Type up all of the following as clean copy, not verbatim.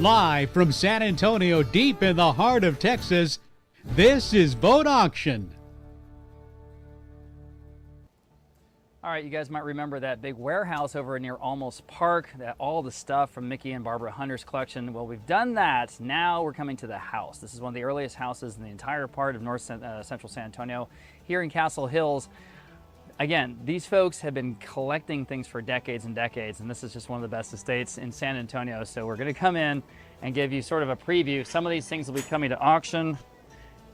Live from San Antonio, deep in the heart of Texas, this is Vogt Auction. All right, you guys might remember that big warehouse over near Olmos Park, that all the stuff from Mickey and Barbara Hunter's collection. Well, we've done that. Now we're coming to the house. This is one of the earliest houses in the entire part of central San Antonio, here in Castle Hills. Again, these folks have been collecting things for decades and decades, and this is just one of the best estates in San Antonio. So we're going to come in and give you sort of a preview. Some of these things will be coming to auction,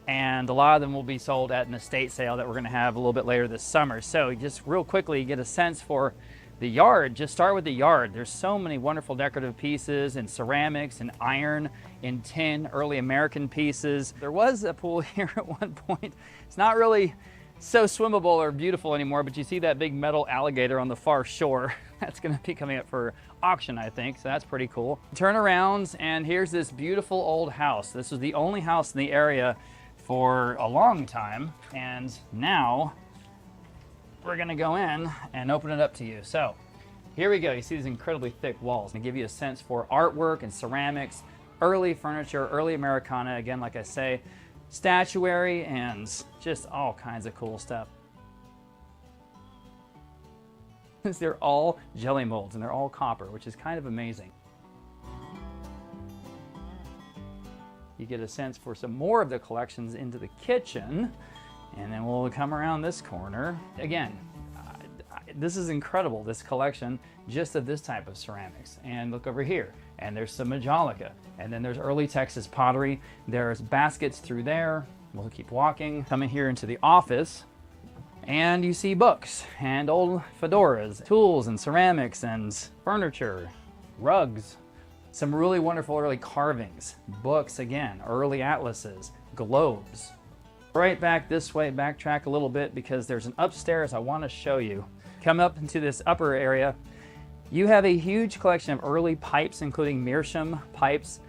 and a lot of them will be sold at an estate sale that we're going to have a little bit later this summer. So just real quickly, get a sense for the yard. Just start with the yard. There's so many wonderful decorative pieces in ceramics and iron, in tin, early American pieces. There was a pool here at one point. It's not really so swimmable or beautiful anymore, but you see that big metal alligator on the far shore. That's going to be coming up for auction, I think, so that's pretty cool. Turn around, and here's this beautiful old house. This was the only house in the area for a long time, and now we're going to go in and open it up to you. So here we go. You see these incredibly thick walls, and give you a sense for artwork and ceramics, early furniture, early Americana, again, like I say, statuary, and just all kinds of cool stuff. They're all jelly molds, and they're all copper, which is kind of amazing. You get a sense for some more of the collections into the kitchen, and then we'll come around this corner. Again, this is incredible, this collection just of this type of ceramics. And look over here, and there's some Majolica, and then there's early Texas pottery. There's baskets through there. We'll keep walking. Coming here into the office, and you see books and old fedoras, tools and ceramics and furniture, rugs, some really wonderful early carvings, books again, early atlases, globes. Right back this way, backtrack a little bit, because there's an upstairs I want to show you. Come up into this upper area. You have a huge collection of early pipes, including meerschaum pipes.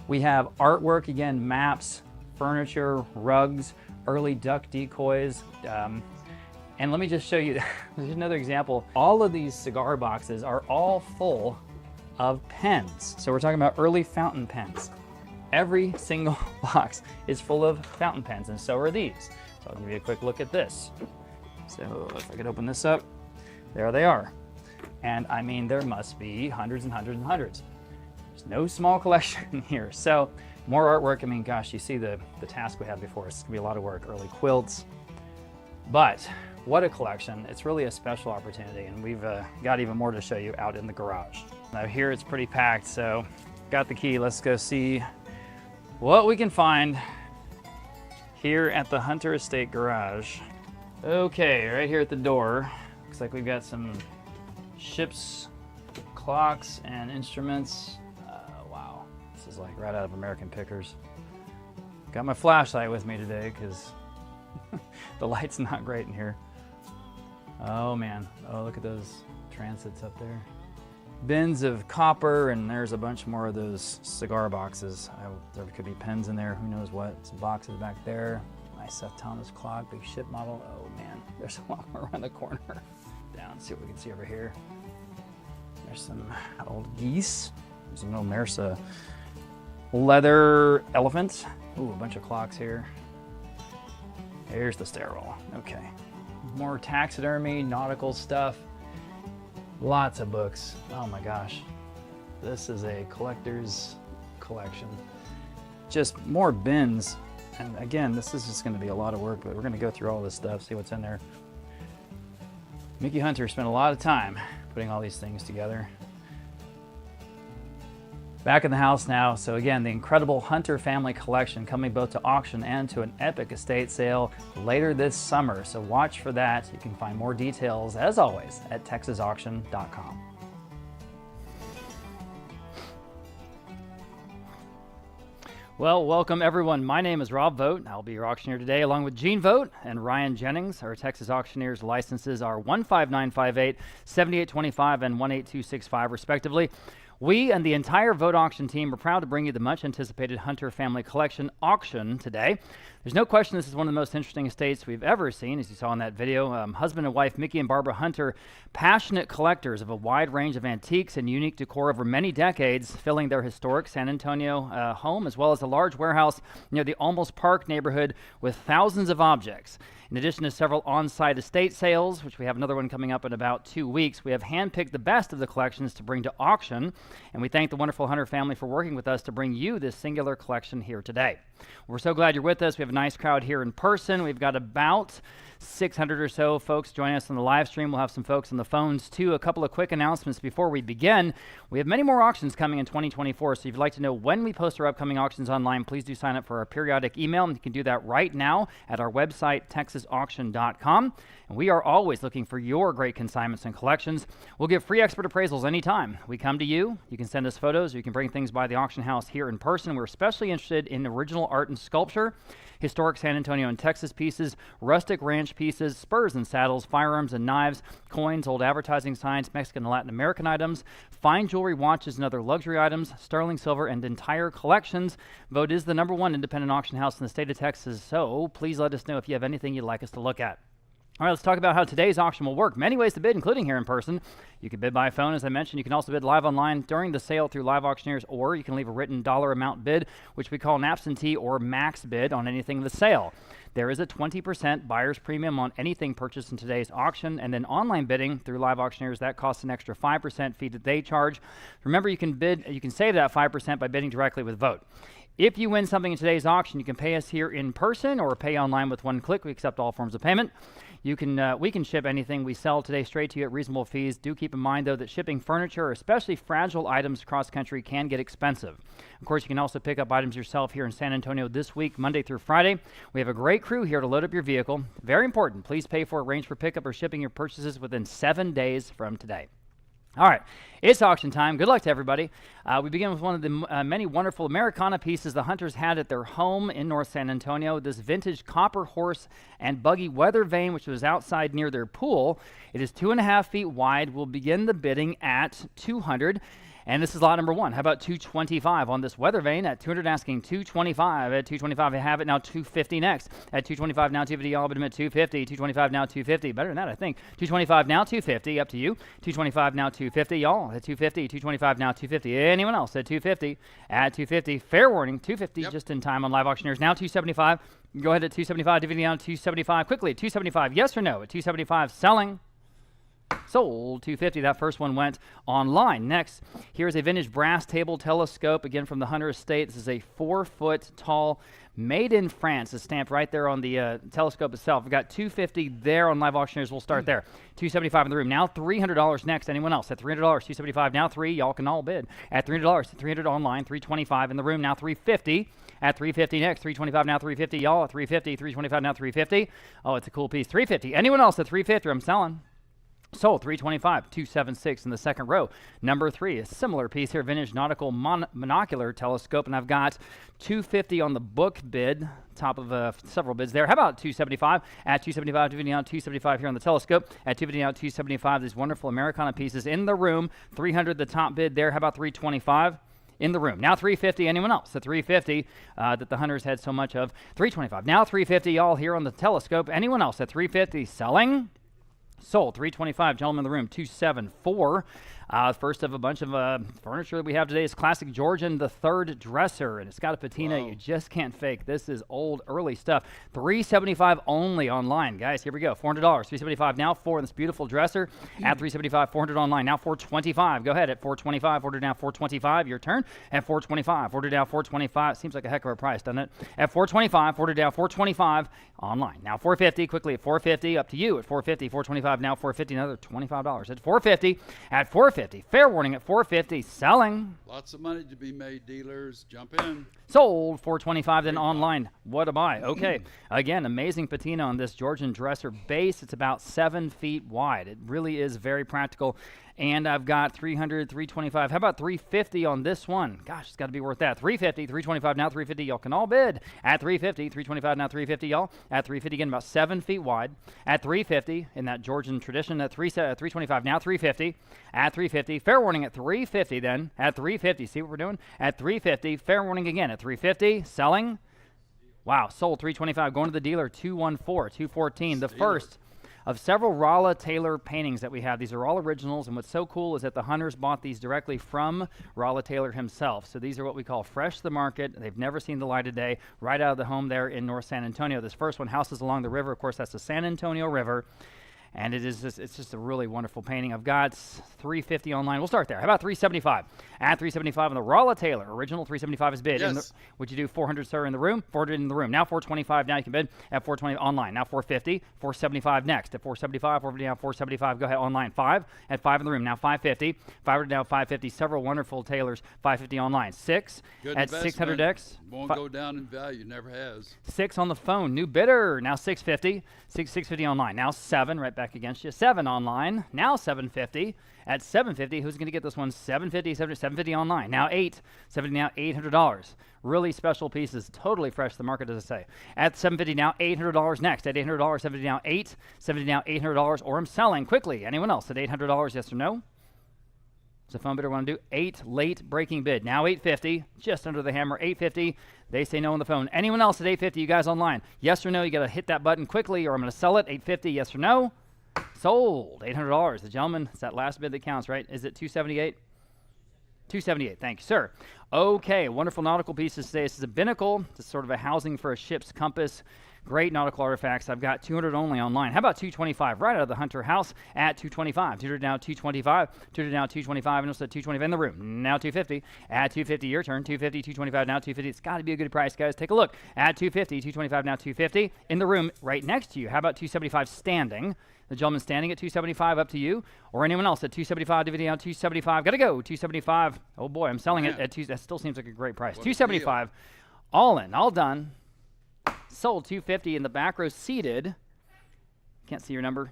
We have artwork, again, maps, furniture, rugs, early duck decoys. And let me just show you, there's another example. All of these cigar boxes are all full of pens. So we're talking about early fountain pens. Every single box is full of fountain pens, and so are these. So I'll give you a quick look at this. So if I could open this up, there they are. And I mean, there must be hundreds and hundreds and hundreds. There's no small collection here. So more artwork. I mean, gosh, you see the task we had before us. It's gonna be a lot of work. Early quilts. But what a collection. It's really a special opportunity, and we've got even more to show you out in the garage. Now here it's pretty packed, so got the key. Let's go see what we can find here at the Hunter Estate garage. Okay, right here at the door, looks like we've got some ships, clocks, and instruments. Wow, this is like right out of American Pickers. Got my flashlight with me today because the light's not great in here. Oh man, oh look at those transits up there. Bins of copper, and there's a bunch more of those cigar boxes. There could be pens in there, who knows what. Some boxes back there. Nice Seth Thomas clock, big ship model. Oh man, there's a lot more around the corner. Down, see what we can see over here. There's some old geese. There's an old Mersa leather elephant. Ooh, a bunch of clocks here. Here's the stairwell. Okay. More taxidermy, nautical stuff. Lots of books. Oh my gosh. This is a collector's collection. Just more bins. And again, this is just going to be a lot of work, but we're going to go through all this stuff, see what's in there. Mickey Hunter spent a lot of time putting all these things together. Back in the house now. So again, the incredible Hunter family collection coming both to auction and to an epic estate sale later this summer. So watch for that. You can find more details, as always, at texasauction.com. Well, welcome everyone. My name is Rob Vogt. I'll be your auctioneer today along with Gene Vogt and Ryan Jennings. Our Texas auctioneers licenses are 15958, 7825, and 18265 respectively. We and the entire Vogt auction team are proud to bring you the much anticipated Hunter Family Collection auction today. There's no question this is one of the most interesting estates we've ever seen, as you saw in that video. Husband and wife Mickey and Barbara Hunter, passionate collectors of a wide range of antiques and unique decor over many decades, filling their historic San Antonio home, as well as a large warehouse near the Olmos Park neighborhood with thousands of objects. In addition to several on-site estate sales, which we have another one coming up in about 2 weeks, we have handpicked the best of the collections to bring to auction, and we thank the wonderful Hunter family for working with us to bring you this singular collection here today. We're so glad you're with us. We have a nice crowd here in person. We've got about 600 or so folks joining us on the live stream. We'll have some folks on the phones too. A couple of quick announcements before we begin. We have many more auctions coming in 2024, so if you'd like to know when we post our upcoming auctions online, please do sign up for our periodic email. And you can do that right now at our website, texasauction.com. And we are always looking for your great consignments and collections. We'll give free expert appraisals anytime. We come to you. You can send us photos, or you can bring things by the auction house here in person. We're especially interested in original art and sculpture, historic San Antonio and Texas pieces, rustic ranch pieces, spurs and saddles, firearms and knives, coins, old advertising signs, Mexican and Latin American items, fine jewelry, watches, and other luxury items, sterling silver, and entire collections. Vogt is the #1 independent auction house in the state of Texas, so please let us know if you have anything you'd like us to look at. All right, let's talk about how today's auction will work. Many ways to bid, including here in person. You can bid by phone, as I mentioned. You can also bid live online during the sale through live auctioneers, or you can leave a written dollar amount bid, which we call an absentee or max bid on anything in the sale. There is a 20% buyer's premium on anything purchased in today's auction, and then online bidding through live auctioneers, that costs an extra 5% fee that they charge. Remember, you can save that 5% by bidding directly with Vogt. If you win something in today's auction, you can pay us here in person or pay online with one click. We accept all forms of payment. We can ship anything we sell today straight to you at reasonable fees. Do keep in mind, though, that shipping furniture, especially fragile items across country, can get expensive. Of course, you can also pick up items yourself here in San Antonio this week, Monday through Friday. We have a great crew here to load up your vehicle. Very important. Please pay for, arrange for pickup or shipping your purchases within 7 days from today. All right, it's auction time. Good luck to everybody. We begin with one of the many wonderful Americana pieces the Hunters had at their home in North San Antonio. This vintage copper horse and buggy weather vane, which was outside near their pool. It is 2.5 feet wide. We'll begin the bidding at $200. And this is lot number 1. How about $225 on this weather vane? At $200, asking $225. At $225, I have it now. $250 next. At $225 now, $250. Y'all bid him at $250. $225 now, $250. Better than that, I think. $225 now, $250. Up to you. $225 now, $250. Y'all at $250. $225 now, $250. Anyone else at $250? At $250. Fair warning, $250 just in time on live auctioneers. Now $275. Go ahead at $275. $250 now, $275. Quickly at $275. Yes or no? At $275. Selling. Sold. $250. That first one went online. Next, here's a vintage brass table telescope, again from the Hunter estate. This is a 4-foot tall, made in France. It's stamped right there on the telescope itself. We've got $250 there on live auctioneers. We'll start there. $275 in the room. Now $300 next. Anyone else? At $300. $275 now, $3. Y'all can all bid. At $300. $300 online. $325 in the room. Now $350. At $350 next. $325 now, $350. Y'all at $350. $325 now, $350. Oh, it's a cool piece. $350. Anyone else at $350? I'm selling. Sold. $325. $276 in the second row. Number 3, a similar piece here, vintage nautical monocular telescope, and I've got $250 on the book bid, top of several bids there. How about $275? At $275, $250 now, $275 here on the telescope. At $250 now, $275, these wonderful Americana pieces in the room. $300 the top bid there. How about $325? In the room. Now $350. Anyone else? The $350 that the Hunters had so much of. $325. Now $350. All here on the telescope. Anyone else at $350? Selling. Sold. $325. Gentlemen in the room. $274. First of a bunch of furniture that we have today is classic Georgian III dresser, and it's got a patina you just can't fake. This is old, early stuff. $375 only online. Guys, here we go. $400. $375 now for this beautiful dresser. At $375, $400 online. Now $425. Go ahead at $425. Order now $425. Your turn. At $425. Order down $425. Seems like a heck of a price, doesn't it? At $425. Order down $425 online. Now $450. Quickly at $450. Up to you at $450. $425 now. $450. Another $25 at $450. At $450. Fair warning at $450. Selling. Lots of money to be made, dealers. Jump in. Sold. $425 then online. What a buy. Okay. Again, amazing patina on this Georgian dresser base. It's about 7 feet wide. It really is very practical And I've got 300, 325. How about 350 on this one? Gosh, it's got to be worth that. 350, 325, now 350. Y'all can all bid. At 350, 325, now 350, y'all. At 350, again, about 7 feet wide. At 350, in that Georgian tradition, at 325, now 350. At 350, fair warning at 350 then. At 350, see what we're doing? At 350, fair warning again. At 350, selling. Wow, sold 325, going to the dealer 214, 214. The first of several Rolla Taylor paintings that we have. These are all originals, and what's so cool is that the hunters bought these directly from Rolla Taylor himself. So these are what we call fresh to the market. They've never seen the light of day, right out of the home there in North San Antonio. This first one, Houses Along the River. Of course, that's the San Antonio River. And it's just a really wonderful painting. I've got 350 online. We'll start there. How about 375? At 375 on the Rolla Taylor. Original 375 is bid. Yes. Would you do 400, sir, in the room? 400 in the room. Now 425. Now you can bid at 420 online. Now 450. 475 next. At 475, 450 now 475. Go ahead online. 5 at 5 in the room. Now 550. 500 now 550. Several wonderful Taylors. 550 online. 6 Good at 600X. Won't go down in value. Never has. 6 on the phone. New bidder. Now 650. 650 online. Now 7 right back against you. 7 online. Now 750. At 750, who's going to get this one? 750, 750 online. Now 750 now $800. Really special pieces, totally fresh to the market, as I say. At 750 now $800 next. At $800, 750 now 750 now $800, or I'm selling quickly. Anyone else at $800? Yes or no? Does the phone bidder want to do 8 late breaking bid? Now 850, just under the hammer. 850. They say no on the phone. Anyone else at 850? You guys online? Yes or no? You got to hit that button quickly, or I'm going to sell it. 850. Yes or no? Sold. $800. The gentleman, it's that last bid that counts, right? Is it 278? 278. Thank you, sir. Okay, wonderful nautical pieces today. This is a binnacle. It's sort of a housing for a ship's compass. Great nautical artifacts. I've got 200 only online. How about 225? Right out of the Hunter house at 225. 200 now 225. 200 now 225. And also 225 in the room. Now 250. At 250, your turn. 250, 225 now 250. It's got to be a good price, guys. Take a look. At 250, 225 now 250. In the room right next to you. How about 275 standing? The gentleman standing at 275, up to you. Or anyone else at 275, DVD on 275. Got to go. 275. Oh boy, I'm selling it at 2. That still seems like a great price. 275. All in, all done. Sold 250 in the back row seated. Can't see your number.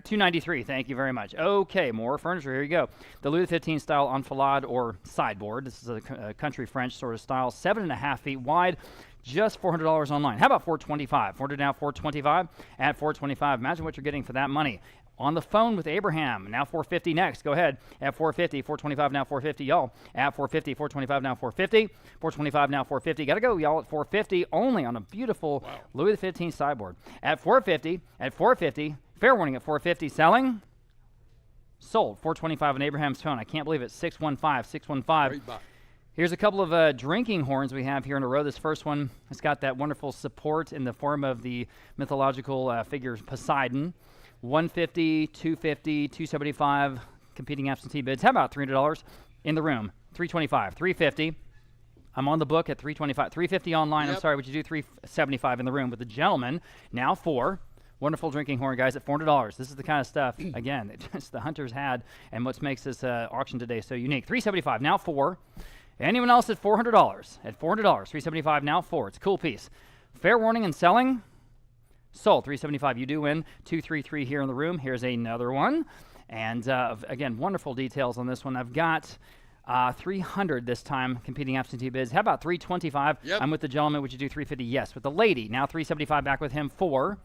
293. Thank you very much. Okay, more furniture. Here you go. The Louis XV style enfilade or sideboard. This is a country French sort of style. 7.5 feet wide. Just $400 online. How about 425? 400 now 425 at 425. Imagine what you're getting for that money. On the phone with Abraham. Now 450 next. Go ahead. At 450, 425 now 450, y'all. At 450, 425 now 450. 425 now 450. Got to go, y'all, at 450 only on a beautiful Louis XV sideboard. At 450, fair warning at 450, selling. Sold. 425 on Abraham's phone. I can't believe it. 615. Great buy. Here's a couple of drinking horns we have here in a row. This first one has got that wonderful support in the form of the mythological figure Poseidon. 150, 250, 275, competing absentee bids. How about $300 in the room? 325, 350. I'm on the book at 325, 350 online. Yep. I'm sorry, would you do 375 in the room with the gentleman? Now 4. Wonderful drinking horn, guys, at $400. This is the kind of stuff, again, that just the hunters had and what makes this auction today so unique. 375, now 4. Anyone else at $400? At $400, 375, now 4. It's a cool piece. Fair warning and selling. Sold. 375. You do win. 233 here in the room. Here's another one. And again, wonderful details on this one. I've got 300 this time, competing absentee bids. How about 325? Yep. I'm with the gentleman. Would you do 350? Yes. With the lady. Now 375 back with him. 4.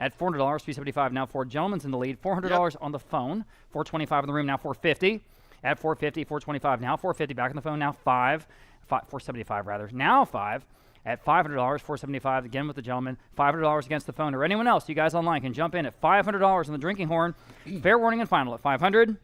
At $400, 375 now 4. Gentleman's in the lead. $400 on the phone. 425 in the room. Now 450. At 450, 425 now 450 back on the phone. Now 475 rather. Now 5. At $500, 475 again with the gentleman. $500 against the phone. Or anyone else, you guys online can jump in at $500 on the drinking horn. Fair warning and final at 500.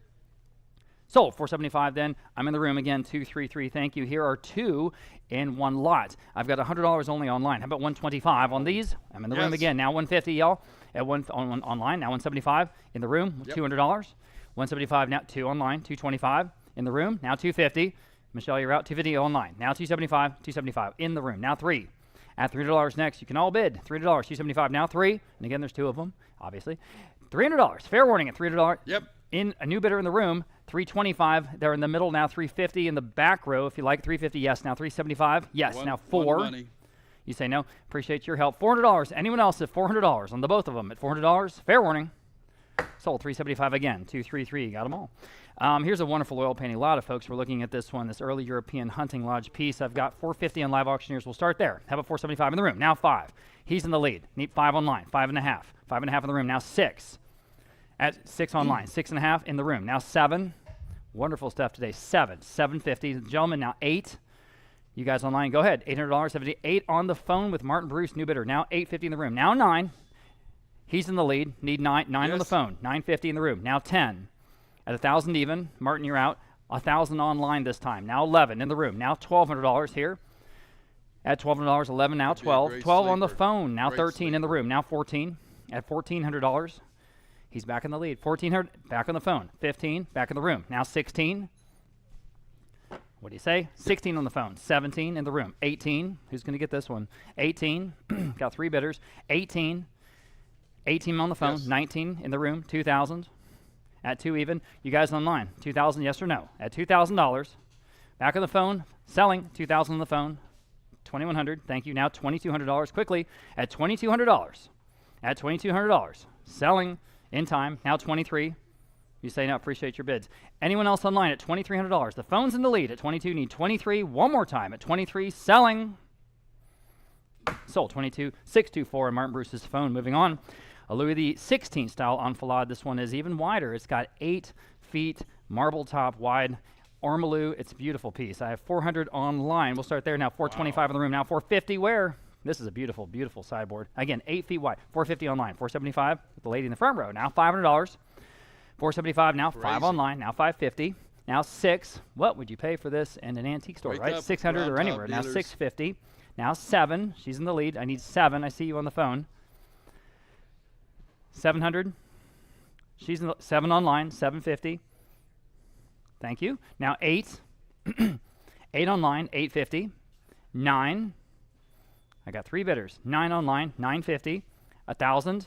Sold. 475 then. I'm in the room again. 233. Thank you. Here are 2 in one lot. I've got $100 only online. How about 125 on these? I'm in the room again. Now 150, y'all. At online. Now 175 in the room. Yep. $200. 175 now 2 online. 225 in the room. Now 250. Michelle, you're out. 250 online. Now 275. 275 in the room. Now 3. At $300 next. You can all bid. $300. 275 now 3. And again, there's 2 of them, obviously. $300. Fair warning at $300. Yep. In a new bidder in the room. 325. They're in the middle now. 350 in the back row. If you like 350, yes. Now 375. Yes. Now 4. Money. You say no. Appreciate your help. $400. Anyone else at $400 on the both of them at $400? Fair warning. Sold. 375 again. 233. Got them all. Here's a wonderful oil painting. A lot of folks were looking at this one, this early European hunting lodge piece. I've got 450 on Live Auctioneers. We'll start there. How about 475 in the room? Now 5. He's in the lead. Need 5 online. 5.5. 5.5 in the room. Now 6. At 6 online. 6.5 in the room. Now 7. Wonderful stuff today. 7. 750. Gentlemen, now 8. You guys online, go ahead. $800, 78 on the phone with Martin Bruce, new bidder. Now 850 in the room. Now 9. He's in the lead. Need 9. 9 on the phone. 950 in the room. Now 10. At 1,000 even. Martin, you're out. 1,000 online this time. Now 11 in the room. Now $1,200 here. At $1,200, 11. Now 12. 12 on the phone. Now 13 in the room. Now 14. At $1,400. He's back in the lead. 1,400. Back on the phone. 15. Back in the room. Now 16. What do you say? 16 on the phone. 17 in the room. 18. Who's going to get this one? 18. Got 3 bidders. 18. 18 on the phone. Yes. 19 in the room. 2,000. At 2 even. You guys online. 2,000, yes or no? At $2,000. Back on the phone. Selling. 2,000 on the phone. 2,100. Thank you. Now $2,200 quickly. At $2,200. At $2,200. Selling in time. Now 23. You say no, appreciate your bids. Anyone else online at $2,300? The phone's in the lead at 22. Need 23. One more time at 23. Selling. Sold. 22. 624 and Martin Bruce's phone. Moving on. A Louis XVI style enfilade. This one is even wider. It's got 8 feet marble top wide. Ormolu. It's a beautiful piece. I have 400 online. We'll start there now. 425 in the room. Now 450 where? This is a beautiful, beautiful sideboard. Again, 8 feet wide. 450 online. 475 with the lady in the front row. Now $500. 475 now. Crazy. 5 online. Now 550. Now 6. What would you pay for this in an antique store, right? 600 or anywhere. Now 650. Now 7. She's in the lead. I need 7. I see you on the phone. 700. She's in the 7 online. 750. Thank you. Now 8. 8 online. 850. 9. I got 3 bidders. 9 online. 950. 1,000.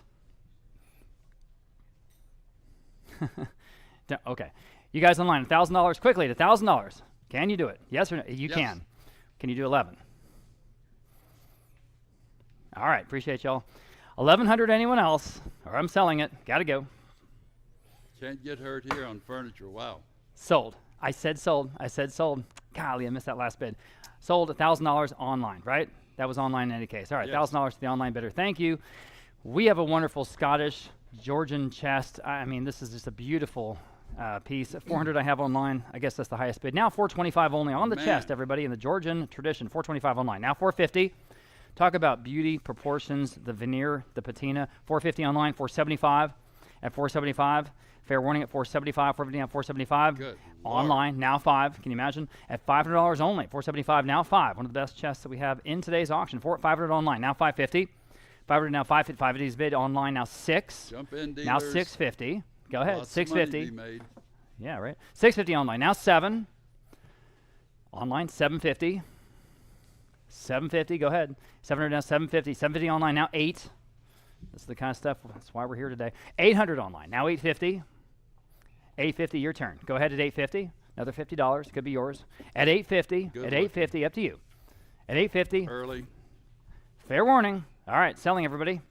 Okay. You guys online, $1,000 quickly at $1,000. Can you do it? Yes or no? You can. Can you do 11? All right. Appreciate y'all. 1,100 anyone else, or I'm selling it. Got to go. Can't get hurt here on furniture. Wow. Sold. I said sold. I said sold. Golly, I missed that last bid. Sold $1,000 online, right? That was online in any case. All right. $1,000 to the online bidder. Thank you. We have a wonderful Scottish Georgian chest. I mean, this is just a beautiful piece. 400 I have online. I guess that's the highest bid. Now 425 only on the chest, everybody, in the Georgian tradition. 425 online. Now 450. Talk about beauty, proportions, the veneer, the patina. 450 online. 475 at 475. Fair warning at 475. 450 at 475. Good. Online. Lord. Now 5. Can you imagine? At $500 only. 475 now 5. One of the best chests that we have in today's auction. 500 online. Now 550. 500 now 550. 550's bid online now 6. Jump in, dealers. Now 650. Go ahead. Lots 650. of money to be made. Yeah, right. 650 online. Now 7. Online 750. 750. Go ahead. 700 now 750. 750 online now 8. This is the kind of stuff. That's why we're here today. 800 online. Now 850. 850. Your turn. Go ahead at 850. Another $50 could be yours. At 850. Good at looking. 850. Up to you. At 850. Early. Fair warning. All right, selling everybody.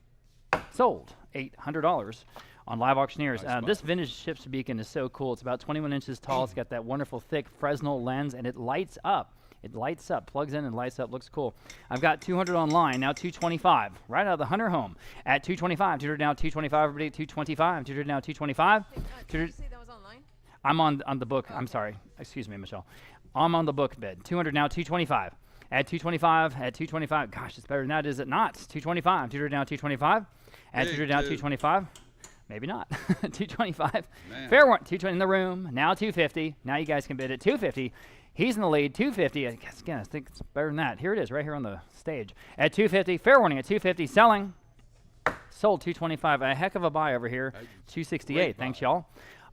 Sold. $800 on Live Auctioneers. This vintage ship's beacon is so cool. It's about 21 inches tall. It's got that wonderful thick Fresnel lens, and it lights up. It lights up, plugs in and lights up. Looks cool. I've got 200 online, now 225. Right out of the Hunter home at 225. 200 now 225, everybody. 225. 200 now 225. Hey, did you say that was online? I'm on the book. I'm sorry. Excuse me, Michelle. I'm on the book bid. 200 now 225. At 225, at 225, gosh, it's better than that, is it not? 225, 200 now 225. At 200 now 225, maybe not. 225, Man. fair one, 220 in the room, now 250. Now you guys can bid at 250. He's in the lead, 250. I guess, again, I think it's better than that. Here it is, right here on the stage. At 250, fair warning, at 250, selling. Sold 225, a heck of a buy over here, 268. Thanks, y'all.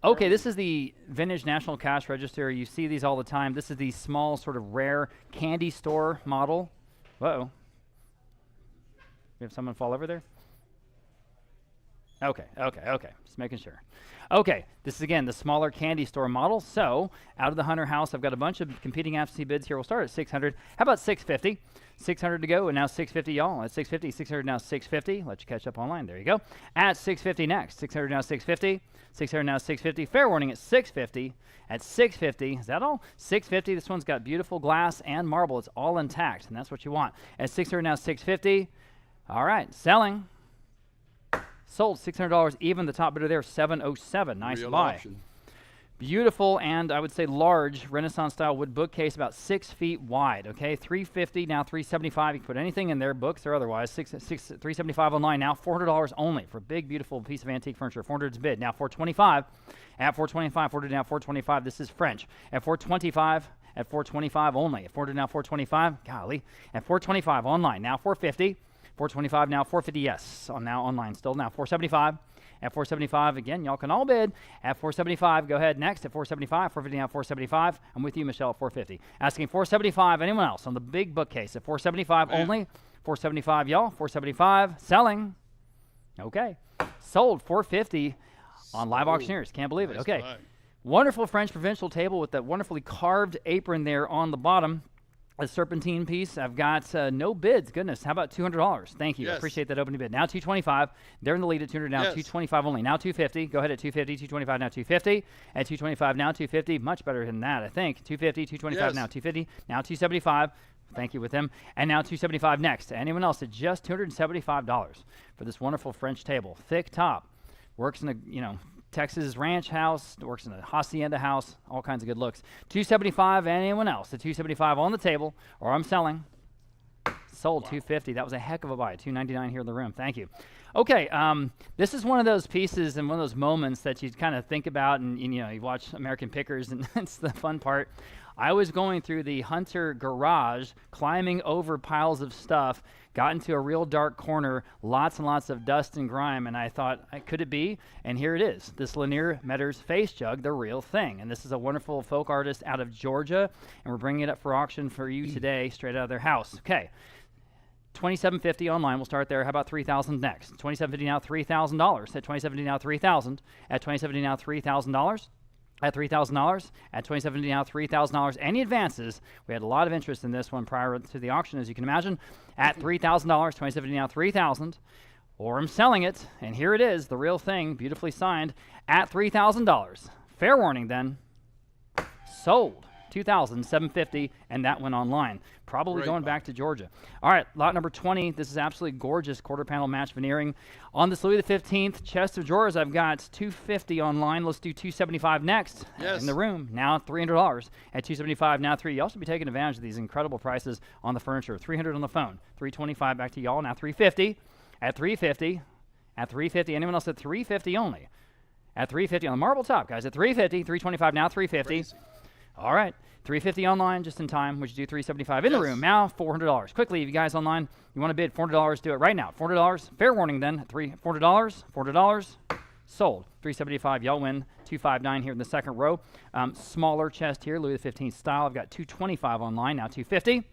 Okay, this is the Vintage National Cash Register. You see these all the time. This is the small, sort of rare candy store model. Whoa. We have someone fall over there? Okay. Just making sure. Okay, this is again the smaller candy store model. So out of the Hunter House, I've got a bunch of competing absentee bids here. We'll start at 600. How about 650? 600 to go, and now 650, y'all. At 650, 600 now 650. Let you catch up online. There you go. At 650 next. 600 now 650. 600 now 650. Fair warning at 650. At 650, is that all? 650. This one's got beautiful glass and marble. It's all intact, and that's what you want. At 600 now 650. All right, selling. Sold $600 even. The top bidder there, 707. Nice Real buy. auction. Beautiful and I would say large Renaissance style wood bookcase, about 6 feet wide. Okay, 350 now 375. You can put anything in there, books or otherwise. 375 online now. $400 only for a big beautiful piece of antique furniture. 400's bid now. 425 at 425. 400 now 425. This is French at 425. At 425 only. At 400 now 425. Golly. At 425 online now. 450. 425 now, 450, yes. Now online still. Now 475. At 475, again, y'all can all bid. At 475, go ahead next. At 475, 450 now, 475. I'm with you, Michelle, at 450. Asking 475, anyone else on the big bookcase? At 475 only. 475, y'all. 475, selling. Okay. Sold 450 on Live Auctioneers. Can't believe it. Nice Okay. buy. Wonderful French provincial table with that wonderfully carved apron there on the bottom. A serpentine piece. I've got no bids. Goodness, how about $200? Thank you. I Yes. appreciate that opening bid. Now 225. They're in the lead at 200. Now Yes. 225 only. Now 250. Go ahead at 250. 225 now 250. At 225 now 250. Much better than that, I think. 250. 225 Yes. now 250. Now 275. Thank you with them. And now 275 next. Anyone else at just $275 for this wonderful French table. Thick top. Works in a Texas ranch house, works in a hacienda house, all kinds of good looks. 275, anyone else? At 275 on the table, or I'm selling. Sold 250. That was a heck of a buy. 299 here in the room. Thank you. Okay, this is one of those pieces and one of those moments that you kind of think about, and you watch American Pickers, and that's the fun part. I was going through the Hunter garage, climbing over piles of stuff, got into a real dark corner, lots and lots of dust and grime, and I thought, could it be? And here it is, this Lanier Metters face jug, the real thing. And this is a wonderful folk artist out of Georgia, and we're bringing it up for auction for you today, straight out of their house. Okay. $2,750 online. We'll start there. How about $3,000 next? $2,750 now, $3,000. At $2,750 now, $3,000. At $2,750 now, $3,000. At $3,000. At $2,750 now, $3,000. Any advances? We had a lot of interest in this one prior to the auction, as you can imagine. At $3,000. $2,750 now, $3,000. Or I'm selling it, and here it is, the real thing, beautifully signed, at $3,000. Fair warning then. Sold. $2,750, and that went online. Probably Great going buy. back to Georgia. All right, lot number 20. This is absolutely gorgeous quarter panel match veneering. On this Louis XV chest of drawers, I've got $250 online. Let's do $275 next. Yes. In the room, now $300. At $275, now $300. You also be taking advantage of these incredible prices on the furniture. $300 on the phone. $325 back to y'all. Now $350. At $350. At $350. Anyone else at $350 only? At $350 on the marble top, guys. At $350. $325 now $350. Crazy. All right, $350 online just in time. Would you do $375 in the Yes. room? Now $400. Quickly, if you guys online, you want to bid $400, do it right now. $400. Fair warning then. $400. $400. Sold. $375. Y'all win. $259 here in the second row. Smaller chest here, Louis XV style. I've got $225 online. Now $250.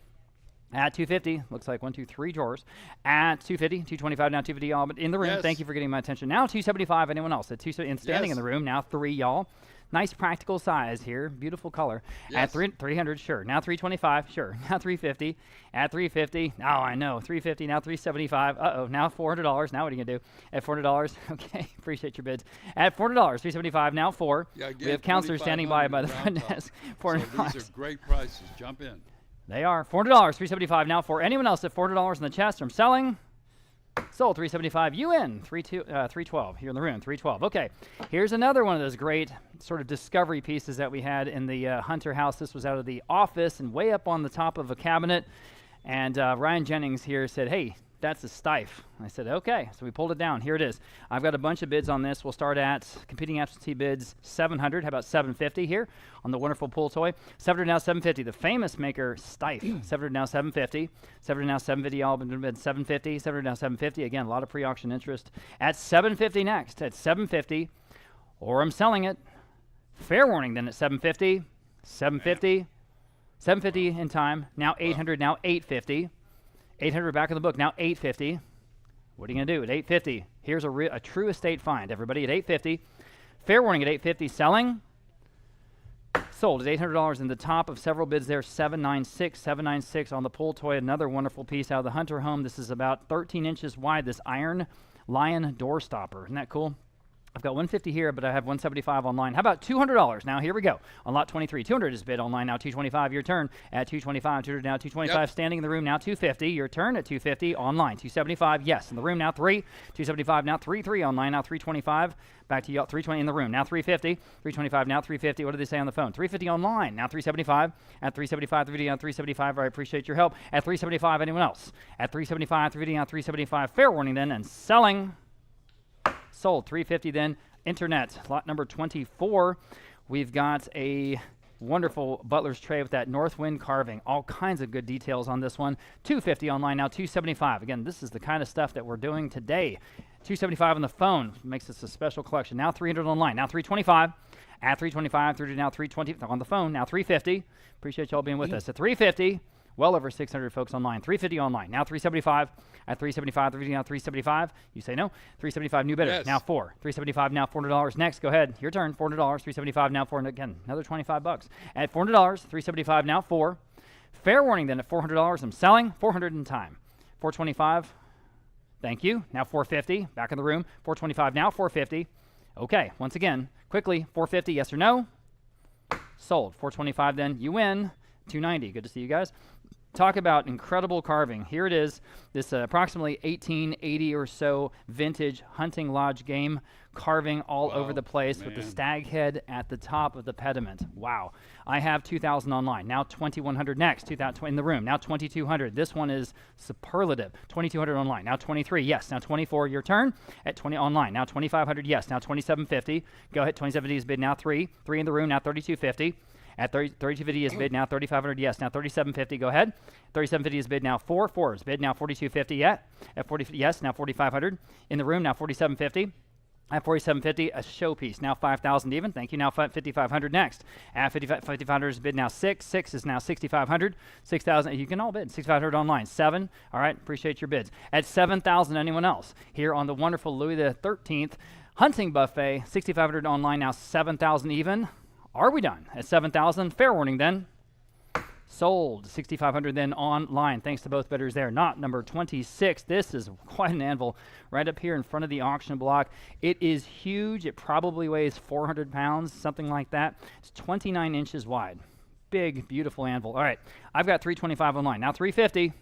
At $250, looks like 1, 2, 3 drawers. At $250, $225 now $250 y'all, but in the room. Yes. Thank you for getting my attention. Now $275. Anyone else? At $270 and standing Yes. in the room. Now 3 y'all. Nice practical size here. Beautiful color. At Yes. 300, sure. Now $325, sure. Now $350. At $350, oh, I know. $350, now $375. Uh-oh, now $400. Now what are you going to do? At $400, okay, appreciate your bids. At $400, $375, now $4. Yeah, We again, have counselors standing by the $2,500 front round top. desk. So $400. these are great prices. Jump in. They are. $400, $375 now for anyone else at $400 in the chest from selling. Sold $375. You in. 312 here in the room. 312. Okay. Here's another one of those great sort of discovery pieces that we had in the Hunter house. This was out of the office and way up on the top of a cabinet. And Ryan Jennings here said, hey, that's a stife. I said, okay. So we pulled it down. Here it is. I've got a bunch of bids on this. We'll start at competing absentee bids 700. How about 750 here on the wonderful pool toy? 700 now 750. The famous maker stife. 700 now 750. 700 now 750. All been bid 750. 700 now 750. Again, a lot of pre-auction interest. At 750 next. At 750. Or I'm selling it. Fair warning then at 750. 750. 750 in time. Now 800. Now 850. 800 back in the book. Now 850. What are you going to do at 850? Here's a true estate find, everybody, at 850. Fair warning at 850. Selling. Sold at $800 in the top of several bids there. 796 on the pull toy. Another wonderful piece out of the Hunter home. This is about 13 inches wide, this iron lion door stopper. Isn't that cool? I've got 150 here, but I have 175 online. How about $200? Now, here we go. On lot 23, 200 is bid online. Now, 225, your turn at 225. 200 now, 225. Yep. Standing in the room now, 250. Your turn at 250 online. 275, yes. In the room now, 3. 275 now, 3 online. Now, 325. Back to you, 320 in the room. Now, 350. 325 now, 350. What did they say on the phone? 350 online. Now, 375. At 375, 350 on 375. I appreciate your help. At 375, anyone else? At 375, 350 on 375. Fair warning then, and selling. Sold. 350 then. Internet. Lot number 24. We've got a wonderful butler's tray with that north wind carving. All kinds of good details on this one. 250 online now. 275. Again, this is the kind of stuff that we're doing today. 275 on the phone. Makes this a special collection. Now 300 online. Now 325. At 325. 30 now 320 on the phone. Now 350. Appreciate y'all being with us. At 350. Well over 600 folks online. 350 online. Now 375. At 375, 350 now 375. You say no. 375 new bidder. Yes. Now 4. 375 now $400. Next, go ahead. Your turn. $400. 375 now 4. Again, another 25 bucks. At $400, 375 now 4. Fair warning then at $400. I'm selling. 400 in time. 425. Thank you. Now 450. Back in the room. 425 now 450. Okay. Once again, quickly. 450. Yes or no? Sold. 425 then. You win. 290. Good to see you guys. Talk about incredible carving. Here it is, this approximately 1880 or so vintage hunting lodge game carving all over the place with the stag head at the top of the pediment. Wow. I have 2,000 online. Now 2,100 next. 2,000 in the room. Now 2,200. This one is superlative. 2,200 online. Now 23. Yes. Now 24. Your turn at 20 online. Now 2,500. Yes. Now 2,750. Go ahead. 2,750 is bid. Now 3. 3 in the room. Now 3,250. At 3,250 is bid now 3,500. Yes, now 3,750. Go ahead. 3,750 is bid now 4. 4 is bid now 4,250. Yet at 40. Yes, now 4,500 in the room. Now 4,750. At 4,750, a showpiece. Now 5,000 even. Thank you. Now 5,500 next. At 5,500 is bid now 6. 6 is now 6,500. 6,000. You can all bid. 6,500 online. 7. All right. Appreciate your bids. At 7,000. Anyone else here on the wonderful Louis the 13th hunting buffet? 6,500 online. Now 7,000 even. Are we done? At 7,000, fair warning then. Sold. 6,500 then online. Thanks to both bidders there. Not number 26. This is quite an anvil right up here in front of the auction block. It is huge. It probably weighs 400 pounds, something like that. It's 29 inches wide. Big, beautiful anvil. All right. I've got 325 online. Now 350.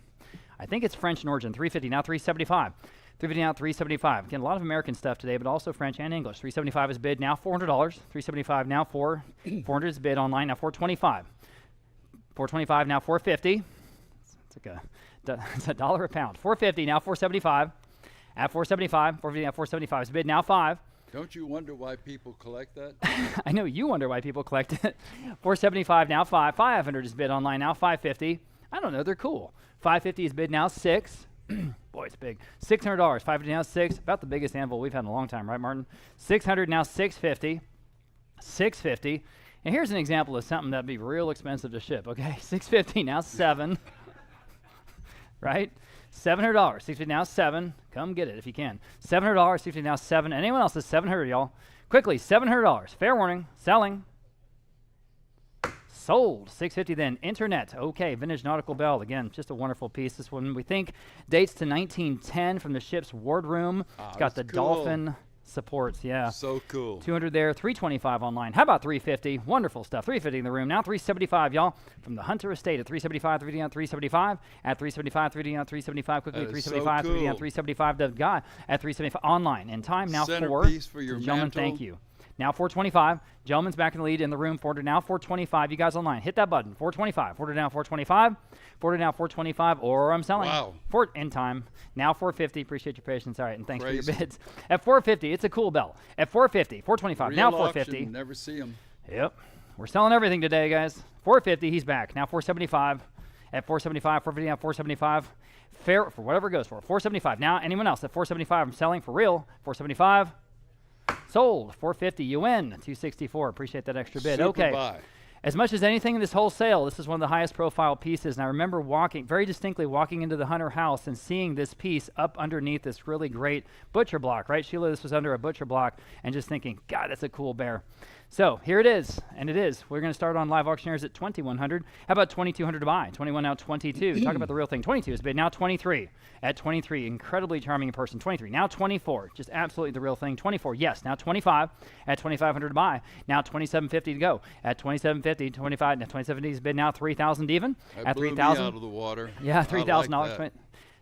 I think it's French in origin. 350. Now 375. 350 now 375. Again, a lot of American stuff today, but also French and English. 375 is bid now $400. 375 now 400 is bid online now 425. 425 now 450. It's a dollar a pound. 450 now 475. At 475, 450 now 475 is bid now 5. Don't you wonder why people collect that? I know you wonder why people collect it. 475 now 5. 500 is bid online now 550. I don't know, they're cool. 550 is bid now 6. Boy, it's big. $600. 550 now 6. About the biggest anvil we've had in a long time, right, Martin? 600 now 650. 650. And here's an example of something that'd be real expensive to ship. Okay, 650 now 7. Right? $700. 650 now 7. Come get it if you can. $700. 650 now 7. Anyone else is 700, y'all? Quickly, $700. Fair warning. Selling. Sold. 650 then. Internet. Okay. Vintage nautical bell. Again, just a wonderful piece. This one we think dates to 1910 from the ship's wardroom. It's got the dolphin supports. Yeah. So cool. 200 there. 325 online. How about 350? Wonderful stuff. 350 in the room. Now 375, y'all. From the Hunter Estate at 375, 350 on 375. At 375, 350 on 375. Quickly, 375, so cool. 350 on 375. The guy at 375 online. In time now 4. Centerpiece for your gentlemen, thank you. Now 425. Gentleman's back in the lead in the room. 400 now 425. You guys online, hit that button. 425. 400 now 425. 400 now 425. Or I'm selling. Wow. In time. Now 450. Appreciate your patience. All right, and thanks for your bids. At 450, it's a cool bell. At 450, 425. Now 450. Auction, never see them. Yep. We're selling everything today, guys. 450. He's back. Now 475. At 475. 450 now 475. Fair for whatever it goes for. 475. Now anyone else at 475? I'm selling for real. 475. Sold. 450. You win. 264. Appreciate that extra bid. Super okay. Buy. As much as anything in this whole sale, this is one of the highest profile pieces. And I remember very distinctly walking into the Hunter house and seeing this piece up underneath this really great butcher block, right? Sheila, this was under a butcher block, and just thinking, God, that's a cool bear. So here it is, and it is. We're going to start on live auctioneers at $2,100. How about $2,200 to buy? 21 now 22. Talk about the real thing. 22 is bid. Now 23. At 23, incredibly charming person. 23. Now 24. Just absolutely the real thing. 24. Yes. Now 25. At 2,500 to buy. Now 2,750 to go. At 2,750, 25. Now 2,750 is bid. Now 3,000 even. That at blew me 3,000. out of the water. Yeah, $3,000. I like that.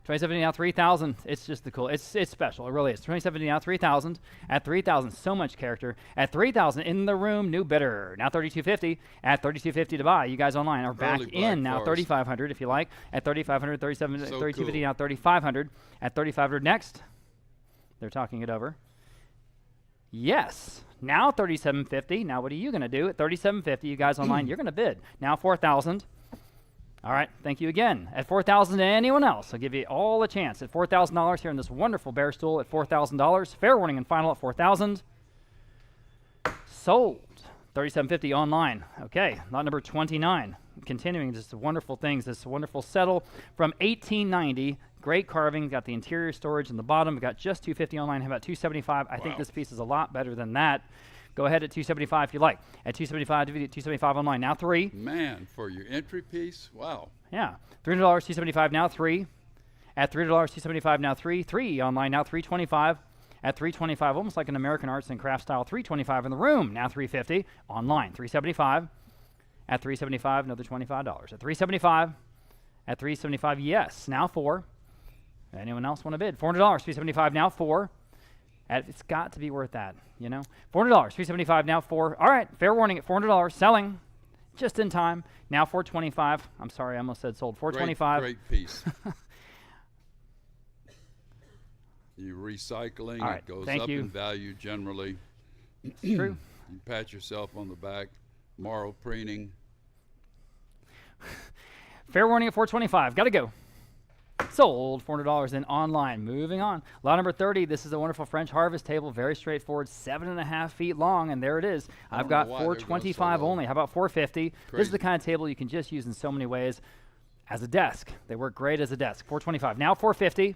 2070 now 3,000. It's just the cool. It's special. It really is. 2070 now 3,000. At 3,000, so much character. At 3,000 in the room, new bidder. Now 3,250. At 3,250 to buy. You guys online are back Early in black now. forest. 3,500 if you like. At 3,500, 37, So 3,250 cool. now 3,500. At 3,500 next. They're talking it over. Yes. Now 3,750. Now what are you going to do? At 3,750, you guys online, you're going to bid. Now 4,000. All right, thank you again. At $4,000 to anyone else, I'll give you all a chance. At $4,000 here in this wonderful bear stool at $4,000. Fair warning and final at $4,000. Sold. $3,750 online. Okay, lot number 29. Continuing just the wonderful things. This wonderful settle from 1890. Great carving. Got the interior storage in the bottom. We got just $250 online. How about $275? I think this piece is a lot better than that. Go ahead at $275 if you like. At $275, $275 online. Now 3. Man, for your entry piece, wow. Yeah. $300, $275, now 3. At $300, $275, now 3. 3 online, now $325. At $325, almost like an American arts and crafts style, $325 in the room, now $350. Online, $375. At $375, another $25. At $375, at $375, yes, now 4. Anyone else want to bid? $400, $375, now 4. It's got to be worth that, you know. $400, $375, now 4. All right, fair warning at $400, selling just in time. Now $425. I'm sorry, I almost said sold. $425. Great piece. You're recycling. All right, It goes thank up you. in value generally. True. You pat yourself on the back. Moral preening. Fair warning at $425. Got to go. Sold. $400 in online. Moving on. Lot number 30. This is a wonderful French harvest table. Very straightforward. 7.5 feet long. And there it is. I've got know why they're going so $425 low. only. How about $450? This is Crazy. the kind of table you can just use in so many ways as a desk. They work great as a desk. $425. Now $450.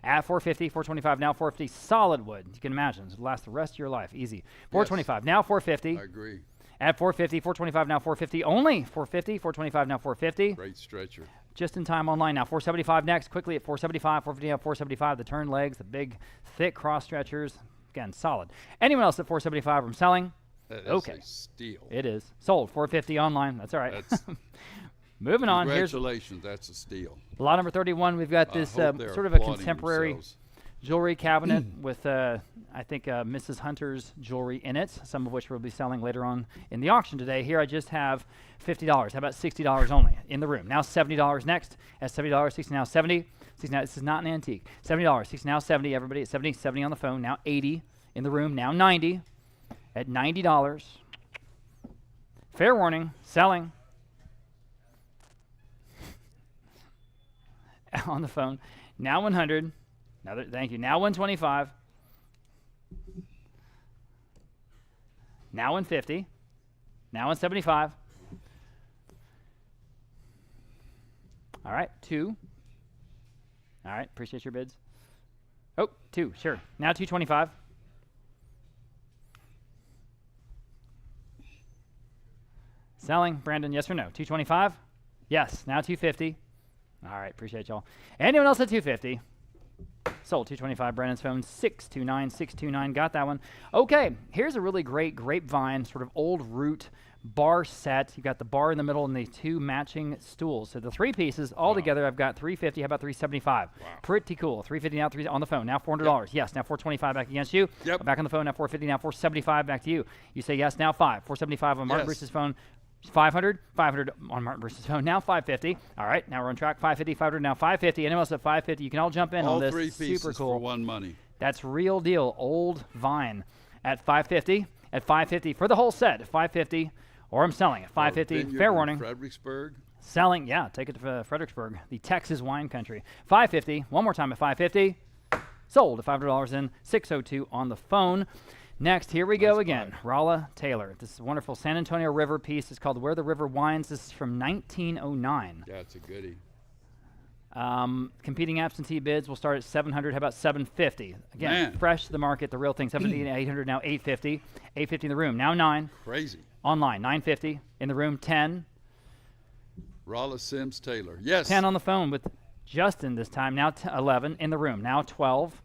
At $450. $425. Now $450. Solid wood. You can imagine. It'll last the rest of your life. Easy. $425. Now $450. I agree. At $450. $425. Now $450. Only $450. $425. Now $450. Great stretcher. Just in time online now. $475 next. Quickly at $475. $450 now $475. The turn legs, the big, thick cross stretchers. Again, solid. Anyone else at $475 from selling? That is Okay. a steal. It is. Sold. $450 online. That's all right. That's, Moving on. Here's congratulations. That's a steal. lot number 31. We've got I this hope they're sort of a applauding contemporary themselves. jewelry cabinet with, I think, Mrs. Hunter's jewelry in it, some of which we'll be selling later on in the auction today. Here I just have $50. How about $60 only in the room? Now $70 next. At $70, 60 now 70. 60 now, this is not an antique. $70, 60 now 70. Everybody at 70, 70 on the phone. Now 80 in the room. Now 90. At $90. Fair warning, selling. On the phone. Now 100. Another, thank you. Now 125. Now 150. Now 175. All right, 2. All right, appreciate your bids. Oh, 2, sure. Now 225. Selling, Brandon, yes or no? 225? Yes, now 250. All right, appreciate y'all. Anyone else at 250? Sold. 225. Brandon's phone 629 629. Got that one. Okay, here's a really great grapevine, sort of old root bar set. You got the bar in the middle and the 2 matching stools. So the 3 pieces all together, I've got 350. How about 375? Wow. Pretty cool. 350 now, 3 on the phone. Now $400. Yes. Now 425 back against you. Yep. Back on the phone. Now 450. Now 475 back to you. You say yes. Now 5. 475 on Martin Yes. Bruce's phone. 500, 500 on Martin Bruce's phone. Now 550. All right, now we're on track. 550, 500, now 550. Anyone else at 550? You can all jump in All on this. 3 pieces Super cool. for one money. That's real deal. Old vine at 550. At 550 for the whole set. At 550, or I'm selling at 550. Vineyard Fair in warning. Fredericksburg. Selling, yeah, take it to Fredericksburg, the Texas wine country. 550. One more time at 550. Sold at $500 in 602 on the phone. Next, here we go Nice again. buy. Rolla Taylor. This is a wonderful San Antonio River piece. It's called Where the River Winds. This is from 1909. Yeah, it's a goodie. Competing absentee bids will start at 700. How about 750? Again, Man. fresh to the market, the real thing. 750 and 800, now 850. 850 in the room, now 9. Crazy. Online, 950. In the room, 10. Rolla Sims Taylor. Yes. 10 on the phone with Justin this time, now 11. In the room, now 12.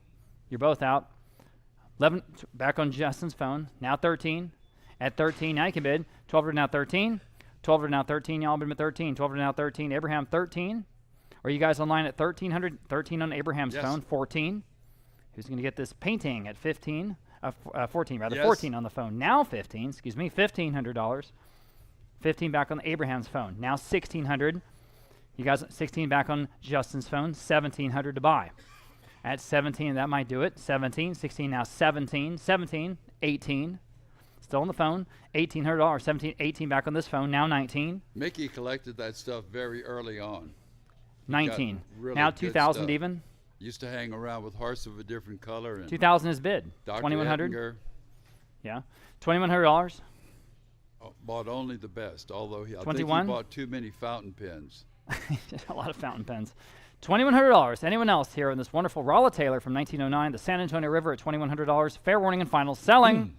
You're both out. 11, back on Justin's phone, now 13. At 13, now you can bid. 12 now 13. 12 now 13, y'all bid at 13. 12 now 13. Abraham, 13. Are you guys online at 1300? 13 on Abraham's Yes. phone. 14. Who's going to get this painting at 15? 14 rather. Yes. 14 on the phone. Now 15. Excuse me. $1,500. 15 back on Abraham's phone. Now 1,600. You guys 16 back on Justin's phone. 1,700 to buy. At 17, that might do it. 17, 16 now 17. 17, 18. Still on the phone. $1,800. 17, 18 back on this phone. Now 19. Mickey collected that stuff very early on. 19. really Now good 2,000 stuff. even. Used to hang around with horses of a different color. And 2,000 is bid. Dr. 2,100. Ettinger Yeah. $2,100. bought only the best, although I think 21? he bought too many fountain pens. A lot of fountain pens. $2,100. Anyone else here in this wonderful Rolla Taylor from 1909, the San Antonio River at $2,100. Fair warning and final. Selling.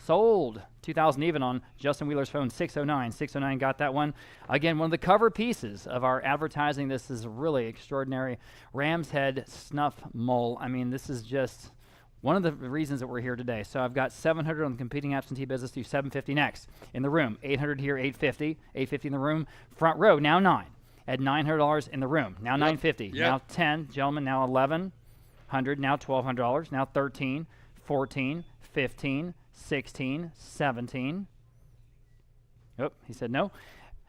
Sold. 2,000 even on Justin Wheeler's phone. 609. 609 got that one. Again, one of the cover pieces of our advertising. This is really extraordinary. Ram's Head Snuff Mole. I mean, this is just one of the reasons that we're here today. So I've got 700 on the competing absentee business, do 750 next. In the room, 800 here, 850. 850 in the room. Front row, now 9. At $900 in the room. Now 950. Yep. Now 10. Gentlemen, now 1,100. Now $1,200. Now 13, 14, 15, 16, 17. Oh, he said no.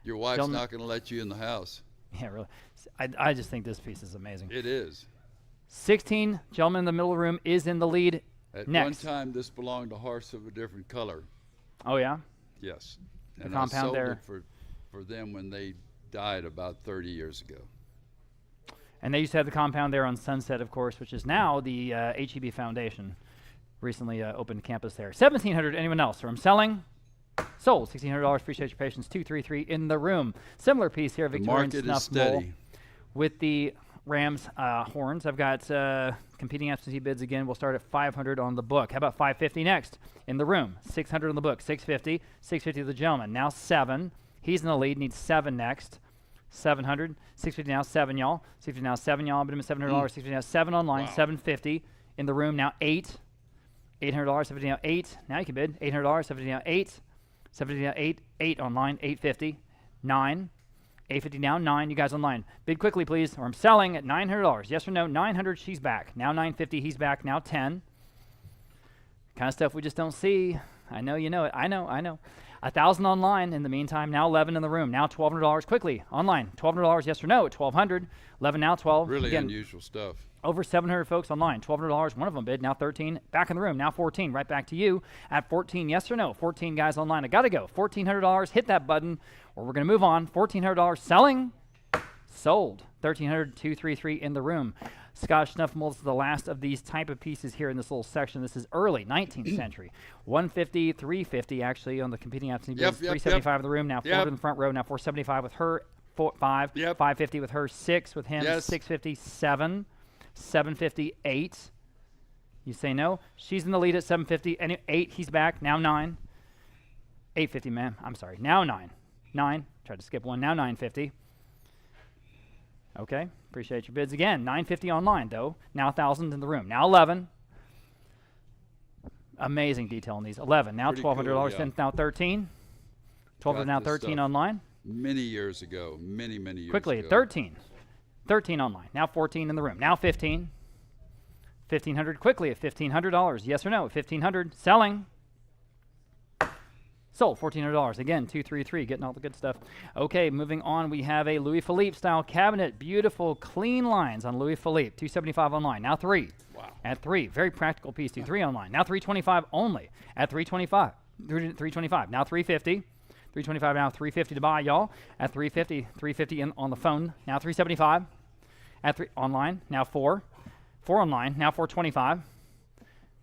Your wife's Gentlemen- not going to let you in the house. Yeah, really. I just think this piece is amazing. It is. 16, gentlemen in the middle of the room is in the lead. At Next. one time, this belonged to horse of a different color. Oh, yeah? Yes. The And compound I sold there. it for them when they died about 30 years ago. And they used to have the compound there on Sunset, of course, which is now the HEB Foundation. Recently opened campus there. 1,700, anyone else? Or I'm selling. Sold. $1,600. Appreciate your patience. 233 in the room. Similar piece here, The Victorian market is Snuff Mole steady. with the Rams horns. I've got competing absentee bids again. We'll start at 500 on the book. How about 550 next? In the room. 600 on the book. 650. 650 the gentleman. Now 7. He's in the lead. Needs 7 next. 700. 650 now 7, y'all. 650 now 7, y'all. Bid him at $700. 650 now 7 online. Wow. 750 in the room. Now 8. $800. 750 now 8. Now you can bid. $800. 750 now 8. 750 now 8. 8 online. 850. 9. 850 now 9. You guys online. Bid quickly, please, or I'm selling at $900. Yes or no? 900. She's back. Now 950. He's back. Now 10. Kind of stuff we just don't see. I know you know it. I know. 1,000 online in the meantime. Now 11 in the room. Now $1,200 quickly online. $1,200. Yes or no? At 1,200. 11 now 12. Really Again, unusual stuff. over 700 folks online. $1,200. One of them bid. Now 13. Back in the room. Now 14. Right back to you at 14. Yes or no? 14 guys online. I got to go. $1,400. Hit that button or we're going to move on. $1,400. Selling. Sold. 1,300. 233 in the room. Scotch snuff mold is the last of these type of pieces here in this little section. This is early 19th century. 150, 350 actually on the competing absentee bids. 375 in the room. Now 400 in the front row. Now 475 with her. 5. 550 with her. 6 with him. Yes. 650. 7. 750. 8. You say no. She's in the lead at 750. And 8. He's back. Now 9. 850, ma'am. I'm sorry. Now 9. 9. Tried to skip one. Now 950. Okay. Appreciate your bids again. 950 online, though. Now 1,000 in the room. Now 11. Amazing detail on these. 11. Now Pretty $1,200. cool, yeah. Now 13. 1,200 now Got this 13 stuff online. Many years ago. Many years Quickly, ago. 13. 13 online. Now 14 in the room. Now 15. 1,500 quickly at $1,500. Yes or no? 1,500. Selling. Sold. $1,400. Again, 233. Getting all the good stuff. Okay, moving on. We have a Louis Philippe style cabinet. Beautiful, clean lines on Louis Philippe. 275 online. Now 3. Wow. At 3. Very practical piece. 3 online. Now 325 only. At 325. 325. Now 350. 325 now 350 to buy, y'all. At 350. 350 on the phone. Now 375. At 3 online. Now 4. 4 online. Now 425.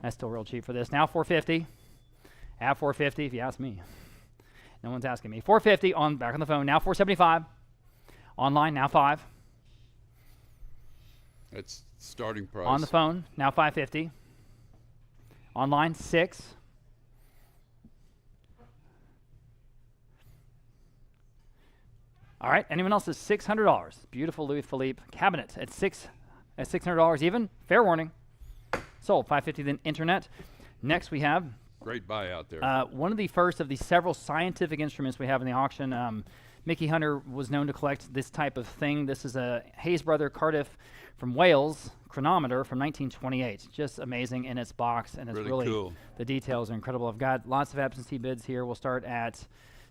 That's still real cheap for this. Now $450. At $450, if you ask me. No one's asking me. $450 on back on the phone. Now $475. Online now $5. That's starting price. On the phone now $550. Online $6. All right. Anyone else is $600. Beautiful Louis Philippe cabinet at $600 even. Fair warning. Sold $550. Then internet. Next we have Great buy out there. one of the first of the several scientific instruments we have in the auction. Mickey Hunter was known to collect this type of thing. This is a Hayes Brother Cardiff from Wales chronometer from 1928. Just amazing in its box, and it's really cool. The details are incredible. I've got lots of absentee bids here. We'll start at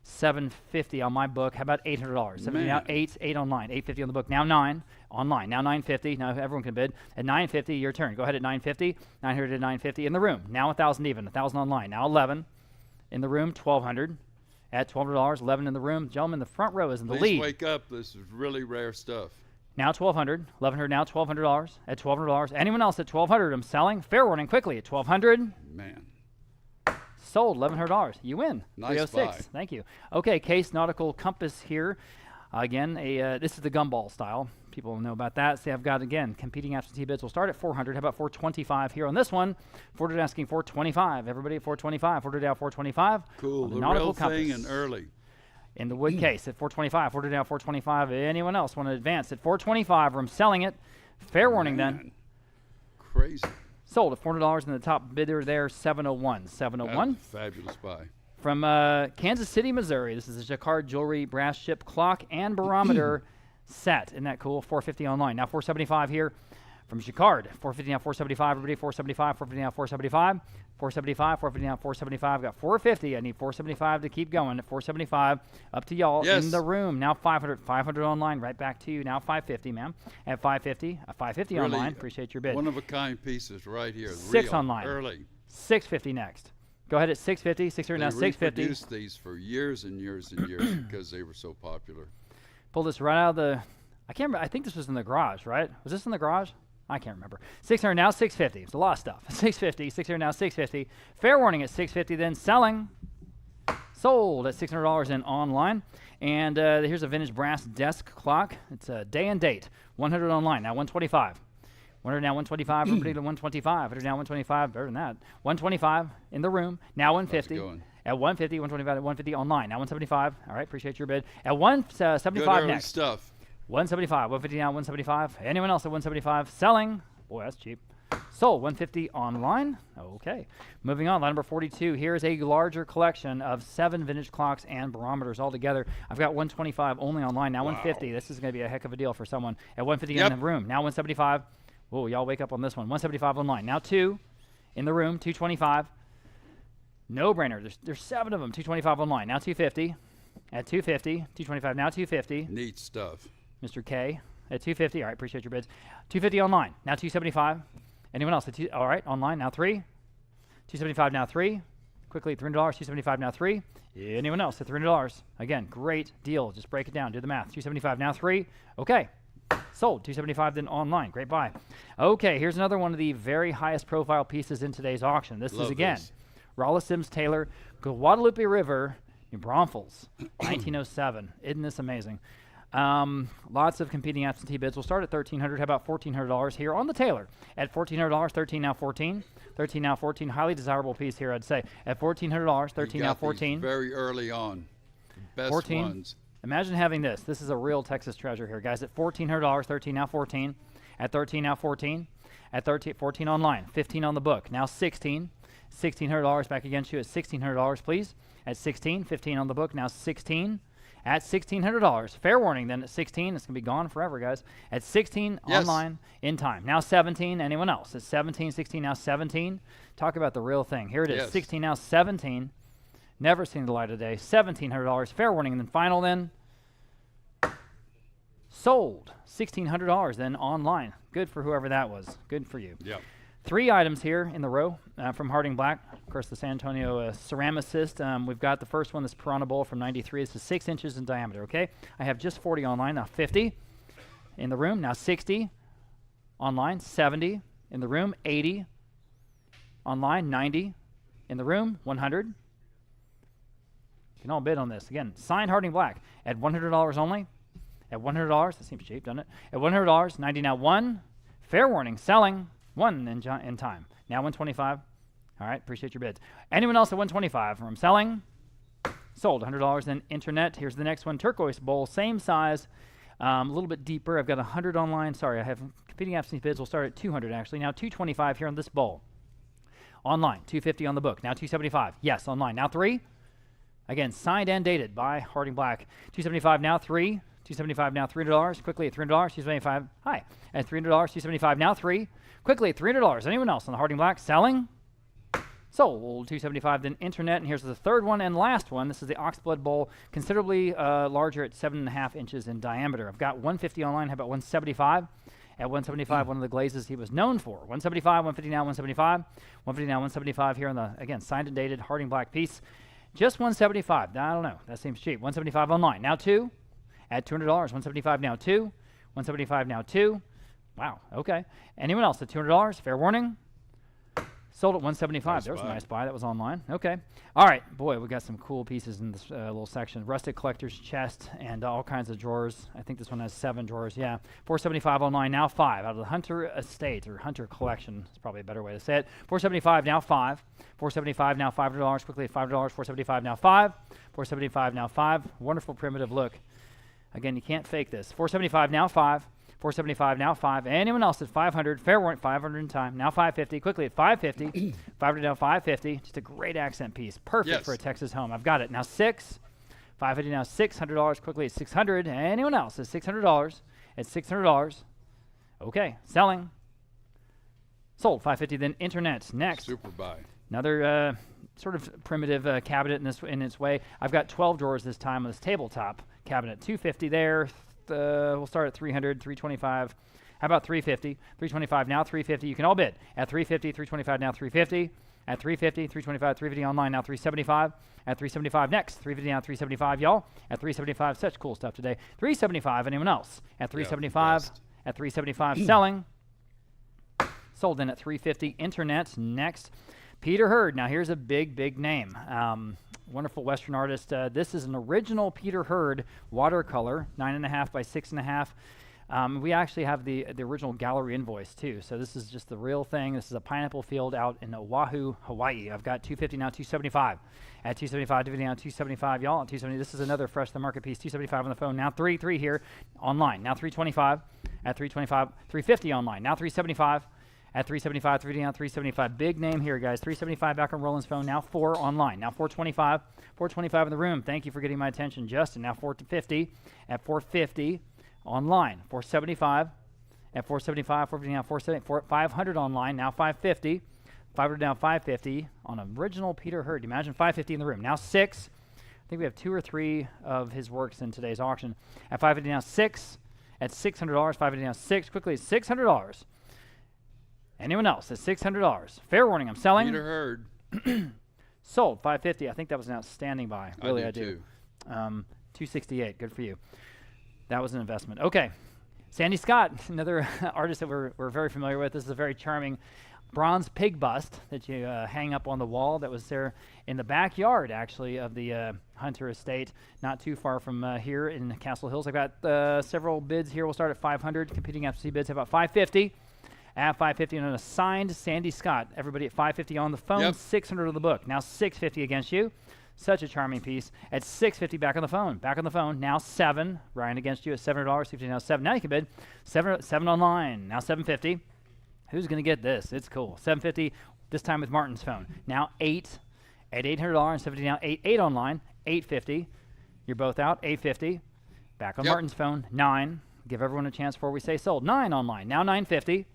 $750 on my book. How about $800? $750 now, $8 online, $850 on the book. Now $9 online. Now $950. Now everyone can bid at $950. Your turn. Go ahead at $950. $900 at $950 in the room. Now $1,000 even. $1,000 online. Now $11 in the room. $1,200 at $1,200. $11 in the room. Gentlemen, the front row is in the Please lead. wake up. This is really rare stuff. Now $1,200. $1,100 now. $1,200 at $1,200. Anyone else at $1,200? I'm selling. Fair warning quickly at $1,200. Man. Sold $1,100. You win. Nice 306. buy. Thank you. Okay, Case Nautical Compass here. Again, this is the gumball style. People know about that. See, I've got, again, competing absentee bids. We'll start at $400. How about $425 here on this one? Forded asking $425. Everybody at $425. Forded out $425. Cool. The The Nautical real thing Compass. and early. In the wood case at $425. Forded out $425. Anyone else want to advance at $425? I'm selling it. Fair warning then. Man. Crazy. Sold at $400, and the top bidder there, $701. $701. Fabulous buy. From Kansas City, Missouri. This is a Jacquard Jewelry brass ship clock and barometer set. Isn't that cool? $450 online. Now $475 here from Jacquard. $450 now $475. Everybody $475. $450 now $475. $475. $450 now $475. Got $450. I need $475 to keep going. At $475. Up to y'all Yes. in the room. Now $500. $500 online. Right back to you. Now $550, ma'am. At $550. $550 Really online. Appreciate your bid. One of a kind pieces right here. 6 Real, online. Early. $650 next. Go ahead at $650. $600 now They $650. reproduced these for years and years and years because they were so popular. Pull this right out of the, I can't remember, I think this was in the garage, right? Was this in the garage? I can't remember. $600 now $650. It's a lot of stuff. $650. $600 now $650. Fair warning at $650. Then selling. Sold at $600 in online. And here's a vintage brass desk clock. It's a day and date. $100 online. Now $125. $100 now $125. Everybody to $125. $100 now $125. Better than that. $125 in the room. Now $150. going. At $150. $125 at $150 online. Now $175. All right. Appreciate your bid. At $175 Good early next. stuff. $175. $150 now $175. Anyone else at $175? Selling. Boy, that's cheap. Sold. $150 online. Okay. Moving on. Line number 42. Here's a larger collection of 7 vintage clocks and barometers all together. I've got $125 only online. Now $150. This is going to be a heck of a deal for someone. At $150 Yep. in the room. Now $175. Whoa, y'all wake up on this one. $175 online. Now 2 in the room. $225. No brainer. There's 7 of them. $225 online. Now $250. At $250. $225 now $250. Neat stuff. Mr. K at $250. All right, appreciate your bids. $250 online. Now $275. Anyone else? All right, online. Now $3. $275 now $3. Quickly $300. $275 now $3. Anyone else at $300? Again, great deal. Just break it down. Do the math. $275 now $3. Okay. Sold. $275 then online. Great buy. Okay, here's another one of the very highest profile pieces in today's auction. This is Love again this. Rolla Sims Taylor, Guadalupe River, New Braunfels, 1907. Isn't this amazing? Lots of competing absentee bids. We'll start at $1,300. How about $1,400 here on the Taylor? At $1,400, 13 now 14. 13 now 14. Highly desirable piece here, I'd say. At $1,400, 13 now You got these 14. very early on. The best 14. ones. Imagine having this. This is a real Texas treasure here, guys. At $1,400, 13 now 14. At 13 now 14. At 14 online. 15 on the book. Now 16. $1,600 back against you at $1,600, please. At 16. 15 on the book. Now 16. At $1,600. Fair warning then at 16. It's going to be gone forever, guys. At 16 Yes. online in time. Now 17. Anyone else? At 17, 16, now 17. Talk about the real thing. Here it is. Yes. 16 now 17. Never seen the light of day. $1,700. Fair warning. And then final then. Sold. $1,600 then online. Good for whoever that was. Good for you. Yep. 3 items here in the row from Harding Black. Of course, the San Antonio ceramicist. We've got the first one, this Piranha Bowl from 93. This is 6 inches in diameter, okay? I have just 40 online. Now 50 in the room. Now 60 online. 70 in the room. 80 Online, 90. In the room, 100. You can all bid on this. Again, signed Harding Black at $100 only. At $100, that seems cheap, doesn't it? At $100, 90 now 1. Fair warning, selling 1 in time. Now 125. All right, appreciate your bids. Anyone else at 125 from selling? Sold, $100. Then internet, here's the next one, turquoise bowl, same size, a little bit deeper. I've got 100 online. Sorry, I have competing absentee bids. We'll start at 200 actually. Now 225 here on this bowl. Online, 250 on the book. Now 275. Yes, online. Now 3. Again, signed and dated by Harding Black. 275 now 3. 275 now $3. Quickly at $300. 275. Hi. At $300. 275 now 3. Quickly at $300. Anyone else on the Harding Black selling? Sold. 275. Then internet. And here's the third one and last one. This is the Oxblood Bowl, considerably larger at 7.5 inches in diameter. I've got 150 online. How about 175? At 175, one of the glazes he was known for. 175, 150 now, 175. 150 now, 175 here on the, again, signed and dated Harding Black piece. Just 175. I don't know. That seems cheap. 175 online. Now 2. At $200. 175 now 2. 175 now 2. Wow. Okay. Anyone else at $200? Fair warning. Sold at 175. Nice There's a buy. nice buy. That was online. Okay. All right. Boy, we got some cool pieces in this little section. Rustic collector's chest and all kinds of drawers. I think this one has 7 drawers. Yeah. 475 online. Now 5 out of the Hunter Estate or Hunter Collection. It's probably a better way to say it. 475 now 5. 475 now $500. Quickly at $5. 475 now 5. 475 now 5. Wonderful primitive look. Again, you can't fake this. 475 now 5. 475 now 5. Anyone else at 500? Fair warrant, 500 in time. Now 550. Quickly at 550. 500 now 550. Just a great accent piece. Perfect for a Texas home. I've got it. Now 6. 550 now $600. Quickly at 600. Anyone else at $600? At $600. Okay, selling. Sold. 550. Then internet. Next. Super buy. Another sort of primitive cabinet in its way. I've got 12 drawers this time on this tabletop cabinet. 250 there. We'll start at 300, 325. How about 350? 325 now 350. You can all bid. At 350, 325 now 350. At 350, 325, 350 online now 375. At 375 next. 350 now 375, y'all. At 375, such cool stuff today. 375, anyone else? At 375, at 375, selling. Sold in at 350. Internet next. Peter Hurd. Now here's a big, big name. Wonderful Western artist. This is an original Peter Hurd watercolor, 9.5 by 6.5. We actually have the original gallery invoice too. So this is just the real thing. This is a pineapple field out in Oahu, Hawaii. I've got 250 now, 275. At 275, 250 now, 275, y'all. At 270, this is another fresh to the market piece. 275 on the phone. Now 3 here online. Now 325. At 325, 350 online. Now 375. At 375, 350 now 375. Big name here, guys. 375 back on Roland's phone. Now 4 online. Now 425. 425 in the room. Thank you for getting my attention, Justin. Now 450. At 450 online. 475. At 475, 450 now 470. 500 online. Now 550. 500 now 550 on original Peter Hurd. Imagine 550 in the room. Now 6. I think we have 2 or 3 of his works in today's auction. At 550 now 6. At $600. 550 now 6. Quickly $600. Anyone else at $600? Fair warning, I'm selling. Peter Hurd. Sold, 550. I think that was an outstanding buy. Really, I do. Too. 268, good for you. That was an investment. Okay, Sandy Scott, another artist that we're very familiar with. This is a very charming bronze pig bust that you hang up on the wall that was there in the backyard, actually, of the Hunter Estate, not too far from here in Castle Hills. I've got several bids here. We'll start at 500. Competing absentee bids, how about 550? At 550 and an assigned Sandy Scott. Everybody at 550 on the phone, Yep. 600 on the book. Now 650 against you. Such a charming piece. At 650 back on the phone. Back on the phone. Now 7. Ryan against you at $700. 50 now 7. Now you can bid. 7 online. Now 750. Who's going to get this? It's cool. 750 this time with Martin's phone. Now 8 at $800. 70 now 8 online. 850. You're both out. 850. Back on Yep. Martin's phone. 9. Give everyone a chance before we say sold. 9 online. Now 950.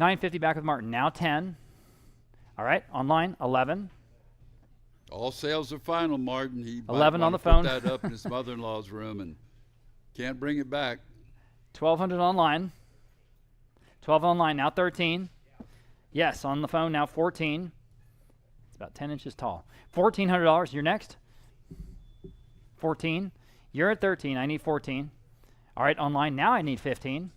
950 back with Martin. Now 10. All right, online, 11. All sales are final, Martin. He might 11 on wanna the phone. Put that up in his mother-in-law's room and can't bring it back. 1,200 online. 12 online, now 13. Yes, on the phone, now 14. It's about 10 inches tall. $1,400, you're next. 14. You're at 13, I need 14. All right, online, now I need 15.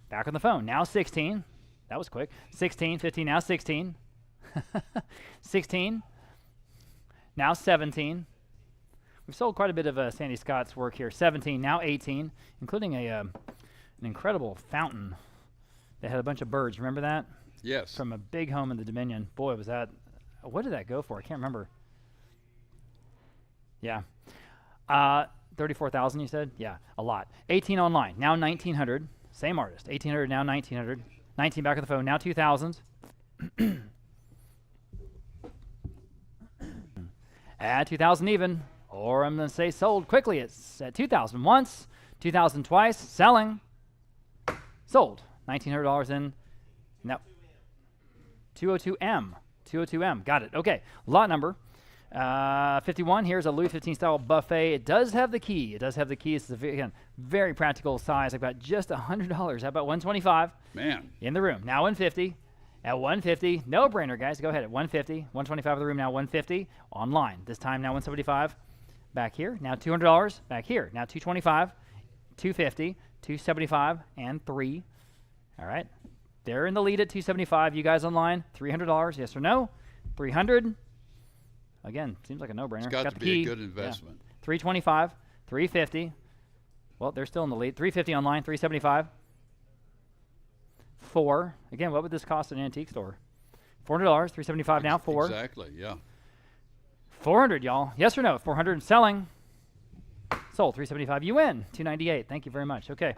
Back on the phone, now 16. That was quick. 16, 15, now 16. 16. Now 17. We've sold quite a bit of Sandy Scott's work here. 17, now 18, including an incredible fountain that had a bunch of birds. Remember that? Yes. From a big home in the Dominion. Boy, was that, what did that go for? I can't remember. Yeah. 34,000 you said? Yeah, a lot. 18 online, now 1,900. Same artist. 1,800, now 1,900. 19 back on the phone, now 2,000. Add 2,000 even, or I'm going to say sold quickly. It's at 2,000 once, 2,000 twice, selling, sold. $1,900 in. No. 202M. 202M. Got it. Okay. Lot number 51. Here's a Louis XV style buffet. It does have the key. It does have the key. It's again very practical size. I've got just $100. How about 125? Man. In the room. Now 150. At 150. No brainer, guys. Go ahead at 150. 125 in the room. Now 150. Online. This time now 175. Back here. Now $200. Back here. Now 225. 250. 275 and 3. All right. They're in the lead at 275. You guys online, $300. Yes or no? 300. Again, seems like a no-brainer. It's got to the be key. a good investment. Yeah. 325, 350. Well, they're still in the lead. 350 online, 375. 4. Again, what would this cost at an antique store? $400, 375 now, 4. Exactly, yeah. 400, y'all. Yes or no? 400 selling. Sold, 375. You win, 298. Thank you very much. Okay.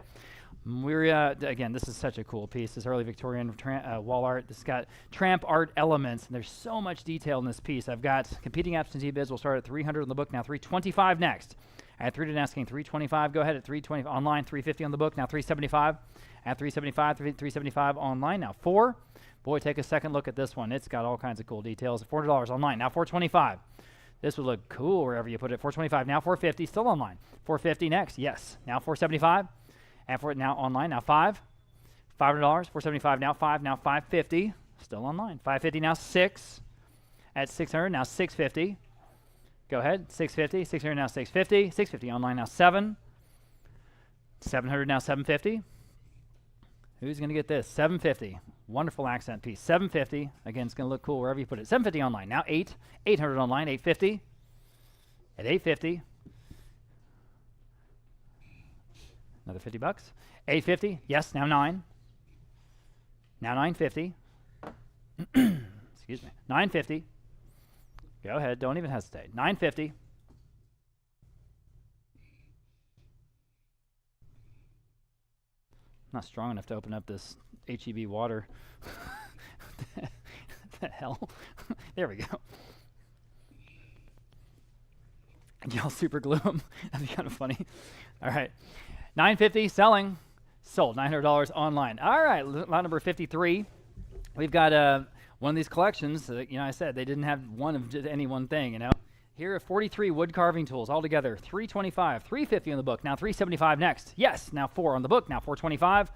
We're again, this is such a cool piece. This early Victorian wall art. This has got tramp art elements, and there's so much detail in this piece. I've got competing absentee bids. We'll start at 300 on the book. Now 325 next. At 300 asking 325. Go ahead at 320 online. 350 on the book. Now 375. At 375, 375 online. Now 4. Boy, take a second look at this one. It's got all kinds of cool details. $400 online. Now 425. This would look cool wherever you put it. 425. Now 450. Still online. 450 next. Yes. Now 475. And for it now online, now 5. $500, 475 now 5, now 550, still online. 550 now 6. At 600 now 650. Go ahead, 650, 600 now 650, 650 online now 7. 700 now 750. Who's going to get this? 750. Wonderful accent piece. 750. Again, it's going to look cool wherever you put it. 750 online. Now 8. 800 online. 850. At 850. Another $50. 850. Yes, now 9. Now 950. Excuse me. 950. Go ahead. Don't even hesitate. 950. Not strong enough to open up this HEB water. What the hell? There we go. Y'all super glue them. That'd be kind of funny. All right. 950 selling. Sold. $900 online. All right. Lot number 53. We've got one of these collections. I said they didn't have one of any one thing, Here are 43 wood carving tools altogether. 325, 350 on the book. Now 375 next. Yes, now 4 on the book. Now 425.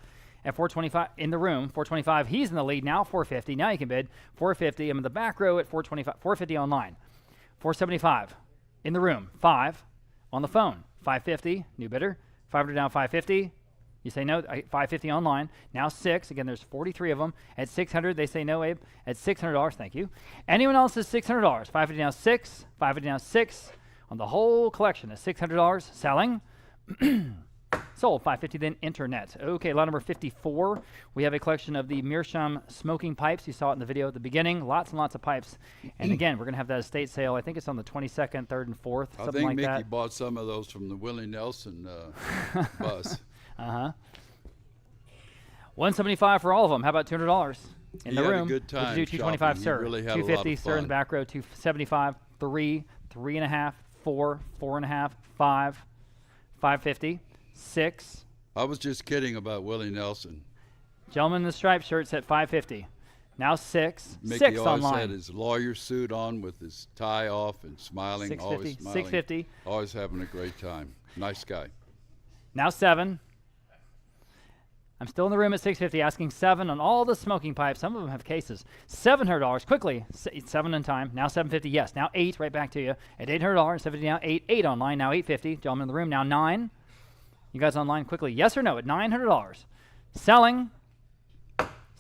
At 425 in the room. 425. He's in the lead now. 450. Now you can bid. 450. I'm in the back row at 425. 450 online. 475 in the room. 5 on the phone. 550. New bidder. 500 now. 550. You say no. 550 online. Now 6. Again, there's 43 of them. At 600, they say no, Abe. At $600, thank you. Anyone else is $600. 550 now 6. 550 now 6. On the whole collection is $600. Selling. Sold. 550 then internet. Okay, lot number 54. We have a collection of the Meerschaum smoking pipes. You saw it in the video at the beginning. Lots and lots of pipes. And again, we're going to have that estate sale. I think it's on the 22nd, 3rd, and 4th, something like that. I think Mickey bought some of those from the Willie Nelson bus. Uh-huh. 175 for all of them. How about $200 in the room? Had a good time. Do 225, shopping. sir. He really had 250, a lot of sir, in the fun. back row. 275, 3, 3.5, 4, 4.5, 5, 550, 6. I was just kidding about Willie Nelson. Gentleman in the striped shirts at 550. Now 6. Mickey 6 always online. had his lawyer suit on with his tie off and smiling, 650, always smiling. 650. Always having a great time. Nice guy. Now 7. I'm still in the room at 650, asking 7 on all the smoking pipes. Some of them have cases. $700 quickly. 7 in time. Now 750. Yes. Now 8. Right back to you at $800. 750 now 8. 8 online. Now 850. Gentlemen in the room. Now 9. You guys online quickly. Yes or no at $900. Selling.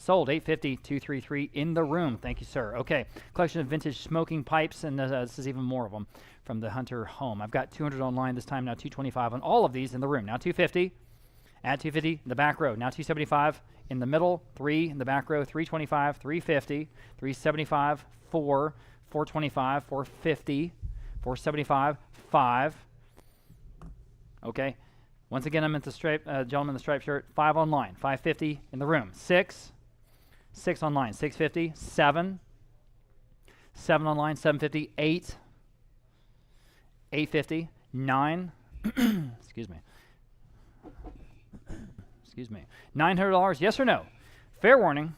Sold. 850. 233 in the room. Thank you, sir. Okay. Collection of vintage smoking pipes, and this is even more of them from the Hunter home. I've got 200 online this time. Now 225 on all of these in the room. Now 250. At 250 in the back row. Now 275 in the middle. 3 in the back row. 325. 350. 375. 4. 425. 450. 475. 5. Okay. Once again, I'm at the stripe, gentleman in the striped shirt. 5 online. 550 in the room. 6. 6 online. 650. 7. 7 online. 750. 8. 850. 9. Excuse me. Excuse me. $900. Yes or no? Fair warning.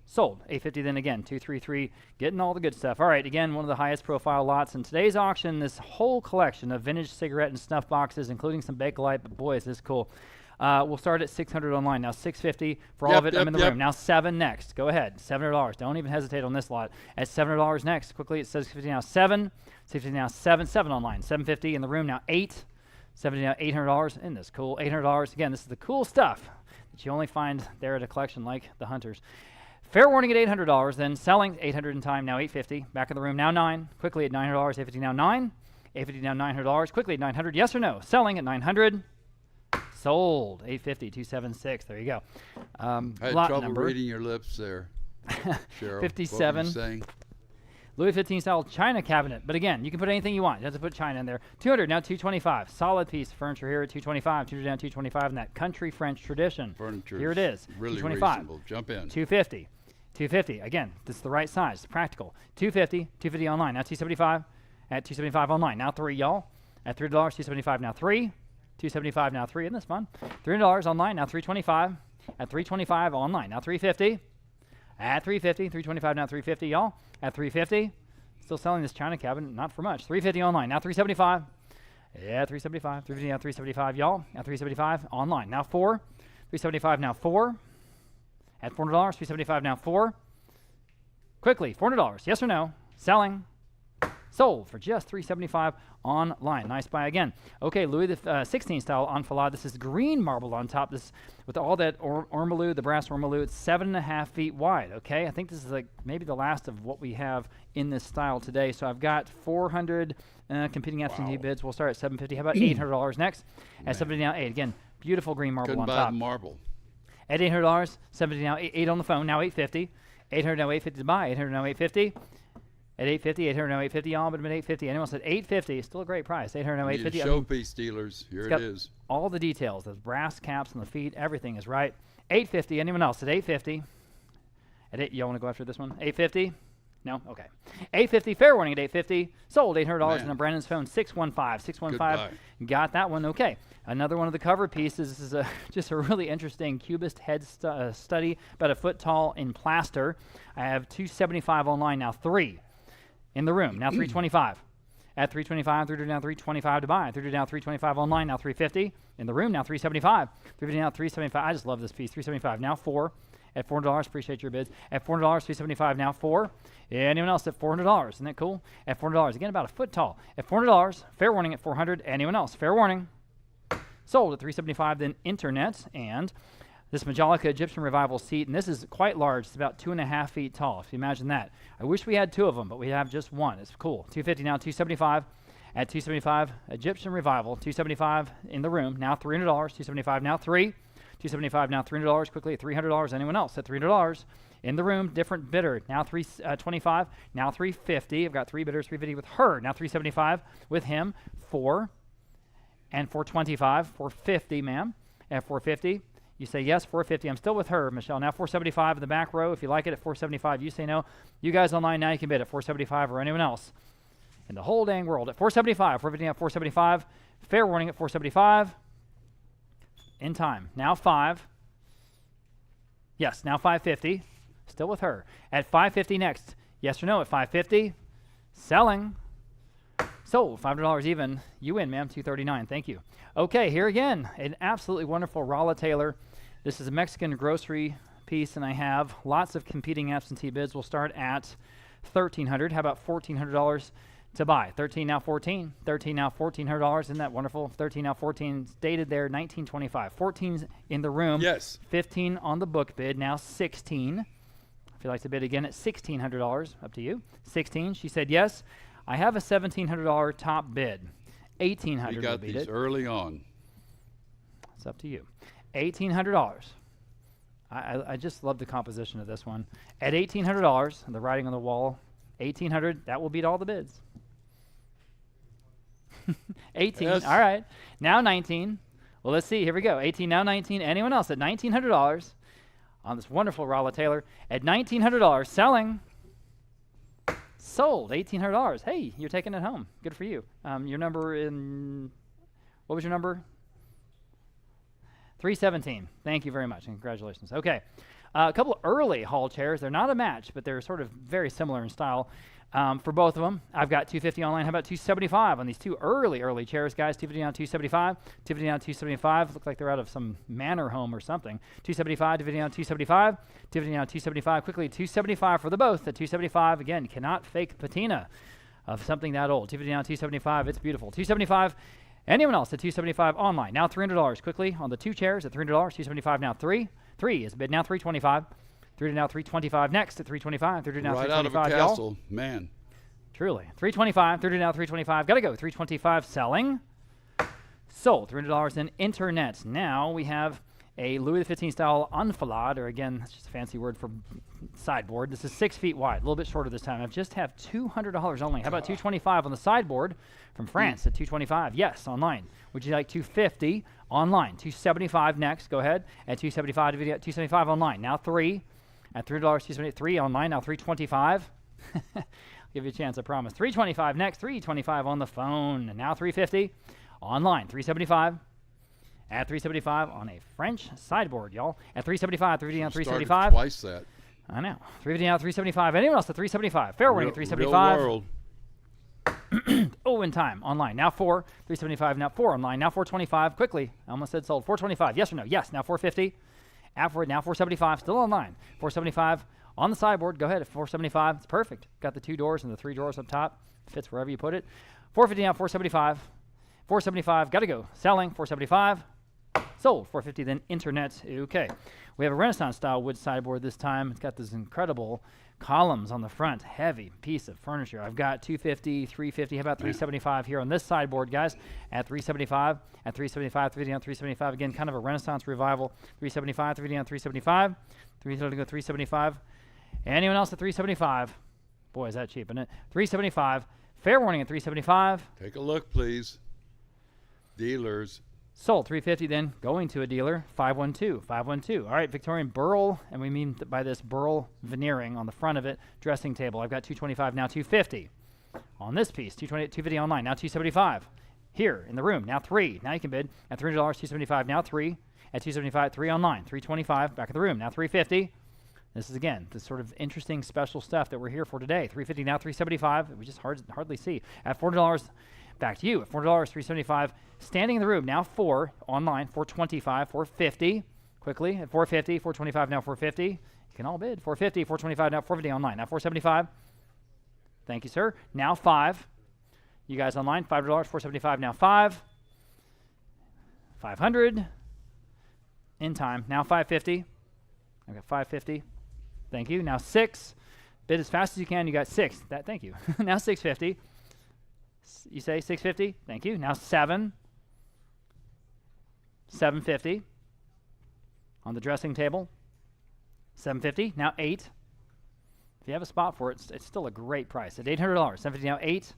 Sold. 850 then again. 233. Getting all the good stuff. All right. Again, one of the highest profile lots in today's auction. This whole collection of vintage cigarette and snuff boxes, including some Bakelite. But boy, is this cool. We'll start at 600 online. Now 650 for all of it. I'm in the room. Now 7 next. Go ahead. $700. Don't even hesitate on this lot. At $700 next. Quickly, it says 50 now 7. 650 now 7. 7 online. 750 in the room. Now 8. 70 now $800. Isn't this cool? $800. Again, this is the cool stuff that you only find there at a collection like the Hunters. Fair warning at $800. Then selling 800 in time. Now 850. Back in the room. Now 9. Quickly at $900. 850 now 9. 850 now $900. Quickly at 900. Yes or no? Selling at 900. Sold. 850. 276. There you go. I had lot trouble number. reading your lips there, Cheryl. 57. What were you saying? Louis 15 style China cabinet. But again, you can put anything you want. You have to put China in there. 200, now 225. Solid piece of furniture here at 225. 200 down 225 in that country French tradition. Furniture. Here it is. Really 225. reasonable. Jump in. 250. 250. Again, this is the right size. It's practical. 250. 250 online. Now 275. At 275 online. Now 3, y'all. At $3, 275 now 3. 275 now 3. Isn't this fun? $300 online. Now 325. At 325 online. Now 350. At 350. 325 now 350, y'all. At 350. Still selling this China cabinet. Not for much. 350 online. Now 375. Yeah, 375. 350 now 375, y'all. At 375 online. Now 4. 375 now 4. At $400. 375 now 4. Quickly. $400. Yes or no? Selling. Sold for just $375 online. Nice buy again. Okay, Louis the 16 style enfilade. This is green marble on top. This with all that ormolu, the brass ormolu. It's 7.5 feet wide. Okay, I think this is like maybe the last of what we have in this style today. So I've got 400 competing absentee bids. We'll start at 750. How about $800 next? At 70 now 8. Again, beautiful green marble Couldn't on buy top. the marble. At $800, 70 now 8 on the phone. Now 850. 800 now 850 to buy. 800 now 850. At 850, 800 now 850, y'all, but at 850. Anyone said 850, still a great price. 800 now 850. Showpiece dealers, here it is. All the details, the brass caps on the feet, everything is right. 850. Anyone else at 850? At 8, y'all want to go after this one? 850? No? Okay. 850, fair warning at 850. Sold $800 on Brandon's phone. 615. 615. Got that one. Okay. Another one of the cover pieces. This is just a really interesting cubist head study, about a foot tall in plaster. I have 275 online now. 3 in the room. Now 325. At 325, 300 down 325 to buy. 300 down 325 online. Now 350 in the room. Now 375. 350 down 375. I just love this piece. 375 now 4. At $400, appreciate your bids. At $400, 375 now 4. Anyone else at $400? Isn't that cool? At $400, again about a foot tall. At $400, fair warning at 400. Anyone else? Fair warning. Sold at 375. Then internet and this Majolica Egyptian Revival seat, and this is quite large. It's about 2.5 feet tall, if you imagine that. I wish we had 2 of them, but we have just one. It's cool. 250 now, 275. At 275, Egyptian Revival, 275 in the room. Now $300, 275 now 3. 275 now $300. Quickly at $300. Anyone else at $300? In the room, different bidder. Now 325. Now 350. I've got 3 bidders. 350 with her. Now 375 with him. 4 and 425. 450, ma'am. At 450. You say yes, 450. I'm still with her, Michelle. Now 475 in the back row. If you like it at 475, you say no. You guys online now, you can bid at 475 or anyone else in the whole dang world at 475. 450 at 475. Fair warning at 475. In time. Now 5. Yes, now 550. Still with her. At 550 next. Yes or no at 550. Selling. Sold. $500 even. You win, ma'am. 239. Thank you. Okay, here again. An absolutely wonderful Rolla Taylor. This is a Mexican grocery piece, and I have lots of competing absentee bids. We'll start at $1,300. How about $1,400 to buy. 13 now 14. 13 now $1,400. Isn't that wonderful? 13 now 14. Dated there 1925. 14's in the room. Yes. 15 on the book bid. Now 16. If you'd like to bid again at $1,600, up to you. 16. She said yes. I have a $1,700 top bid. 1,800. You got these early on. It's up to you. $1,800. I just love the composition of this one. At $1,800, the writing on the wall, $1,800. That will beat all the bids. 18. Yes. All right. Now 19. Well, let's see. Here we go. 18. Now 19. Anyone else at $1,900 on this wonderful Rolla Taylor at $1,900 selling? Sold. $1,800. Hey, you're taking it home. Good for you. Your number in, what was your number? 317. Thank you very much, and congratulations. Okay. A couple of early hall chairs. They're not a match, but they're sort of very similar in style. For both of them, I've got $250 online. How about $275 on these two early chairs, guys? $250 down, $275. $250 down, $275. Look like they're out of some manor home or something. $275, $250 down, $275. $250 down, $275. Quickly, $275 for the both. At $275, again, cannot fake patina of something that old. $250 down, $275. It's beautiful. $275. Anyone else at $275 online? Now $300 quickly on the two chairs at $300. $275 now 3. 3 is bid now $325. 3 to now $325 next at $325. 3 to now Right $325. out of a castle, man. Truly. $325. 3 to now $325. Gotta go. $325 selling. Sold. $300 in internet. Now we have a Louis XV style enfilade, or again, that's just a fancy word for sideboard. This is 6 feet wide, a little bit shorter this time. I just have $200 only. How about $225 on the sideboard from France at $225? Yes, online. Would you like $250 online? $275 next. Go ahead at $275. $275 online. Now 3 at $300. $273 online. Now $325. I'll give you a chance, I promise. $325 next. $325 on the phone. And now $350 online. $375. At $375 on a French sideboard, y'all. At $375, $350 down, $375. Twice that. I know. $350 down, $375. Anyone else at $375? Fair warning at $375. Real world. Oh, in time. Online. Now 4. $375. Now 4 online. Now $425. Quickly. I almost said sold. $425. Yes or no? Yes. Now $450. Afterward. Now $475. Still online. $475 on the sideboard. Go ahead at $475. It's perfect. Got the 2 doors and the 3 drawers up top. Fits wherever you put it. $450 now. $475. $475. Got to go. Selling. $475. Sold. $450 then internet. Okay. We have a Renaissance style wood sideboard this time. It's got these incredible columns on the front. Heavy piece of furniture. I've got $250, $350. How about $375 here on this sideboard, guys? At $375. At $375. $350 down, $375. Again, kind of a Renaissance revival. $375. $350 down, $375. $375. Anyone else at $375? Boy, is that cheap, isn't it? $375. Fair warning at $375. Take a look, please. Dealers. Sold. $350 then going to a dealer. $512. $512. All right, Victorian burl, and we mean by this burl veneering on the front of it. Dressing table. I've got $225 now. $250 on this piece. $250 online. Now $275 here in the room. Now 3. Now you can bid at $300. $275 now 3 at $275. 3 online. $325 back in the room. Now $350. This is again the sort of interesting special stuff that we're here for today. $350 now. $375. We just hardly see at $400. Back to you at $400, $375. Standing in the room now 4 online, $425, $450. Quickly at $450, $425 now $450. You can all bid $450, $425 now $450 online. Now $475. Thank you, sir. Now 5. You guys online, $500, $475 now 5. $500 in time. Now $550. I've got $550. Thank you. Now 6. Bid as fast as you can. You got 6. Thank you. Now $650. You say $650? Thank you. Now 7. $750 on the dressing table. $750. Now 8. If you have a spot for it, it's still a great price at $800. $750 now 8.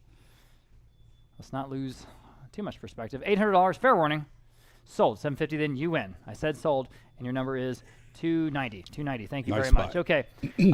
Let's not lose too much perspective. $800. Fair warning. Sold. $750. Then you win. I said sold, and your number is $290. $290. Thank you Nice very much. buy. Okay.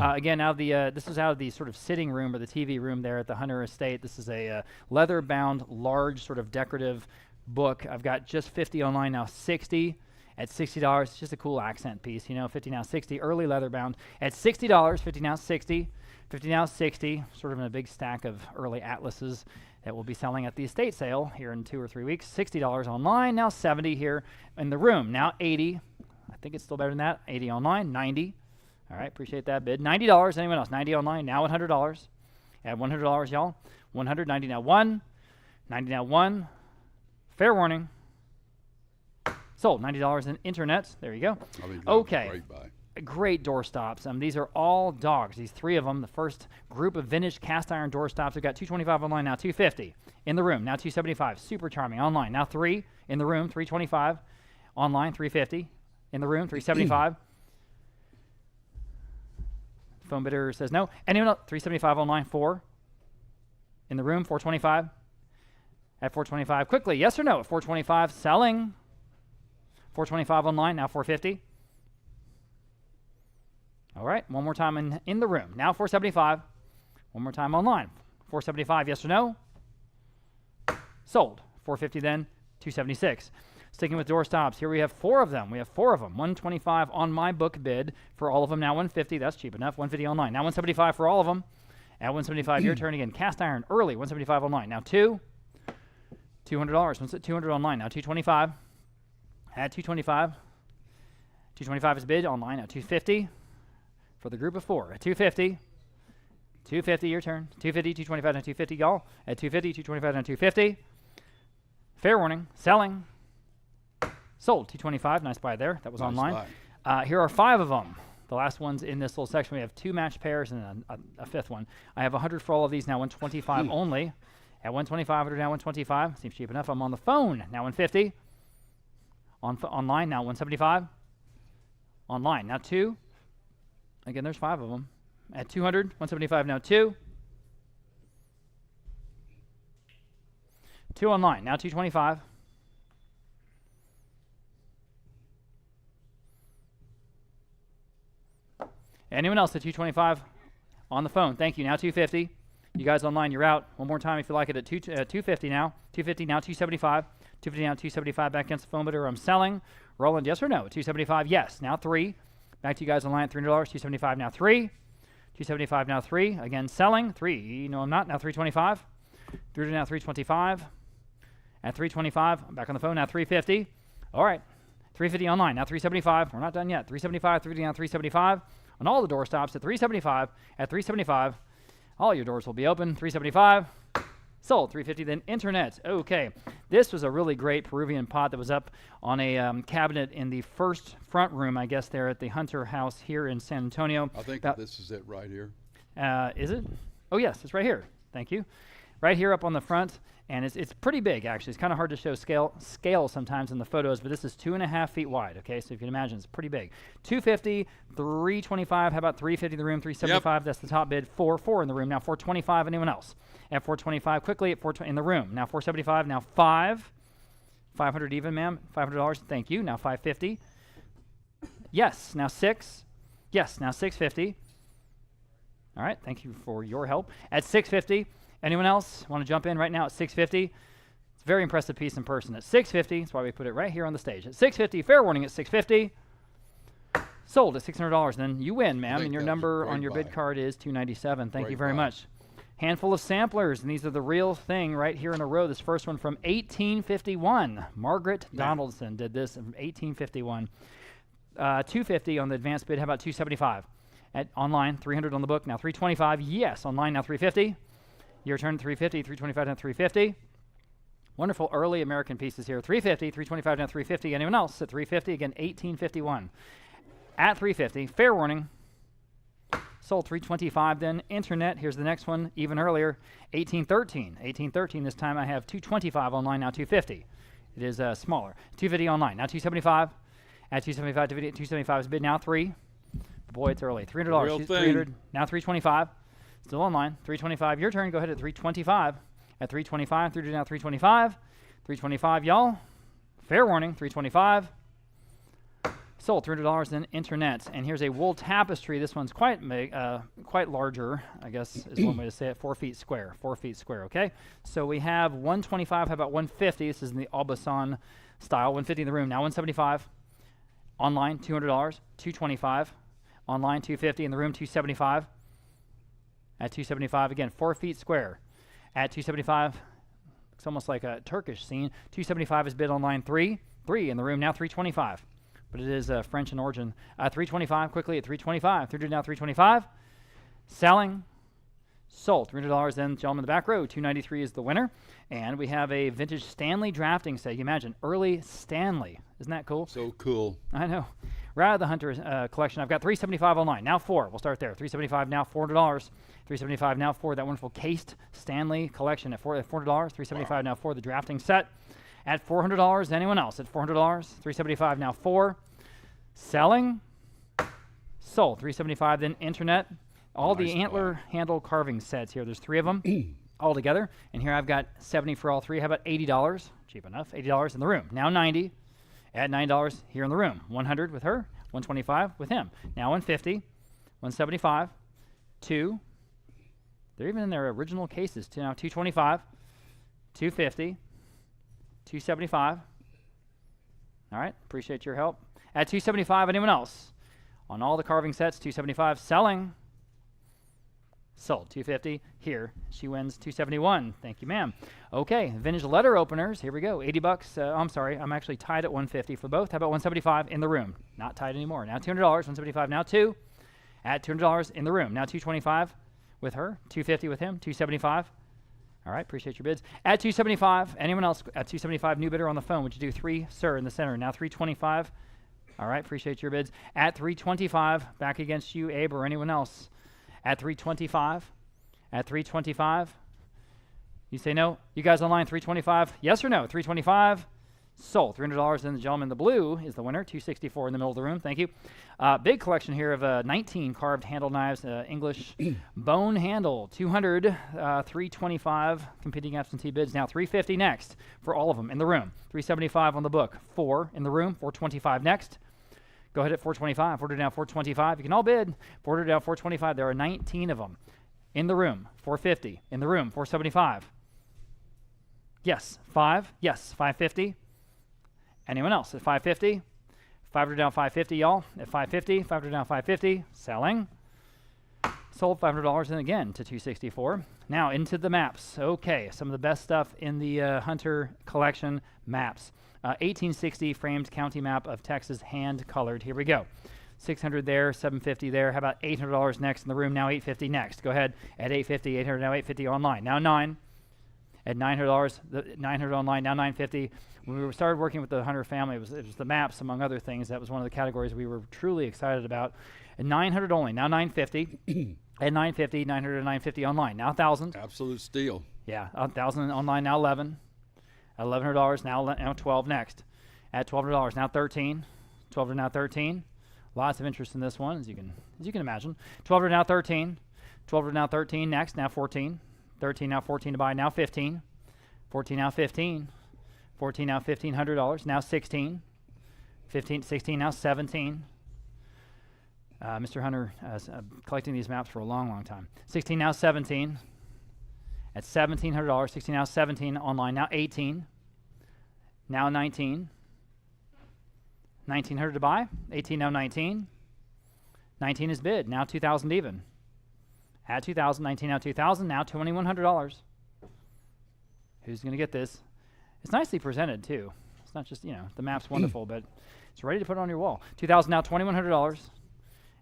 Again, now this is out of the sort of sitting room or the TV room there at the Hunter Estate. This is a leather-bound, large, sort of decorative book. I've got just $50 online now. $60 at $60. It's just a cool accent piece, you know. $50 now, $60. Early leather-bound at $60. $50 now, $60. $50 now, $60. Sort of in a big stack of early atlases that will be selling at the estate sale here in 2 or 3 weeks. $60 online. Now $70 here in the room. Now $80. I think it's still better than that. $80 online, $90. All right, appreciate that bid. $90. Anyone else? $90 online, now $100. At $100, y'all. 190 now 1. 90 now 1. Fair warning. Sold. $90 in internet. There you go. Okay. Great buy. Great door stops. These are all dogs. These 3 of them. The first group of vintage cast iron door stops. We've got $225 online now. $250 in the room now. $275. Super charming online now. 3 in the room. $325 online. $350 in the room. $375. Phone bidder says no. Anyone else? $375 online. 4 in the room. $425 at $425. Quickly, yes or no? At $425 selling. $425 online now. $450. All right, one more time in the room. Now $475. One more time online. $475, yes or no? Sold. $450 then, $276. Sticking with door stops, here we have 4 of them. We have 4 of them. $125 on my book bid for all of them. Now $150, that's cheap enough. $150 online. Now $175 for all of them. At $175, your turn again. Cast iron early, $175 online. Now $200. $200 online. Now $225. At $225. $225 is bid online. Now $250. For the group of 4 at $250. $250, your turn. $250, $225 down $250, y'all. At $250, $225 down $250. Fair warning, selling. Sold, $225, nice buy there. That was nice online. Here are 5 of them. The last ones in this little section. We have 2 matched pairs and a 5th one. I have 100 for all of these now, $125 only. At $125, 100 now $125. Seems cheap enough. I'm on the phone now $150. Online now $175. Online now 2. Again, there's 5 of them. At $200, $175 now 2. 2 online, now $225. Anyone else at $225 on the phone? Thank you. Now $250. You guys online, you're out. One more time if you like it at $250 now. $250 now $275. $250 now $275 back against the phone bidder. I'm selling. Roland, yes or no? At $275, yes. Now 3. Back to you guys online at $300. $275 now 3. $275 now 3. Again, selling. 3. No, I'm not. Now $325. $300 now $325. At $325, I'm back on the phone now $350. All right. $350 online. Now $375. We're not done yet. $375. $350 now $375. On all the door stops at $375. At $375, all your doors will be open. $375. Sold. $350 then internet. Okay. This was a really great Peruvian pot that was up on a cabinet in the first front room, I guess, there at the Hunter House here in San Antonio. I think this is it right here. Is it? Oh, yes. It's right here. Thank you. Right here up on the front. And it's pretty big, actually. It's kind of hard to show scale sometimes in the photos, but this is 2.5 feet wide, okay? So if you can imagine, it's pretty big. $250, $325. How about $350 in the room? $375. Yep. That's the top bid. $4 in the room. Now $425. Anyone else? At $425. Quickly at $420 in the room. Now $475. Now $500 even, ma'am. $500. Thank you. Now $550. Yes. Now $6. Yes. Now $650. All right. Thank you for your help. At $650. Anyone else want to jump in right now at $650? It's a very impressive piece in person. At $650, that's why we put it right here on the stage. At $650, fair warning at $650. Sold at $600. Then you win, ma'am, and your number on your bid card is $297. Thank you very much. Handful of samplers, and these are the real thing right here in a row. This first one from 1851. Margaret Donaldson did this in 1851. $250 on the advanced bid. How about $275? At online, $300 on the book. Now $325. Yes, online now $350. Your turn, $350, $325 down $350. Wonderful early American pieces here. $350, $325 down $350. Anyone else at $350? Again, $1851. At $350, fair warning. Sold $325 then. Internet, here's the next one, even earlier. $1813. $1813, this time I have $225 online, now $250. It is smaller. $250 online, now $275. At $275, $275 is bid, now $3. Boy, it's early. $300, $300, now $325. Still online. $325. Your turn. Go ahead at $325. At $325. $300 now $325. $325, y'all. Fair warning. $325. Sold $300 in internet. And here's a wool tapestry. This one's quite larger, I guess is one way to say it. 4 feet square. 4 feet square, okay? So we have $125. How about $150? This is in the Aubusson style. $150 in the room. Now $175. Online, $200. $225. Online, $250. In the room, $275. At $275, again, 4 feet square. At $275, it's almost like a Turkish scene. $275 is bid online. $3 in the room, now $325. But it is French in origin. $325, quickly at $325. $300 now $325. Selling. Sold. $300. Then gentleman in the back row, $293 is the winner. And we have a vintage Stanley drafting set. You imagine, early Stanley. Isn't that cool? So cool. I know. Right out of the Hunter collection, I've got $375 online. Now 4. We'll start there. $375 now, $400. $375 now for that wonderful cased Stanley collection at $400. $375 now for the drafting set at $400. Anyone else at $400? $375 now for selling. Sold. $375. Then internet. All Nice the antler handle carving sets here. There's 3 of them all together. And here I've got $70 for all 3. How about $80? Cheap enough. $80 in the room. Now $90. At $9 here in the room. $100 with her. $125 with him. Now $150. $175. 2. They're even in their original cases. Now $225. $250. $275. All right. Appreciate your help. At $275, anyone else? On all the carving sets, $275. Selling. Sold. $250. Here, she wins $271. Thank you, ma'am. Okay, vintage letter openers. Here we go. $80. I'm sorry. I'm actually tied at $150 for both. How about $175 in the room? Not tied anymore. Now $200. $175 now 2. At $200 in the room. Now $225 with her. $250 with him. $275. All right. Appreciate your bids. At $275. Anyone else at $275? New bidder on the phone. Would you do 3, sir, in the center? Now $325. All right. Appreciate your bids. At $325. Back against you, Abe, or anyone else. At $325. At $325. You say no? You guys online, $325? Yes or no? $325. Sold. $300. And the gentleman in the blue is the winner. $264 in the middle of the room. Thank you. Big collection here of 19 carved handle knives, English bone handle. $200. $325. Competing absentee bids. Now $350 next for all of them in the room. $375 on the book. 4 in the room. $425 next. Go ahead at $425. Order down $425. You can all bid. Order down $425. There are 19 of them. In the room, $450. In the room, $475. Yes, 5. Yes, $550. Anyone else at $550? $500 down $550, y'all. At $550, $500 down $550. Selling. Sold $500 and again to $264. Now into the maps. Okay, some of the best stuff in the Hunter collection maps. 1860 framed county map of Texas, hand colored. Here we go. $600 there, $750 there. How about $800 next in the room? Now $850 next. Go ahead at $850, $800 now $850 online. Now 9 at $900, $900 online. Now $950. When we started working with the Hunter family, it was the maps among other things. That was one of the categories we were truly excited about. At $900 only. Now $950. At $950, $900 $950 online. Now $1,000. Absolute steal. Yeah, $1,000 online. Now $11. At $1,100 now $12 next. At $1,200 now $13. $1,200 now $13. Lots of interest in this one, as you can imagine. $1,200 now $13. $1,200 now $13 next. Now $14. $13 now $14 to buy. Now $15. $14 now $15. $14 now $1,500. Now $16. $16 now $17. Mr. Hunter has collecting these maps for a long, long time. $16 now $17. At $1,700. $16 now $17 online. Now $18. Now $19. $1,900 to buy. $18 now $19. $19 is bid. Now $2,000 even. At $2,000. $19 now $2,000. Now $2,100. Who's going to get this? It's nicely presented too. It's not just, the map's wonderful, but it's ready to put on your wall. $2,000 now $2,100.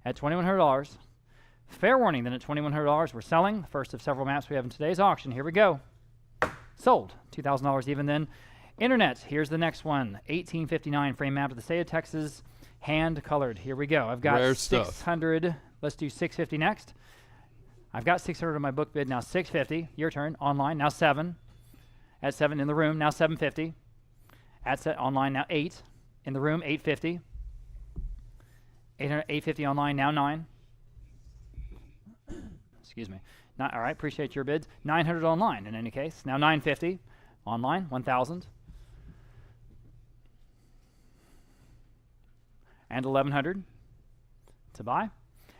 At $2,100. Fair warning, then at $2,100 we're selling. The first of several maps we have in today's auction. Here we go. Sold. $2,000 even then. Internet, here's the next one. 1859 frame map of the state of Texas, hand colored. Here we go. I've got Rare 600. Stuff. Let's do 650 next. I've got 600 on my book bid. Now 650. Your turn. Online. Now 7. At 7 in the room. Now 750. At set online. Now 8 in the room. 850. 850 online. Now 9. Excuse me. All right. Appreciate your bids. 900 online in any case. Now 950 online. 1,000. And 1,100 to buy,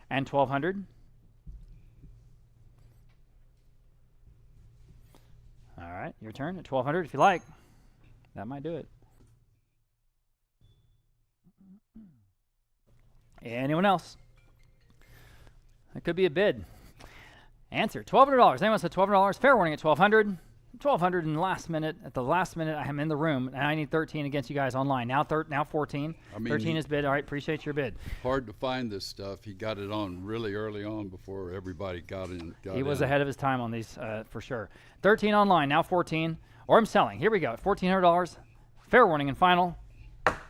and 1,200. All right, your turn at 1,200 if you like. That might do it. Anyone else? That could be a bid. Answer, $1,200. Anyone said $1,200? Fair warning at $1,200. 1,200 in the last minute. At the last minute, I am in the room, and I need 13 against you guys online. Now 14. I mean, 13 is bid. All right, appreciate your bid. Hard to find this stuff. He got it on really early on before everybody got in. He was ahead of his time on these for sure. 13 online, now 14. Or I'm selling. Here we go. $1,400. Fair warning and final.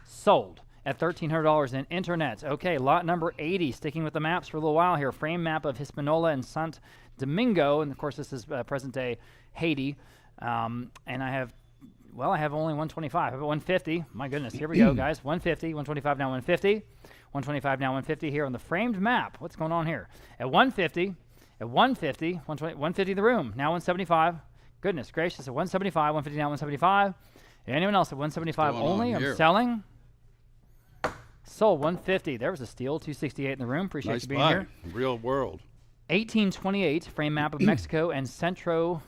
Sold at $1,300 in internet. Okay, lot number 80. Sticking with the maps for a little while here. Frame map of Hispaniola and Sant Domingo. And of course, this is present day Haiti. And I have only 125. I have 150. My goodness, here we go, guys. 150, 125 now 150. 125 now 150 here on the framed map. What's going on here? At 150, 150 the room. Now 175. Goodness gracious, at 175, 150 now 175. Anyone else at 175 only? I'm selling. Sold 150. There was a steal, 268 in the room. Appreciate Nice you being buy. here. Real world. 1828 frame map of Mexico and Central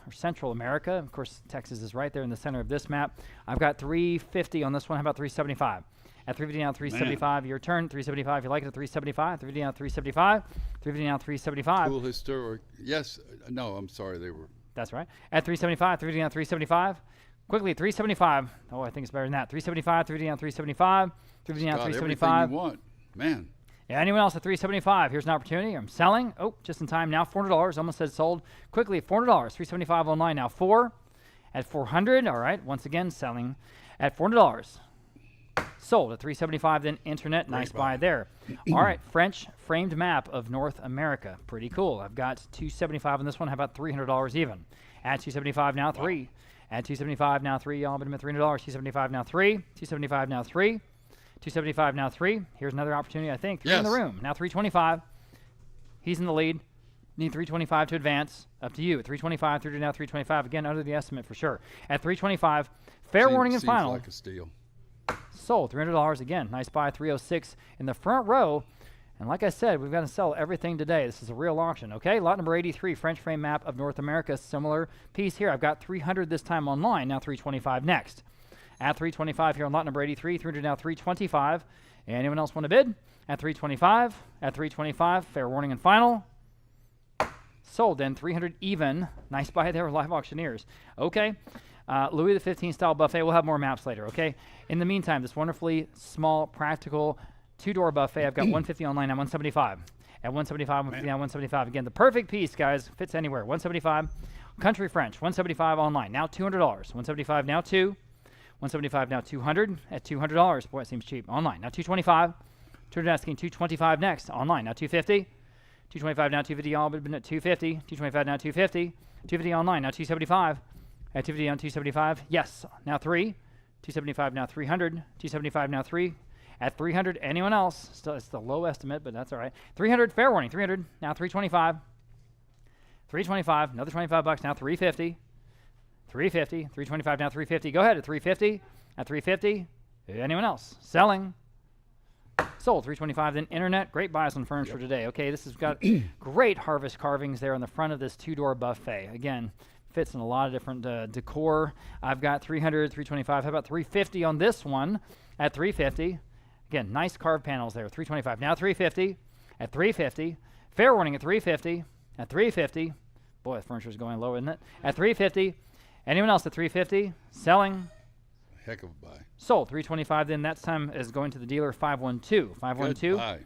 America. Of course, Texas is right there in the center of this map. I've got 350 on this one. How about 375? At 350 now 375. Your turn. 375. If you like it at 375. 350 now 375. 350 now 375. Cool historic. Yes. No, I'm sorry. They were. That's right. At 375. 350 now 375. Quickly 375. Oh, I think it's better than that. 375. 350 now 375. 350 now 375. Everything you want. Man. Yeah, anyone else at 375? Here's an opportunity. I'm selling. Oh, just in time now. $400. Almost said sold. Quickly, $400. 375 online now. 4 at 400. All right. Once again, selling at $400. Sold at 375. Then internet. Nice buy there. All right. French framed map of North America. Pretty cool. I've got 275 on this one. How about $300 even? At 275 now 3. Wow. At 275 now 3. Y'all been at $300. 275 now 3. 275 now 3. 275 now 3. Here's another opportunity, I think. 3 in the room. Now 325. He's in the lead. Need 325 to advance. Up to you. At 325, through to now 325. Again, under the estimate for sure. At 325, fair warning and final. Seems like a steal. Sold. $300 again. Nice buy. 306 in the front row. And like I said, we've got to sell everything today. This is a real auction, okay? Lot number 83, French frame map of North America. Similar piece here. I've got 300 this time online. Now 325 next. At 325 here on lot number 83, 300 now 325. Anyone else want to bid? At 325, at 325, fair warning and final. Sold then, 300 even. Nice buy there, live auctioneers. Okay, Louis XV style buffet. We'll have more maps later, okay? In the meantime, this wonderfully small, practical, two-door buffet. I've got 150 online, now 175. At 175, 150 now 175. Again, the perfect piece, guys. Fits anywhere. 175, country French. 175 online, now $200. 175 now 2. 175 now 200 at $200. Boy, it seems cheap. Online now 225. 200 asking 225 next. Online now 250. 225 now 250. All but been at 250. 225 now 250. 250 online now 275. At 250 on 275. Yes. Now 3. 275 now 300. 275 now 3. At 300. Anyone else? Still, it's the low estimate, but that's all right. 300. Fair warning. 300 now 325. 325. Another $25 now 350. 350, 325 now 350. Go ahead at 350. At 350. Anyone else? Selling. Sold 325. Then internet. Great buys on furniture today. Okay, this has got great harvest carvings there on the front of this two-door buffet. Again, fits in a lot of different decor. I've got 300, 325. How about 350 on this one? At 350. Again, nice carved panels there. 325. Now 350. At 350. Fair warning at 350. At 350. Boy, the furniture is going low, isn't it? At 350. Anyone else at 350? Selling. Heck of a buy. Sold. 325 then. That time is going to the dealer 512. 512. Good buy.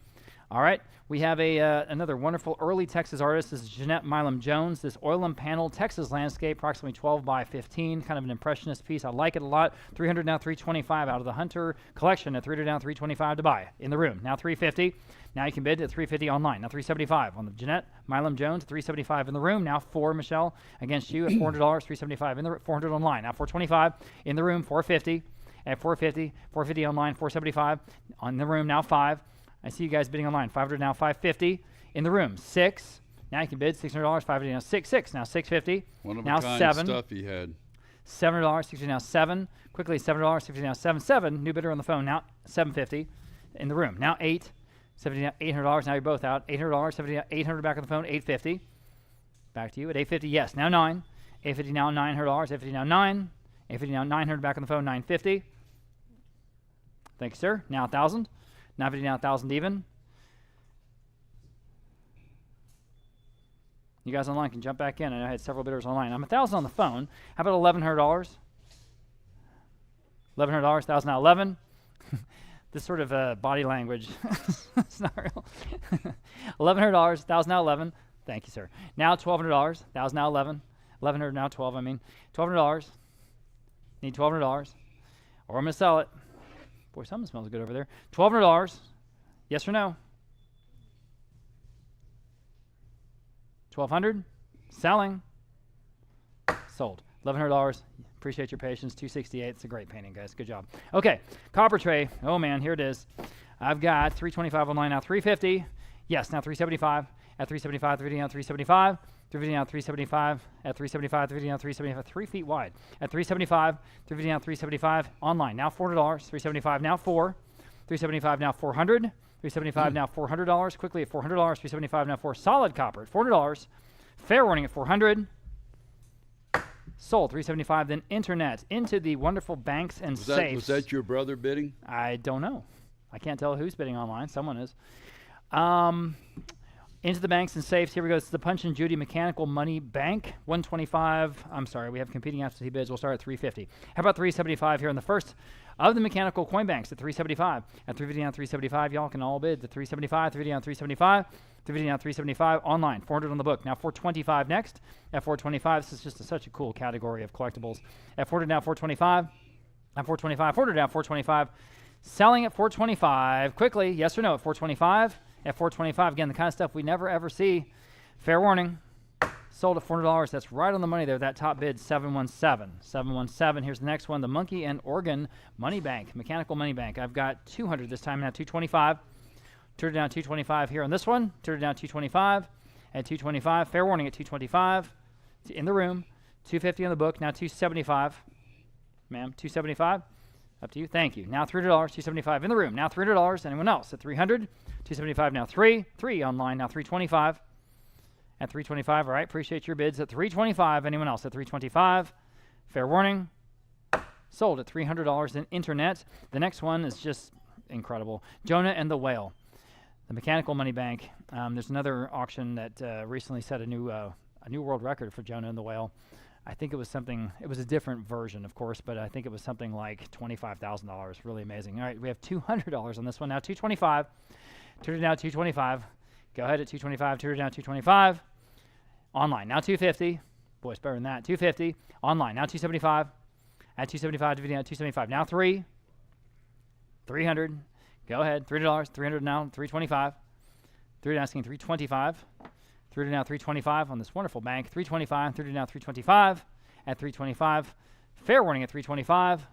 All right. We have another wonderful early Texas artist. This is Jeanette Milam Jones. This oil and panel Texas landscape, approximately 12 by 15. Kind of an impressionist piece. I like it a lot. 300 now 325 out of the Hunter collection. At 300 now 325 to buy. In the room. Now 350. Now you can bid at 350 online. Now 375 on the Jeanette Milam Jones. 375 in the room. Now 4, Michelle, against you at $400. 375 in the 400 online. Now 425 in the room. 450 at 450. 450 online. 475 on the room. Now 5. I see you guys bidding online. 500 now 550 in the room. 6. Now you can bid $600. 550 now 6. 6 now 650. One of now a kind 7. Stuff he had. $7. 60 now 7. Quickly $7. 60 now 7. 7. New bidder on the phone. Now 750 in the room. Now 8. 70 now $800. Now you're both out. $800. 70 now 800 back on the phone. 850. Back to you at 850. Yes. Now 9. 850 now $900. 850 now 9. 850 now 900 back on the phone. 950. Thank you, sir. Now 1,000. 950 now 1,000 even. You guys online can jump back in. I know I had several bidders online. I'm 1,000 on the phone. How about $1,100? $1,100, 1,000 now 11. This sort of body language, it's not real. $1,100, 1,000 now 11. Thank you, sir. Now $1,200, 1,000 now 11. 1,100 now 12. I mean, $1,200. Need $1,200, or I'm gonna sell it. Boy, something smells good over there. $1,200. Yes or no? 1,200. Selling. Sold. $1,100. Appreciate your patience. 268. It's a great painting, guys. Good job. Okay, copper tray. Oh man, here it is. I've got 325 online now. 350. Yes, now 375. At 375, 350 now 375. 350 now 375. At 375, 350 now 375. 3 feet wide. At 375, 350 now 375. Online now $400. 375 now 4. 375 now 400. 375 now $400. Quickly at $400. 375 now 4. Solid copper at $400. Fair warning at 400. Sold 375. Then internet into the wonderful banks and safes. Was that your brother bidding? I don't know. I can't tell who's bidding online. Someone is. Into the banks and safes. Here we go. It's the Punch and Judy Mechanical Money Bank. 125. I'm sorry. We have competing absentee bids. We'll start at 350. How about 375 here on the first of the mechanical coin banks at 375. At 350 down 375. Y'all can all bid. The 375. 350 down 375. 350 down 375. Online. 400 on the book. Now 425 next. At 425. This is just such a cool category of collectibles. At 400 now 425. At 425. 400 down 425. Selling at 425. Quickly. Yes or no at 425. At 425, again, the kind of stuff we never ever see. Fair warning. Sold at $400. That's right on the money there. That top bid, 717. 717. Here's the next one, the Monkey and Organ Money Bank, Mechanical Money Bank. I've got 200 this time now, 225. Turned it down 225 here on this one. Turned it down 225. At 225. Fair warning at 225. In the room. 250 on the book. Now 275. Ma'am, 275. Up to you. Thank you. Now $300. 275 in the room. Now $300. Anyone else at 300? 275 now 3 online now 325 at 325. All right, appreciate your bids at 325. Anyone else at 325? Fair warning. Sold at $300 in internet. The next one is just incredible. Jonah and the Whale, the Mechanical Money Bank. There's another auction that recently set a new world record for Jonah and the Whale. I think it was something. It was a different version, of course, but I think it was something like $25,000. Really amazing. All right, we have $200 on this one now. 225. Turned it down 225. Go ahead at 225. Turned it down 225. Online now 250. Boy, it's better than that. 250. Online now 275. At 275, dividing out 275. Now 300. Go ahead. $300. 300 now. 325. 300 asking 325. 300 now 325 on this wonderful bank. 325. 300 now 325. At 325. Fair warning at 325.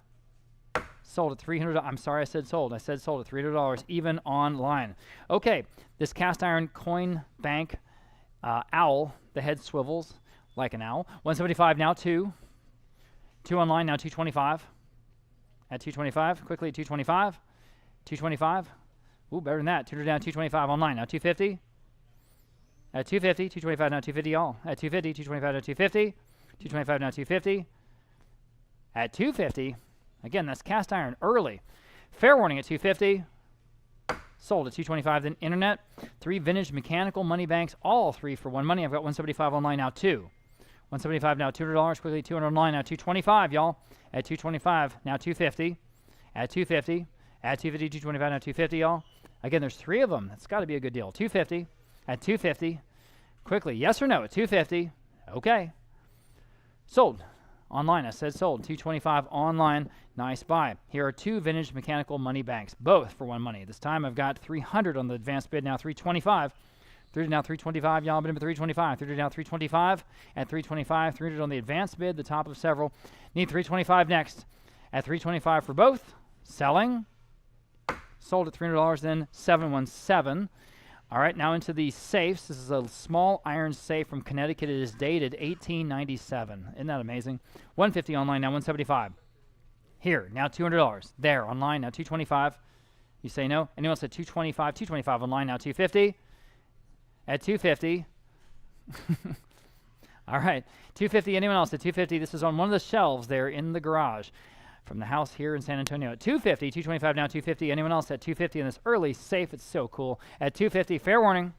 Sold at $300. I'm sorry I said sold. I said sold at $300 even online. Okay, this cast iron coin bank owl, the head swivels like an owl. 175 now 2. 2 online now 225. At 225, quickly at 225. 225. Ooh, better than that. 200 down 225 online now 250. At 250, 225 now 250 all. At 250, 225 now 250. 225 now 250. At 250. Again, that's cast iron early. Fair warning at 250. Sold at 225. Then internet. 3 vintage mechanical money banks, all 3 for 1 money. I've got 175 online now 2. 175 now $200. Quickly 200 online now 225, y'all. At 225 now 250. At 250. At 250, 225 now 250, y'all. Again, there's 3 of them. That's got to be a good deal. 250. At 250. Quickly, yes or no at 250. Okay. Sold. Online, I said sold. 225 online. Nice buy. Here are 2 vintage mechanical money banks, both for 1 money. This time I've got 300 on the advanced bid, now 325. 300 now 325. Y'all bid at 325. 300 now 325. At 325. 300 on the advanced bid, the top of several. Need 325 next. At 325 for both. Selling. Sold at $300, then 717. All right, now into the safes. This is a small iron safe from Connecticut. It is dated 1897. Isn't that amazing? 150 online, now 175. Here, now $200. There, online, now 225. You say no? Anyone else at 225? 225 online, now 250. At 250. All right, 250. Anyone else at 250? This is on one of the shelves there in the garage from the house here in San Antonio. At 250, 225 now 250. Anyone else at 250 in this early safe? It's so cool. At 250, fair warning.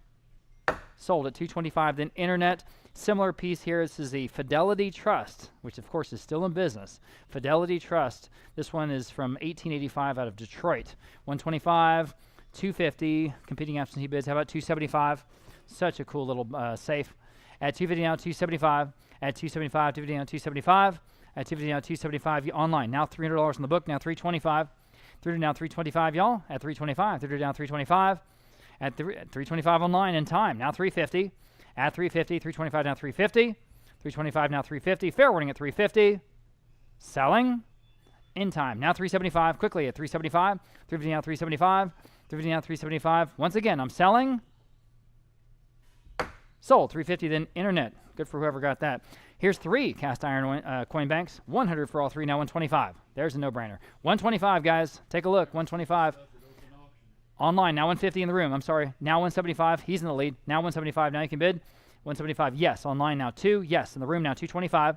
Sold at 225. Then internet. Similar piece here. This is the Fidelity Trust, which of course is still in business. Fidelity Trust. This one is from 1885 out of Detroit. 125, 250. Competing absentee bids. How about 275? Such a cool little safe. At 250 now, 275. At 275, 250 now, 275. At 250 now, 275 online. Now $300 in the book. Now 325. 300 now, 325, y'all. At 325. 300 down, 325. At 325 online in time. Now 350. At 350. 325 now, 350. 325 now, 350. Fair warning at 350. Selling in time. Now 375. Quickly at 375. 350 now, 375. 350 now, 375. Once again, I'm selling. Sold. 350 then internet. Good for whoever got that. Here's 3 cast iron coin banks. 100 for all 3. Now 125. There's a no-brainer. 125, guys. Take a look. 125. Online. Now 150 in the room. I'm sorry. Now 175. He's in the lead. Now 175. Now you can bid. 175. Yes. Online now 2. Yes. In the room now 225.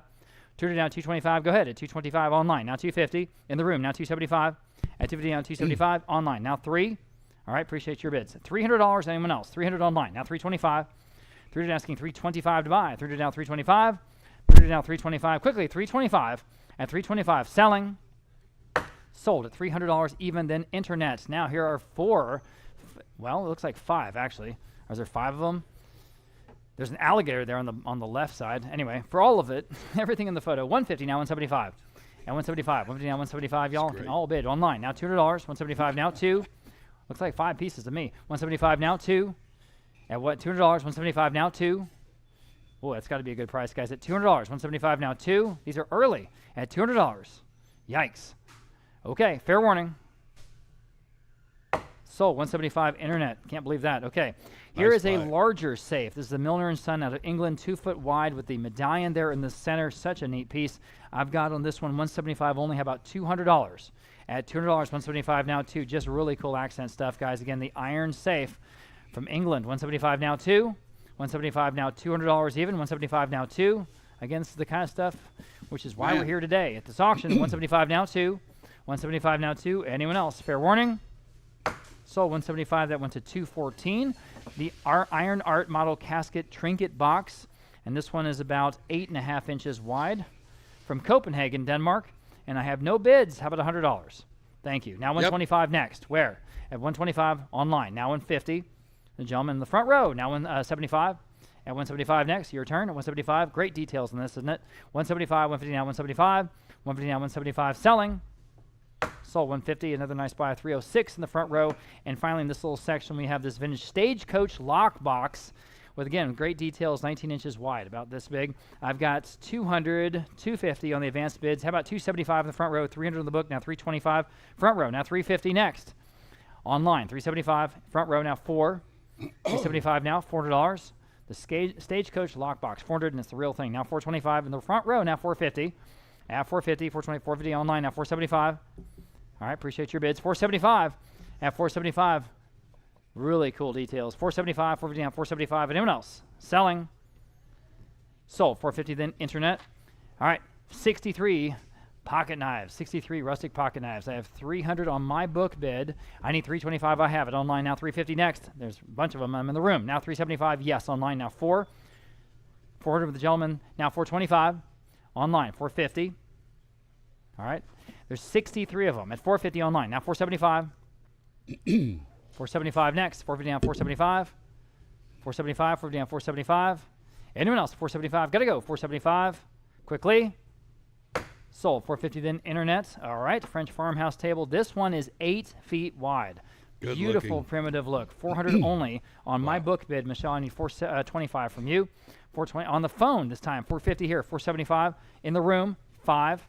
200 now 225. Go ahead at 225. Online. Now 250. In the room now 275. At 250 now 275. Online. Now 3. All right. Appreciate your bids. $300. Anyone else? 300 online. Now 325. 300 asking 325 to buy. 300 now 325. 300 now 325. Quickly 325. At 325. Selling. Sold at $300 even then internet. Now here are 4. Well, it looks like 5 actually. Are there 5 of them? There's an alligator there on the left side. Anyway, for all of it, everything in the photo. 150 now 175. And 175. 150 now 175. Y'all can all bid online. Now $200. 175 now 2. Looks like 5 pieces to me. 175 now 2. At what? $200. 175 now 2. Oh, that's got to be a good price, guys. At $200. 175 now 2. These are early. At $200. Yikes. Okay, fair warning. Sold. 175 internet. Can't believe that. Okay. Here is a larger safe. This is the Milner & Son out of England, 2 foot wide with the medallion there in the center. Such a neat piece. I've got on this one 175 only. How about $200? At $200, 175 now 2. Just really cool accent stuff, guys. Again, the iron safe from England. 175 now 2. 175 now $200 even. 175 now 2. Again, this is the kind of stuff which is why we're here today at this auction. 175 now 2. 175 now 2. Anyone else? Fair warning. Sold. 175. That went to 214. The Iron Art model casket trinket box, and this one is about 8.5 inches wide, from Copenhagen, Denmark. And I have no bids. How about $100? Thank you. Now 125 next. Where? At 125 online. Now 150. The gentleman in the front row. Now 175. At 175 next. Your turn. At 175. Great details in this, isn't it? 175. 150 now 175. 150 now 175. Selling. Sold. 150. Another nice buy. 306 in the front row. And finally, in this little section, we have this vintage stagecoach lock box with, again, great details, 19 inches wide, about this big. I've got 200, 250 on the advanced bids. How about 275 in the front row, 300 in the book, now 325. Front row, now 350 next. Online, 375. Front row, now 4. 375 now, $400. The stagecoach lockbox, 400, and it's the real thing. Now 425 in the front row, now 450. At 450, 420, 450 online, now 475. All right, appreciate your bids. 475. At 475. Really cool details. 475, 450 now, 475. Anyone else? Selling. Sold. 450 then internet. All right, 63 pocket knives. 63 rustic pocket knives. I have 300 on my book bid. I need 325. I have it online now. 350 next. There's a bunch of them. I'm in the room. Now 375. Yes, online now 4. 400 with the gentleman. Now 425. Online 450. All right. There's 63 of them at 450 online. Now 475. 475 next. 450 down 475. 475. 450 down 475. Anyone else? 475. Got to go. 475. Quickly. Sold. 450 then internet. All right. French farmhouse table. This one is 8 feet wide. Good Beautiful looking. primitive look. 400 only on my book bid. Michelle, I need 425 from you. 420 on the phone this time. 450 here. 475 in the room. 5.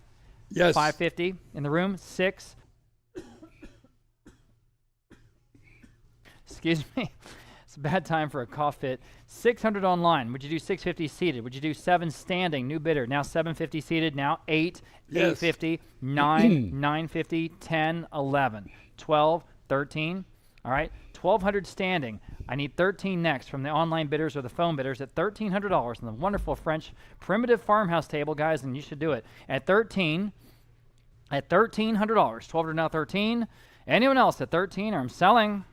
Yes. 550 in the room. 6. Excuse me. It's a bad time for a cough fit. 600 online. Would you do 650 seated? Would you do 7 standing? New bidder. Now 750 seated. Now 8. Yes. 850. 9. 950. 10. 11. 12. 13. All right. 1,200 standing. I need 13 next from the online bidders or the phone bidders at $1,300 on the wonderful French primitive farmhouse table, guys, and you should do it. At 13. At $1,300. 1,200 now 13. Anyone else at 13 or I'm selling?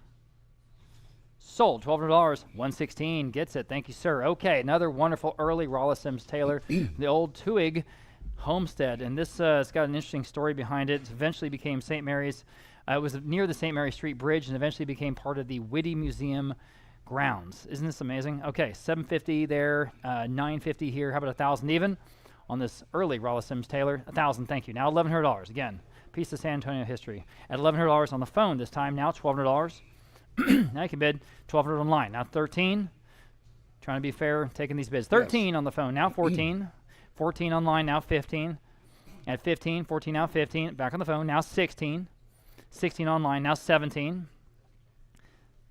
Sold. $1,200. 116 gets it. Thank you, sir. Okay, another wonderful early Rolla Sims Taylor, the old Twig homestead. And this has got an interesting story behind it. It eventually became St. Mary's. It was near the St. Mary Street Bridge and eventually became part of the Whitty Museum grounds. Isn't this amazing? Okay, $750 there, $950 here. How about $1,000 even on this early Rolla Sims Taylor? $1,000, thank you. Now $1,100 again. Piece of San Antonio history. At $1,100 on the phone this time. Now $1,200. Now you can bid $1,200 online. Now 13. Trying to be fair, taking these bids. 13 yes. On the phone. Now 14. 14 online. Now 15. At 15. 14 now 15. Back on the phone. Now 16. 16 online. Now 17.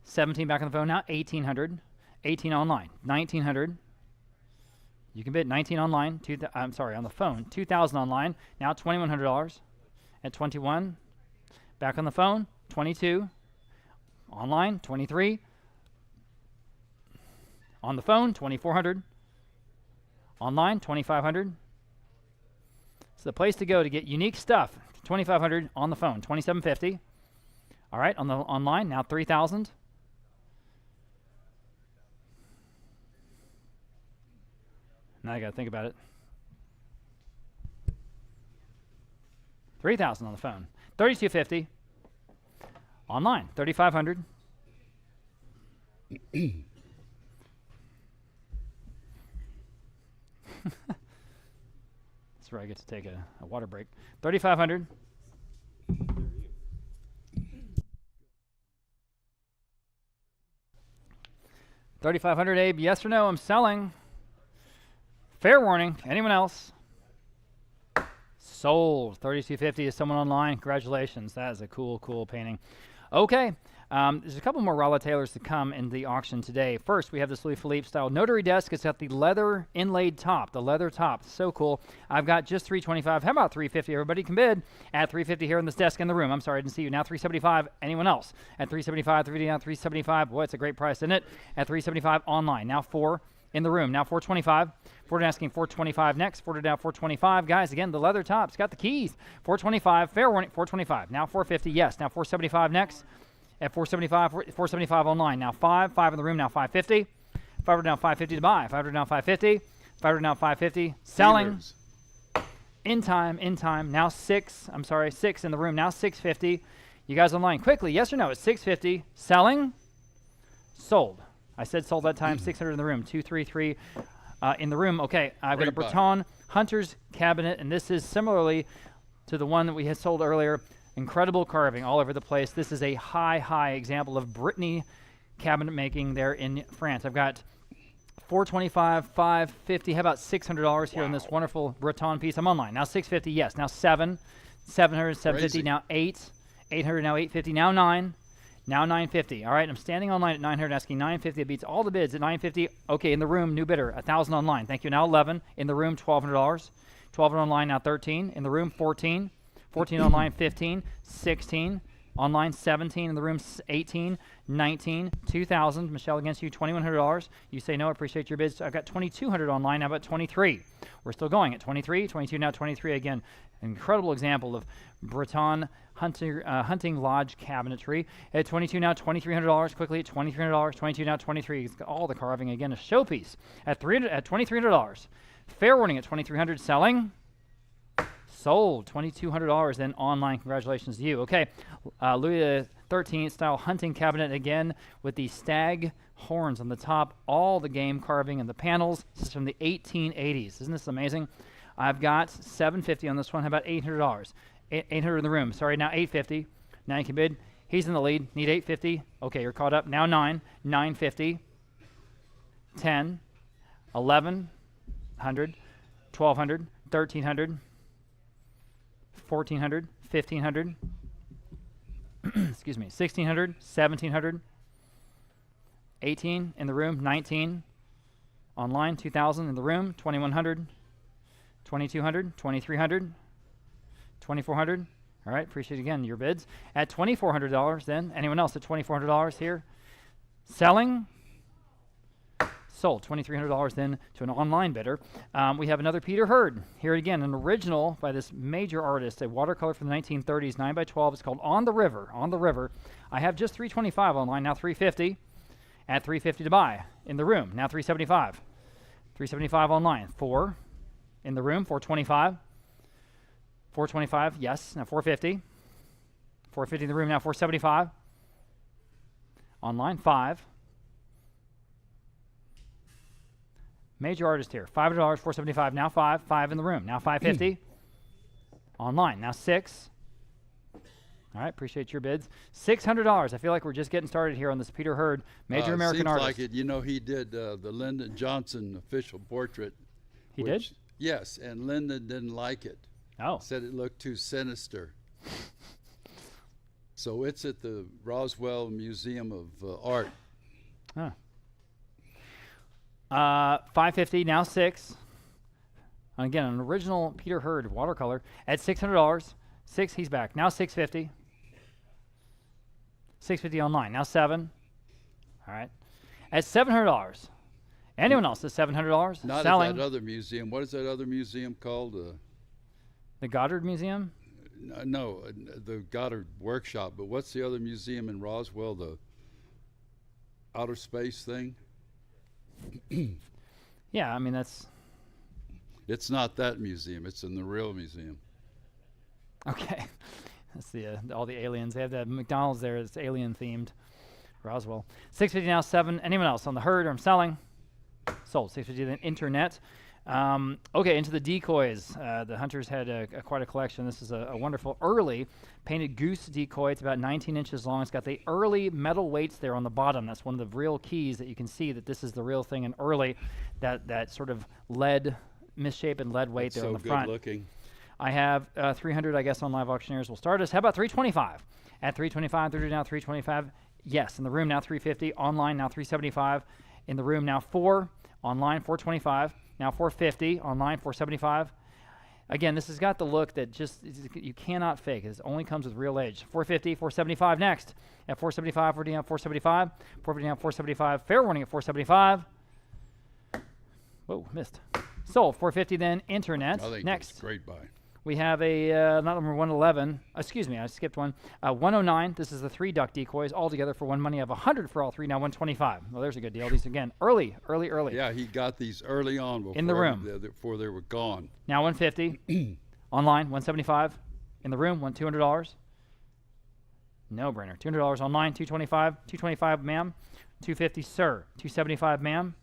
17 back on the phone. Now 1,800. 18 online. 1,900. You can bid 19 online. I'm sorry, on the phone. 2,000 online. Now $2,100. At 21. Back on the phone. 22. Online, 23. On the phone, 2,400. Online, 2,500. It's the place to go to get unique stuff. 2,500 on the phone, 2,750. All right, on the online, now 3,000. Now I got to think about it. 3,000 on the phone, 3,250. Online, 3,500. That's where I get to take a water break. 3,500. 3,500, Abe. Yes or no? I'm selling. Fair warning. Anyone else? Sold. 3,250 to someone online. Congratulations. That is a cool, cool painting. Okay. There's a couple more Rolla Taylors to come in the auction today. First, we have this Louis Philippe style notary desk. It's got the leather inlaid top, the leather top. So cool. I've got just $325. How about $350? Everybody can bid at $350 here on this desk in the room. I'm sorry, I didn't see you. Now $375. Anyone else? At $375, $350 now $375. Boy, it's a great price, isn't it? At $375 online. Now $4 in the room. Now $425. Ford asking $425 next. Ford down $425. Guys, again, the leather top's got the keys. $425. Fair warning. $425. Now $450. Yes. Now $475 next. At $475 online. Now $5 in the room. Now $550. $500 now $550 to buy. $500 now $550. $500 now $550. Selling. Dealers. In time. Now $6 in the room. Now $650. You guys online quickly. Yes or no? It's $650. Selling. Sold. I said sold that time. 600 in the room. 233 in the room. Okay, I've got a Breton Hunter's cabinet, and this is similarly to the one that we had sold earlier. Incredible carving all over the place. This is a high example of Brittany cabinet making there in France. I've got $425, $550. How about $600 here on this wonderful Breton piece? I'm online. Now $650, yes. Now $700, $750. Now $800, now $850. Now $9. Now $950. All right, I'm standing online at $900, asking $950. It beats all the bids at $950. Okay, in the room, new bidder, $1,000 online. Thank you. Now $11 in the room, $1,200. $1,200 online. Now $13 in the room, $14. $14 online, $15. $16 online, $17 in the room, $18. $19. $2,000. Michelle, against you, $2,100. You say no. I appreciate your bids. I've got $2,200 online. How about $23? We're still going at $23. $22 now $23 again. Incredible example of Breton hunting lodge cabinetry. At $22 now $2,300. Quickly at $2,300. $22 now $23. It's got all the carving again. A showpiece at $2,300. Fair warning at $2,300. Selling. Sold. $2,200 then online. Congratulations to you. Okay, Louis XIII style hunting cabinet again with the stag horns on the top. All the game carving and the panels. This is from the 1880s. Isn't this amazing? I've got $750 on this one. How about $800? $800 in the room. Sorry, now $850. Now you can bid. He's in the lead. Need $850. Okay, you're caught up. Now $9. $950. $10. $1,100. $1,200. $1,300. $1,400. $1,500. Excuse me. $1,600. $1,700. $18 in the room. $19 online. $2,000 in the room. $2,100. $2,200. $2,300. $2,400. All right, appreciate again your bids. At $2,400 then. Anyone else at $2,400 here? Selling. Sold. $2,300 then to an online bidder. We have another Peter Hurd. Here again, an original by this major artist, a watercolor from the 1930s, 9 by 12. It's called On the River. On the River. I have just $325 online, now $350. at $350 to buy. In the room, now $375. $375 online. 4 in the room, $425. $425, yes, now $450. $450 in the room, now $475. Online, 5. Major artist here, $500, $475, now 5. 5 in the room, now $550. Online, now 6. All right, appreciate your bids. $600. I feel like we're just getting started here on this Peter Hurd, major American artist. Seems like it. You know, he did the Lyndon Johnson official portrait. He did? Yes, and Lyndon didn't like it. Oh. Said it looked too sinister. So it's at the Roswell Museum of Art. Huh. $550, now 6. Again, an original Peter Hurd watercolor at $600. 6, he's back. Now $650. $650 online. Now 7. All right. At $700. Anyone else at $700? Not selling. at that other museum. What is that other museum called? The Goddard Museum? No, the Goddard Workshop. But what's the other museum in Roswell? The outer space thing? Yeah, I mean, that's... It's not that museum. It's in the real museum. Okay. That's the all the aliens. They have that McDonald's there. It's alien themed. Roswell. $650 now, 7. Anyone else on the Hurd? I'm selling. Sold. $650 then internet. Okay, into the decoys. The hunters had quite a collection. This is a wonderful early painted goose decoy. It's about 19 inches long. It's got the early metal weights there on the bottom. That's one of the real keys that you can see that this is the real thing. And early, that sort of lead, misshapen lead weight It's there so on the front. good looking. I have 300, I guess, on Live Auctioneers will start us. How about 325? At 325, 30 now 325. Yes, in the room now 350. Online now 375. In the room now 4. Online 425. Now 450. Online 475. Again, this has got the look that just you cannot fake. It only comes with real age. 450, 475 next. At 475, 40 down 475. 450 down 475. Fair warning at 475. Whoa, missed. Sold. 450 then internet. I think next. it's a great buy. We have a, not number 111, excuse me, I skipped one. 109, this is the 3 duck decoys all together for one money of 100 for all 3, now 125. Well, there's a good deal. These, again, early. Yeah, he got these early on before, in the room. Before they were gone. Now 150, online, 175. In the room, $200. No brainer. $200 online, 225. 225, ma'am. 250, sir. 275, ma'am.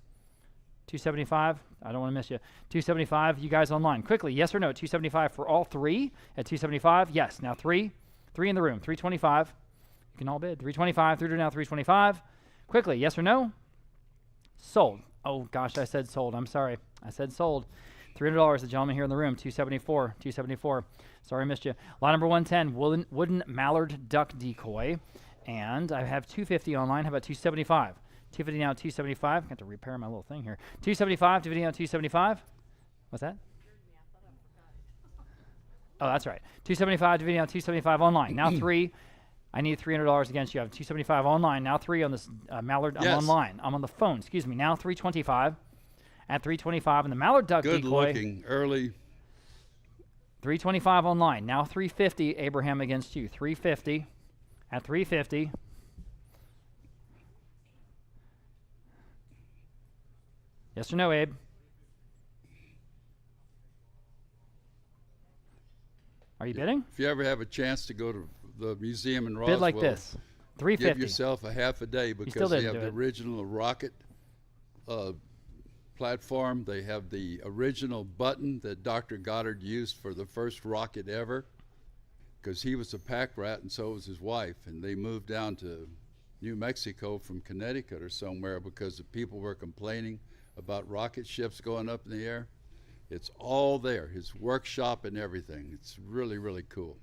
275. I don't want to miss you. 275. You guys online. Quickly, yes or no? 275 for all 3 at 275. Yes. Now 3. 3 in the room. 325. You can all bid. 325 through to now 325. Quickly, yes or no? Sold. Oh gosh, I said sold. I'm sorry. I said sold. $300. The gentleman here in the room. 274. 274. Sorry, I missed you. Lot number 110. Wooden mallard duck decoy. And I have 250 online. How about 275? 250 now, 275. Got to repair my little thing here. 275, 250 now, 275. What's that? Oh, that's right. 275, 250 now, 275 online. Now 3. I need $300 against you. I have 275 online. Now 3 on this Mallard. Yes. I'm online. I'm on the phone. Excuse me. Now 325. At 325 in the Mallard duck Good decoy. looking, early. 325 online. Now 350. Abraham against you. 350. At 350. Yes or no, Abe? Are you bidding? If you ever have a chance to go to the museum in Roswell, Bid like this. 350. give yourself a half a day still because they didn't have do the it. original rocket platform. They have the original button that Dr. Goddard used for the first rocket ever, because he was a pack rat and so was his wife, and they moved down to New Mexico from Connecticut or somewhere because the people were complaining about rocket ships going up in the air. It's all there, his workshop and everything. It's really, really cool.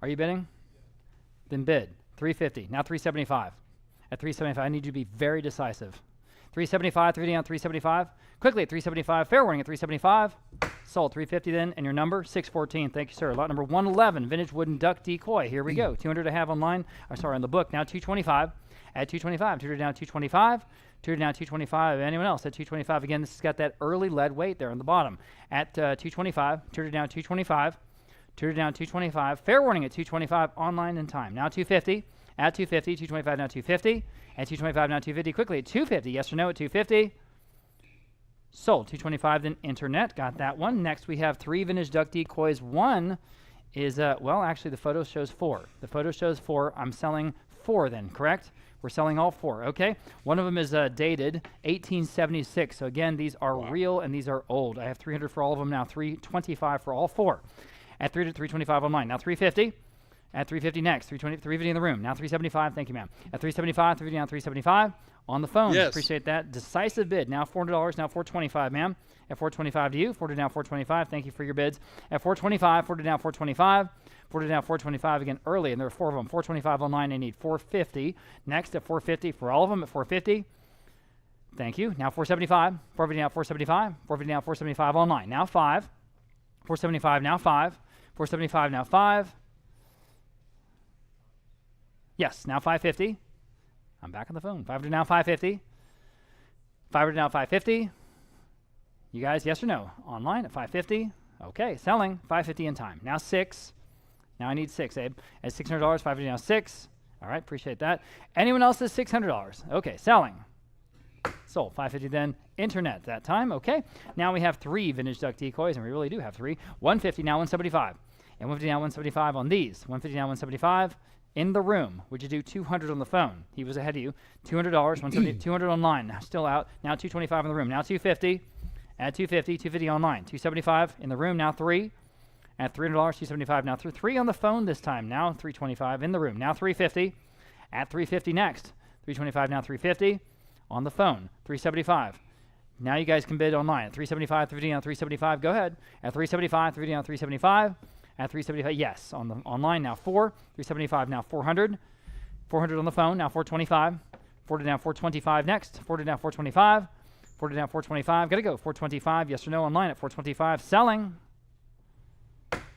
Are you bidding? Then bid. 350. Now 375. At 375, I need you to be very decisive. 375, 350 on 375. Quickly at 375. Fair warning at 375. Sold. 350 then, and your number 614. Thank you, sir. Lot number 111, vintage wooden duck decoy. Here we go. 200 to have online. Sorry, on the book. Now 225. At 225. 200 down 225. 200 down 225. Anyone else at 225? Again, this has got that early lead weight there on the bottom. At 225. 200 down 225. 200 down 225. Fair warning at 225. Online in time. Now 250. At 250, 225 now 250. At 225 now 250. Quickly at 250. Yes or no at 250. Sold. 225 then internet. Got that one. Next we have 3 vintage duck decoys. One is, well, actually the photo shows 4. The photo shows 4. I'm selling 4 then, correct? We're selling all 4, okay? One of them is dated 1876. So again, these are real and these are old. I have 300 for all of them now. 325 for all 4. At 325 online. Now 350. At 350 next. 350 in the room. Now 375. Thank you, ma'am. At 375, 350 now 375. On the phone. Yes. Appreciate that. Decisive bid. Now $400. Now 425, ma'am. At 425 to you. 400 now 425. Thank you for your bids. At 425, 400 now 425. 400 now 425 again early, and there are 4 of them. 425 online. I need 450. Next at 450 for all of them at 450. Thank you. Now 475. 450 now 475. 450 now 475 online. Now 5. 475 now 5. 475 now 5. Yes, now 550. I'm back on the phone. 500 now 550. 500 now 550. You guys, yes or no? Online at 550. Okay, selling 550 in time. Now 6. Now I need 6, Abe. At $600, 550 now 6. All right, appreciate that. Anyone else is $600? Okay, selling. Sold. 550 then. Internet that time. Okay. Now we have 3 vintage duck decoys, and we really do have 3. 150 now 175. And 150 now 175 on these. 150 now 175 in the room. Would you do 200 on the phone? He was ahead of you. $200, 170, 200 online. Now still out. Now 225 in the room. Now 250. At 250, 250 online. 275 in the room. Now 3. At $300, 275 now 3 on the phone this time. Now 325 in the room. Now 350. At 350 next. 325 now 350 on the phone. 375. Now you guys can bid online. At 375, 350 now 375. Go ahead. At 375, 350 now 375. At 375, yes. On the online now 4. 375 now 400. 400 on the phone. Now 425. 400 now 425 next. 400 now 425. 400 now 425. Got to go. 425. Yes or no online at 425. Selling.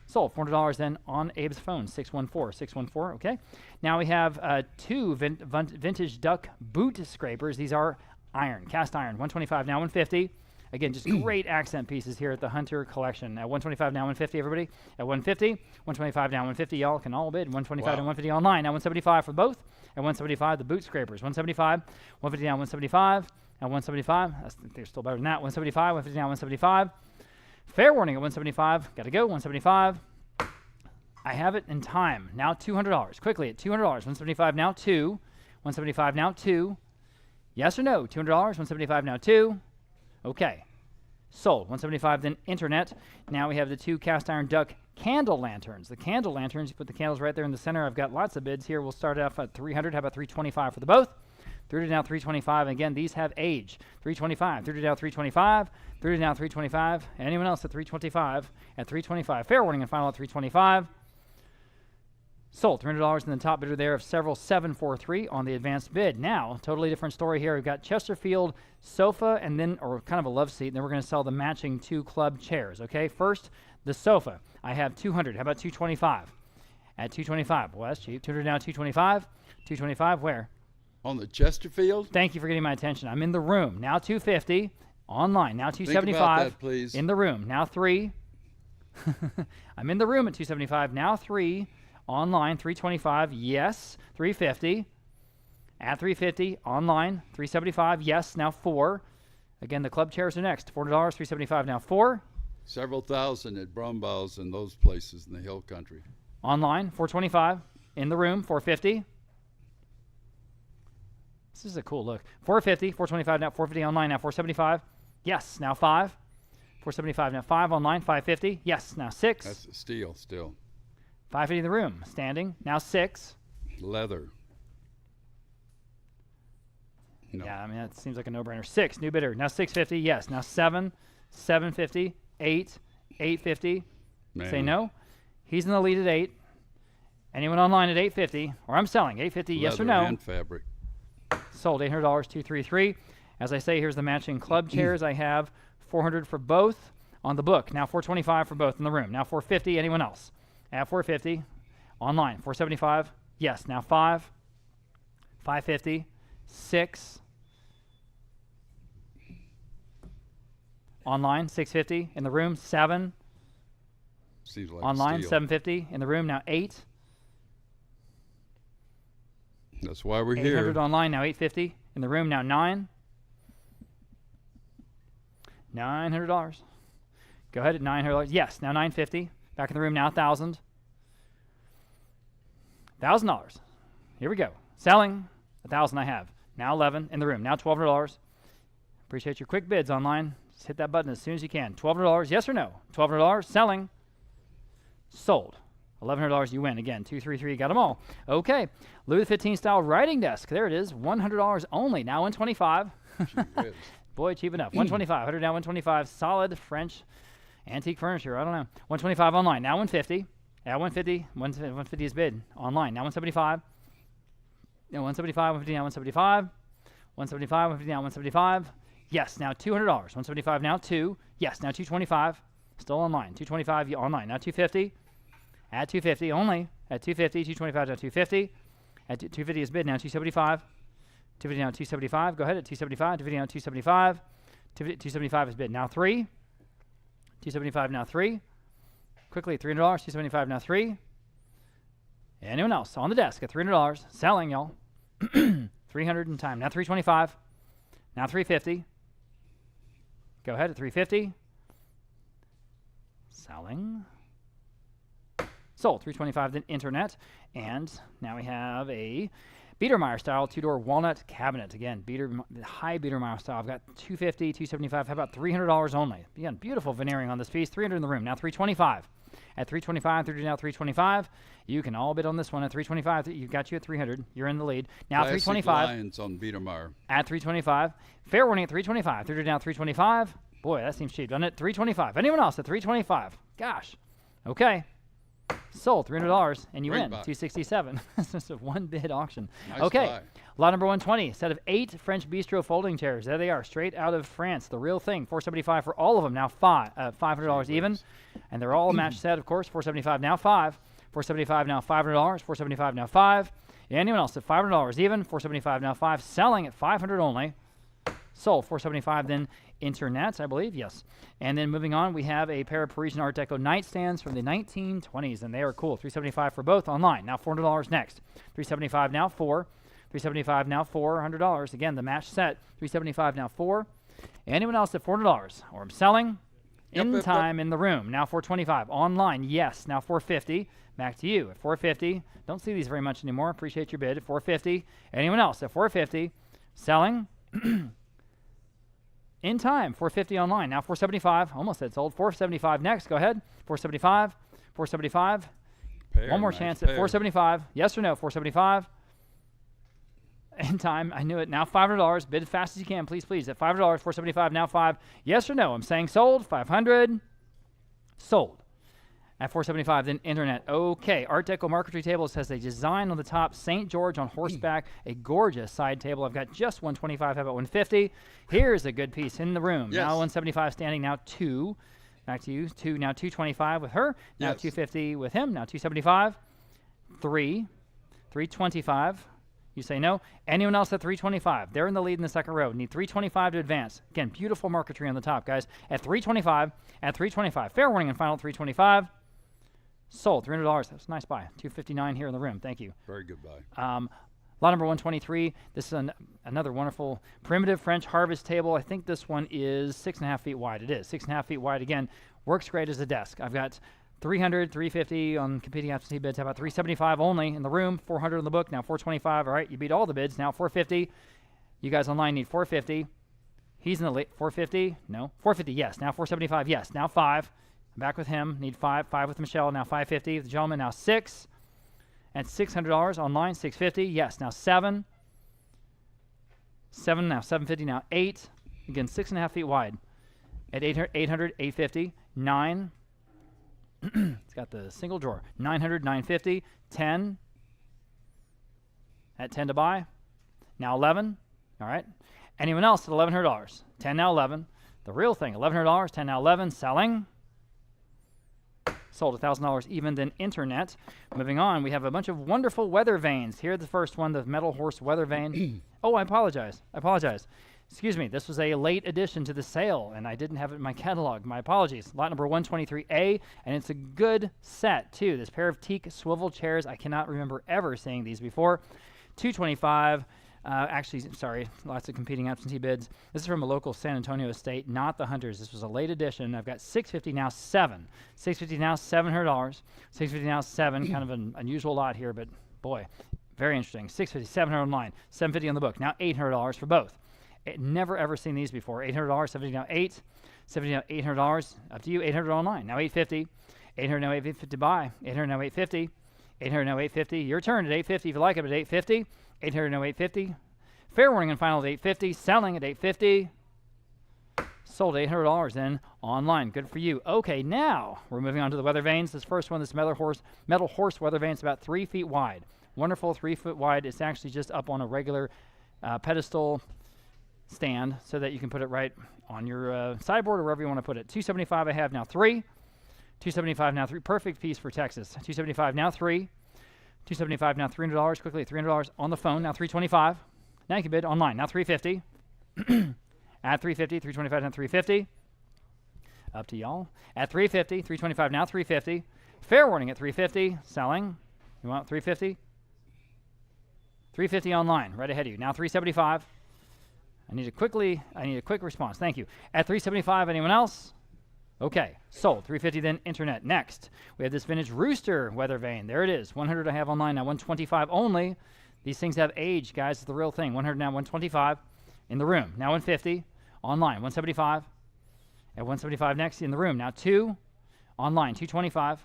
Sold. $400 then on Abe's phone. 614. 614. Okay. Now we have 2 vintage duck boot scrapers. These are iron, cast iron. 125 now 150. Again, just great accent pieces here at the Hunter Collection. At 125 now 150, everybody. At 150. 125 now 150. Y'all can all bid. 125 and 150 online. Now 175 for both. At 175, the boot scrapers. 175. 150 now 175. At 175. They're still better than that. 175. 150 now 175. Fair warning at 175. Got to go. 175. I have it in time. Now $200. Quickly at $200. 175 now 2. 175 now 2. Yes or no? $200. 175 now 2. Okay. Sold. 175 then internet. Now we have the 2 cast iron duck candle lanterns. The candle lanterns, you put the candles right there in the center. I've got lots of bids here. We'll start off at 300. How about 325 for the both? 300 now 325. Again, these have age. 325. 300 now 325. 300 now 325. Anyone else at 325? At 325. Fair warning and final at 325. Sold. $300 in the top bidder there of several 743 on the advanced bid. Now, totally different story here. We've got Chesterfield sofa and then, or kind of a love seat, and then we're going to sell the matching 2 club chairs, okay? First, the sofa. I have 200. How about 225? At 225. Well, that's cheap. 200 now 225. 225 where? On the Chesterfield? Thank you for getting my attention. I'm in the room. Now 250. Online. Now 275. Think about that, please. In the room. Now 3. I'm in the room at 275. Now 3. Online, 325, yes. 350. At 350, online, 375, yes. Now 4. Again, the club chairs are next. $400, 375, now 4. Several thousand at Brumbaugh's and those places in the hill country. Online, 425. In the room, 450. This is a cool look. 450, 425, now 450 online, now 475. Yes, now 5. 475, now 5 online, 550. Yes, now 6. That's steel still. 550 in the room, standing. Now 6. Leather. No. Yeah, I mean, that seems like a no-brainer. 6, new bidder. Now 650, yes. Now 7, 750, 8, 850. Man. Say no. He's in the lead at 8. Anyone online at 850, or I'm selling 850, yes or Leather no. and fabric. Sold $800, 233. As I say, here's the matching club chairs. I have 400 for both on the book. Now 425 for both in the room. Now 450, anyone else? At 450, online, 475, yes. Now 5, 550, 6, online, 650, in the room, 7, Seems like online, steel. 750, in the room, now 8, That's why we're 800 here. online, now 850 in the room, now $900. Go ahead at $900. Yes, now 950. Back in the room now, 1,000. $1,000. Here we go. Selling. 1,000 I have. Now 11 in the room. Now $1,200. Appreciate your quick bids online. Just hit that button as soon as you can. $1,200. Yes or no? $1,200. Selling. Sold. $1,100. You win. Again, 233. Got them all. Okay. Louis XV style writing desk. There it is. $100 only. Now $125. Gee whiz. Boy, cheap enough. 125. 100 now 125. Solid French antique furniture. I don't know. 125 online. Now 150. Yeah, 150. 150 is bid online. Now 175. No, 175. 150 now 175. 175. 150 now 175. Yes, now $200. 175 now 2. Yes, now 225. Still online. 225 online. Now 250. At 250 only. At 250. 225 now 250. At 250 is bid. Now 275. 250 now 275. Go ahead at 275. 250 now 275. 275 is bid. Now 3. 275 now 3. Quickly, $300. 275 now 3. Anyone else on the desk at $300? Selling, y'all. 300 in time. Now 325. Now 350. Go ahead at 350. Selling. Sold. 325 then internet. And now we have a Biedermeier style 2-door walnut cabinet. Again, high Biedermeier style. I've got 250, 275. How about $300 only? Again, beautiful veneering on this piece. 300 in the room. Now 325. At 325, 30 now 325. You can all bid on this one at 325. You got you at 300. You're in the lead. Now Classic 325. Lions on Biedermeier. At 325. Fair warning at 325. 30 now 325. Boy, that seems cheap, doesn't it? 325. Anyone else at 325? Gosh. Okay. Sold. $300, and you Great win. buy. 267. It's just a one bid auction. Nice Okay. buy. Lot number 120. Set of 8 French Bistro folding chairs. There they are, straight out of France. The real thing. $475 for all of them. Now $500 even. And they're all a match set, of course. $475 now 5. $475 now $500. $475 now 5. Anyone else at $500 even? $475 now 5. Selling at $500 only. Sold. $475 then internet, I believe. Yes. And then moving on, we have a pair of Parisian Art Deco nightstands from the 1920s, and they are cool. $375 for both online. Now $400 next. $375 now 4. $375 now $400. Again, the match set. $375 now 4. Anyone else at $400? Or I'm selling in time in the room. Now $425 online. Yes. Now $450. Back to you at $450. Don't see these very much anymore. Appreciate your bid at $450. Anyone else at $450? Selling. In time, $450 online. Now $475. Almost said sold. $475 next. Go ahead. $475. $475. One more chance at $475. Yes or no? $475. In time. I knew it. Now $500. Bid as fast as you can, please, please. At $500. $475. Now 5. Yes or no? I'm saying sold. $500. Sold. At $475, then internet. Okay, Art Deco marquetry table says a design on the top, St. George on horseback, a gorgeous side table. I've got just $125. How about $150? Here's a good piece in the room. Yes. Now $175 standing. Now 2. Back to you. 2. Now $225 with her. Now Yes. $250 with him. Now $275. 3. $325. You say no. Anyone else at $325? They're in the lead in the second row. Need $325 to advance. Again, beautiful marquetry on the top, guys. At $325. At $325. Fair warning and final $325. Sold. $300. That's a nice buy. $259 here in the room. Thank you. Very good buy. Lot number 123. This is another wonderful primitive French harvest table. I think this one is 6.5 feet wide. It is 6.5 feet wide. Again, works great as a desk. I've got 300, 350 on competing absentee bids. How about 375 only in the room? 400 in the book. Now 425. All right, you beat all the bids. Now 450. You guys online need 450. He's in the late 450. No, 450. Yes. Now 475. Yes. Now 5. I'm back with him. Need 5. 5 with Michelle. Now 550. The gentleman now 6. At $600 online. 650. Yes. Now 7. 7. Now 750. Now 8. Again, 6.5 feet wide. At 800, 850. 9. It's got the single drawer. 900, 950. 10. At 10 to buy. Now 11. All right. Anyone else at $1,100? 10 now 11. The real thing. $1,100. 10 now 11. Selling. Sold $1,000 even, then internet. Moving on, we have a bunch of wonderful weather vanes. Here's the first one, the metal horse weather vane. Oh, I apologize. Excuse me, this was a late addition to the sale, and I didn't have it in my catalog. My apologies. Lot number 123A, and it's a good set, too. This pair of teak swivel chairs, I cannot remember ever seeing these before. 225. Actually, sorry, lots of competing absentee bids. This is from a local San Antonio estate, not the Hunters. This was a late edition. I've got 650 now, 7. 650 now, $700. 650 now, 7. Kind of an unusual lot here, but boy, very interesting. 650, 700 online, 750 on the book. Now $800 for both. Never ever seen these before. $800, 750 now 8. 750 now $800. Up to you. 800 online. Now 850. 800 now 850 to buy. 800 now 850. 800 now 850. Your turn at 850 if you like it at 850. 800 now 850. Fair warning and final at 850. Selling at 850. Sold $800 then online. Good for you. Okay, now we're moving on to the weather vanes. This first one, this metal horse weather vane, is about 3 feet wide. Wonderful, 3 foot wide. It's actually just up on a regular pedestal stand so that you can put it right on your sideboard or wherever you want to put it. 275 I have now 3. 275 now 3. Perfect piece for Texas. 275 now 3. 275 now $300. Quickly at $300 on the phone. Now 325. Now you can bid online. Now 350. At 350. 325 now 350. Up to y'all. At 350. 325 now 350. Fair warning at 350. Selling. You want 350? 350 online. Right ahead of you. Now 375. I need a quick response. Thank you. At 375, anyone else? Okay, sold. 350 then internet. Next, we have this vintage rooster weather vane. There it is. 100 I have online now. 125 only. These things have age, guys. It's the real thing. 100 now. 125 in the room. Now 150 online. 175. At 175 next in the room. Now 2 online. 225.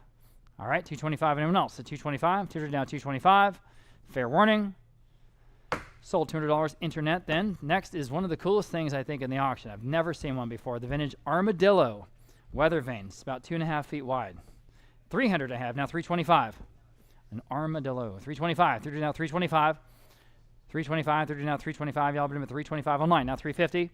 All right, 225. Anyone else? At 225. 200 now. 225. Fair warning. Sold $200 internet. Then next is one of the coolest things I think in the auction. I've never seen one before. The vintage armadillo weather vane. It's about 2.5 feet wide. 300 I have now. 325. An armadillo. 325. 30 now. 325. 325. 30 now. 325. Y'all been at 325 online. Now 350.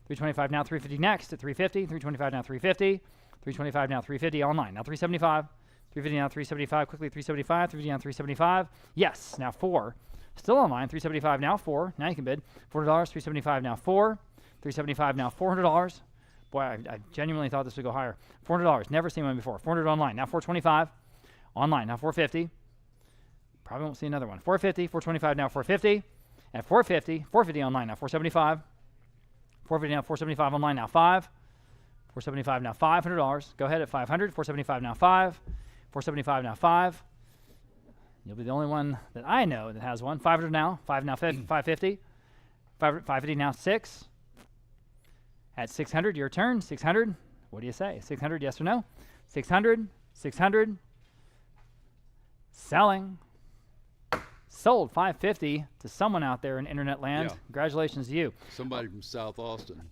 325 now. 350 next at 350. 325 now. 350. 325 now. 350 online. Now 375. 350 now. 375. Quickly 375. 350 now. 375. Yes. Now 4. Still online. 375 now 4. Now you can bid. $400. 375 now 4. 375 now $400. Boy, I genuinely thought this would go higher. $400. Never seen one before. 400 online. Now 425. Online. Now 450. Probably won't see another one. 450. 425 now 450. At 450. 450 online. Now 475. 450 now 475 online. Now 5. 475 now $500. Go ahead at 500. 475 now 5. 475 now 5. You'll be the only one that I know that has one. 500 now. 5 now 550. 550 now 6. At 600, your turn. 600. What do you say? 600, yes or no? 600. 600. Selling. Sold 550 to someone out there in internet land. Yeah. Congratulations to you. Somebody from South Austin.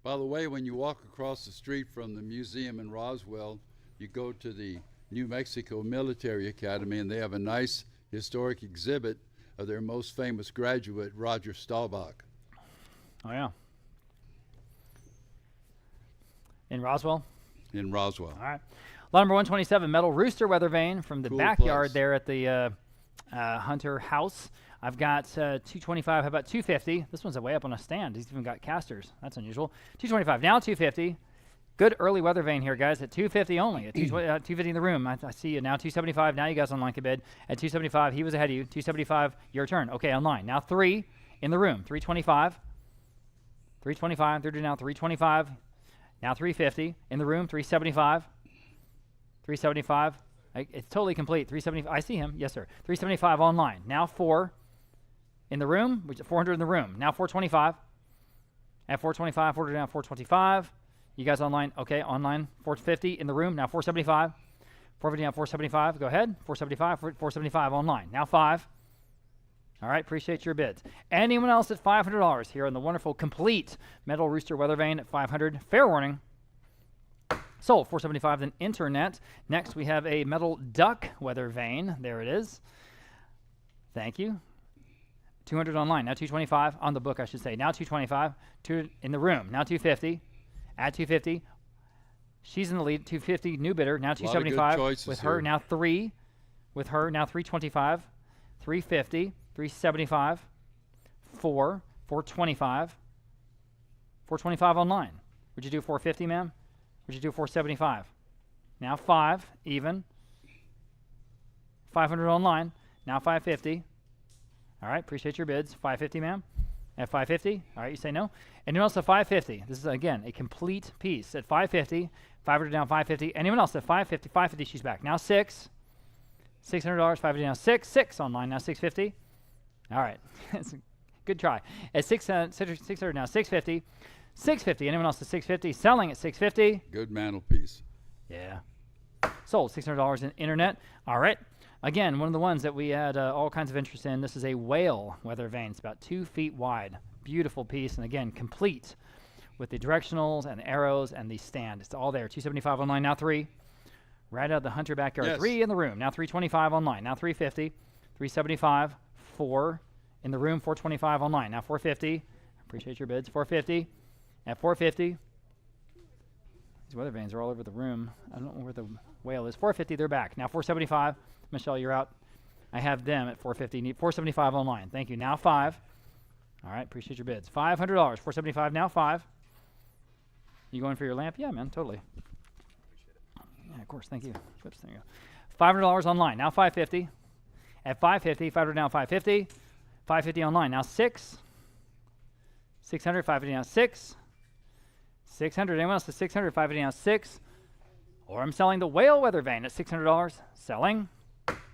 By the way, when you walk across the street from the museum in Roswell, you go to the New Mexico Military Academy, and they have a nice historic exhibit of their most famous graduate, Roger Staubach. Oh, yeah. In Roswell? In Roswell. All right. Lot number 127, metal rooster weather vane from the Cool backyard place. there at the Hunter house. I've got 225. How about 250? This one's way up on a stand. He's even got casters. That's unusual. 225. Now 250. Good early weather vane here, guys, at 250 only. At 250 in the room. I see you now. 275. Now you guys online can bid. At 275, he was ahead of you. 275, your turn. Okay, online. Now 3 in the room. 325. 325. They're doing now 325. Now 350 in the room. 375. 375. It's totally complete. 375. I see him. Yes, sir. 375 online. Now 4 in the room. 400 in the room. Now 425. At 425, 400 now 425. You guys online? Okay, online. 450 in the room. Now 475. 450 now 475. Go ahead. 475. 475 online. Now 5. All right, appreciate your bids. Anyone else at $500 here on the wonderful complete metal rooster weather vane at 500? Fair warning. Sold 475 then internet. Next we have a metal duck weather vane. There it is. Thank you. 200 online. Now 225 on the book, I should say. Now 225. 2 in the room. Now 250. At 250. She's in the lead. 250 new bidder. Now 275 with her. Here. Now 3 with her. Now 325. 350. 375. 4. 425. 425 online. Would you do 450, ma'am? Would you do 475? Now 5 even. 500 online. now 550. All right, appreciate your bids. 550, ma'am. At 550, all right, you say no. Anyone else at 550? This is, again, a complete piece. At 550, 500 down, 550. Anyone else at 550? 550, she's back. Now 6. $600, 550 now 6. 6 online, now 650. All right, good try. At 600 now 650. 650, anyone else at 650? Selling at 650. Good mantelpiece. Yeah. Sold, $600 in internet. All right. Again, one of the ones that we had all kinds of interest in. This is a whale weather vane. It's about 2 feet wide. Beautiful piece, and again, complete with the directionals and the arrows and the stand. It's all there. $275 online, now 3. Right out of the Hunter backyard. Yes. 3 in the room, now $325 online, now $350. $375, 4 in the room, $425 online, now $450. Appreciate your bids. $450. At $450. These weather vanes are all over the room. I don't know where the whale is. $450, they're back. Now $475. Michelle, you're out. I have them at $450. Need $475 online. Thank you. Now 5. All right, appreciate your bids. $500. $475 now 5. You going for your lamp? Yeah, man, totally. Yeah, of course. Thank you. Whoops, there you go. $500 online. Now $550. At $550, $500 now $550. $550 online. Now 6. $600. $550 now 6. $600. Anyone else at $600? $550 now 6. Or I'm selling the whale weather vane at $600. Selling.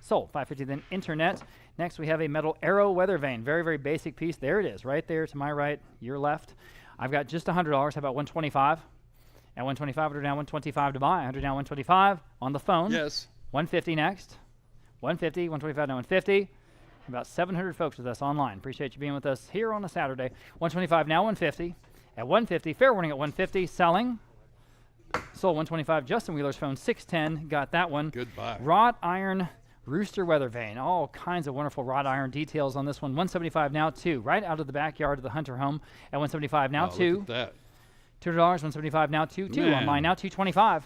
Sold. $550 then internet. Next we have a metal arrow weather vane. Very, very basic piece. There it is, right there to my right, your left. I've got just $100. How about $125? At $125, $100 down, $125 to buy. $100 down, $125 on the phone. Yes. $150 next. $150, $125 down, $150. About 700 folks with us online. Appreciate you being with us here on a Saturday. $125 now, $150. At $150, fair warning at $150. Selling. Sold $125. Justin Wheeler's phone, $610. Got that one. Goodbye. Wrought iron rooster weather vane. All kinds of wonderful wrought iron details on this one. $175 now 2. Right out of the backyard of the Hunter home at $175 now 2. Look at that. $200. $175 now 2. 2 Man. online now $225.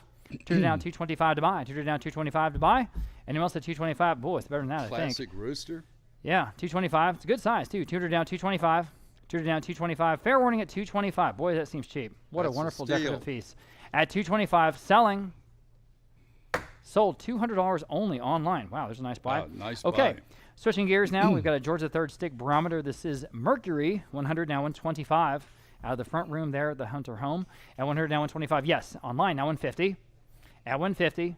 $200 down, $225 to buy. $200 down, $225 to buy. Anyone else at $225? Boy, it's better than that, I think. Classic rooster. Yeah, $225. It's a good size too. $200 down, $225. $200 down, $225. Fair warning at $225. Boy, that seems cheap. What That's a wonderful steal. decorative piece. At $225, selling. Sold $200 only online. Wow, there's a nice buy. Nice Okay, buy. switching gears now. We've got a George III stick barometer. This is Mercury. 100 now 125. Out of the front room there at the Hunter home. At 100 now 125. Yes, online now 150. At 150.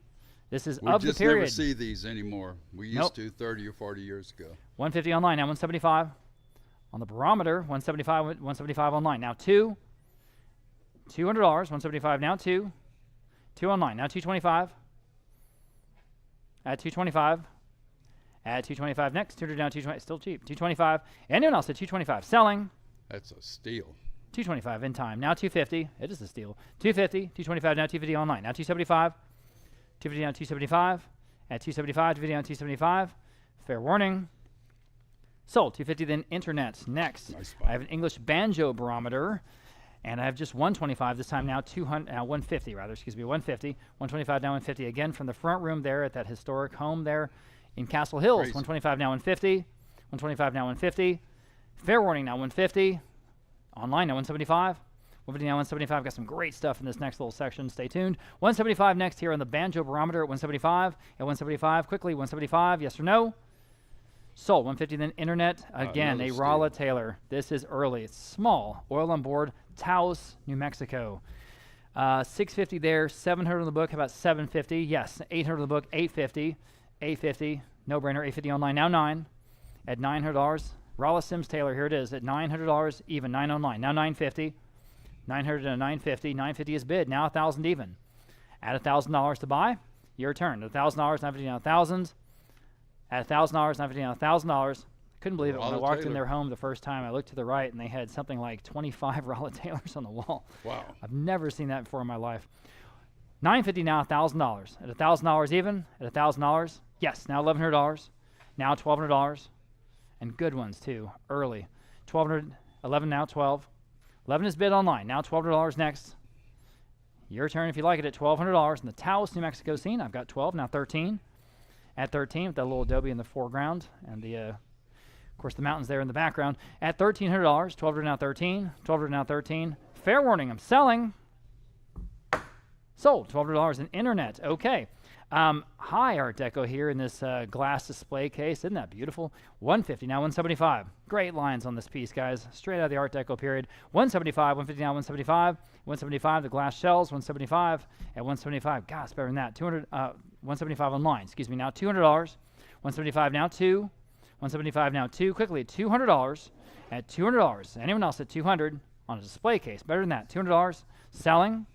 This is We of the just period. never see these anymore. We used Nope. to 30 or 40 years ago. 150 online, now 175. On the barometer, 175 online. Now 2. $200, 175 now 2. 2 online, now 225. At 225. At 225 next, 200 down, 220, still cheap. 225. Anyone else at 225? Selling. That's a steal. 225 in time. Now 250. It is a steal. 250. 225 now 250 online. Now 275. 250 down 275. At 275, 250 down 275. Fair warning. Sold. 250 then internet. Next, Nice I have an English banjo barometer, and I have just 125 this time. Now 150 rather. Excuse me, 150. 125 now 150 again from the front room there at that historic home there in Castle Hills. Crazy. 125 now 150. 125 now 150. Fair warning now 150. Online now 175. 150 now 175. Got some great stuff in this next little section. Stay tuned. 175 next here on the banjo barometer at 175. At 175, quickly 175. Yes or no? Sold. 150 then internet. Again, a another Rolla Taylor. This is early. It's small. Oil on board. Taos, New Mexico. 650 there. 700 on the book. How about 750? Yes. 800 on the book. 850. 850. No brainer. 850 online. Now 9. At $900. Rolla Sims Taylor. Here it is. At $900 even. 9 online. Now 950. 900 to 950. 950 is bid. Now 1,000 even. At $1,000 to buy. Your turn. $1,000. 950 now 1,000. At $1,000. 950 now $1,000. Couldn't believe it when I Rolla walked in Taylor. their home the first time. I looked to the right and they had something like 25 Rolla Taylors on the wall. Wow. I've never seen that before in my life. $950 now $1,000. At $1,000 even. At $1,000. Yes. Now $1,100. Now $1,200. And good ones too. Early. 1,200. 11 now 12. 11 is bid online. Now $1,200 next. Your turn if you like it at $1,200 in the Taos, New Mexico scene. I've got 12. Now 13. At 13 with that little adobe in the foreground and the, of course, the mountains there in the background. At $1,300. $1,200 now 13. $1,200 now 13. Fair warning. I'm selling. Sold. $1,200 in internet. Okay. High Art Deco here in this glass display case. Isn't that beautiful? 150 now 175. Great lines on this piece, guys. Straight out of the Art Deco period. 175, 150 now 175. 175, the glass shells, 175 at 175. God, it's better than that. 175 online. Excuse me. Now $200. 175 now 2. 175 now 2. Quickly, $200 at $200. Anyone else at 200 on a display case? Better than that. $200. Selling.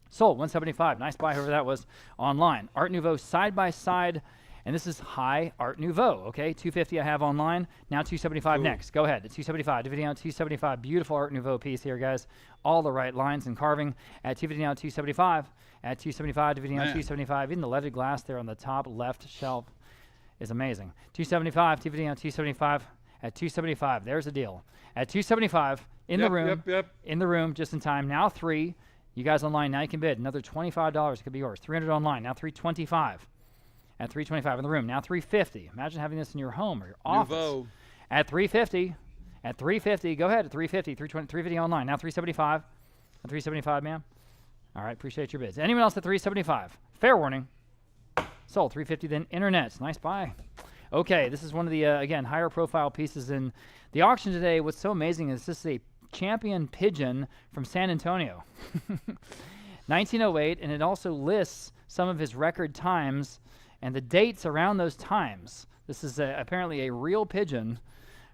Sold. 175. Nice buy, whoever that was, online. Art Nouveau side by side, and this is high Art Nouveau. Okay, 250 I have online. Now 275 next. Go ahead. It's 275. 250 now 275. Beautiful Art Nouveau piece here, guys. All the right lines and carving. At 250 now 275. At 275. 250 now 275. Even the leaded glass there on the top left shelf is amazing. 275. 250 now 275. At 275. There's the deal. At 275 in the room. In the room, just in time. Now 3. You guys online, now you can bid. Another $25 could be yours. 300 online, now 325. At 325 in the room, now 350. Imagine having this in your home or your office. Nouveau. At 350. At 350, go ahead. At 350, 350 online. Now 375. At 375, ma'am. All right, appreciate your bids. Anyone else at 375? Fair warning. Sold. 350 then internet. Nice buy. Okay, this is one of the, again, higher profile pieces in the auction today. What's so amazing is this is a champion pigeon from San Antonio. 1908, and it also lists some of his record times and the dates around those times. This is apparently a real pigeon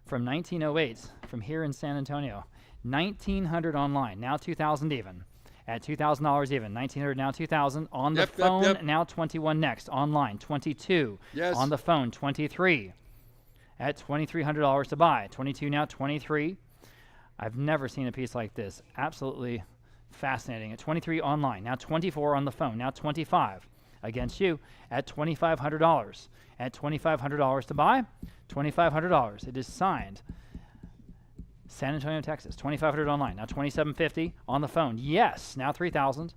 from 1908 from here in San Antonio. 1900 online, now 2000 even. At $2,000 even. 1900 now 2000 on the phone. Now 21 next online. 22 on the phone. 23 at $2,300 to buy. 22 now 23. I've never seen a piece like this. Absolutely fascinating. At 23 online, now 24 on the phone, now 25 against you at $2,500. At $2,500 to buy, $2,500. It is signed. San Antonio, Texas. 2,500 online, now 2,750 on the phone. Yes, now 3,000.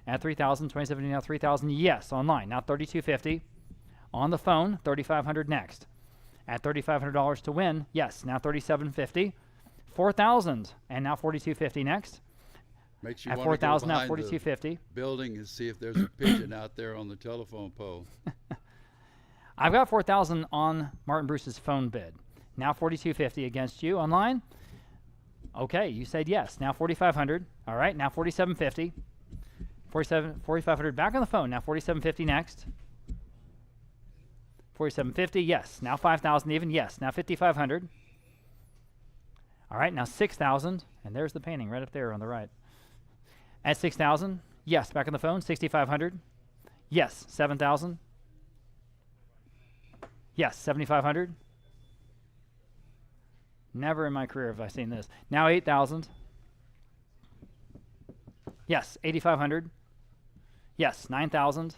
At 3,000, 2,750 now 3,000. Yes, online, now 3,250 on the phone. 3,500 next. At $3,500 to win. Yes, now 3,750. 4,000 and now 4,250 next. Makes you at want 4,000 to go now 4,250. Building and see if there's a pigeon out there on the telephone pole. I've got 4,000 on Martin Bruce's phone bid. Now 4,250 against you online. Okay, you said yes. Now 4,500. All right, now 4,750. 4,500 back on the phone. Now 4,750 next. 4,750. Yes. Now 5,000 even. Yes. Now 5,500. All right, now 6,000, and there's the painting right up there on the right. At 6,000, yes, back on the phone, 6,500. Yes, 7,000. Yes, 7,500. Never in my career have I seen this. Now 8,000. Yes, 8,500. Yes, 9,000.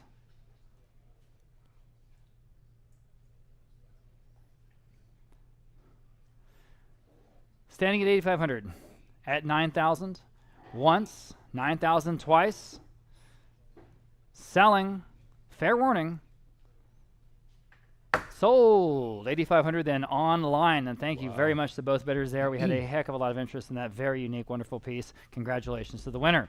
Standing at 8,500. At 9,000. Once. 9,000 twice. Selling. Fair warning. Sold. 8,500 then online. And thank you very much to both bidders there. We had a heck of a lot of interest in that very unique, wonderful piece. Congratulations to the winner.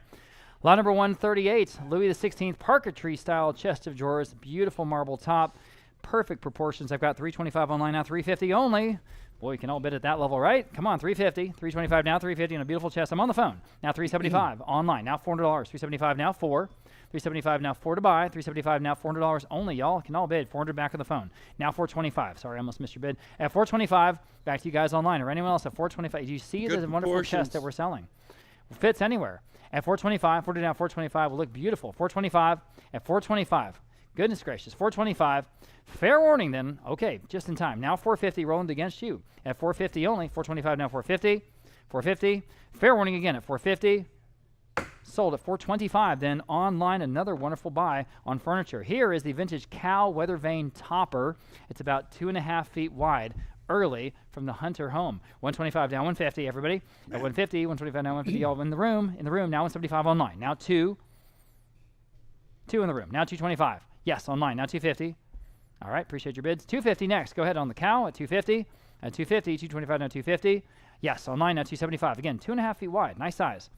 Lot number 138. Louis XVI parquetry style chest of drawers. Beautiful marble top. Perfect proportions. I've got 325 online now. 350 only. Boy, you can all bid at that level, right? Come on, 350, 325 now, 350 on a beautiful chest. I'm on the phone. Now 375 online, now $400. 375 now 4. 375 now 4 to buy. 375 now $400 only, y'all. Can all bid. 400 back on the phone. Now 425. Sorry, I almost missed your bid. At 425, back to you guys online or anyone else at 425. Do you see the wonderful chest that we're selling? Fits anywhere. At 425, 40 now 425 will look beautiful. 425 at 425. Goodness gracious, 425. Fair warning then. Okay, just in time. Now 450 rolling against you. At 450 only. 425 now 450. 450. Fair warning again at 450. Sold at 425. Then online, another wonderful buy on furniture. Here is the vintage cow weather vane topper. It's about 2.5 feet wide. Early from the Hunter home. 125 down 150, everybody. At 150, 125 down 150, y'all in the room. In the room, now 175 online. Now 2 in the room. Now 225. Yes, online. Now 250. All right, appreciate your bids. 250 next. Go ahead on the cow at 250. At 250, 225 now 250. Yes, online now 275. Again, 2.5 feet wide. Nice size.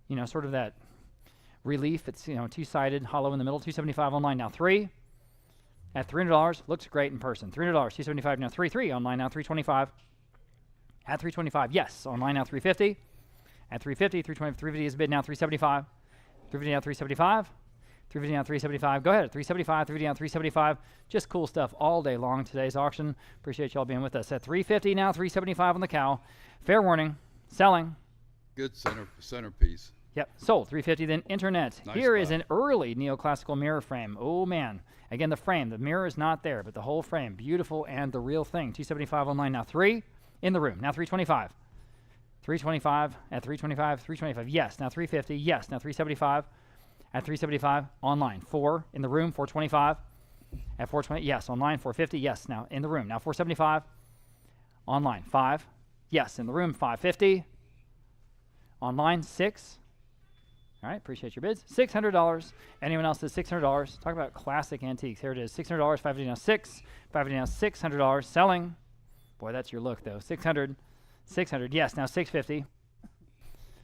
You know, sort of that relief. It's, two-sided, hollow in the middle. $275 online now. 3 at $300. Looks great in person. $300. $275 now. 3 online now. $325 at $325. Yes, online now. $350 at $350. $350 is bid now. $375. $350 now. $375. $350 now. $375. Go ahead. $375. $350 now. $375. Just cool stuff all day long. Today's auction. Appreciate y'all being with us. At $350 now. $375 on the cow. Fair warning. Selling. Good centerpiece. Yep, sold. $350. Then internet. Nice Here spot. is an early neoclassical mirror frame. Oh man. Again, the frame. The mirror is not there, but the whole frame. Beautiful and the real thing. $275 online now. 3 in the room. Now $325. $325 at $325. $325. Yes. Now $350. Yes. Now $375 at $375 online. 4 in the room. $425 at $420. Yes. Online. $450. Yes. Now in the room. Now $475 online. 5. Yes. In the room. $550 online. 6. All right, appreciate your bids. $600. Anyone else says $600? Talk about classic antiques. Here it is. $600. $550 now. 6. $550 now. $600. Selling. Boy, that's your look though. 600. 600. Yes. Now 650.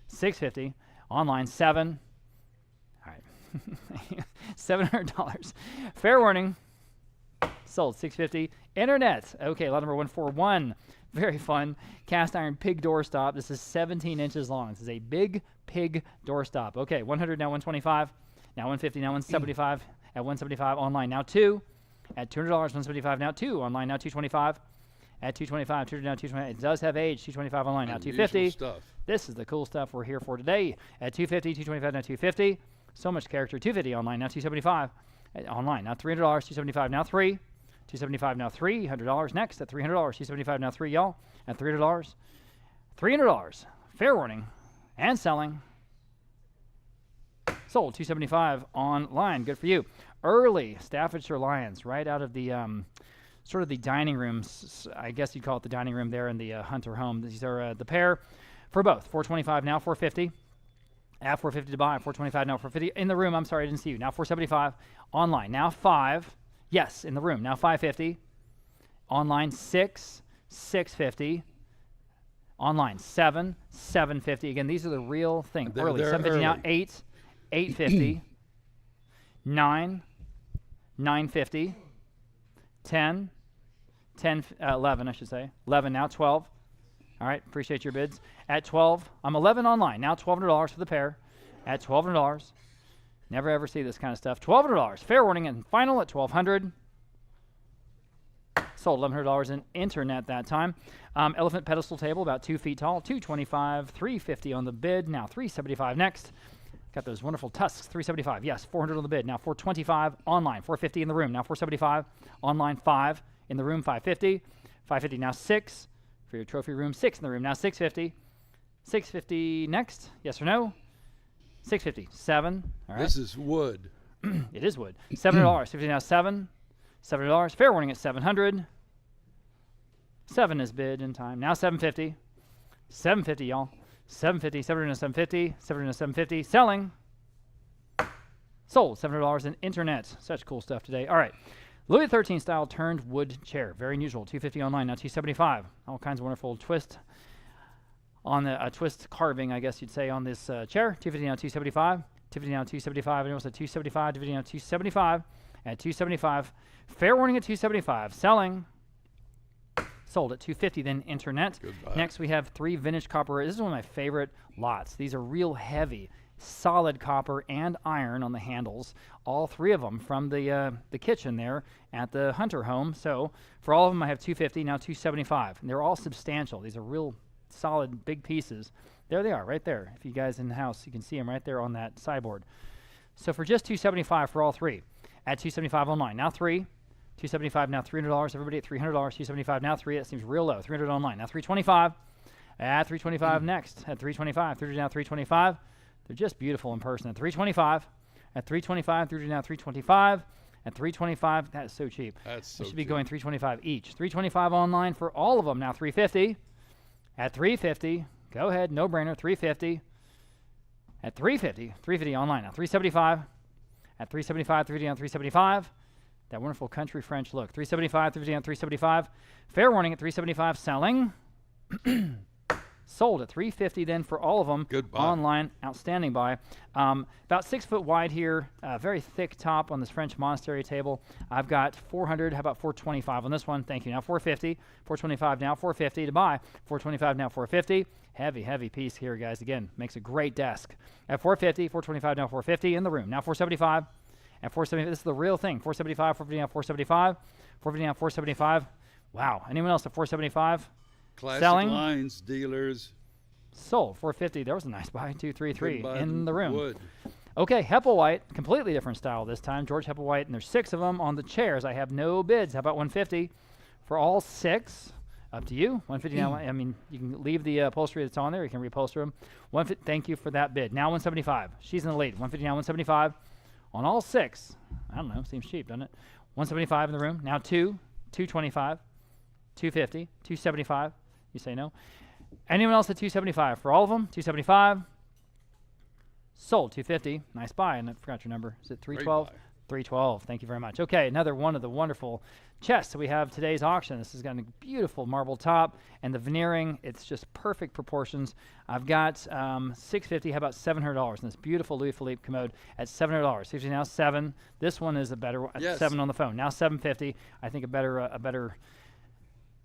650. Online. 7. All right. $700. Fair warning. Sold. 650. Internet. Okay, lot number 141. Very fun. Cast iron pig doorstop. This is 17 inches long. This is a big pig doorstop. Okay, 100 now 125. Now 150, now 175. At 175 online. Now 2. At $200, 175 now 2. Online now 225. At 225, 200 now 225. It does have age. 225 online now 250. Stuff. This is the cool stuff we're here for today. At 250, 225 now 250. So much character. 250 online now 275. Online now $300, 275 now 3. $275 now $300 next at $300. $275 now 3 y'all at $300. $300. Fair warning and selling. Sold. $275 online. Good for you. Early Staffordshire Lions right out of the sort of the dining rooms. I guess you'd call it the dining room there in the Hunter home. These are the pair for both. $425 now $450. At $450 to buy. $425 now $450 in the room. I'm sorry I didn't see you. Now $475 online. Now 5. Yes, in the room. Now $550. Online 6, $650. Online 7, $750. Again, these are the real thing. Early. $750 now 8, $850. 9, $950. 10, 11, I should say. 11 now 12. All right, appreciate your bids. At 12, I'm 11 online. Now $1,200 for the pair. At $1,200. Never ever see this kind of stuff. $1,200. Fair warning and final at $1,200. Sold $1,100 in internet that time. Elephant pedestal table, about 2 feet tall. $225, $350 on the bid. Now $375 next. Got those wonderful tusks. $375. Yes, $400 on the bid. Now $425 online. $450 in the room. Now $475 online. 5 in the room. $550. $550 now 6 for your trophy room. 6 in the room. Now $650. $650 next. Yes or no? $650. 7. All right. This is wood. It is wood. $700. $50 now 7. $700. Fair warning at $700. 7 is bid in time. Now $750. $750, y'all. $750. $700 $750. Selling. Sold. $700 in internet. Such cool stuff today. All right. Louis XIII style turned wood chair. Very unusual. $250 online. Now $275. All kinds of wonderful twist on the twist carving, I guess you'd say, on this chair. $250 now $275. $250 now $275. Anyone said $275? $250 now $275. At $275. Fair warning at $275. Selling. Sold at $250. Then internet. Goodbye. Next we have 3 vintage copper. This is one of my favorite lots. These are real heavy, solid copper and iron on the handles. All 3 of them from the kitchen there at the Hunter home. So for all of them I have $250. Now $275. And they're all substantial. These are real solid big pieces. There they are right there. If you guys in the house, you can see them right there on that sideboard. So for just $275 for all 3. At $275 online. Now 3. $275 now $300. Everybody at $300. $275 now 3. That seems real low. $300 online. Now $325. At $325 next. At $325. $300 now $325. They're just beautiful in person. At $325. At $325. $300 now $325. At $325. That is so cheap. That's so We should be cheap. going $325 each. $325 online for all of them. Now $350. At $350. Go ahead. No brainer. $350. At $350. $350 online. Now $375. At $375, $350 on $375. That wonderful country French look. $375, $350 on $375. Fair warning at $375. Selling. Sold at $350 then for all of them. Good buy. Online, outstanding buy. About 6 foot wide here, very thick top on this French monastery table. I've got 400, how about 425 on this one? Thank you. Now 450, 425 now, 450 to buy, 425 now, 450. Heavy piece here, guys. Again, makes a great desk. At 450, 425 now, 450 in the room. Now 475, at 470, this is the real thing. 475, 450 now, 475, 450 now, 475. Wow. Anyone else at 475? Classic Selling. lines, dealers. Sold 450. There was a nice buy. 233 Couldn't buy in the room. wood. Okay, Hepplewhite, completely different style this time. George Hepplewhite, and there's 6 of them on the chairs. I have no bids. How about 150 for all 6? Up to you. 150 now. I mean, you can leave the upholstery that's on there. You can reupholster them. 150. Thank you for that bid. Now 175. She's in the lead. 150 now. 175 on all 6. I don't know. Seems cheap, doesn't it? 175 in the room. Now 225, 250, 275. You say no. Anyone else at 275 for all of them? 275. Sold 250. Nice buy. And I forgot your number. Is it 312? 312. Thank you very much. Okay, another one of the wonderful chests that we have today's auction. This has got a beautiful marble top and the veneering. It's just perfect proportions. I've got $650. How about $700 in this beautiful Louis Philippe commode at $700. 50 now 7. This one is a better one. Yes. 7 on the phone. Now $750. I think a better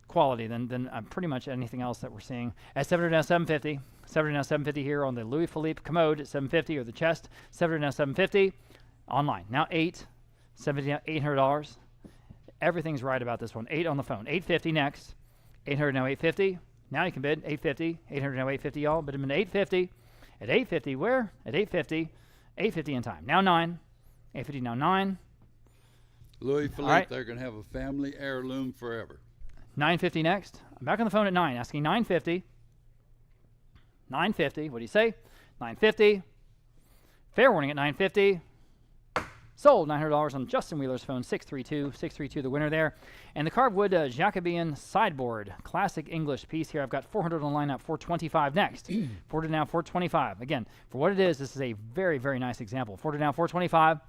quality than pretty much anything else that we're seeing. At $700 now $750. $700 now $750 here on the Louis Philippe commode at $750 or the chest. $700 now $750. Online. Now $750 now $800. Everything's right about this one. 8 on the phone. $850 next. $800 now $850. Now you can bid $850. $800 now $850 y'all. Bid them in $850. At $850 where? At $850. $850 in time. Now 9. $850 now 9. Louis Philippe, right. they're going to have a family heirloom forever. $950 next. I'm back on the phone at 9, asking $950. $950. What do you say? $950. Fair warning at $950. Sold $900 on Justin Wheeler's phone, 632 the winner there. And the carved wood Jacobean sideboard, classic English piece here. I've got 400 online at 425 next. 400 now 425. Again, for what it is, this is a very, very nice example. 400 now 425.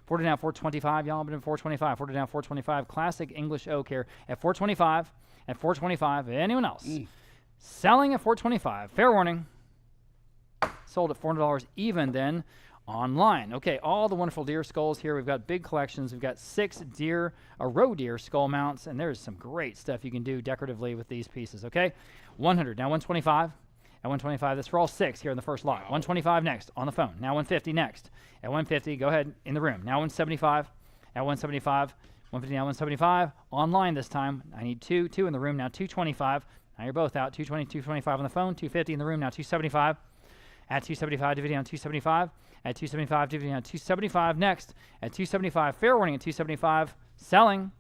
400 now 425. Y'all been 425. 400 now 425. Classic English oak here at 425. At 425. Anyone else? Selling at 425. Fair warning. Sold at $400 even then. Online. Okay, all the wonderful deer skulls here. We've got big collections. We've got 6 roe deer skull mounts, and there's some great stuff you can do decoratively with these pieces, okay? 100, now 125. At 125, that's for all 6 here in the first lot. 125 next, on the phone. Now 150 next. At 150, go ahead, in the room. Now 175. At 175. 150, now 175. Online this time. I need 2 in the room. Now 225. Now you're both out. 220, 225 on the phone. 250 in the room. Now 275. At 275, dividing on 275. At 275, dividing on 275 next. At 275, fair warning at 275. Selling.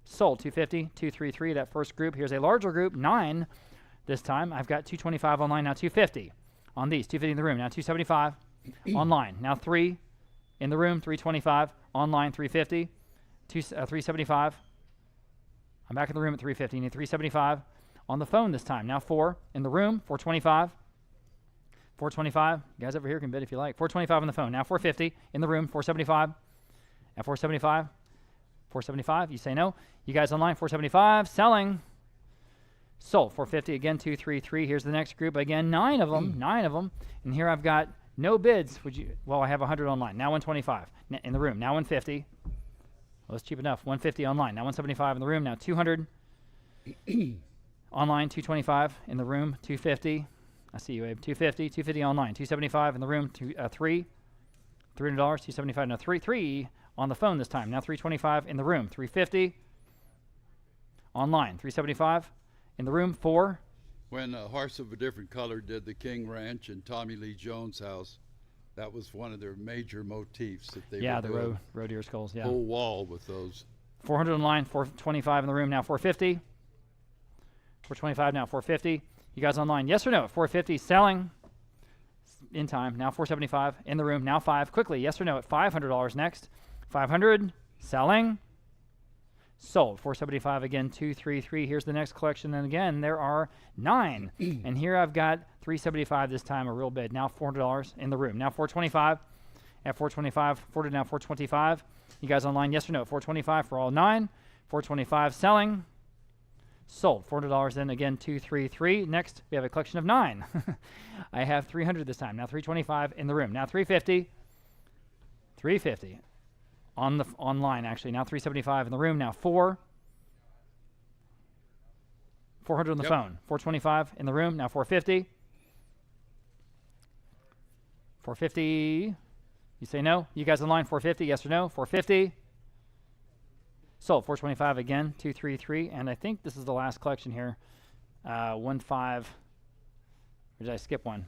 Sold 250, 233. That first group. Here's a larger group, 9 this time. I've got 225 online, now 250 on these. 250 in the room, now 275 online. Now 3 in the room, 325 online, 350, 375. I'm back in the room at 350. Need 375 on the phone this time. Now 4 in the room, 425. 425. You guys over here can bid if you like. 425 on the phone. Now 450 in the room, 475. At 475. 475. You say no. You guys online, 475. Selling. Sold. 450 again, 233. Here's the next group. Again, 9 of them. 9 of them. And here I've got no bids. Well, I have 100 online. Now 125 in the room. Now 150. Well, it's cheap enough. 150 online. Now 175 in the room. Now 200. Online, 225 in the room. 250. I see you, Abe. 250. 250 online. 275 in the room. 3. $300. 275. Now 3 on the phone this time. Now 325 in the room. 350 online. 375 in the room. 4. When a Horse of a Different Color did the King Ranch in Tommy Lee Jones' house, that was one of their major motifs that they Yeah, would the do roe deer skulls. Yeah. a whole wall with those. 400 online. 425 in the room. Now 450. 425 now. 450. You guys online? Yes or no? 450 selling in time. Now 475 in the room. Now 5 quickly. Yes or no? At $500 next. 500 selling. Sold. 475 again. 233. Here's the next collection. And again, there are 9. And here I've got 375 this time, a real bid. Now $400 in the room. Now 425. At 425. 400 now 425. You guys online? Yes or no? 425 for all 9. 425 selling. Sold. $400 then again, 233. Next, we have a collection of 9. I have 300 this time. Now 325 in the room. Now 350. 350 on the online actually. Now 375 in the room. Now 400 on the phone. 425 in the room. Now 450. 450. You say no? You guys online, 450, yes or no? 450. Sold. 425 again, 233. And I think this is the last collection here. 15. Or did I skip one?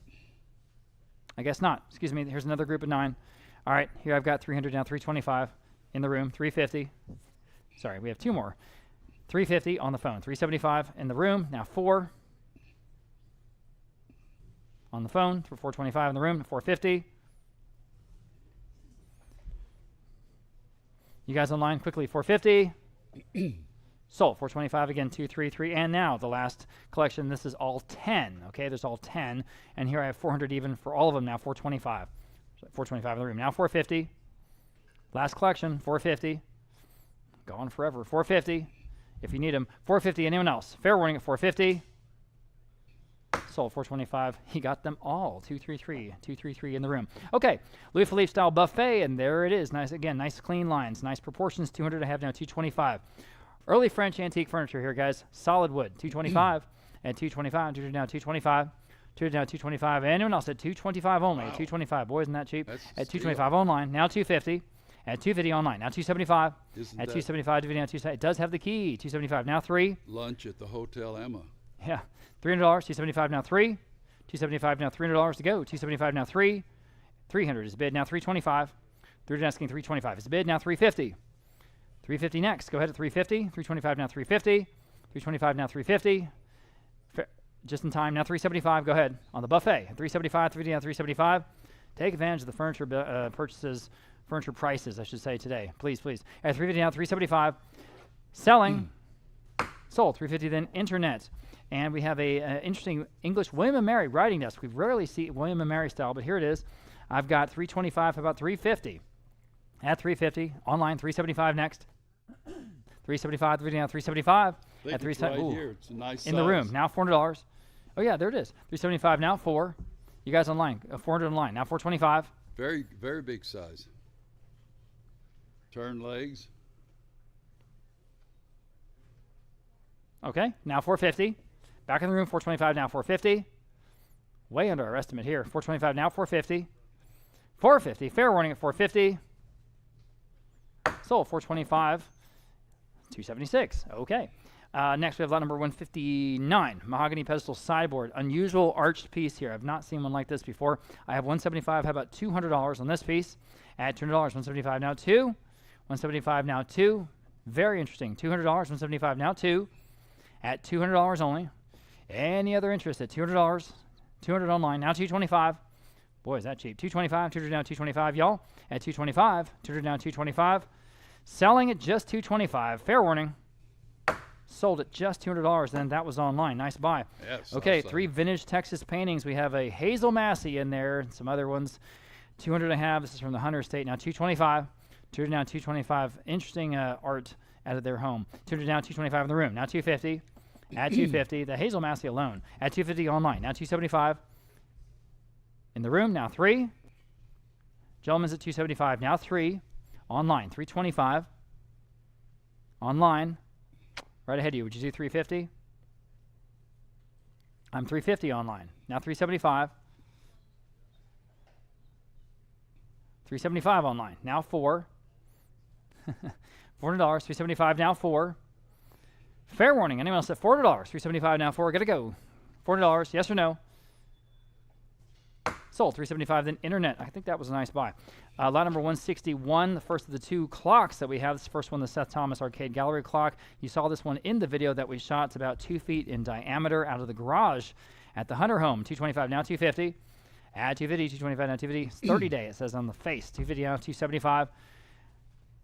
I guess not. Excuse me. Here's another group of 9. All right. Here I've got 300 now, 325 in the room, 350. Sorry, we have 2 more. 350 on the phone, 375 in the room. Now 4 on the phone, 425 in the room, 450. You guys online quickly, 450. Sold. 425 again, 233. And now the last collection. This is all 10. Okay, there's all 10. And here I have 400 even for all of them now, 425. 425 in the room. Now 450. Last collection, 450. Gone forever. 450. If you need them. 450. Anyone else? Fair warning at 450. Sold. 425. He got them all. 233. 233 in the room. Okay. Louis Philippe style buffet, and there it is. Nice again. Nice clean lines. Nice proportions. 200 I have now. 225. Early French antique furniture here, guys. Solid wood. 225 and 225. 200 now. 225. 200 now. 225. Anyone else at 225 only? Wow. 225. Boy, isn't that cheap? That's at 225 online. Now 250. At 250 online. Now 275. Isn't at that 275. Now 275. It does have the key. 275. Now 3. lunch at the Hotel Emma? Yeah. $300, 275 now 3. 275 now $300 to go. 275 now 3. 300 is bid now 325. 300 asking 325 is bid now 350. 350 next. Go ahead at 350. 325 now 350. 325 now 350. Just in time now 375. Go ahead on the buffet. 375, 350 now 375. Take advantage of the furniture purchases, furniture prices, I should say today. Please, please. At 350 now 375. Selling. Sold. 350 then internet. And we have a interesting English William & Mary writing desk. We rarely see William & Mary style, but here it is. I've got 325, about 350. At 350, online 375 next. 375, 375. At 375, right here. It's a nice in size. the room. Now $400. Oh yeah, there it is. 375 now 4. You guys online, 400 online. Now 425. Very, very big size. Turn legs. Okay, now 450. Back in the room, 425 now 450. Way under our estimate here. 425 now 450. 450. Fair warning at 450. Sold. 425. 276. Okay. Next we have lot number 159. Mahogany pedestal sideboard. Unusual arched piece here. I've not seen one like this before. I have 175. How about $200 on this piece? At $200. 175 now 2. 175 now 2. Very interesting. $200. 175 now 2. At $200 only. Any other interest at $200? 200 online. Now 225. Boy, is that cheap. 225. 200 now 225. Y'all at 225. 200 now 225. Selling at just 225. Fair warning. Sold at just $200. Then that was online. Nice buy. Yes. Okay, awesome. 3 vintage Texas paintings. We have a Hazel Massey in there and some other ones. 200 I have. This is from the Hunter Estate. Now 225. 200 now 225. Interesting art out of their home. 200 now 225 in the room. Now 250. At 250. The Hazel Massey alone. At 250 online. Now 275. In the room. Now 3. Gentlemen's at 275. Now 3. Online. 325. Online. Right ahead of you. Would you do 350? I'm 350 online. Now 375. 375 online. Now 4. $400. 375 now 4. Fair warning. Anyone else at $400? 375 now 4. Gotta go. $400. Yes or no? Sold. 375. Then internet. I think that was a nice buy. Lot number 161. The first of the 2 clocks that we have. This first one, the Seth Thomas Arcade Gallery clock. You saw this one in the video that we shot. It's about 2 feet in diameter out of the garage at the Hunter home. 225 now 250. At 250. 225 now 250. It's 30 day. It says on the face. 250 now 275.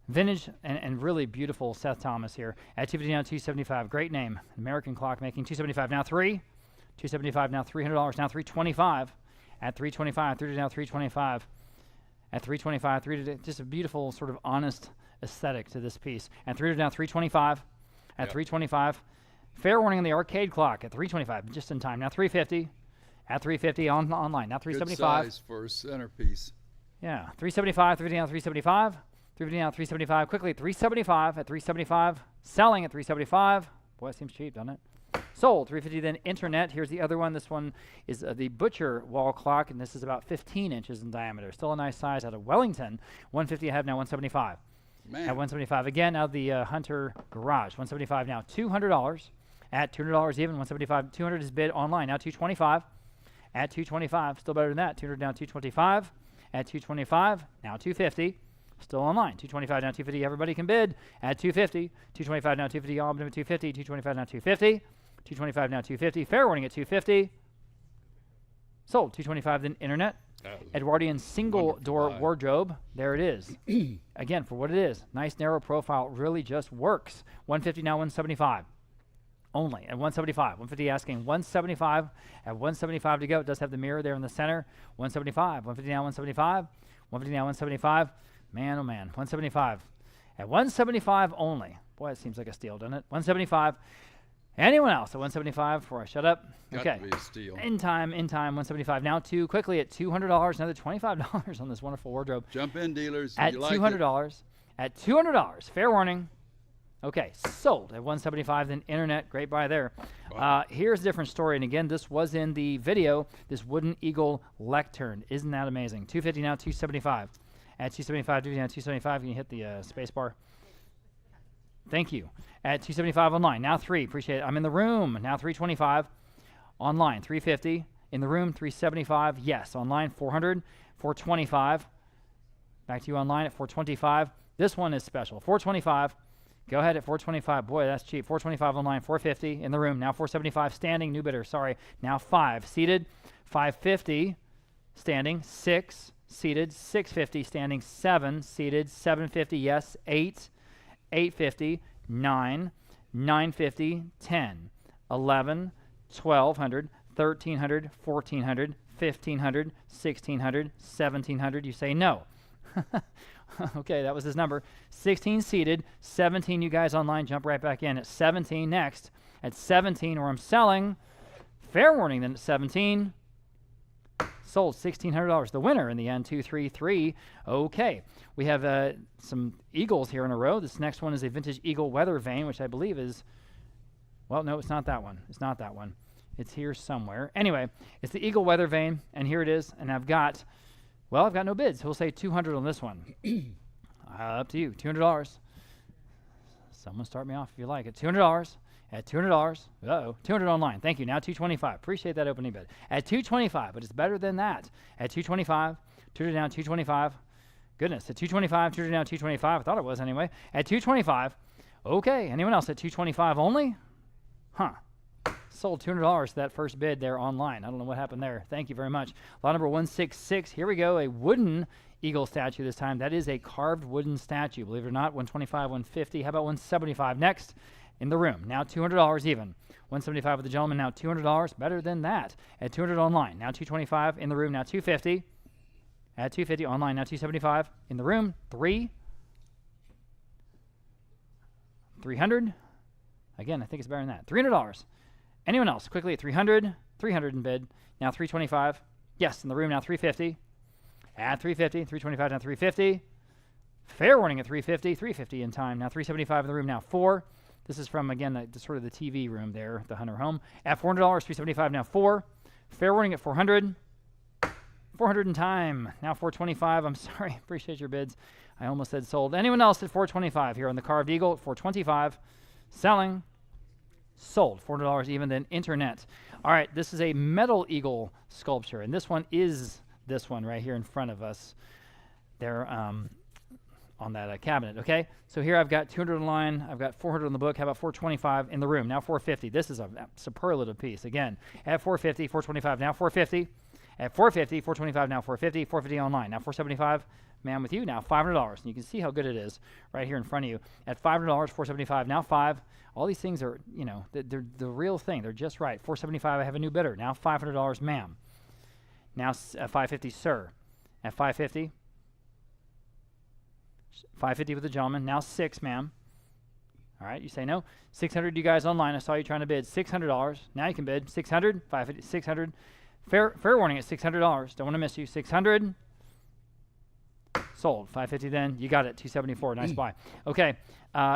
Vintage and really beautiful Seth Thomas here. At 250 now 275. Great name. American clock making. 275 now 3. 275 now $300. Now 325. At 325. 30 now 325. At 325. 30 just a beautiful sort of honest aesthetic to this piece. At 300 now 325. At 325. Fair warning on the arcade clock at 325, just in time. Now 350. At 350 online. Now 375. Good size for a centerpiece. Yeah, 375, 350 now 375. 350 now 375. Quickly, 375 at 375. Selling at 375. Boy, that seems cheap, doesn't it? Sold, 350 then internet. Here's the other one. This one is the butcher wall clock, and this is about 15 inches in diameter. Still a nice size out of Wellington. 150 I have now 175. Man. At 175 again out of the Hunter garage. 175 now $200. At $200 even, 175. 200 is bid online. Now 225. At 225, still better than that. 200 down 225. At 225, now 250. Still online. 225 now 250. Everybody can bid. At 250. 225 now 250. All bid at 250. 225 now 250. 225 now 250. Fair warning at 250. Sold. 225 then internet. Edwardian single door wardrobe. There it is. Again, for what it is. Nice narrow profile. Really just works. 150 now 175. Only at 175. 150 asking 175. At 175 to go. It does have the mirror there in the center. 175. 150 now 175. 150 now 175. Man, oh man. 175. At 175 only. Boy, it seems like a steal, doesn't it? 175. Anyone else at 175 before I shut up? Got Okay. to be a steal. In time, 175. Now quickly at $200. Another $25 on this wonderful wardrobe. Jump in, dealers. At You like $200. At $200. Fair warning. Okay, sold at 175. Then internet, great buy there. Wow. Here's a different story, and again, this was in the video. This wooden eagle lectern, isn't that amazing? 250 now, 275. At 275, 250 now, 275. Can you hit the space bar? Thank you. At 275 online, now 3. Appreciate it. I'm in the room now. 325 online, 350 in the room. 375. Yes, online 400, 425. Back to you online at 425. This one is special. 425. Go ahead at 425. Boy, that's cheap. 425 online, 450 in the room. Now 475 standing. New bidder. Sorry. Now 5 seated. 550 standing. 6 seated. 650 standing. 7 seated. 750. Yes. 8. 850. 9. 950. 10. 11. 1200. 1300. 1400. 1500. 1600. 1700. You say no. Okay, that was his number. 16 seated, 17 you guys online, jump right back in. At 17 next. At 17 where I'm selling, fair warning then at 17, sold $1,600. The winner in the end, 233. Okay, we have some eagles here in a row. This next one is a vintage eagle weather vane, which I believe is, well, no, it's not that one. It's not that one. It's here somewhere. Anyway, it's the eagle weather vane, and here it is, and I've got no bids. We'll say 200 on this one. Up to you. $200. Someone start me off if you like it. $200. At $200. Uh-oh. 200 online. Thank you. Now 225. Appreciate that opening bid. At 225, but it's better than that. At 225. 200 down, 225. Goodness. At 225. 200 down, 225. I thought it was anyway. At 225. Okay. Anyone else at 225 only? Huh. Sold $200 to that first bid there online. I don't know what happened there. Thank you very much. Lot number 166. Here we go. A wooden eagle statue this time. That is a carved wooden statue. Believe it or not, 125, 150. How about 175 next in the room? Now $200 even. 175 with the gentleman. Now $200. Better than that. At 200 online. Now 225 in the room. Now 250. At 250 online. Now 275 in the room. 300. Again, I think it's better than that. $300. Anyone else? Quickly at 300. 300 in bid. Now 325. Yes, in the room now 350. At 350. 325 now 350. Fair warning at 350. 350 in time. Now 375 in the room now 4. This is from, again, sort of the TV room there, the Hunter home. At $400. 375 now 4. Fair warning at 400. 400 in time. Now 425. I'm sorry. Appreciate your bids. I almost said sold. Anyone else at 425 here on the carved eagle at 425. Selling. Sold. $400 even, then internet. All right, this is a metal eagle sculpture, and this one is this one right here in front of us there on that cabinet, okay? So here I've got 200 online. I've got 400 on the book. How about 425 in the room? Now 450. This is a superlative piece. Again, at 450, 425, now 450. At 450, 425, now 450. 450 online. Now 475. Man with you. Now $500. And you can see how good it is right here in front of you. At $500, 475, now 5. All these things are, you know, they're the real thing. They're just right. 475, I have a new bidder. Now $500, ma'am. Now 550, sir. At 550. 550 with the gentleman. Now 6, ma'am. All right, you say no. 600, you guys online. I saw you trying to bid $600. Now you can bid 600, 550, 600. Fair warning at $600. Don't want to miss you. 600. Sold. 550 then. You got it. 274. Nice buy. Okay.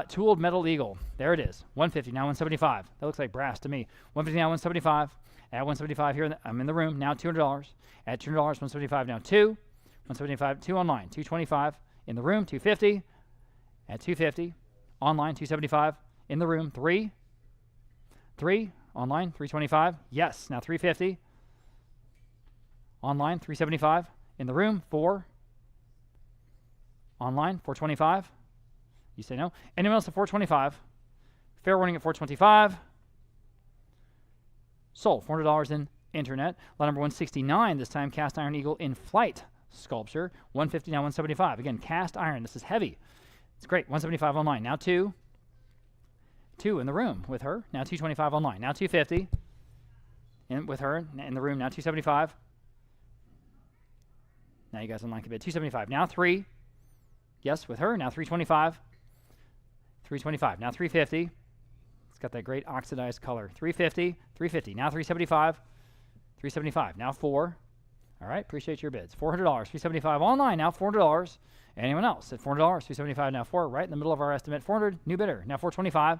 Tooled metal eagle. There it is. 150. Now 175. That looks like brass to me. 150 now 175. At 175 here. I'm in the room. Now $200. At $200. 175 now 2. 175. 2 online. 225 in the room. 250. At 250. Online. 275 in the room. 3. 3 online. 325. Yes. Now 350. Online. 375 in the room. 4. Online, 425. You say no. Anyone else at 425? Fair warning at 425. Sold. $400 in internet. Lot number 169. This time cast iron eagle in flight sculpture. 150 now 175. Again, cast iron. This is heavy. It's great. 175 online. Now 2. 2 in the room with her. Now 225 online. Now 250. With her in the room. Now 275. Now you guys online can bid 275. Now 3. Yes, with her. Now 325. 325. Now 350. It's got that great oxidized color. 350. 350. Now 375. 375. Now 4. All right. Appreciate your bids. $400. 375 online. Now $400. Anyone else at $400? 375 now 4. Right in the middle of our estimate. 400. New bidder. Now 425.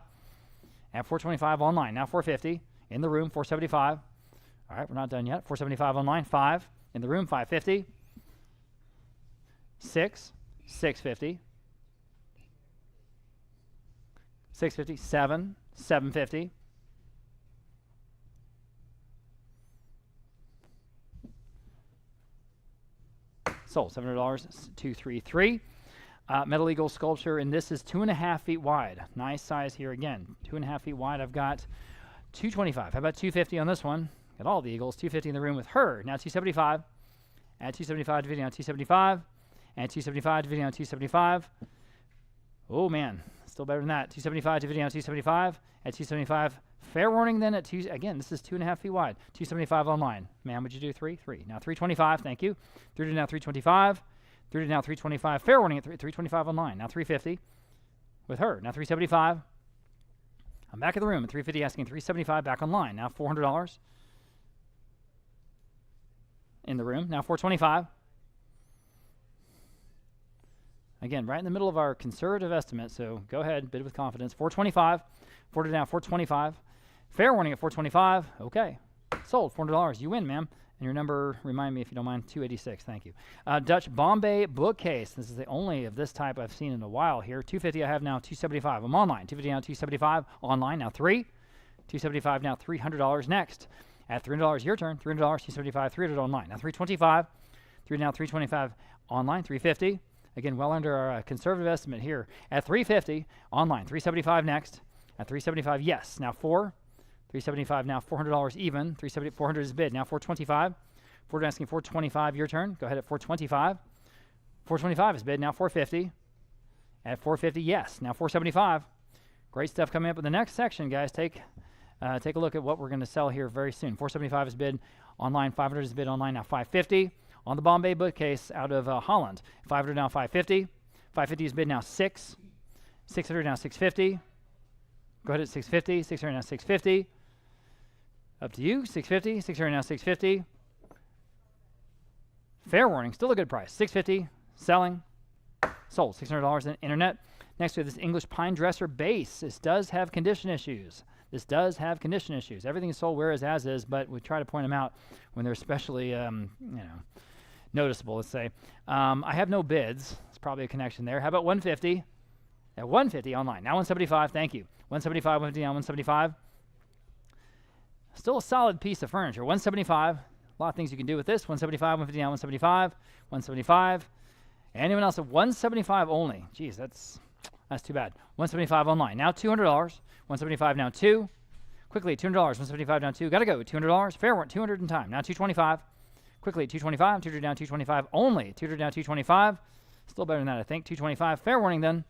At 425 online. Now 450. In the room. 475. All right. We're not done yet. 475 online. 5. In the room. 550. 6. 650, 650, 7, 750, sold. $700, 233. Metal eagle sculpture, and this is 2.5 feet wide. Nice size here again. 2.5 feet wide. I've got 225. How about 250 on this one? Got all the eagles. 250 in the room with her. Now 275. Add 275 to video. Now 275. And 275 to video on 275. Oh, man. Still better than that. 275 to video on 275. At 275. Fair warning then at 2. Again, this is 2.5 feet wide. 275 online. Ma'am, would you do 3? 3. Now 325. Thank you. Through to now 325. Through to now 325. Fair warning at 325 online. Now 350 with her. Now 375. I'm back in the room at 350 asking 375 back online. Now $400 in the room. Now 425. Again, right in the middle of our conservative estimate, so go ahead, bid with confidence. 425, 40 now, 425. Fair warning at 425. Okay, sold, $400. You win, ma'am. And your number, remind me if you don't mind, 286. Thank you. Dutch Bombay bookcase. This is the only of this type I've seen in a while here. 250, I have now 275. I'm online. 250 now, 275. Online now 3. 275 now, $300 next. At $300, your turn. $300, 275, 300 online. Now 325. 3 now, 325 online. 350. Again, well under our conservative estimate here. At 350 online, 375 next. At 375, yes. Now 4. 375 now, $400 even. 370, 400 is bid. Now 425. 400 asking 425. Your turn. Go ahead at 425. 425 is bid. Now 450. At 450, yes. Now 475. Great stuff coming up in the next section, guys. Take a look at what we're going to sell here very soon. 475 is bid online. 500 is bid online. Now 550. On the Bombay bookcase out of Holland. 500 now 550. 550 is bid now 6. 600 now 650. Go ahead at 650. 600 now 650. Up to you. 650. 600 now 650. Fair warning. Still a good price. 650. Selling. Sold. $600 in internet. Next we have this English pine dresser base. This does have condition issues. Everything is sold whereas as is, but we try to point them out when they're especially, noticeable, let's say. I have no bids. It's probably a connection there. How about 150? At 150 online. Now 175. Thank you. 175, 150 now 175. Still a solid piece of furniture. 175. A lot of things you can do with this. 175, 150 now 175. 175. Anyone else at 175 only? Geez, that's too bad. 175 online. Now $200. 175 now 2. Quickly, $200. 175 now 2. Gotta go. $200. Fair warrant. 200 in time. Now 225. Quickly, 225. 200 down 225 only. 200 down 225. Still better than that, I think. 225. Fair warning then.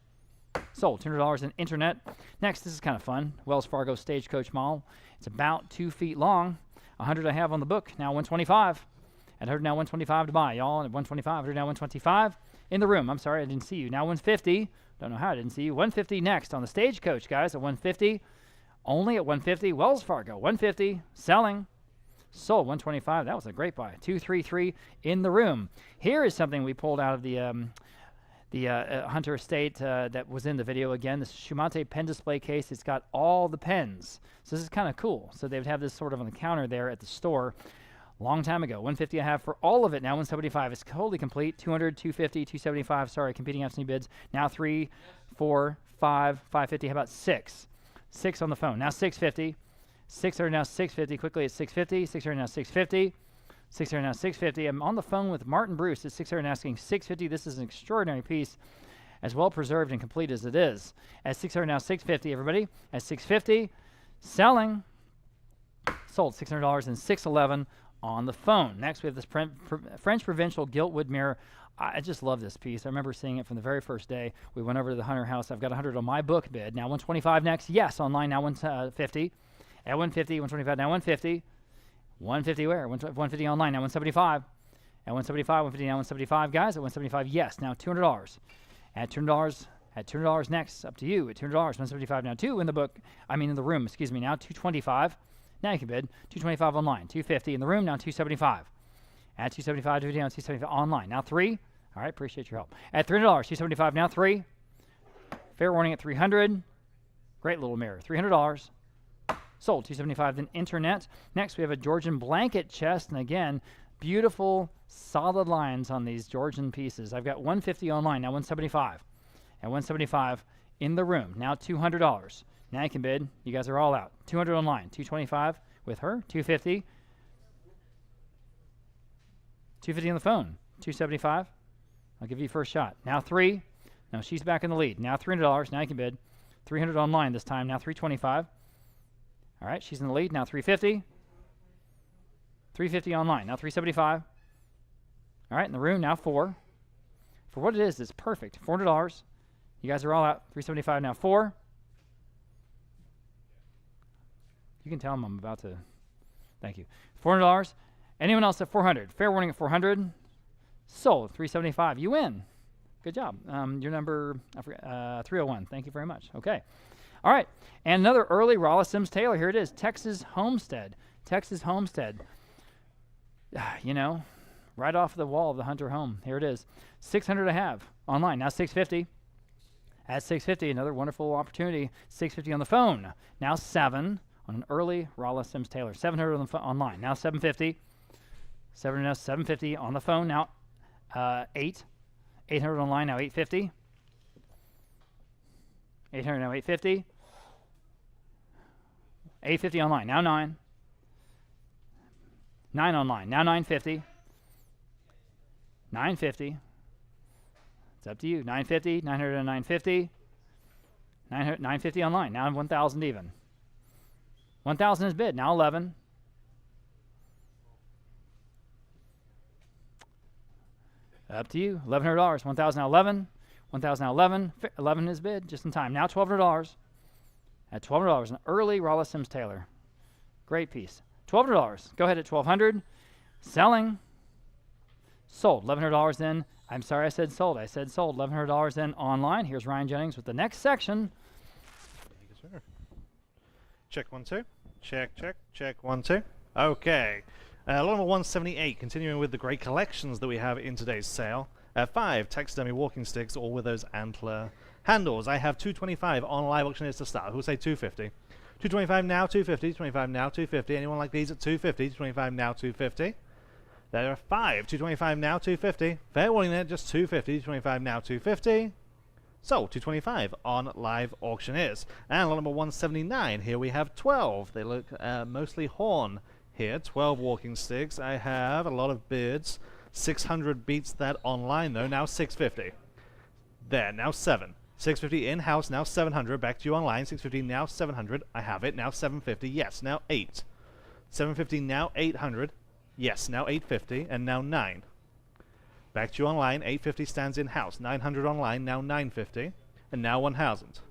Sold. $200 in internet. Next, this is kind of fun. Wells Fargo Stagecoach Mall. It's about 2 feet long. 100 I have on the book. Now 125. At 100 now 125 to buy. Y'all at 125. 100 now 125 in the room. I'm sorry, I didn't see you. Now 150. Don't know how I didn't see you. 150 next on the stagecoach, guys. At 150. Only at 150. Wells Fargo 150. Selling. Sold 125. That was a great buy. 233 in the room. Here is something we pulled out of the Hunter Estate that was in the video again. This Shumate pen display case. It's got all the pens. So this is kind of cool. So they would have this sort of on the counter there at the store. Long time ago. 150 I have for all of it. Now 175. It's totally complete. 200, 250, 275. Sorry, competing absentee bids. Now 3, 4, 5, 550. How about 6? 6 on the phone. Now 650. 600 now 650. Quickly at 650. 600 now 650. 600 now 650. I'm on the phone with Martin Bruce at 600 asking 650. This is an extraordinary piece, as well preserved and complete as it is. At 600 now 650. Everybody at 650. Selling. Sold $600 and 611 on the phone. Next, we have this French Provincial Giltwood mirror. I just love this piece. I remember seeing it from the very first day. We went over to the Hunter house. I've got 100 on my book bid. Now 125 next. Yes, online now 150. At 150, 125, now 150. 150 where? 150 online, now 175. At 175, 150, now 175. Guys, at 175, yes, now $200. At $200 next, up to you. At $200, 175, now 2 in the book. In the room, excuse me, now 225. Now you can bid. 225 online, 250 in the room, now 275. At 275, 250, now 275 online, now 3. All right, appreciate your help. At $300, 275, now 3. Fair warning at 300. Great little mirror, $300. Sold, 275. Then internet. Next, we have a Georgian blanket chest. And again, beautiful, solid lines on these Georgian pieces. I've got 150 online, now 175. At 175 in the room, now $200. Now you can bid. You guys are all out. 200 online, 225 with her, 250. 250 on the phone, 275. I'll give you first shot. Now 3. No, she's back in the lead. Now $300. Now you can bid. 300 online this time, now 325. All right, she's in the lead. Now 350. 350 online. Now 375. All right, in the room, now 4. For what it is, it's perfect. $400. You guys are all out. 375 now 4. You can tell them I'm about to. Thank you. $400. Anyone else at 400? Fair warning at 400. Sold. 375. You win. Good job. Your number, I forgot, 301. Thank you very much. Okay. All right, and another early Rolla Sims Taylor. Here it is, Texas Homestead. Texas Homestead. Right off the wall of the Hunter home. Here it is. 600 I have online. Now 650. At 650, another wonderful opportunity. 650 on the phone. Now 7 on an early Rolla Sims Taylor. 700 on the online. Now 750. 700 now 750 on the phone. Now 8. 800 online. Now 850. 800 now 850. 850 online. Now 9. 9 online. Now 950. 950. It's up to you. 950. 900 and 950. 950 online. Now 1,000 even. 1,000 is bid. Now 11. Up to you. $1,100. 1,000 now 11. 1,000 now 11. 11 is bid. Just in time. Now $1,200. At $1,200, an early Rolla Sims Taylor. Great piece. $1,200. Go ahead at $1,200. Selling. Sold. $1,100 then. I'm sorry I said sold. I said sold. $1,100 then online. Here's Ryan Jennings with the next section. Thank you, sir. Check 1 2. Check 1 2. Okay. Lot number 178. Continuing with the great collections that we have in today's sale. 5 taxidermy walking sticks, all with those antler handles. I have 225 on live auctioneers to start. Who'll say 250? 225 now, 250. 225 now, 250. Anyone like these at 250? 225 now, 250. There are 5. 225 now, 250. Fair warning there, just 250. 225 now, 250. Sold. 225 on live auctioneers. And lot number 179. Here we have 12. They look mostly horn here. 12 walking sticks. I have a lot of bids. 600 beats that online though. Now 650. There. Now 7. 650 in-house. Now 700. Back to you online. 650 now 700. I have it. Now 750. Yes. Now 8. 750 now 800. Yes. Now 850. And now 9. Back to you online. 850 stands in-house. 900 online. Now 950. And now 1000.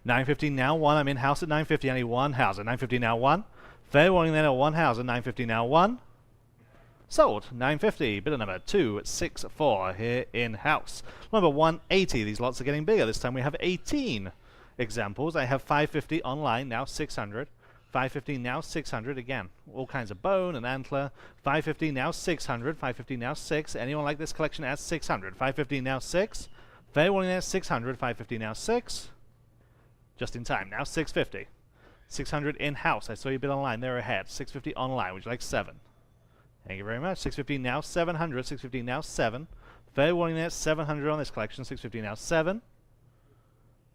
950 now 1. I'm in-house at 950. I need 1000. 950 now 1. Fair warning then at 1,000, 950 now 1. Sold, 950, bidder number 264 here in-house. Number 180, these lots are getting bigger. This time we have 18 examples. I have 550 online, now 600. 550 now 600, again, all kinds of bone and antler. 550 now 600, 550 now 6. Anyone like this collection at 600? 550 now 6. Fair warning there, 600, 550 now 6. Just in time, now 650. 600 in-house, I saw you bid online, they're ahead. 650 online, would you like 7? Thank you very much. 650 now 700, 650 now 7. Fair warning there, 700 on this collection, 650 now 7.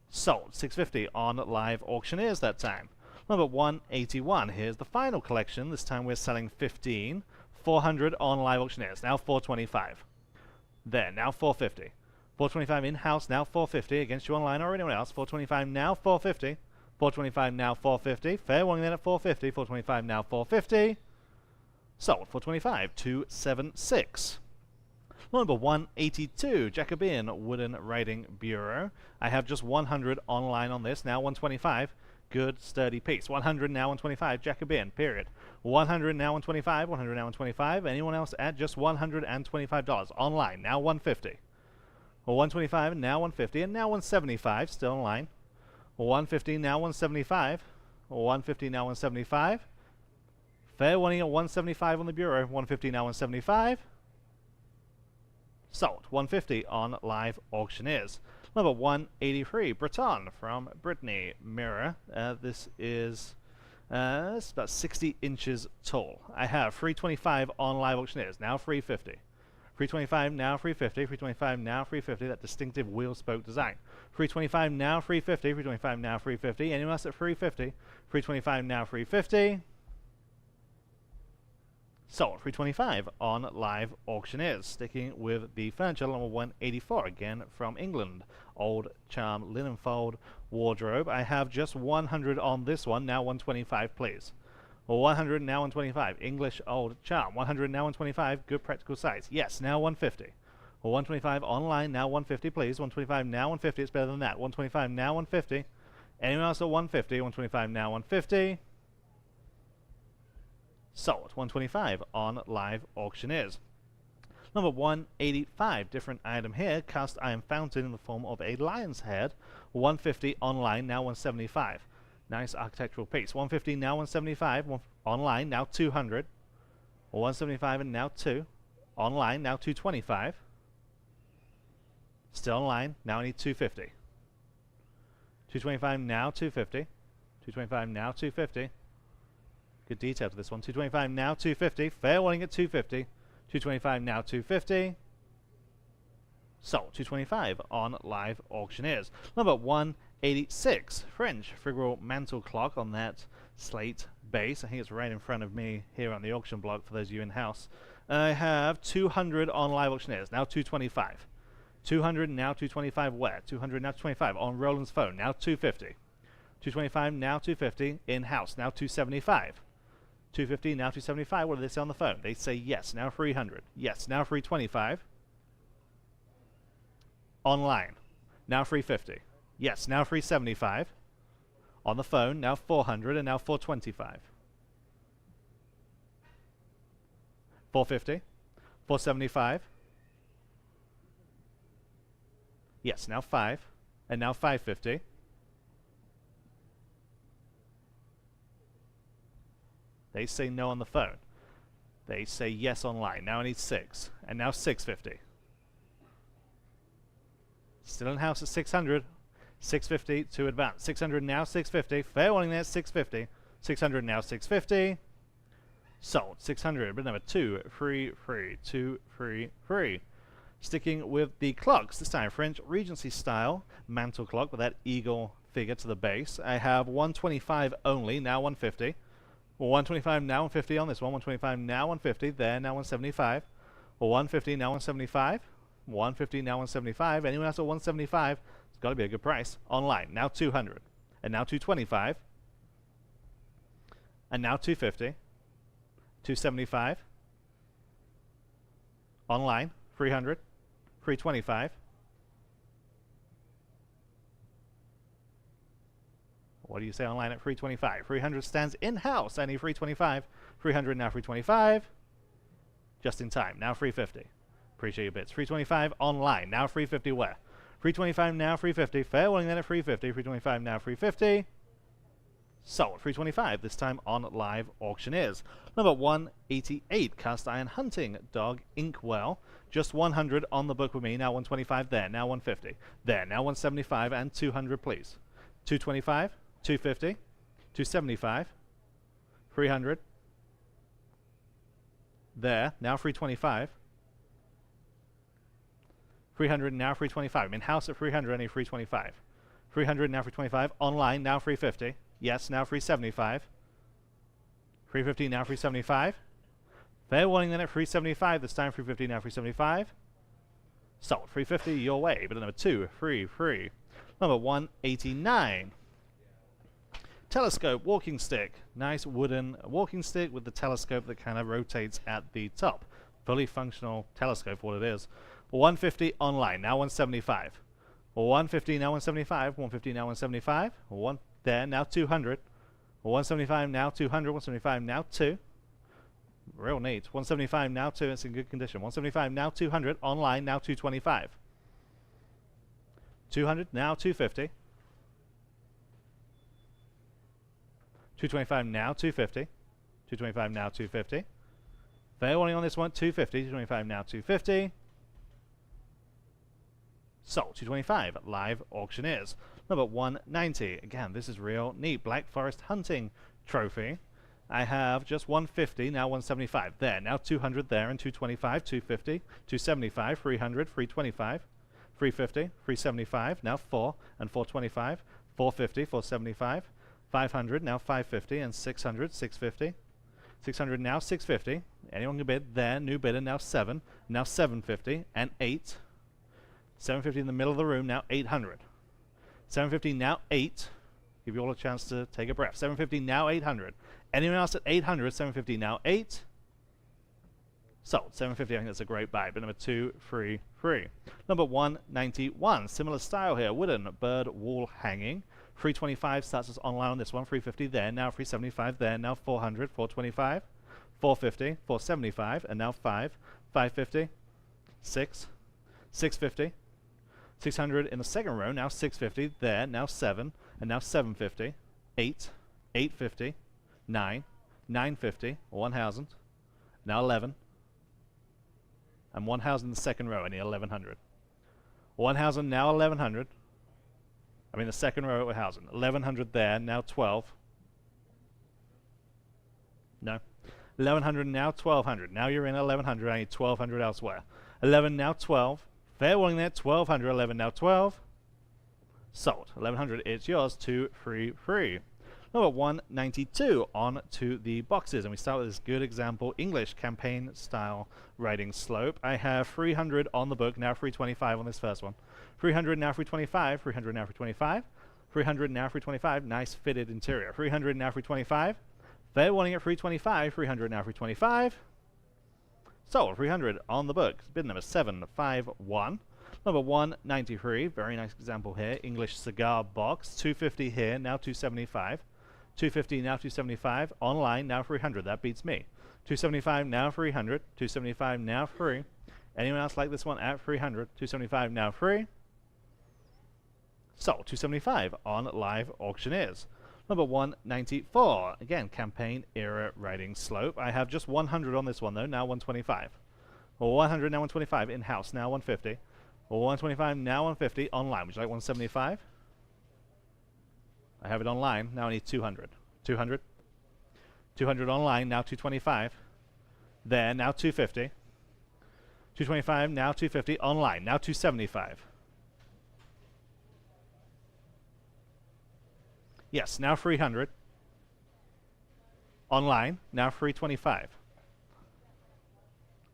Sold, 650 on live auctioneers that time. Number 181, here's the final collection. This time we're selling 15. 400 on live auctioneers, now 425. There, now 450. 425 in-house, now 450. Against you online or anyone else, 425 now 450. 425 now 450. Fair warning then at 450. 425 now 450. Sold, 425, 276. Number 182, Jacobean Wooden Writing Bureau. I have just 100 online on this, now 125. Good, sturdy piece. 100 now 125, Jacobean, period. 100 now 125, 100 now 125. Anyone else at just $125 online, now 150. 125, now 150, and now 175, still online. 150 now 175. 150 now 175. Fair warning at 175 on the bureau. 150 now 175. Sold. 150 on live auctioneers. Number 183, Breton from Brittany Mirror. This is it's about 60 inches tall. I have 325 on live auctioneers, now 350. 325 now 350, 325 now 350, that distinctive wheel spoke design. 325 now 350, 325 now 350. Anyone else at 350? 325 now 350. Sold, 325 on live auctioneers. Sticking with the furniture, number 184, again from England. Old charm linen fold wardrobe. I have just 100 on this one, now 125 please. 100 now 125. English old charm. 100 now 125. Good practical size. Yes, now 150. 125 online, now 150 please. 125 now 150. It's better than that. 125 now 150. Anyone else at 150? 125 now 150. Sold. 125 on live auctioneers. Number 185, different item here. Cast iron fountain in the form of a lion's head. 150 online, now 175. Nice architectural piece. 150 now 175. Online, now 200. 175 and now 2. Online, now 225. Still online, now I need 250. 225 now 250. 225 now 250. Good detail to this one. 225 now 250. Fair warning at 250. 225 now 250. Sold. 225 on live auctioneers. Number 186. French Frigorel mantle clock on that slate base. I think it's right in front of me here on the auction block for those of you in-house. I have 200 on live auctioneers. Now 225. 200 now 225 where? 200 now 225 on Roland's phone. Now 250. 225 now 250 in-house. Now 275. 250 now 275. What do they say on the phone? They say yes. Now 300. Yes. Now 325. Online. Now 350. Yes. Now 375. On the phone. Now 400 and now 425. 450. 475. Yes. Now 5. And now 550. They say no on the phone. They say yes online. Now I need 6. And now 650. Still in house at 600. 650 to advance. 600 now 650. Fair warning there, 650. 600 now 650. Sold. 600. But number 233. 233. Sticking with the clocks. This time French Regency style mantle clock with that eagle figure to the base. I have 125 only. Now 150. 125 now 150 on this one. 125 now 150. There now 175. 150 now 175. 150 now 175. Anyone else at 175? It's got to be a good price. Online now 200. And now 225. And now 250. 275. Online 300. 325. What do you say online at 325? 300 stands in-house. I need 325. 300 now 325. Just in time. Now 350. Appreciate your bits. 325 online. Now 350 where? 325 now 350. Fair warning then at 350. 325 now 350. Sold. 325. This time on live auctioneers. Number 188. Cast iron hunting dog inkwell. Just 100 on the book with me. Now 125 there. Now 150. There. Now 175 and 200 please. 225. 250. 275. 300. There. Now 325. 300 now 325. I'm in house at 300. I need 325. 300 now 325. Online now 350. Yes, now 375. 350 now 375. Fair warning then at 375. This time 350 now 375. Sold. 350 your way. But number 2, free. Number 189. Telescope walking stick. Nice wooden walking stick with the telescope that kind of rotates at the top. Fully functional telescope for what it is. 150 online. Now 175. 150 now 175. 150 now 175. One there now 200. 175 now 200. 175 now 2. Real neat. 175 now 2. It's in good condition. 175 now 200. Online now 225. 200 now 250. 225 now 250. 225 now 250. Fair warning on this one. 250. 225 now 250. Sold. 225 at live auctioneers. Number 190. Again, this is real neat. Black Forest hunting trophy. I have just 150, now 175. There, now 200 there, and 225, 250, 275, 300, 325, 350, 375, now 4, and 425, 450, 475, 500, now 550, and 600, 650, 600 now 650. Anyone can bid there, new bidder, now 7, now 750, and 8. 750 in the middle of the room, now 800. 750 now 8. Give you all a chance to take a breath. 750 now 800. Anyone else at 800? 750 now 8. Sold. 750, I think that's a great buy. But number 2, free. Number 191. Similar style here. Wooden bird wall hanging. 325 starts us online on this one. 350 there. Now 375 there. Now 400. 425. 450. 475. And now 5. 550. 6. 650. 600 in the second row. Now 650 there. Now 7. And now 750. 8. 850. 9, 950, 1,000, now 11, and 1,000 in the second row. I need 1,100. 1,000 now 1,100. I mean the second row at 1,000. 1,100 there, now 12. No. 1,100 now 1,200. Now you're in 1,100. I need 1,200 elsewhere. 11 now 12. Fair warning there. 1,200. 11 now 12. Sold. 1,100. It's yours. 2 free. Number 192, on to the boxes, and we start with this good example, English campaign style writing slope. I have 300 on the book, now 325 on this first one. 300 now 325, 300 now 325, 300 now 325, nice fitted interior. 300 now 325, fair warning at 325, 300 now 325. So 300 on the book, bid number 751. Number 193, very nice example here, English cigar box, 250 here, now 275. 250 now 275, online now 300, that beats me. 275 now 300, 275 now free. Anyone else like this one at 300, 275 now free. So 275 on live auctioneers. Number 194, again campaign era writing slope. I have just 100 on this one though, now 125. 100 now 125, in-house now 150. 125 now 150, online. Would you like 175? I have it online. Now I need 200. 200. 200 online. Now 225. There. Now 250. 225. Now 250. Online. Now 275. Yes. Now 300. Online. Now 325.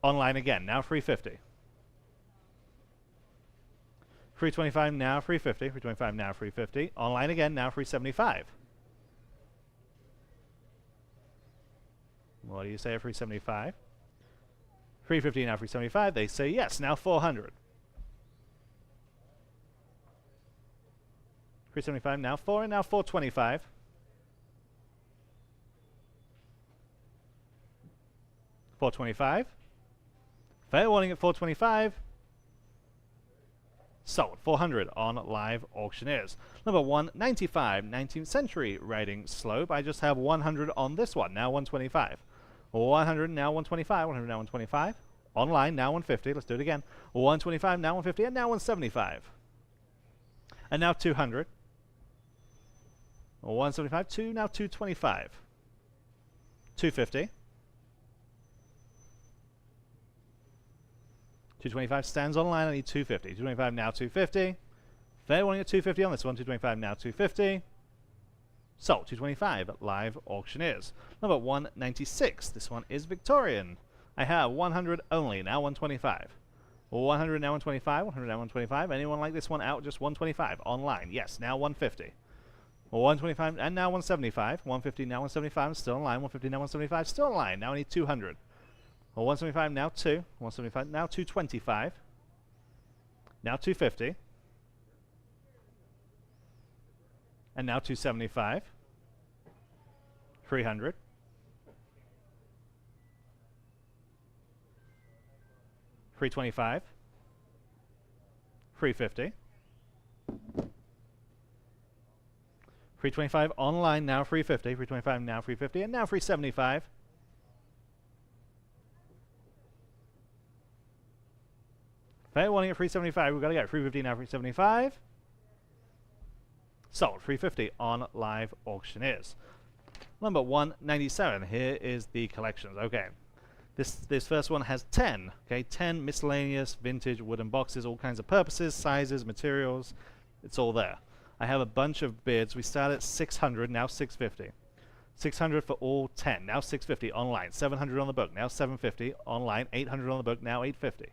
Online again. Now 350. 325 now 350, 325 now 350, online again now 375. What do you say at 375? 350 now 375, they say yes, now 400. 375 now 4, and now 425. $425. Fair warning at 425. Sold. 400 on live auctioneers. Number 195, 19th century writing slope. I just have 100 on this one. Now 125. 100 now 125. 100 now 125. Online now 150. Let's do it again. 125 now 150, and now 175. And now 200. 175, 2, now 225. 250. 225 stands online. I need 250. 225 now 250. Fair warning at 250 on this one. 225 now 250. Sold. 225 at live auctioneers. Number 196. This one is Victorian. I have 100 only. Now 125. 100 now 125. 100 now 125. Anyone like this one out? Just 125 online. Yes. Now 150. 125 and now 175. 150 now 175. Still online. 150 now 175. Still online. Now I need 200. 175 now 2. 175 now 225. Now 250. And now 275. 300. 325. 350. 325 online now 350. 325 now 350. And now 375. Fair warning at 375. We've got to go. 350 now 375. Sold. 350 on live auctioneers. Number 197. Here is the collections. Okay. This first one has 10. Okay, 10 miscellaneous vintage wooden boxes, all kinds of purposes, sizes, materials. It's all there. I have a bunch of bids. We start at 600, now 650. 600 for all 10, now 650 online. 700 on the book, now 750 online. 800 on the book, now 850.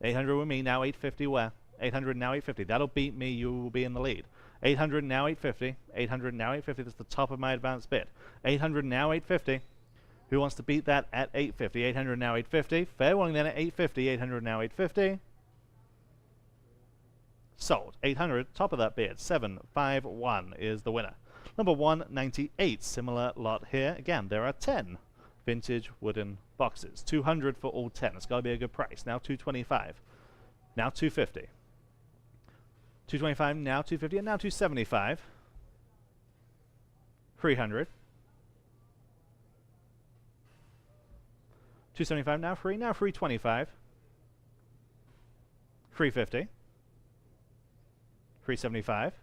800 with me, now 850 where? 800 now 850. That'll beat me. You will be in the lead. 800 now 850. 800 now 850. That's the top of my advanced bid. 800 now 850. Who wants to beat that at 850? 800 now 850. Fair warning then at 850. 800 now 850. Sold. 800, top of that bid. 751 is the winner. Number 198, similar lot here. Again, there are 10 vintage wooden boxes. 200 for all 10. It's got to be a good price. Now 225. Now 250. 225, now 250, and now 275. 300. 275 now free, now 325. 350. 375.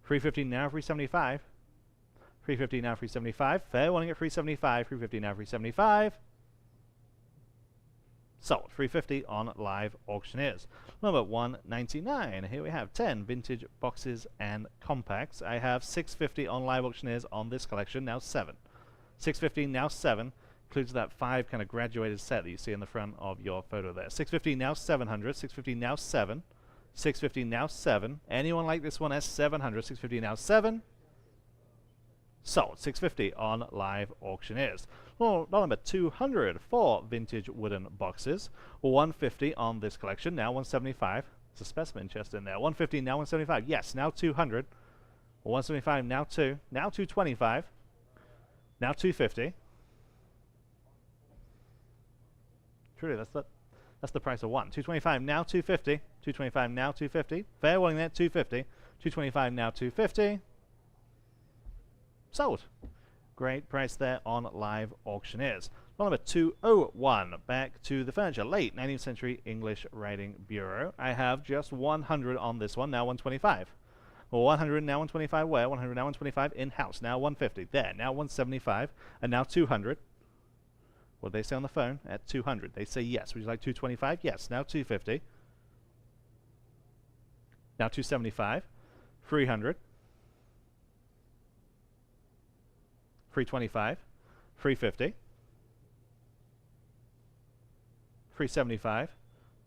350 now 375. 350 now 375. Fair warning at 375. 350 now 375. Sold. 350 on live auctioneers. Number 199. Here we have 10 vintage boxes and compacts. I have 650 on live auctioneers on this collection. Now 7. 650 now 7. Includes that 5 kind of graduated set that you see in the front of your photo there. 650 now 700. 650 now 7. 650 now 7. Anyone like this one as 700? 650 now 7. Sold. 650 on live auctioneers. Well, number 200 for vintage wooden boxes. 150 on this collection. Now 175. There's a specimen chest in there. 150 now 175. Yes, now 200. 175 now 2. Now 225. Now 250. Truly, that's the price of one. 225 now 250. 225 now 250. Fair warning there, 250. 225 now 250. Sold. Great price there on live auctioneers. Well, number 201. Back to the furniture. Late 19th century English Writing Bureau. I have just 100 on this one. Now 125. 100 now 125 where? 100 now 125 in-house. Now 150. There. Now 175. And now 200. What did they say on the phone? At 200. They say yes. Would you like 225? Yes. Now 250. Now 275. 300. 325. 350. 375.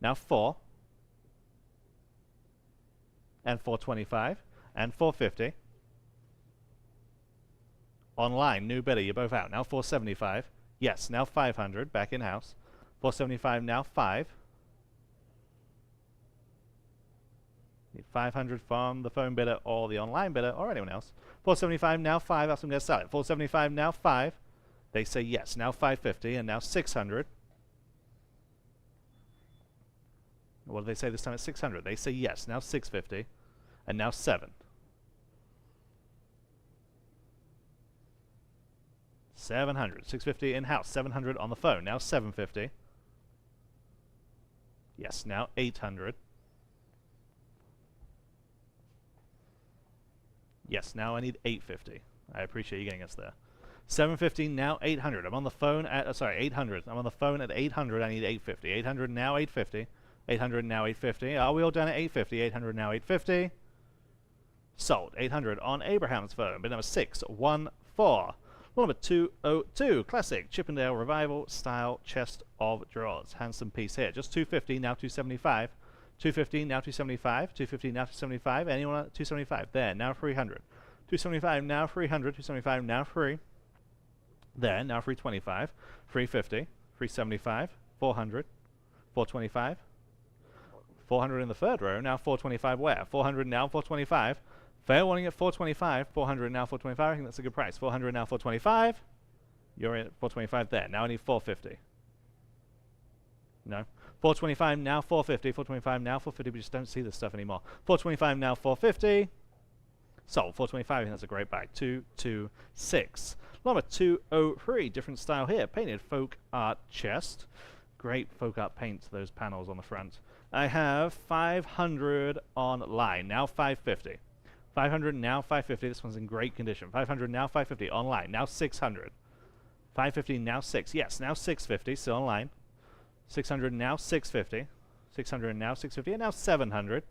Now 4. And 425. And 450. Online, new bidder, you're both out. Now 475. Yes, now 500, back in-house. 475 now 5. Need 500 from the phone bidder or the online bidder or anyone else. 475 now 5. That's I'm going to sell it. 475 now 5. They say yes. Now 550 and now 600. What do they say this time at 600? They say yes. Now 650 and now 7. 700. 650 in-house. 700 on the phone. Now 750. Yes. Now 800. Yes, now I need 850. I appreciate you getting us there. 750, now 800. I'm on the phone at, sorry, 800. I'm on the phone at 800. I need 850. 800 now 850. 800 now 850. Are we all done at 850? 800 now 850. Sold. 800 on Abraham's phone. Bid number 614. Number 202. Classic Chippendale Revival style chest of drawers. Handsome piece here. Just 250, now 275. 250 now 275, 250 now 275, anyone at 275, there, now 300. 275 now 300, 275 now free. There, now 325, 350, 375, 400, 425, 400 in the third row, now 425 where? 400 now 425, fair warning at 425, 400 now 425, I think that's a good price. 400 now 425, you're in at 425 there, now I need 450. No. 425 now 450, 425 now 450, we just don't see this stuff anymore. 425 now 450. Sold. 425, I think that's a great buy. 226. Number 203, different style here. Painted folk art chest. Great folk art paint to those panels on the front. I have 500 online, now 550. 500 now 550, this one's in great condition. 500 now 550, online, now 600. 550 now 6, yes, now 650, still online. 600 now 650, 600 now 650, and now 700.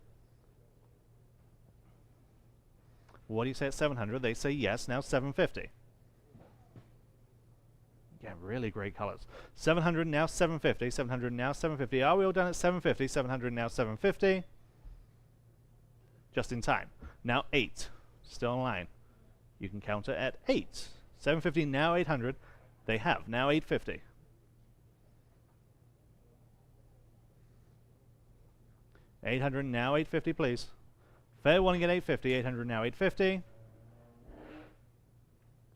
What do you say at 700? They say yes, now 750. Yeah, really great colors. 700 now 750, 700 now 750. Are we all done at 750? 700 now 750. Just in time. Now 8, still online. You can counter at 8. 750 now 800. They have now 850. 800 now 850, please. Fair warning at 850. 800 now 850.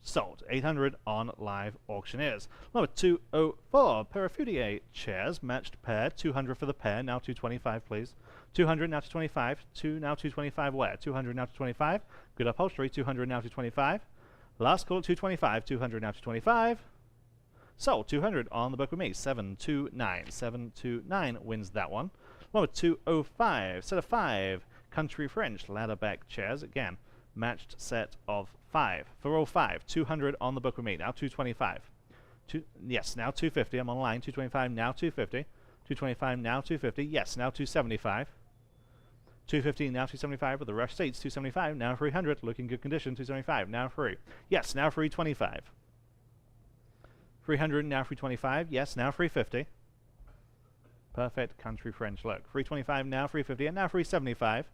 Sold. 800 on live auctioneers. Number 204. Parafudier chairs, matched pair. 200 for the pair. Now 225, please. 200 now 225. Now 225 where? 200 now 225. Good upholstery. 200 now 225. Last call at 225. 200 now 225. Sold. 200 on the book with me. 729. 729 wins that one. Number 205, set of 5, country French ladderback chairs. Again, matched set of 5. For all 5, 200 on the book with me. Now 225. Yes, now 250. I'm online. 225, now 250. 225, now 250. Yes, now 275. 250, now 275 with the rush seats. 275, now 300. Looking good condition. 275, now free. Yes, now 325. 300, now 325. Yes, now 350. Perfect country French look. 325 now, 350, and now 375.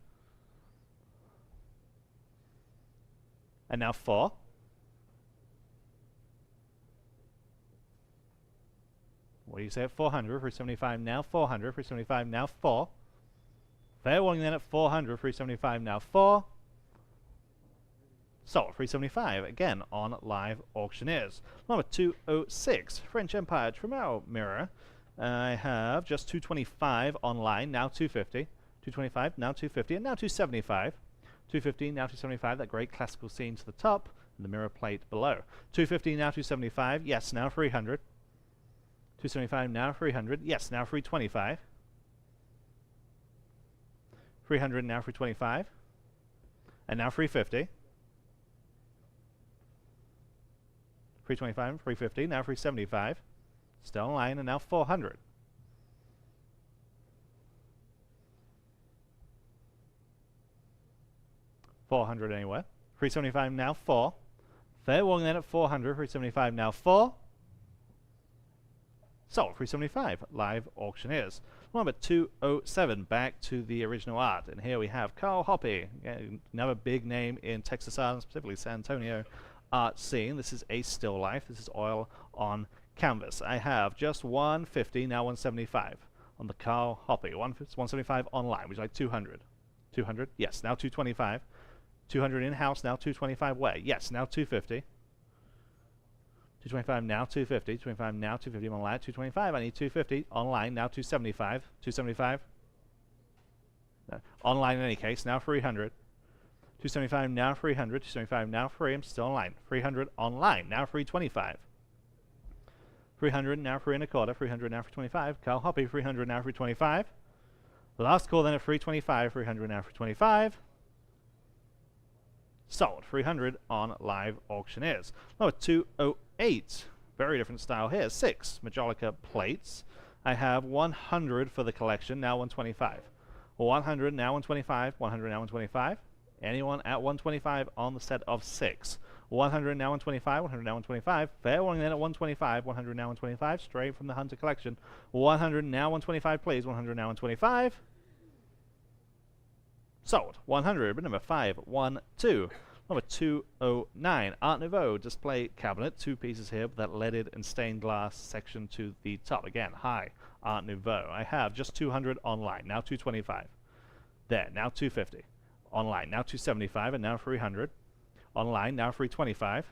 And now 4. What do you say at 400? 375 now, 400. 375 now, 4. Fair warning then at 400. 375 now, 4. Sold. 375 again on live auctioneers. Number 206, French Empire Tremel mirror. I have just 225 online, now 250. 225, now 250, and now 275. 250, now 275, that great classical scene to the top, and the mirror plate below. 250, now 275, yes, now 300. 275, now 300, yes, now 325. 300, now 325. And now 350. 325, 350, now 375. Still online, and now 400. $400 anywhere. 375 now 4. Fair warning then at 400. 375 now 4. Sold. 375 live auctioneers. Number 207. Back to the original art, and here we have Carl Hoppe, another big name in Texas art, specifically San Antonio art scene. This is a still life. This is oil on canvas. I have just 150, now 175 on the Carl Hoppe. 175 online, which is like 200. 200, yes, now 225. 200 in-house, now 225 where? Yes, now 250. 225, now 250. 225, now 250. I'm online at 225. I need 250. Online, now 275. 275. No. Online in any case, now 300. 275, now 300. 275, now 3. I'm still online. 300 online, now 325. 300, now 3 and a quarter. 300, now 325. Carl Hoppy, 300, now 325. Last call then at 325. 300, now 325. Sold. 300 on live auctioneers. Number 208. Very different style here. 6 Majolica plates. I have 100 for the collection, now 125. 100, now 125. 100, now 125. Anyone at 125 on the set of 6. 100, now 125. 100, now 125. Fair warning then at 125. 100, now 125. Straight from the Hunter collection. 100, now 125, please. 100, now 125. Sold. 100, number 512. Number 209, Art Nouveau display cabinet. 2 pieces here with that leaded and stained glass section to the top. Again, high Art Nouveau. I have just 200 online, now 225. There, now 250. Online, now 275 and now 300. Online, now 325.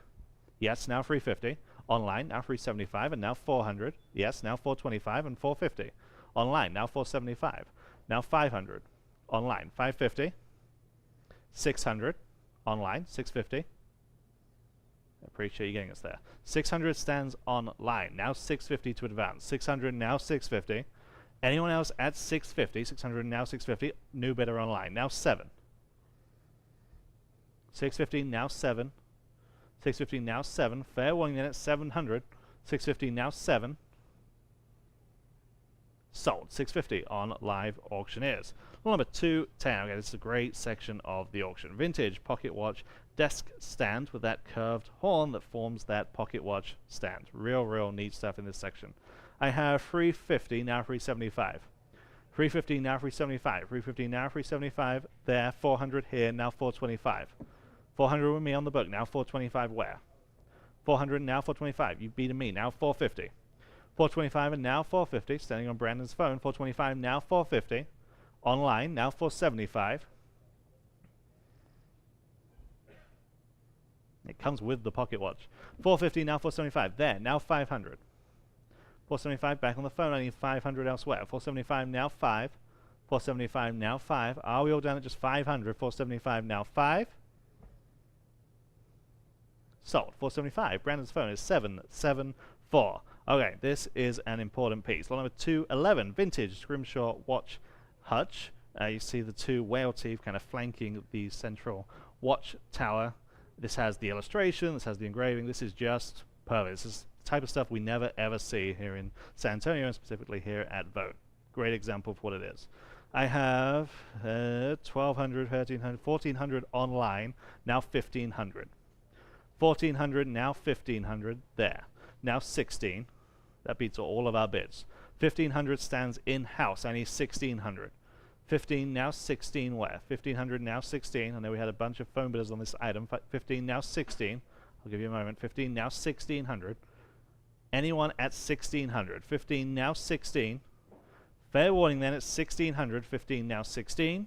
Yes, now 350. Online, now 375 and now 400. Yes, now 425 and 450. Online, now 475. Now 500. Online, 550. 600. Online, 650. Appreciate you getting us there. 600 stands online. Now 650 to advance. 600, now 650. Anyone else at 650? 600, now 650. New bidder online. Now 7. 650, now 7. 650, now 7. Fair warning then at 700. 650, now 7. Sold. 650 on live auctioneers. Number 210. Okay, this is a great section of the auction. Vintage pocket watch desk stand with that curved horn that forms that pocket watch stand. Real neat stuff in this section. I have 350, now 375. 350, now 375. 350, now 375. There, 400 here, now 425. 400 with me on the book, now 425 where? 400, now 425. You've beaten me, now 450. 425 and now 450. Standing on Brandon's phone. 425, now 450. Online, now 475. It comes with the pocket watch. 450, now 475. There, now 500. 475, back on the phone. I need 500 elsewhere. 475, now 5. 475, now 5. Are we all down at just 500? 475, now 5. Sold. 475. Brandon's phone is 774. Okay, this is an important piece. Lot number 211, vintage scrimshaw watch hutch. You see the 2 whale teeth kind of flanking the central watch tower. This has the illustration, this has the engraving. This is just perfect. This is the type of stuff we never ever see here in San Antonio, and specifically here at Vogt. Great example of what it is. I have 1,200, 1,300, 1,400 online, now 1,500. 1,400, now 1,500, there. Now 16. That beats all of our bids. 1,500 stands in-house. I need 1,600. 15, now 16 where? 1,500, now 16. I know we had a bunch of phone bidders on this item. 15, now 16. I'll give you a moment. 15, now 1,600. Anyone at 1,600? 15, now 16. Fair warning then at 1,600. 15, now 16.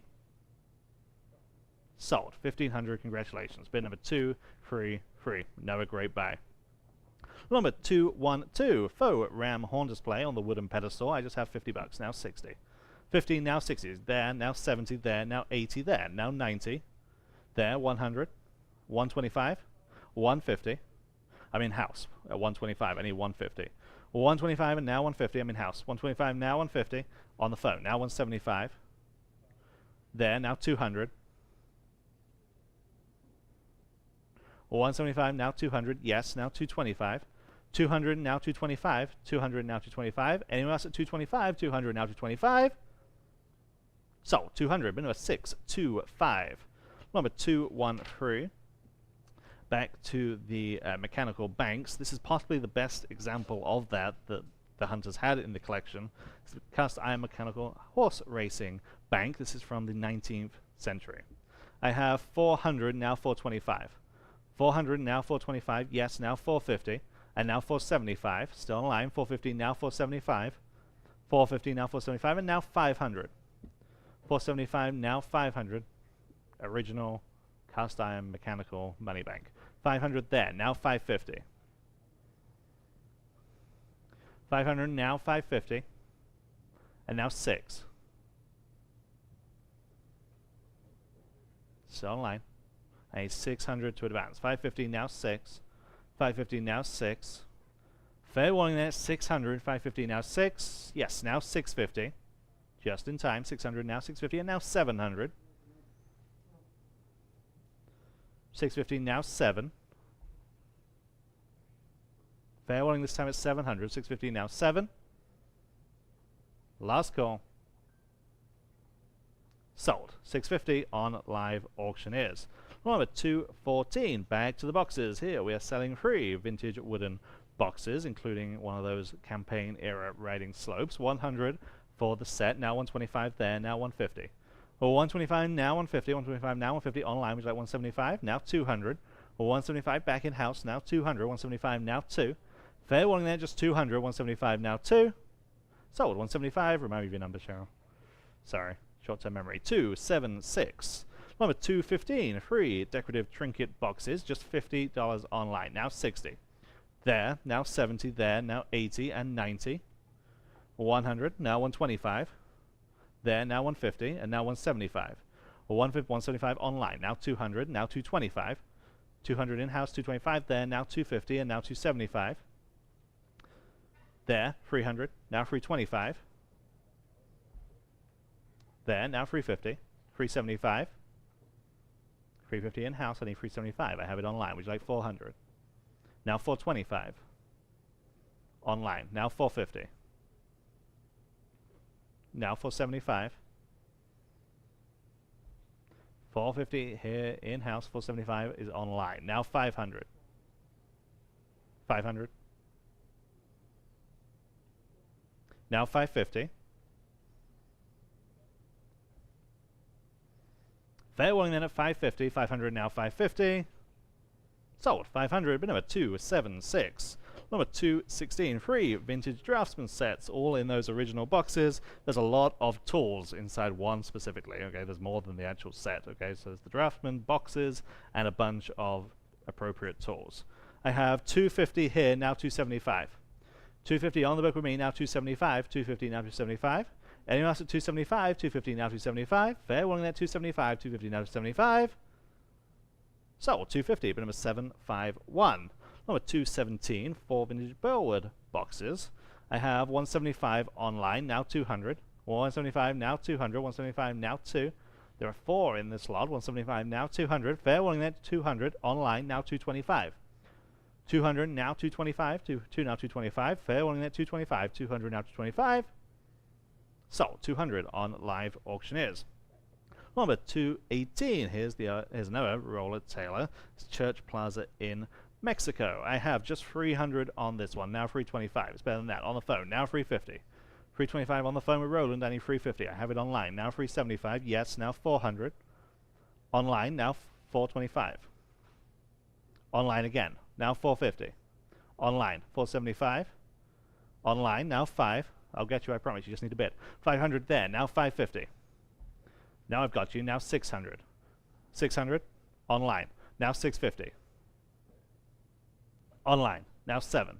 Sold. 1,500, congratulations. Bid number 233. Another great buy. Number 212, faux ram horn display on the wooden pedestal. I just have 50 bucks, now 60. 15, now 60. There, now 70. There, now 80. There, now 90. There, 100. 125. 150. I'm in house at 125. I need 150. 125 and now 150. I'm in house. 125, now 150. On the phone, now 175. There, now 200. 175, now 200. Yes, now 225. 200, now 225. 200, now 225. Anyone else at 225? 200, now 225. So, 200, number 625. Number 213. Back to the mechanical banks. This is possibly the best example of that the Hunters had in the collection. It's the cast iron mechanical horse racing bank. This is from the 19th century. I have 400, now 425. 400, now 425. Yes, now 450. And now 475. Still in line. 450, now 475. 450, now 475. And now 500. 475, now 500. Original cast iron mechanical money bank. 500 there, now 550. 500, now 550. And now 6. Still online. I need 600 to advance. 550, now 6. 550, now 6. Fair warning there, 600. 550, now 6. Yes, now 650. Just in time. 600, now 650, and now 700. 650, now 7. Fair warning this time it's 700. 650, now 7. Last call. Sold. 650 on live auctioneers. Number 214. Back to the boxes. Here we are selling 3 vintage wooden boxes, including one of those campaign era riding slopes. 100 for the set. Now 125 there. Now 150. Or 125 now 150. 125 now 150 online. Would you like 175? Now 200. Or 175 back in house. Now 200. 175 now 2. Fair warning there. Just 200. 175 now 2. Sold. 175. Remind me of your number, Cheryl. Sorry. Short-term memory. 276. Number 215. 3 decorative trinket boxes. Just $50 online. Now 60. There. Now 70. There. Now 80 and 90. 100. Now 125. There. Now 150. And now 175. 175 online. Now 200. Now 225. 200 in-house. 225. There. Now 250. And now 275. There. 300. Now 325. There, now 350, 375, 350 in-house, I need 375, I have it online, would you like 400? Now 425, online, now 450, now 475, 450 here in-house, 475 is online, now 500, 500, now 550, fair warning then at 550, 500 now 550. Sold. 500, but number 276. Number 216, 3 vintage draftsman sets, all in those original boxes. There's a lot of tools inside one specifically, okay? There's more than the actual set, okay? So there's the draftsman boxes and a bunch of appropriate tools. I have 250 here, now 275. 250 on the book with me, now 275. 250 now 275. Anyone else at 275, 250 now 275. Fair warning at 275, 250 now 275. Sold. 250, but number 751. Number 217, 4 vintage Burwood boxes. I have 175 online, now 200. 175 now 200, 175 now 2. There are 4 in this lot, 175 now 200. Fair warning at 200, online, now 225. 200 now 225, 2 now 225. Fair warning at 225, 200 now 225. Sold. 200 on live auctioneers. Number 218. Here's another roller Taylor. It's Church Plaza in Mexico. I have just 300 on this one. Now 325. It's better than that. On the phone. Now 350. 325 on the phone with Roland. I need 350. I have it online. Now 375. Yes. Now 400. Online. Now 425. Online again. Now 450. Online. 475. Online. Now 5. I'll get you, I promise. You just need a bit. 500 there. Now 550. Now I've got you. Now 600. 600. Online. Now 650. Online. Now 7.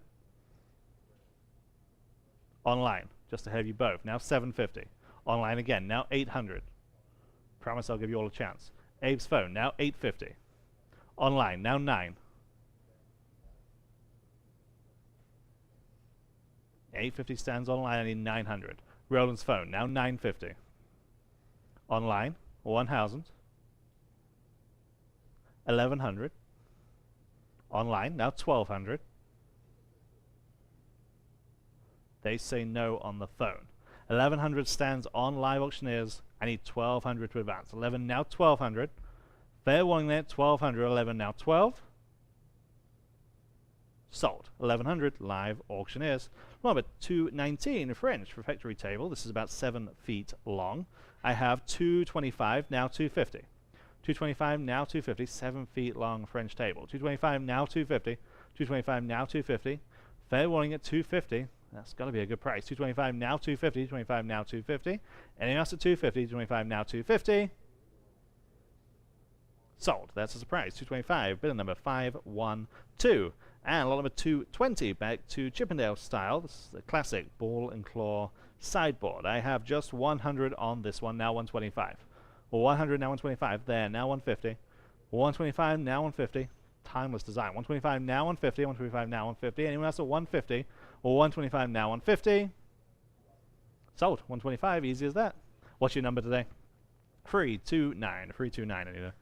Online. Just to have you both. Now 750. Online again. Now 800. Promise I'll give you all a chance. Abe's phone. Now 850. Online. Now 9. 850 stands online, I need 900. Roland's phone, now 950. Online, 1000. 1100. Online, now 1200. They say no on the phone. 1100 stands on live auctioneers, I need 1200 to advance. 11, now 1200. Fair warning there, 1200, 11, now 12. Sold. 1100 live auctioneers. Number 219 French refectory table. This is about 7 feet long. I have 225 now 250. 225 now 250. 7 feet long French table. 225 now 250. 225 now 250. Fair warning at 250. That's got to be a good price. 225 now 250, 225 now 250. Anything else at 250, 225 now 250. Sold. That's a surprise. 225. Bidder number 512. And lot number 220. Back to Chippendale style. This is the classic ball and claw sideboard. I have just 100 on this one. Now 125. 100 now 125. There. Now 150. 125 now 150. Timeless design. 125 now 150. 125 now 150. Anyone else at 150? Or 125 now 150. Sold. 125. Easy as that. What's your number today? 329. 329. Anita.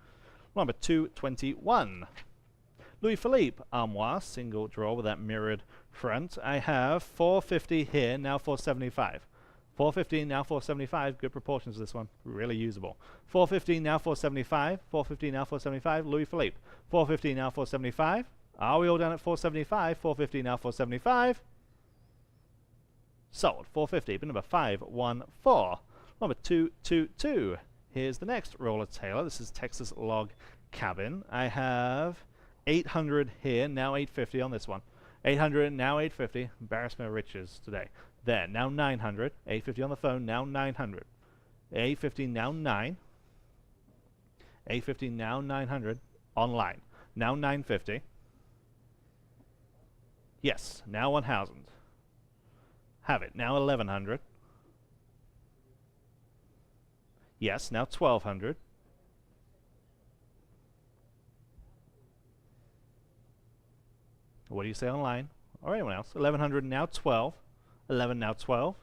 Number 221. Louis Philippe Armoire, single drawer with that mirrored front. I have 450 here, now 475. 450 now 475. Good proportions this one. Really usable. 450 now 475. 450 now 475. Louis Philippe. 450 now 475. Are we all done at 475? 450 now 475. Sold. 450. Bid number 514. Number 222. Here's the next roller tailor. This is Texas Log Cabin. I have 800 here, now 850 on this one. 800, now 850. Embarrassment of riches today. There, now 900. 850 on the phone, now 900. 850, now 9. 850, now 900. Online, now 950. Yes, now 1000. Have it, now 1100. Yes, now 1200. What do you say online? Or anyone else? 1100 now 12. 11 now 12.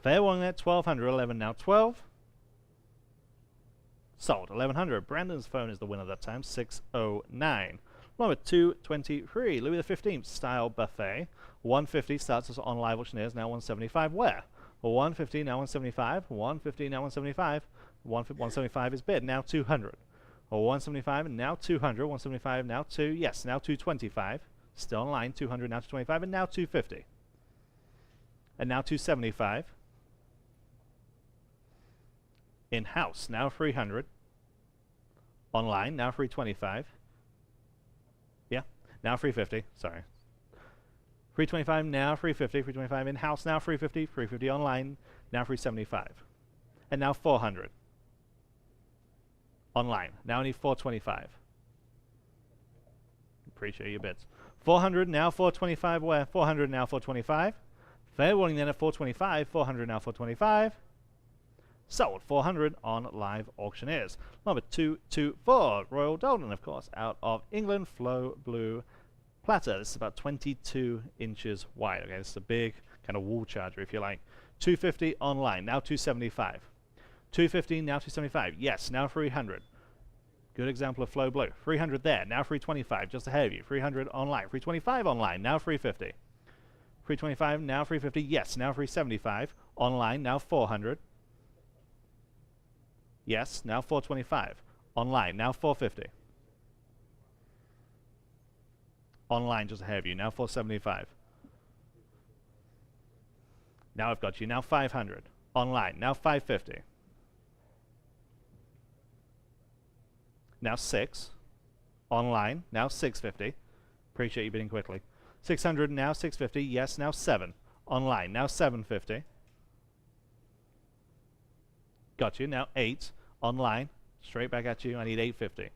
Fair warning at 1200. 11 now 12. Sold. 1100. Brandon's phone is the winner that time. 609. Number 223. Louis XV style buffet. 150 starts us on live auctioneers. Now 175. Where? 150 now 175. 150 now 175. 175 is bid. Now 200. 175 and now 200. 175 now 2. Yes, now 225. Still online. 200 now 225 and now 250. And now 275. In-house now 300. Online now 325. Yeah, now 350. Sorry. 325 now 350. 325 in-house now 350. 350 online now 375. And now 400. Online. Now I need 425. Appreciate your bids. 400 now 425. Where? 400 now 425. Fair warning then at 425. 400 now 425. Sold. 400 on live auctioneers. Number 224. Royal Doldon, of course, out of England. Flow Blue Platter. This is about 22 inches wide. Okay, this is a big kind of wall charger, if you like. 250 online. Now 275. 250 now 275. Yes, now 300. Good example of Flow Blue. 300 there. Now 325, just ahead of you. 300 online. 325 online. Now 350. 325 now 350. Yes, now 375 online. Now 400. Yes, now 425. Online, now 450. Online, just ahead of you. Now 475. Now I've got you. Now 500. Online, now 550. Now 6. Online, now 650. Appreciate you bidding quickly. 600, now 650. Yes, now 7. Online, now 750. Got you. Now 8. Online. Straight back at you. I need 850.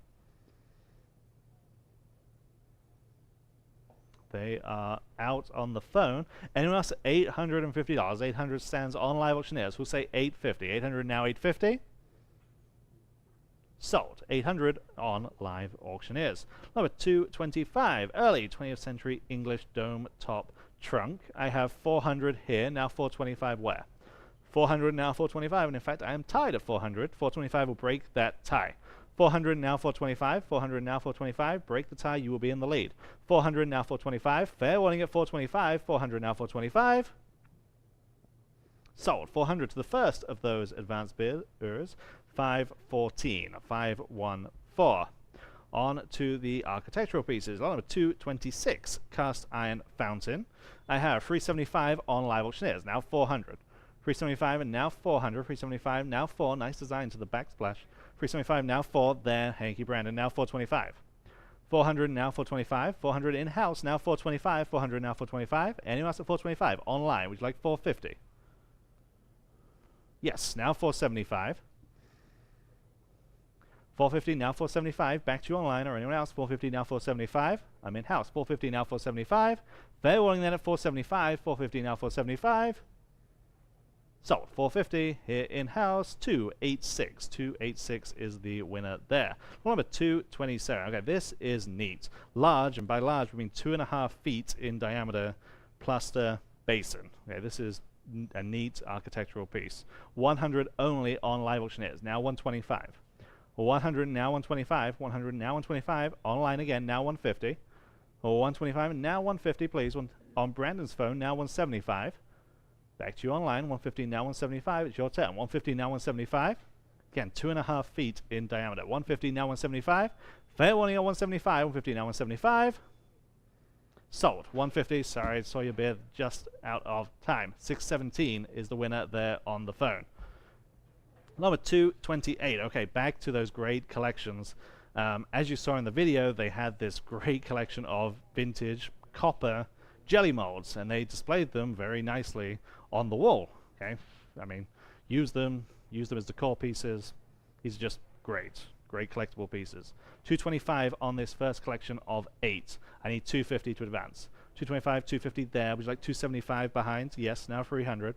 They are out on the phone. Anyone else? $850. 800 stands on live auctioneers. We'll say 850. 800 now 850. Sold. 800 on live auctioneers. Number 225. Early 20th century English dome top trunk. I have 400 here. Now 425 where? 400 now 425, and in fact I am tied at 400. 425 will break that tie. 400 now 425. 400 now 425. Break the tie, you will be in the lead. 400 now 425. Fair warning at 425. 400 now 425. Sold. 400 to the first of those advanced bidders. 514. 514. On to the architectural pieces. Lot number 226. Cast iron fountain. I have 375 on live auctioneers. Now 400. 375 and now 400. 375 now 4. Nice design to the backsplash. 375 now 4. There, Hanky Brandon. Now 425. 400 now 425. 400 in-house now 425. 400 now 425. Anyone else at 425? Online, would you like 450? Yes, now 475. 450 now 475. Back to you online or anyone else. 450 now 475. I'm in-house. 450 now 475. Fair warning then at 475. 450 now 475. So 450 here in-house. 286. 286 is the winner there. Number 227. Okay, this is neat. Large, and by large we mean 2.5 feet in diameter plaster basin. Okay, this is a neat architectural piece. 100 only on live auctioneers. Now 125. 100 now 125. 100 now 125. Online again. Now 150. 125 and now 150, please. On Brandon's phone. Now 175. Back to you online. 150 now 175. It's your turn. 150 now 175. Again, 2.5 feet in diameter. 150 now 175. Fair warning on 175. 150 now 175. Sold. 150. Sorry, I saw your bid just out of time. 617 is the winner there on the phone. Number 228. Okay, back to those great collections. As you saw in the video, they had this great collection of vintage copper jelly molds, and they displayed them very nicely on the wall. Okay, I mean, use them as decor pieces. These are just great collectible pieces. 225 on this first collection of 8. I need 250 to advance. 225, 250 there. Would you like 275 behind? Yes, now 300.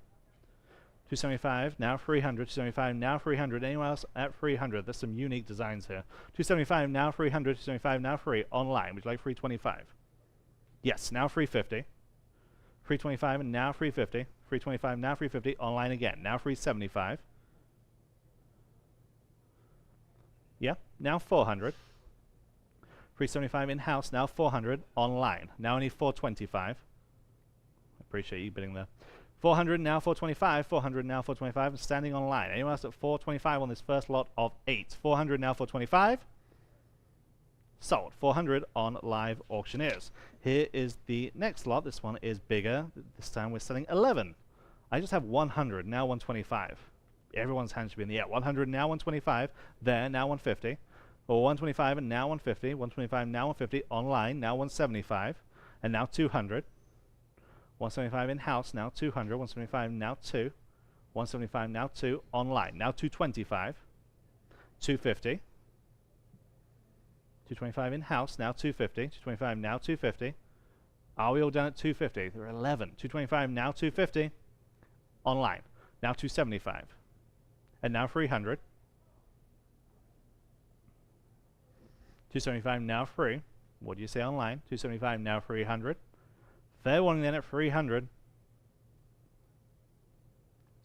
275, now 300. 275, now 300. Anyone else at 300? There's some unique designs here. 275, now 300. 275, now 3. Online, would you like 325? Yes, now 350. 325 and now 350. 325, now 350. Online again, now 375. Yeah, now 400. 375 in-house, now 400. Online, now only 425. Appreciate you bidding there. 400 now 425. 400 now 425. And standing online. Anyone else at 425 on this first lot of 8? 400 now 425. Sold. 400 on live auctioneers. Here is the next lot. This one is bigger. This time we're selling 11. I just have 100 now 125. Everyone's hand should be in the air. 100 now 125. There now 150. Or 125 and now 150. 125 now 150. Online now 175. And now 200. 175 in-house, now 200. 175 now 2. 175 now 2. Online, now 225. 250. 225 in-house, now 250. 225 now 250. Are we all done at 250? There are 11. 225 now 250. Online, now 275. And now 300. 275 now 3. What do you say online? 275 now 300. Fair warning then at 300.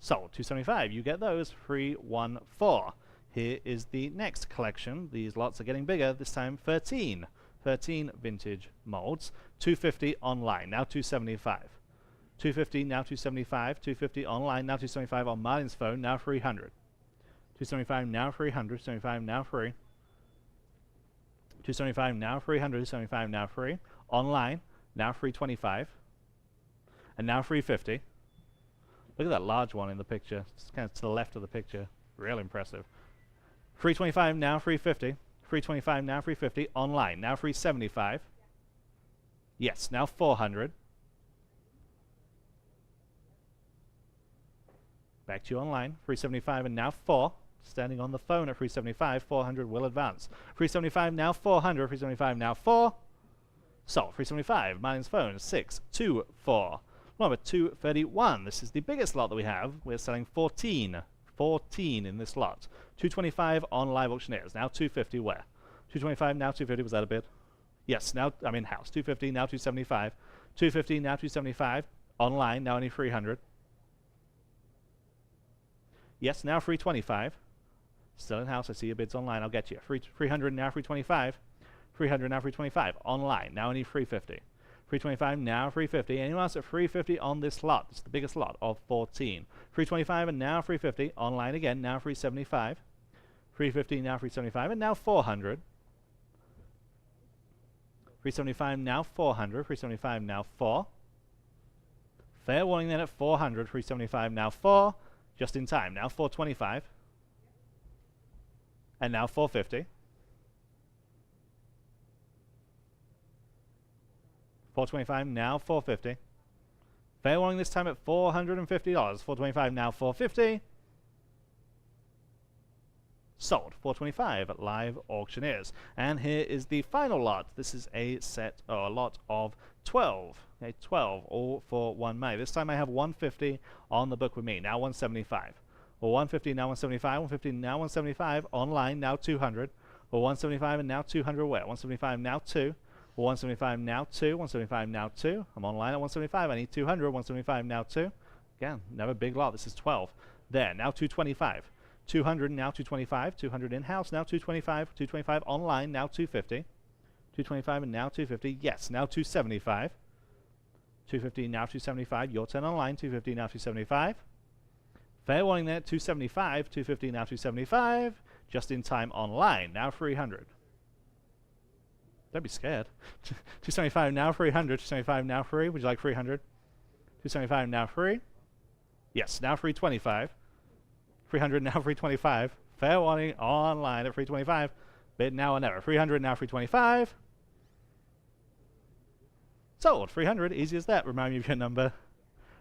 Sold. 275. You get those. 314. Here is the next collection. These lots are getting bigger. This time 13. 13 vintage molds. 250 online. Now 275. 250 now 275. 250 online. Now 275 on Martin's phone. Now 300. 275 now 300. 275 now 3. 275 now 300. 275 now 3. Online. Now 325. And now 350. Look at that large one in the picture. It's kind of to the left of the picture. Real impressive. 325 now 350. 325 now 350. Online. Now 375. Yes, now 400. Back to you online. 375 and now 4. Standing on the phone at 375. 400 will advance. 375 now 400. 375 now 4. Sold. 375. Martin's phone. 624. Number 231. This is the biggest lot that we have. We're selling 14. 14 in this lot. 225 on live auctioneers. Now 250 where? 225 now 250. Was that a bid? Yes. Now I'm in house. 250 now 275. 250 now 275. Online now only 300. Yes. Now 325. Still in house. I see your bids online. I'll get you. 300 now 325. 300 now 325. Online. Now only 350. 325 now 350. Anyone else at 350 on this lot? It's the biggest lot of 14. 325 and now 350. Online again. Now 375. 350 now 375 and now 400. 375 now 400. 375 now 4. Fair warning then at 400. 375 now 4. Just in time. Now 425. And now 450. 425 now 450. Fair warning this time at $450. 425 now 450. Sold. 425 at live auctioneers. And here is the final lot. This is a set or a lot of 12. Okay, 12 all for 1 May. This time I have 150 on the book with me. Now 175. Or 150 now 175. 150 now 175 online. Now 200. Or 175 and now 200 where? 175 now 2. 175 now 2, 175 now 2. I'm online at 175. I need 200, 175 now 2. Again, another big lot. This is 12. There, now 225. 200 now 225. 200 in-house, now 225. 225 online, now 250. 225 and now 250. Yes, now 275. 250 now 275. Your turn online. 250 now 275. Fair warning there, 275. 250 now 275. Just in time online, now 300. Don't be scared. 275 now 300. 275 now 3. Would you like 300? 275 now 3. Yes, now 325. 300 now 325. Fair warning online at 325. Bid now or never. 300 now 325. Sold. 300. Easy as that. Remind me of your number.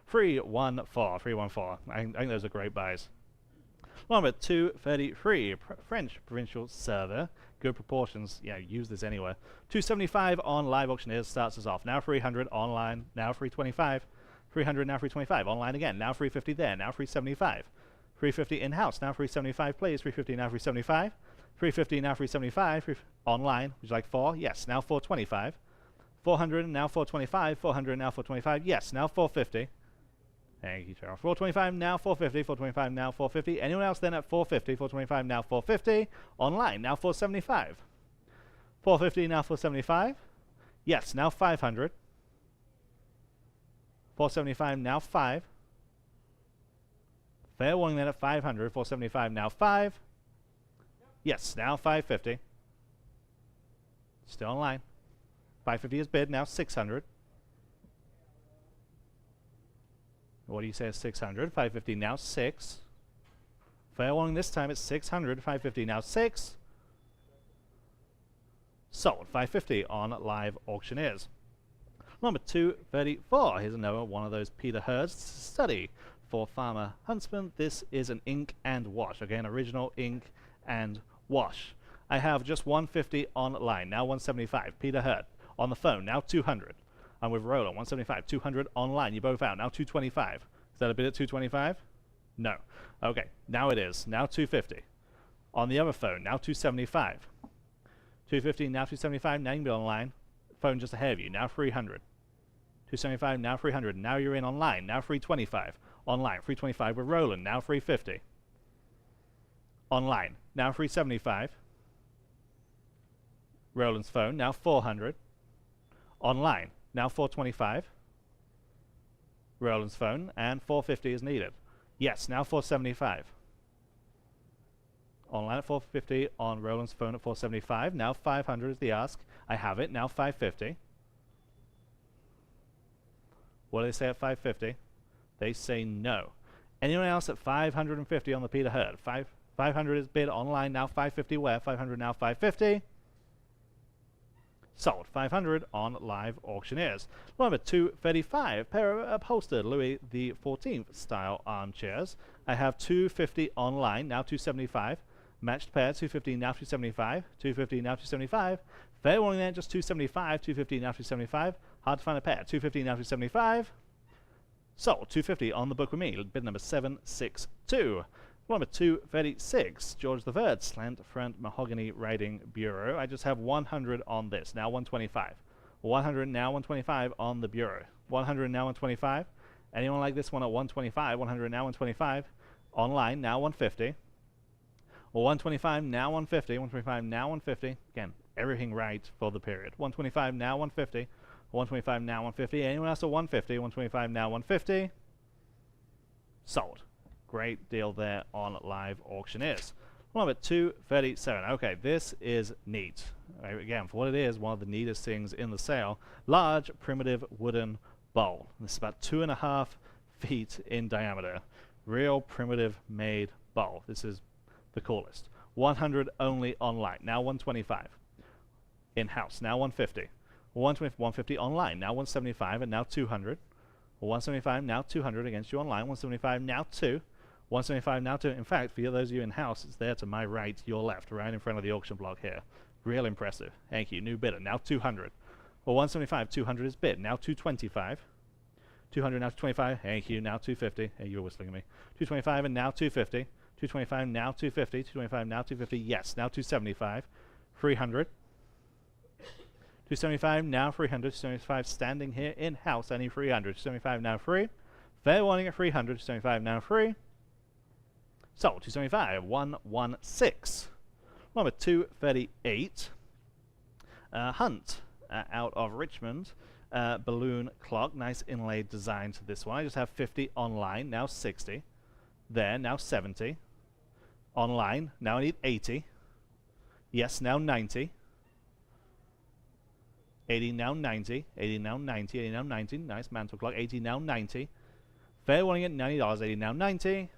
314. 314. I think those are great buys. Number 233. French provincial server. Good proportions. Yeah, use this anywhere. 275 on live auctioneers starts us off. Now 300 online. Now 325. 300 now 325. Online again. Now 350 there. Now 375. 350 in-house. Now 375 please. 350 now 375. 350 now 375. Online. Would you like 4? Yes. Now 425. 400 now 425. 400 now 425. Yes. Now 450. Thank you, Charles. 425 now 450. 425 now 450. Anyone else then at 450? 425 now 450. Online now 475. 450 now 475. Yes, now 500. 475 now 5. Fair warning then at 500. 475 now 5. Yes, now 550. Still online. 550 is bid. Now 600. What do you say is 600? 550 now 6. Fair warning this time it's 600. 550 now 6. Sold. 550 on live auctioneers. Number 234. Here's another one of those Peter Hurd's study for farmer huntsman. This is an ink and wash. Again, original ink and wash. I have just 150 online. Now 175. Peter Hurd. On the phone. Now 200. I'm with Roland, 175, 200 online. You both out. Now 225. Is that a bid at 225? No. Okay, now it is. Now 250. On the other phone, now 275. 250, now 275. Now you can be online. Phone just ahead of you. Now 300. 275, now 300. Now you're in online. Now 325. Online, 325 with Roland. Now 350. Online, now 375. Roland's phone, now 400. Online. Now 425. Roland's phone, and 450 is needed. Yes, now 475. Online at 450, on Roland's phone at 475. Now 500 is the ask. I have it. Now 550. What do they say at 550? They say no. Anyone else at 550 on the Peter Hurd? 500 is bid online. Now 550 where? 500 now 550. Sold. 500 on live auctioneers. Number 235, pair of upholstered Louis XIV style armchairs. I have 250 online, now 275. Matched pair, 250 now 275. 250 now 275. Fair warning there, just 275. 250 now 275. Hard to find a pair. 250 now 275. Sold. 250 on the book with me. Bid number 762. Number 236, George III, slant front mahogany writing bureau. I just have 100 on this. Now 125. 100 now 125 on the bureau. 100 now 125. Anyone like this one at 125? 100 now 125. Online now 150. 125 now 150. 125 now 150. Again, everything right for the period. 125 now 150. 125 now 150. Anyone else at 150? 125 now 150. Sold. Great deal there on live auctioneers. Number 237. Okay, this is neat. Right, again, for what it is, one of the neatest things in the sale. Large primitive wooden bowl. This is about 2.5 feet in diameter. Real primitive made bowl. This is the coolest. 100 only online. Now 125. In-house. Now 150. 120, 150 online, now 175 and now 200. 175 now 200 against you online. 175 now 2. 175 now 2. In fact, for those of you in house, it's there to my right, your left, right in front of the auction block here. Real impressive. Thank you. New bidder. Now 200. Well, 175, 200 is bid. Now 225. 200 now 225. Thank you. Now 250. Hey, you're whistling at me. 225 and now 250. 225 now 250. 225 now 250. Yes. Now 275. 300. 275 now 300. 275 standing here in house. Any 300. 275 now free. Fair warning at 300. 275 now free. Sold. 275. 116. Number 238. Hunt out of Richmond. Balloon clock. Nice inlaid design to this one. I just have 50 online. Now 60. There. Now 70. Online. Now I need 80. Yes. Now 90. 80 now 90. 80 now 90. 80 now 90. Nice mantle clock. 80 now 90. Fair warning at $90. 80 now 90.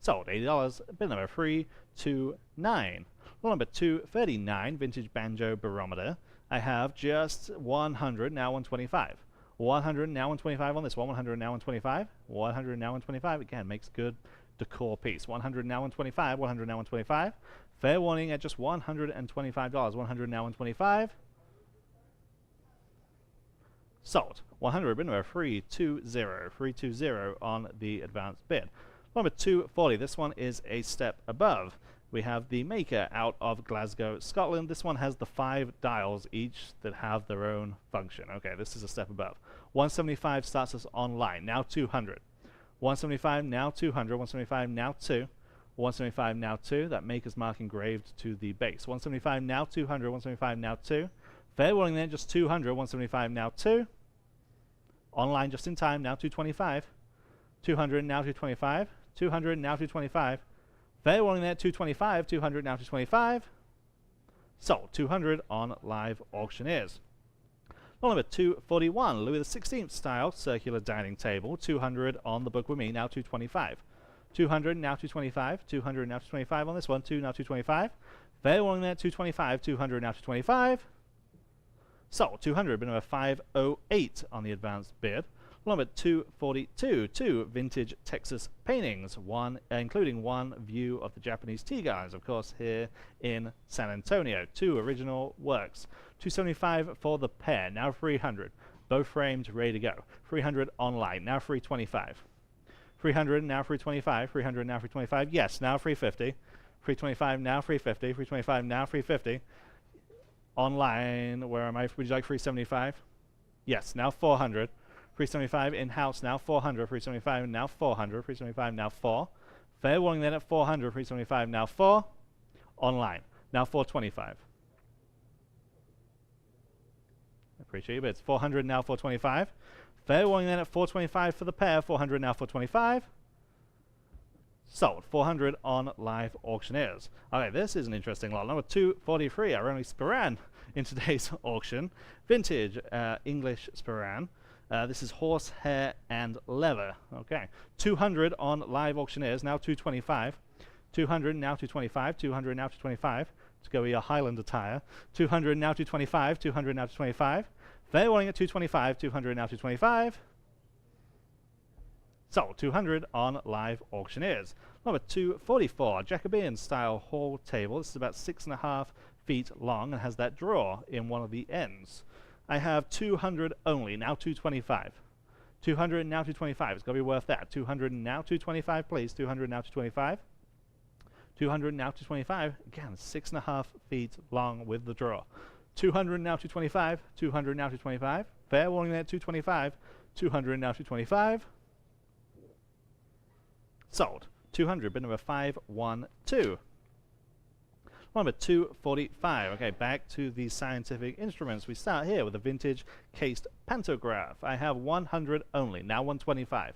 Sold. $80. Bid number 329. Number 239. Vintage banjo barometer. I have just 100 now 125. 100 now 125 on this one. 100 now 125. 100 now 125. Again, makes good decor piece. 100 now 125. 100 now 125. Fair warning at just $125. 100 now 125. Sold. 100, bid number 320. 320 on the advanced bid. Number 240. This one is a step above. We have the Maker out of Glasgow, Scotland. This one has the 5 dials each that have their own function. Okay, this is a step above. 175 starts us online. Now 200. 175 now 200. 175 now 2. 175 now 2. That Maker's mark engraved to the base. 175 now 200. 175 now 2. Fair warning then, just 200, 175 now 2. Online just in time, now 225. 200 now 225. 200 now 225. Fair warning there, 225, 200 now 225. Sold. 200 on live auctioneers. Number 241, Louis XVI style circular dining table. 200 on the book with me, now 225. 200 now 225. 200 now 225 on this one, 2 now 225. Fair warning there, 225, 200 now 225. Sold. 200, bid number 508 on the advanced bid. Number 242, 2 vintage Texas paintings, including one view of the Japanese tea gardens, of course, here in San Antonio. 2 original works. 275 for the pair, now 300. Both framed, ready to go. 300 online, now 325. 300 now 325. 300 now 325. Yes, now 350. 325 now 350. 325 now 350. Online, where am I? Would you like 375? Yes, now 400. 375 in-house, now 400. 375 now 400. 375 now 4. Fair warning then at 400. 375 now 4. Online, now 425. Appreciate your bids. 400 now 425. Fair warning then at 425 for the pair. 400 now 425. Sold. 400 on live auctioneers. Okay, this is an interesting lot. Number 243, our only Spiran in today's auction. Vintage English Spiran. This is horsehair and leather. Okay. 200 on live auctioneers, now 225. 200 now 225. 200 now 225. To go with your Highland attire. 200 now 225. 200 now 225. Fair warning at 225. 200 now 225. Sold. 200 on live auctioneers. Number 244, Jacobean style hall table. This is about 6.5 feet long and has that drawer in one of the ends. I have 200 only, now 225. 200 now 225. It's got to be worth that. 200 now 225, please. 200 now 225. 200 now 225. Again, 6.5 feet long with the drawer. 200 now 225. 200 now 225. Fair warning there, 225. 200 now 225. Sold. 200, bid number 512. Number 245. Okay, back to the scientific instruments. We start here with a vintage cased pantograph. I have 100 only, now 125.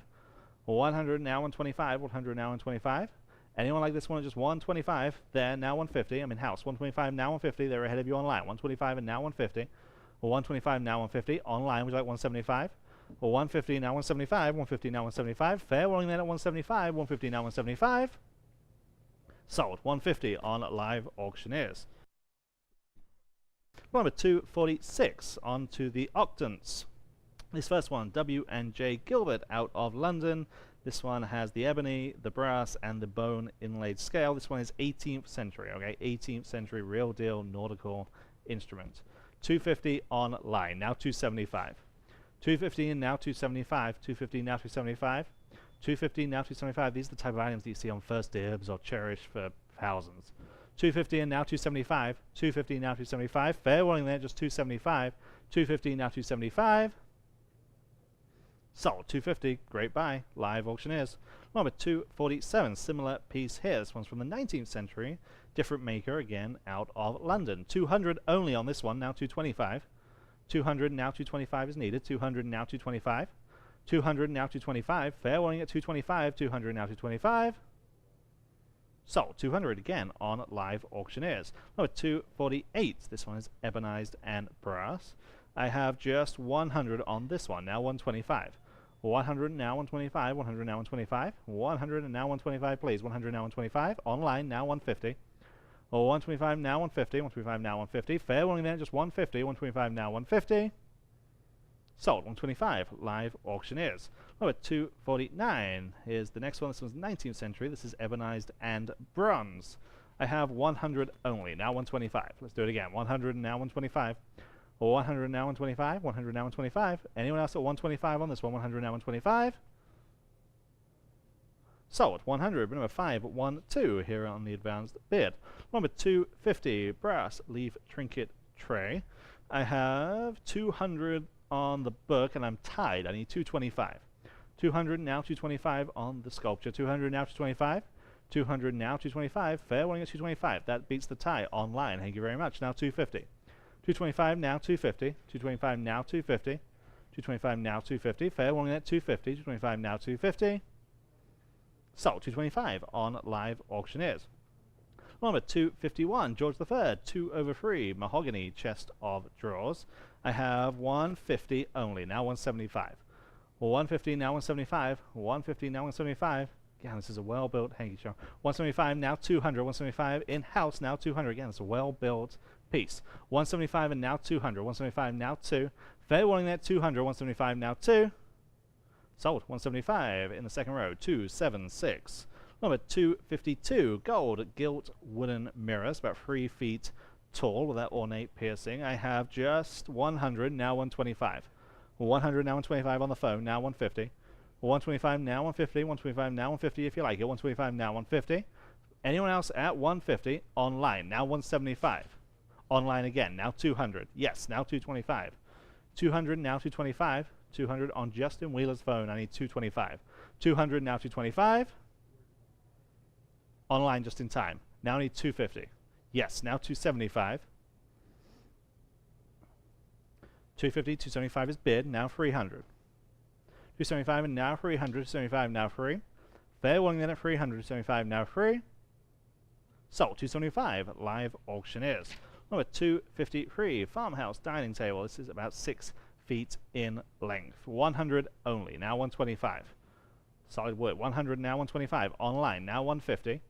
100 now 125. 100 now 125. Anyone like this one at just 125? There, now 150. I'm in house. 125 now 150. They're ahead of you online. 125 and now 150. 125 now 150. Online, would you like 175? 150 now 175. 150 now 175. Fair warning then at 175. 150 now 175. Sold. 150 on live auctioneers. Number 246, on to the octants. This first one, W&J Gilbert out of London. This one has the ebony, the brass, and the bone inlaid scale. This one is 18th century, okay? 18th century, real deal nautical instrument. 250 online, now 275. 250 and now 275. 250 now 275. 250 now 275. These are the type of items that you see on First Dibs or Cherish for thousands. 250 and now 275. 250 now 275. Fair warning there, just 275. 250 now 275. Sold. 250. Great buy. Live auctioneers. Number 247. Similar piece here. This one's from the 19th century. Different maker, again, out of London. 200 only on this one, now 225. 200 now 225 is needed. 200 now 225. 200 now 225. Fair warning at 225. 200 now 225. Sold. 200 again on live auctioneers. Number 248. This one is ebonized and brass. I have just 100 on this one, now 125. 100 now 125. 100 now 125. 100 and now 125, please. 100 now 125. Online now 150. 125 now 150. 125 now 150. Fair warning there, just 150. 125 now 150. Sold. 125. Live auctioneers. Number 249. Here's the next one. This one's 19th century. This is ebonized and bronze. I have 100 only. Now 125. Let's do it again. 100 and now 125. 100 now 125. 100 now 125. Anyone else at 125 on this one? 100 now 125. Sold. 100. Number 512 here on the advanced bid. Number 250. Brass leaf trinket tray. I have 200 on the book and I'm tied. I need 225. 200 now 225 on the sculpture. 200 now 225. 200 now 225. Fair warning at 225. That beats the tie online. Thank you very much. Now 250. 225 now 250. 225 now 250. 225 now 250. Fair warning at 250. 225 now 250. Sold. 225 on live auctioneers. Number 251, George III, 2/3, mahogany chest of drawers. I have 150 only, now 175. 150 now 175. 150 now 175. Again, this is a well-built hanky show. 175 now 200. 175 in-house now 200. Again, it's a well-built piece. 175 and now 200. 175 now 2. Fair warning there, 200. 175 now 2. Sold. 175 in the second row. 276. Number 252, gold gilt wooden mirrors, about 3 feet tall with that ornate piercing. I have just 100, now 125. 100 now 125 on the phone, now 150. 125 now 150. 125 now 150 if you like it. 125 now 150. Anyone else at 150 online, now 175. Online again, now 200. Yes, now 225. 200 now 225. 200 on Justin Wheeler's phone. I need 225. 200 now 225. Online just in time. Now I need 250. Yes, now 275. 250, 275 is bid. Now 300. 275 and now 300. 275 now free. Fair warning then at 300. 275 now free. Sold. 275 live auctioneers. Number 253, farmhouse dining table. This is about 6 feet in length. 100 only. Now 125. Solid wood. 100 now 125. Online now 150.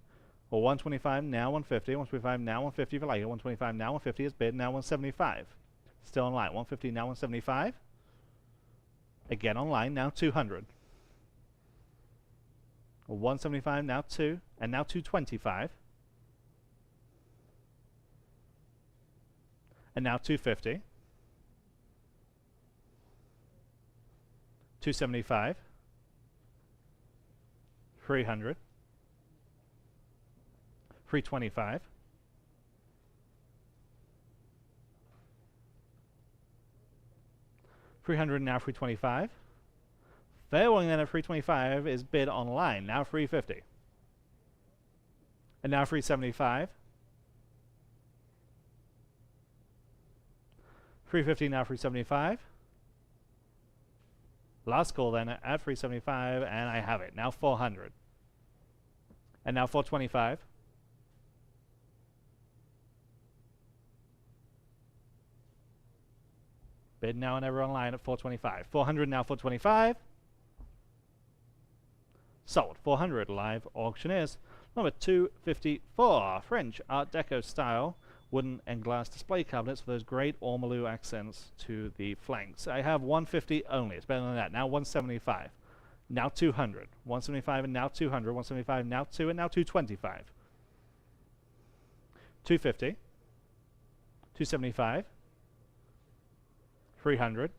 Or 125 now 150. 125 now 150 if you like it. 125 now 150 is bid. Now 175. Still online. 150 now 175. Again online. Now 200. 175 now 2. And now 225. And now 250. 275. 300. 325. 300 now 325. Fair warning then at 325 is bid online. Now 350. And now 375. 350 now 375. Last call then at 375 and I have it. Now 400. And now 425. Bid now and ever online at 425. 400 now 425. Sold. 400 live auctioneers. Number 254, French Art Deco style wooden and glass display cabinets for those great ormolu accents to the flanks. I have 150 only. It's better than that. Now 175. Now 200. 175 and now 200. 175, now 2, and now 225. 250. 275. 300.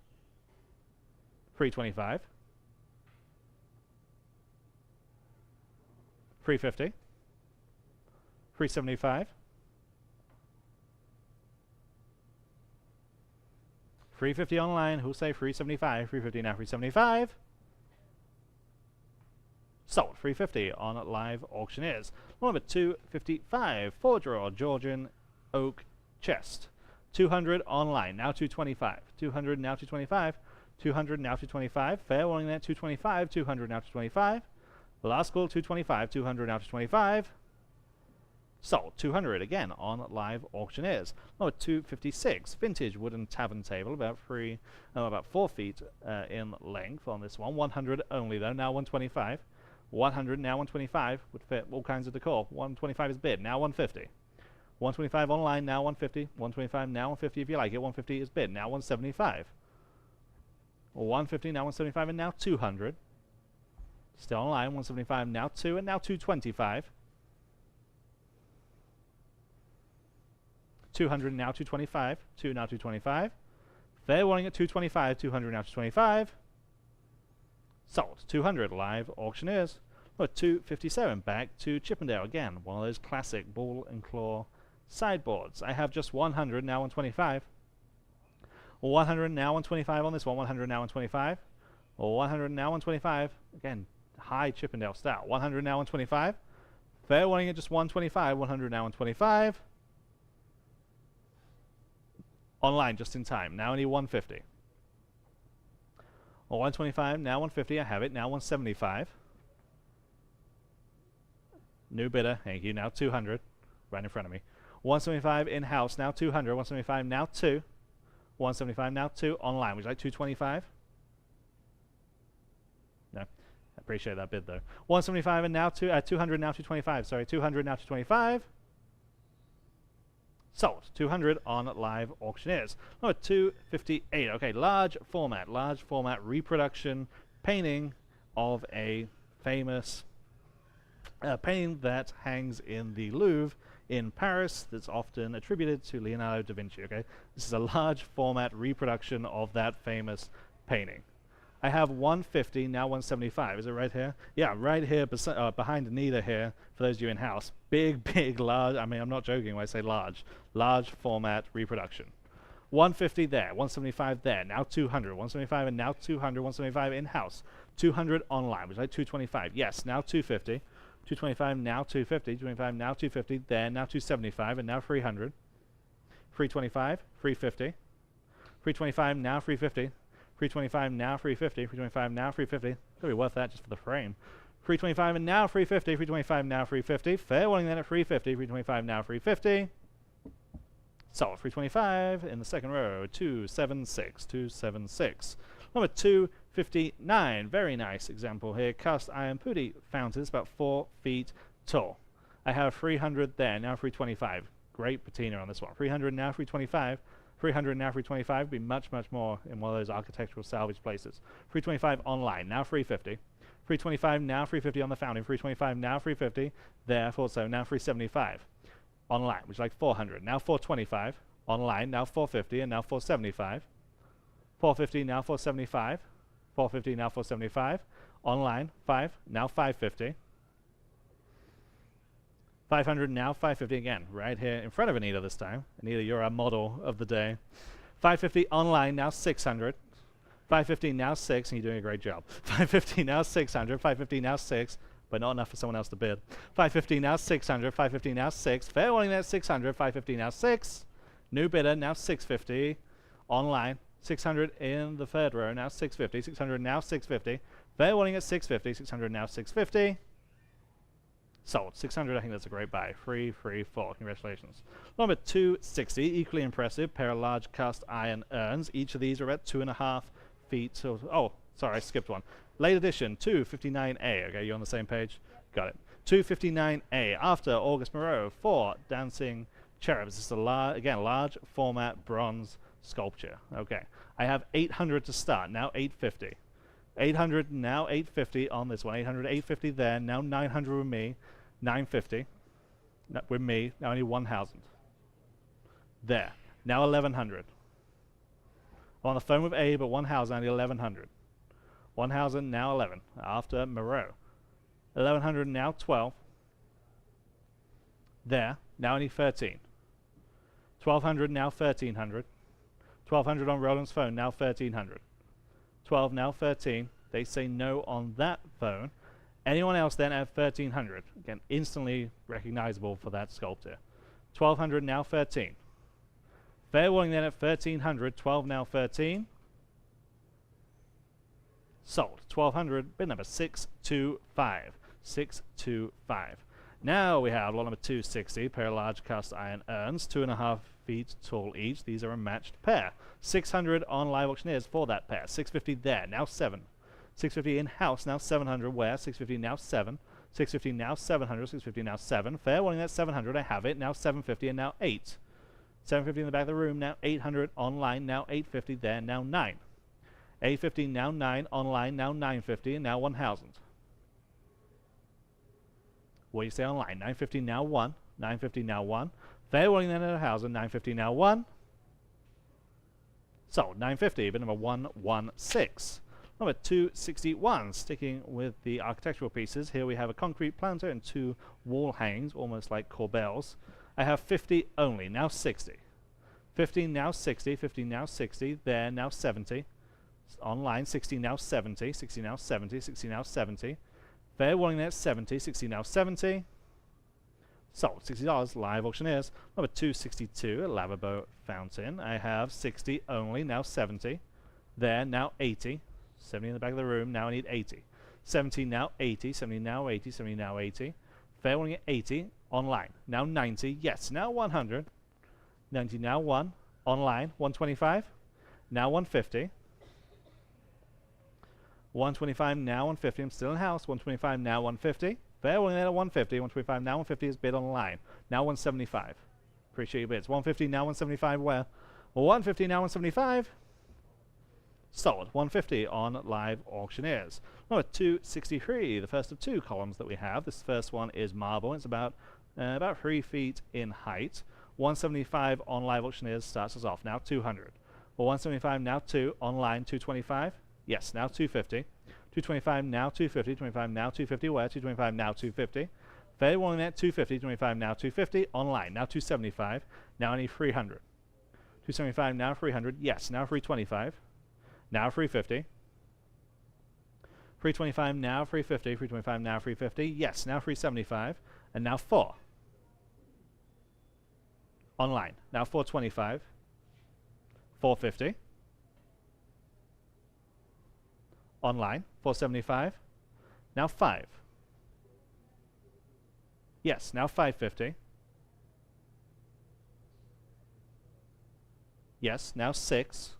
325. 350. 375. 350 online. Who'll say 375? 350 now. 375. Sold. 350 on live auctioneers. Number 255. 4-drawer Georgian oak chest. 200 online. Now 225. 200 now 225. 200 now 225. Fair warning there. 225. 200 now 225. Last call 225. 200 now 225. Sold. 200 again on live auctioneers. Number 256. Vintage wooden tavern table, about 4 feet in length on this one. 100 only though. Now 125. 100 now 125 would fit all kinds of decor. 125 is bid. Now 150. 125 online. Now 150. 125 now 150 if you like it. 150 is bid. Now 175. 150 now 175 and now 200. Still online. 175 now 2 and now 225. 200 now 225. 2 now 225. Fair warning at 225. 200 now 225. Sold. 200 live auctioneers. Look, 257 back to Chippendale again. One of those classic ball and claw sideboards. I have just 100 now 125. 100 now 125 on this one. 100 now 125. 100 now 125. Again, high Chippendale style. 100 now 125. Fair warning at just 125. 100 now 125. Online just in time. Now I need 150. 125, now 150, I have it, now 175. New bidder, thank you, now 200, right in front of me. 175 in-house, now 200, 175, now 2. 175, now 2, online, would you like 225? No, I appreciate that bid though. 175 and now 200, now 225, sorry, 200, now 225. Sold. 200 on live auctioneers. Number 258. Okay, large format reproduction painting of a famous painting that hangs in the Louvre in Paris that's often attributed to Leonardo da Vinci. Okay, this is a large format reproduction of that famous painting. I have 150, now 175. Is it right here? Yeah, right here behind Anita here, for those of you in-house. Big, large, I mean, I'm not joking when I say large format reproduction. 150 there, 175 there, now 200, 175 and now 200, 175 in-house. 200 online, which is like 225. Yes, now 250. 225, now 250. 225, now 250. There, now 275, and now 300. 325, 350. 325, now 350. 325 now 350, 325 now 350. Could be worth that just for the frame. 325 and now 350, 325 now 350. Fair warning then at 350, 325 now 350. Sold. 325 in the second row, 276, 276. Number 259, very nice example here. Cast iron putty fountain, it's about 4 feet tall. I have 300 there, now 325. Great patina on this one. 300 now 325. 300 now 325 would be much more in one of those architectural salvage places. 325 online, now 350. 325 now 350 on the fountain. 325 now 350. There, also now 375. Online, which is like 400. Now 425. Online, now 450 and now 475. 450 now 475. 450 now 475. Online, 5, now 550. 500 now, 550 again, right here in front of Anita this time. Anita, you're our model of the day. 550 online, now 600. 550 now 6, and you're doing a great job. 550 now 600, 550 now 6, but not enough for someone else to bid. 550 now 600, 550 now 6. Fair warning there, 600, 550 now 6. New bidder, now 650. Online, 600 in the third row, now 650. 600 now 650. Fair warning at 650, 600 now 650. Sold. 600, I think that's a great buy. 334. Congratulations. Number 260, equally impressive. Pair of large cast iron urns. Each of these are about 2.5 feet. So, oh, sorry, I skipped one. Late edition, 259A. Okay, you on the same page? Got it. 259A. After August Moreau, 4 dancing Cherubs. This is again, large format bronze sculpture. Okay. I have 800 to start. Now 850. 800, now 850 on this one. 800, 850 there. Now 900 with me. 950 with me. Now I need 1,000. There. Now 1,100. I'm on the phone with A, but 1,000, I need 1,100. 1,000, now 11. After Moreau. 1,100, now 12. There. Now I need 13. 1,200, now 1,300. 1,200 on Roland's phone, now 1,300. 12, now 13. They say no on that phone. Anyone else then at 1,300. Again, instantly recognizable for that sculptor. 1,200, now 13. Fair warning then at 1,300. 12, now 13. Sold. 1,200, bid number 625. 625. Now we have lot number 260, pair of large cast iron urns, 2.5 feet tall each. These are a matched pair. 600 on live auctioneers for that pair. 650 there, now 7. 650 in-house, now 700 where? 650 now 7. 650 now 700, 650 now 7. Fair warning that 700, I have it. Now 750 and now 8. 750 in the back of the room, now 800 online, now 850 there, now 9. 850 now 9 online, now 950 and now 1,000. What do you say online? 950 now 1. 950 now 1. Fair warning then at 1,000. 950 now 1. So 950, bid number 116. Number 261, sticking with the architectural pieces. Here we have a concrete planter and 2 wall hangings, almost like corbels. I have 50 only, now 60. 50 now 60, 50 now 60, there now 70. Online, 60 now 70, 60 now 70, 60 now 70. Fair warning there, 70, 60 now 70. Sold, $60, live auctioneers. Number 262, a lavabo fountain. I have 60 only, now 70. There, now 80. 70 in the back of the room, now I need 80. 70 now 80, 70 now 80, 70 now 80. Fair warning at 80, online. Now 90, yes, now 100. 90 now 1, online, 125. Now 150. 125 now 150, I'm still in house. 125 now 150. Fair warning there at 150. 125 now 150 is bid online. Now 175. Appreciate your bids. 150 now 175 where? Well, 150 now 175. Sold. 150 on live auctioneers. Number 263, the first of 2 columns that we have. This first one is marble. It's about 3 feet in height. 175 on live auctioneers starts us off. Now 200. Well, 175 now 2. Online 225. Yes, now 250. 225 now 250. 25 now 250. Where? 225 now 250. Fair warning at 250. 25 now 250. Online now 275. Now I need 300. 275 now 300. Yes, now 325. Now 350. 325 now 350. 325 now 350. Yes, now 375. And now 4. Online. Now 425. 450. Online. 475. Now 5. Yes, now 550. Yes, now 6.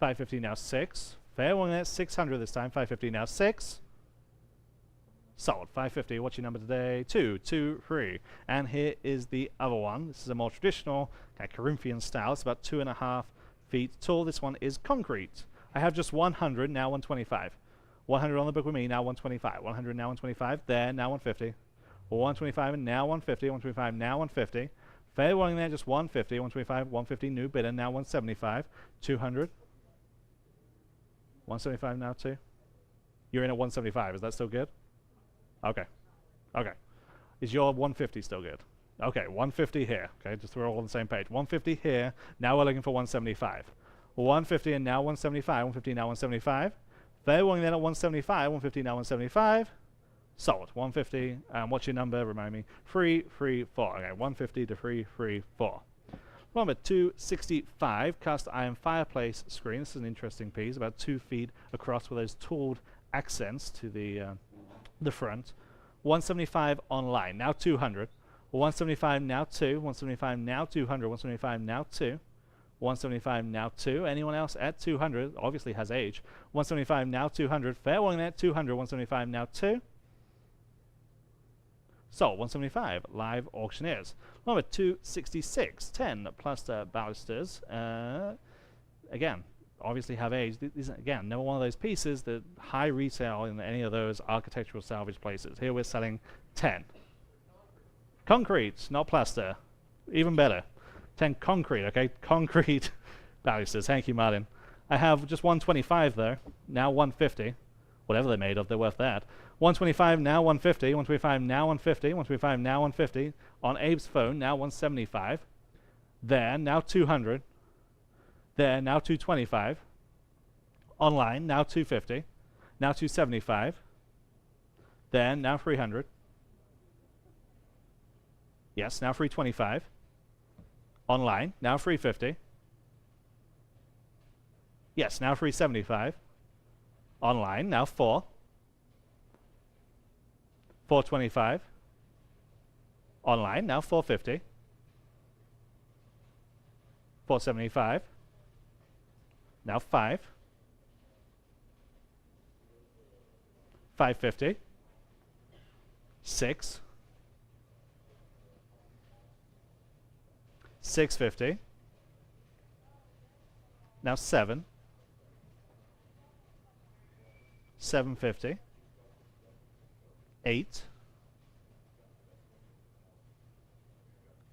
550 now 6. Fair one at 600 this time. 550 now 6. Sold. 550. What's your number today? 2, 2, 3. And here is the other one. This is a more traditional kind of Corinthian style. It's about 2.5 feet tall. This one is concrete. I have just 100, now 125. 100 on the book with me, now 125. 100 now 125. There, now 150. 125 and now 150. 125 now 150. Fair warning there, just 150. 125, 150 new bidder, now 175. 200. 175 now too. You're in at 175. Is that still good? Okay. Okay. Is your 150 still good? Okay, 150 here. Okay, just so we're all on the same page. 150 here. Now we're looking for 175. 150 and now 175. 150 now 175. Fair warning then at 175. 150 now 175. Sold. 150. What's your number? Remind me. 334. Okay, 150 to 334. Number 265, cast iron fireplace screen. This is an interesting piece, about 2 feet across with those tooled accents to the front. 175 online, now 200. 175 now 2. 175 now 200. 175 now 2. 175 now 2. Anyone else at 200? Obviously has age. 175 now 200. Fair warning at 200. 175 now 2. Sold. 175. Live auctioneers. Number 266. 10 plaster balusters. Again, obviously have aged. These are, again, never one of those pieces that high retail in any of those architectural salvage places. Here we're selling 10. Concrete, not plaster. Even better. 10 concrete, okay? Concrete balusters. Thank you, Martin. I have just 125 though. Now 150. Whatever they're made of, they're worth that. 125, now 150. 125, now 150. 125, now 150. On Abe's phone, now 175. There, now 200. There, now 225. Online, now 250. Now 275. There, now 300. Yes, now 325. Online, now 350. Yes, now 375. Online, now 4. 425. Online, now 450. 475. Now 5. 550. 6. 650. Now 7. 750. 8.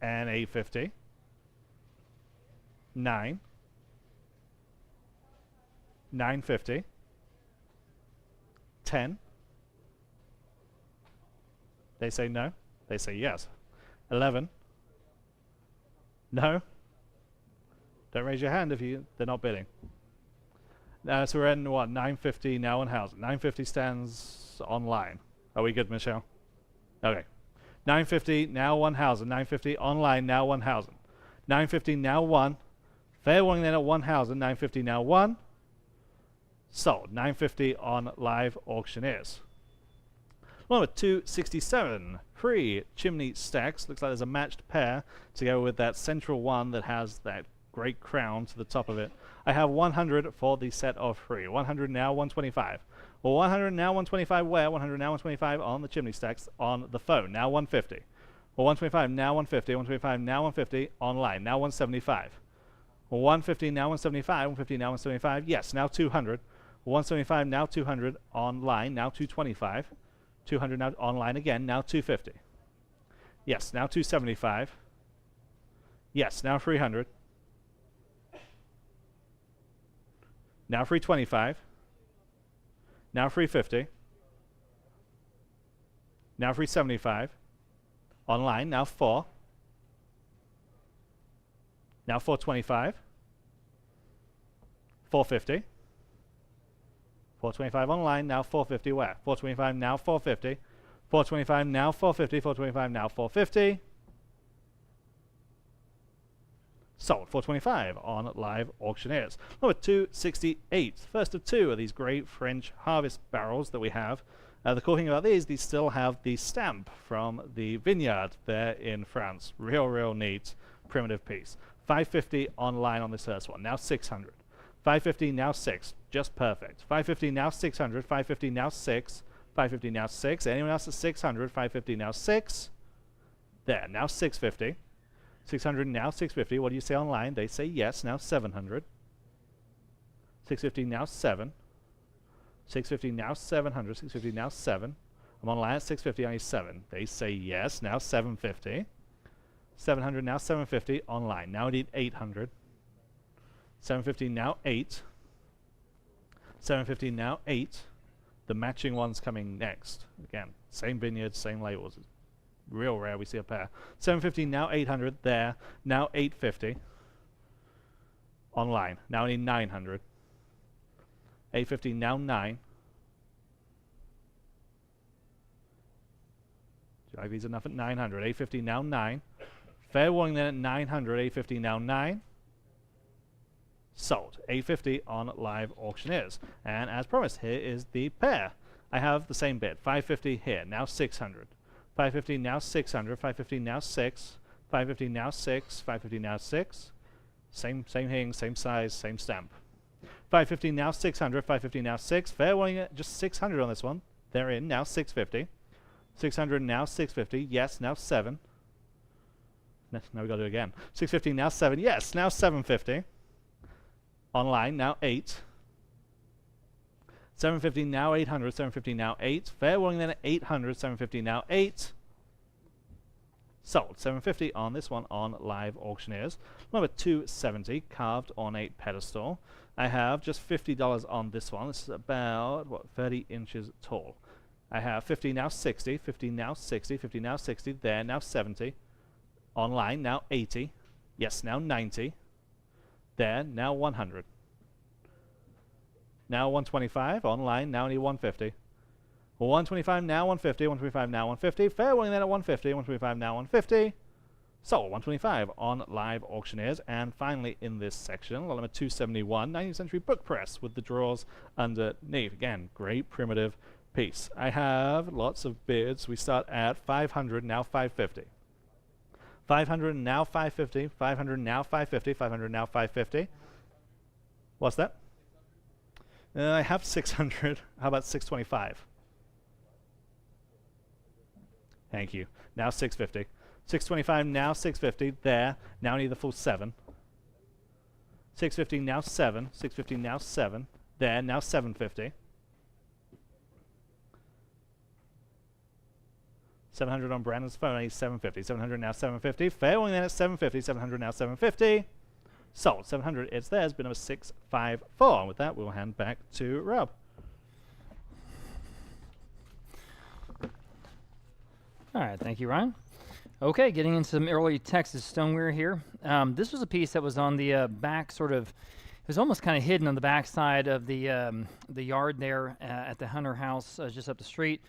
And 850. 9. 950. 10. They say no. They say yes. 11. No. Don't raise your hand if they're not bidding. So we're in what? 950 now on housing. 950 stands online. Are we good, Michelle? Okay. 950 now one housing. 950 online now one housing. 950 now one. Fair warning then at one housing. 950 now one. Sold. 950 on live auctioneers. Number 267. 3 chimney stacks. Looks like there's a matched pair to go with that central one that has that great crown to the top of it. I have 100 for the set of 3. 100 now, 125. Well, 100 now, 125 where? 100 now, 125 on the chimney stacks on the phone. Now 150. Well, 125 now, 150. 125 now, 150 online. Now 175. Well, 150 now, 175. 150 now, 175. Yes, now 200. 175 now, 200 online. Now 225. 200 now online again. Now 250. Yes, now 275. Yes, now 300. Now 325. Now 350. Now 375. Online, now 4. Now 425. 450. 425 online, now 450 where? 425 now 450. 425 now 450. 425 now 450. Sold. 425 on live auctioneers. Number 268. First of 2 of these great French harvest barrels that we have. The cool thing about these still have the stamp from the vineyard there in France. Real neat, primitive piece. 550 online on this first one. Now 600. 550 now 6. Just perfect. 550 now 600. 550 now 6. 550 now 6. Anyone else at 600? 550 now 6. There. Now 650. 600 now 650. What do you say online? They say yes. Now 700. 650 now 7. 650 now 700. 650 now 7. I'm online at 650. Only 7. They say yes. Now 750. 700 now 750 online. Now I need 800. 750 now 8. 750 now 8. The matching one's coming next. Again, same vineyard, same labels. It's real rare we see a pair. 750 now 800 there. Now 850 online. Now I need 900. 850 now 9. These enough at 900. 850 now 9. Fair warning then at 900. 850 now 9. Sold. 850 on live auctioneers. And as promised, here is the pair. I have the same bid. 550 here. Now 600. 550 now 600. 550 now 6. 550 now 6. 550 now 6. Same thing, same size, same stamp. 550 now 600. 550 now 6. Fair warning, just 600 on this one. They're in. Now 650. 600 now 650. Yes, now 7. Now we got to do it again. 650 now 7. Yes, now 750. Online now 8. 750 now 800. 750 now 8. Fair warning then at 800. 750 now 8. Sold. 750 on this one on Live Auctioneers. Number 270 carved ornate pedestal. I have just $50 on this one. This is about, what, 30 inches tall. I have 50 now 60, 50 now 60, 50 now 60, there now 70. Online now 80. Yes, now 90. There, now 100. Now 125. Online, now only 150. 125 now 150, 125 now 150. Fair warning then at 150, 125 now 150. So 125 on Live Auctioneers. And finally in this section, lot number 271, 19th century book press with the drawers underneath. Again, great primitive piece. I have lots of bids. We start at 500, now 550. 500 now 550, 500 now 550, 500 now 550. What's that? I have 600. How about 625? Thank you. Now 650. 625 now 650. There. Now I need the full 7. 650 now 7. 650 now 7. There. Now 750. 700 on Brandon's phone. I need 750. 700 now 750. Fair warning then at 750. 700 now 750. Sold. 700. It's theirs. Bid number 654. And with that, we'll hand back to Rob. All right, thank you, Ryan. Okay, getting into some early Texas stoneware here. This was a piece that was on the back, sort of, it was almost kind of hidden on the back side of the yard there at the Hunter House just up the street.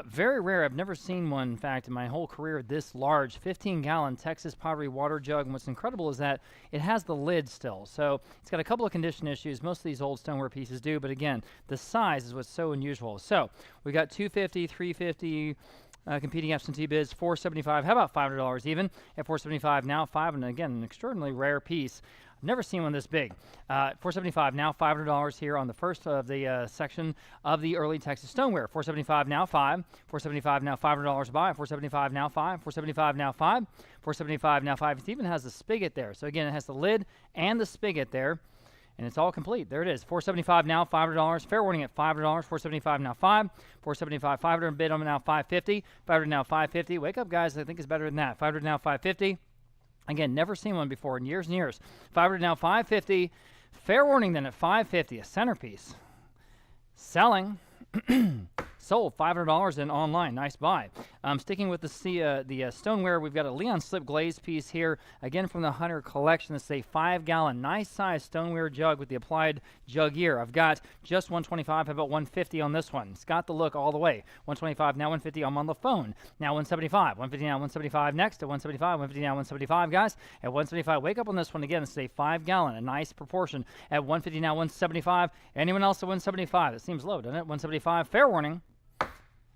Very rare. I've never seen one, in fact, in my whole career this large, 15-gallon Texas pottery water jug. And what's incredible is that it has the lid still. So it's got a couple of condition issues. Most of these old stoneware pieces do, but again, the size is what's so unusual. So we got $250, $350. Competing absentee bids, $475. How about $500 even? At $475 now, $5, and again, an extraordinarily rare piece. I've never seen one this big. $475 now, $500 here on the first of the section of the early Texas stoneware. $475 now, $5. $475 now, $500 buy. $475 now, $5. $475 now, $5. $475 now, $5. It even has the spigot there. So again, it has the lid and the spigot there. And it's all complete. There it is. $475 now, $500. Fair warning at $500. $475 now, $5. $475, $500 bid on now, $550. $500 now, $550. Wake up, guys. I think it's better than that. $500 now, $550. Again, never seen one before in years and years. $500 now, $550. Fair warning then at $550. A centerpiece. Selling. Sold $500 and online. Nice buy. Sticking with the stoneware, we've got a Leon Slip Glaze piece here, again from the Hunter collection. This is a 5-gallon, nice size stoneware jug with the applied jug ear. I've got just 125, how about 150 on this one? It's got the look all the way. 125, now 150, I'm on the phone. Now 175, 150 now 175 next, at 175, 150 now 175, guys. At 175, wake up on this one again. This is a 5-gallon, a nice proportion. At 150 now 175. Anyone else at 175? That seems low, doesn't it? 175, fair warning.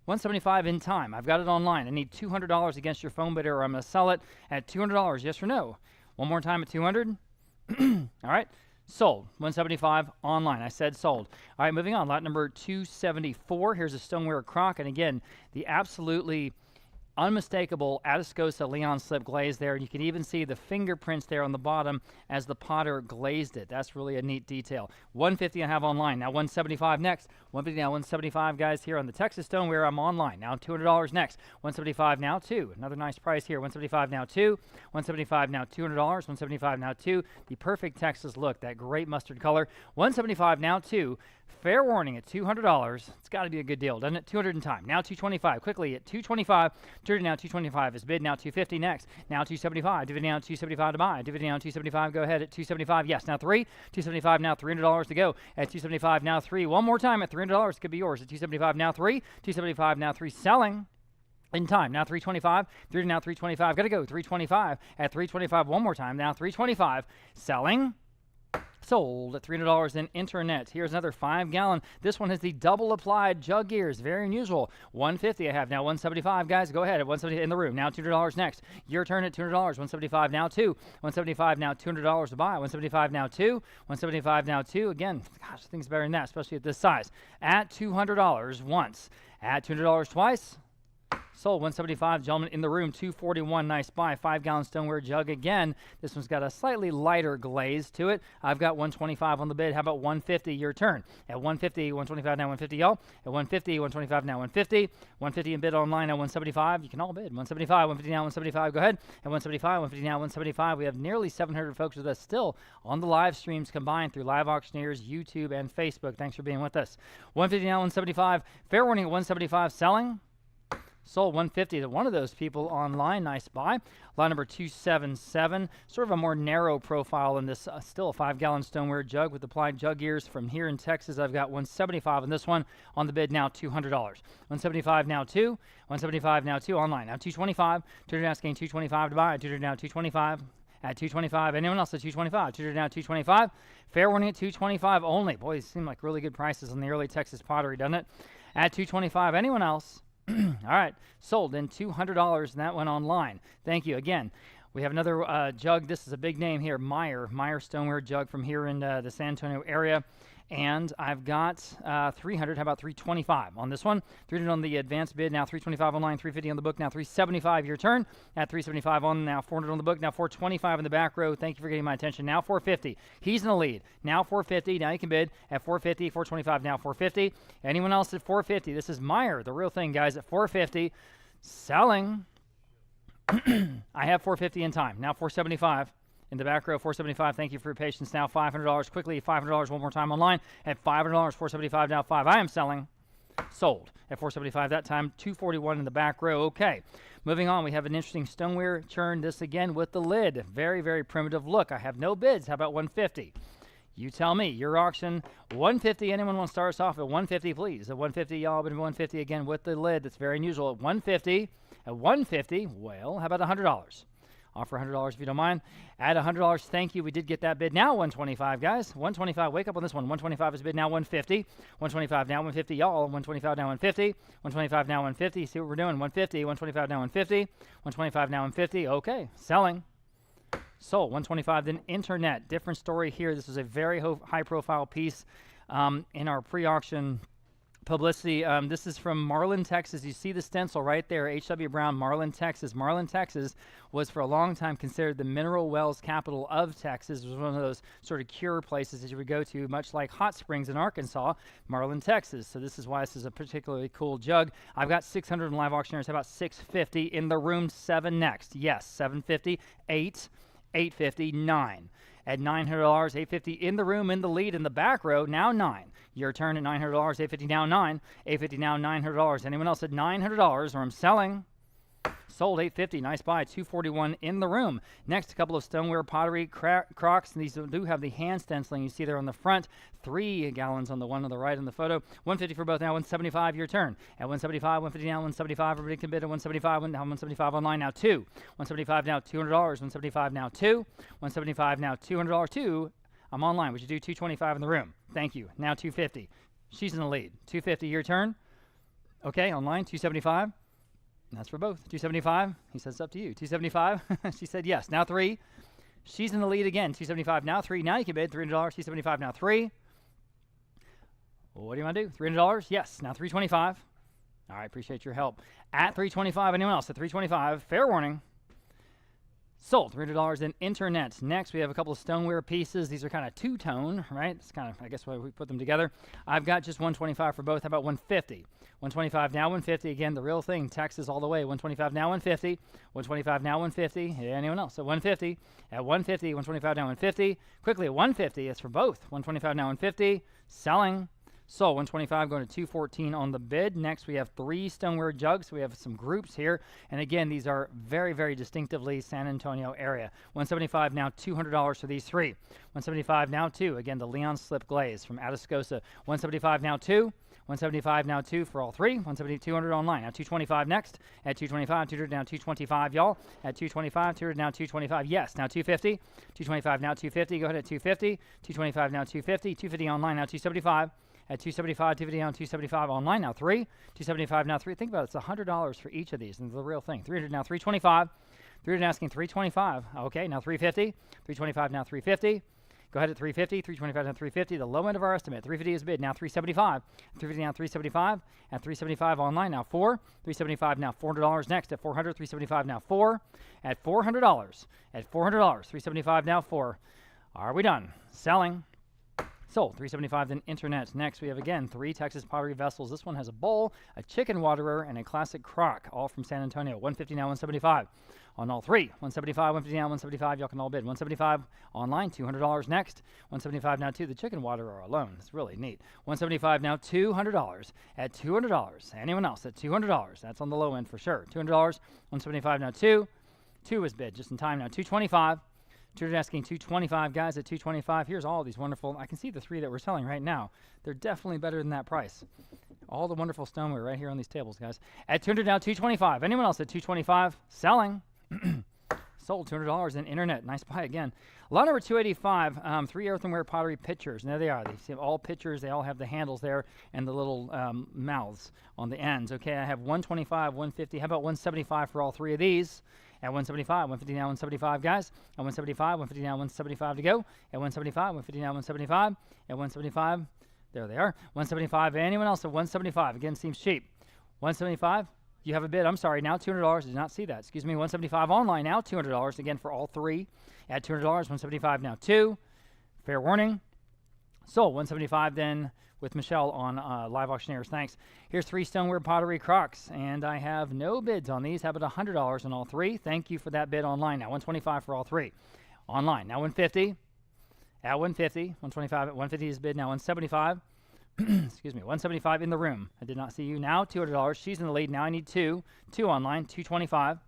175 in time. I've got it online. I need $200 against your phone bidder, or I'm going to sell it at $200. Yes or no? One more time at 200. All right. Sold. 175 online. I said sold. All right, moving on. Lot number 274. Here's a stoneware crock. And again, the absolutely unmistakable Atascosa Leon Slip glaze there. And you can even see the fingerprints there on the bottom as the potter glazed it. That's really a neat detail. 150 I have online. Now 175 next. 150 now 175, guys, here on the Texas Stoneware. I'm online. Now $200 next. 175 now 2. Another nice price here. 175 now 2. 175 now $200. 175 now 2. The perfect Texas look. That great mustard color. 175 now 2. Fair warning at $200. It's got to be a good deal, doesn't it? 200 in time. Now 225. Quickly at 225. 200 now 225 is bid. Now 250 next. Now 275. Dividend now 275 to buy. Dividend now 275. Go ahead at 275. Yes. Now 3. 275 now $300 to go. At 275 now 3. One more time at $300. Could be yours. At 275 now 3. 275 now 3. Selling. In time. Now 325. 3 now 325. Got to go. 325. At 325 one more time. Now 325. Selling. Sold at $300 in internet. Here's another 5-gallon. This one has the double applied jug gears. Very unusual. 150 I have now. 175, guys. Go ahead at 170 in the room. Now $200 next. Your turn at $200. 175 now 2. 175 now $200 to buy. 175 now 2. 175 now 2. Again, gosh, things better than that, especially at this size. At $200 once. At $200 twice. Sold. 175. Gentlemen in the room, 241. Nice buy. 5-gallon stoneware jug again. This one's got a slightly lighter glaze to it. I've got 125 on the bid. How about 150? Your turn. At 150, 125 now 150, y'all. At 150, 125 now 150. 150 in bid online at 175. You can all bid. 175, 150 now 175. Go ahead. At 175, 150 now 175. We have nearly 700 folks with us still on the live streams combined through Live Auctioneers, YouTube, and Facebook. Thanks for being with us. 150 now 175. Fair warning at 175. Selling. Sold. 150 to one of those people online. Nice buy. Lot number 277. Sort of a more narrow profile in this. Still a 5-gallon stoneware jug with applied jug ears from here in Texas. I've got 175 on this one. On the bid now, $200. 175 now 2. 175 now 2 online. Now 225. Tutor asking 225 to buy. Tutor now 225. At 225. Anyone else at 225? Tutor now 225. Fair warning at 225 only. Boy, these seem like really good prices on the early Texas pottery, doesn't it? At 225. Anyone else? All right, sold in $200, and that went online. Thank you. Again, we have another jug. This is a big name here, Meyer stoneware jug from here in the San Antonio area. And I've got 300. How about 325 on this one? 300 on the advanced bid. Now 325 online, 350 on the book. Now 375. Your turn. At 375 on now 400 on the book. Now 425 in the back row. Thank you for getting my attention. Now 450. He's in the lead. Now 450. Now you can bid at 450. 425. Now 450. Anyone else at 450? This is Meyer, the real thing, guys. At 450, selling. I have 450 in time. Now 475. In the back row, 475. Thank you for your patience. Now $500. Quickly, $500 one more time online. At $500, 475 now 5. I am selling. Sold. At 475 that time. 241 in the back row. Okay. Moving on, we have an interesting stoneware churn. This again with the lid. Very, very primitive look. I have no bids. How about 150? You tell me. Your auction, 150. Anyone want to start us off at 150, please? At 150, y'all, but 150 again with the lid. That's very unusual. At 150. At 150, well, how about $100? Offer $100 if you don't mind. Add $100. Thank you. We did get that bid. Now 125, guys. 125. Wake up on this one. 125 is bid. Now 150. 125 now 150. Y'all. 125 now 150. 125 now 150. See what we're doing. 150. 125 now 150. 125 now 150. Okay. Selling. Sold. 125. Then internet. Different story here. This is a very high-profile piece in our pre-auction publicity. This is from Marlin, Texas. You see the stencil right there, H.W. Brown, Marlin, Texas. Marlin, Texas was for a long time considered the mineral wells capital of Texas. It was one of those sort of cure places that you would go to, much like Hot Springs in Arkansas, Marlin, Texas. So this is why this is a particularly cool jug. I've got 600 in live auctioneers. How about 650 in the room? 7 next. Yes, 750, 8, 850, 9. At $900, 850 in the room, in the lead, in the back row, now 9. Your turn at $900, 850 now 9. 850 now $900. Anyone else at $900 or I'm selling? Sold. 850. Nice buy. 241 in the room. Next, a couple of stoneware pottery crocks. These do have the hand stenciling you see there on the front. 3 gallons on the one on the right in the photo. 150 for both now. 175. Your turn. At 175, 150 now 175. Everybody can bid at 175. Now 175 online. Now 2. 175 now $200. 175 now 2. 175 now $200. 2. I'm online. Would you do 225 in the room? Thank you. Now 250. She's in the lead. 250. Your turn. Okay. Online. 275. That's for both. 275. He says it's up to you. 275. She said yes. Now 3. She's in the lead again. 275. Now 3. Now you can bid. $300. 275. Now 3. Well, what do you want to do? $300? Yes. Now 325. All right. Appreciate your help. At 325. Anyone else? At 325. Fair warning. Sold. $300 in internet. Next, we have a couple of stoneware pieces. These are kind of two-tone, right? It's kind of, I guess, why we put them together. I've got just 125 for both. How about 150? 125 now 150. Again, the real thing. Texas all the way. 125 now 150. 125 now 150. Anyone else? At 150. At 150. 125 now 150. Quickly at 150. It's for both. 125 now 150. Selling. So 125 going to 214 on the bid. Next, we have 3 stoneware jugs. We have some groups here. And again, these are very, very distinctively San Antonio area. 175 now $200 for these 3. 175 now 2. Again, the Leon Slip Glaze from Atascosa. 175 now 2. 175 now 2 for all 3. 170, 200 online. Now 225 next. At 225, 200 now 225, y'all. At 225, 200 now 225. Yes, now 250. 225 now 250. Go ahead at 250. 225 now 250. 250 online now 275. At 275, 250 down, 275 online now 3. 275 now 3. Think about it. It's $100 for each of these. And the real thing. 300 now 325. 300 asking 325. Okay, now 350. 325 now 350. Go ahead at 350, 325 now 350. The low end of our estimate. 350 is bid, now 375. 350 now 375. At 375 online, now 4. 375 now $400 next at 400. 375 now 4. At $400. At $400. 375 now 4. Are we done? Selling. Sold. 375 then internet. Next we have again 3 Texas pottery vessels. This one has a bowl, a chicken waterer, and a classic crock, all from San Antonio. 150 now 175 on all 3. 175, 150 now 175. Y'all can all bid. 175 online, $200 next. 175 now 2. The chicken waterer alone. It's really neat. 175 now $200 at $200. Anyone else at $200? That's on the low end for sure. $200. 175 now 2. 2 is bid just in time now. 225. Tutor's asking 225, guys, at 225. Here's all these wonderful. I can see the 3 that we're selling right now. They're definitely better than that price. All the wonderful stoneware right here on these tables, guys. At 200 now, 225. Anyone else at 225? Selling. Sold. $200 in internet. Nice buy again. Lot number 285. 3 earthenware pottery pitchers. And there they are. They see all pitchers. They all have the handles there and the little mouths on the ends. Okay, I have 125, 150. How about 175 for all 3 of these? At 175, 150 now, 175, guys. At 175, 150 now, 175 to go. At 175, 150 now, 175. At 175, there they are. 175. Anyone else at 175? Again, seems cheap. 175. You have a bid. I'm sorry. Now $200. Did not see that. Excuse me. 175 online now. $200 again for all 3. At $200. 175 now 2. Fair warning. Sold. 175 then with Michelle on Live Auctioneers. Thanks. Here's 3 stoneware pottery crocks, and I have no bids on these. How about $100 on all 3? Thank you for that bid online. Now 125 for all 3. Online. Now 150. At 150. 125 at 150 is bid. Now 175. Excuse me. 175 in the room. I did not see you. Now $200. She's in the lead. Now I need 2. 2 online. 225.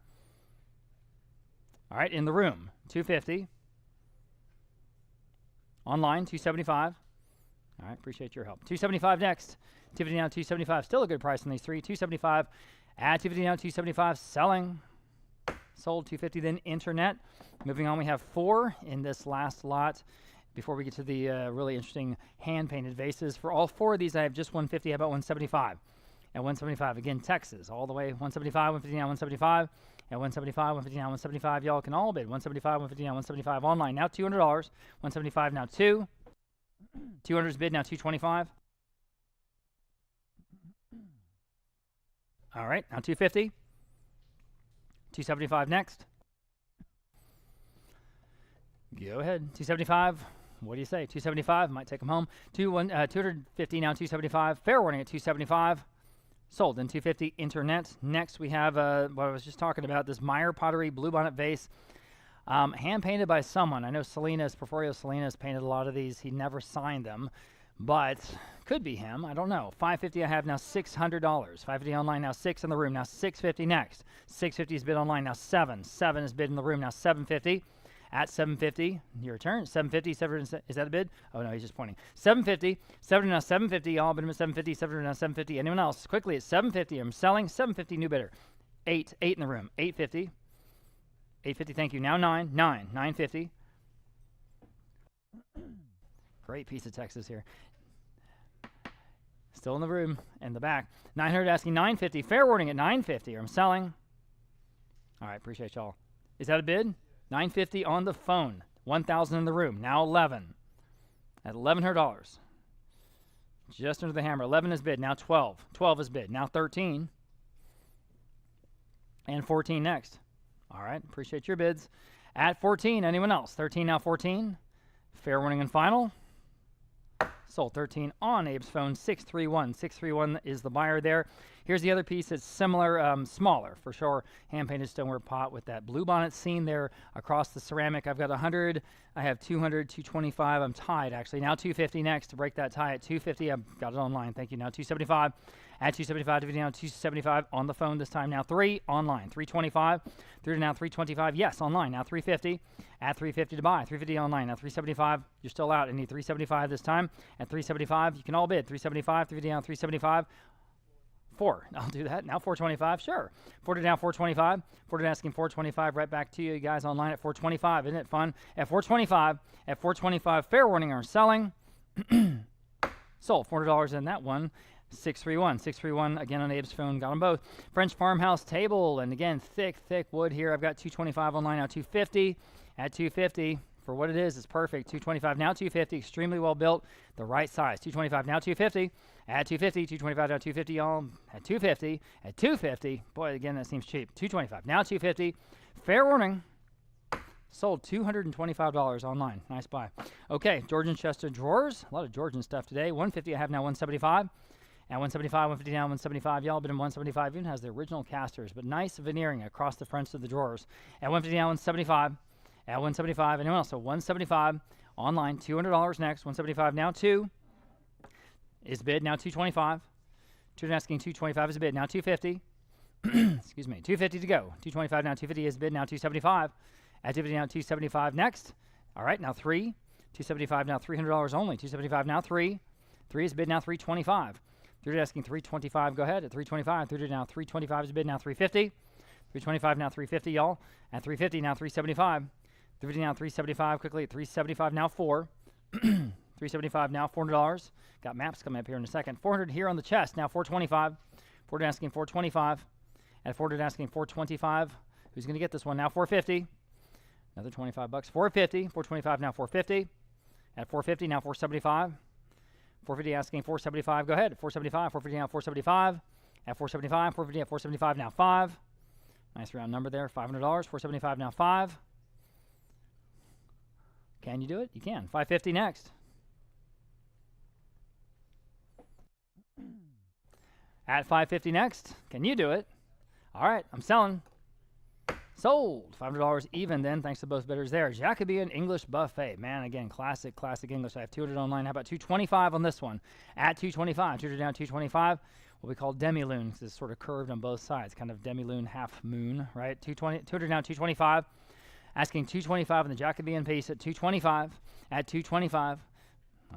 All right. In the room. 250. Online. 275. All right, appreciate your help. 275 next. 250 now, 275. Still a good price on these 3. 275. At 250 now, 275. Selling. Sold. 250 then internet. Moving on, we have 4 in this last lot. Before we get to the really interesting hand-painted vases, for all 4 of these, I have just 150. How about 175? At 175, again, Texas, all the way 175, 150 now, 175. At 175, 150 now, 175. Y'all can all bid. 175, 150 now, 175. Online now, $200. 175 now, 2. 200 is bid now 225. All right, now 250. 275 next. Go ahead. 275. What do you say? 275. Might take them home. 250 now 275. Fair warning at 275. Sold. Then 250 internet. Next we have what I was just talking about, this Meyer pottery bluebonnet vase. Hand painted by someone. I know Porforio Salinas painted a lot of these. He never signed them, but could be him. I don't know. 550 I have now $600. 550 online now 6 in the room. Now 650 next. 650 is bid online now 7. 7 is bid in the room now 750. At 750, your turn. 750, 7, is that a bid? Oh no, he's just pointing. 750, 7 now 750. All bid at 750, 7 now 750. Anyone else? Quickly at 750. I'm selling. 750 new bidder. 8 in the room. 850. 850, thank you. Now 950. Great piece of Texas here. Still in the room, in the back. 900 asking 950. Fair warning at 950. I'm selling. All right, appreciate y'all. Is that a bid? 950 on the phone. 1,000 in the room. Now 11. At $1,100. Just under the hammer. 11 is bid. Now 12. 12 is bid. Now 13. And 14 next. All right, appreciate your bids. At 14, anyone else? 13 now 14. Fair warning and final. Sold 13 on Abe's phone. 631. 631 is the buyer there. Here's the other piece. It's similar, smaller for sure. Hand-painted stoneware pot with that bluebonnet scene there across the ceramic. I've got 100. I have 200, 225. I'm tied, actually. Now 250 next to break that tie at 250. I've got it online. Thank you. Now 275. At 275, now 275 on the phone this time. Now 3 online. 325. Through to now 325. Yes, online. Now 350. At 350 to buy. 350 online. Now 375. You're still out. I need 375 this time. At 375, you can all bid. 375. 350 now 375. 4. I'll do that. Now 425. Sure. 40 now 425. 40 asking 425. Right back to you guys online at 425. Isn't it fun? At 425. At 425. Fair warning are selling. Sold. $400 in that one. 631. 631 again on Abe's phone. Got them both. French farmhouse table. And again, thick wood here. I've got 225 online now. 250. At 250. For what it is, it's perfect. 225 now 250, extremely well built, the right size. 225 now 250, at 250, 225 now 250, y'all. At 250, at 250. Boy, again, that seems cheap. 225 now 250. Fair warning. Sold $225 online. Nice buy. Okay, Georgian chest of drawers. A lot of Georgian stuff today. 150, I have now 175. At 175, 150 now 175. Y'all, but in 175 even has the original casters, but nice veneering across the fronts of the drawers. At 150 now 175. At 175, anyone else? So 175 online, $200 next. 175 now 2 is bid, now 225. Two asking 225 is bid, now 250. Excuse me, 250 to go. 225 now 250 is bid, now 275. At 250 now 275 next. All right, now 3. 275 now $300 only. 275 now 3. 3 is bid, now 325. 3 asking 325, go ahead. At 325, 3 now 325 is bid, now 350. 325 now 350, y'all. At 350 now 375. 350 now 375 quickly. At 375 now 4. 375 now $400. Got maps coming up here in a second. 400 here on the chest, now 425. 400 asking 425. At 400 asking 425. Who's going to get this one? Now 450. Another 25 bucks. 450. 425 now 450. At 450 now 475. 450 asking 475. Go ahead. 475. 450 now 475. At 475. 450 at 475 now 5. Nice round number there. $500. 475 now 5. Can you do it? You can. 550 next. At 550 next. Can you do it? All right, I'm selling. Sold. $500 even then, thanks to both bidders there. Jacobean English Buffet. Man, again, classic English. I have 200 online. How about 225 on this one? At 225. 200 down, 225. What we call demi-lune, because it's sort of curved on both sides. Kind of demi-lune, half moon, right? 200 down, 225. Asking 225 on the Jacobean piece at 225. At 225.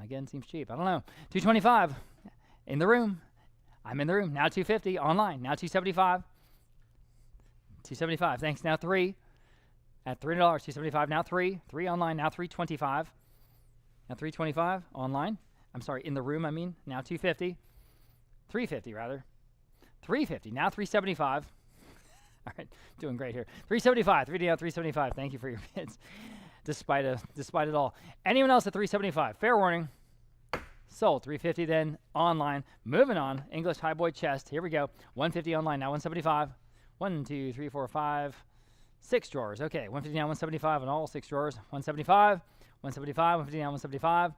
Again, seems cheap. I don't know. 225. In the room. I'm in the room. Now 250. Online. Now 275. 275. Thanks. Now 3. At $3. 275. Now 3. 3 online. Now 325. Now 325. Online. I'm sorry. In the room, I mean. Now 250. 350, rather. 350. Now 375. All right, doing great here. 375, 3D out 375. Thank you for your bids, despite it all. Anyone else at 375? Fair warning. Sold. 350 then online. Moving on. English highboy chest. Here we go. 150 online. Now 175. 1, 2, 3, 4, 5, 6 drawers. Okay, 150 now 175 on all 6 drawers. 175, 175, 150 now 175.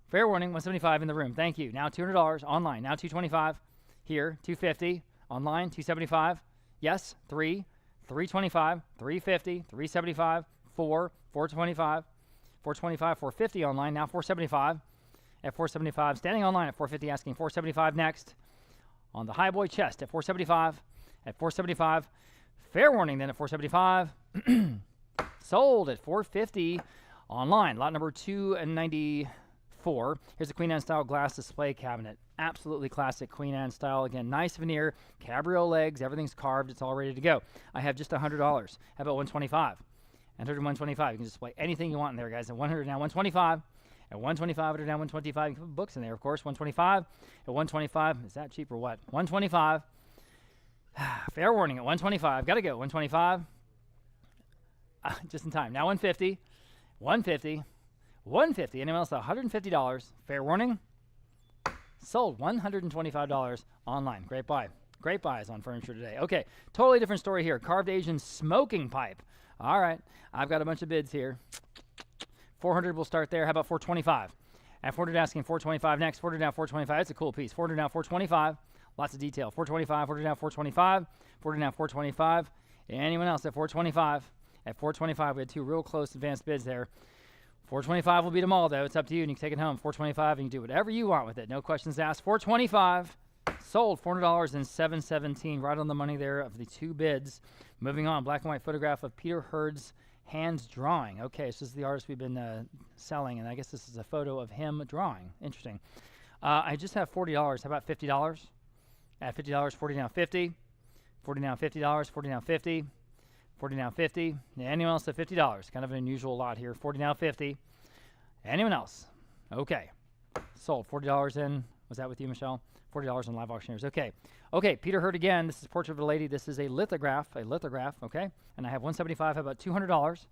Fair warning. 175 in the room. Thank you. Now $200 online. Now 225 here. 250 online. 275. Yes, 3, 325, 350, 375, 4, 425, 425, 450 online, now 475. At 475, standing online at 450, asking 475 next. On the highboy chest at 475. At 475, fair warning then at 475. Sold at 450 online. Lot number 294. Here's a Queen Anne style glass display cabinet. Absolutely classic Queen Anne style. Again, nice veneer, cabriole legs, everything's carved, it's all ready to go. I have just $100. How about 125? Enter 125. You can display anything you want in there, guys. At 100 now 125. At 125, enter down 125. You can put books in there, of course. 125. At 125, is that cheap or what? 125. Fair warning at 125. Gotta go. 125. Just in time. Now 150. 150. 150. Anyone else? $150. Fair warning. Sold. $125 online. Great buy. Great buys on furniture today. Okay, totally different story here. Carved Asian smoking pipe. All right, I've got a bunch of bids here. 400 will start there. How about 425? At 400 asking 425 next. 400 now 425. That's a cool piece. 400 now 425. Lots of detail. 425. 400 now 425. 400 now 425. Anyone else at 425? At 425, we had 2 real close advanced bids there. 425 will beat them all, though. It's up to you, and you can take it home. 425, and you can do whatever you want with it. No questions asked. 425, sold. $400 and 717, right on the money there of the 2 bids. Moving on, black and white photograph of Peter Hurd's hand drawing. Okay, so this is the artist we've been selling, and I guess this is a photo of him drawing. Interesting. I just have $40. How about $50? At $50, 40 now 50. 40 now $50. 40 now 50. 40 now 50. Anyone else at $50? Kind of an unusual lot here. 40 now 50. Anyone else? Okay. Sold. $40 in. Was that with you, Michelle? $40 in live auctioneers. Okay. Okay, Peter Hurd again. This is Portrait of a Lady. This is a lithograph. Okay. And I have $175. How about $200?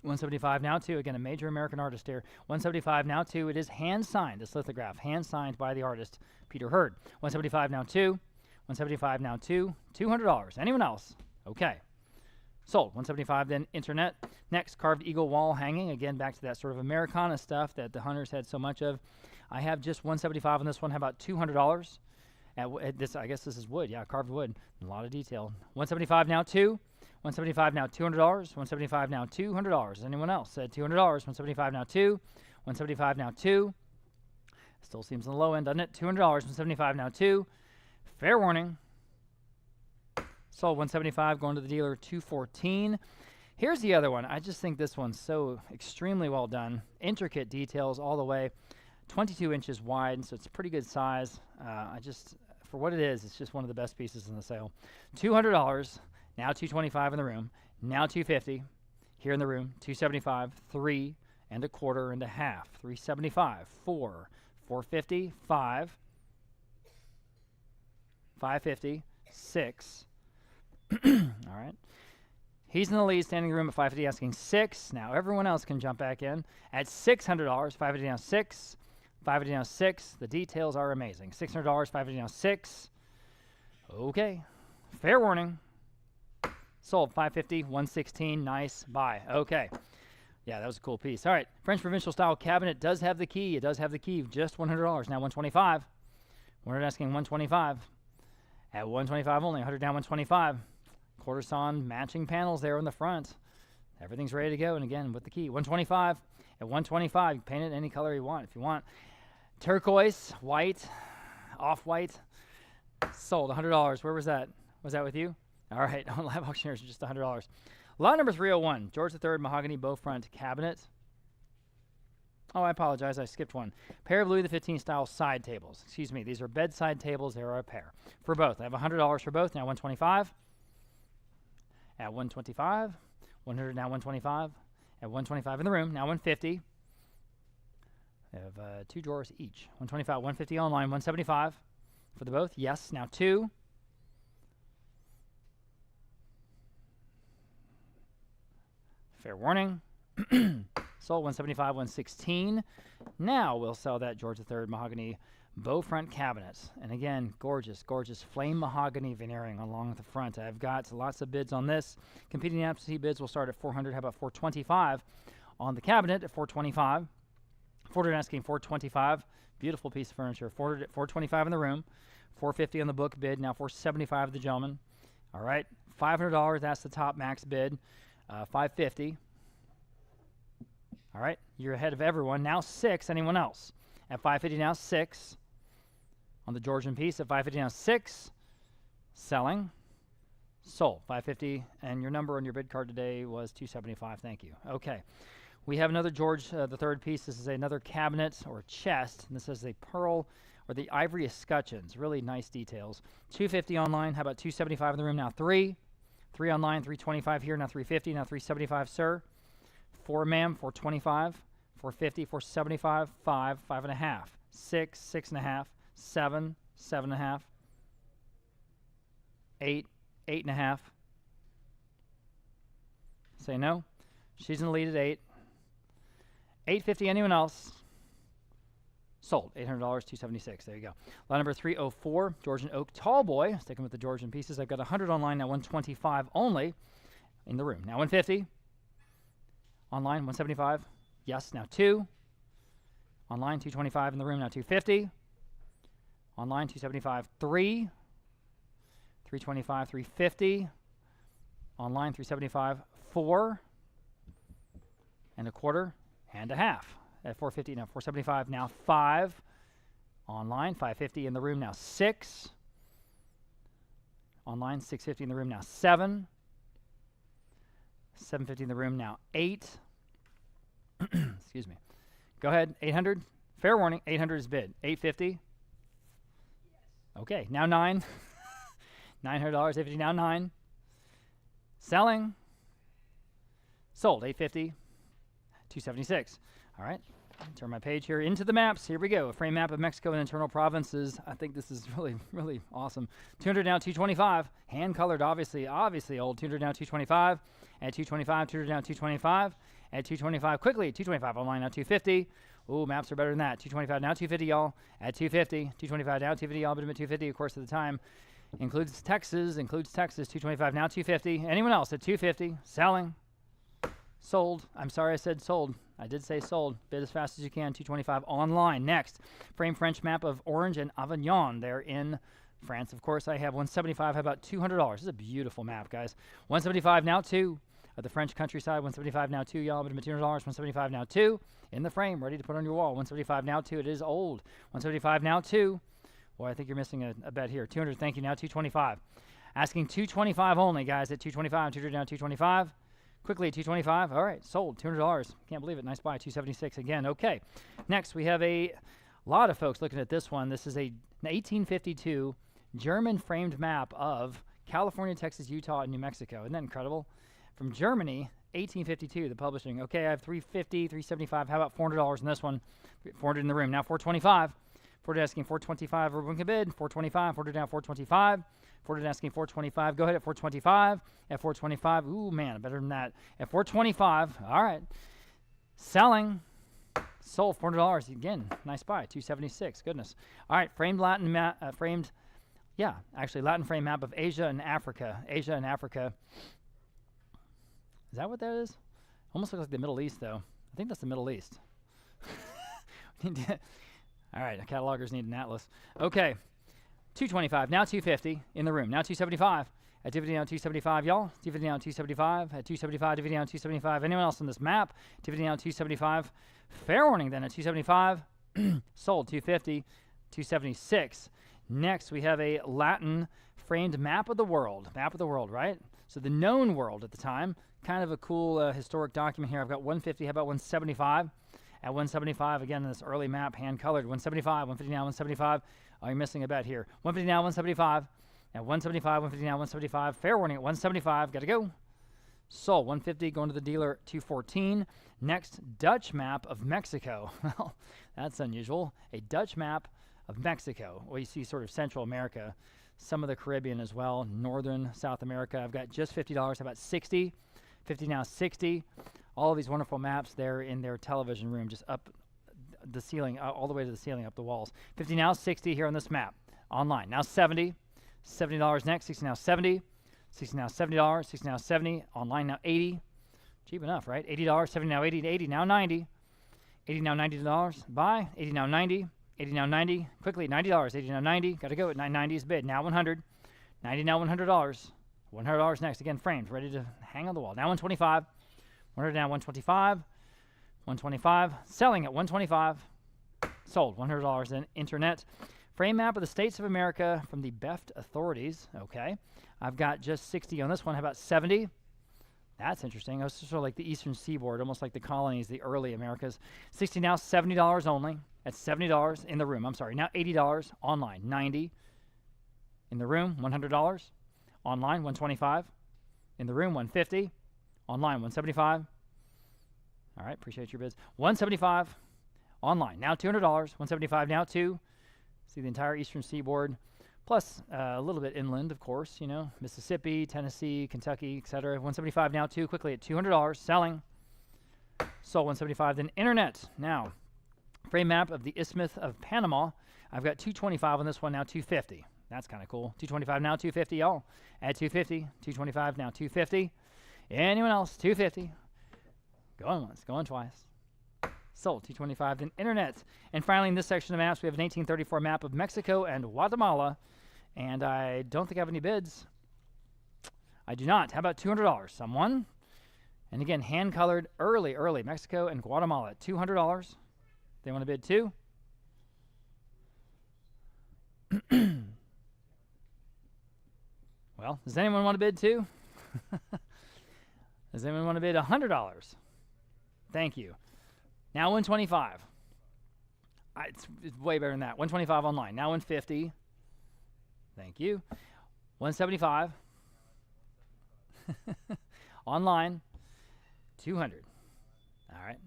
175 now 2. Again, a major American artist here. 175 now 2. It is hand-signed, this lithograph. Hand-signed by the artist, Peter Hurd. 175 now 2. 175 now 2. $200. Anyone else? Okay. Sold. 175 then internet. Next, carved eagle wall hanging. Again, back to that sort of Americana stuff that the hunters had so much of. I have just 175 on this one. How about $200? At this, I guess this is wood. Yeah, carved wood. A lot of detail. 175 now 2. 175 now $200. 175 now $200. Anyone else said $200? 175 now 2. 175 now 2. Still seems on the low end, doesn't it? $200. 175 now 2. Fair warning. Sold. 175 going to the dealer. 214. Here's the other one. I just think this one's so extremely well done. Intricate details all the way. 22 inches wide, so it's a pretty good size. For what it is, it's just one of the best pieces in the sale. $200. Now $225 in the room. Now $250 here in the room. $275, 3 and a quarter and a half. $375, 4, $450, 5, $550, 6. All right. He's in the lead, standing in the room at $550, asking 6. Now everyone else can jump back in at $600. $550 now 6. $550 now 6. The details are amazing. $600. $550 now 6. Okay. Fair warning. Sold. $550, 116. Nice buy. Okay. Yeah, that was a cool piece. All right. French provincial style cabinet does have the key. It does have the key. Just $100. Now $125. We're asking $125. At $125 only. $100 down, $125. Quarter sawn matching panels there in the front. Everything's ready to go. And again, with the key. $125. At $125, you can paint it any color you want if you want. Turquoise, white, off-white. Sold. $100. Where was that? Was that with you? All right. On Live Auctioneers, just $100. Lot number 301. George III mahogany bow front cabinet. Oh, I apologize. I skipped one. Pair of Louis XV style side tables. Excuse me. These are bedside tables. There are a pair. For both. I have $100 for both. Now $125. At $125. $100 now $125. At $125 in the room. Now $150. I have 2 drawers each. $125, $150 online. $175 for the both. Yes. Now 2. Fair warning. Sold. $175, $116. Now we'll sell that George III mahogany bow front cabinet. And again, gorgeous, gorgeous flame mahogany veneering along the front. I've got lots of bids on this. Competing absentee bids will start at $400. How about $425 on the cabinet at $425? $400 asking $425. Beautiful piece of furniture. $400 at $425 in the room. $450 on the book bid. Now $475 the gentleman. All right. $500. That's the top max bid. $550. All right. You're ahead of everyone. Now 6. Anyone else? At $550 now 6. On the Georgian piece at $550 now 6. Selling. Sold. $550. And your number on your bid card today was $275. Thank you. Okay. We have another George III piece. This is another cabinet or chest. And this is a pearl or the ivory escutcheons. Really nice details. $250 online. How about $275 in the room? Now 3. 3 online. $325 here. Now $350. Now $375, sir. 4, ma'am. $425. $450. $475. 5. 5.5. 6. 6.5. 7. 7.5. 8. 8.5. Say no. She's in the lead at 8. $850. Anyone else? Sold. $800. $276. There you go. Lot number 304. Georgian oak tall boy. Sticking with the Georgian pieces. I've got 100 online. Now $125 only in the room. Now $150. Online $175. Yes. Now 2. Online $225 in the room. Now $250. Online $275. 3. $325. $350. Online $375. 4. And a quarter. And a half at $450. Now $475. Now 5 online. $550 in the room. Now 6 online. $650 in the room. Now 7. $750 in the room. Now 8. Excuse me. Go ahead. $800. Fair warning. $800 is bid. $850. Okay. Now 9. $900. $850. Now 9. Selling. Sold. $850. $276. All right. Turn my page here into the maps. Here we go. A frame map of Mexico and internal provinces. I think this is really, really awesome. $200 now $225. Hand colored, obviously old. $200 now $225. At $225. $200 now $225. at 225. Quickly, 225 online, now 250. Ooh, maps are better than that. 225 now 250, y'all, at 250. 225 now 250, y'all, but at 250, of course, at the time. Includes Texas, 225 now 250. Anyone else at 250? Selling. Sold. I'm sorry I said sold. I did say sold. Bid as fast as you can. 225 online. Next, frame French map of Orange and Avignon. They're in France. Of course, I have 175. How about $200? This is a beautiful map, guys. 175 now 2. Of the French countryside. 175 now 2, y'all, but at $200. 175 now 2. In the frame, ready to put on your wall. 175 now 2. It is old. 175 now 2. Boy, I think you're missing a bet here. 200, thank you. Now 225. Asking 225 only, guys, at 225. 200 now 225. Quickly, 225. All right, sold. $200. Can't believe it. Nice buy. 276 again. Okay. Next, we have a lot of folks looking at this one. This is a 1852 German framed map of California, Texas, Utah, and New Mexico. Isn't that incredible? From Germany, 1852, the publishing. Okay, I have 350, 375. How about $400 in this one? 400 in the room. Now 425. 400 asking 425. Everyone can bid. 425. 400 now 425. 400 asking 425. Go ahead at 425. At 425. Ooh, man, better than that. At 425. All right. Selling. Sold. $400 again. Nice buy. 276. Goodness. All right. Framed Latin framed. Yeah, actually, Latin frame map of Asia and Africa. Asia and Africa. Is that what that is? Almost looks like the Middle East, though. I think that's the Middle East. All right, catalogers need an atlas. Okay, 225, now 250 in the room. Now 275. At 250 now 275, y'all. 250 now 275. At 275, 250 now 275. Anyone else on this map? 250 now 275. Fair warning then at 275. Sold 250, 276. Next, we have a Latin framed map of the world. Map of the world, right? So the known world at the time. Kind of a cool historic document here. I've got 150. How about 175? At 175, again, in this early map, hand-colored. 175, 150 now, 175. Oh, you're missing a bet here. 150 now, 175. At 175, 150 now, 175. Fair warning at 175. Got to go. Sold. 150 going to the dealer, 214. Next, Dutch map of Mexico. Well, that's unusual. A Dutch map of Mexico. Well, you see sort of Central America, some of the Caribbean as well, Northern South America. I've got just $50. How about 60? 50 now 60. All of these wonderful maps there in their television room, just up the ceiling, all the way to the ceiling, up the walls. 50 now 60 here on this map. Online. Now 70. $70 next. 60 now 70. 60 now $70. 60 now 70. Online now 80. Cheap enough, right? $80. 70 now 80. 80 now 90. 80 now $90. Buy. 80 now 90. 80 now 90. Quickly, $90. 80 now 90. Got to go at 990 is bid. Now 100. 90 now $100. $100 next. Again, framed, ready to hang on the wall. Now 125. 100 now 125. 125. Selling at 125. Sold. $100 in internet. Frame map of the States of America from the BEFT authorities. Okay. I've got just 60 on this one. How about 70? That's interesting. It's sort of like the eastern seaboard, almost like the colonies, the early Americas. 60 now, $70 only. That's $70 in the room. I'm sorry. Now $80 online. 90 in the room. $100 online. 125 in the room. 150 online. 175. All right. Appreciate your bids. 175 online. Now $200. 175 now 2. See the entire eastern seaboard, plus a little bit inland, of course, you know, Mississippi, Tennessee, Kentucky, etc. 175 now 2, quickly at $200, selling. Sold 175, then internet. Now, frame map of the Isthmus of Panama. I've got 225 on this one, now 250. That's kind of cool. 225 now 250, y'all. At 250, 225 now 250. Anyone else? 250. Going once, going twice. Sold. 225 then internet. And finally, in this section of maps, we have an 1834 map of Mexico and Guatemala. And I don't think I have any bids. I do not. How about $200? Someone? And again, hand-colored early Mexico and Guatemala. $200. They want to bid too? Well, does anyone want to bid too? Does anyone want to bid $100? Thank you. Now 125. It's way better than that. 125 online. Now 150. Thank you. 175. Online. 200. All right.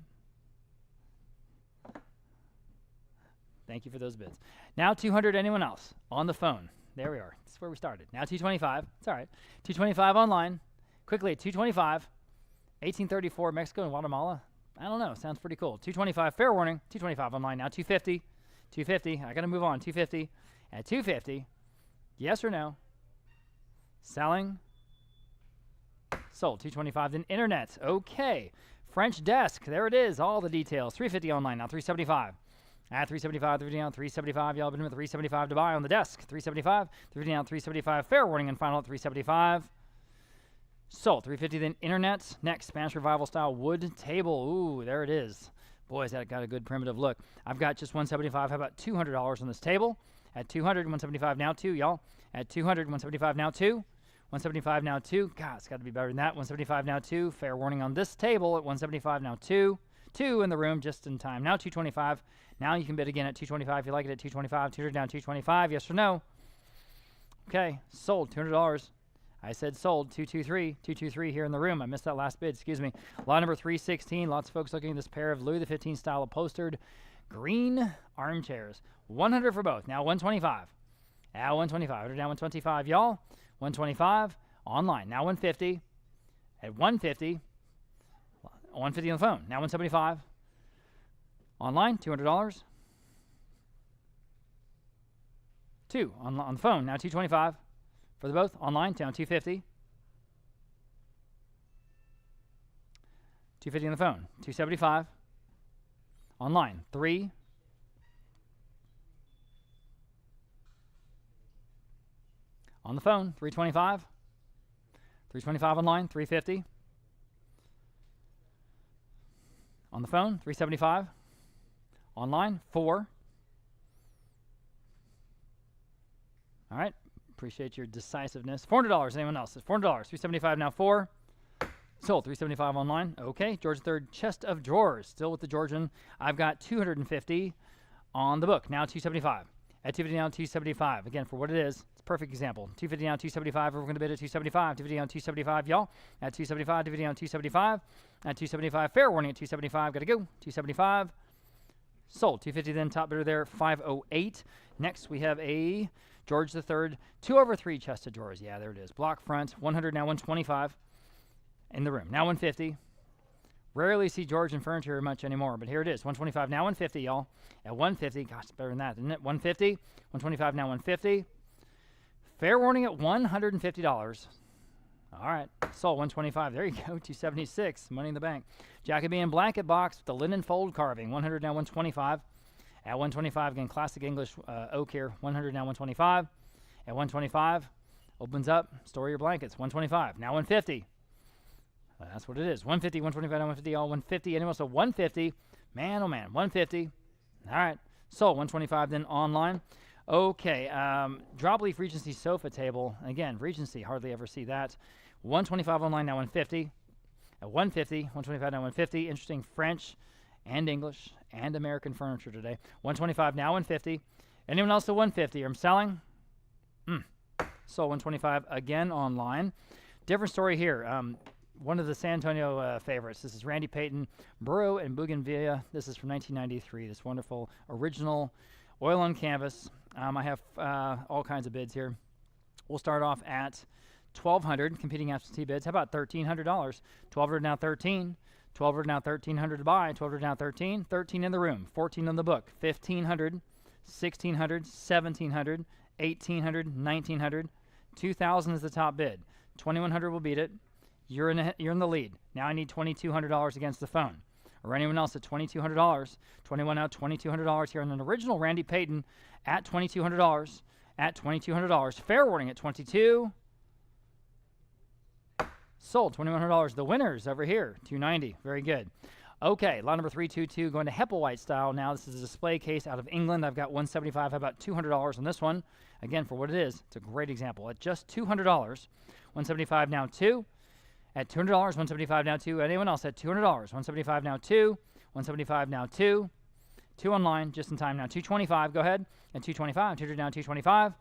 Thank you for those bids. Now 200. Anyone else? On the phone. There we are. This is where we started. Now 225. It's all right. 225 online. Quickly at 225. 1834, Mexico and Guatemala. I don't know. Sounds pretty cool. 225, fair warning. 225 online now. 250. 250. I got to move on. 250. At 250. Yes or no? Selling. Sold. 225. Then internet. Okay. French desk. There it is. All the details. 350 online now. 375. At 375, 350 down, 375. Y'all been with 375 to buy on the desk. 375. 350 down, 375. Fair warning and final at 375. Sold. 350 then internet. Next, Spanish Revival style wood table. Ooh, there it is. Boys, that got a good primitive look. I've got just 175. How about $200 on this table? At 200, 175 now 2, y'all. At 200, 175 now 2. 175 now 2. God, it's got to be better than that. 175 now 2. Fair warning on this table at 175 now 2. 2 in the room just in time. Now 225. Now you can bid again at 225 if you like it at 225. 200 down 225. Yes or no? Okay, sold. $200. I said sold. 223. 223 here in the room. I missed that last bid. Excuse me. Lot number 316. Lots of folks looking at this pair of Louis XV style upholstered green armchairs. 100 for both. Now 125. Now 125. 100 down 125, y'all. 125 online. Now 150. At 150. 150 on the phone. Now 175. Online, $200. 2 on the phone. Now 225 for the both. Online, down 250. 250 on the phone. 275. Online, 3. On the phone, 325. 325 online, 350. On the phone, 375. Online, 4. All right. Appreciate your decisiveness. $400. Anyone else? It's $400. 375 now 4. Sold. 375 online. Okay. George III chest of drawers. Still with the Georgian. I've got 250 on the book. Now 275. At 250 now 275. Again, for what it is, it's a perfect example. 250 now 275. We're going to bid at 275. 250 down 275, y'all. At 275. 250 down 275. At 275. Fair warning at 275. Got to go. 275. Sold. 250 then top bidder there. 508. Next we have a George III 2/3 chest of drawers. Yeah, there it is. Block front. 100 now 125 in the room. Now 150. Rarely see George in furniture much anymore, but here it is. 125 now 150, y'all. At 150. Gosh, it's better than that, isn't it? 150. 125 now 150. Fair warning at $150. All right. Sold. 125. There you go. 276. Money in the bank. Jacobean blanket box with the linen fold carving. 100 now 125. At 125, again, classic English oak here. 100 now 125. At 125, opens up. Store your blankets. 125. Now 150. That's what it is. 150, 125, now 150, all 150. Anyone else? So 150. Man, oh man. 150. All right. Sold. 125 then online. Okay. Drop leaf Regency sofa table. Again, Regency. Hardly ever see that. 125 online, now 150. At 150. 125 now 150. Interesting French and English and American furniture today. 125 now 150. Anyone else at 150? I'm selling. Sold. 125 again online. Different story here. One of the San Antonio favorites. This is Randy Payton, Burrow and Bougainvillea. This is from 1993. This wonderful original oil on canvas. I have all kinds of bids here. We'll start off at $1,200. Competing absentee bids. How about $1,300? $1,200 now 13. $1,200 now 1,300 to buy. $1,200 now 13. 13 in the room. 14 on the book. $1,500. $1,600. $1,700. $1,800. $1,900. $2,000 is the top bid. $2,100 will beat it. You're in the lead. Now I need $2,200 against the phone. Or anyone else at $2,200. 21 now, $2,200 here on an original Randy Payton at $2,200. At $2,200. Fair warning at 22. Sold. $2,100. The winners over here. $290. Very good. Okay, lot number 322 going to Hepplewhite style. Now this is a display case out of England. I've got 175. How about $200 on this one? Again, for what it is, it's a great example. At just $200. 175 now 2. At $200, 175 now 2. Anyone else at $200? 175 now 2. 175 now 2. 2 online, just in time now. 225, go ahead. At 225, 200 now 225.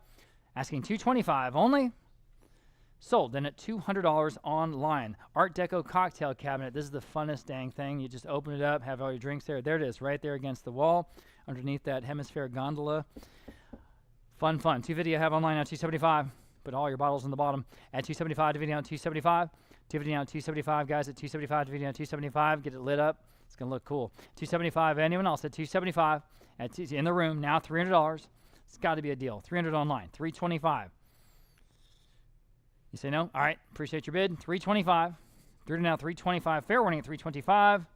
Asking 225 only. Sold. Then at $200 online. Art Deco cocktail cabinet. This is the funnest dang thing. You just open it up, have all your drinks there. There it is, right there against the wall, underneath that hemisphere gondola. Fun, fun. 250 I have online now, 275. Put all your bottles in the bottom. At 275, dividing out 275. 250 now, 275, guys, at 275. 250 now, 275. Get it lit up. It's going to look cool. 275. Anyone else at 275? In the room, now $300. It's got to be a deal. 300 online. 325. You say no? All right. Appreciate your bid. 325. 300 now, 325. Fair warning at 325.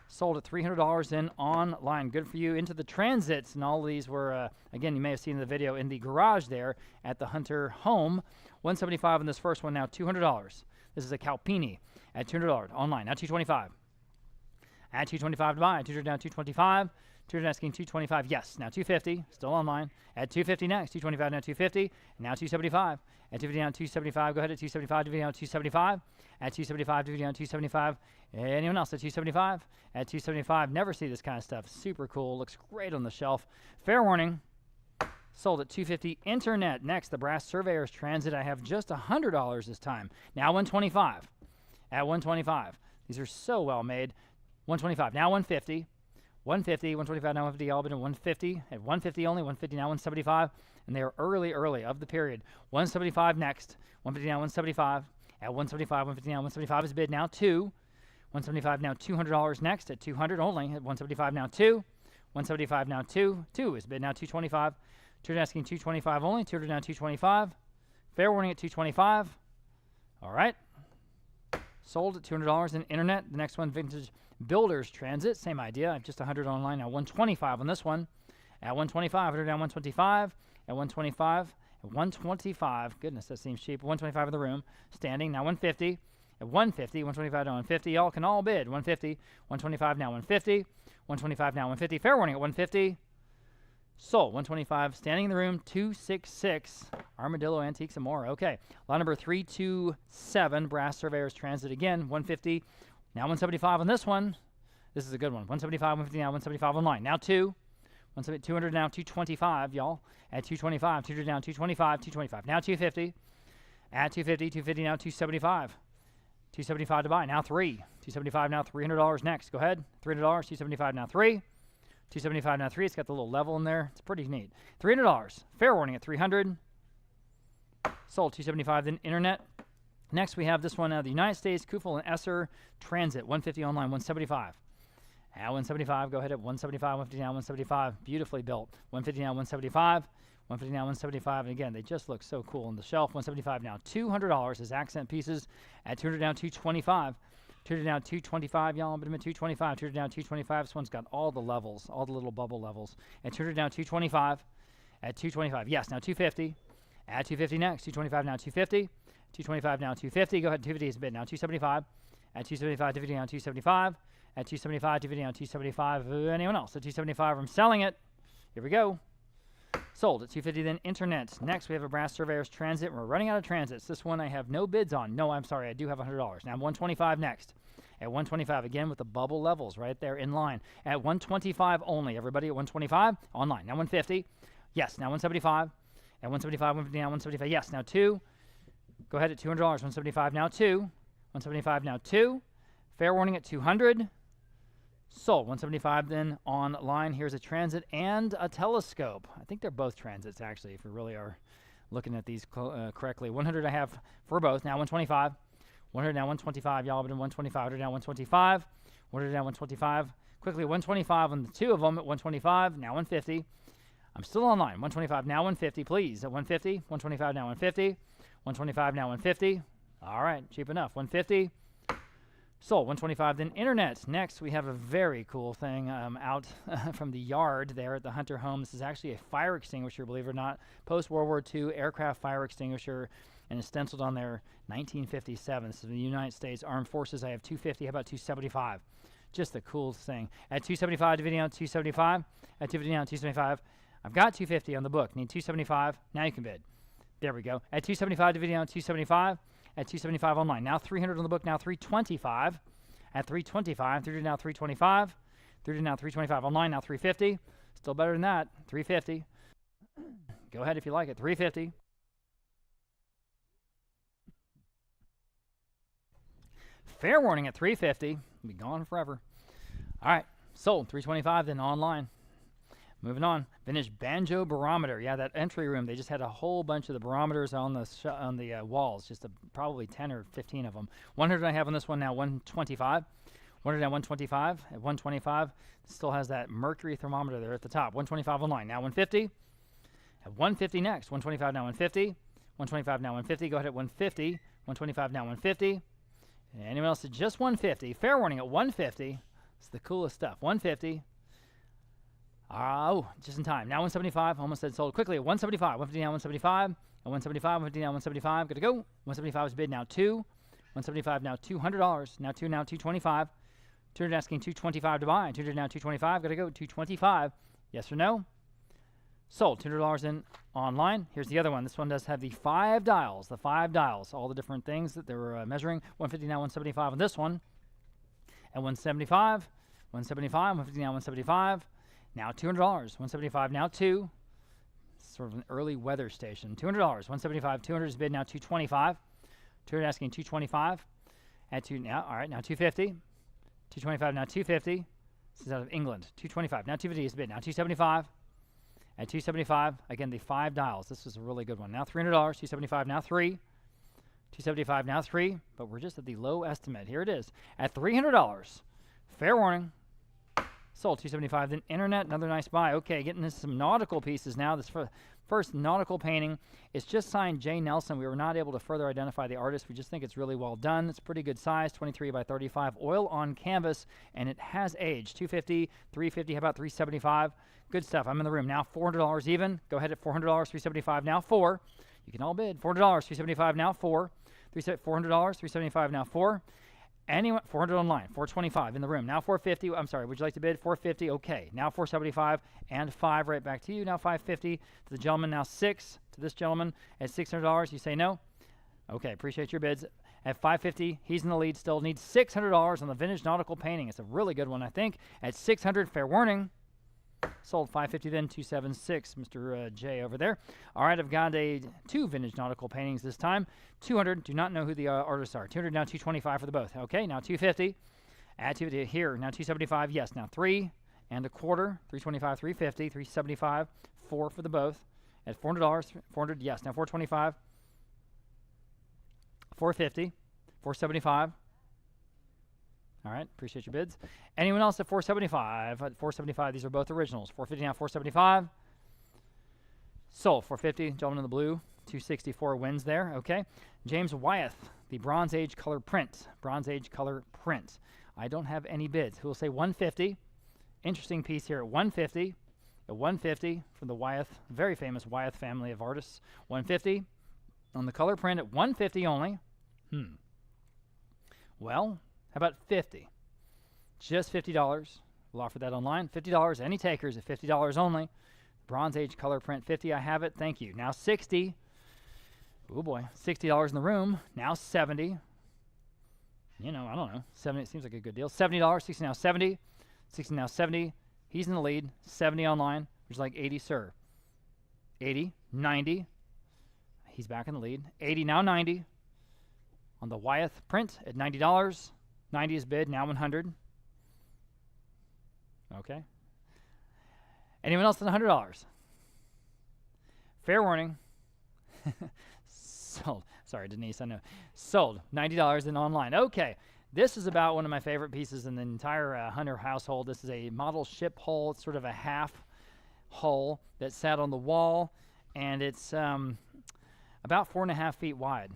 Sold at $300 in online. Good for you. Into the transits, and all of these were, again, you may have seen in the video, in the garage there at the Hunter home. 175 in this first one, now $200. This is a Calpini at $200 online. Now 225. At 225 to buy. 200 now, 225. 200 asking 225. Yes. Now 250. Still online. At 250 next. 225 now, 250. Now 275. At 250 now, 275. Go ahead at 275. 250 now, 275. At 275. 250 now, 275. Anyone else at 275? At 275. Never see this kind of stuff. Super cool. Looks great on the shelf. Fair warning. Sold at 250. Internet. Next, the Brass Surveyor's Transit. I have just $100 this time. Now 125. At 125. These are so well made. 125. Now 150. 150, 125, now 150, all been at 150. At 150 only, 150 now 175. And they are early of the period. 175 next. 150 now 175. At 175, 150 now 175 is bid now 2. 175 now $200 next at 200 only. At 175 now 2. 175 now 2. 2 is bid now 225. 200 asking 225 only. 200 now 225. Fair warning at 225. All right. Sold at $200 in internet. The next one, Vintage Builder's Transit. Same idea. I have just 100 online now. 125 on this one. At 125, 100 down 125. At 125. At 125. Goodness, that seems cheap. 125 in the room. Standing now 150. At 150, 125 now 150. Y'all can all bid. 150. 125 now 150. 125 now 150. Fair warning at 150. Sold. 125. Standing in the room. 266. Armadillo Antiques and more. Okay. Lot number 327. Brass Surveyor's Transit again. 150. Now 175 on this one. This is a good one. 175, 150 now, 175 online. Now 2. 200 now, 225, y'all. At 225, 200 down, 225, 225. Now 250. At 250, 250 now, 275. 275 to buy. Now 3. 275 now, $300 next. Go ahead. $300, 275 now 3. 275 now 3. It's got the little level in there. It's pretty neat. $300. Fair warning at 300. Sold 275. Then internet. Next, we have this one, the United States Kufel and Esser Transit, 150 online, 175. At 175, go ahead at 175, 150 now, 175. Beautifully built. 150 now, 175. 150 now, 175. And again, they just look so cool on the shelf. 175 now, $200 as accent pieces. At 200 now, 225. 200 now, 225, y'all. But I'm at 225. 200 now, 225. This one's got all the levels, all the little bubble levels. At 200 now, 225. At 225, yes, now 250. At 250 next, 225 now, 250. 225 now, 250. Go ahead, 250 is a bid now, 275. At 275, 250 now, 275. At 275, 250 now, 275. Anyone else? At 275, I'm selling it. Here we go. Sold at 250 then internet. Next, we have a Brass Surveyor's Transit. We're running out of transits. This one I have no bids on. No, I'm sorry, I do have $100. Now 125 next. At 125, again with the bubble levels right there in line. At 125 only. Everybody at 125 online. Now 150. Yes, now 175. At 175, 150 now 175. Yes, now 2. Go ahead at $200. 175 now 2. 175 now 2. Fair warning at 200. Sold. 175 then online. Here's a transit and a telescope. I think they're both transits actually, if we really are looking at these correctly. 100 I have for both. Now 125. 100 now 125. Y'all have been 125. 100 now 125. 100 now 125. Quickly 125 on the two of them at 125. Now 150. I'm still online. 125 now 150, please. At 150. 125 now 150. 125 now 150. All right, cheap enough. 150. Sold. 125 then internet. Next, we have a very cool thing out from the yard there at the Hunter home. This is actually a fire extinguisher, believe it or not. Post-World War II aircraft fire extinguisher, and it's stenciled on there 1957. This is the United States Armed Forces. I have 250. How about 275? Just the coolest thing. At 275, dividing out 275. At 250 out 275. I've got 250 on the book. Need 275. Now you can bid. There we go. At 275, dividing out 275. At 275 online. Now 300 on the book. Now 325. At 325. 300 now 325. 300 now 325 online. Now 350. Still better than that. 350. Go ahead if you like it. 350. Fair warning at 350. It'll be gone forever. All right. Sold. 325 then online. Moving on, vintage banjo barometer. Yeah, that entry room, they just had a whole bunch of the barometers on the walls, just probably 10 or 15 of them. 100 I have on this one now, 125. 100 now, 125. At 125, still has that mercury thermometer there at the top. 125 online, now 150. At 150 next, 125 now 150. 125 now 150, go ahead at 150. 125 now 150. Anyone else at just 150? Fair warning at 150. It's the coolest stuff. 150. Oh, just in time. Now 175. Almost said sold quickly. 175. 150 now 175. At 175. 150 now 175. Good to go. 175 is bid now 2. 175 now $200. Now 2. Now 225. 200 asking 225 to buy. 200 now 225. Got to go. 225. Yes or no? Sold. $200 in online. Here's the other one. This one does have the 5 dials. The 5 dials. All the different things that they were measuring. 150 now 175 on this one. At 175. 175. 150 now 175. Now $200, 175 now 2. Sort of an early weather station. $200, 175, 200 is bid now 225. 200 asking 225. At 2 now, all right, now 250. 225 now 250. This is out of England. 225 now 250 is bid now 275. At 275, again the 5 dials. This is a really good one. Now $300, 275 now 3. 275 now 3, but we're just at the low estimate. Here it is at $300. Fair warning. Sold. 275. Then internet, another nice buy. Okay, getting into some nautical pieces now. This first nautical painting. It's just signed J. Nelson. We were not able to further identify the artist. We just think it's really well done. It's pretty good size, 23 by 35, oil on canvas, and it has age. 250, 350, how about 375? Good stuff. I'm in the room now. $400 even. Go ahead at $400, 375 now 4. You can all bid. $400, 375 now 4. $400, 375 now 4. Anyone, 400 online, 425 in the room. Now 450. I'm sorry, would you like to bid? 450. Okay. Now 475 and 5 right back to you. Now 550 to the gentleman. Now 6 to this gentleman at $600. You say no? Okay. Appreciate your bids. At 550, he's in the lead still. Needs $600 on the vintage nautical painting. It's a really good one, I think. At 600, fair warning. Sold. 550 then 276, Mr. J over there. All right, I've got 2 vintage nautical paintings this time. 200, do not know who the artists are. 200 now 225 for the both. Okay, now 250. Add 250 here. Now 275, yes. Now 3 and a quarter. 325, 350, 375, 4 for the both. At $400, 400, yes. Now 425, 450, 475. All right, appreciate your bids. Anyone else at 475? At 475, these are both originals. 450 now, 475. Sold. 450, gentleman in the blue. 264 wins there. Okay. James Wyeth, the Bronze Age color print. Bronze Age color print. I don't have any bids. Who will say 150? Interesting piece here at 150. At 150 from the Wyeth, very famous Wyeth family of artists. 150 on the color print at 150 only. Well, how about 50? Just $50. We'll offer that online. $50. Any takers at $50 only. Bronze Age color print 50. I have it. Thank you. Now 60. Oh boy. $60 in the room. Now 70. You know, I don't know. 70 seems like a good deal. $70. 60 now 70. 60 now 70. He's in the lead. 70 online. Which is like 80, sir. 80. 90. He's back in the lead. 80 now 90. On the Wyeth print at $90. 90 is bid, now 100. Okay. Anyone else than $100? Fair warning. Sold. Sorry, Denise, I know. Sold. $90 in online. Okay. This is about one of my favorite pieces in the entire Hunter household. This is a model ship hull. It's sort of a half hull that sat on the wall, and it's about 4.5 feet wide.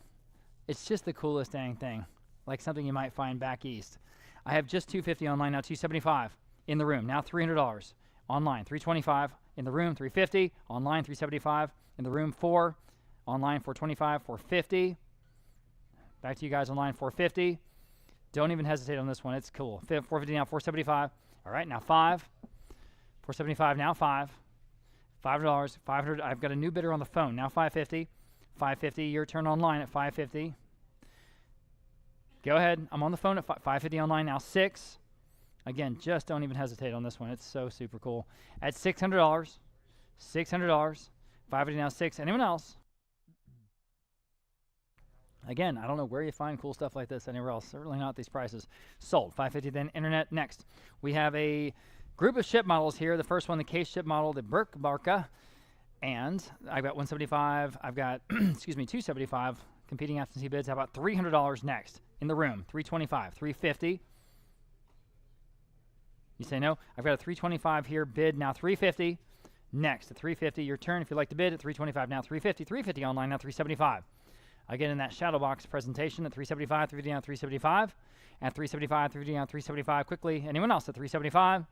It's just the coolest dang thing. Like something you might find back east. I have just $250 online now, $275 in the room. Now $300 online, $325 in the room, $350 online, $375 in the room, $4 online, $425, $450. Back to you guys online, $450. Don't even hesitate on this one. It's cool. $450 now, $475. All right, now $5. $475 now, $5. $5. $500. I've got a new bidder on the phone now, $550. $550. Your turn online at $550. Go ahead. I'm on the phone at $550 online now. $6. Again, just don't even hesitate on this one. It's so super cool. At $600. $600. $550 now. $6. Anyone else? Again, I don't know where you find cool stuff like this anywhere else. Certainly not these prices. Sold. $550 then. Internet. Next, we have a Group of ship models here. The first one, the case ship model, the Berkbarka. And I've got 175. I've got, excuse me, 275. Competing absentee bids. How about $300 next? In the room, 325, 350. You say no? I've got a 325 here. Bid now 350. Next, at 350. Your turn if you'd like to bid at 325. Now 350. 350 online. Now 375. Again, in that shadow box presentation at 375, 350 down 375. At 375, 350 down 375. Quickly. Anyone else at 375?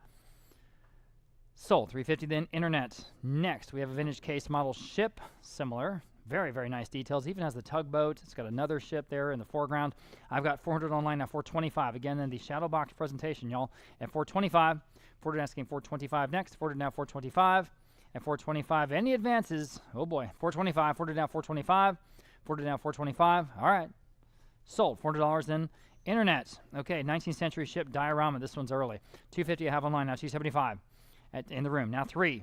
Sold. 350 then internet. Next, we have a vintage case model ship. Similar. Very, very nice details. Even has the tugboat. It's got another ship there in the foreground. I've got 400 online now, 425. Again, in the shadow box presentation, y'all. At 425. Forwarded asking 425 next. Forwarded now 425. At 425, any advances? Oh boy. 425. Forwarded now 425. Forwarded now 425. All right. Sold. $400 in internet. Okay, 19th century ship diorama. This one's early. 250 I have online now, 275. In the room. Now 3.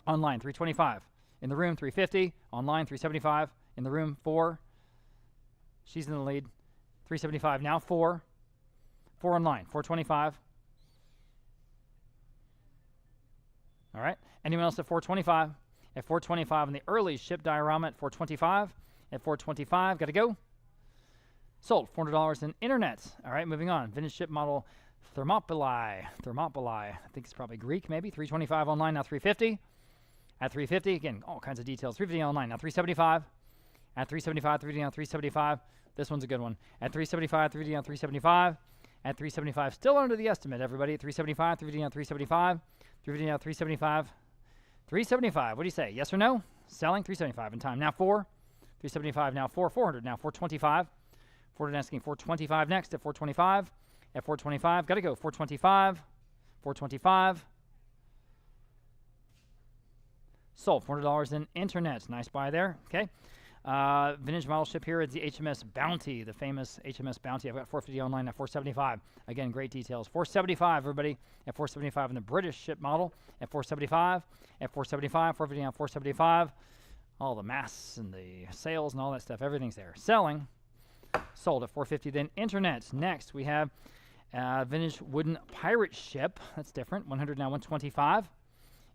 Online, 325. In the room, 350. Online, 375. In the room, 4. She's in the lead. 375. Now 4. 4 online, 425. All right. Anyone else at 425? At 425 in the early ship diorama at 425. At 425, got to go. Sold. $400 in internet. All right, moving on. Vintage ship model Thermopylae. I think it's probably Greek, maybe. 325 online, now 350. At 350, again, all kinds of details. 350 online, now 375. At 375, 350 down 375. This one's a good one. At 375, 350 down 375. At 375, still under the estimate, everybody. At 375, 350 down 375. 350 down 375. 375, what do you say? Yes or no? Selling, 375 in time. Now 4. 375, now 4. 400, now 425. 400 asking 425 next at 425. At 425, got to go. 425. 425. Sold. $400 in internet. Nice buy there. Okay. Vintage model ship here is the HMS Bounty, the famous HMS Bounty. I've got 450 online at 475. Again, great details. 475, everybody. At 475 in the British ship model. At 475. At 475. 450 on 475. All the masts and the sails and all that stuff. Everything's there. Selling. Sold at 450. Then internet. Next, we have vintage wooden pirate ship. That's different. 100 now 125.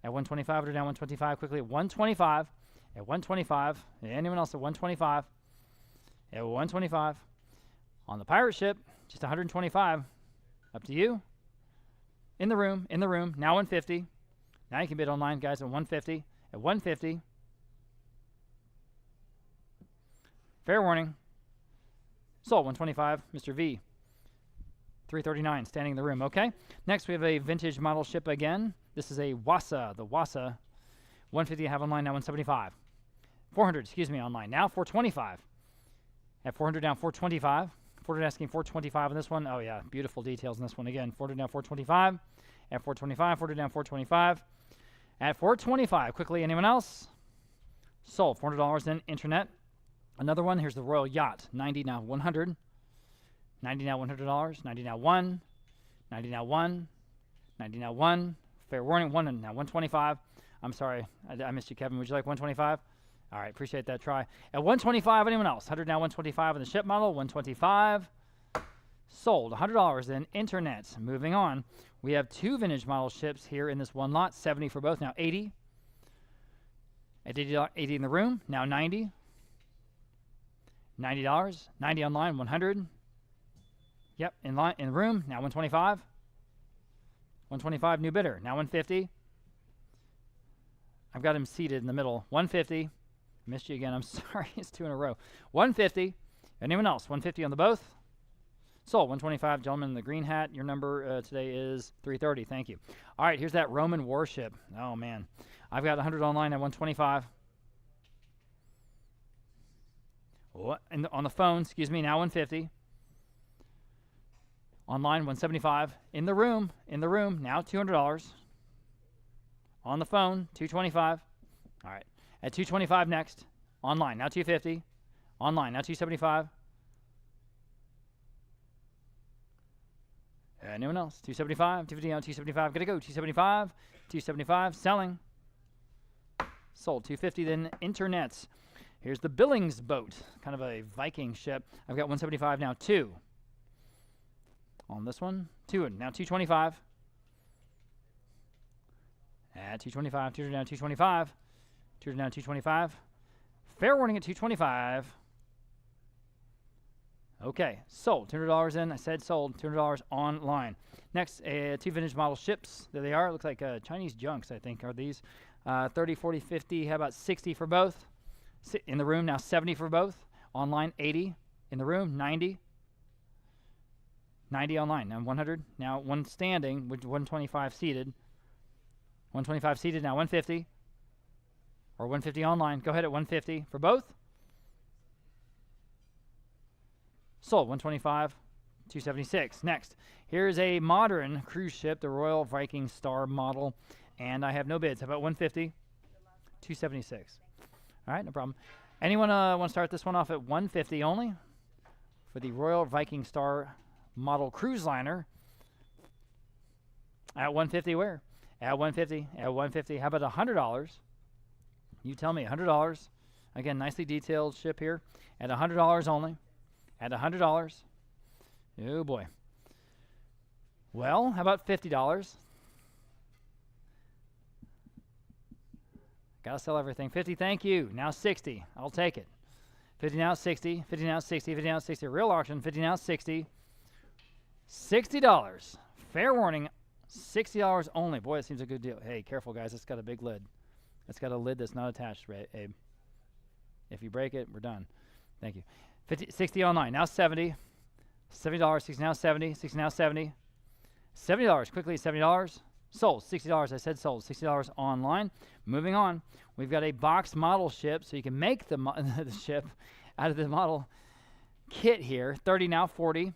At 125, we're down 125 quickly. At 125. At 125. Anyone else at 125? At 125. On the pirate ship, just 125. Up to you. In the room. Now 150. Now you can bid online, guys, at 150. At 150. Fair warning. Sold 125, Mr. V. 339, standing in the room. Okay. Next, we have a vintage model ship again. This is a Wassa, the Wassa. 150 I have online, now 175. 400, excuse me, online. Now 425. At 400 down 425. 400 asking 425 on this one. Oh, yeah, beautiful details in this one. Again, 400 down 425. At 425, 400 down 425. At 425, quickly, anyone else? Sold, $400 in internet. Another one, here's the Royal Yacht. 90 now 100. 90 now $100. 90 now 1. 90 now 1. 90 now 1. Fair warning, 1 and now 125. I'm sorry, I missed you, Kevin. Would you like 125? All right, appreciate that try. At 125, anyone else? 100 now 125 on the ship model. 125. Sold, $100 in internet. Moving on, we have 2 vintage model ships here in this one lot. 70 for both, now 80. At 80 in the room, now 90. $90. 90 online, 100. Yep, in the room, now 125. 125, new bidder, now 150. I've got him seated in the middle. 150. Missed you again. I'm sorry. It's 2 in a row. 150. Anyone else? 150 on the both. Sold. 125. Gentleman in the green hat. Your number today is 330. Thank you. All right. Here's that Roman warship. Oh, man. I've got 100 online at 125. On the phone, excuse me, now 150. Online, 175. In the room, now $200. On the phone, 225. All right. At 225 next. Online, now 250. Online, now 275. Anyone else? 275, 250 on 275. Gotta go. 275, 275. Selling. Sold. 250. Then internets. Here's the Billings boat, kind of a Viking ship. I've got 175 now. 2. On this one, 2 and now 225. At 225, $200 down, 225. $200 down, 225. Fair warning at 225. Okay, sold. $200 in. I said sold. $200 online. Next, two vintage model ships. There they are. Looks like Chinese junks, I think, are these. 30, 40, 50. How about 60 for both? In the room now, 70 for both. Online, 80. In the room, 90. 90 online. Now 100. Now one standing, with 125 seated. 125 seated. Now 150. Or 150 online. Go ahead at 150 for both. Sold. 125. 276. Next, here's a modern cruise ship, the Royal Viking Star model, and I have no bids. How about 150? 276. All right, no problem. Anyone want to start this one off at 150 only for the Royal Viking Star model cruise liner? At 150 where? At 150. At 150. How about $100? You tell me. $100. Again, nicely detailed ship here. At $100 only. At $100. Oh boy. Well, how about $50? Gotta sell everything. 50, thank you. Now 60. I'll take it. 50 now, 60. 50 now, 60. 50 now, 60. Real auction. 50 now, 60. $60. Fair warning. $60 only. Boy, it seems a good deal. Hey, careful, guys. It's got a big lid. It's got a lid that's not attached, right, Abe? If you break it, we're done. Thank you. 50, 60 online. Now 70. $70. 60 now, 70. 60 now, 70. $70. Quickly, $70. Sold. $60. I said sold. $60 online. Moving on. We've got a box model ship, so you can make the, the ship out of the model kit here. 30 now, 40.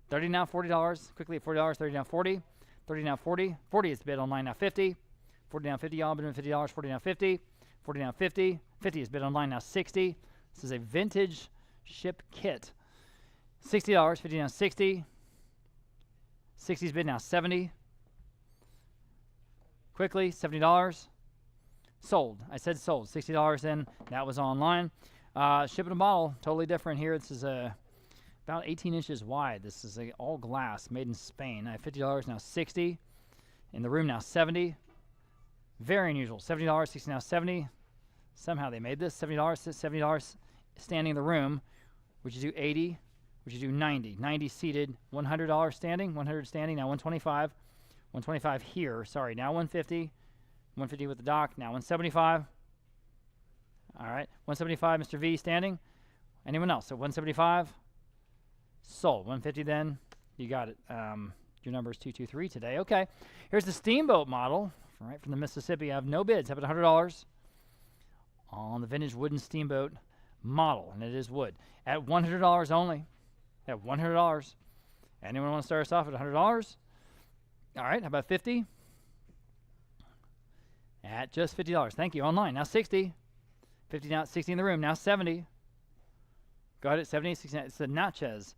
30 now, $40. Quickly at $40. 30 now, 40. 30 now, 40. 40 is bid online now, 50. 40 now, 50. Y'all bid $50. 40 now, 50. 40 now, 50. 50 is bid online now, 60. This is a vintage ship kit. $60. 50 now, 60. 60 is bid now, 70. Quickly, $70. Sold. I said sold. $60 in. That was online. Ship in a bottle, totally different here. This is about 18 inches wide. This is all glass, made in Spain. I have $50 now, 60. In the room now, 70. Very unusual. $70, 60 now, 70. Somehow they made this. $70, $70 standing in the room. Would you do 80? Would you do 90? 90 seated. $100 standing. 100 standing. Now 125. 125 here. Sorry. Now 150. 150 with the dock. Now 175. All right. 175. Mr. V standing. Anyone else? So 175. Sold. 150 then. You got it. Your number is 223 today. Okay. Here's the steamboat model. Right from the Mississippi. I have no bids. Have it $100 on the vintage wooden steamboat model, and it is wood. At $100 only. At $100. Anyone want to start us off at $100? All right. How about 50? At just $50. Thank you. Online. Now 60. 50 now. 60 in the room. Now 70. Go ahead at 70. 60. It's the Natchez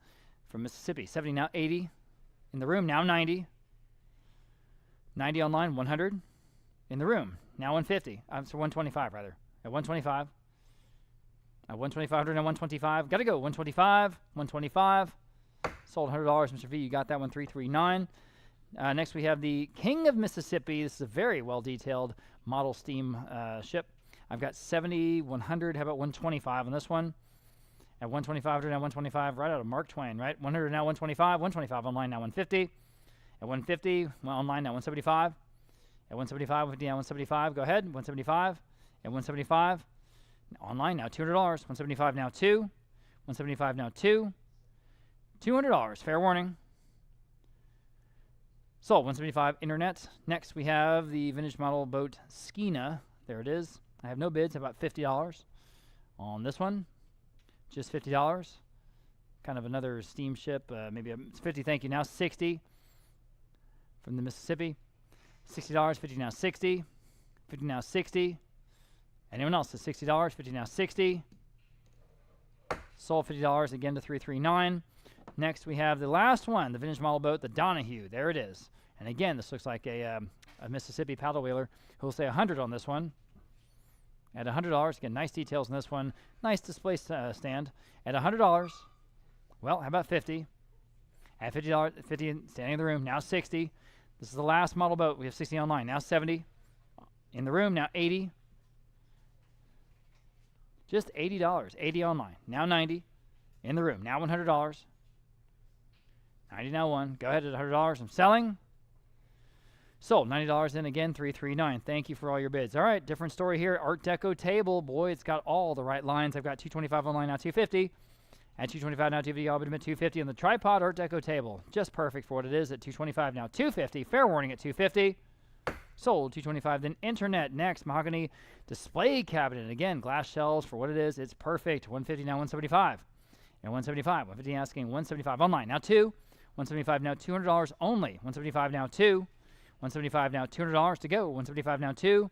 from Mississippi. 70 now. 80 in the room. Now 90. 90 online. 100 in the room. Now 150. So 125 rather. At 125. At 125. Now 125. Got to go. 125. 125. Sold $100. Mr. V, you got that one. 339. Next we have the King of Mississippi. This is a very well detailed model steam ship. I've got 70, 100. How about 125 on this one? At 125, now 125, right out of Mark Twain, right? 100 now 125, 125 online now 150. At 150, well, online now 175. At 175, 150 now 175. Go ahead, 175. At 175, online now $200. 175 now 2. 175 now 2. $200. Fair warning. Sold. 175 internet. Next we have the vintage model boat Skeena. There it is. I have no bids. About $50 on this one. Just $50. Kind of another steamship. Maybe it's 50. Thank you. Now 60 from the Mississippi. $60. 50 now 60. 50 now 60. Anyone else? So $60. 50 now 60. Sold $50 again to 339. Next we have the last one, the vintage model boat, the Donahue. There it is. And again, this looks like a Mississippi paddle wheeler. Who'll say 100 on this one? At $100, again, nice details on this one. Nice display stand. At $100, well, how about 50? At $50, 50 standing in the room. Now 60. This is the last model boat. We have 60 online. Now 70. In the room, now 80. Just $80. 80 online. Now 90. In the room, now $100. 90 now 1. Go ahead at $100. I'm selling. Sold. $90 in again, 339. Thank you for all your bids. All right, different story here. Art Deco table. Boy, it's got all the right lines. I've got 225 online, now 250. At 225 now 250, I'll bid at 250 on the tripod Art Deco table. Just perfect for what it is at 225 now 250. Fair warning at 250. Sold. 225. Then internet next. Mahogany display cabinet. And again, glass shelves for what it is. It's perfect. 150 now 175. And 175. 150 asking 175 online. Now 2. 175 now $200 only. 175 now 2. 175 now $200 to go. 175 now 2.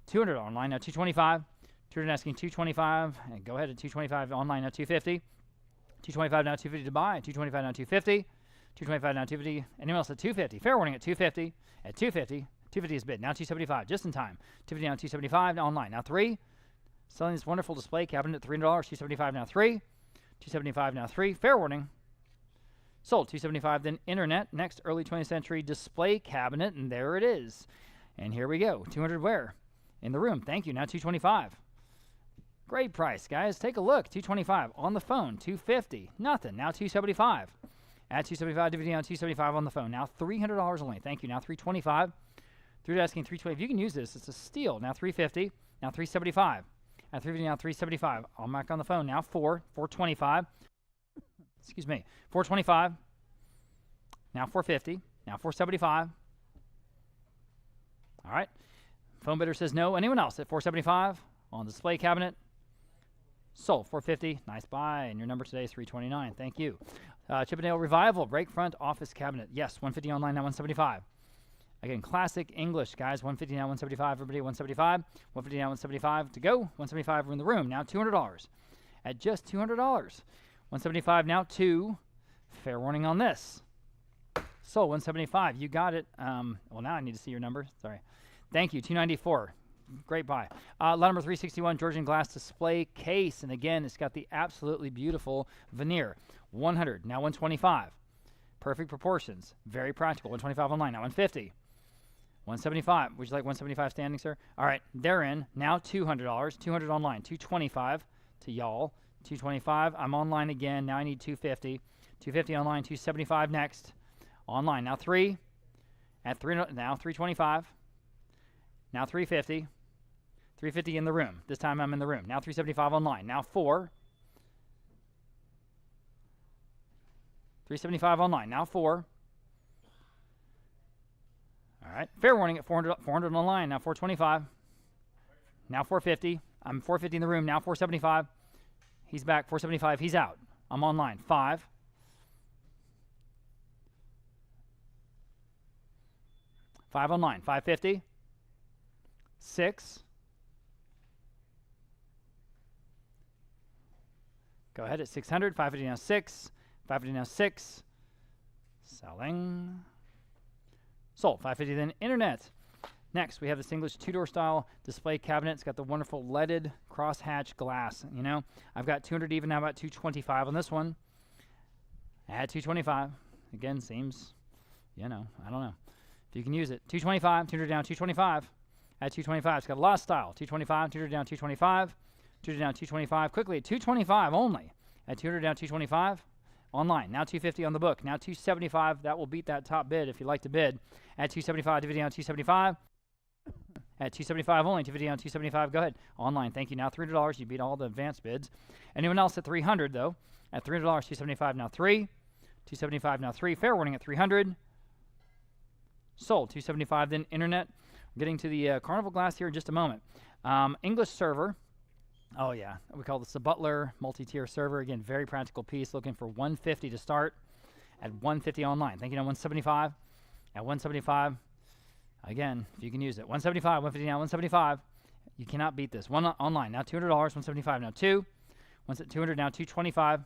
200 online now 225. 200 asking 225. And go ahead at 225 online now 250. 225 now 250 to buy. 225 now 250. 225 now 250. Anyone else at 250? Fair warning at 250. At 250. 250 is bid. Now 275. Just in time. 250 now 275. Now online. Now 3. Selling this wonderful display cabinet at $300. 275 now 3. 275 now 3. Fair warning. Sold. 275. Then internet. Next early 20th century display cabinet. And there it is. And here we go. 200 where? In the room. Thank you. Now 225. Great price, guys. Take a look. 225 on the phone. 250. Nothing. Now 275. At 275, DVD on 275 on the phone. Now $300 only. Thank you. Now 325. Through asking 320. If you can use this, it's a steal. Now 350. Now 375. At 350 now 375. I'll mark on the phone. Now 425. Excuse me. 425. Now 450. Now 475. All right. Phone bidder says no. Anyone else at 475 on the display cabinet? Sold. 450. Nice buy. And your number today is 329. Thank you. Chippendale Revival break front office cabinet. Yes. 150 online now 175. Again, classic English, guys. 150 now 175. Everybody 175. 150 now 175 to go. 175 in the room. Now $200. At just $200. 175 now 2. Fair warning on this. So 175. You got it. Well, now I need to see your number. Sorry. Thank you. 294. Great buy. Lot number 361, Georgian glass display case. And again, it's got the absolutely beautiful veneer. 100. Now 125. Perfect proportions. Very practical. 125 online. Now 150. 175. Would you like 175 standing, sir? All right. They're in. Now $200. 200 online. 225 to y'all. 225. I'm online again. Now I need 250. 250 online. 275 next. Online. Now 3. At 3. Now 325. Now 350. 350 in the room. This time I'm in the room. Now 375 online. Now 4. 375 online. Now 4. All right. Fair warning at 400, 400 online. Now 425. Now 450. I'm 450 in the room. Now 475. He's back. 475. He's out. I'm online. 5. 5 online. 550. 6. Go ahead at 600. 550 now 6. 550 now 6. Selling. Sold. 550 then internet. Next, we have this English two-door style display cabinet. It's got the wonderful leaded crosshatch glass. You know, I've got 200 even, now about 225 on this one. Add 225. Again, seems, you know, I don't know if you can use it. 225, 200 down, 225. At 225, it's got a lot of style. 225, 200 down, 225. 200 down, 225. Quickly, 225 only. At 200 down, 225. Online. Now 250 on the book. Now 275. That will beat that top bid if you like to bid. At 275, 250 down, 275. At 275 only, 250 down, 275. Go ahead. Online. Thank you. Now $300. You beat all the advanced bids. Anyone else at 300 though? At $300, 275 now 3. 275 now 3. Fair warning at 300. Sold. 275 then internet. Getting to the carnival glass here in just a moment. English server. Oh yeah, we call this the Butler multi-tier server. Again, very practical piece. Looking for 150 to start. At 150 online. Thank you. Now 175. At 175. Again, if you can use it. 175. 150 now 175. You cannot beat this. One online. Now $200. 175 now 2. 200 now 225.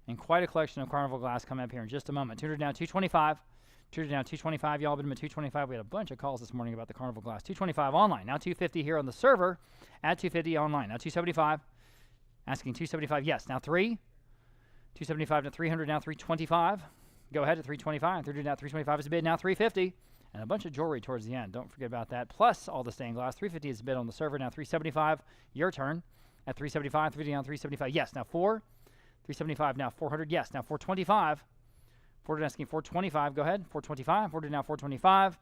And quite a collection of carnival glass coming up here in just a moment. 200 now 225. 200 now 225. Y'all been at 225. We had a bunch of calls this morning about the carnival glass. 225 online. Now 250 here on the server. At 250 online. Now 275. Asking 275. Yes. Now 3. 275 to 300. Now 325. Go ahead at 325. 300 now 325 is a bid. Now 350. and a bunch of jewelry towards the end. Don't forget about that. Plus all the stained glass. 350 is the bid on the server. Now 375. Your turn. At 375, 350 down, 375. Yes. Now 375. Now 400. Yes. Now 425. 400 asking 425. Go ahead. 425. 400 now 425.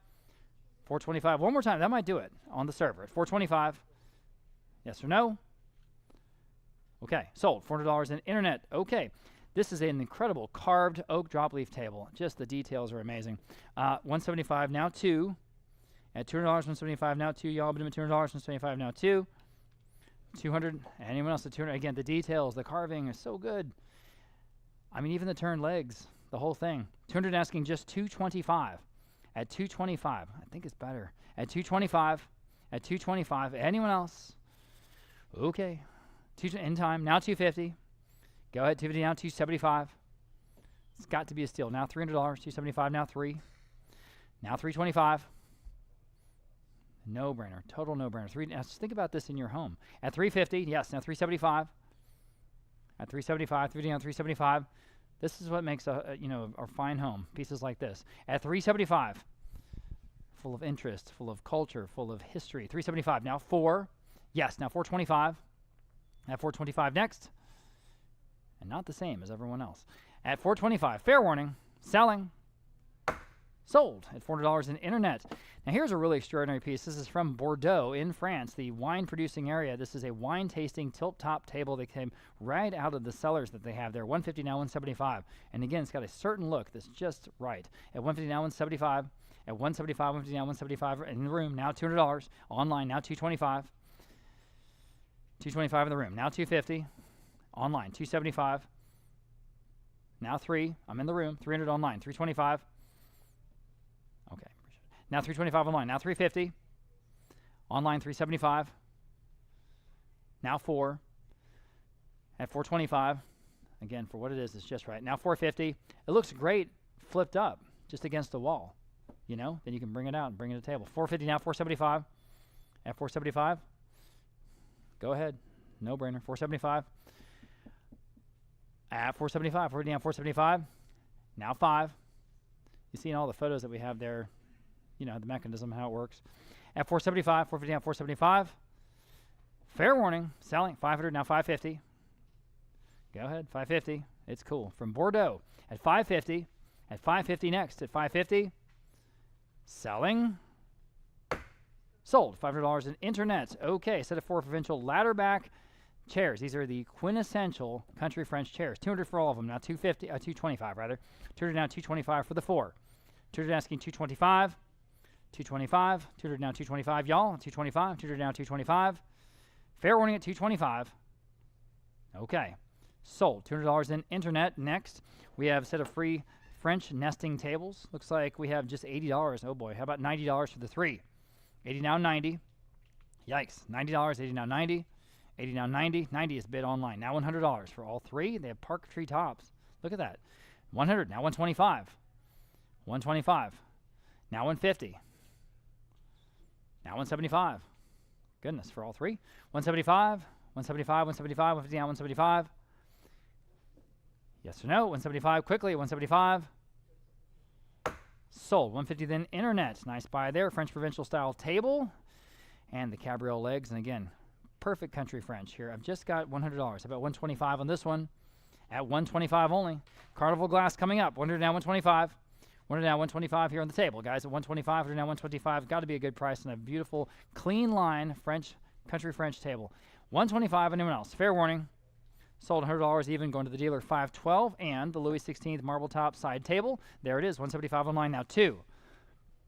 425. One more time. That might do it on the server. At 425. Yes or no? Okay. Sold. $400 in internet. Okay. This is an incredible carved oak drop leaf table. Just the details are amazing. 175 now 2. At $200, 175 now 2. Y'all been at $200, 175 now 2. 200. Anyone else at 200? Again, the details, the carving is so good. I mean, even the turned legs, the whole thing. 200 asking just 225. At 225, I think it's better. At 225. At 225. Anyone else? Okay. In time. Now 250. Go ahead. 250 now 275. It's got to be a steal. Now $300. 275 now 3. Now 325. No brainer. Total no brainer. Now just think about this in your home. At 350. Yes. Now 375. At 375. 350 now 375. This is what makes a fine home. Pieces like this. At 375. Full of interest, full of culture, full of history. 375 now 4. Yes. Now 425. At 425 next. And not the same as everyone else. At 425, fair warning, selling, sold at $400 in internet. Now here's a really extraordinary piece. This is from Bordeaux in France, the wine producing area. This is a wine tasting tilt top table that came right out of the cellars that they have there. 150 now 175. And again, it's got a certain look that's just right. At 150 now 175. At 175, 150 now 175 in the room. Now $200. Online now 225. 225 in the room. Now 250. Online, 275. Now 3. I'm in the room. 300 online. 325. Okay. Now 325 online. Now 350. Online, 375. Now 4. At 425. Again, for what it is, it's just right. Now 450. It looks great flipped up, just against the wall. You know, then you can bring it out and bring it to the table. 450 now 475. At 475. Go ahead. No brainer. 475. At 475, 450 now 475. Now 5. You see in all the photos that we have there, you know, the mechanism, how it works. At 475, 450 now 475. Fair warning, selling 500 now 550. Go ahead, 550. It's cool. From Bordeaux at 550. At 550 next. At 550. Selling. Sold. $500 in internet. Okay, set of 4 provincial ladder back chairs. These are the quintessential country French chairs. 200 for all of them. Now 225 rather. 200 now 225 for the 4. 200 asking 225. 225. 200 now 225. Y'all. 225. 200 now 225. Fair warning at 225. Okay. Sold. $200 in internet. Next, we have a set of free French nesting tables. Looks like we have just $80. Oh boy. How about $90 for the 3? 80 now 90. Yikes. $90. 80 now 90. 80 now 90. 90 is bid online. Now $100 for all 3. They have park tree tops. Look at that. 100. Now 125. 125. Now 150. Now 175. Goodness, for all 3. 175. 175. 175. 150 now 175. Yes or no? 175. Quickly. 175. Sold. 150 then internet. Nice buy there. French provincial style table. And the cabriole legs. And again, perfect country French here. I've just got $100. How about 125 on this one? At 125 only. Carnival glass coming up. 100 now 125. 100 now 125 here on the table, guys. At 125, 100 now 125. Got to be a good price and a beautiful, clean line French, country French table. 125. Anyone else? Fair warning. Sold $100 even, going to the dealer. 512 and the Louis XVI marble top side table. There it is. 175 online now 2.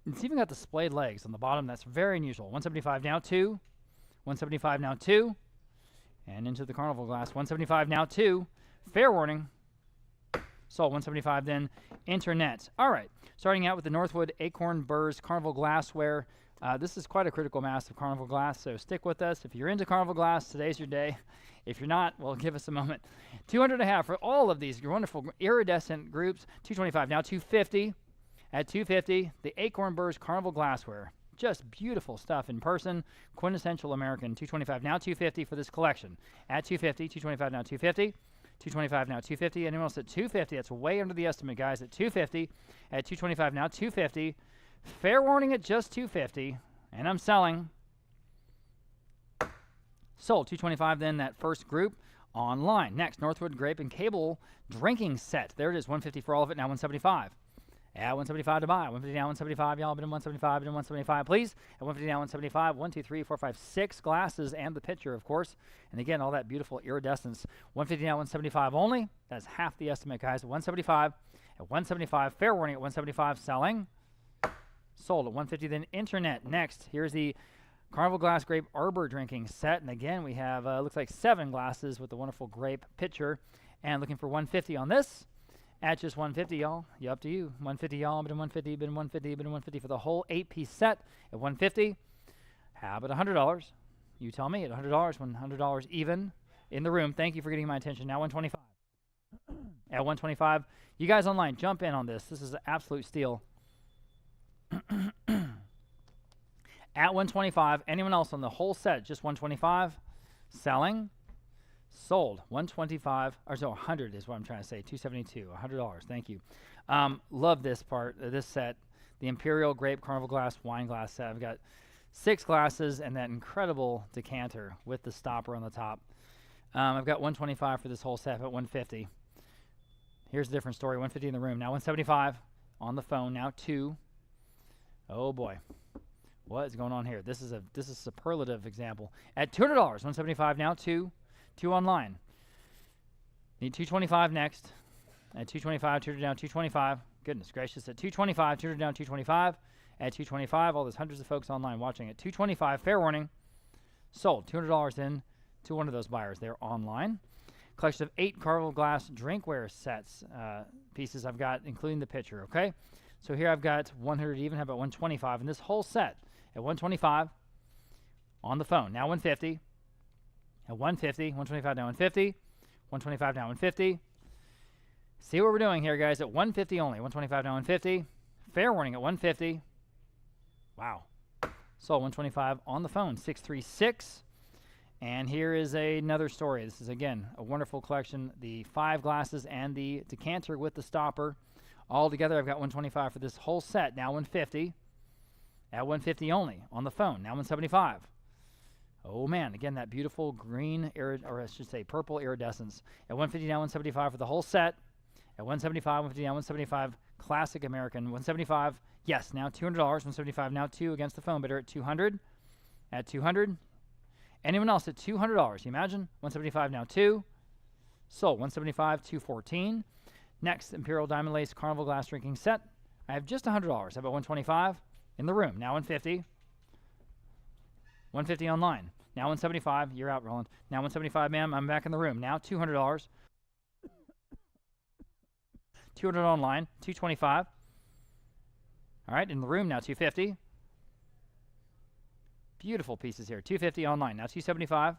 It's even got the splayed legs on the bottom. That's very unusual. 175 now 2. 175 now 2. And into the carnival glass. 175 now 2. Fair warning. Sold 175 then. Internet. All right. Starting out with the Northwood Acorn Burrs Carnival Glassware. This is quite a critical mass of carnival glass, so stick with us. If you're into carnival glass, today's your day. If you're not, well, give us a moment. 200 and a half for all of these wonderful iridescent groups. 225 now 250. At 250, the Acorn Burrs Carnival Glassware. Just beautiful stuff in person. Quintessential American. 225 now 250 for this collection. At 250, 225 now 250. 225 now 250. Anyone else at 250? That's way under the estimate, guys. At 250. At 225 now 250. Fair warning at just $250, and I'm selling. Sold $225 then, that first group online. Next, Northwood Grape and Cable drinking set. There it is, $150 for all of it, now $175. At $175 to buy. $150 now, $175. Y'all bid in $175, bid in $175, please. At $150 now, $175. 1, 2, 3, 4, 5, 6 glasses and the pitcher, of course. And again, all that beautiful iridescence. $150 now, $175 only. That's half the estimate, guys. At $175. At $175. Fair warning at $175. Selling. Sold at $150. Then internet. Next, here's the Carnival Glass Grape Arbor drinking set. And again, we have, looks like 7 glasses with the wonderful grape pitcher. And looking for $150 on this. At just $150, y'all. Up to you. $150, y'all. Bid in $150, bid in $150, bid in $150 for the whole 8-piece set at $150. How about $100? You tell me at $100, $100 even in the room. Thank you for getting my attention. Now $125. At $125, you guys online, jump in on this. This is an absolute steal. At $125, anyone else on the whole set, just $125. Selling. Sold. $125, or so 100 is what I'm trying to say. $272, $100. Thank you. Love this part, this set. The Imperial Grape Carnival Glass Wine Glass set. I've got 6 glasses and that incredible decanter with the stopper on the top. I've got $125 for this whole set at $150. Here's a different story. $150 in the room. Now $175 on the phone. Now 2. Oh boy. What is going on here? This is a superlative example. At $200, $175 now 2. 2 online. Need $225 next. At $225, $200 down, $225. Goodness gracious. At $225, $200 down, $225. At $225, all those hundreds of folks online watching at $225. Fair warning. Sold. $200 in to one of those buyers. They're online. Collection of 8 Carnival Glass drinkware sets, pieces I've got, including the pitcher, okay? So here I've got 100 even. How about 125? And this whole set at 125 on the phone. Now 150. At 150, 125 now 150, 125 now 150. See what we're doing here, guys, at 150 only. 125 now 150. Fair warning at 150. Wow. So 125 on the phone, 636. And here is another story. This is, again, a wonderful collection. The 5 glasses and the decanter with the stopper. All together, I've got 125 for this whole set. Now 150. At 150 only on the phone. Now 175. Oh man, again, that beautiful green, or I should say purple iridescence. At 150 now 175 for the whole set. At 175, 150 now 175, classic American. 175, yes, now $200. 175 now 2 against the phone bidder at 200. At 200. Anyone else at $200? You imagine? 175 now 2. Sold. 175, 214. Next, Imperial Diamond Lace Carnival Glass drinking set. I have just $100. How about 125 in the room? Now 150. 150 online. Now 175. You're out, Roland. Now 175, ma'am. I'm back in the room. Now $200. 200 online. 225. All right, in the room now 250. Beautiful pieces here. 250 online. Now 275.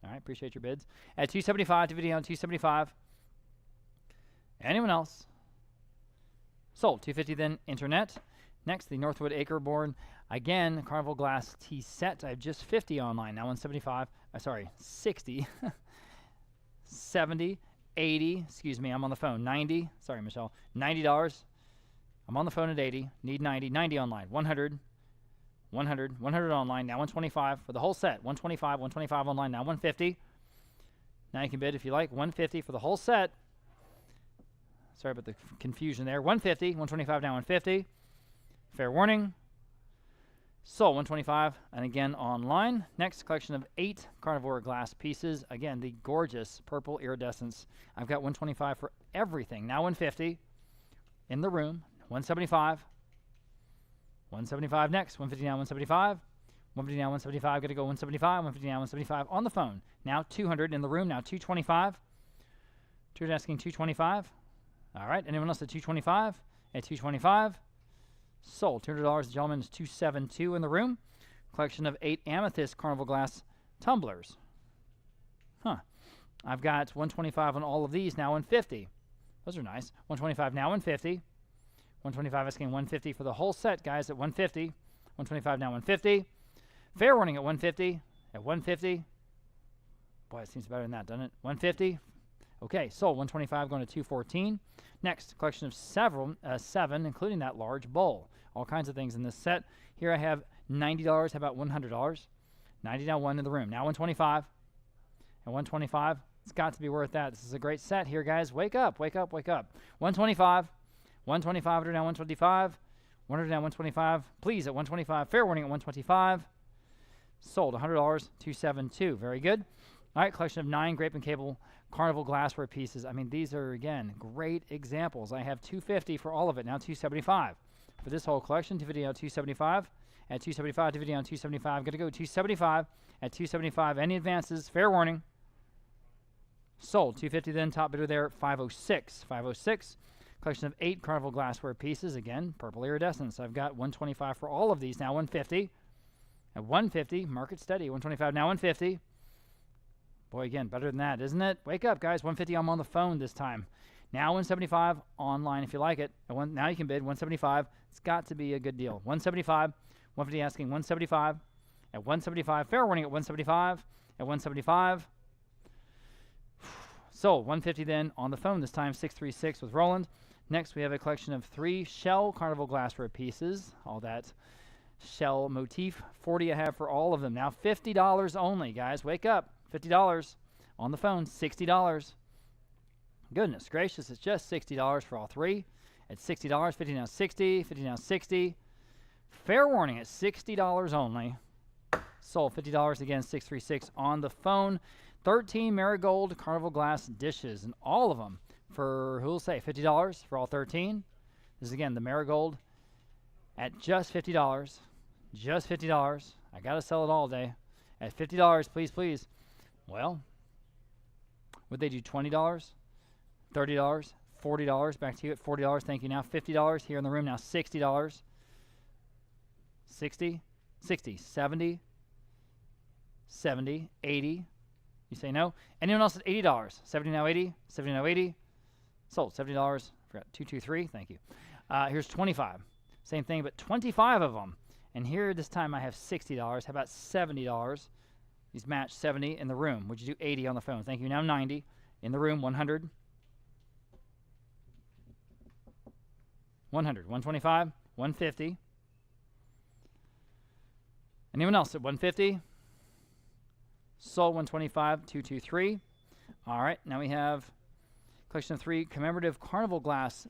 All right, appreciate your bids. At 275, to video on 275. Anyone else? Sold. 250 then internet. Next, the Northwood Acreborn. Again, Carnival Glass tea set. I have just 50 online. Now 175. Sorry, 60. 70. 80. Excuse me, I'm on the phone. 90. Sorry, Michelle. $90. I'm on the phone at 80. Need 90. 90 online. 100. 100. 100 online. Now 125 for the whole set. 125. 125 online. Now 150. Now you can bid if you like. 150 for the whole set. Sorry about the confusion there. 150. 125 now 150. Fair warning. Sold 125, and again online. Next, collection of 8 carnivore glass pieces. Again, the gorgeous purple iridescence. I've got 125 for everything. Now 150 in the room. 175. 175 next. 150 now 175. 150 now 175. Got to go 175. 150 now 175 on the phone. Now 200 in the room. Now 225. 200 asking 225. All right. Anyone else at 225? At 225. Sold. $200. The gentleman is 272 in the room. Collection of 8 amethyst carnival glass tumblers. Huh. I've got 125 on all of these. Now 150. Those are nice. 125 now 150. 125 asking 150 for the whole set, guys, at 150. 125 now 150. Fair warning at 150. At 150. Boy, it seems better than that, doesn't it? 150. Okay, sold. 125 going to 214. Next, collection of 7, including that large bowl. All kinds of things in this set. Here I have $90. How about $100? 90 now, 1 in the room. Now 125 and 125. It's got to be worth that. This is a great set here, guys. Wake up, wake up, wake up. 125, 125, 100 now, 125, 100 now, 125. Please at 125. Fair warning at 125. Sold $100, 272. Very good. All right, collection of 9 grape and cable carnival glassware pieces. I mean, these are, again, great examples. I have 250 for all of it, now 275. For this whole collection, 250 now, 275. At 275, 250 on 275. Going to go 275 at 275. Any advances? Fair warning. Sold. 250 then, top bidder there, 506. 506. Collection of 8 carnival glassware pieces. Again, purple iridescence. I've got 125 for all of these, now 150. At 150, market steady. 125, now 150. Boy, again, better than that, isn't it? Wake up, guys. 150, I'm on the phone this time. Now 175, online if you like it. Now you can bid 175. It's got to be a good deal. 175, 150 asking 175. At 175, fair warning at 175. At 175. Sold. 150 then on the phone, this time 636 with Roland. Next, we have a collection of 3 shell carnival glassware pieces. All that shell motif. 40 I have for all of them. Now $50 only, guys. Wake up. $50 on the phone. $60. Goodness gracious, it's just $60 for all 3. At $60, 50 now 60, 50 now 60. Fair warning at $60 only. Sold. $50 again, 636 on the phone. 13 marigold carnival glass dishes, and all of them for, who'll say, $50 for all 13. This is again the marigold at just $50. Just $50. I gotta sell it all day. At $50, please, please. Well, would they do $20, $30, $40? Back to you at $40. Thank you. Now $50 here in the room. Now $60. 60, 60, 70, 70, 80. You say no? Anyone else at $80? 70 now 80, 70 now 80. Sold. $70. Forgot 223. Thank you. Here's 25. Same thing, but 25 of them. And here this time I have $60. How about $70? These match 70 in the room. Would you do 80 on the phone? Thank you. Now 90 in the room. 100. 100. 125. 150. Anyone else at 150? Sold. 125. 223. All right. Now we have collection of 3 commemorative carnival glass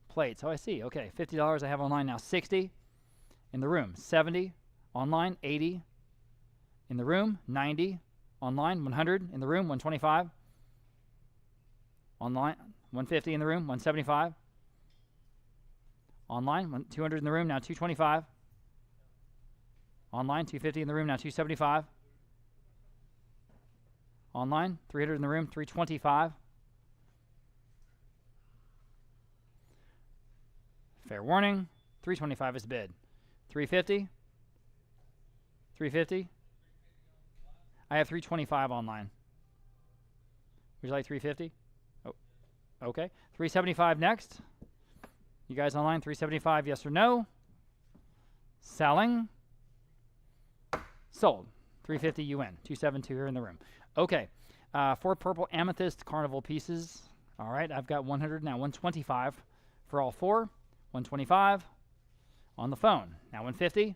plates. Oh, I see. Okay. $50 I have online now. 60 in the room. 70 online. 80 in the room. 90 online. 100 in the room. 125 online. 150 in the room. 175 online. 200 in the room. Now 225 online. 250 in the room. Now 275 online. 300 in the room. 325. Fair warning. 325 is the bid. 350. 350. I have 325 online. Would you like 350? Oh, okay. 375 next. You guys online? 375, yes or no? Selling. Sold. 350 you win. 272 here in the room. Okay. 4 purple amethyst carnival pieces. All right. I've got 100 now. 125 for all 4. 125 on the phone. Now 150.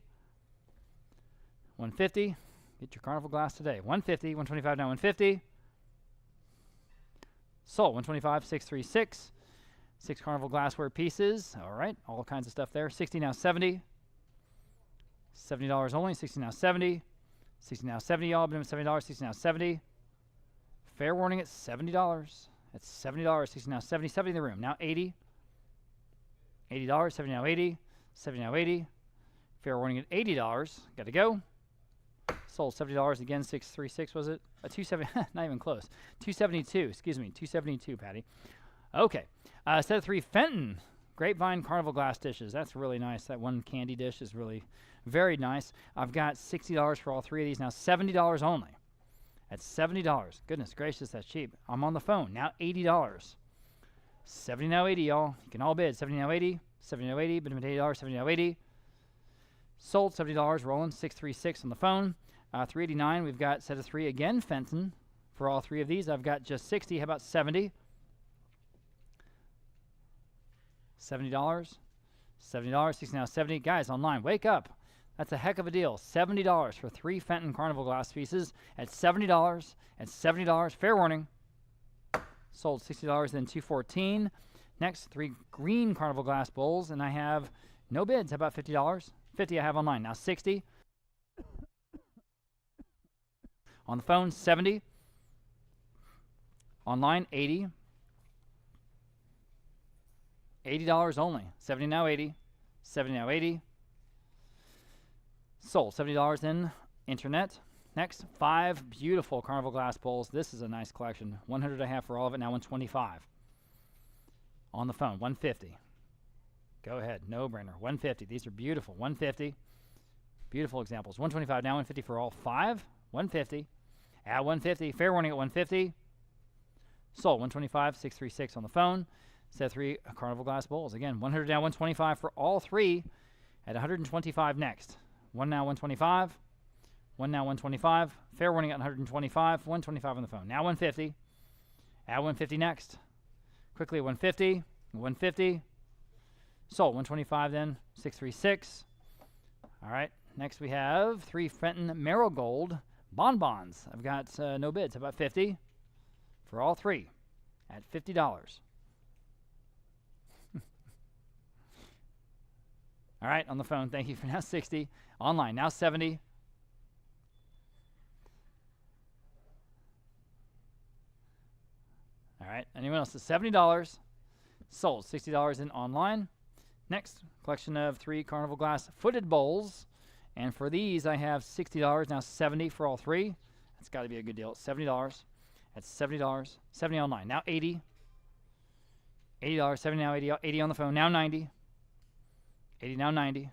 150. Get your carnival glass today. 150. 125 now. 150. Sold. 125. 636. 6 carnival glassware pieces. All right. All kinds of stuff there. 60 now. 70. $70 only. 60 now. 70. 60 now. 70 y'all. Been $70. 60 now. 70. Fair warning at $70. That's $70. 60 now. 70. 70 in the room. Now 80. $80. 70 now. 80. 70 now. 80. Fair warning at $80. Got to go. Sold. $70 again. 636 was it? 270. Not even close. 272. Excuse me. 272, Patty. Okay. Set of 3 Fenton grapevine carnival glass dishes. That's really nice. That one candy dish is really very nice. I've got $60 for all 3 of these. Now $70 only. That's $70. Goodness gracious, that's cheap. I'm on the phone. Now $80. 70 now 80, y'all. You can all bid. 70 now 80. 70 now 80. Bid them at $80. 70 now 80. Sold. $70. Rolling. 636 on the phone. 389. We've got set of 3 again. Fenton for all 3 of these. I've got just 60. How about 70? $70. $70, 60 now 70. Guys, online, wake up. That's a heck of a deal. $70 for 3 Fenton Carnival glass pieces at $70. At $70. Fair warning. Sold $60, then $214. Next, 3 green Carnival glass bowls, and I have no bids. How about $50? $50 I have online. Now $60. On the phone, $70. Online, $80. $80 only. $70 now 80. $70 now 80. Sold. $70 in internet. Next, 5 beautiful Carnival glass bowls. This is a nice collection. 100 I have for all of it. Now 125. On the phone, 150. Go ahead. No brainer. 150. These are beautiful. 150. Beautiful examples. 125 now 150 for all 5. 150. At 150. Fair warning at 150. Sold. 125. 636 on the phone. Set 3 Carnival glass bowls. Again, 100 now 125 for all 3 at 125 next. 1 now 125. 1 now 125. Fair warning at 125. 125 on the phone. Now 150. At 150 next. Quickly 150. 150. Sold. 125 then. 636. All right. Next we have 3 Fenton Marigold bonbons. I've got no bids. How about 50? For all 3 at $50. All right, on the phone, thank you for now 60. Online, now 70. All right, anyone else? $70. Sold. $60 in online. Next, collection of 3 Carnival glass footed bowls. And for these, I have $60. Now 70 for all 3. That's got to be a good deal. $70. That's $70. 70 online. Now 80. $80. 70 now 80. 80 on the phone. Now 90. 80 now 90.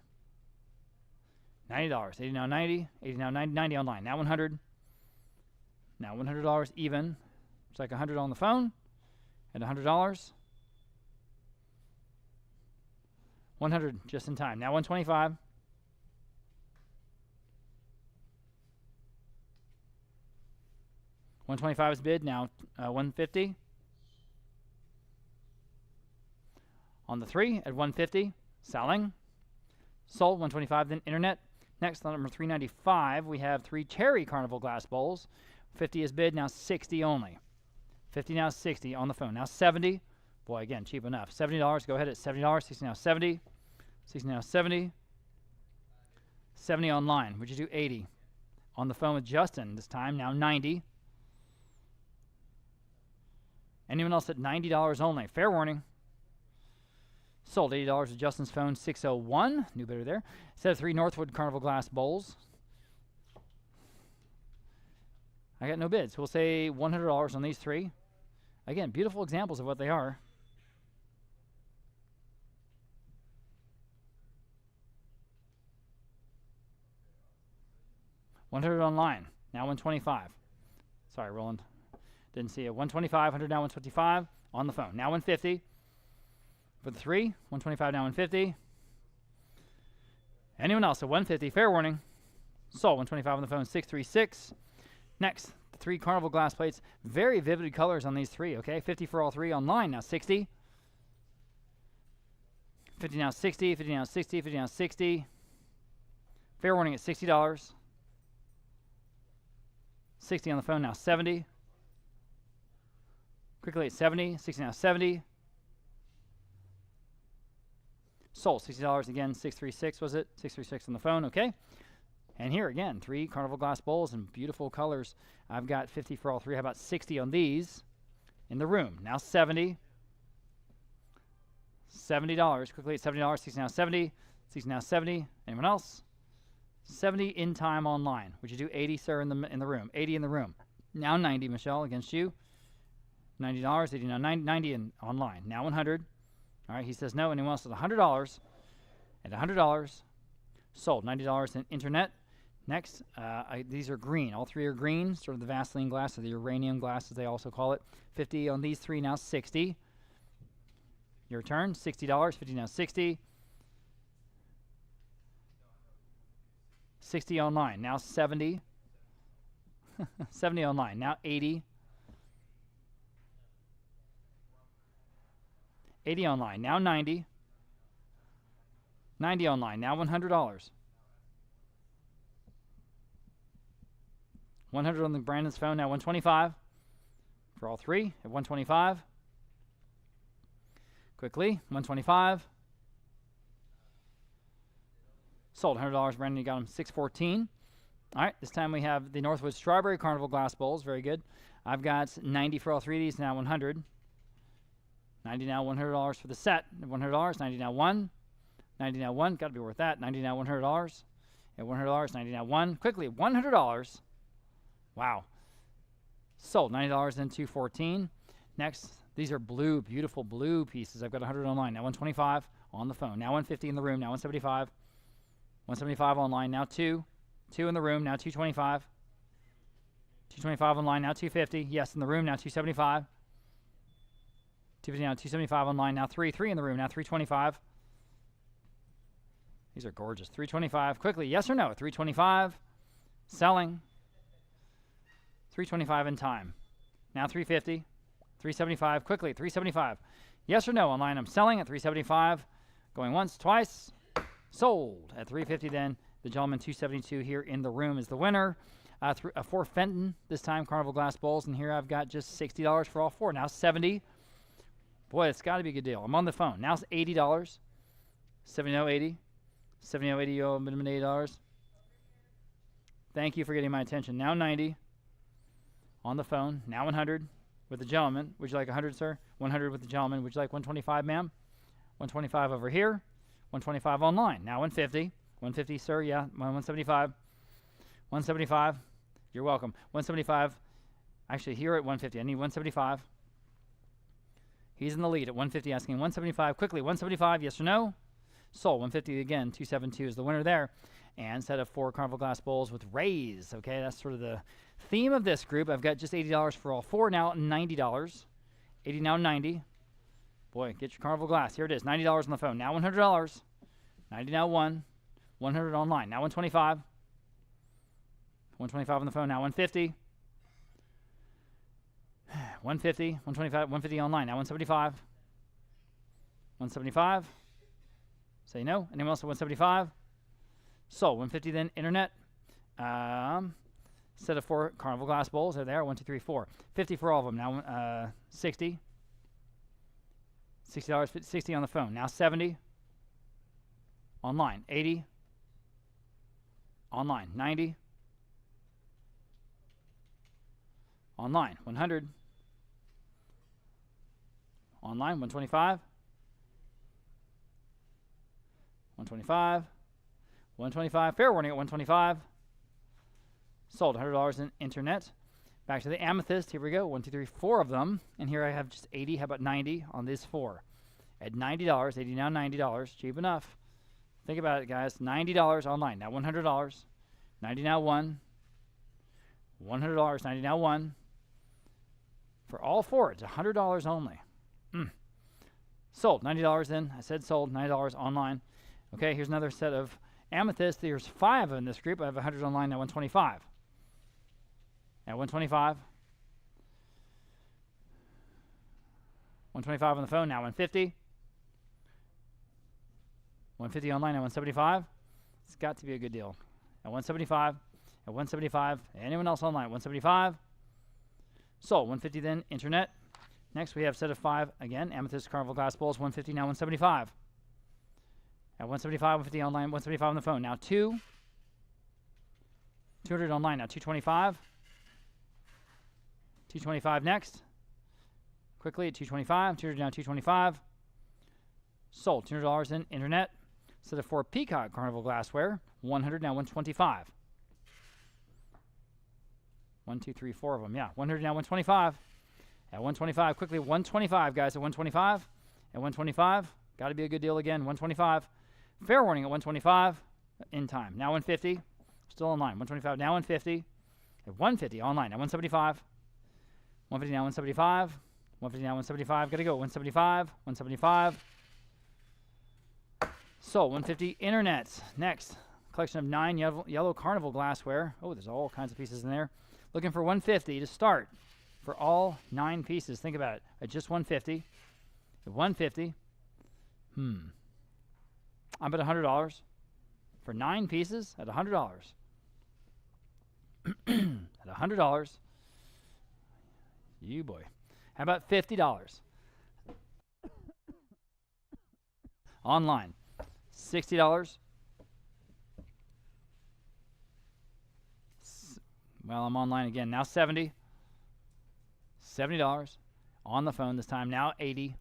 $90. 80 now 90. 80 now 90. 90 online. Now 100. Now $100 even. It's like 100 on the phone. At $100. 100 just in time. Now 125. $125 is bid. Now 150. On the 3 at 150. Selling. Sold. 125 then internet. Next, on number 395, we have 3 cherry Carnival glass bowls. 50 is bid. Now 60 only. 50 now 60 on the phone. Now 70. Boy, again, cheap enough. $70. Go ahead at $70. 60 now 70. 60 now 70. 70 online. Would you do 80? On the phone with Justin this time. Now 90. Anyone else at $90 only? Fair warning. Sold. $80 with Justin's phone. 601. New bidder there. Set of 3 Northwood Carnival glass bowls. I got no bids. We'll say $100 on these 3. Again, beautiful examples of what they are. $100 online. Now 125. Sorry, Roland. Didn't see it. 125. 100 now 125 on the phone. Now 150. For the 3, 125 now 150. Anyone else at 150? Fair warning. Sold. 125 on the phone. 636. Next, the 3 Carnival glass plates. Very vivid colors on these 3. Okay, 50 for all 3 online. Now 60. 50 now 60. 50 now 60. 50 now 60. Fair warning at $60. 60 on the phone. Now 70. Quickly at 70. 60 now 70. Sold. $60 again. 636 was it? 636 on the phone. Okay. And here again, 3 Carnival glass bowls in beautiful colors. I've got 50 for all 3. How about 60 on these in the room? Now 70. $70. Quickly at $70. 60 now 70. 60 now 70. Anyone else? 70 in time online. Would you do 80, sir, in the room? 80 in the room. Now 90, Michelle, against you. $90. 80 now 90, 90 in online. Now 100. All right, he says no. Anyone else at $100? At $100. Sold. $90 in internet. Next, these are green. All 3 are green, sort of the Vaseline glass, or the uranium glass, as they also call it. 50 on these 3, now 60. Your turn. $60. 50 now 60. 60 online. Now 70. 70 online. Now 80. 80 online. Now 90. $90 online. Now $100. 100 on the Brandon's phone. Now $125 for all three at $125. Quickly, $125. Sold $100. Brandon, you got him $614. All right, this time we have the Northwood Strawberry Carnival Glass Bowls. Very good. I've got 90 for all three of these. Now 100. 90 now, $100 for the set. $100. 90 now, 1. 90 now, 1. Got to be worth that. 90 now, $100. At $100. 90 now, 1. Quickly, $100. Wow. Sold $90 and $214. Next, these are blue, beautiful blue pieces. I've got 100 online. Now 125 on the phone. Now 150 in the room. Now 175. 175 online. Now 2. 2 in the room. Now 225. 225 online. Now 250. Yes, in the room. Now 275. 250 now. 275 online. Now 3. 3 in the room. Now 325. These are gorgeous. 325. Quickly, yes or no? 325. Selling. 325 in time. Now 350. 375. Quickly, 375. Yes or no? Online, I'm selling at 375. Going once, twice. Sold at 350 then. The gentleman 272 here in the room is the winner. 4 Fenton, this time Carnival Glass Bowls. And here I've got just $60 for all 4. Now 70. Boy, it's got to be a good deal. I'm on the phone. Now it's $80. 70.80. 70.80, you owe a minimum $80. Thank you for getting my attention. Now 90. On the phone. Now 100 with the gentleman. Would you like 100, sir? 100 with the gentleman. Would you like 125, ma'am? 125 over here. 125 online. Now 150. 150, sir. Yeah. 175. 175. You're welcome. 175. Actually, here at 150. I need 175. He's in the lead at 150, asking 175. Quickly, 175. Yes or no? Sold. 150 again. 272 is the winner there. And set of 4 Carnival Glass Bowls with rays. Okay, that's sort of the theme of this group. I've got just $80 for all 4. Now $90. 80 now 90. Boy, get your Carnival Glass. Here it is. $90 on the phone. Now $100. 90 now 1. 100 online. Now 125. 125 on the phone. Now 150. 150. 125. 150 online. Now 175. 175. Say no. Anyone else at 175? So 150 then internet. Set of 4 Carnival Glass Bowls. They're there. 1, 2, 3, 4. 50 for all of them. Now 60. $60. 60 on the phone. Now 70. Online. 80. Online. 90. Online. 100. Online. 125. 125. 125. Fair warning at 125. Sold $100 in internet. Back to the amethyst. Here we go. 1, 2, 3, 4 of them. And here I have just 80. How about 90 on these 4? At $90. 80 now $90. Cheap enough. Think about it, guys. $90 online. Now $100. 90 now 1. $100. 90 now 1. For all 4, it's $100 only. Sold. $90 then. I said sold. $90 online. Okay, here's another set of amethyst. There's 5 in this group. I have 100 online. Now 125. At 125. 125 on the phone. Now 150. 150 online. Now 175. It's got to be a good deal. At 175. At 175. Anyone else online? 175. Sold. 150 then. Internet. Next we have set of 5 again. Amethyst Carnival Glass Bowls. 150 now 175. At 175. 150 online. 175 on the phone. Now 2. 200 online. Now 225. 225 next. Quickly at 225. 200 now 225. Sold. $200 in internet. Set of 4 Peacock Carnival Glassware. 100 now 125. 1, 2, 3, 4 of them. Yeah. 100 now 125. At 125. Quickly 125, guys. At 125. At 125. Got to be a good deal again. 125. Fair warning at 125. In time. Now 150. Still online. 125. Now 150. At 150 online. Now 175. 150 now 175. 150 now 175. Got to go. 175. 175. So 150 internet. Next. Collection of 9 yellow Carnival glassware. Oh, there's all kinds of pieces in there. Looking for 150 to start for all 9 pieces. Think about it. At just 150. At 150. I'm at $100 for 9 pieces at $100. At $100. You boy. How about $50? Online. $60. Well, I'm online again. Now $70. $70. On the phone this time. Now $80.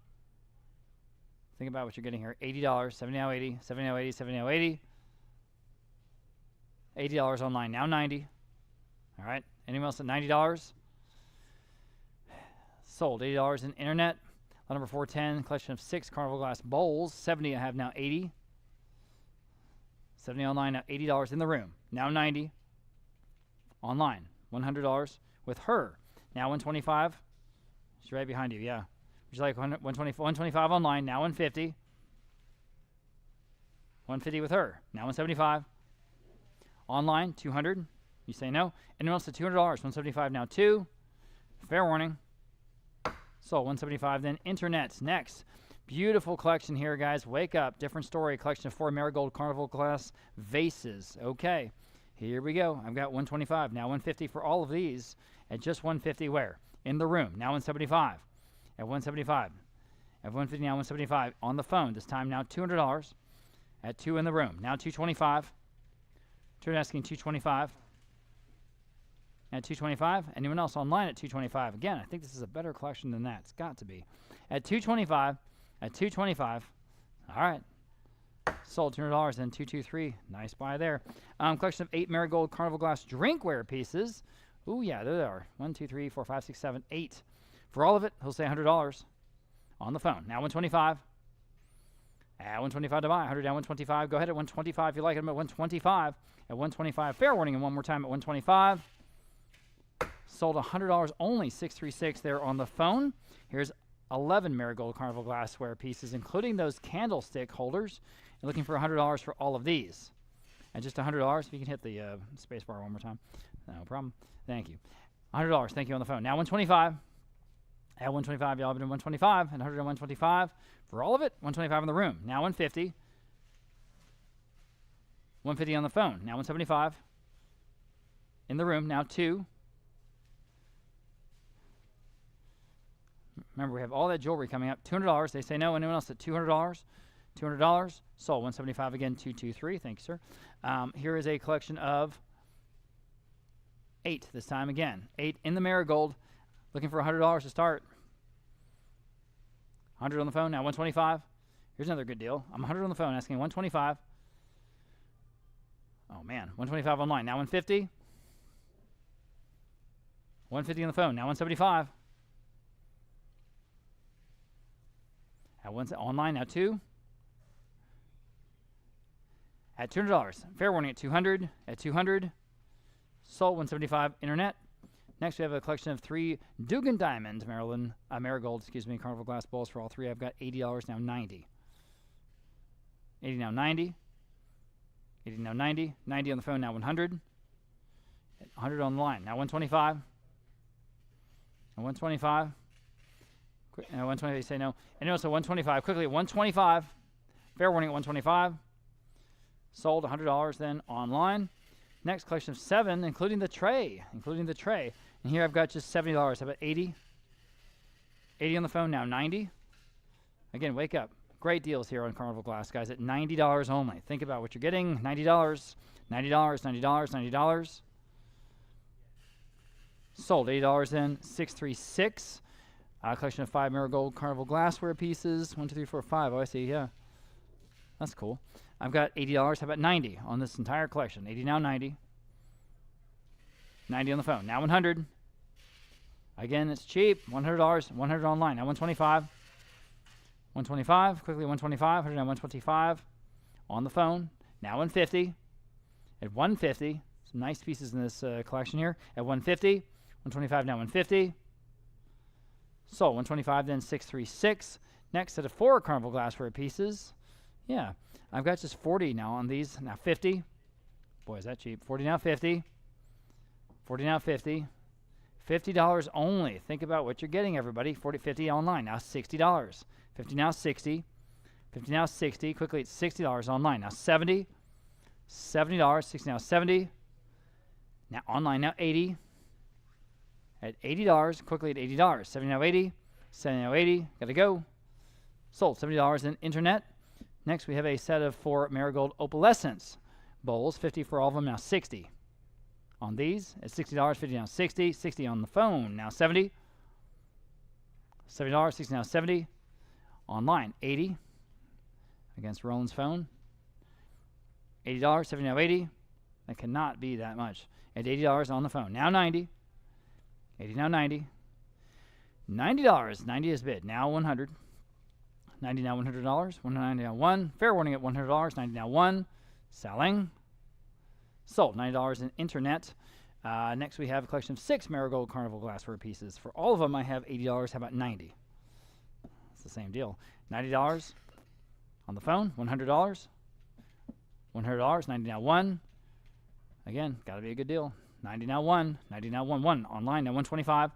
Think about what you're getting here. $80. 70 now 80. 70 now 80. 70 now 80. $80 online. Now $90. All right. Anyone else at $90? Sold. $80 in internet. Lot number 410. Collection of 6 carnival glass bowls. 70 I have now 80. 70 online. Now $80 in the room. Now 90. Online. $100 with her. Now 125. She's right behind you. Yeah. Would you like 125 online? Now 150. 150 with her. Now 175. Online 200. You say no. Anyone else at $200? 175 now 2. Fair warning. So 175 then. Internet next. Beautiful collection here, guys. Wake up. Different story. Collection of 4 marigold carnival glass vases. Okay. Here we go. I've got 125. Now 150 for all of these. At just 150 where? In the room. Now 175. At 175. At 150 now 175. On the phone. This time now $200. At 2 in the room. Now 225. Turn asking 225. At 225. Anyone else online at 225? Again, I think this is a better collection than that. It's got to be. At 225. At 225. All right. Sold $200. Then 223. Nice buy there. Collection of 8 marigold carnival glass drinkware pieces. Ooh, yeah, there they are. 1, 2, 3, 4, 5, 6, 7, 8. For all of it, he'll say $100 on the phone. Now 125. At 125 to buy. 100 down 125. Go ahead at 125 if you like him at 125. At 125. Fair warning, and one more time at 125. Sold $100 only. 636 there on the phone. Here's 11 marigold carnival glassware pieces, including those candlestick holders. You're looking for $100 for all of these. At just $100, if you can hit the space bar one more time. No problem. Thank you. $100. Thank you on the phone. Now 125. At 125, y'all have been 125 and 100 and 125 for all of it. 125 in the room. Now 150. 150 on the phone. Now 175 in the room. Now 2. Remember, we have all that jewelry coming up. $200. They say no. Anyone else at $200? $200. Sold. 175 again. 223. Thank you, sir. Here is a collection of 8 this time again. 8 in the marigold. Looking for $100 to start. 100 on the phone. Now 125. Here's another good deal. I'm 100 on the phone asking 125. Oh, man. 125 online. Now 150. 150 on the phone. Now 175. At online. Now 2. At $200. Fair warning at 200. At 200. Sold 175 internet. Next, we have a collection of 3 Dugan Diamond marigold, carnival glass bowls for all 3. I've got $80 now 90. 80 now 90. 80 now 90. 90 on the phone now 100. 100 on the line now 125. And 125. Quick, 125. You say no. Anyone else at 125? Quickly at 125. Fair warning at 125. Sold $100 then online. Next collection of 7, including the tray. And here I've got just $70. How about 80? 80 on the phone now, 90. Again, wake up. Great deals here on Carnival Glass, guys, at $90 only. Think about what you're getting. $90, $90, $90, $90. Sold $80 then, 636. Collection of 5 marigold carnival glassware pieces. 1, 2, 3, 4, 5. Oh, I see, yeah. That's cool. I've got $80. How about 90 on this entire collection? 80 now, 90. 90 on the phone. Now 100. Again, it's cheap. $100. 100 online. Now 125. 125. Quickly 125. 100 now 125. On the phone. Now 150. At 150. Some nice pieces in this collection here. At 150. 125 now 150. Sold 125 then 636. Next set of 4 carnival glassware pieces. Yeah. I've got just 40 now on these. Now 50. Boy, is that cheap. 40 now 50. 40 now 50. $50 only. Think about what you're getting, everybody. 40, 50 online. Now $60. 50 now 60. 50 now 60. Quickly, it's $60 online. Now 70. $70. 60 now 70. Now online now 80. At $80. Quickly at $80. 70 now 80. 70 now 80. Gotta go. Sold. $70 in internet. Next we have a set of 4 marigold opalescence bowls. 50 for all of them. Now 60. On these at $60. 50 now 60. 60 on the phone. Now 70. $70. 60 now 70. Online 80. Against Roland's phone. $80. 70 now 80. That cannot be that much. At $80 on the phone. Now 90. 80 now 90. $90. 90 is bid. Now 100. 90 now $100. 190 now 1. Fair warning at $100. 90 now 1. Selling. Sold. $90 in internet. Next we have a collection of 6 marigold carnival glassware pieces. For all of them I have $80. How about 90? It's the same deal. $90 on the phone. $100. $100. 90 now 1. Again, got to be a good deal. 90 now 1. 90 now 1. 1 online now 125.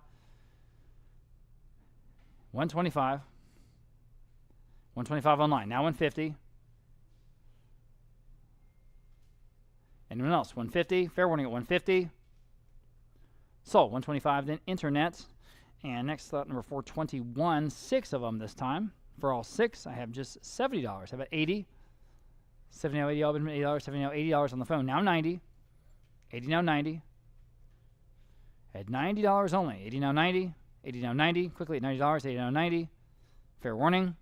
125. 125 online. Now 150. Anyone else? 150. Fair warning at 150. Sold. 125 then internet. And next slot number 421. 6 of them this time. For all 6, I have just $70. How about 80? 70 now 80. All been $80. 70 now $80 on the phone. Now 90. 80 now 90. At $90 only. 80 now 90. 80 now 90. Quickly at $90. 80 now 90. Fair warning.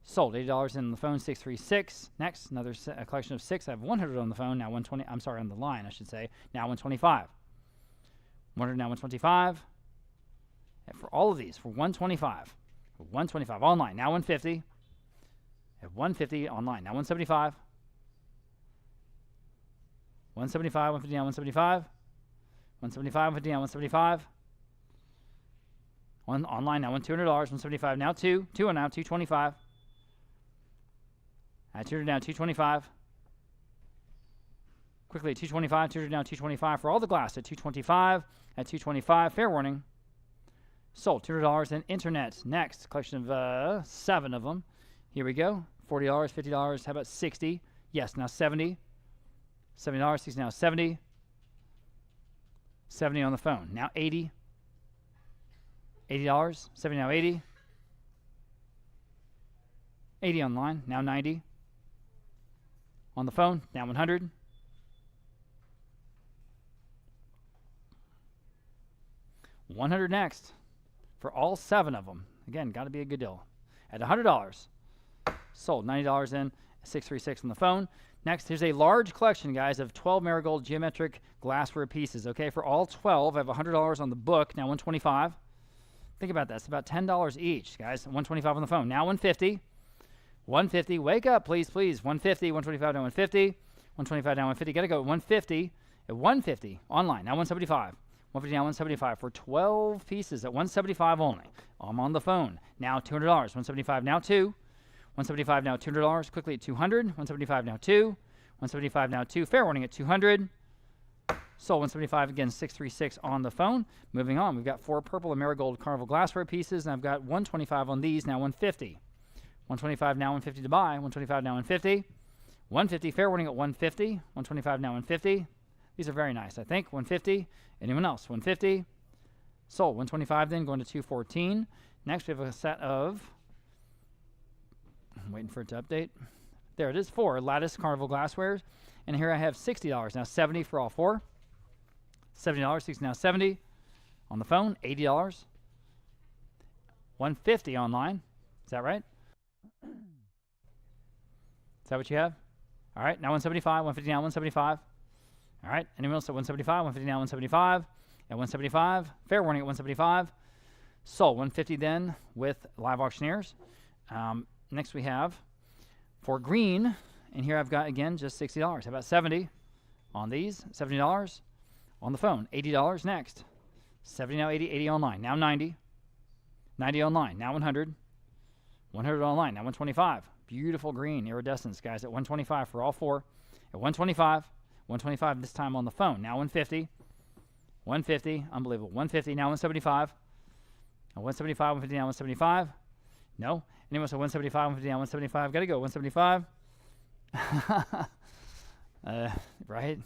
Sold. $80 in the phone. 636. Next, another a collection of 6. I have 100 on the phone. Now 120. I'm sorry, on the line, I should say. Now 125. 100 now 125. And for all of these, for 125. For 125 online. Now 150. At 150 online. Now 175. 175. 150 now 175. 175. 150 now 175. One online now $200. 175 now 2. 2 now 225. At 200 now 225. Quickly at 225. 200 now 225 for all the glass at 225. At 225. Fair warning. Sold. $200 in internet. Next collection of 7 of them. Here we go. $40. $50. How about 60? Yes. Now 70. $70. 60 now 70. 70 on the phone. Now 80. $80. 70 now 80. 80 online. Now 90. On the phone. Now 100. $100 next. For all 7 of them. Again, got to be a good deal. At $100. Sold. $90 in. 636 on the phone. Next, here's a large collection, guys, of 12 marigold geometric glassware pieces. Okay, for all 12, I have $100 on the book. Now 125. Think about that. It's about $10 each, guys. 125 on the phone. Now 150. 150. Wake up, please, please. 150. 125 now 150. 125 now 150. Got to go at 150. At 150 online. Now 175. 150 now 175 for 12 pieces at 175 only. I'm on the phone. Now $200. 175 now 2. 175 now $200. Quickly at 200. 175 now 2. 175 now 2. Fair warning at 200. Sold. 175 again. 636 on the phone. Moving on. We've got 4 purple and marigold carnival glassware pieces, and I've got 125 on these. Now 150. 125 now 150 to buy. 125 now 150. 150. Fair warning at 150. 125 now 150. These are very nice, I think. 150. Anyone else? 150. Sold. 125 then going to 214. Next we have a set of, I'm waiting for it to update. There it is, 4 lattice carnival glasswares. And here I have $60. Now 70 for all 4. $70. 60 now 70. On the phone, $80. 150 online. Is that right? Is that what you have? All right, now 175. 150 now 175. All right, anyone else at 175? 150 now 175. At 175. Fair warning at 175. Sold. 150 then with live auctioneers. Next we have for green, and here I've got again just $60. How about 70 on these? $70 on the phone. $80 next. 70 now 80. 80 online. Now 90. 90 online. Now 100. 100 online. Now 125. Beautiful green iridescence, guys. At 125 for all 4. At 125. 125 this time on the phone. Now 150. 150. Unbelievable. 150. Now 175. Now 175. 150. Now 175. No. Anyone else at 175, 150 down, 175. Gotta go, 175. Right?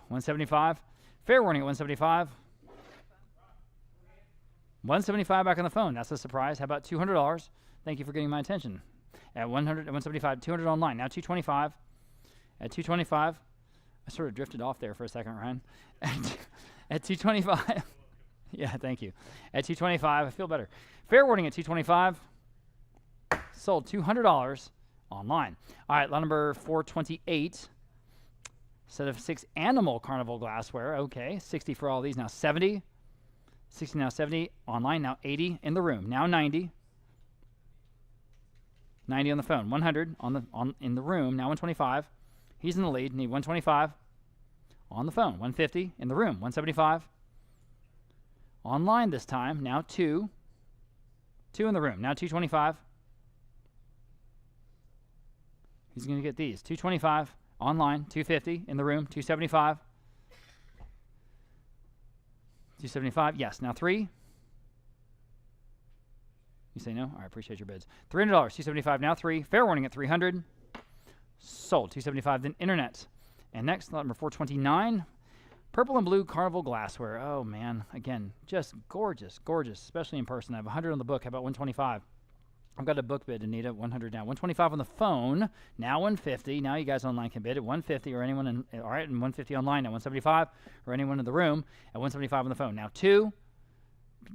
175. Fair warning at 175. 175 back on the phone. That's a surprise. How about $200? Thank you for getting my attention. At 100, at 175, 200 online. Now 225. At 225, I sort of drifted off there for a second, Ryan. At 225, yeah, thank you. At 225, I feel better. Fair warning at 225. Sold $200 online. All right, lot number 428. Set of 6 animal carnival glassware. Okay, 60 for all these. Now 70. 60 now 70 online. Now 80 in the room. Now 90. 90 on the phone. 100 in the room. Now 125. He's in the lead. Need 125 on the phone. 150 in the room. 175 online this time. Now 2. 2 in the room. Now 225. He's going to get these. 225 online. 250 in the room. 275. 275. Yes. Now 3. You say no? I appreciate your bids. $300. 275 now 3. Fair warning at 300. Sold. 275. Then internet. And next, lot number 429. Purple and blue carnival glassware. Oh, man. Again, just gorgeous, gorgeous, especially in person. I have 100 on the book. How about 125? I've got a book bid, Anita. 100 now. 125 on the phone. Now 150. Now you guys online can bid at 150 or anyone in, all right, and 150 online. Now 175 or anyone in the room at 175 on the phone. Now 2.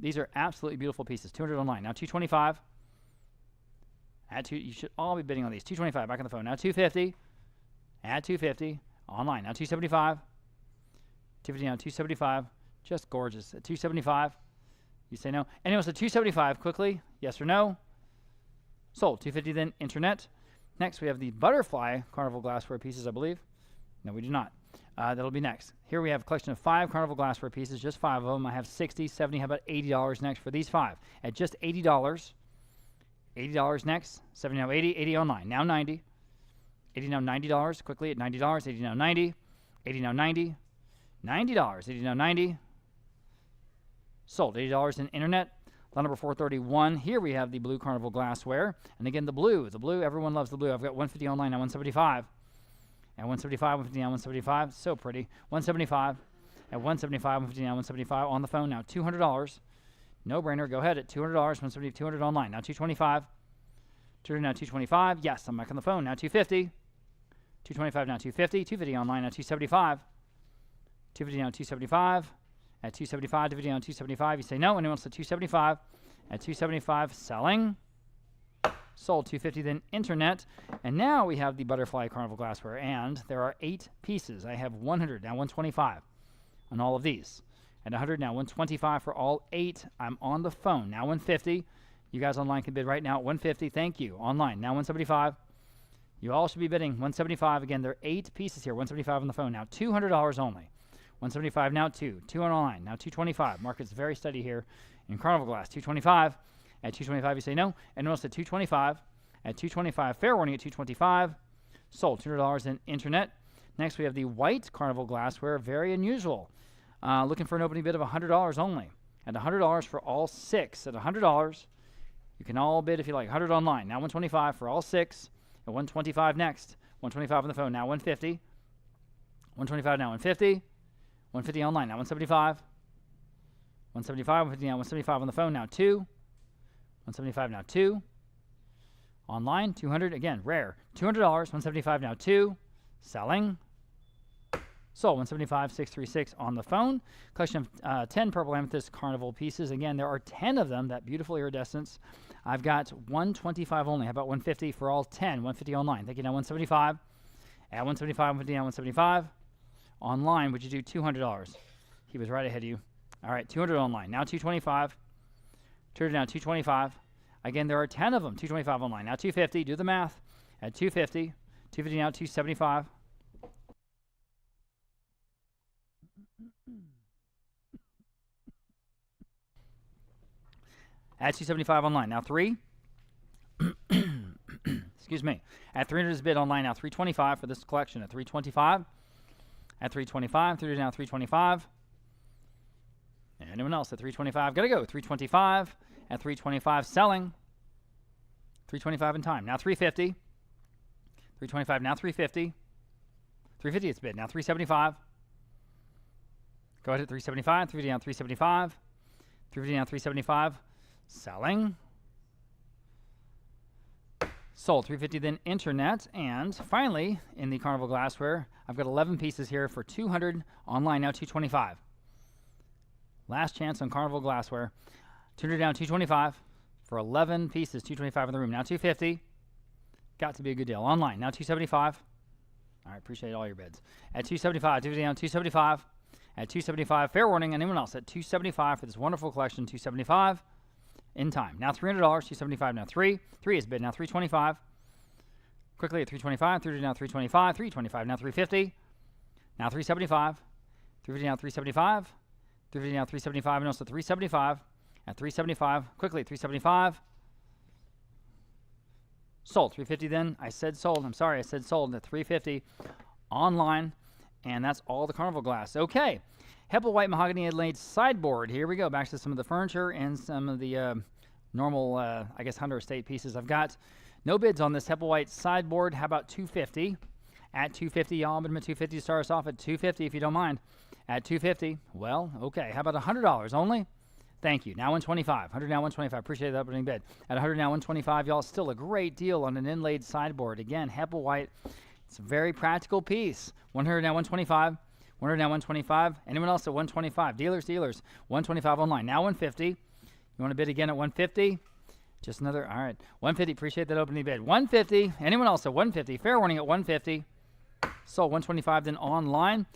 These are absolutely beautiful pieces. 200 online. Now 225. Add 2. You should all be bidding on these. 225 back on the phone. Now 250. Add 250 online. Now 275. 250 now 275. Just gorgeous. At 275. You say no. Anyone else at 275 quickly? Yes or no? Sold. 250 then internet. Next we have the butterfly carnival glassware pieces, I believe. No, we do not. That'll be next. Here we have a collection of 5 carnival glassware pieces, just 5 of them. I have 60, 70, how about $80 next for these 5? At just $80. $80 next. 70 now 80, 80 online. Now 90. 80 now $90 quickly at $90. 80 now 90. 80 now 90. $90. 80 now 90. Sold. $80 in internet. Lot number 431. Here we have the blue carnival glassware. And again, the blue, everyone loves the blue. I've got 150 online now 175. At 175, 150 now 175. So pretty. 175. At 175, 150 now 175. On the phone now $200. No brainer. Go ahead at $200. 170, 200 online. Now 225. 200 now 225. Yes, I'm back on the phone. Now 250. 225 now 250. 250 online now 275. 250 now 275. At 275, 250 now 275. You say no. Anyone else at 275? At 275, selling. Sold. 250 then internet. And now we have the butterfly carnival glassware. And there are 8 pieces. I have 100 now 125 on all of these. At 100 now 125 for all 8. I'm on the phone. Now 150. You guys online can bid right now at 150. Thank you. Online. Now 175. You all should be bidding 175. Again, there are 8 pieces here. 175 on the phone. Now $200 only. 175 now 2. 2 online. Now 225. Market's very steady here in carnival glass. 225. At 225 you say no. And notice at 225. At 225. Fair warning at 225. Sold. $200 in internet. Next we have the white carnival glassware. Very unusual. Looking for an opening bid of $100 only. At $100 for all 6. At $100 you can all bid if you like. 100 online. Now 125 for all 6. At 125 next. 125 on the phone. Now 150. 125 now 150. 150 online. Now 175. 175. 150 now 175 on the phone. Now 2. 175 now 2. Online 200. Again, rare. $200. 175 now 2. Selling. Sold. 175 636 on the phone. Collection of 10 purple amethyst carnival pieces. Again, there are 10 of them. That beautiful iridescence. I've got 125 only. How about 150 for all 10? 150 online. Thank you. Now 175. At 175. 150 now 175. Online, would you do $200? He was right ahead of you. All right, 200 online. Now 225. 200 now 225. Again, there are 10 of them. 225 online. Now 250. Do the math. At 250. 250 now 275. At 275 online. Now 3. Excuse me. At 300 is bid online. Now 325 for this collection. At 325. At 325, 300 now 325. Anyone else at 325? Gotta go. 325 at 325 selling. 325 in time. Now 350. 325, now 350. 350 it's bid. Now 375. Go ahead at 375. 350 down 375. 350 down 375. Selling. Sold. 350 then internet. And finally, in the Carnival glassware, I've got 11 pieces here for 200 online, now 225. Last chance on Carnival glassware. 200 down 225 for 11 pieces, 225 in the room. Now 250. Got to be a good deal. Online, now 275. All right, appreciate all your bids. At 275, 250 down 275. At 275, fair warning, anyone else at 275 for this wonderful collection, 275 in time. Now $300, 275 now 3. 3 is bid, now 325. Quickly at 325, 350 now 325, 325 now 350. Now 375. 350 now 375. 350 now 375 and also 375. At 375, quickly at 375. Sold. 350 then. I said sold. I'm sorry, I said sold at 350 online. And that's all the Carnival glass. Okay. Heppel White Mahogany Inlaid sideboard. Here we go. Back to some of the furniture and some of the normal, I guess, Hunter Estate pieces. I've got no bids on this Heppel White sideboard. How about 250? At 250, y'all. I'm going to 250 to start us off at 250 if you don't mind. At 250. Well, okay. How about $100 only? Thank you. Now 125. 100 now 125. Appreciate the opening bid. At 100 now 125, y'all. Still a great deal on an inlaid sideboard. Again, Heppel White. It's a very practical piece. 100 now 125. 100 now 125. Anyone else at 125? Dealers. 125 online. Now 150. You want to bid again at 150? Just another. All right. 150. Appreciate that opening bid. 150. Anyone else at 150? Fair warning at 150. Sold 125 then online.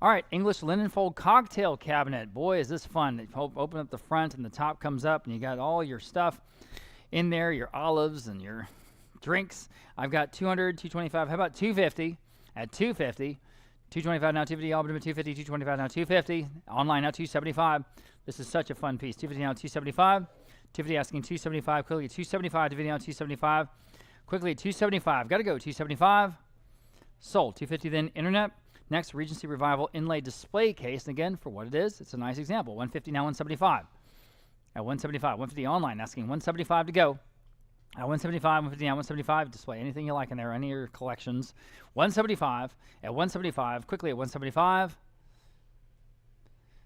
All right, English linen fold cocktail cabinet. Boy, is this fun. You open up the front and the top comes up and you got all your stuff in there, your olives and your drinks. I've got 200, 225. How about 250? At 250. 225 now 250. All but 250. 225 now 250. Online now 275. This is such a fun piece. 250 now 275. 250 asking 275. Quickly 275. 250 now 275. Quickly 275. Got to go. 275. Sold. 250 then internet. Next, Regency Revival inlay display case. And again, for what it is, it's a nice example. 150 now 175. At 175. 150 online, asking 175 to go. At 175, 150 now 175. Display anything you like in there, any of your collections. 175. At 175. Quickly at 175.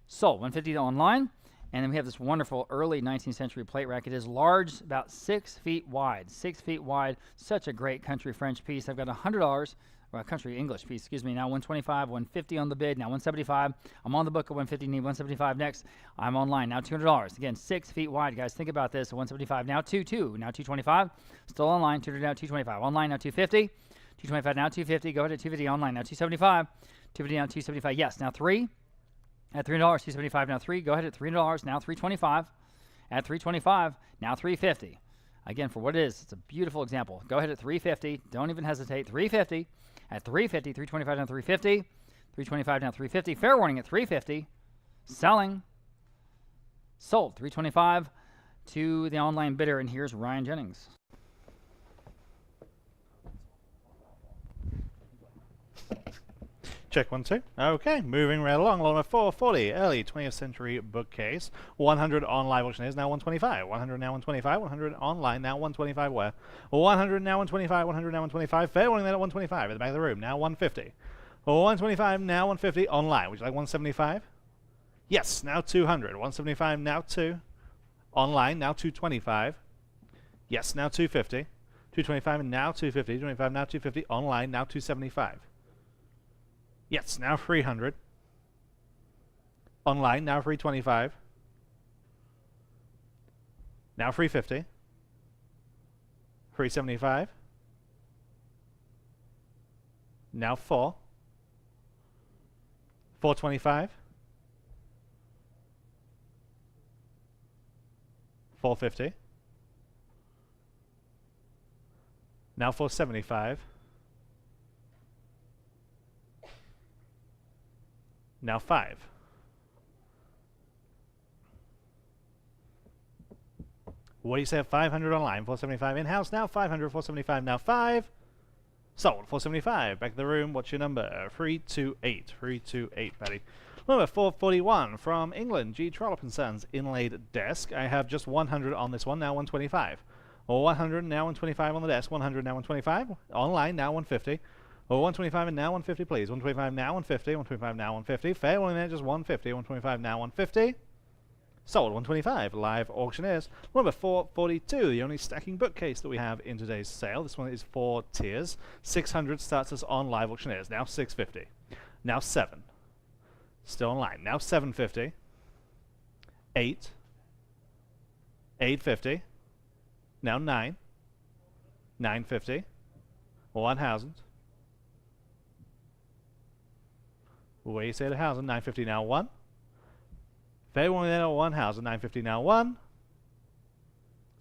Sold. 150 online. And then we have this wonderful early 19th century plate rack. It is large, about 6 feet wide. 6 feet wide. Such a great country French piece. I've got $100. Well, country English piece, excuse me. Now 125, 150 on the bid. Now 175. I'm on the book at 150. Need 175 next. I'm online. Now $200. Again, 6 feet wide, guys. Think about this. 175. Now 22. Now 225. Still online. 200 now 225. Online now 250. 225 now 250. Go ahead at 250. Online now 275. 250 now 275. Yes. Now 3. At $300. 275 now 3. Go ahead at $300. Now 325. At 325. Now 350. Again, for what it is, it's a beautiful example. Go ahead at 350. Don't even hesitate. 350. At 350, 325 down 350, 325 down 350. Fair warning at 350. Selling. Sold. 325 to the online bidder. And here's Ryan Jennings. Check 1, 2. Okay, moving right along. Lot number 440, early 20th century bookcase. 100 on live auction is now 125. 100 now 125. 100 online now 125. Where? 100 now 125. 100 now 125. Fair warning that at 125 at the back of the room. Now 150. 125 now 150 online. Would you like 175? Yes. Now 200. 175 now 2. Online now 225. Yes. Now 250. 225 now 250. 225 now 250. Online now 275. Yes, now 300. Online, now 325. Now 350. 375. Now 4. 425. 450. Now 475. Now 5. What do you say at 500 online? 475 in-house. Now 500. 475. Now 5. Sold. 475. Back to the room. What's your number? 328. 328, Patty. Number 441 from England. G. Trollope & Sons inlaid desk. I have just 100 on this one. Now 125. Or 100 and now 125 on the desk. 100 now 125. Online now 150. Or 125 and now 150, please. 125 now 150. 125 now 150. Fair warning there, just 150. 125 now 150. Sold 125. Live auctioneers. Number 442, the only stacking bookcase that we have in today's sale. This one is 4 tiers. 600 starts us on live auctioneers. Now 650. Now 7. Still online. Now 750. 8. 850. Now 9. 950. 1000. Where you say the 1000? 950 now 1. Fair warning then at 1000. 950 now 1.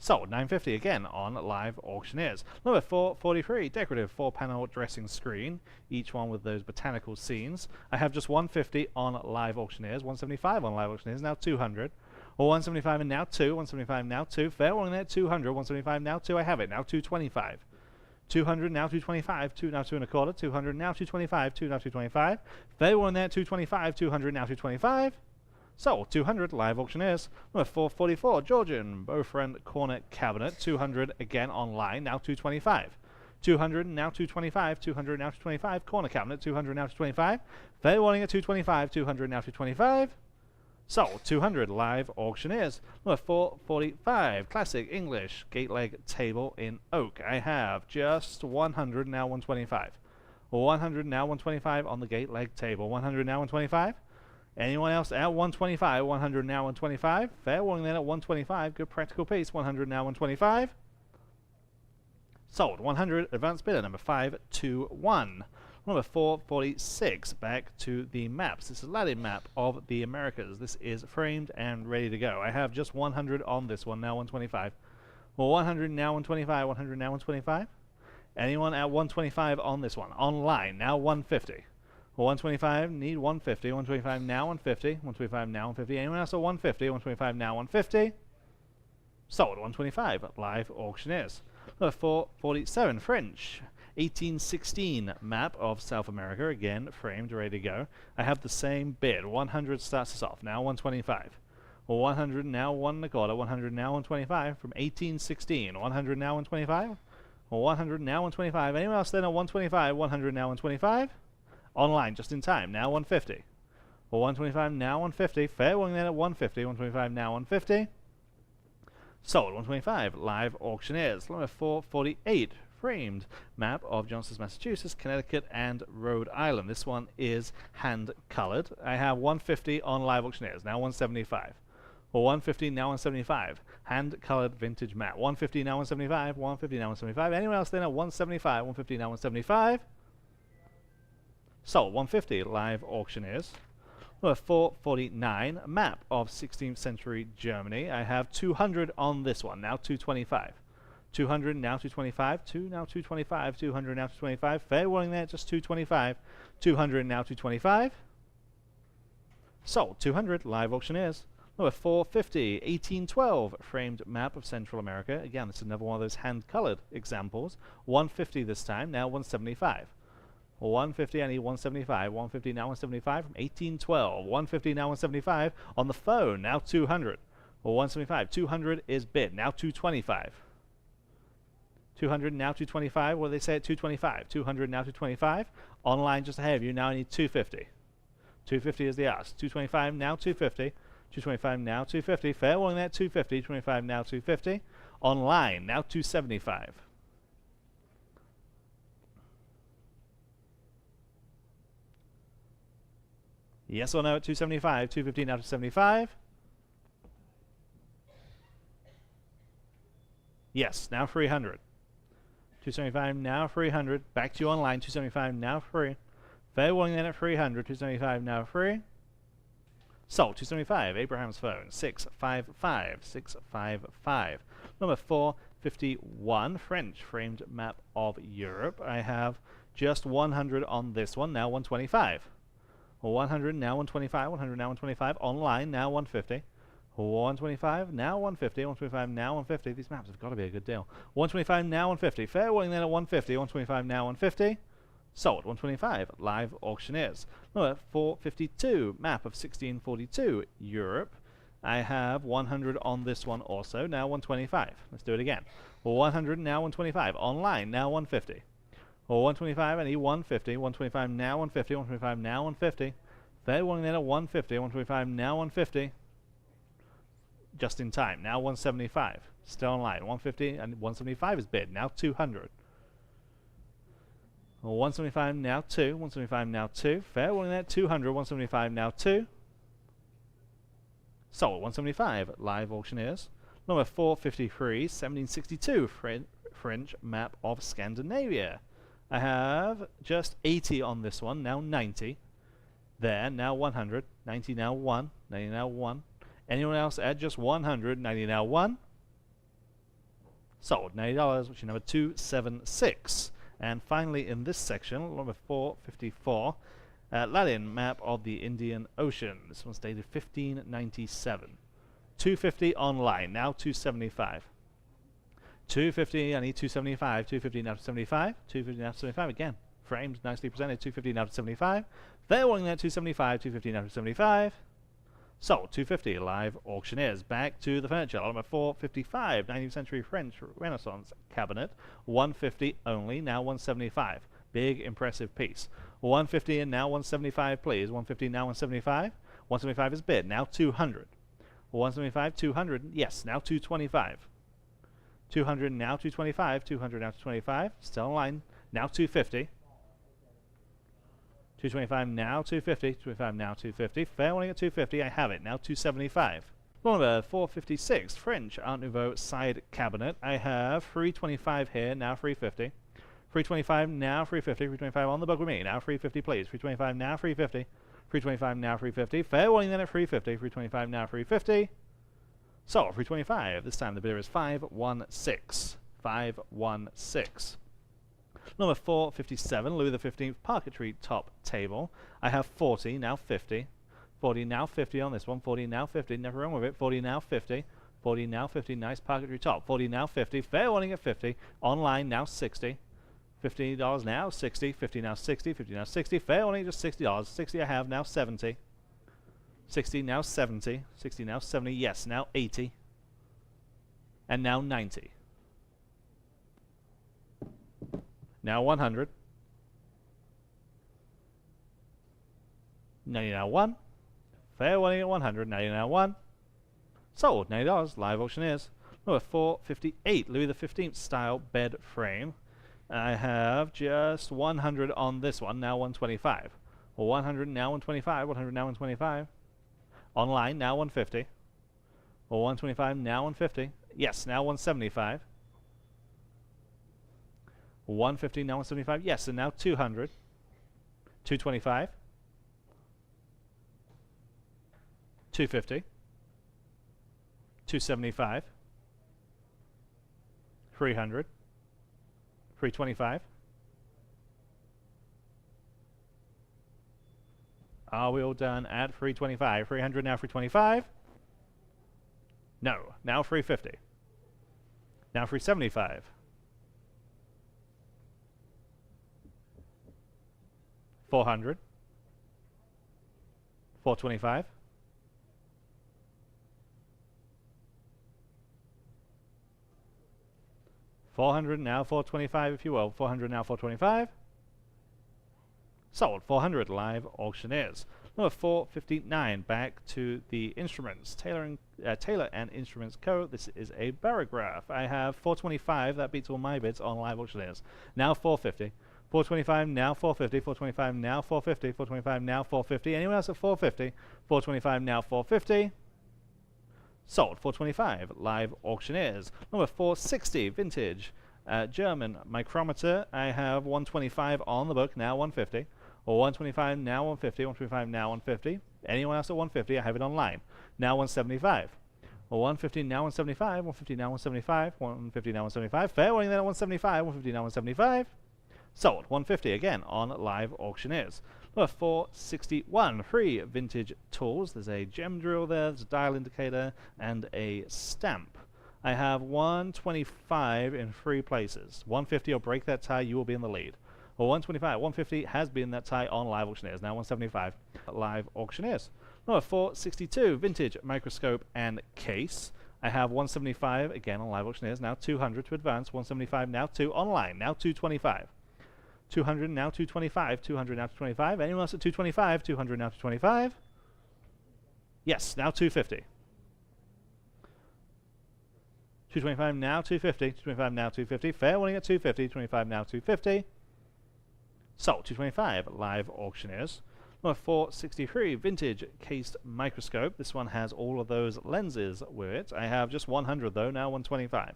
Sold 950 again on live auctioneers. Number 443, decorative 4-panel dressing screen, each one with those botanical scenes. I have just 150 on live auctioneers, 175 on live auctioneers, now 200. Or 175 and now 2, 175 now 2. Fair warning there, 200, 175 now 2. I have it now 225. 200 now 225, 2 now 2 and a quarter, 200 now 225, 2 now 225. Fair warning there, 225, 200 now 225. Sold 200 live auctioneers. Number 444, Georgian Beaufriend corner cabinet, 200 again online, now 225. 200 now 225, 200 now 225, corner cabinet, 200 now 225. Fair warning at 225, 200 now 225. Sold 200 live auctioneers. Number 445, classic English gate leg table in oak. I have just 100 now 125. 100 now 125 on the gate leg table. 100 now 125. Anyone else at 125? 100 now 125. Fair warning then at 125. Good practical piece. 100 now 125. Sold 100. Advanced bidder number 521. Number 446. Back to the maps. This is a Latin map of the Americas. This is framed and ready to go. I have just 100 on this one. Now 125. Well, 100 now 125. 100 now 125. Anyone at 125 on this one? Online now 150. 125, need 150, 125 now 150, 125 now 150. Anyone else at 150, 125 now 150. Sold 125 at live auctioneers. Number 447, French 1816 map of South America, again framed, ready to go. I have the same bid. 100 starts us off, now 125. 100 now 1 and a quarter, 100 now 125 from 1816. 100 now 125. 100 now 125. Anyone else then at 125, 100 now 125. Online, just in time, now 150. Or 125, now 150. Fair warning then at 150. 125, now 150. Sold 125. Live auctioneers. Number 448. Framed map of Johnston, Massachusetts, Connecticut, and Rhode Island. This one is hand colored. I have 150 on live auctioneers, now 175. Or 150, now 175. Hand colored vintage map. 150, now 175. 150, now 175. Anyone else then at 175? 150, now 175. Sold 150 live auctioneers. Number 449, map of 16th century Germany. I have 200 on this one, now 225. 200 now 225, 2 now 225, 200 now 225. Fair warning there, just 225. 200 now 225. Sold 200 live auctioneers. Number 450, 1812 framed map of Central America. Again, this is another one of those hand-colored examples. 150 this time, now 175. 150, I need 175. 150 now 175 from 1812. 150 now 175 on the phone, now 200. Or 175. 200 is bid, now 225. 200 now 225. What do they say at 225? 200 now 225. Online just ahead of you, now I need 250. 250 is the ask. 225 now 250. 225 now 250. Fair warning there, 250. 25 now 250. Online now 275. Yes or no at 275? 250 now to 75. Yes, now 300. 275 now 300. Back to you online. 275 now free. Fair warning then at 300. 275 now free. Sold 275. Abraham's phone 655 655. Number 451. French framed map of Europe. I have just 100 on this one. Now 125. 100 now 125, 100 now 125, online now 150, 125 now 150, 125 now 150. These maps have got to be a good deal. 125 now 150. Fair warning then at 150, 125 now 150. Sold 125 live auctioneers. Number 452 map of 1642 Europe. I have 100 on this one also, now 125. Let's do it again. 100, now 125. Online, now 150. 125, I need 150. 125, now 150. 125, now 150. Third one in at 150. 125, now 150. Just in time, now 175. Still online. 150 and 175 is bid, now 200. 175 now 2. 175 now 2. Fair one in at 200. 175 now 2. Sold 175 live auctioneers. Number 453, 1762 French map of Scandinavia. I have just 80 on this one, now 90. There, now 100. 90 now 1. 90 now 1. Anyone else at just 100? 90 now 1. Sold $90, which is number 276. And finally, in this section, number 454, Latin map of the Indian Ocean. This one's dated 1597. 250 online, now 275. 250, I need 275. 250 now to 75. 250 now to 75 again. Frames nicely presented. 250 now to 75. They're wanting that 275. 250 now to 75. Sold 250 live auctioneers. Back to the furniture. Number 455, 19th century French Renaissance cabinet. 150 only, now 175. Big impressive piece. 150 and now 175, please. 150 now 175. 175 is bid. Now 200. 175, 200. Yes, now 225. 200 now 225. 200 now 225. Still in line. Now 250. 225 now 250. 225 now 250. Fair warning at 250. I have it. Now 275. Number 456, French Art Nouveau side cabinet. I have 325 here. Now 350. 325 now 350. 325 on the book with me. Now 350, please. 325 now 350. 325 now 350. Fair warning then at 350. 325 now 350. So 325. This time the bidder is 516. 516. Number 457, Louis XV parquetry top table. I have 40, now 50. 40 now 50 on this one. 40 now 50. Never wrong with it. 40 now 50. 40 now 50. Nice parquetry top. 40 now 50. Fair warning at 50. Online now 60. $50 now 60. 50 now 60. 50 now 60. Fair warning just $60. 60 I have now 70. 60 now 70. 60 now 70. Yes, now 80. And now 90. Now 100. 90 now 1. Fair warning at 100. 90 now 1. Sold $90. Live auctioneers. Number 458, Louis XV style bed frame. I have just 100 on this one. Now 125. 100 now 125. 100 now 125. Online now 150. 125 now 150. Yes, now 175. 150 now 175. Yes, and now 200. 225. 250. 275. 300. 325. Are we all done at 325? 300 now 325. No, now 350. Now 375. 400. 425. 400 now 425 if you will. 400 now 425. Sold 400 live auctioneers. Number 459, back to the instruments. Taylor and Instruments Co. This is a barograph. I have 425, that beats all my bids on live auctioneers. Now 450. 425 now 450. 425 now 450. 425 now 450. Anyone else at 450? 425 now 450. Sold 425 live auctioneers. Number 460, vintage German micrometer. I have 125 on the book, now 150. Or 125 now 150. 125 now 150. Anyone else at 150? I have it online. Now 175. Or 150 now 175. 150 now 175. 150 now 175. Fair warning then at 175. 150 now 175. Sold 150 again on live auctioneers. Number 461, free vintage tools. There's a gem drill there, there's a dial indicator, and a stamp. I have 125 in 3 places. 150 will break that tie, you will be in the lead. Or 125, 150 has been that tie on live auctioneers. Now 175 live auctioneers. Number 462, vintage microscope and case. I have 175 again on live auctioneers, now 200 to advance, 175 now 2 online, now 225. 200 now 225, 200 now 225. Anyone else at 225? 200 now 225. Yes, now 250. 225 now 250, 225 now 250. Fair warning at 250, 25 now 250. Sold 225 live auctioneers. Number 463 vintage cased microscope. This one has all of those lenses with it. I have just 100 though, now 125.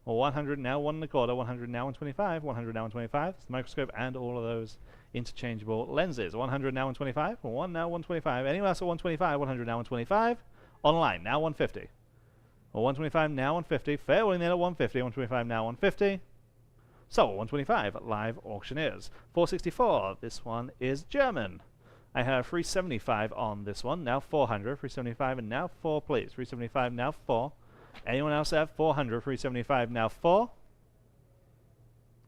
Or 100 now 1 1/4, 100 now 125, 100 now 125. It's the microscope and all of those interchangeable lenses. 100 now 125, 1 now 125. Anyone else at 125? 100 now 125. Online now 150. Or 125 now 150. Fair warning there at 150. 125 now 150. So 125 live auctioneers. 464. This one is German. I have 375 on this one. Now 400. 375 and now 4, please. 375 now 4. Anyone else have 400? 375 now 4.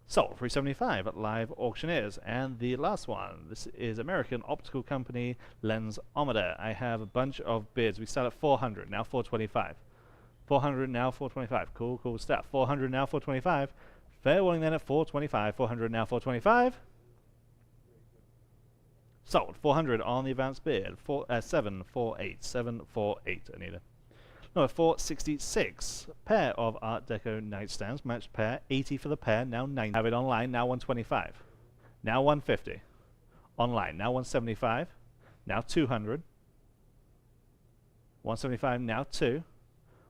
Sold 375 at live auctioneers. And the last one, this is American Optical Company Lensometer. I have a bunch of bids. We start at 400, now 425. 400 now 425. Cool, cool stuff. 400 now 425. Fair warning then at 425. 400 now 425. Sold 400 on the advanced bid. 748. 748, Anita. Number 466, pair of Art Deco nightstands, matched pair, 80 for the pair, now 90. Have it online, now 125. Now 150. Online, now 175. Now 200. 175, now 2.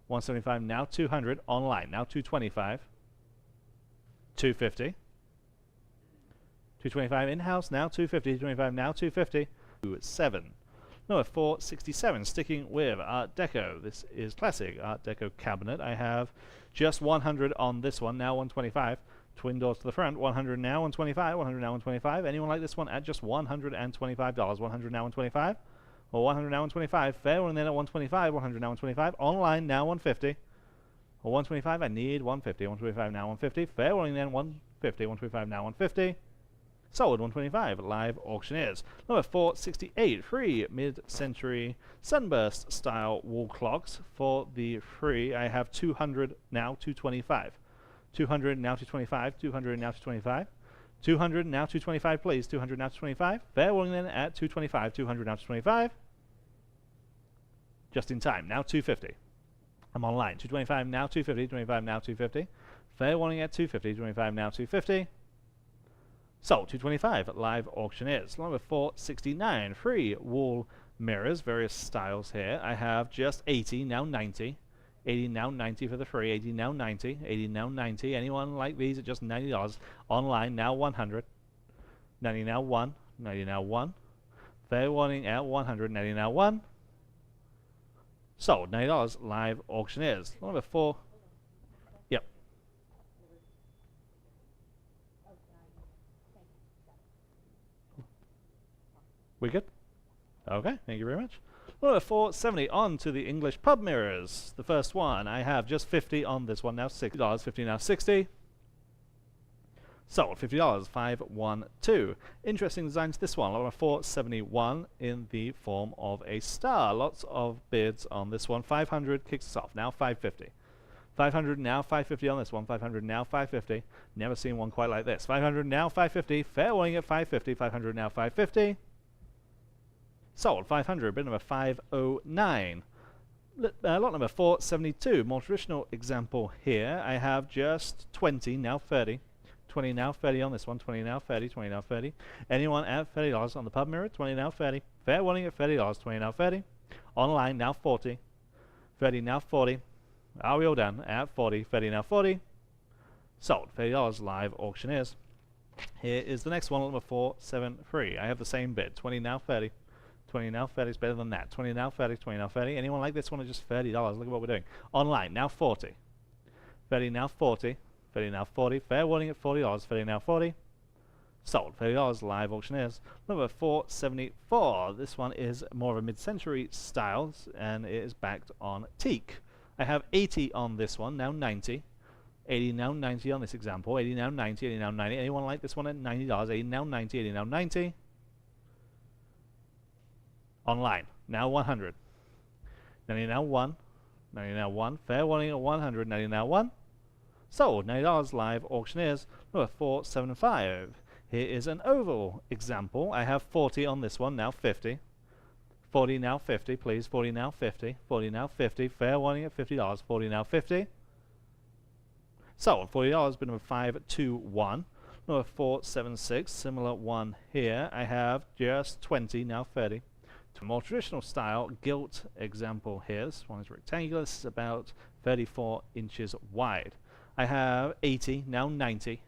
175, now 200. Online, now 225. 250. 225 in-house, now 250. 225, now 250. 7. Number 467, sticking with Art Deco. This is classic Art Deco cabinet. I have just 100 on this one, now 125. Twin doors to the front, 100 now, 125, 100 now, 125. Anyone like this one at just $125? 100 now, 125. Or 100 now, 125. Fair one then at 125, 100 now, 125. Online now, 150. Or 125, I need 150. 125 now, 150. Fair warning then, 150. 125 now, 150. Sold 125 live auctioneers. Number 468, free mid-century sunburst style wall clocks. For the free, I have 200 now 225. 200 now 225. 200 now 225. 200 now 225, please. 200 now 225. Fair warning then at 225. 200 now 225. Just in time. Now 250. I'm online. 225 now 250. 25 now 250. Fair warning at 250. 25 now 250. Sold 225 at live auctioneers. Number 469, free wall mirrors, various styles here. I have just 80, now 90. 80 now 90 for the free. 80 now 90. 80 now 90. Anyone like these at just $90? Online now 100. 90 now 1. 90 now 1. Fair warning at 100. 90 now 1. Sold $90 live auctioneers. Number 4. Yep. We good? Okay, thank you very much. Number 470, on to the English pub mirrors. The first one, I have just 50 on this one, now $60. 50 now 60. Sold $50, 512. Interesting design to this one, number 471 in the form of a star. Lots of bids on this one. 500 kicks us off, now 550. 500 now 550 on this one. 500 now 550. Never seen one quite like this. 500 now 550. Fair warning at 550. 500 now 550. Sold 500, bid number 509. Lot number 472, more traditional example here. I have just 20, now 30. 20 now 30 on this one, 20 now 30, 20 now 30. Anyone at $30 on the pub mirror? 20 now 30. Fair warning at $30, 20 now 30. Online now 40. 30 now 40. Are we all done? At 40, 30 now 40. Sold $30 live auctioneers. Here is the next one, number 473. I have the same bid, 20 now 30. 20 now 30 is better than that. 20 now 30, 20 now 30. Anyone like this one at just $30? Look at what we're doing. Online, now 40. 30 now 40. 30 now 40. Fair warning at $40. 30 now 40. Sold $30 live auctioneers. Number 474. This one is more of a mid-century styles and it is backed on teak. I have 80 on this one, now 90. 80 now 90 on this example. 80 now 90, 80 now 90. Anyone like this one at $90? 80 now 90, 80 now 90. Online, now 100. Now you're now 1. Now you're now 1. Fair warning at 100. Now you're now 1. Sold. $90 live auctioneers. Number 475. Here is an oval example. I have 40 on this one. Now 50. 40 now 50, please. 40 now 50. 40 now 50. Fair warning at $50. 40 now 50. Sold. $40. Bid number 521. Number 476. Similar one here. I have just 20 now 30. To a more traditional style gilt example here. This one is rectangular. This is about 34 inches wide. I have 80 now 90.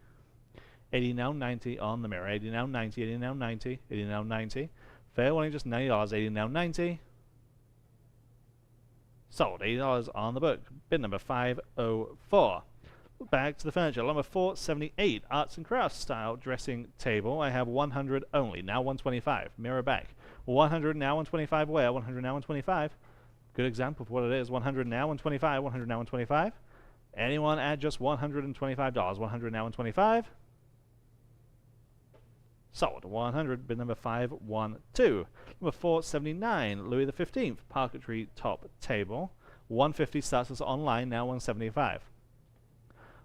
80 now 90 on the mirror. 80 now 90. 80 now 90. 80 now 90. Fair warning, just $90. 80 now 90. Sold. $80 on the book. Bid number 504. Back to the furniture. Number 478. Arts and crafts style dressing table. I have 100 only. Now 125. Mirror back. 100 now 125. Where? 100 now 125. Good example of what it is. 100 now 125. 100 now 125. Anyone at just $125? 100 now 125. Sold. 100. Bid number 512. Number 479. Louis XV. Parquetry top table. 150 starts us online. Now 175.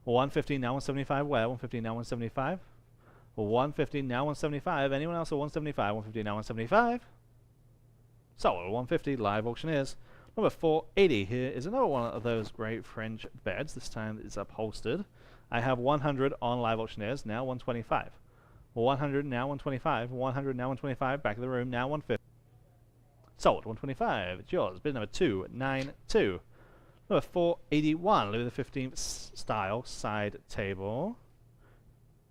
150 now 175. Where? 150 now 175. 150 now 175. Anyone else at 175? 150 now 175. Sold. 150. Live auctioneers. Number 480. Here is another one of those great French beds. This time it's upholstered. I have 100 on live auctioneers. Now 125. 100 now 125. 100 now 125. Back of the room. Now 150. Sold. 125. It's yours. Bid number 292. Number 481. Louis XV style side table.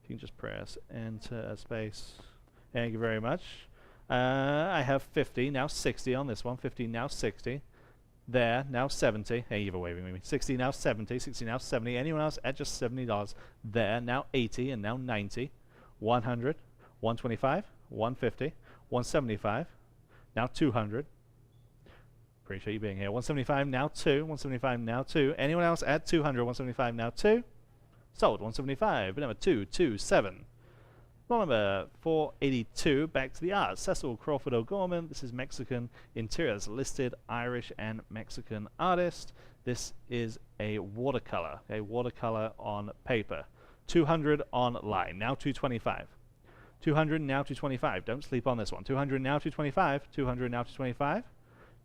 You can just press enter space. Thank you very much. I have 50 now 60 on this one. 50 now 60. There now 70. Hey, you're waving with me. 60 now 70. 60 now 70. Anyone else at just $70? There now 80 and now 90. 100. 125. 150. 175. Now 200. Appreciate you being here. 175 now 2. 175 now 2. Anyone else at 200? 175 now 2. Sold. 175. Bid number 227. Number 482. Back to the arts. Cecil Crawford O'Gorman. This is Mexican interiors. Listed Irish and Mexican artist. This is a watercolor. A watercolor on paper. 200 online. Now 225. 200 now 225. Don't sleep on this one. 200 now 225. 200 now 225.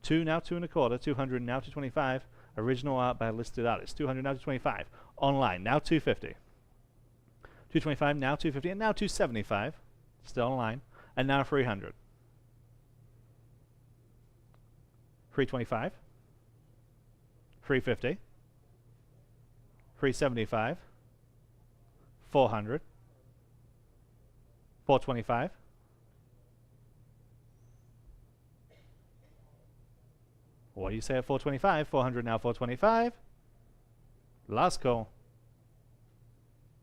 2 now 2 1/4. 200 now 225. Original art by listed artist. 200 now 225. Online now 250. 225 now 250 and now 275. Still online. And now 300. 325. 350. 375. 400. 425. What do you say at 425? 400 now 425. Last call.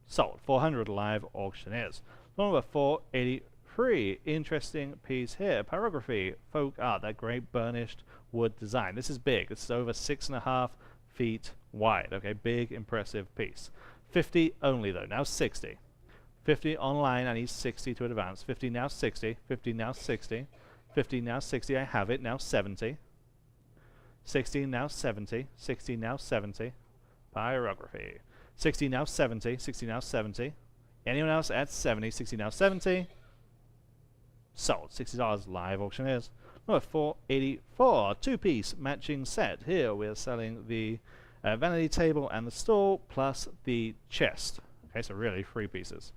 Sold. 400 live auctioneers. Number 483. Interesting piece here. Pyrography. Folk art. That great burnished wood design. This is big. This is over 6.5 feet wide. Okay, big, impressive piece. 50 only though. Now 60. 50 online. I need 60 to advance. 50 now 60. 50 now 60. 50 now 60. I have it. Now 70. 60 now 70. 60 now 70. Pyrography. 60 now 70. 60 now 70. Anyone else at 70? 60 now 70. Sold. $60 live auctioneers. Number 484. Two-piece matching set. Here we're selling the vanity table and the stool plus the chest. Okay, so really 3 pieces.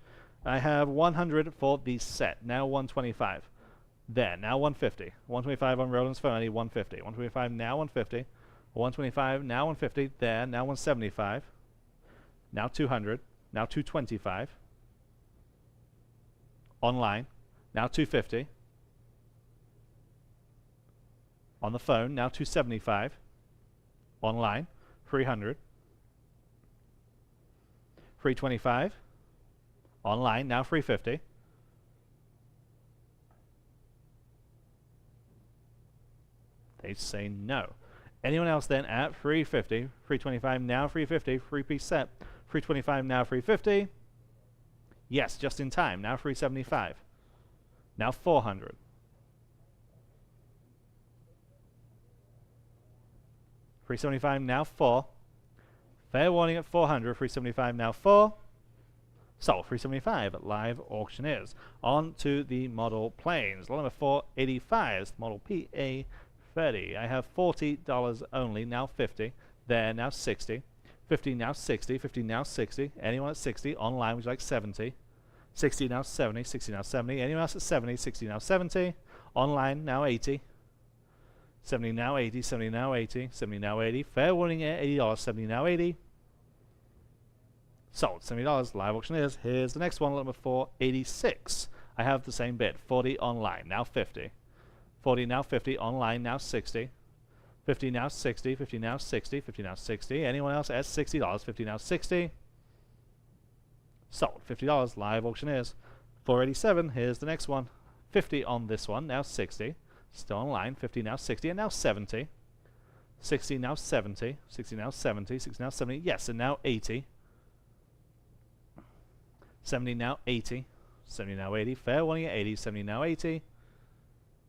I have 100 for the set. Now 125. There, now 150. 125 on Roland's phone. I need 150. 125 now 150. 125 now 150. There, now 175. Now 200. Now 225. Online. Now 250. On the phone. Now 275. Online. 300. 325. Online. Now 350. They say no. Anyone else then at 350? 325 now 350. 3-piece set. 325 now 350. Yes, just in time. Now 375. Now 400. 375 now 4. Fair warning at 400. 375 now 4. Sold. 375 at live auctioneers. On to the model planes. Lot number 485 is the model PA30. I have $40 only, now 50. There, now 60. 50 now 60. 50 now 60. Anyone at 60? Online, would you like 70? 60 now 70. 60 now 70. Anyone else at 70? 60 now 70. Online, now 80. 70 now 80. 70 now 80. 70 now 80. Fair warning at $80. 70 now 80. Sold. $70. Live auctioneers. Here's the next one, lot number 486. I have the same bid. 40 online, now 50. 40 now 50. Online, now 60. 50 now 60. 50 now 60. 50 now 60. Anyone else at $60? 50 now 60. Sold. $50. Live auctioneers. 487. Here's the next one. 50 on this one, now 60. Still online. 50 now 60. And now 70. 60 now 70. 60 now 70. 60 now 70. Yes, and now 80. 70 now 80. 70 now 80. Fair warning at 80. 70 now 80.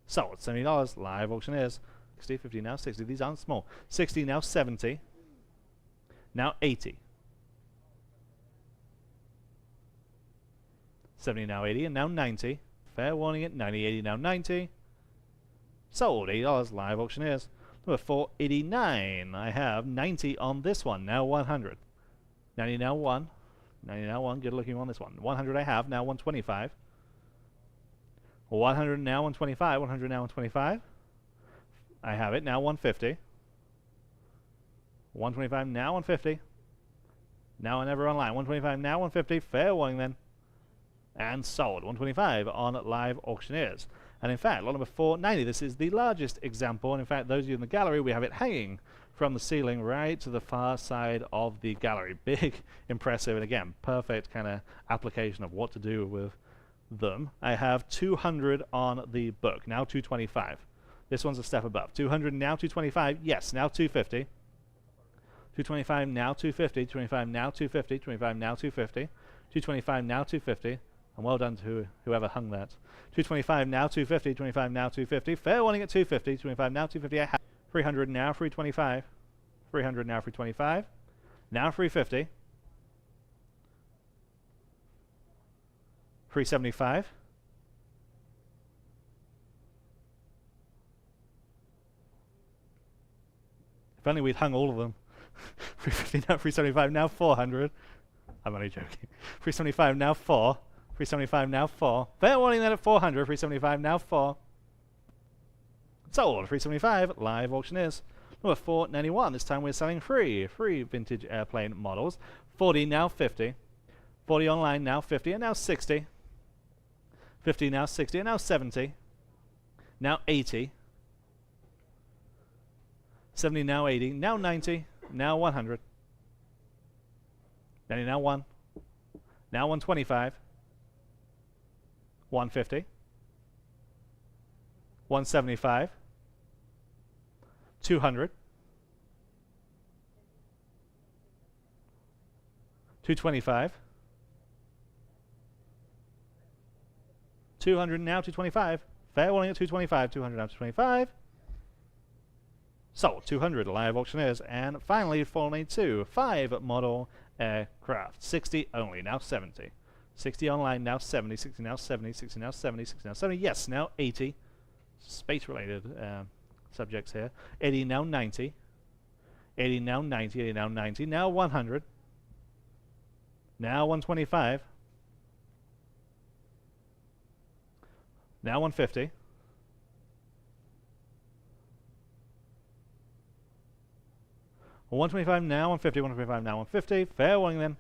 Sold. $70. Live auctioneers. 60. 50 now 60. These aren't small. 60 now 70. Now 80. 70 now 80. And now 90. Fair warning at 90. 80 now 90. Sold. $80. Live auctioneers. Number 489. I have 90 on this one. Now 100. 90 now 1. 90 now 1. Good looking on this one. 100 I have. Now 125. 100 now 125. 100 now 125. I have it. Now 150. 125 now 150. Now and ever online. 125 now 150. Fair warning then. And sold. 125 on live auctioneers. And in fact, lot number 490, this is the largest example. And in fact, those of you in the gallery, we have it hanging from the ceiling right to the far side of the gallery. Big, impressive, and again, perfect kind of application of what to do with them. I have 200 on the book, now 225. This one's a step above. 200 now 225, yes, now 250. 225 now 250, 225 now 250, 225 now 250, 225 now 250. And well done to whoever hung that. 225 now 250, 25 now 250. Fair warning at 250, 25 now 250. I have 300 now 325. 300 now 325. Now 350. 375. If only we'd hung all of them. 350 now 375. Now 400. I'm only joking. 375 now 4. 375 now 4. Fair warning then at 400. 375 now 4. Sold. 375 live auctioneers. Number 491. This time we're selling free vintage airplane models. 40 now 50. 40 online now 50 and now 60. 50 now 60 and now 70. Now 80. 70 now 80. Now 90. Now 100. 90 now 1. Now 125. 150. 175. 200. 225. 200 now 225. Fair warning at 225. 200 now 225. Sold. 200 live auctioneers. And finally 492. 5 model aircraft. 60 only. Now 70. 60 online, now 70, 60 now 70, 60 now 70, 60 now 70, yes, now 80. Space-related subjects here. 80 now 90. 80 now 90, 80 now 90, now 100. Now 125. Now 150. Well, 125 now 150, 125 now 150. Fair warning then.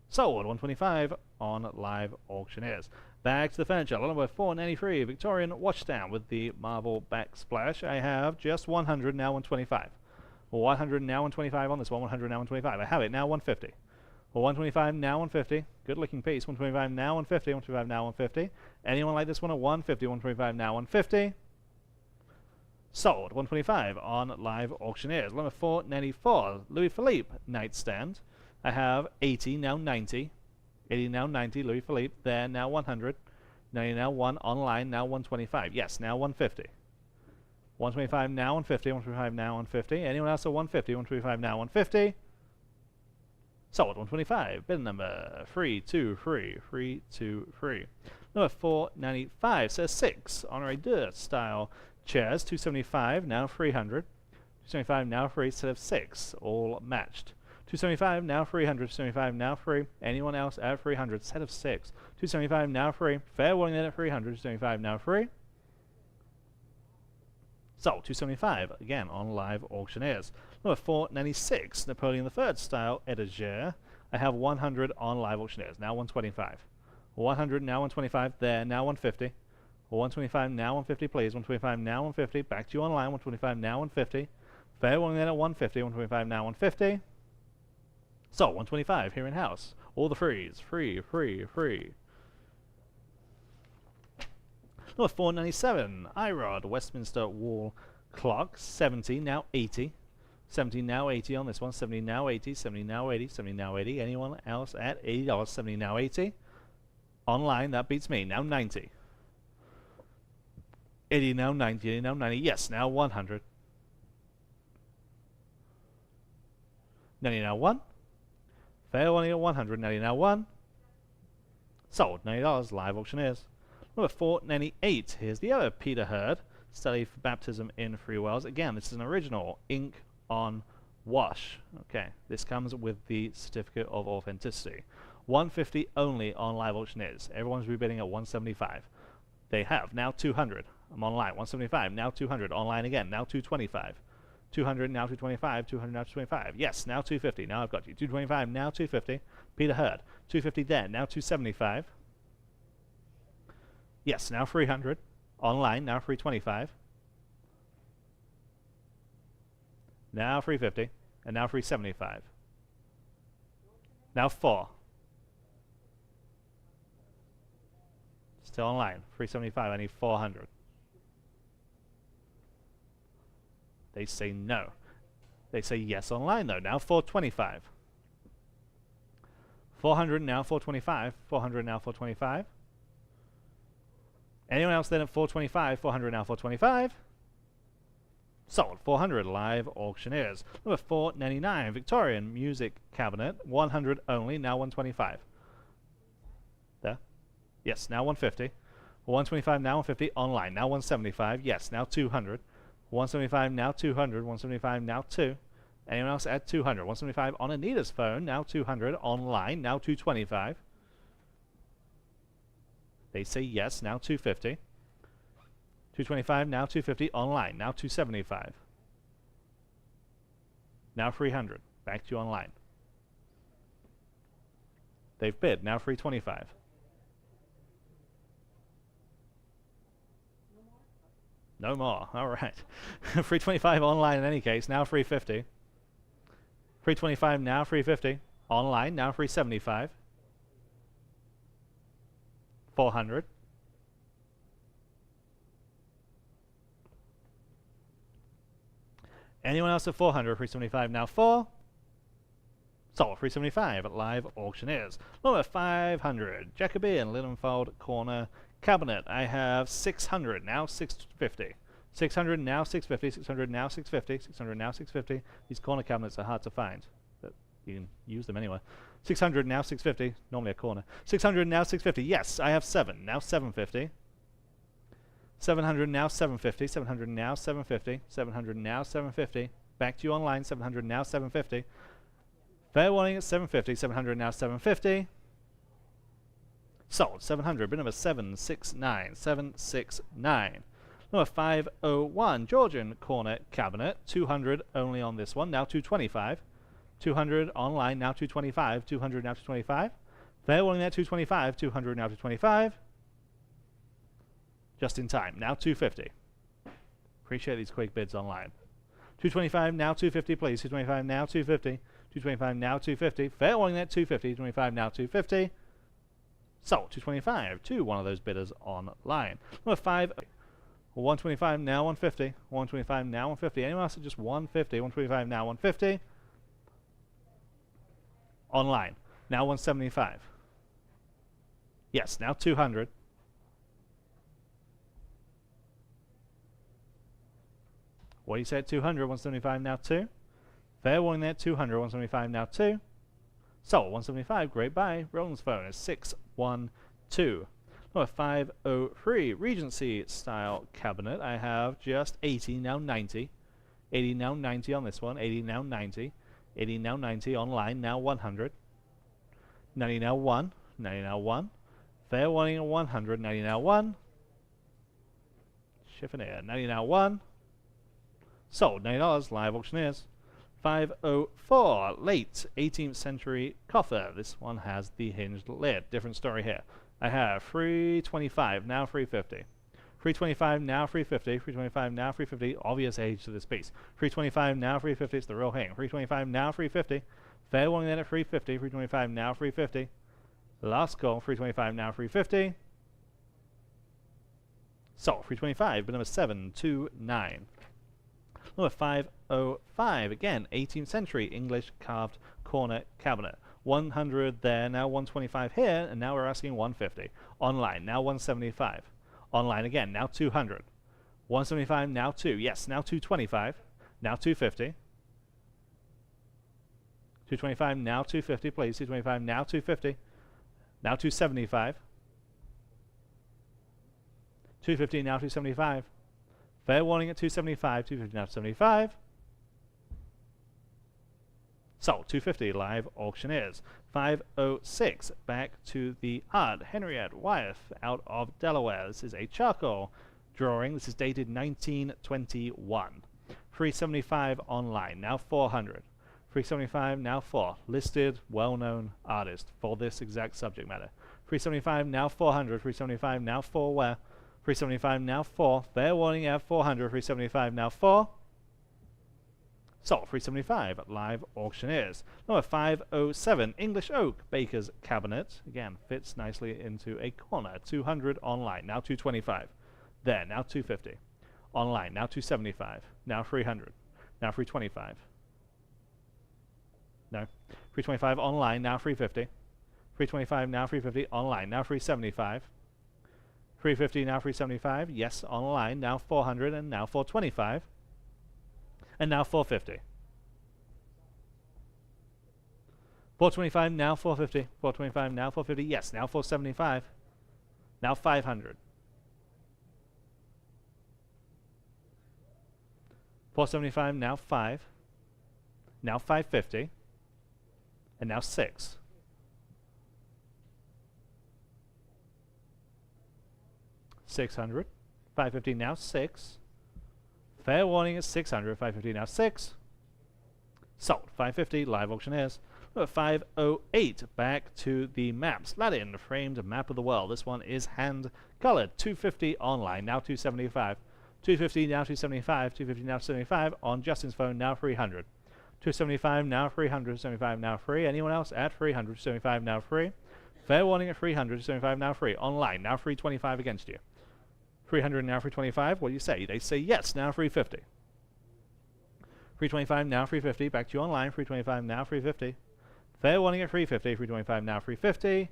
Sold. 125 on live auctioneers. Back to the furniture. Lot number 493. Victorian washstand with the marble backsplash. I have just 100 now 125. 100 now 125 on this one. 100 now 125. I have it now 150. 125 now 150. Good looking piece. 125 now 150. 125 now 150. Anyone like this one at 150? 125 now 150. Sold. 125 on live auctioneers. Lot number 494. Louis Philippe nightstand. I have 80 now 90. 80 now 90. Louis Philippe. There now 100. 90 now 1. Online now 125. Yes, now 150. 125 now, 150, 125 now, 150. Anyone else at 150, 125 now, 150. Sold, 125. Bid number 323, 323. Number 495 says 6. Honorary deux style chairs, 275 now 300. 275 now free, set of 6, all matched. 275 now 300, 275 now free. Anyone else at 300, set of 6. 275 now free. Fair warning then at 300, 275 now free. Sold, 275, again on live auctioneers. Number 496, Napoleon III style etagere. I have 100 on live auctioneers, now 125. 100 now 125, there, now 150. 125 now 150, please. 125 now 150, back to you online. 125 now 150. Fair warning then at 150, 125 now 150. So, 125 here in house. All the frees, free, free, free. Number 497, IROD, Westminster Wall Clock, 70, now 80. 70 now 80 on this one, 70 now 80, 70 now 80, 70 now 80. Anyone else at $80, 70 now 80. Online, that beats me, now 90. 80 now 90, 80 now 90, yes, now 100. 90 now 1. Fair warning at 100, 90 now 1. Sold, $90, live auctioneers. Number 498, here's the other Peter Hurd, Study for Baptism in Free Wells. Again, this is an original ink on wash. Okay, this comes with the certificate of authenticity. 150 only on live auctioneers. Everyone's rebidding at 175. They have now 200. I'm online. 175 now 200. Online again. Now 225. 200 now 225. 200 now 225. Yes, now 250. Now I've got you. 225 now 250. Peter Hurd. 250 there. Now 275. Yes, now 300. Online, now 325. Now 350. And now 375. Now 4. Still online. 375. I need 400. They say no. They say yes online though. Now 425. 400 now 425. 400 now 425. Anyone else then at 425? 400 now 425. Sold. 400 live auctioneers. Number 499 Victorian music cabinet. 100 only. Now 125. There. Yes. Now 150. 125 now 150 online. Now 175. Yes. Now 200. 175 now 200. 175 now 2. Anyone else at 200? 175 on Anita's phone. Now 200 online. Now 225. They say yes, now 250. 225, now 250, online, now 275. Now 300, back to you online. They've bid, now 325. No more, alright. 325 online in any case, now 350. 325, now 350. Online, now 375. 400. Anyone else at 400? 375 now 4. Sold 375 at live auctioneers. Number 500 Jacobean Linenfold corner cabinet. I have 600 now 650. 600 now 650. 600 now 650. 600 now 650. These corner cabinets are hard to find, but you can use them anyway. 600 now 650, normally a corner. 600 now 650, yes, I have 7, now 750. 700 now 750, 700 now 750, 700 now 750. Back to you online, 700 now 750. Fair warning at 750, 700 now 750. Sold, 700, bid number 769, 769. Number 501, Georgian corner cabinet, 200 only on this one, now 225. 200 online, now 225. 200 now 225. Fair warning at 225. 200 now 225. Just in time. Now 250. Appreciate these quick bids online. 225 now 250, please. 225 now 250. 225 now 250. Fair warning at 250. 225 now 250. Sold. 225 to one of those bidders online. Number 5. 125 now 150. 125 now 150. Anyone else at just 150? 125 now 150. Online. Now 175. Yes, now 200. What do you say at 200? 175 now 2. Fair warning there, 200, 175 now 2. Sold, 175, great buy. Roland's phone is 612. Number 503, Regency style cabinet. I have just 80, now 90. 80, now 90 on this one. 80, now 90. 80, now 90. Online, now 100. 90, now 1. 90, now 1. Fair warning at 100. 90, now 1. Chiffonier, 90, now 1. Sold, $90, live auctioneers. 504, late 18th century coffer. This one has the hinged lid. Different story here. I have 325, now 350. 325, now 350. 325, now 350. Obvious age to this piece. 325, now 350. It's the real hang. 325, now 350. Fair warning then at 350. 325, now 350. Last call. 325, now 350. So, 325, but number 729. Number 505, again, 18th century English carved corner cabinet. 100 there, now 125 here, and now we're asking 150. Online, now 175. Online again, now 200. 175, now 2. Yes, now 225. Now 250. 225, now 250, please. 225, now 250. Now 275. 250, now 275. Fair warning at 275. 250, now 75. Sold, 250, live auctioneers. 506, back to the art. Henriette Wyeth, out of Delaware. This is a charcoal drawing. This is dated 1921. 375 online, now 400. 375, now 4. Listed, well-known artist for this exact subject matter. 375, now 400. 375, now 4 where? 375, now 4. Fair warning at 400. 375, now 4. Sold, 375 at live auctioneers. Number 507, English oak baker's cabinet. Again, fits nicely into a corner. 200 online, now 225. There, now 250. Online, now 275. Now 300. Now 325. No. 325 online, now 350. 325, now 350. Online, now 375. 350, now 375. Yes, online, now 400, and now 425. And now 450. 425, now 450. 425, now 450. Yes, now 475. Now 500. 475, now 5. Now 550. And now 6. 600. 550, now 6. Fair warning is 600. 550, now 6. Sold. 550, live auctioneers. Number 508, back to the maps. Latin framed map of the world. This one is hand colored. 250 online, now 275. 250, now 275. 250, now 75. On Justin's phone, now 300. 275, now 300. 75, now free. Anyone else at 300? 75, now free. Fair warning at 300. 75, now free. Online, now 325 against you. 300, now 325. What do you say? They say yes, now 350. 325, now 350. Back to you online. 325, now 350. Fair warning at 350. 325, now 350.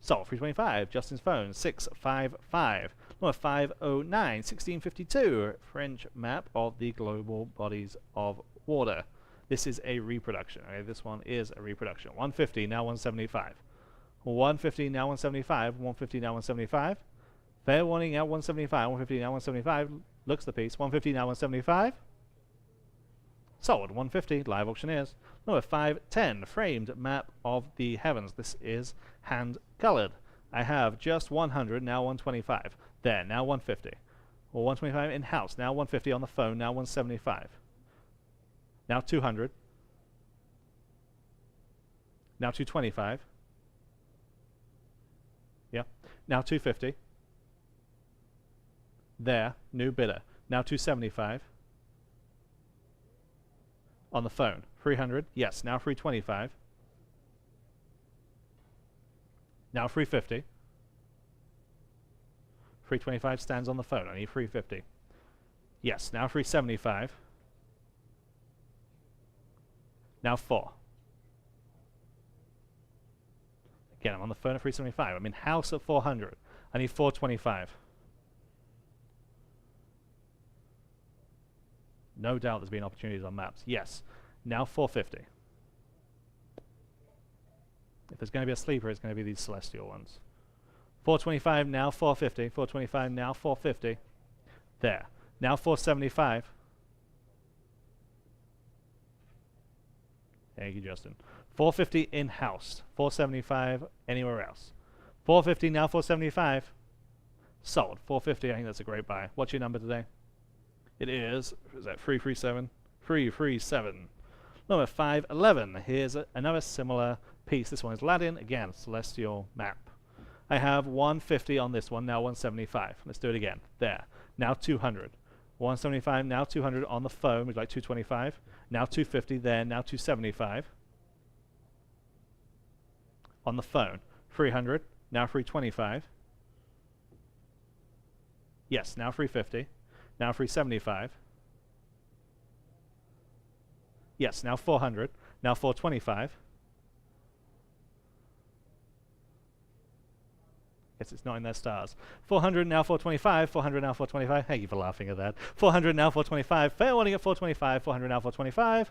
Sold, 325. Justin's phone, 655. Number 509, 1652. French map of the global bodies of water. This is a reproduction. Okay, this one is a reproduction. 150, now 175. 150, now 175. 150, now 175. Fair warning at 175. 150, now 175. Looks the piece. 150, now 175. Sold, 150, live auctioneers. Number 510, framed map of the heavens. This is hand colored. I have just 100, now 125. There, now 150. Or 125 in house, now 150 on the phone, now 175. Now 200. Now 225. Yeah. Now 250. There, new bidder. Now 275. On the phone. 300. Yes, now 325. Now 350. 325 stands on the phone. I need 350. Yes, now 375. Now 4. Again, I'm on the phone at 375. I'm in house at 400. I need 425. No doubt there's been opportunities on maps. Yes. Now 450. If there's going to be a sleeper, it's going to be these celestial ones. 425, now 450. 425, now 450. There. Now 475. Thank you, Justin. 450 in-house. 475 anywhere else. 450, now 475. Sold. 450, I think that's a great buy. What's your number today? It is that 337? 337. Number 511. Here's another similar piece. This one is Latin. Again, celestial map. I have 150 on this one, now 175. Let's do it again. There. Now 200. 175, now 200 on the phone. We'd like 225. Now 250 there, now 275. On the phone. 300, now 325. Yes, now 350. Now 375. Yes, now 400. Now 425. Guess it's not in their stars. 400, now 425. 400, now 425. Thank you for laughing at that. 400, now 425. Fair warning at 425. 400, now 425.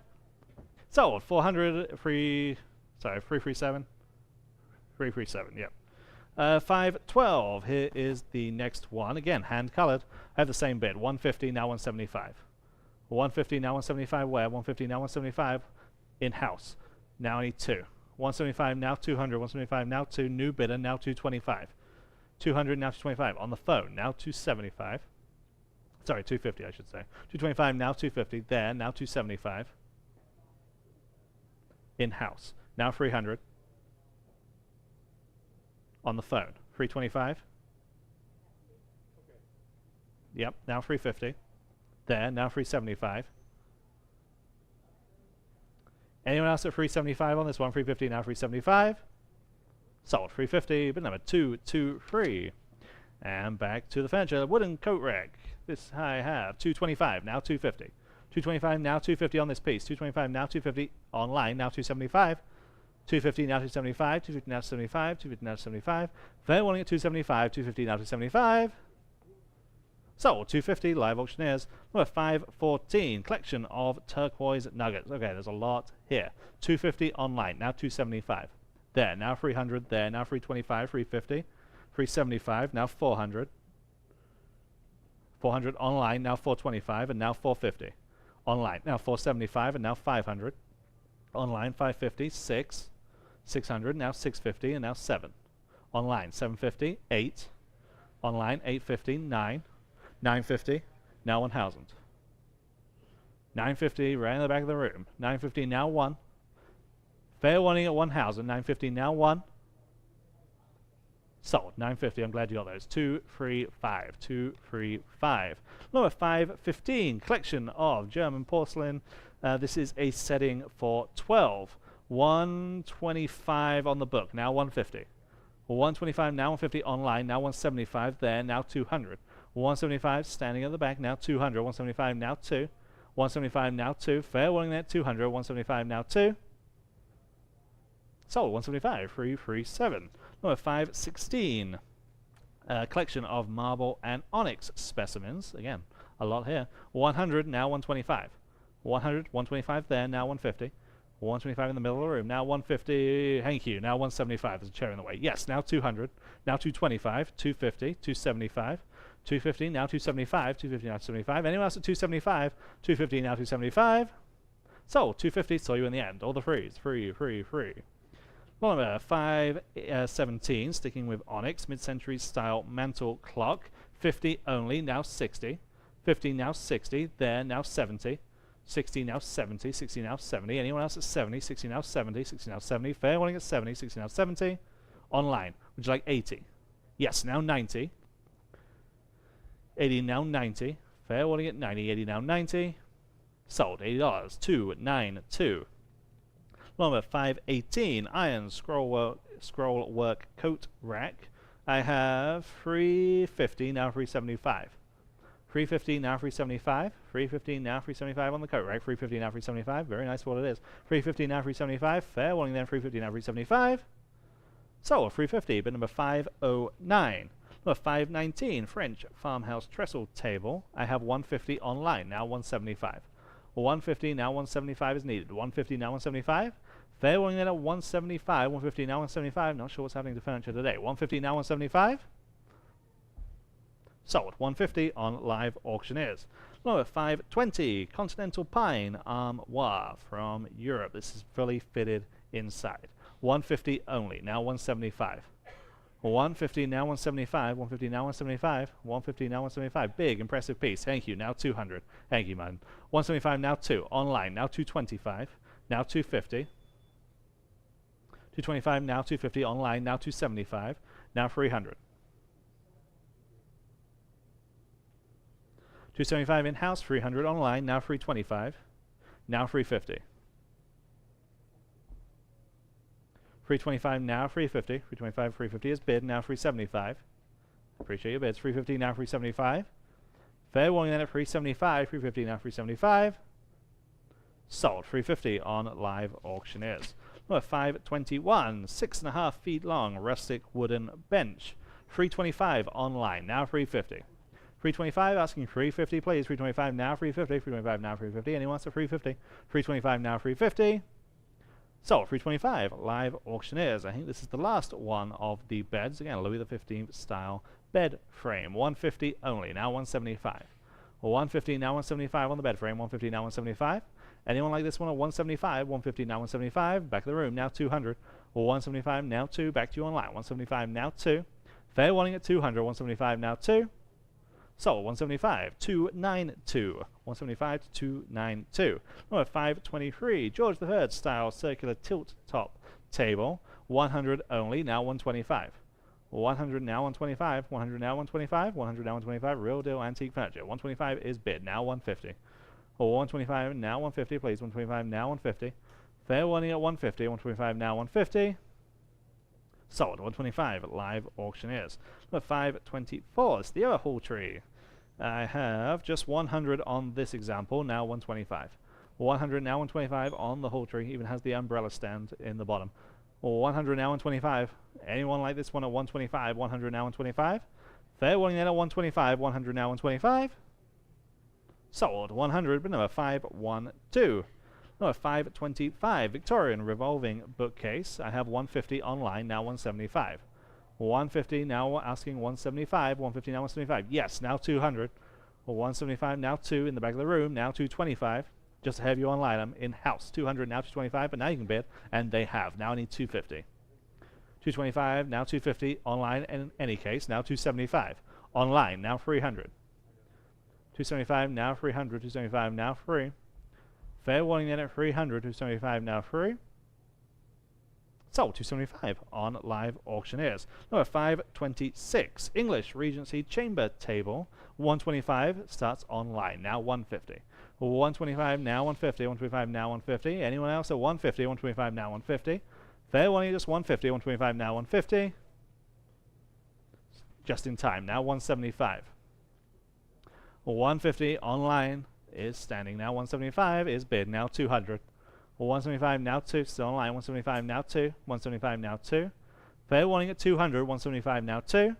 Sold. 400, 337. 337, yep. 512. Here is the next one. Again, hand-colored. I have the same bid. 150, now 175. 150, now 175 where? 150, now 175 in-house. Now I need 2. 175, now 200. 175, now 2. New bidder, now 225. 200, now 225. On the phone, now 275. Sorry, 250, I should say. 225, now 250. There, now 275. In-house. Now 300. On the phone, 325. Yep, now 350. There, now 375. Anyone else at 375 on this one? 350, now 375. Sold. 350, bid number 223. And back to the furniture. Wooden coat rack. This I have 225, now 250. 225, now 250 on this piece. 225, now 250 online, now 275. 250, now 275. 250, now 275. 250, now 275. Fair warning at 275. 250, now 275. Sold. 250, live auctioneers. Number 514, collection of turquoise nuggets. Okay, there's a lot here. 250 online, now 275. There, now 300. There, now 325, 350. 375, now 400. 400 online, now 425, and now 450. Online, now 475, and now 500. Online, 550, 6. 600, now 650, and now 7. Online, 750, 8. Online, 850, 9. 950, now 1000. 950, right in the back of the room. 950, now 1. Fair warning at 1000. 950, now 1. Sold. 950, I'm glad you got those. 235. 235. Number 515, collection of German porcelain. This is a setting for 12. 125 on the book, now 150. 125, now 150 online, now 175 there, now 200. 175 standing at the back, now 200. 175, now 2. 175, now 2. Fair warning at 200. 175, now 2. Sold. 175. 337. Number 516. Collection of marble and onyx specimens. Again, a lot here. 100, now 125. 100, 125 there, now 150. 125 in the middle of the room, now 150. Thank you. Now 175. There's a chair in the way. Yes, now 200. Now 225. 250. 275. 250, now 275, 250, now 275. Anyone else at 275? 250, now 275. Sold. 250, saw you in the end. All the frees. Free. Number 517, sticking with onyx, mid-century style mantle clock. 50 only, now 60. 50, now 60. There, now 70. 60, now 70. 60, now 70. Anyone else at 70? 60, now 70. 60, now 70. Fair warning at 70. 60, now 70. Online. Would you like 80? Yes, now 90. 80, now 90. Fair warning at 90. 80, now 90. Sold. $80. 292. Number 518. Iron scroll work coat rack. I have 350, now 375. 350, now 375. 350, now 375 on the coat rack. 350, now 375. Very nice for what it is. 350, now 375. Fair warning then. 350, now 375. Sold. 350. Bid number 509. Number 519, French farmhouse trestle table. I have 150 online, now 175. 150, now 175 is needed. 150, now 175. Fair warning then at 175. 150, now 175. Not sure what's happening to furniture today. 150, now 175. Sold. 150 on live auctioneers. Number 520, Continental Pine Armoire from Europe. This is fully fitted inside. 150 only, now 175. 150, now 175. 150, now 175. 150, now 175. Big, impressive piece. Thank you. Now 200. Thank you, man. 175, now 2. Online, now 225. Now 250. 225, now 250. Online, now 275. Now 300. 275 in-house, 300 online, now 325. Now 350. 325, now 350. 325, 350 is bid, now 375. Appreciate your bids. 350, now 375. Fair warning then at 375. 350, now 375. Sold. 350 on live auctioneers. Number 521, 6.5 feet long, rustic wooden bench. 325 online, now 350. 325, asking 350 please. 325 now 350. 325 now 350. Anyone wants a 350? 325 now 350. So 325 live auctioneers. I think this is the last one of the beds. Again, Louis XV style bed frame. 150 only. Now 175. 150 now 175 on the bed frame. 150 now 175. Anyone like this one at 175? 150 now 175. Back of the room now 200. 175 now 2. Back to you online. 175 now 2. Fair warning at 200. 175 now 2. So 175, 292, 175 to 292. Number 523, George III style circular tilt top table, 100 only, now 125. 100 now 125, 100 now 125, 100 now 125, real deal antique furniture. 125 is bid, now 150. 125 now 150, please. 125 now 150. Fair warning at 150, 125 now 150. Sold. 125 live auctioneers. Number 524 is the other hall tree. I have just 100 on this example, now 125. 100 now 125 on the hall tree, even has the umbrella stand in the bottom. 100 now 125. Anyone like this one at 125? 100 now 125. Fair warning then at 125. 100 now 125. Sold. 100, but number 512. Number 525, Victorian revolving bookcase. I have 150 online, now 175. 150, now asking 175. 150, now 175. Yes, now 200. 175, now 2 in the back of the room, now 225. Just to have you online, I'm in-house. 200, now 225, but now you can bid, and they have. Now I need 250. 225, now 250, online in any case, now 275. Online, now 300. 275, now 300. 275, now 3. Fair warning then at 300, 275 now free. Sold. 275 on live auctioneers. Number 526, English Regency Chamber Table. 125 starts online, now 150. 125 now 150, 125 now 150. Anyone else at 150, 125 now 150. Fair warning, just 150, 125 now 150. Just in time, now 175. 150 online is standing now. 175 is bid, now 200. 175 now 2, still online. 175 now 2. 175 now 2. Fair warning at 200. 175 now 2.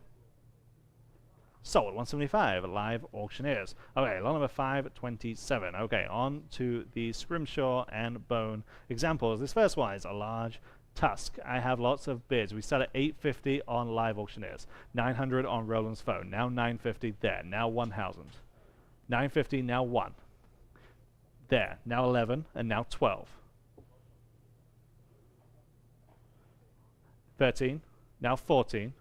Sold. 175 live auctioneers. Okay, lot number 527. Okay, on to the scrimshaw and bone examples. This first one is a large tusk. I have lots of bids. We start at 850 on live auctioneers. 900 on Roland's phone. Now 950 there. Now 1000. 950, now 1. There, now 11, and now 12. 13, now 14.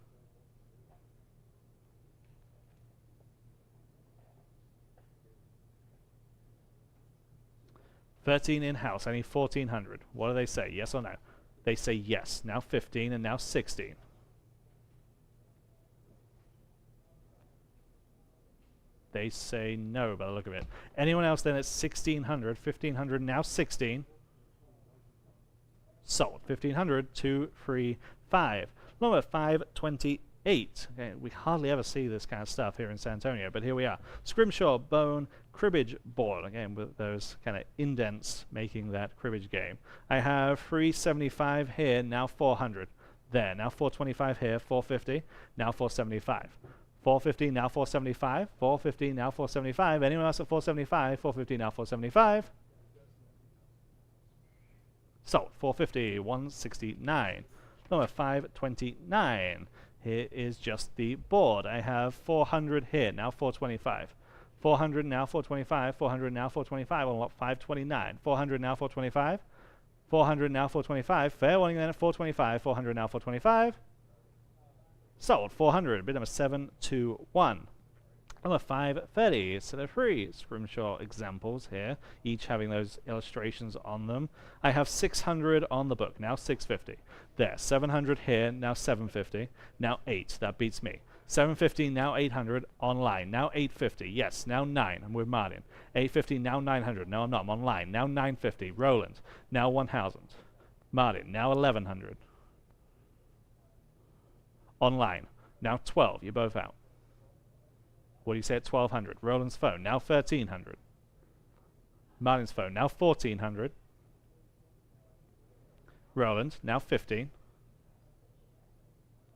13 in-house, I need 1400. What do they say, yes or no? They say yes, now 15 and now 16. They say no by the look of it. Anyone else then at 1600, 1500, now 16. Sold. 1500, 2, 3, 5. Number 528. Okay, we hardly ever see this kind of stuff here in San Antonio, but here we are. Scrimshaw bone cribbage board. Again, with those kind of indents making that cribbage game. I have 375 here, now 400. There, now 425 here, 450, now 475. 450, now 475. 450, now 475. Anyone else at 475? 450, now 475. Sold. 450, 169. Number 529. Here is just the board. I have 400 here, now 425. 400 now 425, 400 now 425, on lot 529. 400 now 425, 400 now 425. Fair warning then at 425, 400 now 425. Sold. 400, bid number 721. Number 530, so there are 3 scrimshaw examples here, each having those illustrations on them. I have 600 on the book, now 650. There, 700 here, now 750, now 8, that beats me. 750, now 800, online, now 850, yes, now 9, I'm with Martin. 850, now 900, no I'm not, I'm online, now 950, Roland, now 1000. Martin, now 1100. Online, now 12, you're both out. What do you say at 1200? Roland's phone, now 1300. Martin's phone, now 1400. Roland, now 15.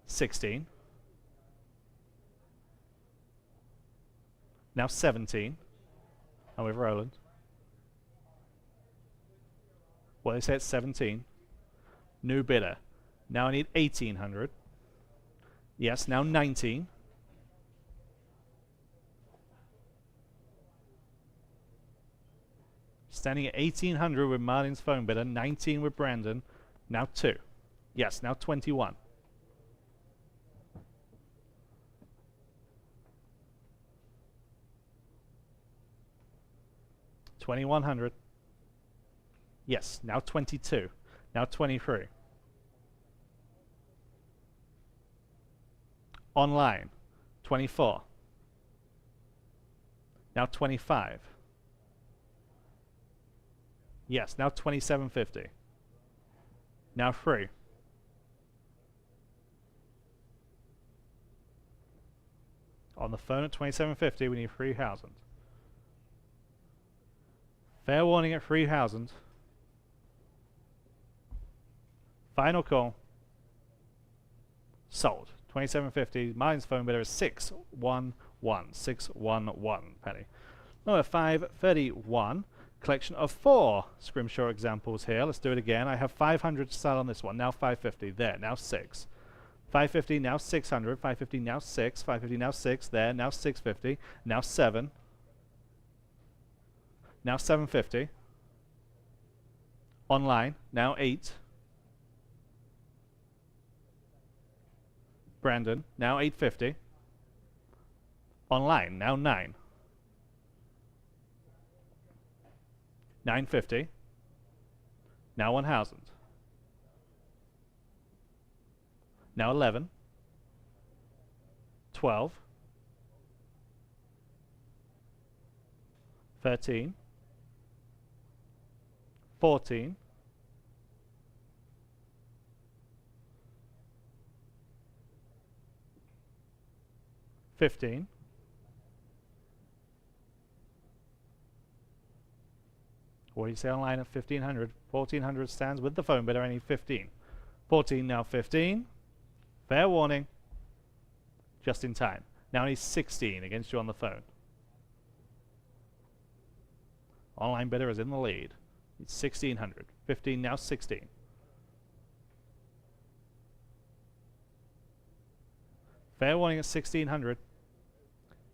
16. Now 17. I'm with Roland. What do they say at 17? New bidder. Now I need 1800. Yes, now 19. Standing at 1800 with Martin's phone bidder, 19 with Brandon, now 2. Yes, now 21. $2,100. Yes, now 22. Now 23. Online, 24. Now 25. Yes, now 2750. Now 3. On the phone at 2750, we need 3,000. Fair warning at 3,000. Final call. Sold. 2750. Mine's phone bidder is 611. 611 penny. Number 531. Collection of 4 scrimshaw examples here. Let's do it again. I have 500 to start on this one. Now 550. There. Now 6. 550. Now 600. 550. Now 6. 550. Now 6. There. Now 650. Now 7. Now 750. Online. Now 8. Brandon. Now 850. Online. Now 9. 950. Now 1000. Now 11. 12. 13. 14. 15. 'What do you say online at 1500? 1400 stands with the phone bidder. I need 15. 14 now 15. Fair warning. Just in time. Now I need 16 against you on the phone. Online bidder is in the lead. It's 1600. 15 now 16. Fair warning at 1600.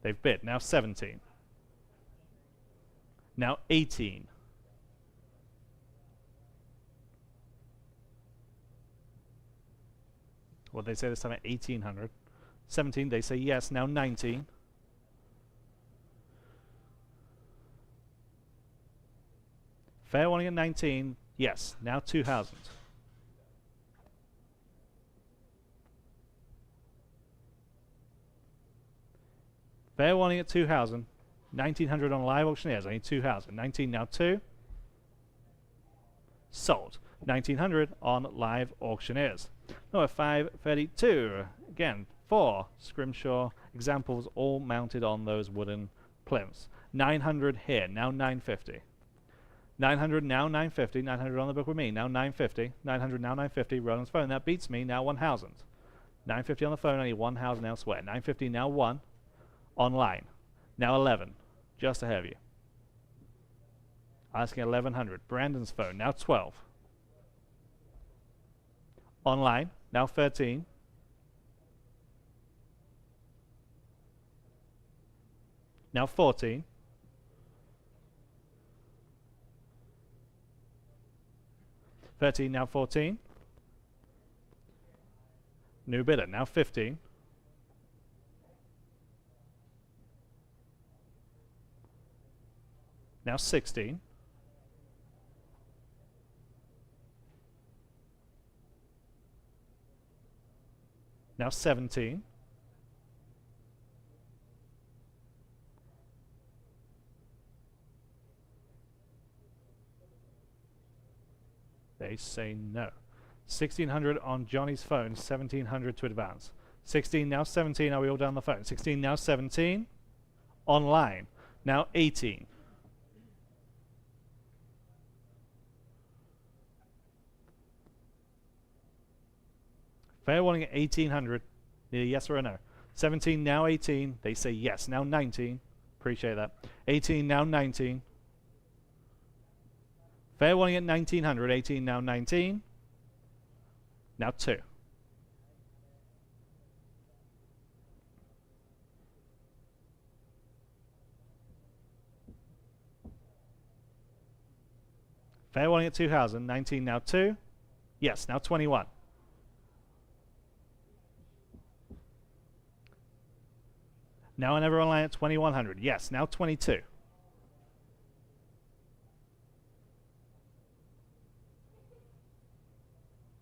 They've bid. Now 17. Now 18. What they say this time at 1800. 17, they say yes. Now 19. Fair warning at 19. Yes. Now 2000. Fair warning at 2000. 1900 on live auctioneers. I need 2000. 19 now 2. Sold. 1900 on live auctioneers. Number 532. Again, 4 scrimshaw examples all mounted on those wooden plinths. 900 here. Now 950. 900 now 950. 900 on the book with me. Now 950. 900 now 950. Roland's phone. That beats me. Now 1000. 950 on the phone. I need 1000 elsewhere. 950 now 1. Online. Now 11. Just ahead of you. Asking 1100. Brandon's phone. Now 12. Online, now 13. Now 14. Now 14. New bidder, now 15. Now 16. Now 17. They say no. 1600 on Johnny's phone, 1700 to advance. 16, now 17, are we all down the phone? 16, now 17. Online, now 18. Fair warning at 1800. Need a yes or a no. 17, now 18. They say yes, now 19. Appreciate that. 18, now 19. Fair warning at 1900. 18, now 19. Now 2. Fair warning at 2000. 19, now 2. Yes, now 21. Now and ever online at 2100. Yes, now 22.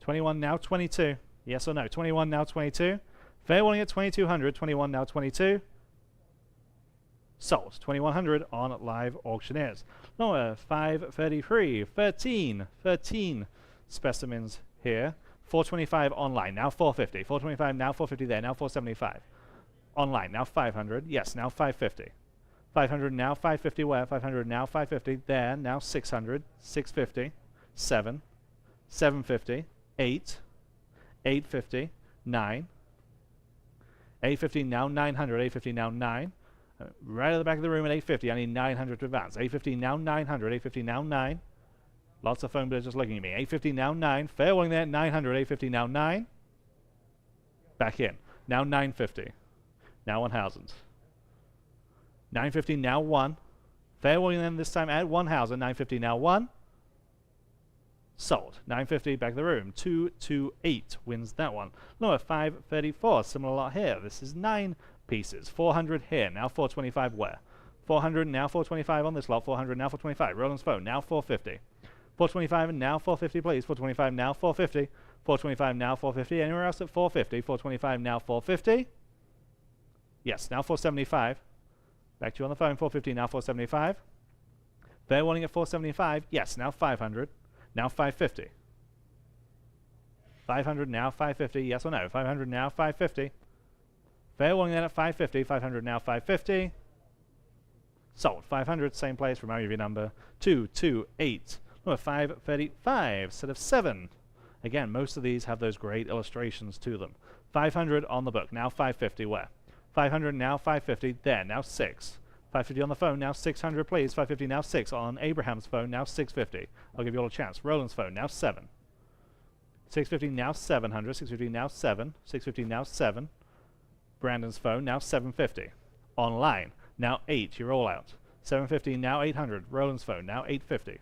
$21, now 22. Yes or no? 21, now 22. Fair warning at 2200. 21, now 22. Sold. 2100 on live auctioneers. Number 533. 13 specimens here. 425 online. Now 450. 425, now 450 there. Now 475. Online, now 500. Yes, now 550. 500, now 550 where? 500, now 550 there. Now 600. 650. 7. 750. 8. 850. 9. 850, now 900. 850, now 9. Right at the back of the room at 850. I need 900 to advance. 850, now 900. 850, now 9. Lots of phone bidders just looking at me. 850, now 9. Fair warning there. 900. 850, now 9. Back in. Now 950. Now 1000. 950, now 1. Fair warning then this time at 1000. 950, now 1. Sold. 950, back of the room. 228 wins that one. Number 534, similar lot here. This is 9 pieces. 400 here. Now 425 where? 400, now 425 on this lot. 400, now 425. Roland's phone, now 450. 425 and now 450, please. 425, now 450. 425, now 450. Anywhere else at 450? 425, now 450. Yes, now 475. Back to you on the phone. 450, now 475. Fair warning at 475. Yes, now 500. Now 550. 500, now 550. Yes or no? 500, now 550. Fair warning then at 550. 500, now 550. Sold. 500, same place. Remind me of your number. 228. Number 535. Set of 7. Again, most of these have those great illustrations to them. 500 on the book. Now 550 where? 500, now 550, there, now 6. 550 on the phone, now 600, please. 550, now 6. On Abraham's phone, now 650. I'll give you all a chance. Roland's phone, now 7. 650, now 700. 650, now 7. 650, now 7. Brandon's phone, now 750. Online, now 8. You're all out. 750, now 800. Roland's phone, now 850.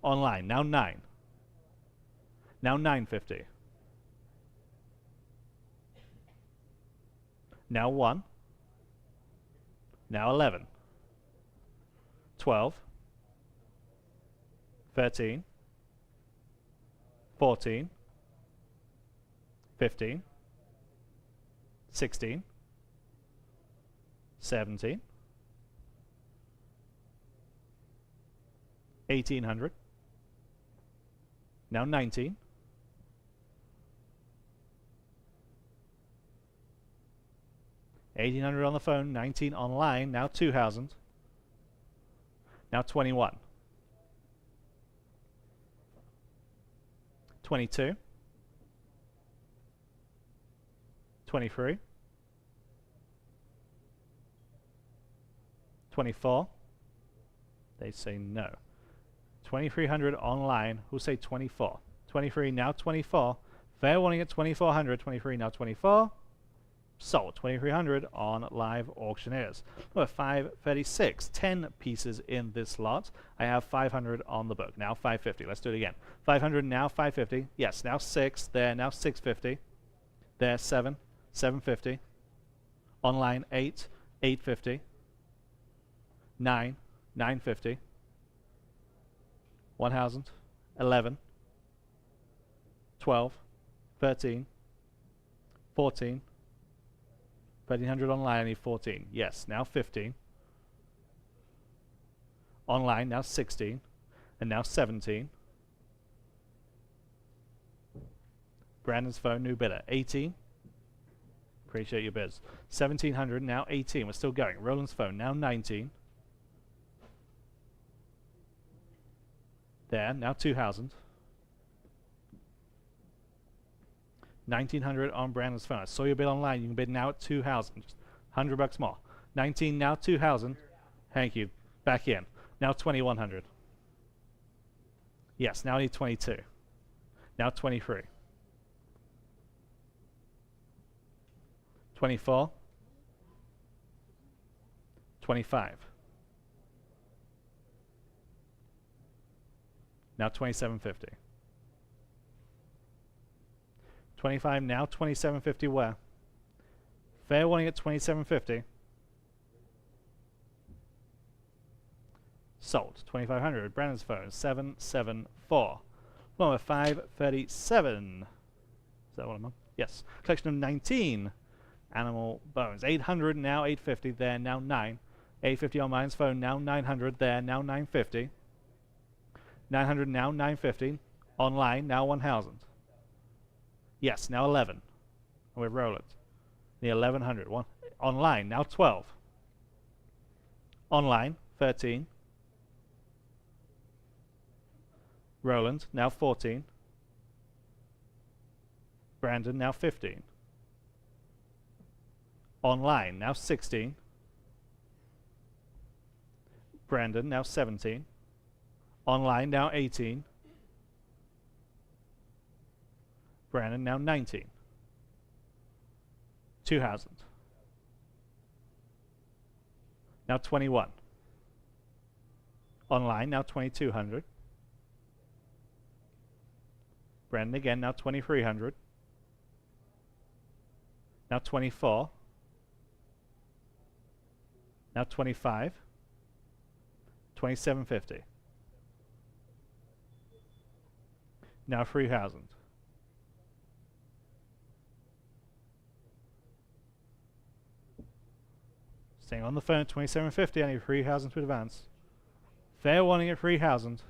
Online, now 9. Now 950. Now 1. Now 11. 12. 13. 14. 15. 16. 17. 1800. Now 19. 1800 on the phone, 19 online, now 2000. Now 21. 22. 23. 24. They say no. 2300 online, who'll say 24? 23, now 24. Fair warning at 2400, 23 now 24. Sold 2300 on live auctioneers. Number 536, 10 pieces in this lot. I have 500 on the book. Now 550. Let's do it again. 500 now 550. Yes, now 6. There, now 650. There, 7, 750. Online 8, 850. 9, 950. 1000, 11, 12, 13, 14. 1300 online, I need 14. Yes, now 15. Online, now 16. And now 17. Brandon's phone, new bidder, 18. Appreciate your bids. 1700, now 18. We're still going. Roland's phone, now 19. There, now 2000. 1900 on Brandon's phone. I saw your bid online. You can bid now at 2000. Just $100 more. 19 now 2000. Thank you. Back in. Now 2100. Yes, now I need 22. Now 23. 24. 25. Now 2750. 25 now 2750 where? Fair warning at 2750. Sold 2500. Brandon's phone 774. Number 537. Is that what I'm on? Yes. Collection of 19 animal bones. 800 now 850. There now 9. 850 on mine's phone now 900. There now 950. 900 now 950. Online now 1000. Yes, now 11. And we roll it. The 1100. One. Online, now 12. Online, 13. Roland, now 14. Brandon, now 15. Online, now 16. Brandon, now 17. Online, now 18. Brandon, now 19. 2000. Now 21. Online, now 2200. Brandon again, now 2300. Now 24. Now 25. 2750. Now 3000. Staying on the phone at 2750, I need 3000 to advance. Fair warning at 3000.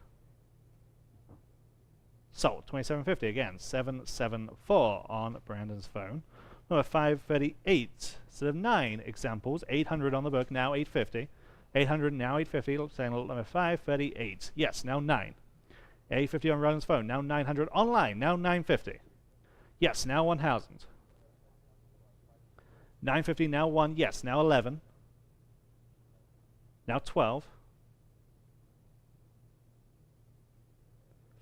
Sold 2750 again. 774 on Brandon's phone. Number 538. Instead of 9 examples, 800 on the book, now 850. 800 now 850. Saying number 538. Yes, now 9. 850 on Roland's phone, now 900 online, now 950. Yes, now 1000. 950 now 1, yes, now 11. Now 12.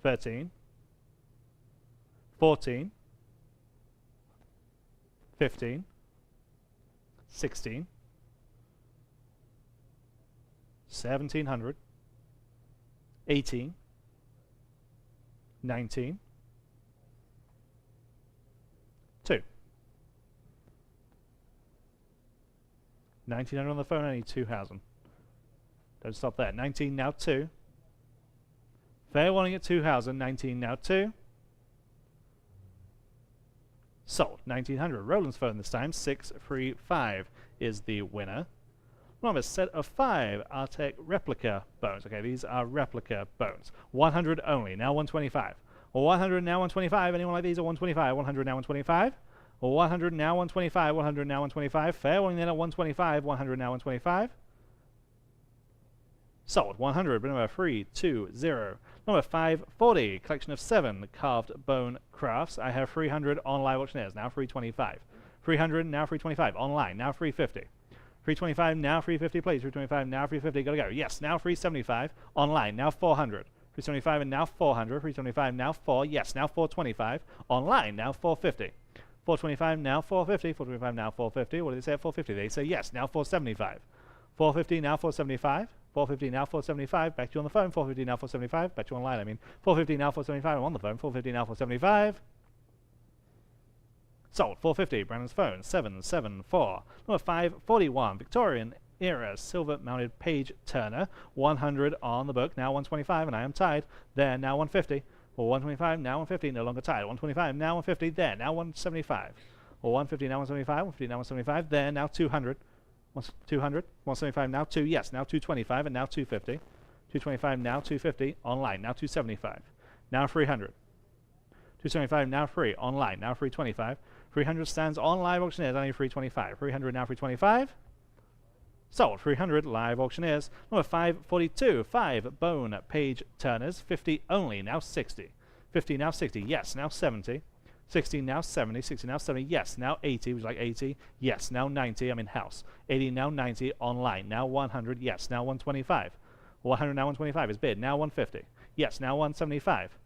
13. 14. 15. 16. 1700. 18. 19. 2. 1900 on the phone, I need 2000. Don't stop there. 19 now 2. Fair warning at 2000. 19 now 2. Sold. 1900. Roland's phone this time. 635 is the winner. Number set of 5 Artec replica bones. Okay, these are replica bones. 100 only. Now 125. 100 now 125. Anyone like these at 125? 100 now 125. 100 now 125. 100 now 125. Fair warning then at 125. 100 now 125. Sold. 100. Number 320. Number 540. Collection of 7 carved bone crafts. I have 300 on live auctioneers. Now 325. 300 now 325. Online. Now 350. 325 now 350 please. 325 now 350. Gotta go. Yes. Now 375. Online. Now 400. 375 and now 400. 375 now 4. Yes, now 425. Online now 450. 425 now 450. 425 now 450. What did they say at 450? They say yes, now 475. 450 now 475. 450 now 475. Back to you on the phone. 450 now 475. Back to you online. I mean 450 now 475. I'm on the phone. 450 now 475. Sold. 450. Brandon's phone. 774. Number 541. Victorian era silver mounted page turner. 100 on the book. Now 125 and I am tied. There. Now 150. Or 125. Now 150. No longer tied. 125. Now 150. There. Now 175. Or 150. Now 175. 150. Now 175. There. Now 200. 200. 175. Now 2. Yes. Now 225 and now 250. 225. Now 250. Online. Now 275. Now 300. 275 now free. Online. Now 325. 300 stands on live auctioneers. Only 325. 300 now 325. Sold. 300 live auctioneers. Number 542. 5 bone page turners. 50 only. Now 60. 50 now 60. Yes. Now 70. 60 now 70. 60 now 70. Yes. Now 80. Would you like 80? Yes. Now 90. I'm in house. 80 now 90. Online. Now 100. Yes. Now 125. 100 now 125 is bid. Now 150. Yes. Now 175.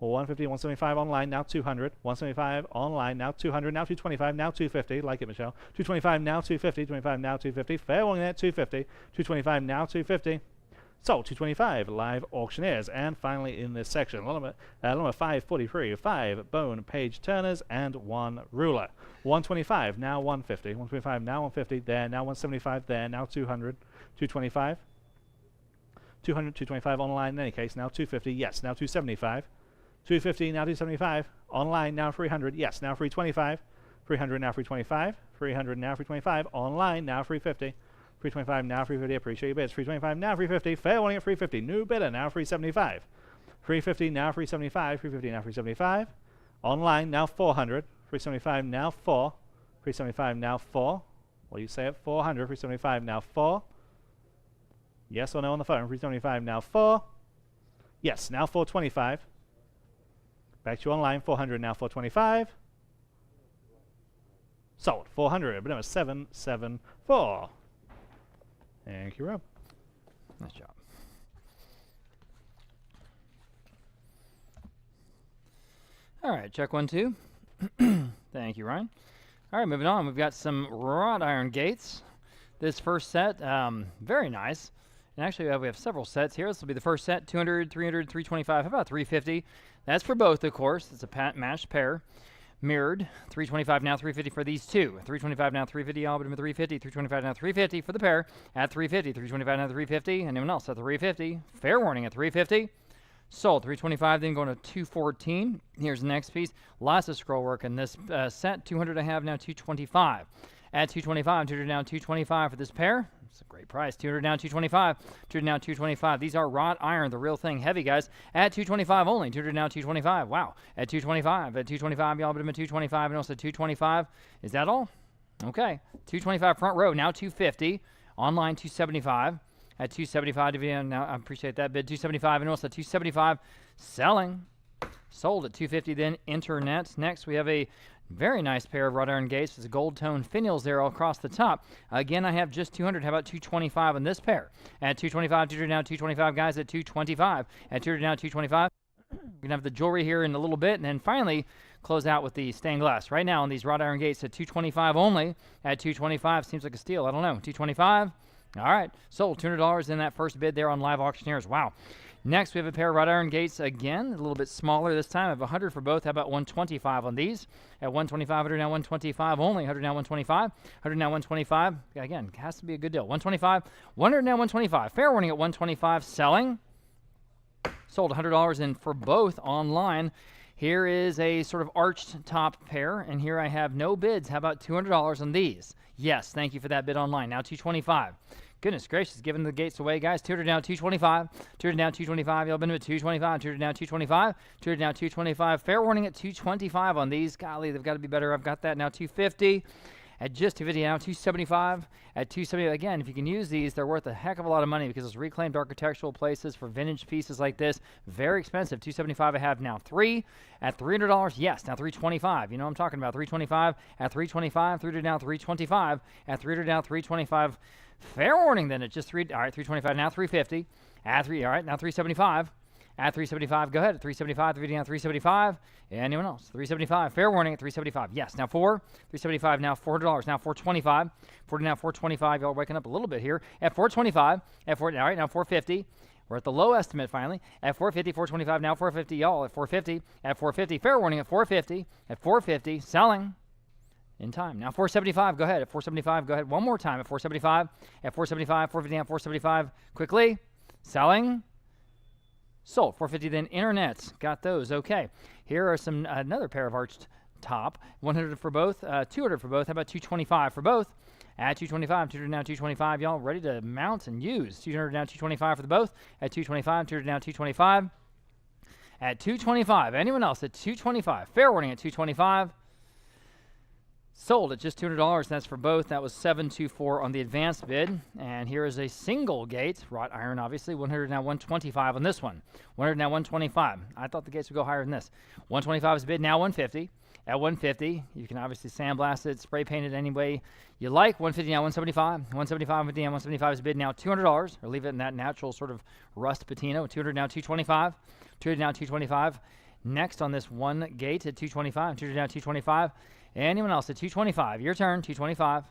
150, 175 online, now 200. 175 online, now 200, now 225, now 250. Like it, Michelle. 225, now 250. 25, now 250. Fair warning at 250. 225, now 250. Sold. 225, live auctioneers. And finally in this section, number 543, 5 bone page turners and 1 ruler. 125, now 150. 125, now 150. There, now 175. There, now 200. 225. 200, 225 online in any case, now 250. Yes, now 275. 250, now 275. Online, now 300. Yes, now 325. 300, now 325. 300, now 325. Online, now 350. 325, now 350. Appreciate your bids. 325, now 350. Fair warning at 350. New bidder, now 375. 350, now 375. 350, now 375. Online, now 400. 375, now 4. 375, now 4. What do you say at 400? 375, now 4. Yes or no on the phone? 375, now 4. Yes, now 425. Back to you online. 400 now 425. Sold. 400. But number 774. Thank you, Rob. Nice job. All right, check 1, 2. Thank you, Ryan. All right, moving on. We've got some wrought iron gates. This first set, very nice. And actually, we have several sets here. This will be the first set, 200, 300, 325, how about 350? That's for both, of course. It's a matched pair. Mirrored, 325 now 350 for these two. 325 now 350, all but 350. 325 now 350 for the pair at 350. 325 now 350. Anyone else at 350? Fair warning at 350. Sold. 325, then going to 214. Here's the next piece. Lots of scroll work in this set. 200 I have now 225. At 225, 200 now 225 for this pair. It's a great price. 200 now 225. 200 now 225. These are wrought iron, the real thing. Heavy, guys. At 225 only. 200 now 225. Wow. At 225. At 225, y'all, but I'm at 225 and also 225. Is that all? Okay. 225 front row. Now 250. Online 275. At 275, now I appreciate that bid. 275 and also 275 selling. Sold at 250 then internet. Next we have a very nice pair of wrought iron gates. It's a gold tone finials there all across the top. Again, I have just 200. How about 225 on this pair? At 225, 200 now 225, guys, at 225. At 200 now 225. We're going to have the jewelry here in a little bit, and then finally close out with the stained glass. Right now on these wrought iron gates at 225 only. At 225, seems like a steal. I don't know. 225. All right. Sold $200 in that first bid there on Live Auctioneers. Wow. Next, we have a pair of wrought iron gates again, a little bit smaller this time. I have 100 for both. How about 125 on these? At 125, 100 now 125 only. 100 now 125. 100 now 125. Again, has to be a good deal. 125. 100 now 125. Fair warning at 125. Selling. Sold $100 in for both online. Here is a sort of arched top pair, and here I have no bids. How about $200 on these? Yes, thank you for that bid online. Now 225. Goodness gracious, giving the gates away, guys. 200 now 225. 200 now 225. Y'all been to 225. 200 now 225. 200 now 225. Fair warning at 225 on these. Golly, they've got to be better. I've got that now 250. At just 250 now 275. At 270, again, if you can use these, they're worth a heck of a lot of money because it's reclaimed architectural places for vintage pieces like this. Very expensive. 275 I have now 3. At $300, yes, now 325. You know what I'm talking about. 325 at 325. 300 now 325. At 300 now 325. Fair warning then at just 3. All right, 325 now 350. At 3. All right, now 375. At 375, go ahead. At 375, 350 now 375. Anyone else? 375. Fair warning at 375. Yes. Now 375 now $400. Now 425. 40 now 425. Y'all waking up a little bit here. At 425. At 4. All right. Now 450. We're at the low estimate finally. At 450, 425. Now 450. Y'all at 450. At 450. Fair warning at 450. At 450. Selling. In time. Now 475. Go ahead. At 475. Go ahead. One more time. At 475. At 475. 450 now 475. Quickly. Selling. Sold. 450 then internets. Got those. Okay. Here are some another pair of arched top. 100 for both. 200 for both. How about 225 for both? At 225. 200 now 225. Y'all ready to mount and use. 200 now 225 for the both. At 225. 200 now 225. At 225. Anyone else at 225? Fair warning at 225. Sold at just $200. That's for both. That was 724 on the advanced bid. And here is a single gate, wrought iron, obviously. 100 now 125 on this one. 100 now 125. I thought the gates would go higher than this. 125 is bid now 150. At 150, you can obviously sandblast it, spray paint it any way you like. 150 now 175. 175, 150 now 175 is bid now $200, or leave it in that natural sort of rust patina. 200 now 225. 200 now 225. Next on this one gate at 225. 200 now 225. Anyone else at 225? Your turn. 225.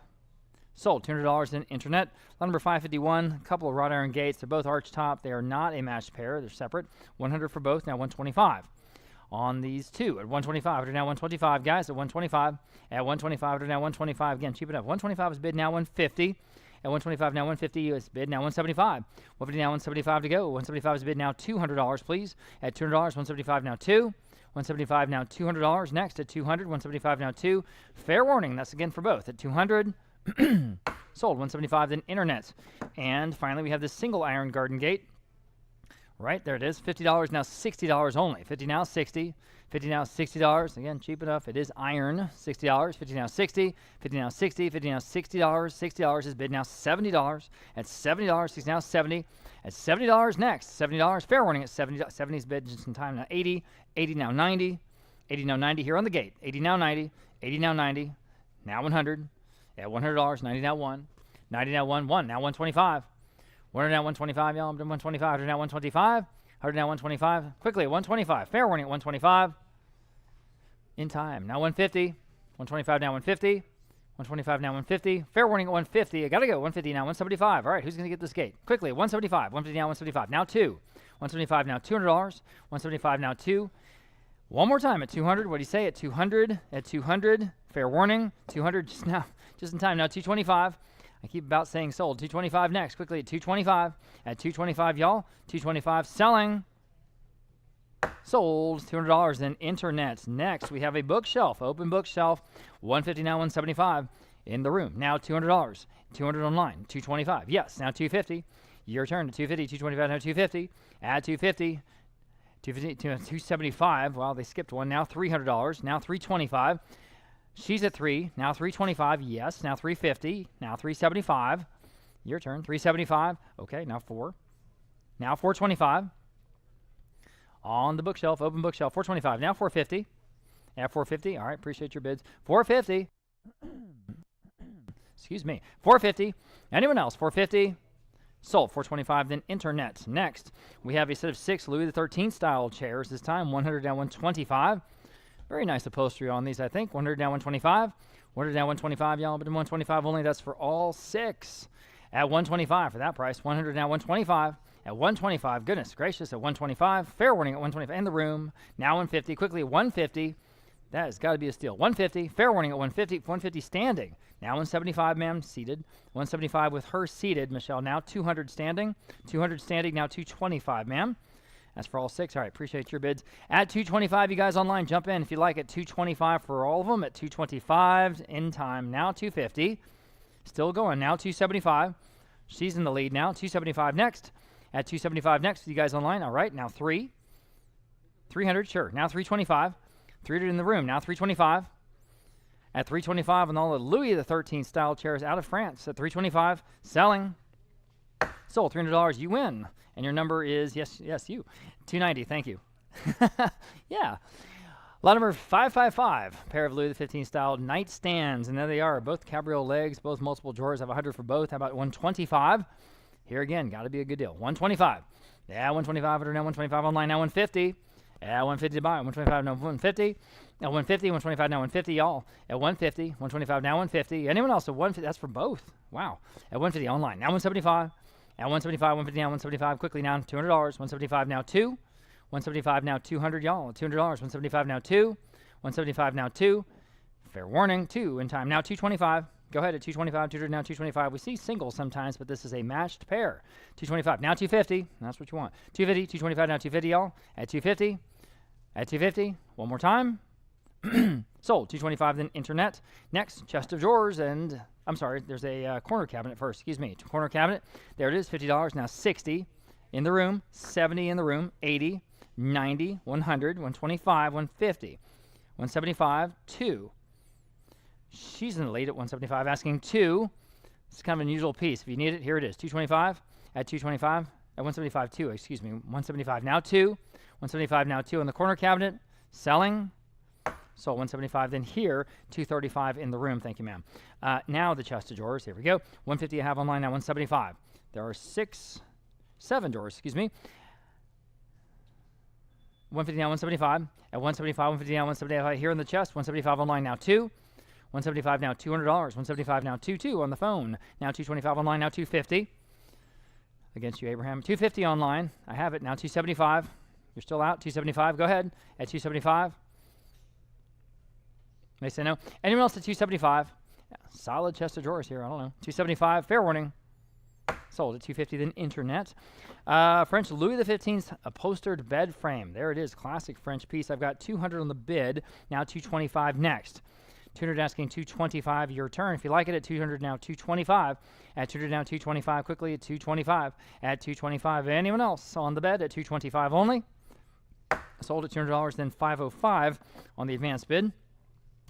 Sold. $200 in internet. Lot number 551. A couple of wrought iron gates. They're both arch top. They are not a matched pair. They're separate. 100 for both. Now 125. On these two at 125. Now 125, guys. At 125. At 125. Now 125. Again, cheap enough. 125 is bid now 150. At 125 now 150 is bid now 175. 150 now 175 to go. 175 is bid now $200, please. At $200. 175 now 2. 175 now $200. Next at 200. 175 now 2. Fair warning. That's again for both. At 200. Sold. 175 then internet. And finally we have this single iron garden gate. Right there it is. $50 now $60 only. 50 now 60. 50 now $60. Again, cheap enough. It is iron. $60. 50 now 60. 50 now 60. 50 now $60. $60 is bid now $70. At $70. 60 now 70. At $70 next. $70. Fair warning at 70. 70 is bid just in time now 80. 80 now 90. 80 now 90 here on the gate. 80 now 90. 80 now 90. Now 100. At $100. 90 now 1. 90 now 1. 1 now 125. 100 now 125, y'all. I'm doing 125. 100 now 125. 100 now 125. Quickly, 125. Fair warning at 125. In time. Now 150. 125 now 150. 125 now 150. Fair warning at 150. I gotta go. 150 now 175. All right, who's gonna get this gate? Quickly, 175. 150 now 175. Now 2. 175 now $200. 175 now 2. One more time at 200. What do you say at 200? At 200. Fair warning. 200 just in time. Now 225. I keep about saying sold. 225 next. Quickly at 225. At 225, y'all. 225 selling. Sold. $200 in internet. Next, we have a bookshelf. Open bookshelf. 150 now 175 in the room. Now $200. 200 online. 225. Yes. Now 250. Your turn to 250. 225 now 250. Add 250. 250 to 275. Well, they skipped one. Now $300. Now 325. She's at 3. Now 325. Yes. Now 350. Now 375. Your turn. 375. Okay. Now 4. Now 425. On the bookshelf. Open bookshelf. 425. Now 450. At 450. All right. Appreciate your bids. 450. Excuse me. 450. Anyone else? 450. Sold. 425. Then internet. Next, we have a set of 6 Louis XIII style chairs. This time 100 down 125. Very nice upholstery on these, I think. 100 down 125. 100 down 125, y'all. But in 125 only, that's for all 6. At 125 for that price. 100 now 125. At 125, goodness gracious, at 125. Fair warning at 125 in the room. Now 150. Quickly at 150. That has got to be a steal. 150. Fair warning at 150. 150 standing. Now 175, ma'am, seated. 175 with her seated. Michelle, now 200 standing. 200 standing. Now 225, ma'am. That's for all 6. All right, appreciate your bids. At 225, you guys online, jump in if you like at 225 for all of them. At 225 in time. Now 250. Still going. Now 275. She's in the lead now. 275 next. At 275 next, you guys online. All right, now 3. 300, sure. Now 325. 300 in the room. Now 325. At 325 on all the Louis XIII style chairs out of France. At 325, selling. Sold. $300. You win. And your number is, yes, you. 290. Thank you. Yeah. Lot number 555. Pair of Louis XV style nightstands. And there they are. Both cabriole legs, both multiple drawers. I have 100 for both. How about 125? Here again, got to be a good deal. 125. Yeah, 125, order now 125 online, now 150. At 150 to buy, 125 now 150. At 150, 125 now 150, y'all. At 150, 125 now 150. Anyone else at 150? That's for both. Wow. At 150 online, now 175. At 175, 150 now 175. Quickly now $200. 175 now 2. 175 now 200, y'all. At $200. 175 now 2. 175 now 2. Fair warning, 2 in time. Now 225. Go ahead at 225, 200 now 225. We see singles sometimes, but this is a matched pair. 225 now 250. That's what you want. 250, 225 now 250, y'all. At 250. At 250. One more time. Sold. 225 then internet. Next, chest of drawers and I'm sorry, there's a corner cabinet first. Excuse me. Corner cabinet. There it is. $50 now 60 in the room. 70 in the room. 80, 90, 100, 125, 150, 175, 2. She's in the lead at 175, asking 2. It's kind of an unusual piece. If you need it, here it is. 225 at 225 at 175, 2. Excuse me. 175 now 2. 175 now 2 in the corner cabinet. Selling. Sold 175. Then here 235 in the room. Thank you, ma'am. Now the chest of drawers. Here we go. 150 I have online now 175. There are 7 drawers. Excuse me. 150 now 175. At 175, 150 now 175 here in the chest. 175 online now 2. 175 now $200. 175 now 2 on the phone. Now 225 online. Now 250. Against you, Abraham. 250 online. I have it now. 275. You're still out. 275. Go ahead at 275. They say no. Anyone else at 275? Yeah, solid chest of drawers here. I don't know. 275. Fair warning. Sold at 250. Then internet. French Louis XV's upholstered bed frame. There it is. Classic French piece. I've got 200 on the bid. Now 225 next. 200 asking 225. Your turn. If you like it at 200 now 225. At 200 now 225. Quickly at 225. At 225. Anyone else on the bed at 225 only? Sold at $200. Then 505 on the advanced bid.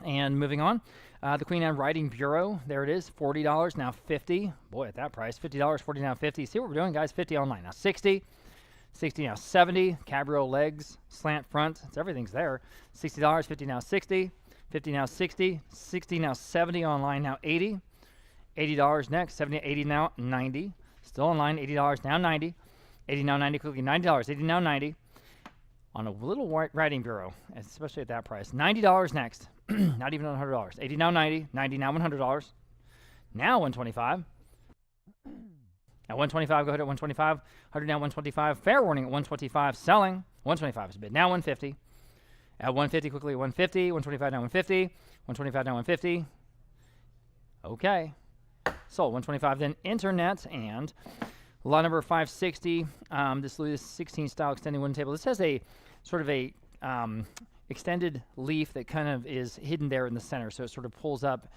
And moving on, the Queen Anne Writing Bureau, there it is, $40, now 50. Boy, at that price, $50, 40 now 50. See what we're doing, guys? 50 online, now 60. 60 now 70. Cabrio legs, slant front, everything's there. $60, 50 now 60. 50 now 60. 60 now 70 online, now 80. $80 next, 70, 80 now 90. Still online, $80 now 90. 80 now 90, quickly $90, 80 now 90. On a little writing bureau, especially at that price. $90 next. Not even $100. 80 now 90. 90 now $100. Now 125. At 125, go ahead at 125. 100 now 125. Fair warning at 125. Selling. 125 is a bid. Now 150. At 150, quickly 150. 125 now 150. 125 now 150. Okay. Sold. 125 then internet and lot number 560. This Louis XVI style extending wooden table. This has a sort of a extended leaf that kind of is hidden there in the center, so it sort of pulls up,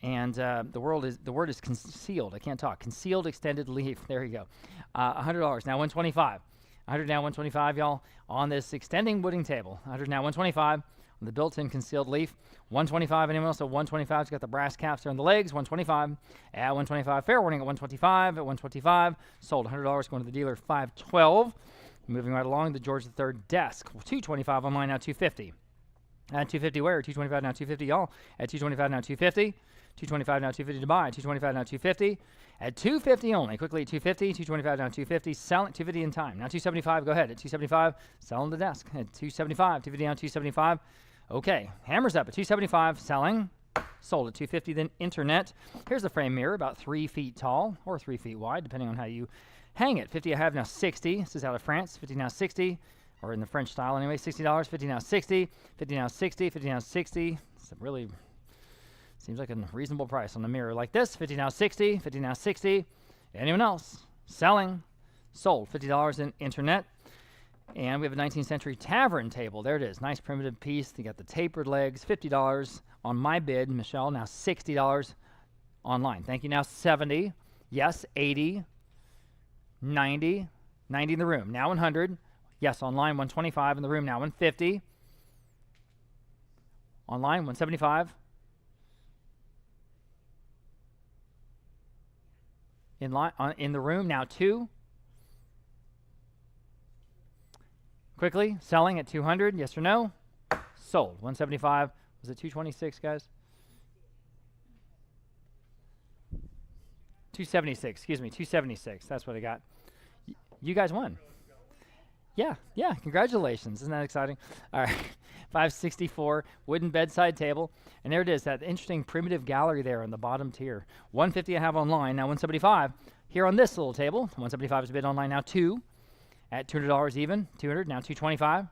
and the word is concealed. I can't talk. Concealed extended leaf. There you go. $100 now 125. 100 now 125, y'all, on this extending wooden table. 100 now 125 on the built-in concealed leaf. 125. Anyone else at 125? It's got the brass caps there on the legs. 125. At 125. Fair warning at 125. At 125. Sold. $100 going to the dealer. 512. Moving right along, the George III desk. 225 online now 250. At 250 where? 225 now 250, y'all. At 225 now 250. 225 now 250 to buy. 225 now 250. At 250 only. Quickly at 250. 225 now 250. Selling 250 in time. Now 275. Go ahead at 275. Selling the desk at 275. 250 now 275. Okay. Hammers up at 275. Selling. Sold at 250. Then internet. Here's the frame mirror, about 3 feet tall or 3 feet wide, depending on how you hang it. 50 I have now 60. This is out of France. 50 now 60, or in the French style anyway. $60. 50 now 60. 50 now 60. 50 now 60. It's really seems like a reasonable price on the mirror like this. 50 now 60. 50 now 60. Anyone else? Selling. Sold. $50 in internet. And we have a 19th century tavern table. There it is. Nice primitive piece. You got the tapered legs. $50 on my bid. Michelle, now $60 online. Thank you. Now 70. Yes, 80. 90. 90 in the room. Now 100. Yes, online 125 in the room. Now 150. Online 175. In the room now 2. Quickly selling at 200. Yes or no? Sold. 175. Was it 226, guys? 276. Excuse me. 276. That's what I got. You guys won. Yeah, congratulations. Isn't that exciting? All right, 564 wooden bedside table. And there it is, that interesting primitive gallery there in the bottom tier. 150 I have online, now 175. Here on this little table, 175 is a bid online, now 2 at $200 even. 200, now 225.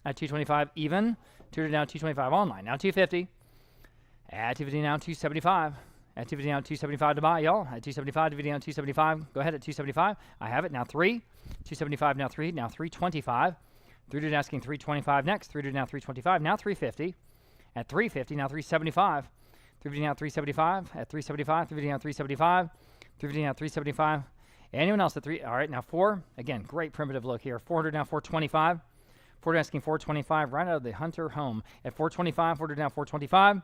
At 225 even. 200, now 225 online, now 250. At 250 now 275. At 250 now 275 to buy, y'all. At 275, 250 now 275. Go ahead at 275. I have it now 3. 275 now 3. Now 325. 300 asking 325 next. 300 now 325. Now 350. At 350 now 375. 350 now 375. At 375. 350 now 375. 350 now 375. Anyone else at 3? All right, now 4. Again, great primitive look here. 400 now 425. 400 asking 425 right out of the Hunter home. At 425. 400 now 425.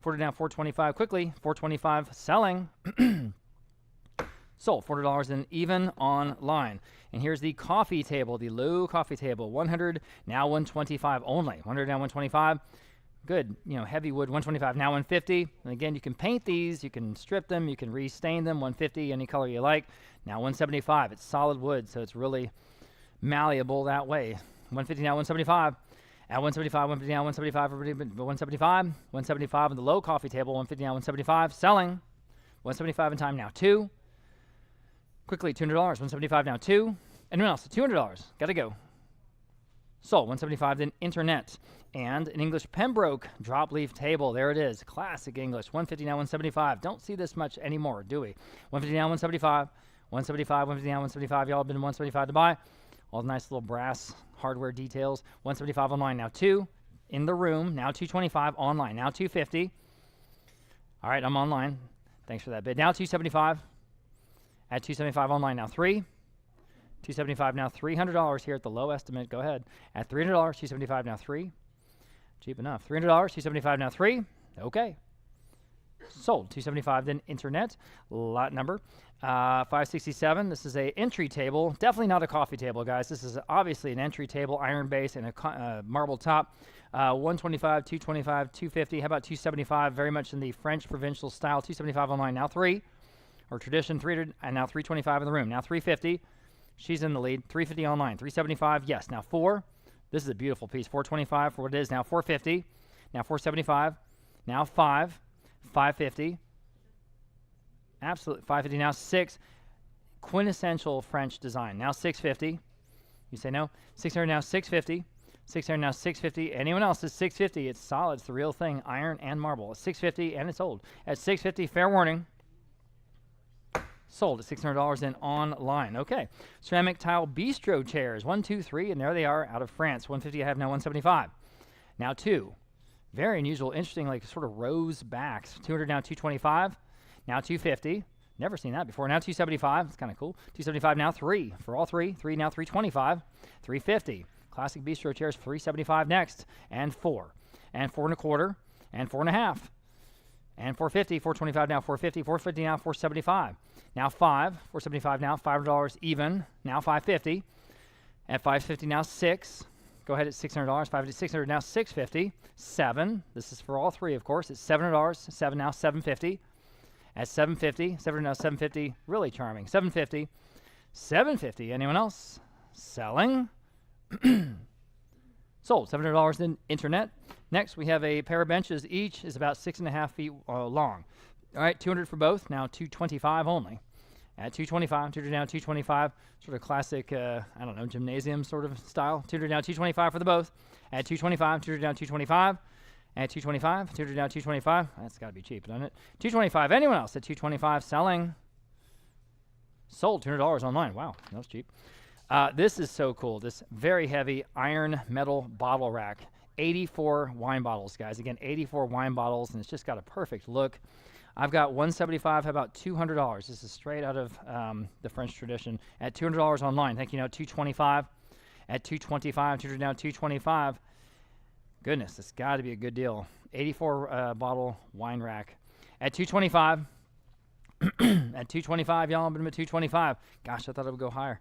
400 down, 425 quickly, 425 selling. Sold, $400 and even online. And here's the coffee table, the low coffee table, 100, now 125 only. 100 now 125. Good, heavy wood, 125, now 150. And again, you can paint these, you can strip them, you can restain them, 150, any color you like. Now 175, it's solid wood, so it's really malleable that way. 150 now 175. At 175, 150 now, 175, 175, 175 on the low coffee table, 150 now, 175, selling. 175 in time now, 2. Quickly, $200, 175 now, 2. Anyone else? $200, gotta go. Sold, 175 then internet. And an English Pembroke drop leaf table, there it is, classic English, 150 now, 175. Don't see this much anymore, do we? 150 now, 175, 175, 150 now, 175, y'all have been 175 to buy. All the nice little brass hardware details. 175 online, now 2 in the room, now 225 online, now 250. All right, I'm online. Thanks for that bid. Now 275. At 275 online, now 3. 275 now, $300 here at the low estimate. Go ahead. At $300, 275 now 3. Cheap enough. $300, 275 now 3. Okay. Sold. 275 then internet. Lot number 567. This is a entry table. Definitely not a coffee table, guys. This is obviously an entry table, iron base and a marble top. 125, 225, 250. How about 275? Very much in the French provincial style. 275 online, now 3. Or tradition, 300, and now 325 in the room. Now 350. She's in the lead. 350 online. 375, yes. Now 4. This is a beautiful piece. 425 for what it is. Now 450. Now 475. Now 5. 550. Absolutely. 550. Now 6. Quintessential French design. Now 650. You say no. 600 now 650. 600 now 650. Anyone else is 650. It's solid. It's the real thing. Iron and marble. It's 650 and it's old. At 650, fair warning. Sold at $600 and online. Okay. Ceramic tile bistro chairs. 1, 2, 3, and there they are out of France. 150 I have now 175. Now 2. Very unusual, interesting, like sort of rose backs. 200 now 225. Now 250. Never seen that before. Now 275. It's kind of cool. 275 now 3. For all 3. 3 now 325. 350. Classic bistro chairs. 375 next. And 4. And 4 1/4. And 4 1/2. And 450, 425 now, 450, 450 now, 475. Now 5, 475 now, $500 even. Now 550. At 550 now 6. Go ahead at $600. 550, 600 now 650. 7. This is for all 3, of course. It's $700. 7 now 750. At 750, 700 now 750. Really charming. 750. 750. Anyone else? Selling. Sold. $700 in internet. Next, we have a pair of benches. Each is about 6.5 feet long. All right, 200 for both. Now 225 only. At 225, 200 now 225. Sort of classic, gymnasium sort of style. 200 now 225 for the both. At 225, 200 now 225. At 225, 200 now 225. That's got to be cheap, doesn't it? 225. Anyone else at 225 selling? Sold. $200 online. Wow, that was cheap. This is so cool. This very heavy iron metal bottle rack. 84 wine bottles, guys. Again, 84 wine bottles, and it's just got a perfect look. I've got 175. How about $200? This is straight out of the French tradition. At $200 online. Thank you. Now 225. At 225, 200 now 225. Goodness, this got to be a good deal. 84 bottle wine rack. At 225. At 225, y'all. I'm at 225. Gosh, I thought it would go higher.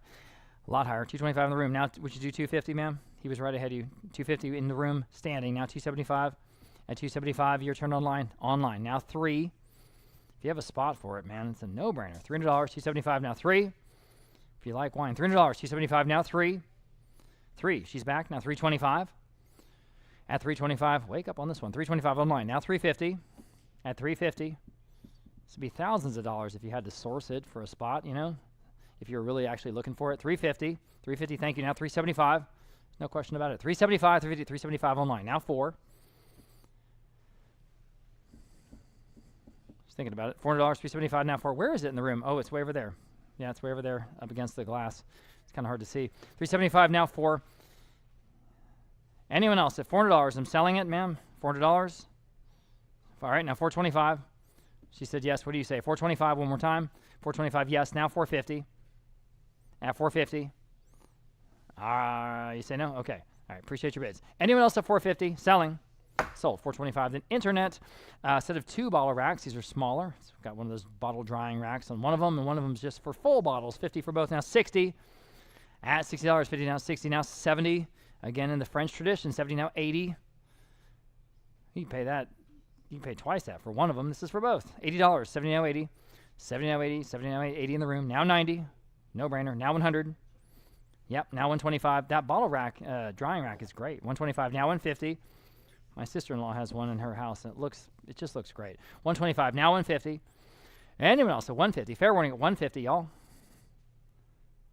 A lot higher. 225 in the room. Now, would you do 250, ma'am? He was right ahead of you. 250 in the room, standing. Now 275. At 275, your turn online. Online. Now 3. If you have a spot for it, man, it's a no-brainer. $300, 275 now 3. If you like wine, $300, 275 now 3. 3. She's back. Now 325. At 325, wake up on this one. 325 online. Now 350. At 350. This would be thousands of dollars if you had to source it for a spot, you know, if you're really actually looking for it. 350. 350, thank you. Now 375. No question about it. 375, 350, 375 online. Now 4. Just thinking about it. $400, 375 now 4. Where is it in the room? Oh, it's way over there. Yeah, it's way over there up against the glass. It's kind of hard to see. 375 now 4. Anyone else at $400? I'm selling it, ma'am. $400. All right, now 425. She said yes. What do you say? 425 one more time. 425, yes. Now 450. At 450. You say no? Okay. All right, appreciate your bids. Anyone else at 450? Selling. Sold. 425. Then internet. Set of 2 bottle racks. These are smaller. So we've got one of those bottle drying racks on one of them, and one of them is just for full bottles. 50 for both. Now 60. At $60. 50 now 60. Now 70. Again, in the French tradition. 70 now 80. You can pay that. You can pay twice that for one of them. This is for both. $80. 70 now 80. 70 now 80. 70 now 80 in the room. Now 90. No brainer. Now 100. Yep. Now 125. That bottle rack, drying rack is great. 125. Now 150. My sister-in-law has one in her house, and it just looks great. 125. Now 150. Anyone else at 150? Fair warning at 150, y'all.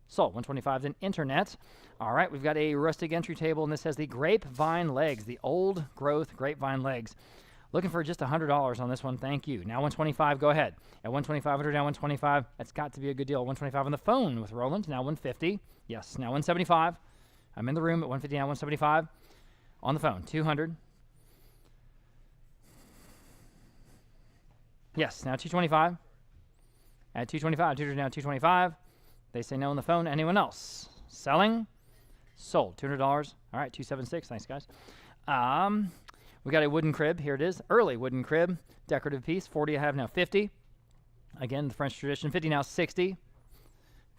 Sold. 125. Then internet. All right. We've got a rustic entry table, and this has the grapevine legs, the old growth grapevine legs. Looking for just $100 on this one. Thank you. Now 125. Go ahead. At 125, now 125. That's got to be a good deal. 125 on the phone with Roland. Now 150. Yes. Now 175. I'm in the room at 150. Now 175. On the phone. 200. Yes. Now 225. At 225. 200 now 225. They say no on the phone. Anyone else? Selling. Sold. $200. All right. 276. Thanks, guys. We got a wooden crib. Here it is. Early wooden crib. Decorative piece. 40 I have now 50. Again, the French tradition. 50 now 60.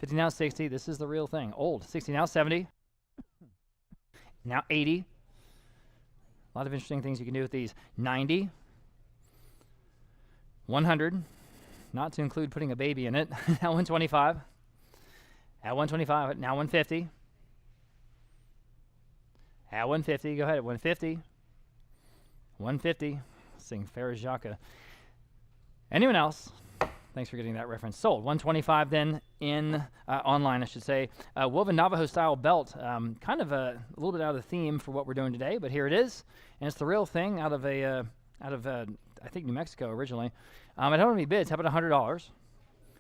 50 now 60. This is the real thing. Old. 60 now 70. Now 80. A lot of interesting things you can do with these. 90. 100. Not to include putting a baby in it. Now 125. At 125. Now 150. At 150. Go ahead. At 150. 150. Sing Farah Jacques. Anyone else? Thanks for getting that reference. Sold. 125 then in online, I should say. Woven Navajo style belt. Kind of a little bit out of the theme for what we're doing today, but here it is. And it's the real thing out of I think New Mexico originally. I don't have any bids. How about $100?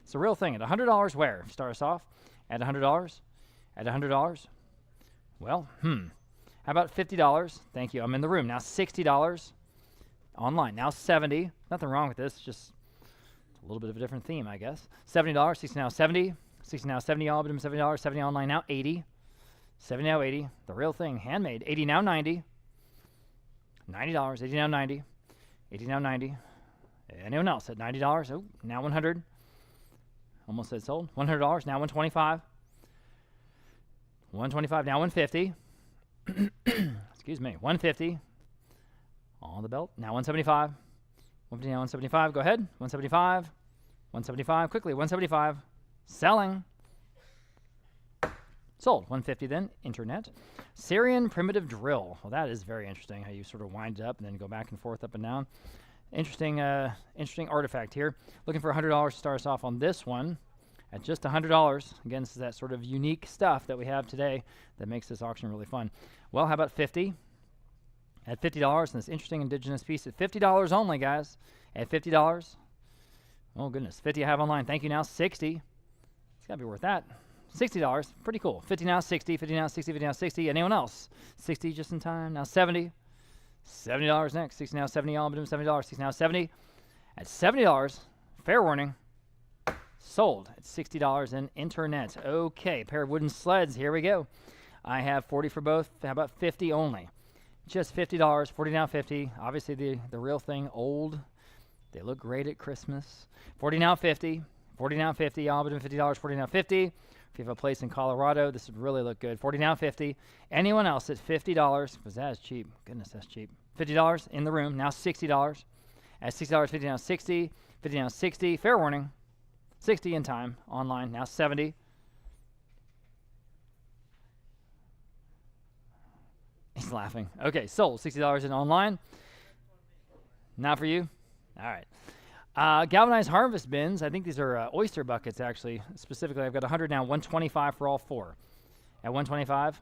It's the real thing. At $100 where? Start us off. At $100? At $100? Well, How about $50? Thank you. I'm in the room. Now $60 online. Now $70. Nothing wrong with this. Just a little bit of a different theme, I guess. $70. 60 now 70. 60 now 70. All but $70. 70 online. Now 80. 70 now 80. The real thing. Handmade. 80 now 90. $90. 80 now 90. 80 now 90. Anyone else at $90? Oh, now 100. Almost said sold. $100. Now 125. 125. Now 150. Excuse me. 150. On the belt. Now 175. 150 now 175. Go ahead. 175. 175. Quickly. 175. Selling. Sold. 150 then. Internet. Syrian primitive drill. Well, that is very interesting how you sort of wind it up and then go back and forth, up and down. Interesting artifact here. Looking for $100 to start us off on this one. At just $100. Again, this is that sort of unique stuff that we have today that makes this auction really fun. Well, how about 50? At $50, and this interesting indigenous piece at $50 only, guys. At $50. Oh, goodness. 50 I have online. Thank you now. 60. It's got to be worth that. $60. Pretty cool. 50 now, 60. 50 now, 60. 50 now, 60. Anyone else? 60 just in time. Now 70. $70 next. 60 now, 70. All but $70. 60 now, 70. At $70, fair warning. Sold at $60 in internet. Okay, pair of wooden sleds. Here we go. I have 40 for both. How about 50 only? Just $50. 40 now 50. Obviously the real thing. Old. They look great at Christmas. 40 now 50. 40 now 50. All but $50. 40 now 50. If you have a place in Colorado, this would really look good. 40 now 50. Anyone else at $50? Because that is cheap. Goodness, that's cheap. $50 in the room. Now $60. At $60, 50 now 60. 50 now 60. Fair warning. 60 in time. Online. Now 70. He's laughing. Okay, sold. $60 in online. Not for you? All right. Galvanized harvest bins. I think these are oyster buckets, actually. Specifically, I've got 100 now, 125 for all four. At 125?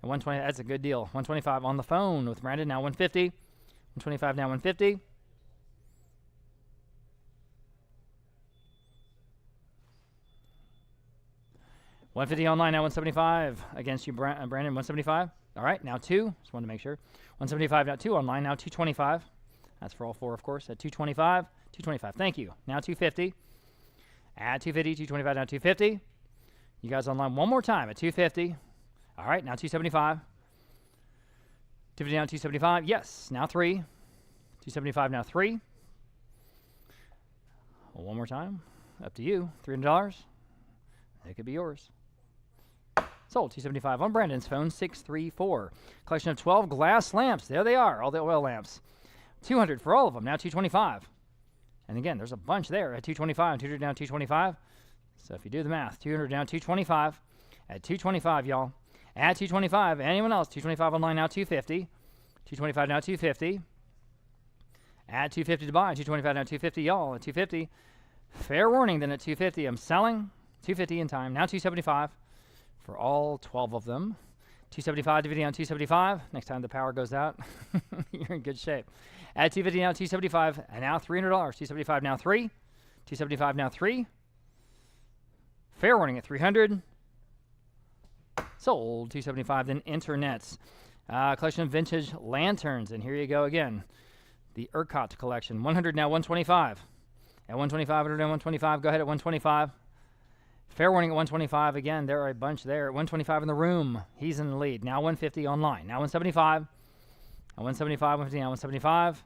At 120, that's a good deal. 125 on the phone with Brandon, now 150. 125 now, 150. $150 online, now 175 against you, Brandon, 175. All right, now 2. Just wanted to make sure. 175, now 2 online, now 225. That's for all four, of course, at 225. 225, thank you. Now 250. At 250, 225, now 250. You guys online one more time at 250. All right, now 275. 250 now 275. Yes, now 3. 275 now 3. Well, one more time. Up to you. $300. It could be yours. Sold. 275 on Brandon's phone. 634. Collection of 12 glass lamps. There they are. All the oil lamps. 200 for all of them. Now 225. And again, there's a bunch there at 225. 200 down 225. So if you do the math, 200 down 225. At 225, y'all. At 225. Anyone else? 225 online now 250. 225 now 250. At 250 to buy. 225 now 250, y'all. At 250. Fair warning then at 250. I'm selling. 250 in time. Now 275 for all 12 of them. 275 to 50 on 275. Next time the power goes out, you're in good shape. At 250 now 275. And now $300. 275 now 3. 275 now 3. Fair warning at 300. Sold. 275 then internets. Collection of vintage lanterns. And here you go again. The ERCOT collection. 100 now 125. At 125, 100 and 125. Go ahead at 125. Fair warning at 125. Again, there are a bunch there. At 125 in the room. He's in the lead. Now 150 online. Now 175. At 175, 150, now 175.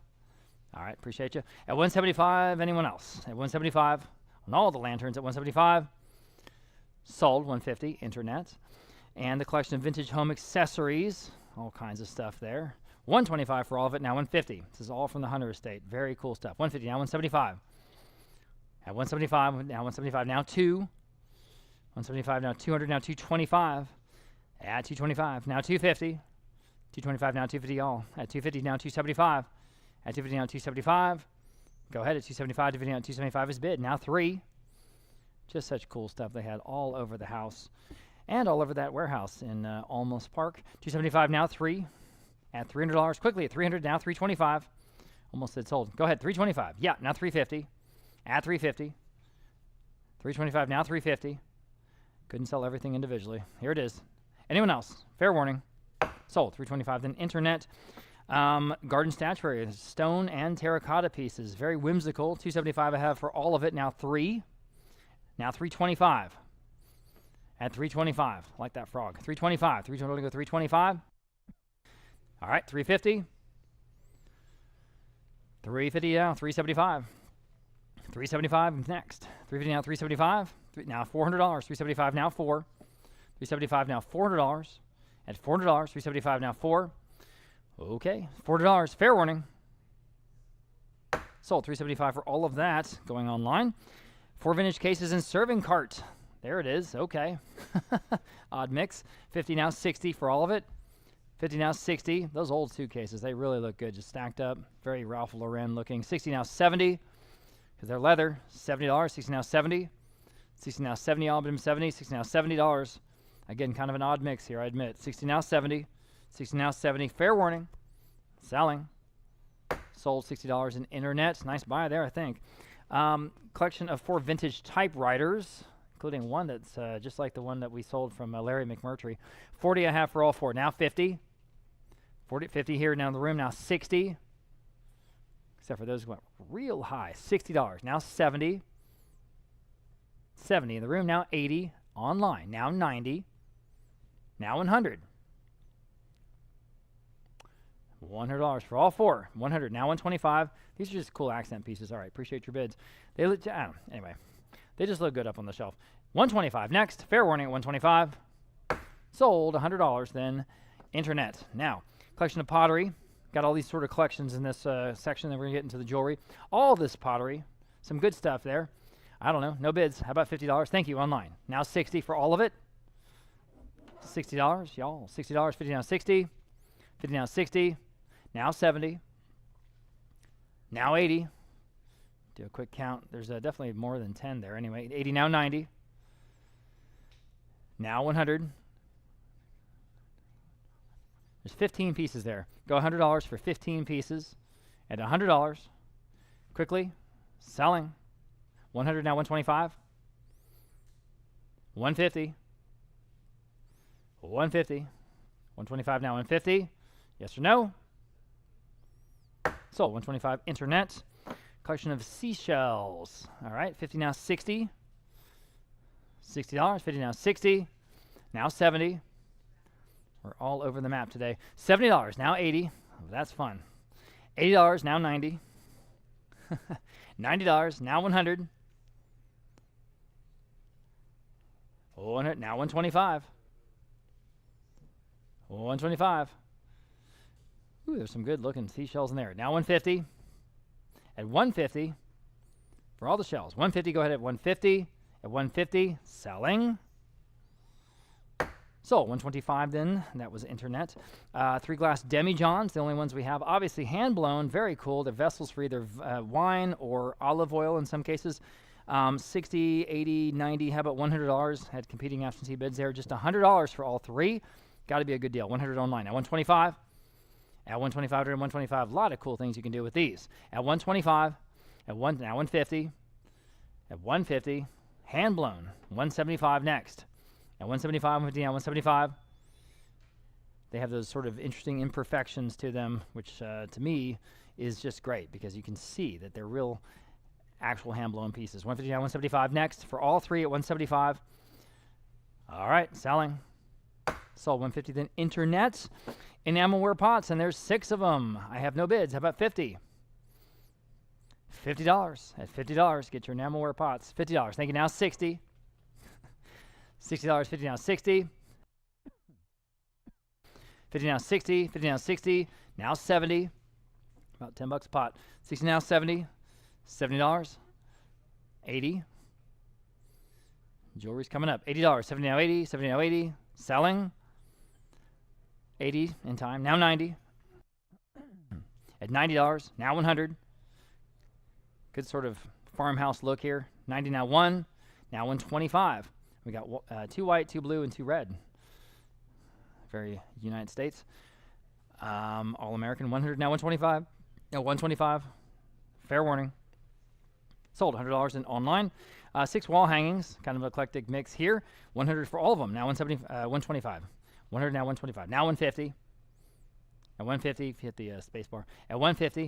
All right, appreciate you. At 175, anyone else? At 175, on all the lanterns at 175. Sold, 150, internet. And the collection of vintage home accessories. All kinds of stuff there. 125 for all of it, now 150. This is all from the Hunter estate. Very cool stuff. 150, now 175. At 175, now 175, now 2. 175, now 200, now 225. At 225, now 250. 225, now 250, all. At 250, now 275. At 250, now 275. Go ahead at 275, 250, now 275 is bid. Now 3. Just such cool stuff they had all over the house and all over that warehouse in Olmos Park. 275, now 3. At $300. Quickly at 300, now 325. Almost said sold. Go ahead, 325. Yeah, now 350. At 350. 325, now 350. Couldn't sell everything individually. Here it is. Anyone else? Fair warning. Sold. 325. Then internet. Garden statuary. Stone and terracotta pieces. Very whimsical. 275 I have for all of it. Now 3. Now 325. At 325. Like that frog. 325. 320 go 325. All right. 350. 350 now. 375. 375 next. 350 now. 375. Now $400. 375 now 4. 375 now $400. At $400. 375 now 4. Okay. $400. Fair warning. Sold. 375 for all of that. Going online. 4 vintage cases and serving cart. There it is. Okay. Odd mix. 50 now 60 for all of it. 50 now 60. Those old suitcases, they really look good. Just stacked up. Very Ralph Lauren looking. 60 now 70. Because they're leather. $70. 60 now 70. 60 now 70, all but him 70. 60 now $70. Again, kind of an odd mix here, I admit. 60 now 70. 60 now 70. Fair warning. Selling. Sold $60 in internet. Nice buy there, I think. Collection of 4 vintage typewriters, including one that's just like the one that we sold from Larry McMurtry. 40 I have for all 4. Now 50. 50 here now in the room. Now 60. Except for those who went real high. $60. Now 70. 70 in the room. Now 80. Online. Now 90. Now 100. $100 for all 4. 100. Now 125. These are just cool accent pieces. All right. Appreciate your bids. They look, anyway, they just look good up on the shelf. 125 next. Fair warning at 125. Sold $100. Then internet. Now, collection of pottery. Got all these sort of collections in this section. Then we're going to get into the jewelry. All this pottery. Some good stuff there. I don't know. No bids. How about $50? Thank you. Online. Now 60 for all of it. $60. Y'all. $60. 50 now 60. 50 now 60, now 70, now 80. Do a quick count. There's definitely more than 10 there anyway. 80 now 90, now 100. There's 15 pieces there. Go $100 for 15 pieces at $100. Quickly, selling. 100 now 125, 150, 150, 125 now 150. Yes or no? Sold. 125. Internet. Collection of seashells. All right. 50 now 60. $60. 50 now 60. Now 70. We're all over the map today. $70. Now 80. Oh, that's fun. $80. Now 90. $90. Now 100. 100. Now 125. 125. Ooh, there's some good looking seashells in there. Now 150. At 150 for all the shells. 150, go ahead at 150. At 150, selling. Sold. 125 then. That was internet. 3 glass demijohns, the only ones we have. Obviously hand blown, very cool. They're vessels for either wine or olive oil in some cases. 60, 80, 90, how about $100? Had competing absentee bids there. Just $100 for all 3. Got to be a good deal. 100 online. At 125. At 125 to 125, a lot of cool things you can do with these. At 125, now 150, at 150, hand blown. 175 next. At 175, 150, now 175. They have those sort of interesting imperfections to them, which to me is just great because you can see that they're real, actual hand blown pieces. 150, now 175 next for all 3 at 175. All right, selling. Sold. 150 then internet. Enamelware pots, and there's 6 of them. I have no bids. How about 50? $50. At $50, get your enamelware pots. $50. Thank you. Now 60. $60. 50 now 60. 50 now 60. 50 now 60. Now 70. About $10 a pot. 60 now 70. $70. 80. Jewelry's coming up. $80. 70 now 80. 70 now 80. Selling. 80 in time. Now 90. At $90. Now 100. Good sort of farmhouse look here. 90 now 1. Now 125. We got 2 white, 2 blue, and 2 red. Very United States. All American. 100 now 125. Now 125. Fair warning. Sold. $100 in online. 6 wall hangings. Kind of eclectic mix here. 100 for all of them. Now 125. 100 now 125. Now 150. At 150, if you hit the space bar. At 150.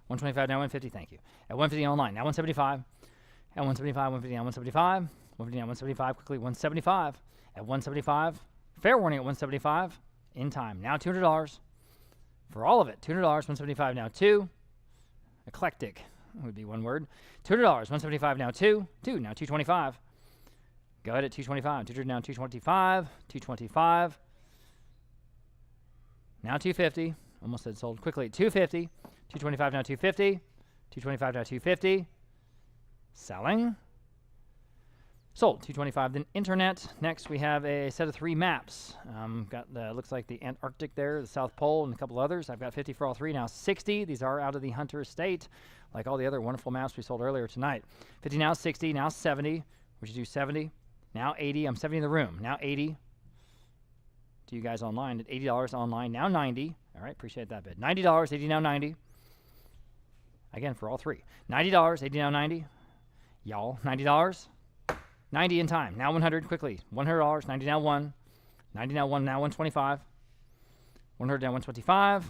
125 now 150. Thank you. At 150 online. Now 175. At 175. 150 now 175. 150 now 175. Quickly 175. At 175. Fair warning at 175. In time. Now $200 for all of it. $200. 175 now 2. Eclectic would be one word. $200. 175 now 2. 2 now 225. Go ahead at 225. 200 now 225. 225. Now 250. Almost said sold. Quickly 250. 225 now 250. 225 now 250. Selling. Sold. 225 then internet. Next we have a set of 3 maps. Got the looks like the Antarctic there, the South Pole, and a couple others. I've got 50 for all 3. Now 60. These are out of the Hunter Estate, like all the other wonderful maps we sold earlier tonight. 50 now 60. Now 70. We should do 70. Now 80. I'm 70 in the room. Now 80. To you guys online at $80 online. Now 90. All right, appreciate that bid. $90, 80 now 90. Again for all 3. $90, 80 now 90. Y'all, $90. 90 in time. Now 100 quickly. $100, 90 now 1. 90 now 1, now 125. 100 now 125.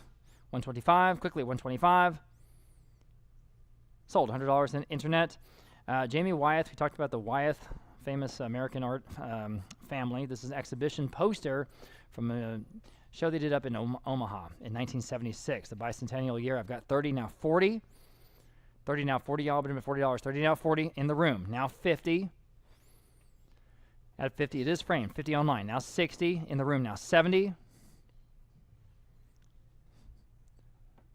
125 quickly. 125. Sold. $100 in internet. Jamie Wyeth. We talked about the Wyeth, famous American art family. This is an exhibition poster from a show they did up in Omaha in 1976, the bicentennial year. I've got 30 now 40. 30 now 40, y'all, but I'm at $40. 30 now 40 in the room. Now 50. At 50, it is framed. 50 online. Now 60 in the room. Now 70.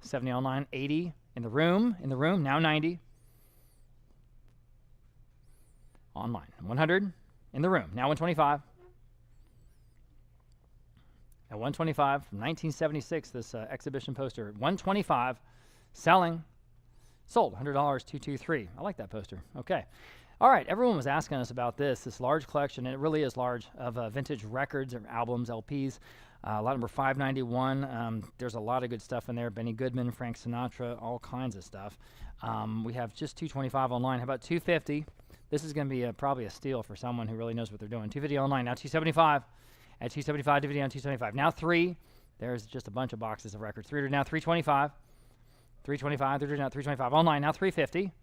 70 online. 80 in the room. In the room. Now 90. Online. 100 in the room. Now 125. At 125 from 1976, this exhibition poster. 125, selling, sold. $100, 223. I like that poster. Okay. All right, everyone was asking us about this large collection, and it really is large, of vintage records or albums, LPs. Lot number 591. There's a lot of good stuff in there. Benny Goodman, Frank Sinatra, all kinds of stuff. We have just 225 online. How about 250? This is going to be probably a steal for someone who really knows what they're doing. 250 online. Now 275. At 275, DVD on 275. Now 3. There's just a bunch of boxes of records. 300 now 325. 325. 300 now 325. Online now 350.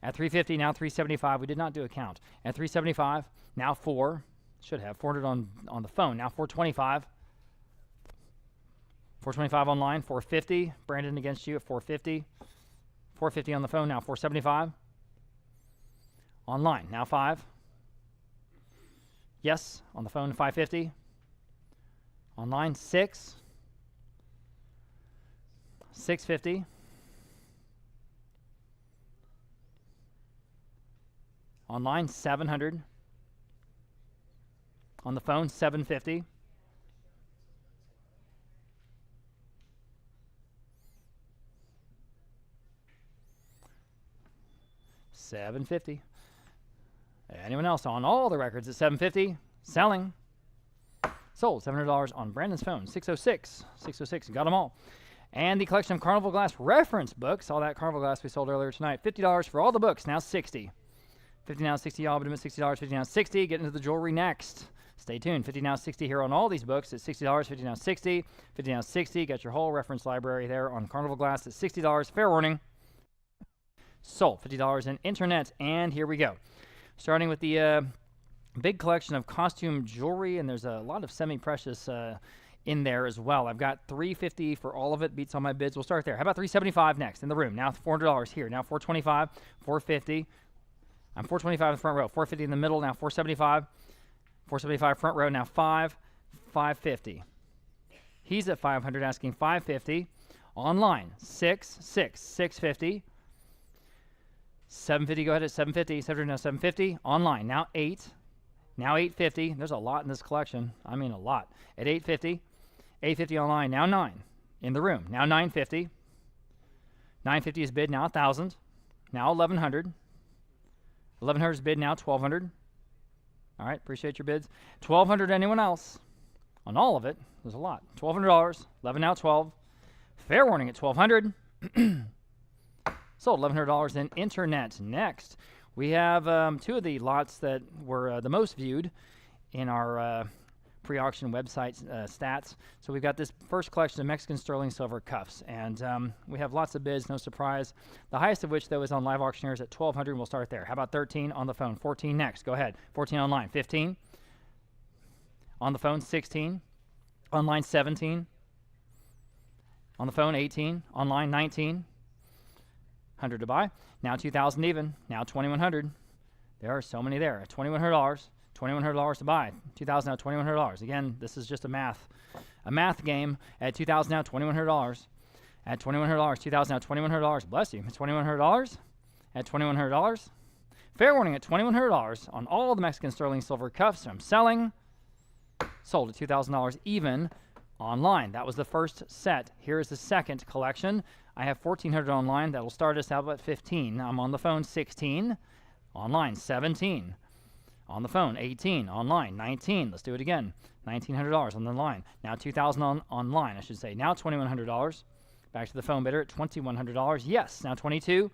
At 350 now 375. We did not do a count. At 375 now 4. Should have 400 on the phone. Now 425. 425 online. 450. Brandon against you at 450. 450 on the phone. Now 475. Online. Now 5. Yes, on the phone, 550. Online, 6. 650. Online, 700. On the phone, 750. $750. Anyone else on all the records at $750? Selling. Sold. $700 on Brandon's phone. 606. 606. Got them all. And the collection of Carnival Glass reference books. All that Carnival Glass we sold earlier tonight. $50 for all the books. Now 60. 50 now 60. All but $60. 50 now 60. Get into the jewelry next. Stay tuned. 50 now 60 here on all these books at $60. 50 now 60. 50 now 60. Got your whole reference library there on Carnival Glass at $60. Fair warning. Sold. $50 in internet. And here we go. Starting with the big collection of costume jewelry, and there's a lot of semi-precious in there as well. I've got $350 for all of it. Beats all my bids. We'll start there. How about $375 next in the room? Now $400 here. Now $425, $450. I'm $425 in the front row. $450 in the middle. Now $475. $475 front row. Now $550. He's at $500 asking $550. Online $650. $750, go ahead at $750. $700 now $750. Online, now $8. Now $850. There's a lot in this collection. I mean a lot. At $850. $850 online, now $9. In the room, now $950. $950 is bid, now $1,000. Now $1,100. $1,100 is bid, now $1,200. All right, appreciate your bids. $1,200, anyone else? On all of it, there's a lot. $1,200. 11 now $12. Fair warning at $1,200. Sold. $1,100 in internet. Next, we have two of the lots that were the most viewed in our pre-auction website stats. So we've got this first collection of Mexican sterling silver cuffs, and we have lots of bids, no surprise. The highest of which, though, is on Live Auctioneers at $1,200, and we'll start there. How about 13 on the phone? 14 next. Go ahead. 14 online. 15 on the phone. 16 online. 17 on the phone. 18 online. 19. 100 to buy. Now 2,000 even. Now 2,100. There are so many there. $2,100. $2,100 to buy. 2,000 now. $2,100. Again, this is just a math game. At 2,000 now. $2,100. At $2,100. 2,000 now. $2,100. Bless you. At $2,100. At $2,100. Fair warning at $2,100 on all the Mexican sterling silver cuffs. I'm selling. Sold at $2,000 even online. That was the first set. Here is the second collection. I have 1,400 online. That will start us out at 15. I'm on the phone. 16. Online. 17. On the phone. 18. Online. 19. Let's do it again. $1,900 on the line. Now 2,000 online, I should say. Now $2,100. Back to the phone bidder at $2,100. Yes. Now 22.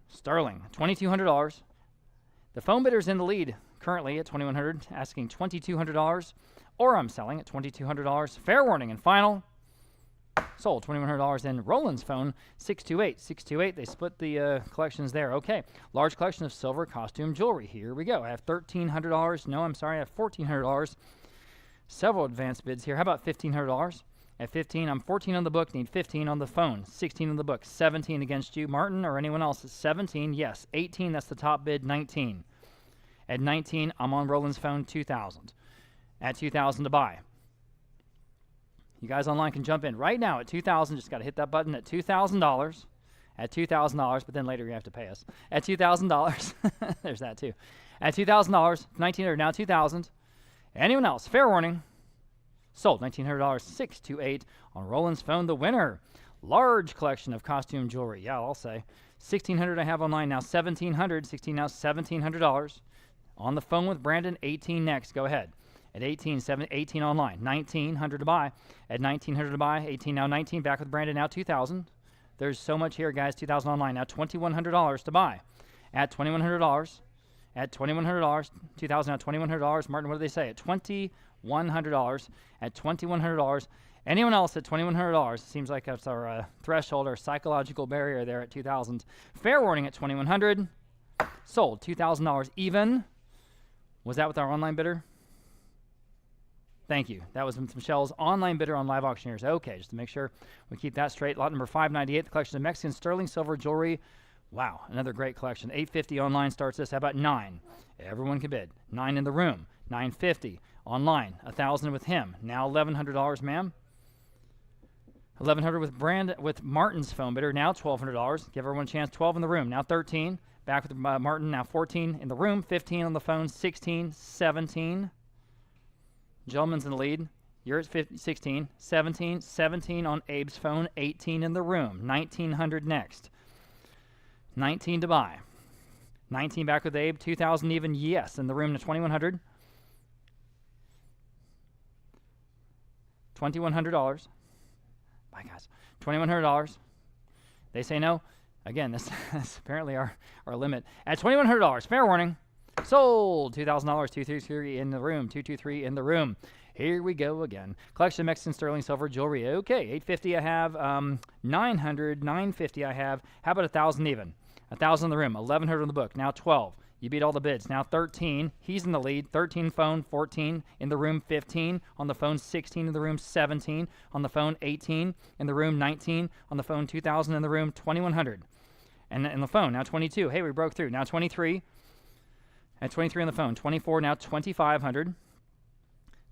Sterling. $2,200. The phone bidder is in the lead currently at $2,100, asking $2,200. Or I'm selling at $2,200. Fair warning and final. Sold. $2,100 in Roland's phone. 628. 628. They split the collections there. Okay. Large collection of silver costume jewelry. Here we go. I have $1,300. No, I'm sorry. I have $1,400. Several advanced bids here. How about $1,500? At 15, I'm 14 on the book. Need 15 on the phone. 16 on the book. 17 against you, Martin, or anyone else. 17. Yes. 18. That's the top bid. 19. At 19, I'm on Roland's phone. 2,000. At 2,000 to buy. You guys online can jump in right now at $2,000. Just got to hit that button at $2,000. At $2,000, but then later you have to pay us. At $2,000. There's that too. At $2,000, 1,900, now $2,000. Anyone else? Fair warning. Sold. $1,900. 628 on Roland's phone. The winner. Large collection of costume jewelry. Yeah, I'll say. $1,600 I have online now. $1,700. 16 now. $1,700. On the phone with Brandon. 18 next. Go ahead. At 18, 18 online. 1,900 to buy. At 1,900 to buy. 18 now. 19 back with Brandon now. 2,000. There's so much here, guys. 2,000 online now. $2,100 to buy. At $2,100. At $2,100. 2,000 now. $2,100. Martin, what did they say? At $2,100. At $2,100. Anyone else at $2,100? Seems like that's our threshold, our psychological barrier there at 2,000. Fair warning at $2,100. Sold. $2,000 even. Was that with our online bidder? Thank you. That was Michelle's online bidder on Live Auctioneers. Okay, just to make sure we keep that straight. Lot number 598, the collection of Mexican sterling silver jewelry. Wow, another great collection. $850 online starts this. How about 9? Everyone can bid. 9 in the room. $950 online. $1,000 with him. Now $1,100, ma'am. $1,100 with Martin's phone bidder. Now $1,200. Give everyone a chance. 12 in the room. Now 13. Back with Martin. Now 14 in the room. 15 on the phone. 16. 17. Gentleman's in the lead. You're at 16. 17. 17 on Abe's phone. 18 in the room. 1,900 next. 19 to buy. 19 back with Abe. 2,000 even. Yes. In the room to 2,100. $2,100. Bye, guys. $2,100. They say no. Again, that's apparently our limit. At $2,100. Fair warning. Sold. $2,000. 233 in the room. 223 in the room. Here we go again. Collection of Mexican sterling silver jewelry. Okay, $850 I have. 900. $950 I have. How about 1,000 even? 1,000 in the room. 1,100 on the book. Now 12. You beat all the bids. Now 13. He's in the lead. 13 phone. 14 in the room. 15 on the phone. 16 in the room. 17 on the phone. 18 in the room. 19 on the phone. 2,000 in the room. 2,100. And in the phone. Now 22. Hey, we broke through. Now 23. At 23 on the phone. 24. Now 2,500.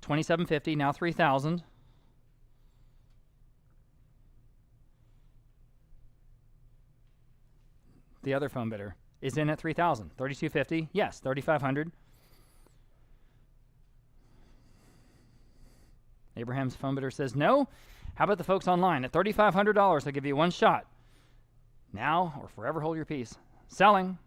2,750. Now 3,000. The other phone bidder is in at 3,000. 3,250. Yes. 3,500. Abraham's phone bidder says no. How about the folks online at $3,500? I'll give you one shot. Now or forever hold your peace. Selling.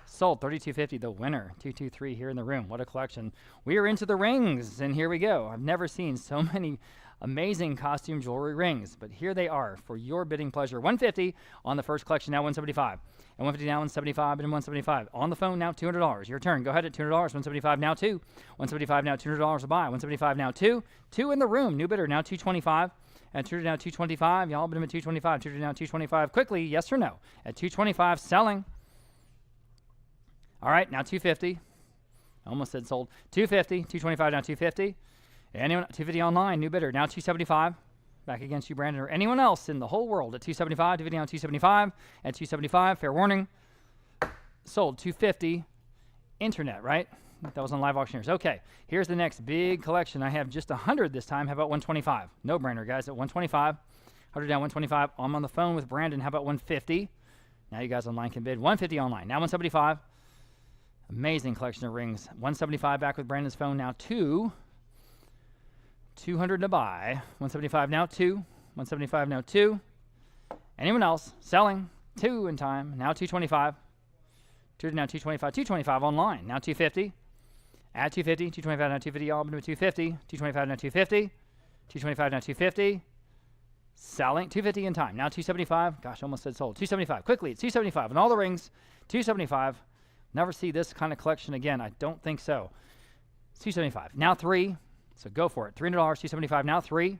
Sold. 3,250. The winner. 223 here in the room. What a collection. We are into the rings, and here we go. I've never seen so many amazing costume jewelry rings, but here they are for your bidding pleasure. 150 on the first collection. Now 175. And 150 now 175 and 175. On the phone now $200. Your turn. Go ahead at $200. 175 now 2. 175 now $200 to buy. 175 now 2. 2 in the room. New bidder now 225. At 200 now 225. Y'all bid him at 225. 200 now 225. Quickly, yes or no? At 225, selling. All right, now 250. I almost said sold. 250. 225 now 250. Anyone 250 online. New bidder now 275. Back against you, Brandon, or anyone else in the whole world at 275. 250 on 275. At 275, fair warning. Sold 250. Internet, right? That was on Live Auctioneers. Okay, here's the next big collection. I have just 100 this time. How about 125? No brainer, guys, at 125. 100 down, 125. I'm on the phone with Brandon. How about 150? Now you guys online can bid. 150 online. Now 175. Amazing collection of rings. 175 back with Brandon's phone. Now 200 to buy. 175 now 2. 175 now 2. Anyone else? Selling. 2 in time. Now 225. 2 now 225. 225 online. Now 250. At 250. 225 now 250. All been with 250. 225 now 250. 225 now 250. Selling. 250 in time. Now 275. Gosh, almost said sold. 275. Quickly. It's 275. And all the rings. 275. Never see this kind of collection again. I don't think so. It's 275. Now 3. So go for it. $300. 275. Now 3.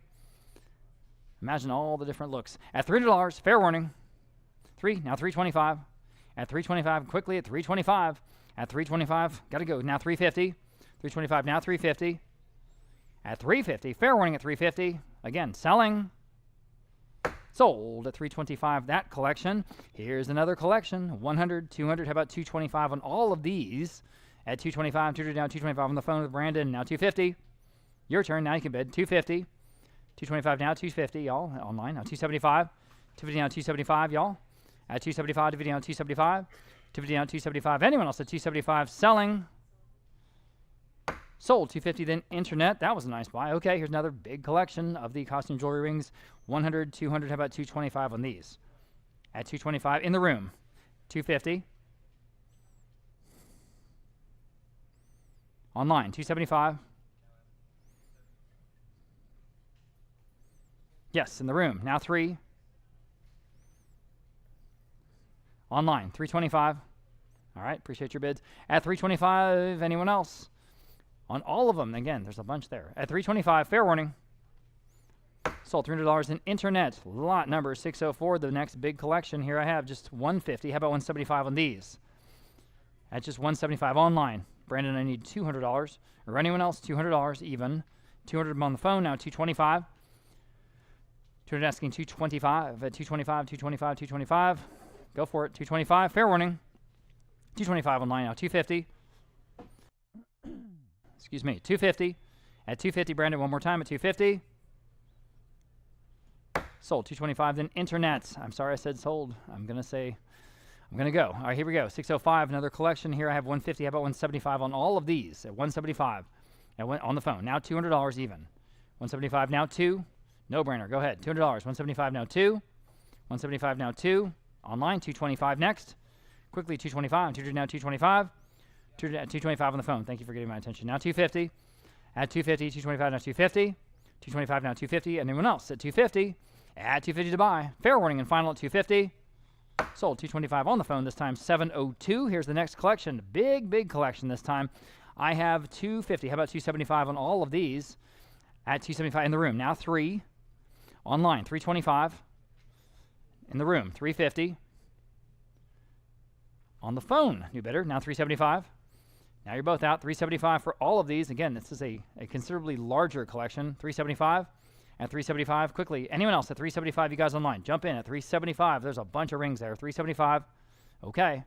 Imagine all the different looks. At $300. Fair warning. 3. Now 325. At 325. Quickly at 325. At 325. Got to go. Now 350. 325. Now 350. At 350. Fair warning at 350. Again, selling. Sold at 325. That collection. Here's another collection. 100, 200. How about 225 on all of these? At 225. 200 down. 225 on the phone with Brandon. Now 250. Your turn. Now you can bid. 250. 225 now. 250. Y'all online. Now 275. 250 now. 275. Y'all. At 275. 250 now. 275. 250 now. 275. Anyone else at 275? Selling. Sold. 250 then internet. That was a nice buy. Okay, here's another big collection of the costume jewelry rings. 100, 200, how about 225 on these? At 225 in the room. 250. Online, 275. Yes, in the room. Now 3. Online, 325. All right, appreciate your bids. At 325, anyone else? On all of them, again, there's a bunch there. At 325, fair warning. Sold $300 in internet. Lot number 604, the next big collection. Here I have just 150. How about 175 on these? At just 175 online. Brandon, I need $200. Or anyone else, $200 even. 200 on the phone, now 225. 200 asking 225. At 225, 225, 225. Go for it. 225, fair warning. 225 online now, 250. Excuse me, 250. At 250, Brandon, one more time at 250. Sold. 225, then internet. I'm sorry I said sold. I'm going to go. All right, here we go. 605, another collection. Here I have 150. How about 175 on all of these? At 175. On the phone. Now $200 even. 175, now 2. No brainer. Go ahead. $200. 175, now 2. 175, now 2. Online, 225 next. Quickly, 225. 200 now 225. 225 on the phone. Thank you for getting my attention. Now 250. At 250, 225 now 250. 225 now 250. And anyone else at 250. At 250 to buy. Fair warning and final at 250. Sold. 225 on the phone this time. 702. Here's the next collection. Big collection this time. I have 250. How about 275 on all of these? At 275 in the room. Now 3. Online. 325. In the room. 350. On the phone. New bidder. Now 375. Now you're both out. 375 for all of these. Again, this is a considerably larger collection. 375. At 375, quickly. Anyone else at 375, you guys online, jump in at 375. There's a bunch of rings there. 375. Okay.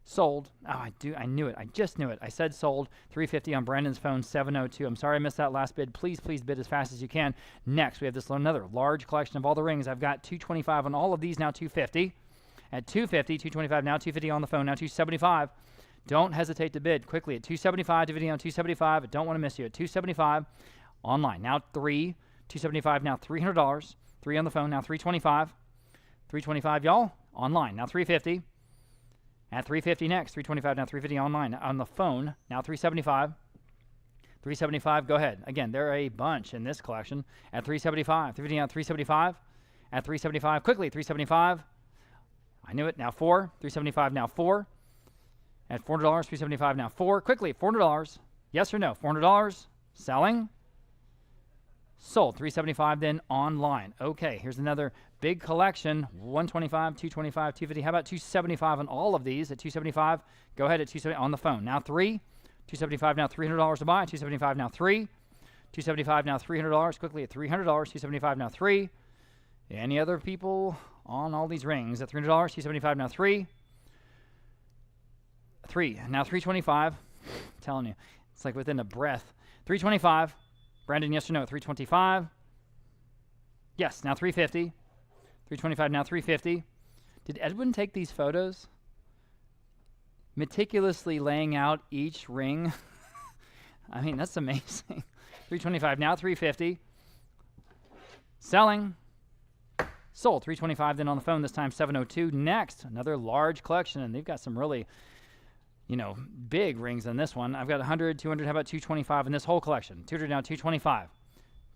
Sold. Oh, I knew it. I just knew it. I said sold. 350 on Brandon's phone, 702. I'm sorry I missed that last bid. Please bid as fast as you can. Next, we have this another large collection of all the rings. I've got 225 on all of these, now 250. At 250, 225, now 250 on the phone, now 275. Don't hesitate to bid quickly at 275, 250 on 275. I don't want to miss you at 275. Online, now 3. 275 now $300. 3 on the phone now 325. 325 y'all online now 350. At 350 next 325 now 350 online on the phone now 375. 375 go ahead. Again, there are a bunch in this collection. At 375 350 now 375. At 375 quickly 375. I knew it. Now 4. 375 now 4. At $400 375 now 4. Quickly $400. Yes or no? $400 selling. Sold. 375 then online. Okay, here's another big collection. 125, 225, 250. How about 275 on all of these? At 275, go ahead at 270 on the phone. Now 3. 275 now $300 to buy. 275 now 3. 275 now $300. Quickly at $300. 275 now 3. Any other people on all these rings? At $300. 275 now 3. 3. Now 325. I'm telling you, it's like within a breath. 325. Brandon, yes or no? 325. Yes, now 350. 325, now 350. Did Edwin take these photos? Meticulously laying out each ring. I mean, that's amazing. 325, now 350. Selling. Sold. 325 then on the phone, this time 702. Next, another large collection, and they've got some really, big rings in this one. I've got 100, 200, how about 225 in this whole collection? 200 now 225.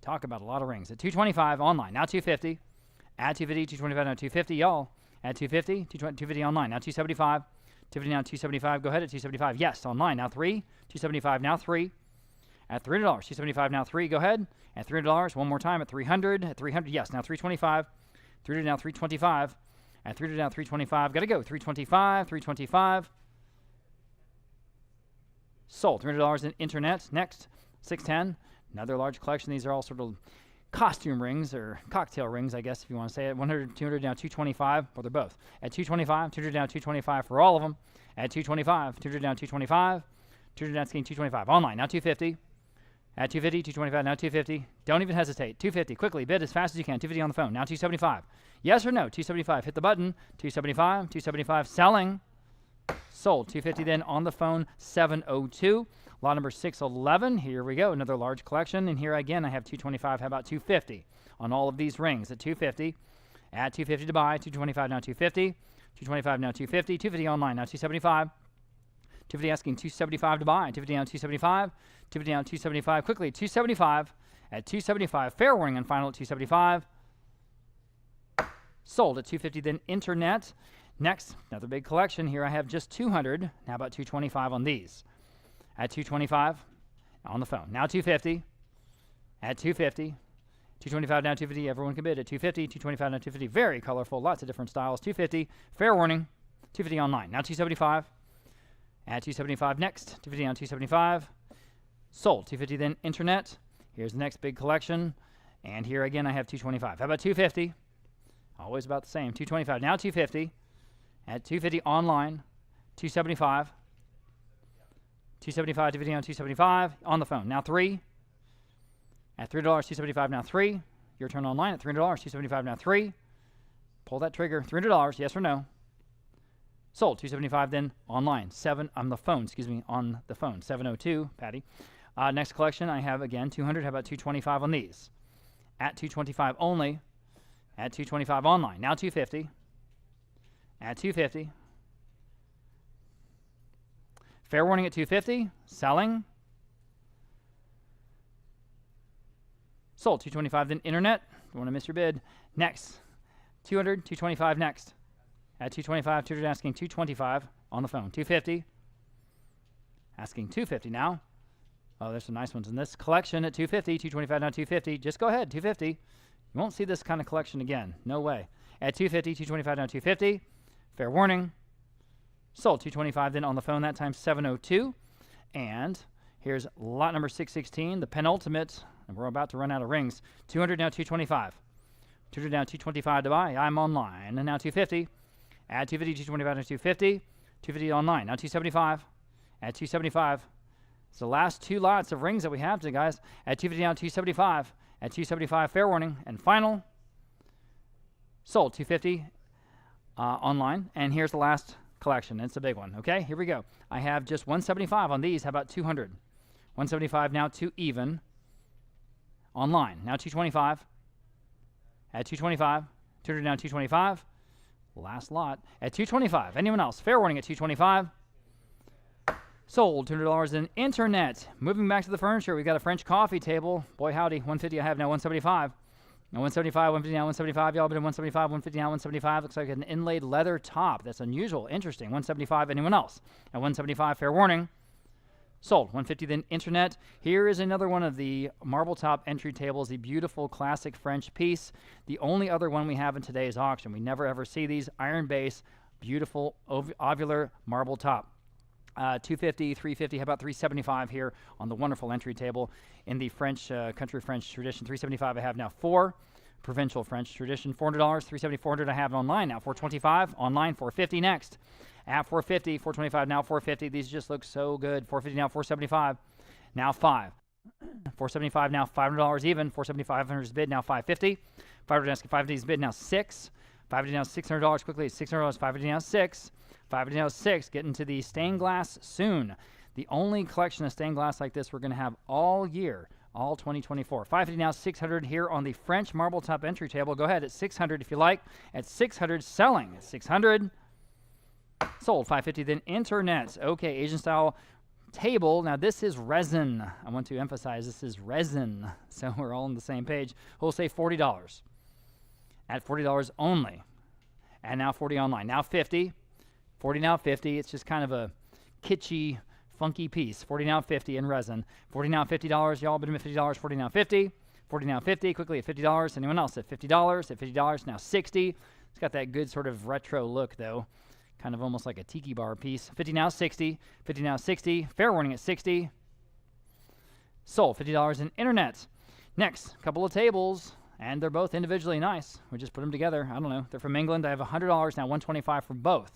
Talk about a lot of rings. At 225 online, now 250. At 250, 225 now 250, y'all. At 250, 250 online, now 275. 250 now 275, go ahead at 275. Yes, online, now 3. 275 now 3. At $300, 275 now 3, go ahead. At $300, one more time at 300. At 300, yes, now 325. 300 now 325. At 300 now 325, gotta go. 325, 325. Sold. $300 in internet. Next, 610. Another large collection. These are all sort of costume rings or cocktail rings, I guess, if you want to say it. 100, 200 now 225. Well, they're both. At 225, 200 down 225 for all of them. At 225, 200 down 225. 200 down getting 225. Online, now 250. At 250, 225, now 250. Don't even hesitate. 250. Quickly, bid as fast as you can. 250 on the phone. Now 275. Yes or no? 275. Hit the button. 275. 275. Selling. Sold. 250 then on the phone. 702. Lot number 611. Here we go. Another large collection. And here again, I have 225. How about 250 on all of these rings at 250? At 250 to buy. 225 now 250. 225 now 250. 250 online now 275. 250 asking 275 to buy. 250 now 275. 250 now 275. Quickly 275. At 275. Fair warning on final at 275. Sold at 250. Then internet. Next, another big collection. Here I have just 200. How about 225 on these? At 225 on the phone. Now 250. At 250. 225 now 250. Everyone can bid at 250. 225 now 250. Very colorful. Lots of different styles. 250. Fair warning. 250 online. Now 275. At 275 next. 250 on 275. Sold. 250 then internet. Here's the next big collection. And here again I have 225. How about 250? Always about the same. 225 now 250. At 250 online. 275. 275 250 on 275 on the phone. Now 3. At $3 275 now 3. Your turn online at $300 275 now 3. Pull that trigger. $300 yes or no. Sold. 275 then online. 7 on the phone. Excuse me, on the phone. 702 Patty. Next collection I have again 200. How about 225 on these? At 225 only. At 225 online. Now 250. At 250. Fair warning at 250. Selling. Sold. 225 then internet. Don't want to miss your bid. Next. 200. 225 next. At 225. 200 asking 225 on the phone. 250. Asking 250 now. Oh, there's some nice ones in this collection at 250. 225 now 250. Just go ahead. 250. You won't see this kind of collection again. No way. At 250. 225 now 250. Fair warning. Sold. 225 then on the phone, that time 702. And here's lot number 616, the penultimate, and we're about to run out of rings. 200 now 225. 200 now 225 to buy. I'm online. And now 250. Add 250, 225 now 250. 250 online. Now 275. At 275. It's the last two lots of rings that we have today, guys. At 250 now 275. At 275, fair warning. And final. Sold. 250 online. And here's the last collection. It's a big one. Okay, here we go. I have just 175 on these. How about 200? 175 now to even. Online. Now 225. At 225. 200 now 225. Last lot. At 225. Anyone else? Fair warning at 225. Sold. $200 in internet. Moving back to the furniture, we've got a French coffee table. Boy howdy. 150 I have now 175. Now 175, 150 now 175. Y'all been in 175, 150 now 175. Looks like an inlaid leather top. That's unusual. Interesting. 175. Anyone else? At 175, fair warning. Sold. 150 then internet. Here is another one of the marble top entry tables, the beautiful classic French piece. The only other one we have in today's auction. We never ever see these. Iron base, beautiful ovular marble top. 250, 350, how about 375 here on the wonderful entry table in the French, country French tradition. 375 I have now 4, provincial French tradition. $400, 370, 400 I have online now. 425, online, 450 next. At 450, 425 now 450. These just look so good. 450 now 475, now 5. 475 now $500 even. 475 500 bid now 550. 500 asking 550 bid now 6. 550 now $600 quickly. $600 550 now 6. 550 now 6. Getting to the stained glass soon. The only collection of stained glass like this we're going to have all year, all 2024. 550 now 600 here on the French marble top entry table. Go ahead at 600 if you like. At 600 selling. At 600 sold. 550 then internet. Okay, Asian style table. Now this is resin. I want to emphasize this is resin, so we're all on the same page. We'll say $40. At $40 only. And now 40 online. Now 50. 40 now 50. It's just kind of a kitschy, funky piece. 40 now 50 in resin. 40 now $50. Y'all been at $50. 40 now 50. 40 now 50. Quickly at $50. Anyone else at $50? At $50 now 60. It's got that good sort of retro look though. Kind of almost like a tiki bar piece. 50 now 60. 50 now 60. Fair warning at 60. Sold. $50 in internet. Next, couple of tables. And they're both individually nice. We just put them together. I don't know. They're from England. I have $100 now, $125 for both.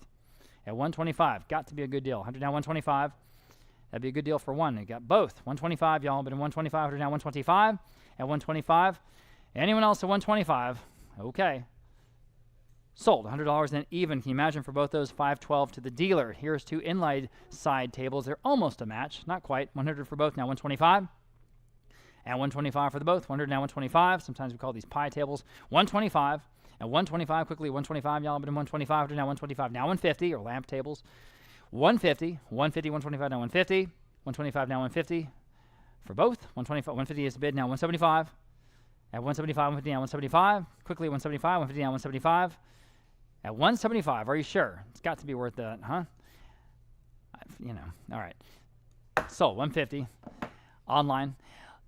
At $125, got to be a good deal. 100 now, $125. That'd be a good deal for one. You got both. $125, y'all. But in $125, 100 now, $125. At $125. Anyone else at $125? Okay. Sold. $100 then even. Can you imagine for both those? $512 to the dealer. Here's 2 inlaid side tables. They're almost a match. Not quite. $100 for both. Now $125. And $125 for the both. $100 now $125. Sometimes we call these pie tables. $125. And $125 quickly. $125. Y'all been $125. Now $125. Now $150 or lamp tables. $150. $150. $125 now $150. $125 now $150 for both. $125. $150 is the bid now $175. At $175. $150 now $175. Quickly $175. $150 now $175. At $175, are you sure? It's got to be worth that, huh? All right. Sold, $150 online.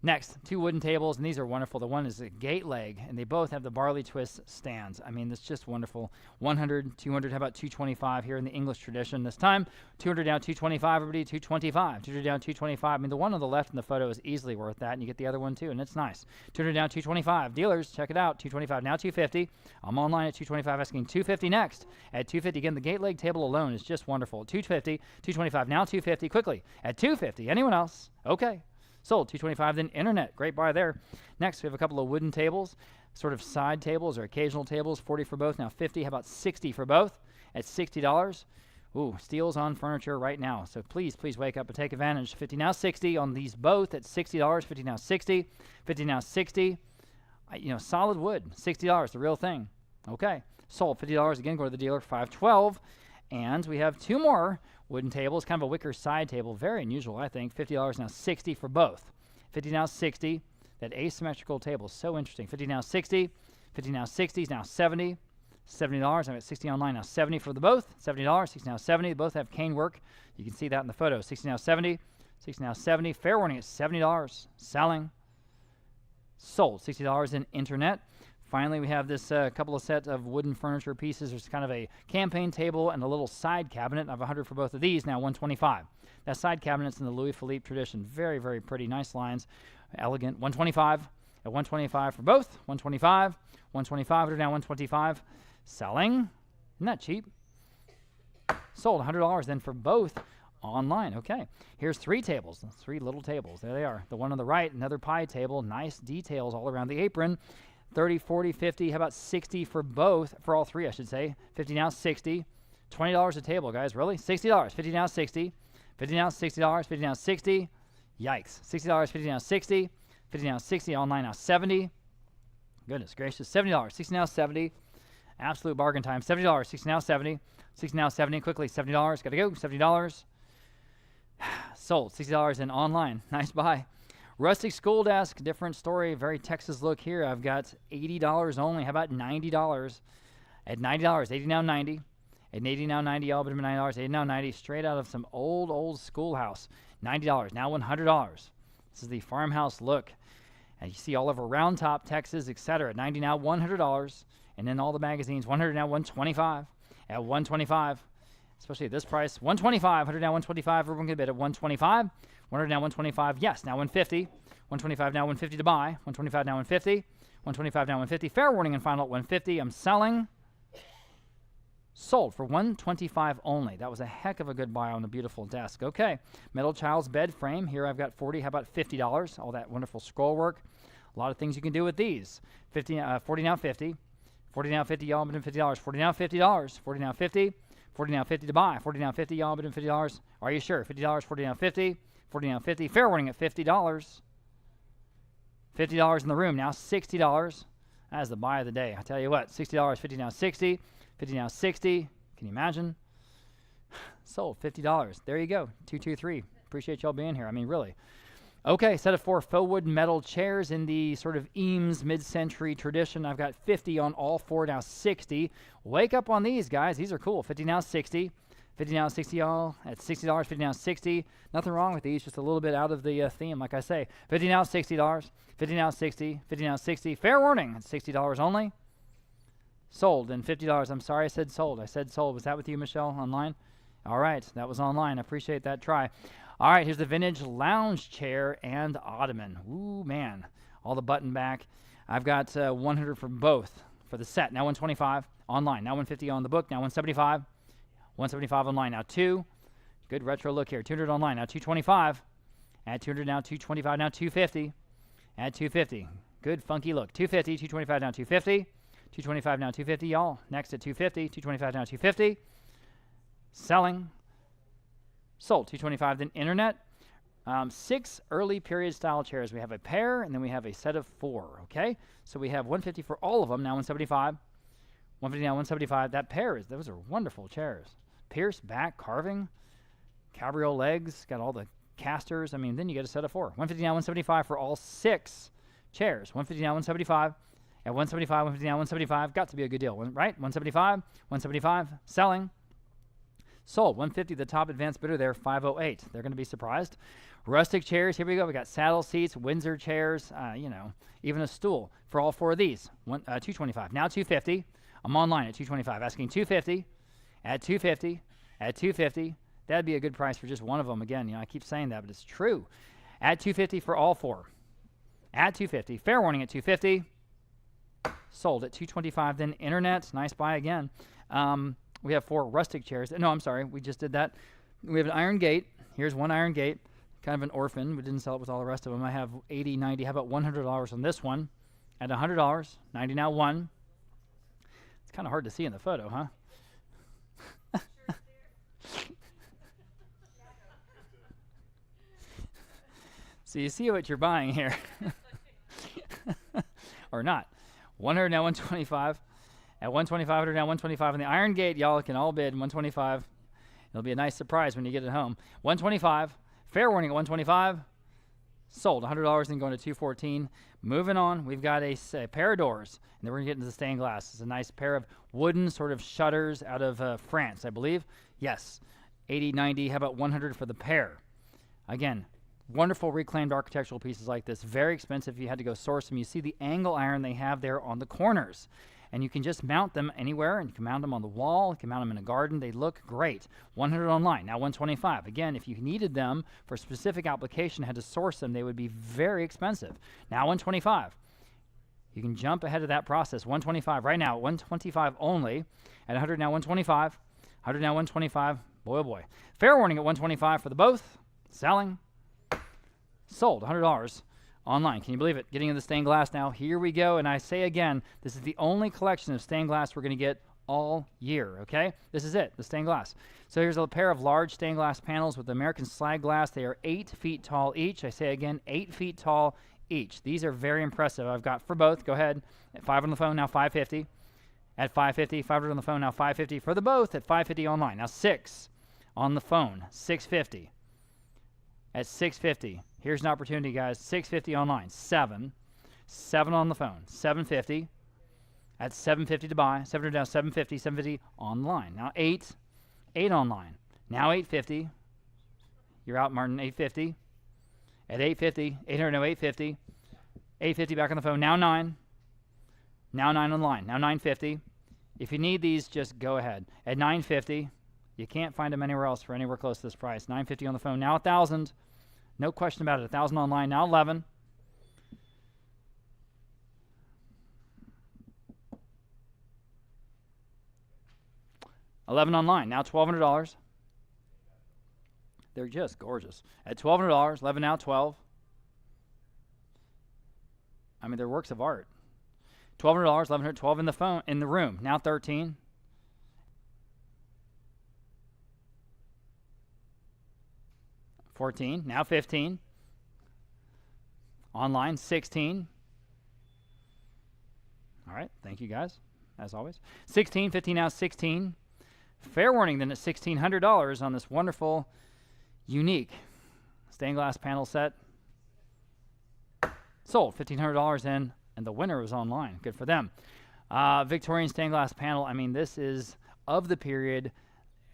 Next, 2 wooden tables, and these are wonderful. The one is a gate leg, and they both have the barley twist stands. I mean, it's just wonderful. 100, 200, how about 225 here in the English tradition this time? 200 down, 225, everybody, 225. 200 down, 225. I mean, the one on the left in the photo is easily worth that, and you get the other one too, and it's nice. 200 down, 225. Dealers, check it out. 225 now, 250. I'm online at 225, asking 250 next. At 250, again, the gate leg table alone is just wonderful. 250, 225 now, 250. Quickly at 250. Anyone else? Okay. Sold. 225 then internet. Great buy there. Next, we have a couple of wooden tables, sort of side tables or occasional tables. 40 for both. Now 50. How about 60 for both at $60? Ooh, steals on furniture right now. So please wake up and take advantage. 50 now 60 on these both at $60. 50 now 60. 50 now 60. Solid wood. $60. The real thing. Okay. Sold. $50 again. Go to the dealer. $512. And we have 2 more wooden tables, kind of a wicker side table. Very unusual, I think. $50 now, 60 for both. 50 now, 60. That asymmetrical table is so interesting. 50 now, 60. 50 now, 60 is now 70. $70. I'm at 60 online now, 70 for the both. $70. 60 now, 70. Both have cane work. You can see that in the photo. 60 now, 70. 60 now, 70. Fair warning, it's $70. Selling. Sold. $60 in internet. Finally, we have this couple of sets of wooden furniture pieces. There's kind of a campaign table and a little side cabinet. I have 100 for both of these. Now $125. That side cabinet's in the Louis Philippe tradition. Very, very pretty. Nice lines. Elegant. $125. At $125 for both. $125. $125. Now $125. Selling. Isn't that cheap? Sold. $100 then for both online. Okay. Here's 3 tables. 3 little tables. There they are. The one on the right, another pie table. Nice details all around the apron. 30, 40, 50, how about 60 for both, for all 3, I should say. 50 now, 60. $20 a table, guys, really? $60. 50 now, 60. 50 now, $60. 50 now, 60. Yikes. $60, 50 now, 60. 50 now, 60. Online now, 70. Goodness gracious. $70. 60 now, 70. Absolute bargain time. $70. 60 now, 70. 60 now, 70. Quickly, $70. Got to go. $70. Sold. $60 in online. Nice buy. Rustic school desk, different story, very Texas look here. I've got $80 only. How about $90? At $90, 80 now 90. At 80 now 90, all but $90, 80 now 90. Straight out of some old schoolhouse. $90, now $100. This is the farmhouse look. And you see all over Round Top, Texas, etc. 90 now $100. And then all the magazines, 100 now 125. At 125, especially at this price, 125. 100 now 125. Everyone get a bid at 125. 100 now 125. Yes, now 150. 125 now 150 to buy. 125 now 150. 125 now 150. Fair warning and final at 150. I'm selling. Sold for 125 only. That was a heck of a good buy on the beautiful desk. Okay, metal child's bed frame. Here I've got 40. How about $50? All that wonderful scroll work. A lot of things you can do with these. 40 now 50. 40 now 50. Y'all bid $50. 40 now $50. 40 now 50. 40 now 50 to buy. 40 now 50. Y'all bid $50. Are you sure? $50. 40 now 50. 40 now 50. Fair warning at $50. $50 in the room. Now $60. That is the buy of the day. I tell you what, $60. 50 now 60. 50 now 60. Can you imagine? Sold. $50. There you go. 223. Appreciate y'all being here. I mean, really. Okay, set of 4 faux wood metal chairs in the sort of Eames mid-century tradition. I've got 50 on all 4, now 60. Wake up on these, guys. These are cool. 50 now 60. 50 now 60 all at $60. 50 now 60. Nothing wrong with these, just a little bit out of the theme, like I say. 50 now $60. 50 now 60. 50 now 60. Fair warning, it's $60 only. Sold. And $50. I'm sorry I said sold. I said sold. Was that with you, Michelle, online? All right, that was online. I appreciate that try. All right, here's the vintage lounge chair and ottoman. Ooh, man. All the button back. I've got 100 for both for the set. Now 125 online. Now 150 on the book. Now 175. 175 online. Now 2. Good retro look here. 200 online. Now 225. Add 200 now 225. Now 250. Add 250. Good funky look. 250. 225 now 250. 225 now 250, y'all. Next at 250, 225 now 250. Selling. Sold. 225 then internet. 6 early period style chairs. We have a pair and then we have a set of 4. Okay, so we have 150 for all of them. Now 175. 150 now 175. That pair those are wonderful chairs. Pierced back carving, cabriole legs, got all the casters. I mean, then you get a set of 4. 150 now 175 for all 6 chairs. 150 now 175. At 175, 150 now 175. Got to be a good deal, right? 175, 175. Selling. Sold. 150, the top advanced bidder there, 508. They're going to be surprised. Rustic chairs, here we go. We got saddle seats, Windsor chairs, even a stool for all 4 of these. 225. Now 250. I'm online at 225. Asking 250. At 250. At 250. That'd be a good price for just one of them. Again, I keep saying that, but it's true. At 250 for all 4. At 250. Fair warning at 250. Sold at 225. Then internet. Nice buy again. We have 4 rustic chairs. No, I'm sorry. We just did that. We have an iron gate. Here's one iron gate. Kind of an orphan. We didn't sell it with all the rest of them. I have 80, 90. How about $100 on this one? At $100. 90 now 1. It's kind of hard to see in the photo, huh? So you see what you're buying here. Or not. 100 now 125. At 125, 100 now 125 on the iron gate. Y'all can all bid 125. It'll be a nice surprise when you get it home. 125. Fair warning at 125. Sold. $100 then going to 214. Moving on, we've got a pair of doors. And then we're going to get into the stained glass. It's a nice pair of wooden sort of shutters out of France, I believe. Yes. 80, 90. How about 100 for the pair? Again, wonderful reclaimed architectural pieces like this. Very expensive if you had to go source them. You see the angle iron they have there on the corners. And you can just mount them anywhere, and you can mount them on the wall, you can mount them in a garden. They look great. 100 online, now 125. Again, if you needed them for a specific application, had to source them, they would be very expensive. Now 125. You can jump ahead of that process. 125 right now, 125 only. At 100 now 125. 100 now 125. Boy, oh boy. Fair warning at 125 for the both. Selling. Sold. $100. Online. Can you believe it? Getting into the stained glass now. Here we go. And I say again, this is the only collection of stained glass we're going to get all year, okay? This is it, the stained glass. So here's a pair of large stained glass panels with American slag glass. They are 8 feet tall each. I say again, 8 feet tall each. These are very impressive. I've got for both. Go ahead. At 5 on the phone, now 550. At 550. 500 on the phone, now 550. For the both, at 550 online. Now 6 on the phone, 650. At 650. Here's an opportunity, guys. 650 online. 7 on the phone. 750. At 750 to buy. 700 down. 750. 750 online. Now 8 online. Now 850. You're out, Martin. 850. At 850. 800 now 850. 850 back on the phone. Now 9. Now 9 online. Now 950. If you need these, just go ahead. At 950. You can't find them anywhere else for anywhere close to this price. 950 on the phone. Now 1,000. No question about it. 1,000 online. Now 11. $11 online. Now $1,200. They're just gorgeous. At $1,200. 11 now 12. I mean, they're works of art. $1,200. 1,100. 12 in the phone in the room. Now 13. $14, now $15. Online, $16. All right, thank you guys, as always. $16, $15 now $16. Fair warning then at $1,600 on this wonderful, unique stained glass panel set. Sold, $1,500 in, and the winner was online. Good for them. Victorian stained glass panel, I mean, this is of the period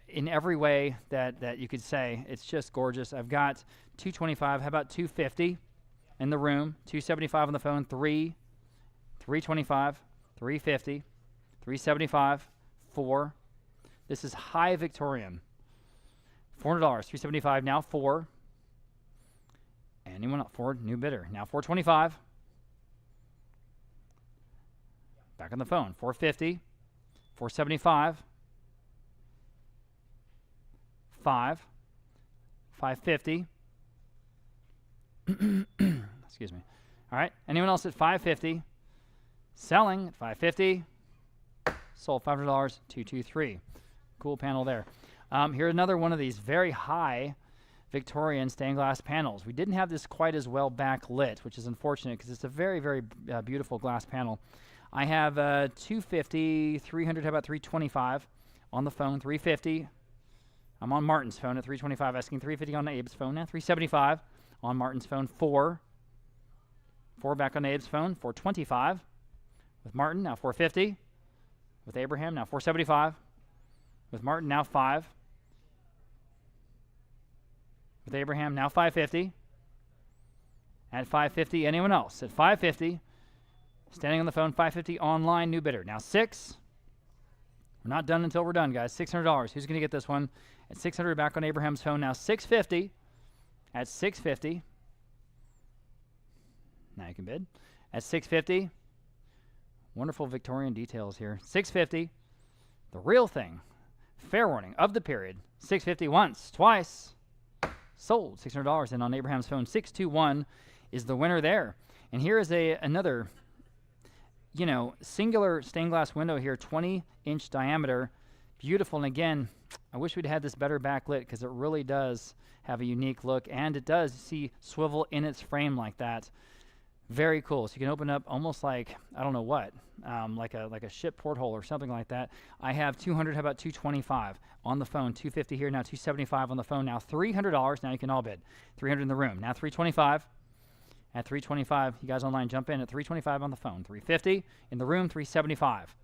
in every way that you could say. It's just gorgeous. I've got 225. How about 250 in the room? 275 on the phone. 325, 350, 375, 4. This is high Victorian. $400, 375 now 4. Anyone else? 4 new bidder. Now 425. Back on the phone. 450, 475. 550. Excuse me. All right. Anyone else at 550? Selling at 550. Sold $500, 223. Cool panel there. Here's another one of these very high Victorian stained glass panels. We didn't have this quite as well backlit, which is unfortunate because it's a very, very beautiful glass panel. I have 250, 300, how about 325 on the phone, 350. I'm on Martin's phone at 325, asking 350 on Abe's phone now, 375 on Martin's phone, 4 back on Abe's phone, 425 with Martin, now 450 with Abraham, now 475 with Martin, now 5 with Abraham, now 550 at 550. Anyone else at 550? Standing on the phone, 550 online, new bidder. Now 6. We're not done until we're done, guys. $600. Who's going to get this one? At 600 back on Abraham's phone. Now 650 at 650. Now you can bid. At 650. Wonderful Victorian details here. 650. The real thing. Fair warning of the period. 650 once, twice. Sold. $600. And on Abraham's phone, 621 is the winner there. And here is another, singular stained glass window here, 20-inch diameter. Beautiful. And again, I wish we'd had this better backlit because it really does have a unique look. And it does see swivel in its frame like that. Very cool. So you can open up almost like, I don't know what, like a ship porthole or something like that. I have 200, how about 225 on the phone, 250 here, now 275 on the phone, now $300. Now you can all bid. 300 in the room, now 325. At 325, you guys online, jump in at 325 on the phone, 350 in the room, 375.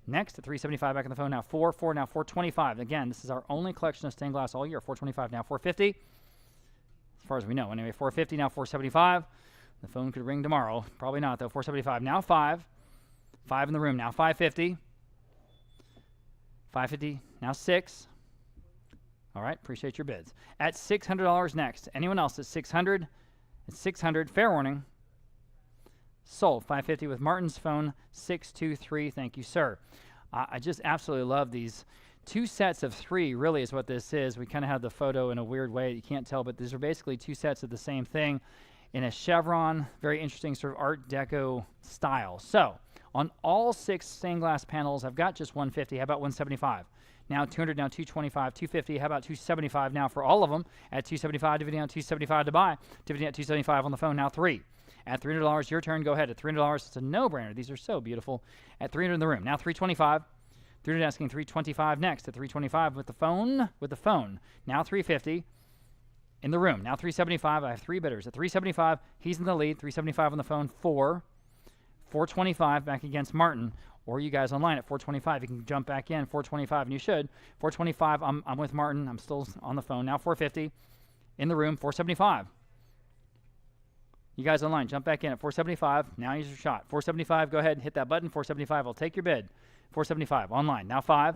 Next at 375 back on the phone, now 4, now 425. Again, this is our only collection of stained glass all year, 425, now 450. As far as we know, anyway, 450, now 475. The phone could ring tomorrow. Probably not, though. 475. Now 5. 5 in the room. Now 550. 550. Now 6. All right. Appreciate your bids. At $600 next. Anyone else at 600? At 600. Fair warning. Sold. 550 with Martin's phone. 623. Thank you, sir. I just absolutely love these. 2 sets of 3 really is what this is. We kind of have the photo in a weird way. You can't tell, but these are basically 2 sets of the same thing in a chevron, very interesting sort of Art Deco style. So on all 6 stained glass panels, I've got just 150. How about 175? Now 200, now 225, 250. How about 275 now for all of them? At 275, dividing out 275 to buy. Dividing out 275 on the phone, now 3. At $300, your turn, go ahead. At $300, it's a no-brainer. These are so beautiful. At 300 in the room, now 325. 300 asking 325 next. At 325 with the phone, now 350. In the room, now 375. I have 3 bidders. At 375, he's in the lead. 375 on the phone, 4. 425 back against Martin. Or you guys online at 425. You can jump back in, 425, and you should. 425, I'm with Martin. I'm still on the phone. Now 450. In the room, 475. You guys online, jump back in at 475. Now use your shot. 475, go ahead, hit that button. 475, I'll take your bid. 475, online. Now 5.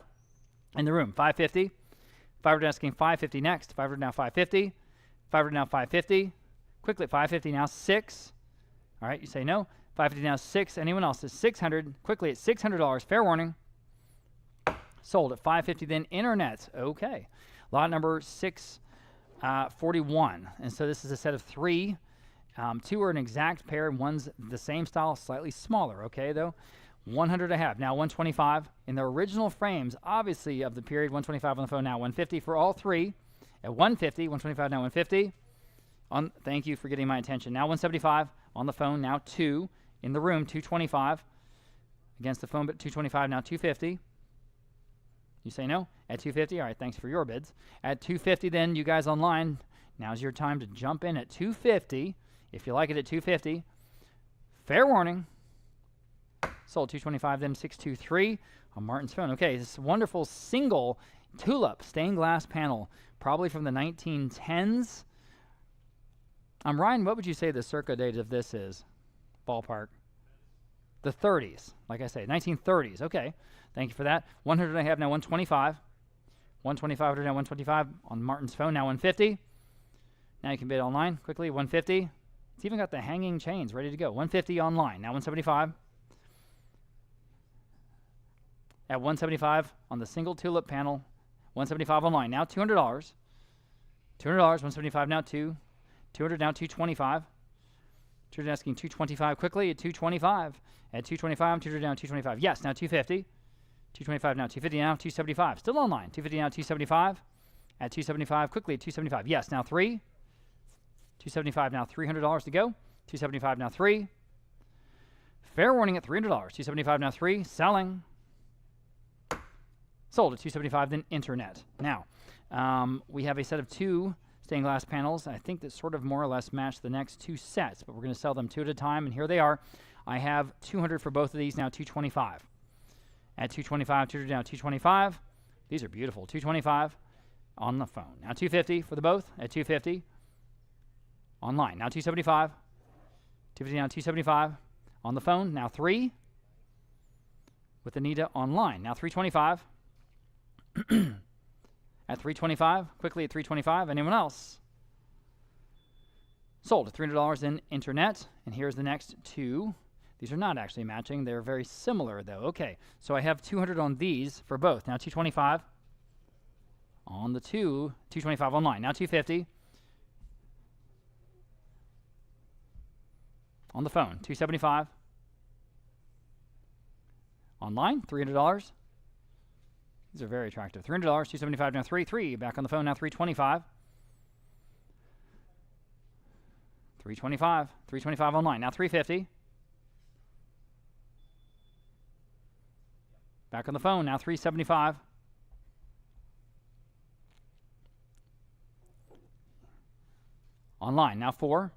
In the room, 550. 500 asking 550 next. 500 now 550. 500 now 550. Quickly, 550 now 6. All right, you say no. 550 now 6. Anyone else is 600. Quickly at $600. Fair warning. Sold at 550. Then internet. Okay. Lot number 641. And so this is a set of 3. 2 are an exact pair, and one's the same style, slightly smaller. Okay, though. 100 I have. Now 125 in the original frames, obviously of the period. 125 on the phone now. 150 for all 3. At 150, 125 now 150. Thank you for getting my attention. Now 175 on the phone. Now 2 in the room. 225 against the phone, but 225 now 250. You say no at 250. All right, thanks for your bids. At 250, then you guys online. Now's your time to jump in at 250. If you like it at 250, fair warning. Sold 225, then 623 on Martin's phone. Okay, this wonderful single tulip stained glass panel, probably from the 1910s. Ryan, what would you say the circa date of this is? Ballpark. The 30s, like I say, 1930s. Okay, thank you for that. 100 I have now 125. 125 now 125 on Martin's phone, now 150. Now you can bid online quickly, 150. It's even got the hanging chains ready to go. 150 online, now 175. At 175 on the single tulip panel, 175 online, now $200. $200, 175 now 2. 200 now 225. 200 asking 225 quickly at 225. At 225, 200 down 225. Yes, now 250. 225 now, 250 now, 275. Still online. 250 now, 275. At 275, quickly at 275. Yes, now 3. 275 now, $300 to go. 275 now, 3. Fair warning at $300. 275 now, 3. Selling. Sold at 275, then internet. Now, we have a set of 2 stained glass panels. I think that sort of more or less match the next 2 sets, but we're going to sell them 2 at a time, and here they are. I have 200 for both of these, now 225. At 225, 200 now, 225. These are beautiful. 225 on the phone. Now 250 for the both at 250. Online. Now 275. 250 now, 275. On the phone. Now 3. With Anita online. Now 325. At 325. Quickly at 325. Anyone else? Sold at $300 in internet. And here's the next 2. These are not actually matching. They're very similar, though. Okay, so I have 200 on these for both. Now 225 on the 225 online. Now 250 on the phone. 275 online. $300. These are very attractive. $300. 275 now 3. Back on the phone now 325. 325. 325 online. Now 350. Back on the phone, now 375. Online, now 4.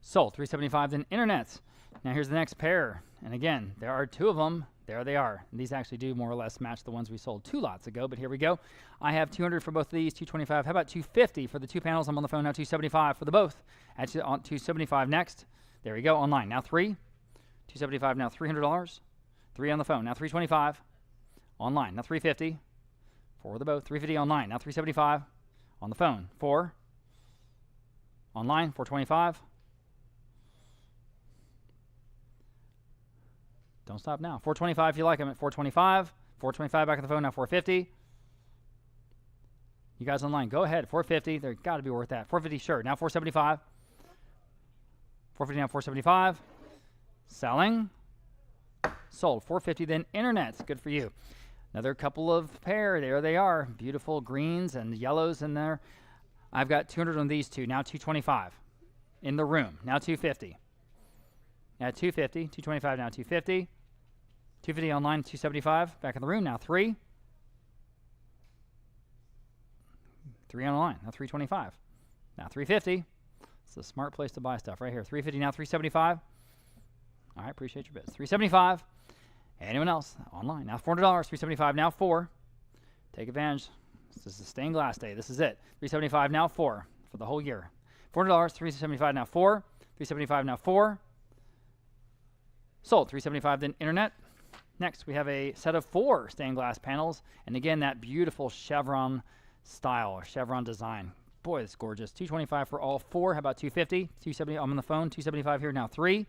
Sold, 375, then internet. Now here's the next pair. And again, there are 2 of them. There they are. And these actually do more or less match the ones we sold 2 lots ago, but here we go. I have 200 for both of these, 225. How about 250 for the 2 panels? I'm on the phone now, 275 for the both. At 275 next. There we go, online. Now 3. 275 now, $300. 3 on the phone, now 325. Online, now 350 for the both. 350 online, now 375 on the phone. 4. Online, 425. Don't stop now. 425 if you like them at 425. 425 back on the phone, now 450. You guys online, go ahead. 450, they're got to be worth that. 450, sure. Now 475. 450 now, 475. Selling. Sold. 450, then internet. Good for you. Another couple of pair. There they are. Beautiful greens and yellows in there. I've got 200 on these 2. Now 225 in the room. Now 250. Now 250. 225 now 250. 250 online, 275. Back in the room, now 3. 3 online, now 325. Now 350. It's a smart place to buy stuff right here. 350 now 375. All right, appreciate your bids. 375. Anyone else? Online. Now $400. 375 now 4. Take advantage. This is a stained glass day. This is it. 375 now 4 for the whole year. $400. 375 now 4. 375 now 4. Sold. 375 then internet. Next, we have a set of 4 stained glass panels. And again, that beautiful chevron style or chevron design. Boy, it's gorgeous. 225 for all 4. How about 250? 270. I'm on the phone. 275 here now 3.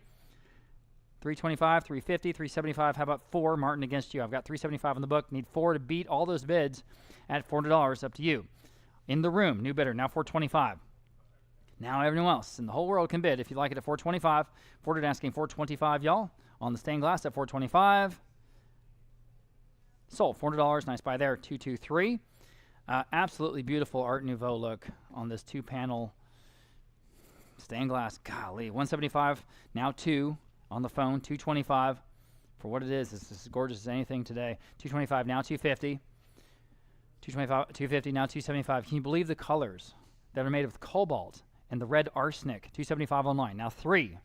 325, 350, 375. How about 4? Martin, against you. I've got 375 in the book. Need 4 to beat all those bids at $400. Up to you. In the room, new bidder. Now 425. Now everyone else in the whole world can bid if you like it at 425. Forded asking 425, y'all. On the stained glass at 425. Sold. $400. Nice buy there. 223. Absolutely beautiful Art Nouveau look on this 2-panel stained glass. Golly. 175. Now 2. On the phone, 225 for what it is. It's as gorgeous as anything today. 225 now 250. 225, 250 now 275. Can you believe the colors that are made of cobalt and the red arsenic? 275 online. Now 3.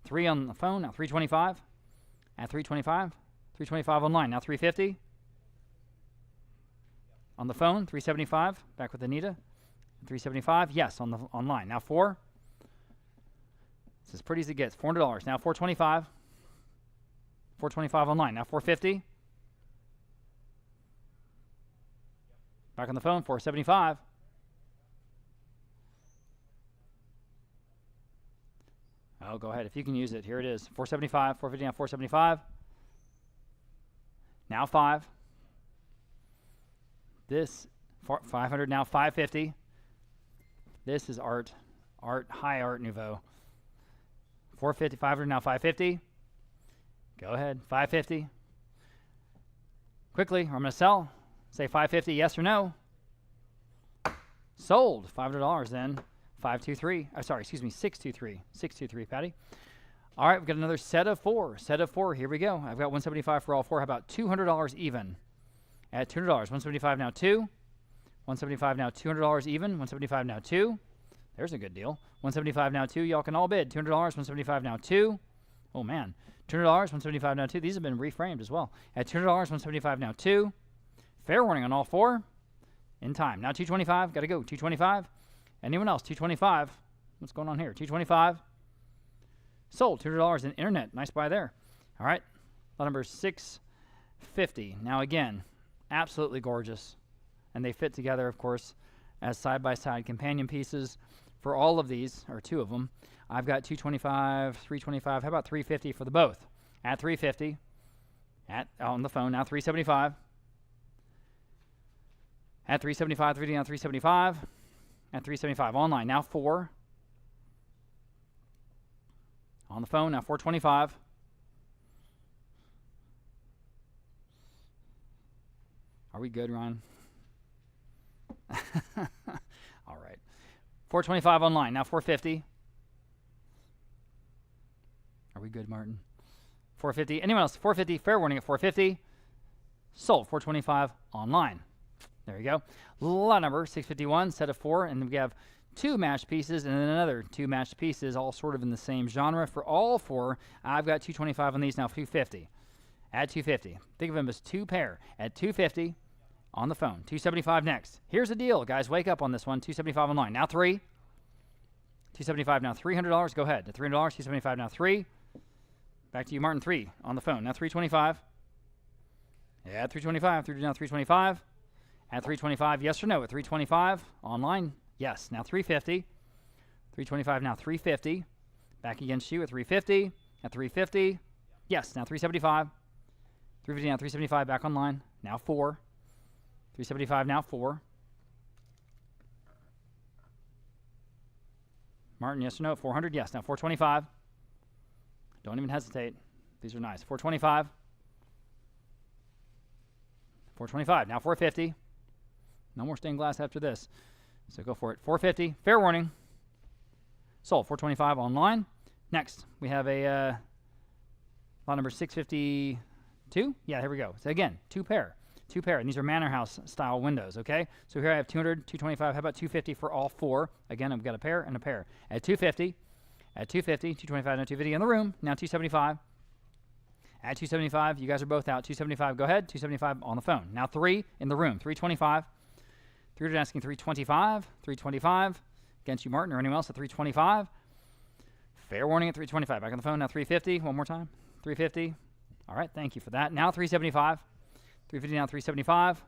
3 on the phone. Now 325. At 325. 325 online. Now 350. On the phone, 375. Back with Anita. 375. Yes, on the online. Now 4. It's as pretty as it gets. $400. Now 425. 425 online. Now 450. Back on the phone. 475. Oh, go ahead. If you can use it, here it is. 475. 450 now 475. Now 5. This 500 now, 550. This is art, high art nouveau. 450, 500 now, 550. Go ahead, 550. Quickly, I'm going to sell. Say 550, yes or no. Sold, $500 then. 523. Sorry, excuse me, 623. 623, Patty. All right, we've got another set of four. Set of four. Here we go. I've got 175 for all four. How about $200 even? At $200. 175 now, 2. 175 now, $200 even. 175 now, 2. There's a good deal. 175 now, 2. Y'all can all bid. $200. 175 now, 2. Oh, man. $200. 175 now, 2. These have been reframed as well. At $200. 175 now, 2. Fair warning on all four. In time. Now 225. Got to go. 225. Anyone else? 225. What's going on here? 225. Sold. $200 in internet. Nice buy there. All right. Lot number 650. Now again, absolutely gorgeous. And they fit together, of course, as side-by-side companion pieces for all of these, or two of them. I've got 225, 325. How about 350 for the both? At 350. On the phone now, 375. At 375, 3 down, 375. At 375 online now, 4. On the phone now, 425. Are we good, Ryan? All right. 425 online now, 450. Are we good, Martin? 450. Anyone else? 450. Fair warning at 450. Sold. 425 online. There you go. Lot number 651, set of 4, and we have 2 matched pieces and then another 2 matched pieces, all sort of in the same genre. For all 4, I've got 225 on these now, 250. At 250. Think of them as 2 pair. At 250 on the phone. 275 next. Here's the deal, guys. Wake up on this one. 275 online. Now 3. 275 now, $300. Go ahead. At $300, 275 now, 3. Back to you, Martin. 3 on the phone. Now 325. Yeah, 325. 3 now, 325. At 325, yes or no? At 325, online, yes. Now 350. 325, now 350. Back against you at 350. At 350, yes. Now 375. 350 now, 375, back online. Now 4. 375, now 4. Martin, yes or no? 400, yes. Now 425. Don't even hesitate. These are nice. 425. 425, now 450. No more stained glass after this. So go for it. 450. Fair warning. Sold. 425 online. Next, we have a lot number 652. Yeah, here we go. So again, 2 pair. 2 pair. And these are manor house style windows, okay? So here I have 200, 225. How about 250 for all 4? Again, I've got a pair and a pair. At 250. At 250. 225. Now 250 in the room. Now 275. At 275. You guys are both out. 275. Go ahead. 275 on the phone. Now 3 in the room. 325. 300 asking 325, 325. Against you, Martin, or anyone else at 325. Fair warning at 325. Back on the phone, now 350. One more time. 350. All right, thank you for that. Now 375. 350 now, 375.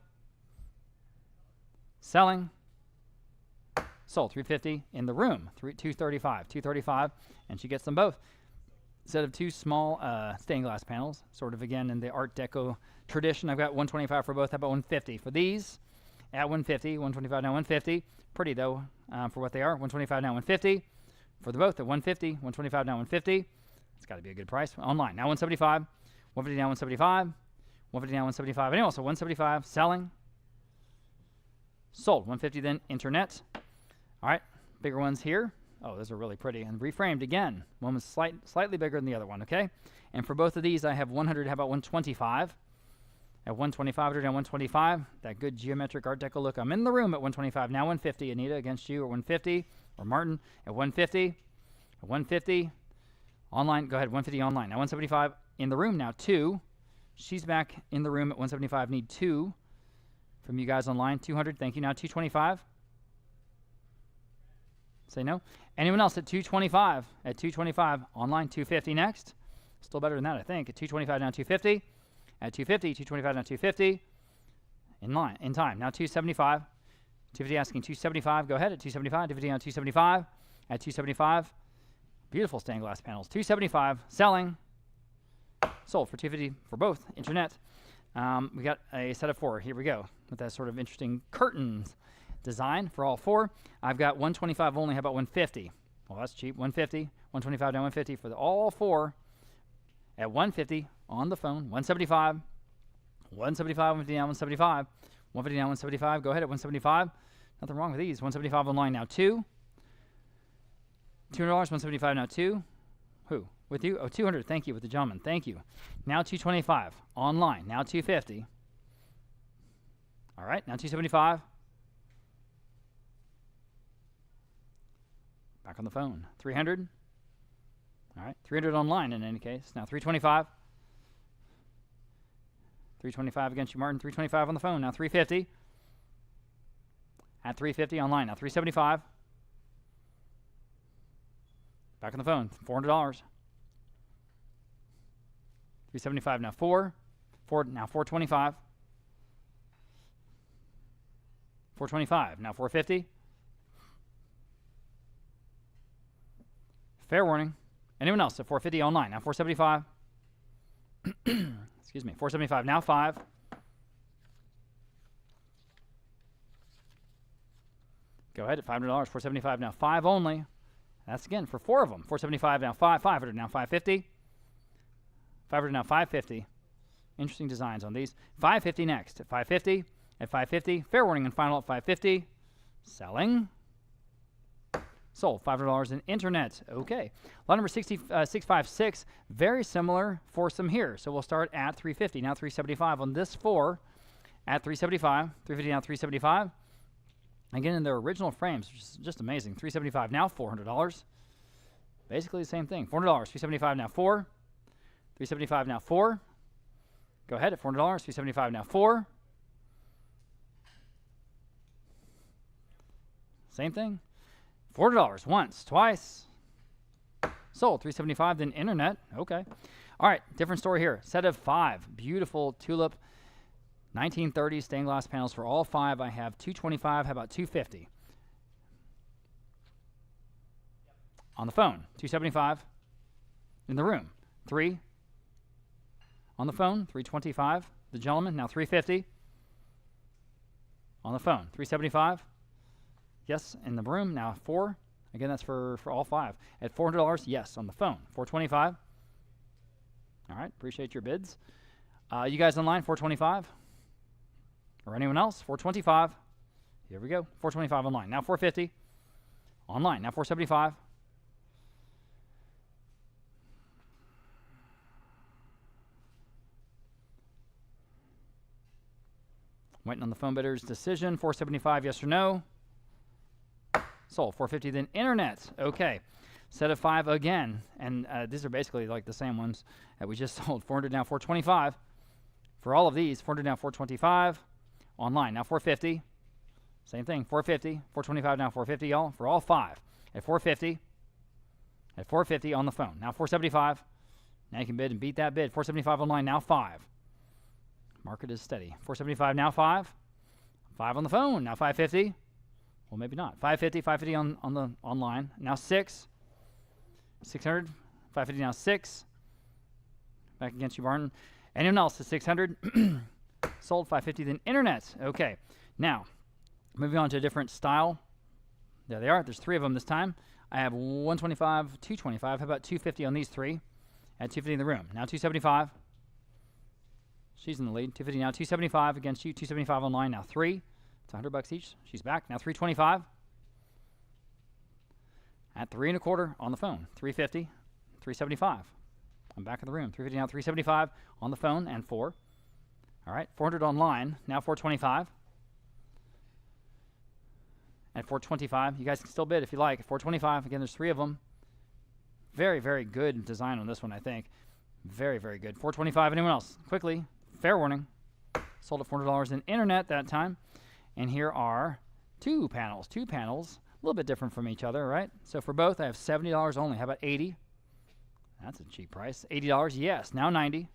Selling. Sold. 350 in the room. 235. 235. And she gets them both. Instead of 2 small stained glass panels, sort of again in the Art Deco tradition. I've got 125 for both. How about 150 for these? At 150, 125 now 150. Pretty though for what they are. 125 now 150. For the both at 150, 125 now 150. It's got to be a good price. Online now 175. 150 now 175. 150 now 175. And also 175 selling. Sold. 150 then internet. All right, bigger ones here. Oh, those are really pretty. And reframed again. One was slightly bigger than the other one, okay? And for both of these, I have 100. How about 125? At 125, down 125, that good geometric Art Deco look. I'm in the room at 125. Now 150. Anita against you at 150. Or Martin at 150. At 150. Online. Go ahead. 150 online. Now 175 in the room. Now 2. She's back in the room at 175. Need 2 from you guys online. 200. Thank you. Now 225. Say no. Anyone else at 225? At 225 online. 250 next. Still better than that, I think. At 225 now 250. At 250, 225 now 250. In time. Now 275. 250 asking 275. Go ahead at 275. 250 now 275. At 275. Beautiful stained glass panels. 275. Selling. Sold for 250 for both. Internet. We got a set of 4. Here we go with that sort of interesting curtains design for all 4. I've got 125 only. How about 150? Well, that's cheap. 150, 125 down 150 for all 4 at 150 on the phone. 175, 175, 150 down 175, 150 down 175. Go ahead at 175. Nothing wrong with these. 175 online now 2. $200, 175 now 2. Who? With you? Oh, 200. Thank you with the gentleman. Thank you. Now 225 online. Now 250. All right. Now 275. Back on the phone. 300. All right. 300 online in any case. Now 325. 325 against you, Martin. 325 on the phone. Now 350. At 350 online. Now 375. Back on the phone. $400. 375 now 4. Now 425. 425 now 450. Fair warning. Anyone else at 450 online? Now 475. Excuse me. 475 now 5. Go ahead at $500. 475 now 5 only. That's again for 4 of them. 475 now 5. 500 now 550. 500 now 550. Interesting designs on these. 550 next. At 550. At 550. Fair warning and final at 550. Selling. Sold. $500 in internet. Okay. Lot number 656. Very similar foursome here. So we'll start at 350. Now 375 on this 4. At 375. 350 now 375. Again, in their original frames, which is just amazing. 375 now $400. Basically the same thing. $400. 375 now 4. 375 now 4. Go ahead at $400. 375 now 4. Same thing. $400 once, twice. Sold. 375 then internet. Okay. All right. Different story here. Set of 5. Beautiful tulip. 1930 stained glass panels for all 5. I have 225. How about 250? On the phone. 275. In the room. 3. On the phone. 325. The gentleman. Now 350. On the phone. 375. Yes, in the room. Now 4. Again, that's for all 5. At $400. Yes, on the phone. 425. All right. Appreciate your bids. You guys online? 425. Or anyone else? 425. Here we go. 425 online. Now 450. Online. Now 475. Waiting on the phone bidder's decision. 475, yes or no. Sold. 450 then internet. Okay. Set of 5 again. And these are basically like the same ones that we just sold. 400 now 425. For all of these, 400 now 425. Online, now 450. Same thing, 450. 425 now 450, y'all. For all 5. At 450. At 450 on the phone. Now 475. Now you can bid and beat that bid. 475 online, now 5. Market is steady. 475 now 5. 5 on the phone, now 550. Well, maybe not. 550, 550 on the online. Now 6. 600. 550 now 6. Back against you, Barton. Anyone else at 600? Sold. 550 then internet. Okay. Now, moving on to a different style. There they are. There's 3 of them this time. I have 125, 225. How about 250 on these 3? At 250 in the room. Now 275. She's in the lead. 250 now 275 against you. 275 online. Now 3. It's $100 each. She's back. Now 325. At 3 1/4 on the phone. 350. 375. I'm back in the room. 350 now 375 on the phone and 4. All right, 400 online, now 425. At 425, you guys can still bid if you like. At 425, again, there's 3 of them. Very, very good design on this one, I think. Very, very good. 425, anyone else? Quickly, fair warning. Sold at $400 in internet that time. And here are 2 panels. 2 panels, a little bit different from each other, right? So for both, I have $70 only. How about 80? That's a cheap price. $80, yes, now 90.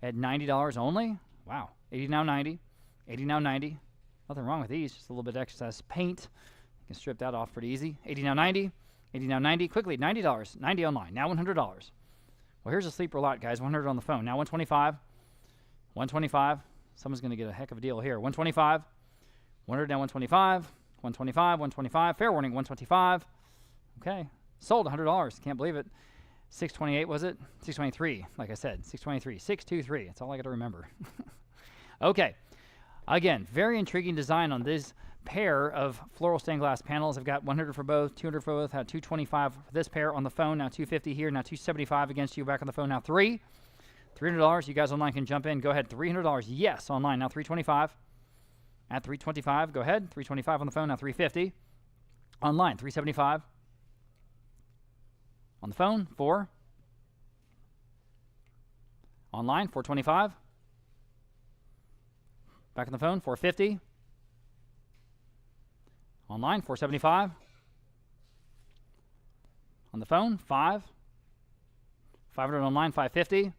At $90 only? Wow. 80 now 90. 80 now 90. Nothing wrong with these. Just a little bit of excess paint. You can strip that off pretty easy. 80 now 90. 80 now 90. Quickly, $90. 90 online. Now $100. Well, here's a sleeper lot, guys. 100 on the phone. Now 125. 125. Someone's going to get a heck of a deal here. 125. 100 down 125. 125. 125. Fair warning, 125. Okay. Sold $100. Can't believe it. 628 was it? 623, like I said. 623. 623. That's all I got to remember. Okay. Again, very intriguing design on this pair of floral stained glass panels. I've got 100 for both, 200 for both, had 225 for this pair on the phone, now 250 here, now 275 against you back on the phone, now $300. You guys online can jump in. Go ahead, $300. Yes, online, now 325. At 325, go ahead. 325 on the phone, now 350. Online, 375. On the phone, 4. Online, 425. Back on the phone, 450. Online, 475. On the phone, 5. 500 online, 550.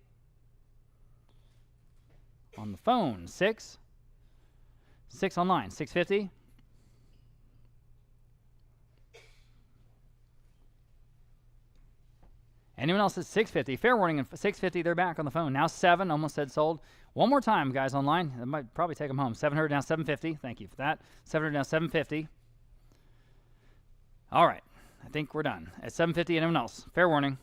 On the phone, 6. 6 online, 650. Anyone else at 650? Fair warning, 650, they're back on the phone. Now 7, almost said sold. One more time, guys, online. That might probably take them home. 700 down 750. Thank you for that. 700 down 750. All right. I think we're done. At 750, anyone else? Fair warning.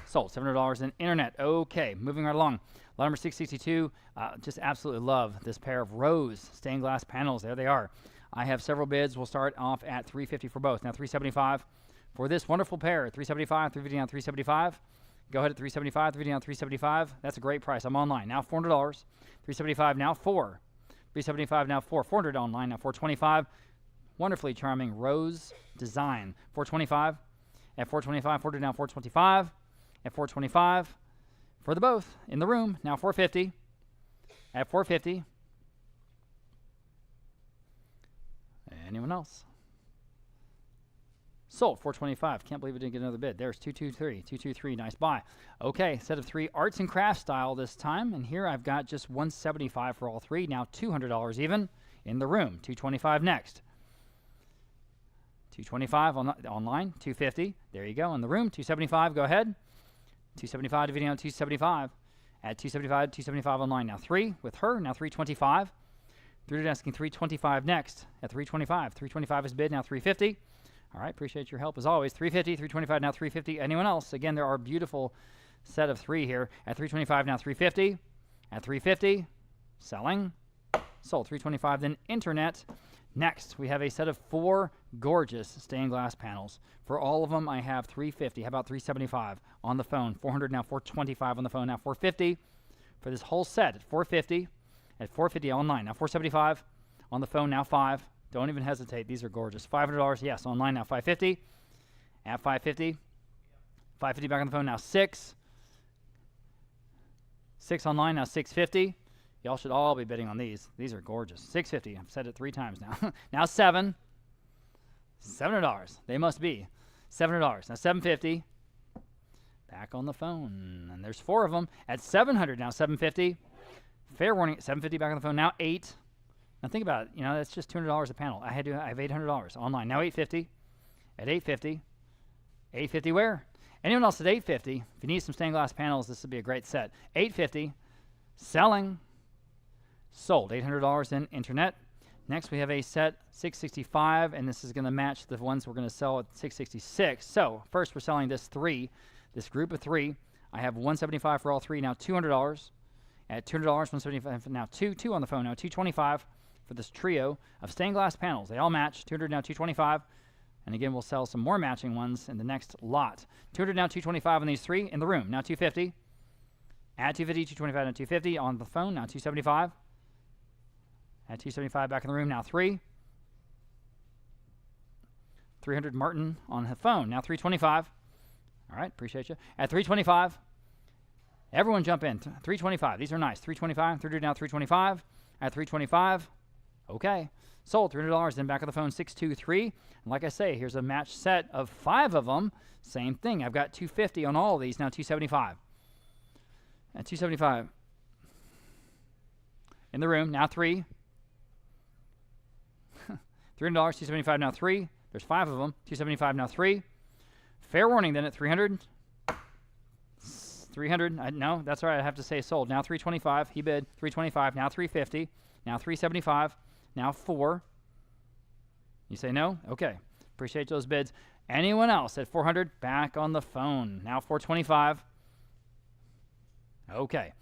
Sold. $700 in internet. Okay. Moving right along. Lot number 662. Just absolutely love this pair of rose stained glass panels. There they are. I have several bids. We'll start off at 350 for both. Now 375 for this wonderful pair. 375, 350 down 375. Go ahead at 375, 350 down 375. That's a great price. I'm online. Now $400. 375 now 4. 375 now 4. 400 online now 425. Wonderfully charming rose design. 425. At 425, 400 now 425. At 425 for the both in the room. Now 450. At 450. Anyone else? Sold, 425. Can't believe we didn't get another bid. There's 223. 223, nice buy. Okay, set of 3 arts and crafts style this time. And here I've got just 175 for all 3. Now $200 even in the room. 225 next. 225 online. 250. There you go. In the room. 275. Go ahead. 275 to video. 275. At 275. 275 online. Now 3 with her. Now 325. 300 asking 325 next. At 325. 325 is bid. Now 350. All right, appreciate your help as always. 350, 325, now 350. Anyone else? Again, there are beautiful set of 3 here. At 325, now 350. At 350, selling. Sold, 325. Then internet. Next, we have a set of 4 gorgeous stained glass panels. For all of them, I have 350. How about 375 on the phone? 400, now 425 on the phone. Now 450 for this whole set at 450. At 450 online. Now 475 on the phone. Now 5. Don't even hesitate. These are gorgeous. $500, yes, online now 550. At 550. 550 back on the phone now 6. 6 online now 650. Y'all should all be bidding on these. These are gorgeous. 650. I've said it 3 times now. Now 7. $700. They must be. $700. Now 750. Back on the phone. And there's 4 of them. At 700 now 750. Fair warning. 750 back on the phone now 8. Now think about it, that's just $200 a panel. I have $800 online. Now $850. At $850. $850 where? Anyone else at $850? If you need some stained glass panels, this would be a great set. $850. Selling. Sold. $800 in internet. Next we have a set $665, and this is going to match the ones we're going to sell at $666. So first we're selling this group of 3. I have $175 for all 3. Now $200. At $200, $175 now 2 on the phone. Now $225 for this trio of stained glass panels. They all match. $200 now $225. And again, we'll sell some more matching ones in the next lot. $200 now $225 on these 3 in the room. Now $250. At $250, $225 now $250 on the phone. Now $275. At $275 back in the room. Now 3. $300 Martin on the phone. Now $325. All right, appreciate you. At $325. Everyone jump in. $325. These are nice. $325. $300 now $325. At $325. Okay. Sold. $300. Then back on the phone. $623. And like I say, here's a match set of 5 of them. Same thing. I've got $250 on all of these. Now $275. At $275. In the room. Now 3. $300. $275 now 3. There's 5 of them. $275 now 3. Fair warning then at $300. 300. No, that's all right. I have to say sold. Now 325. He bid 325. Now 350. Now 375. Now 4. You say no? Okay. Appreciate those bids. Anyone else at 400? Back on the phone. Now 425. Okay.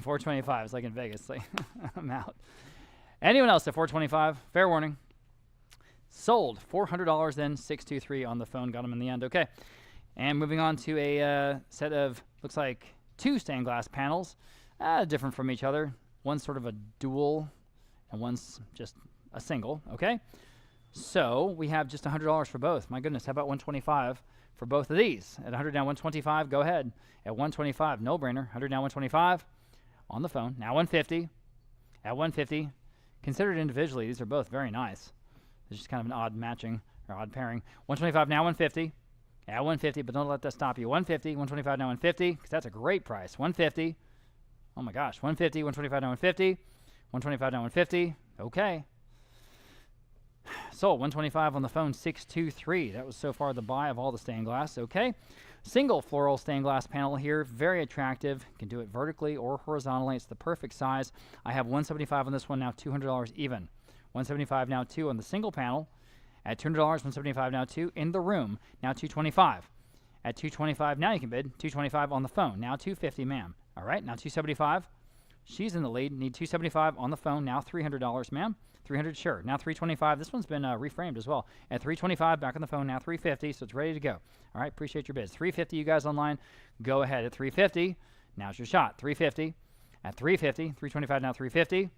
425. It's like in Vegas. Like I'm out. Anyone else at 425? Fair warning. Sold. $400 then. 623 on the phone. Got them in the end. Okay. And moving on to a set of, looks like 2 stained glass panels. Different from each other. One's sort of a dual and one's just a single. Okay. So we have just $100 for both. My goodness, how about 125 for both of these? At 100 now 125, go ahead. At 125, no brainer. 100 now 125 on the phone. Now 150. At 150, considered individually, these are both very nice. It's just kind of an odd matching or odd pairing. 125 now 150. At 150, but don't let that stop you. 150, 125 now 150, because that's a great price. 150. Oh my gosh, 150, 125 now 150. 125 now 150. Okay. So 125 on the phone, 623. That was so far the buy of all the stained glass. Okay. Single floral stained glass panel here. Very attractive. You can do it vertically or horizontally. It's the perfect size. I have 175 on this one, now $200 even. 175 now 2 on the single panel. At $200, 175 now 2 in the room. Now 225. At 225 now you can bid. 225 on the phone. Now 250, ma'am. All right. Now 275. She's in the lead. Need 275 on the phone. Now $300, ma'am. 300, sure. Now 325. This one's been reframed as well. At 325, back on the phone. Now 350, so it's ready to go. All right, appreciate your bids. 350, you guys online, go ahead. At 350, now's your shot. 350. At 350, 325, now 350.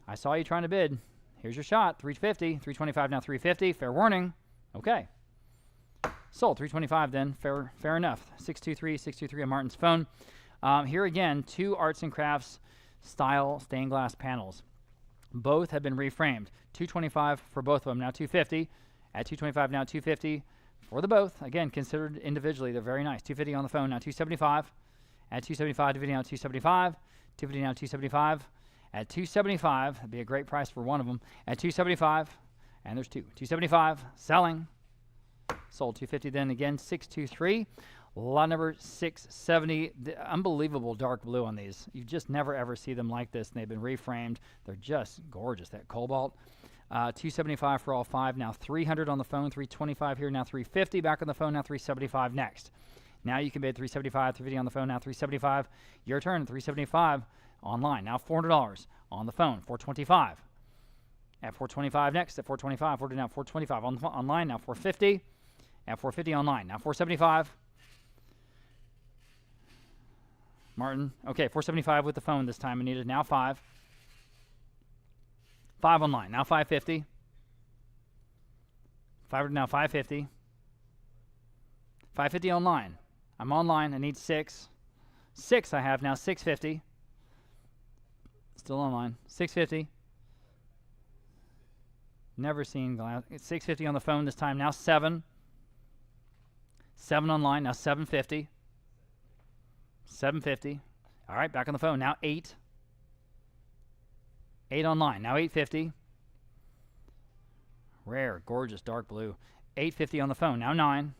I saw you trying to bid. Here's your shot. 350, 325, now 350. Fair warning. Okay. Sold. 325 then. Fair enough. 623 on Martin's phone. Here again, 2 arts and crafts style stained glass panels. Both have been reframed. 225 for both of them, now 250. At 225, now 250 for the both. Again, considered individually, they're very nice. 250 on the phone, now 275. At 275, 250 now 275. 250 now 275. At 275, that'd be a great price for one of them. At 275, and there's 2. 275, selling. Sold. 250 then again, 623. Lot number 670, the unbelievable dark blue on these. You just never ever see them like this, and they've been reframed. They're just gorgeous, that cobalt. 275 for all 5, now 300 on the phone, 325 here, now 350 back on the phone, now 375 next. Now you can bid 375, 350 on the phone, now 375. Your turn, 375 online, now $400 on the phone, 425. At 425 next, at 425, we're now 425 online, now 450. At 450 online, now 475. Martin. Okay, 475 with the phone this time. I needed now 5. 5 online. Now 550. 500 now 550. 550 online. I'm online. I need 6. 6 I have now 650. Still online. 650. Never seen glass. It's 650 on the phone this time. Now 7. 7 online. Now 750. 750. All right, back on the phone. Now 8. 8 online. Now 850. Rare, gorgeous, dark blue. 850 on the phone. Now 9.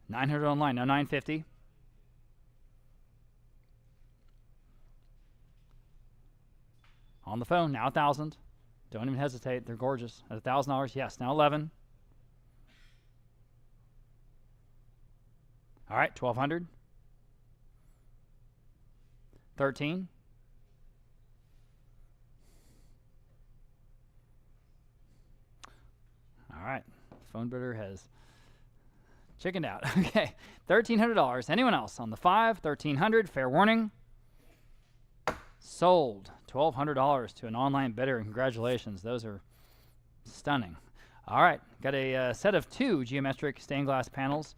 900 online. Now 950. On the phone. Now 1,000. Don't even hesitate. They're gorgeous. At $1,000. Yes. Now 11. All right, 1,200. 13. All right, phone bidder has chickened out. Okay, $1,300. Anyone else on the 5? 1,300. Fair warning. Sold. $1,200 to an online bidder. Congratulations. Those are stunning. All right, got a set of 2 geometric stained glass panels.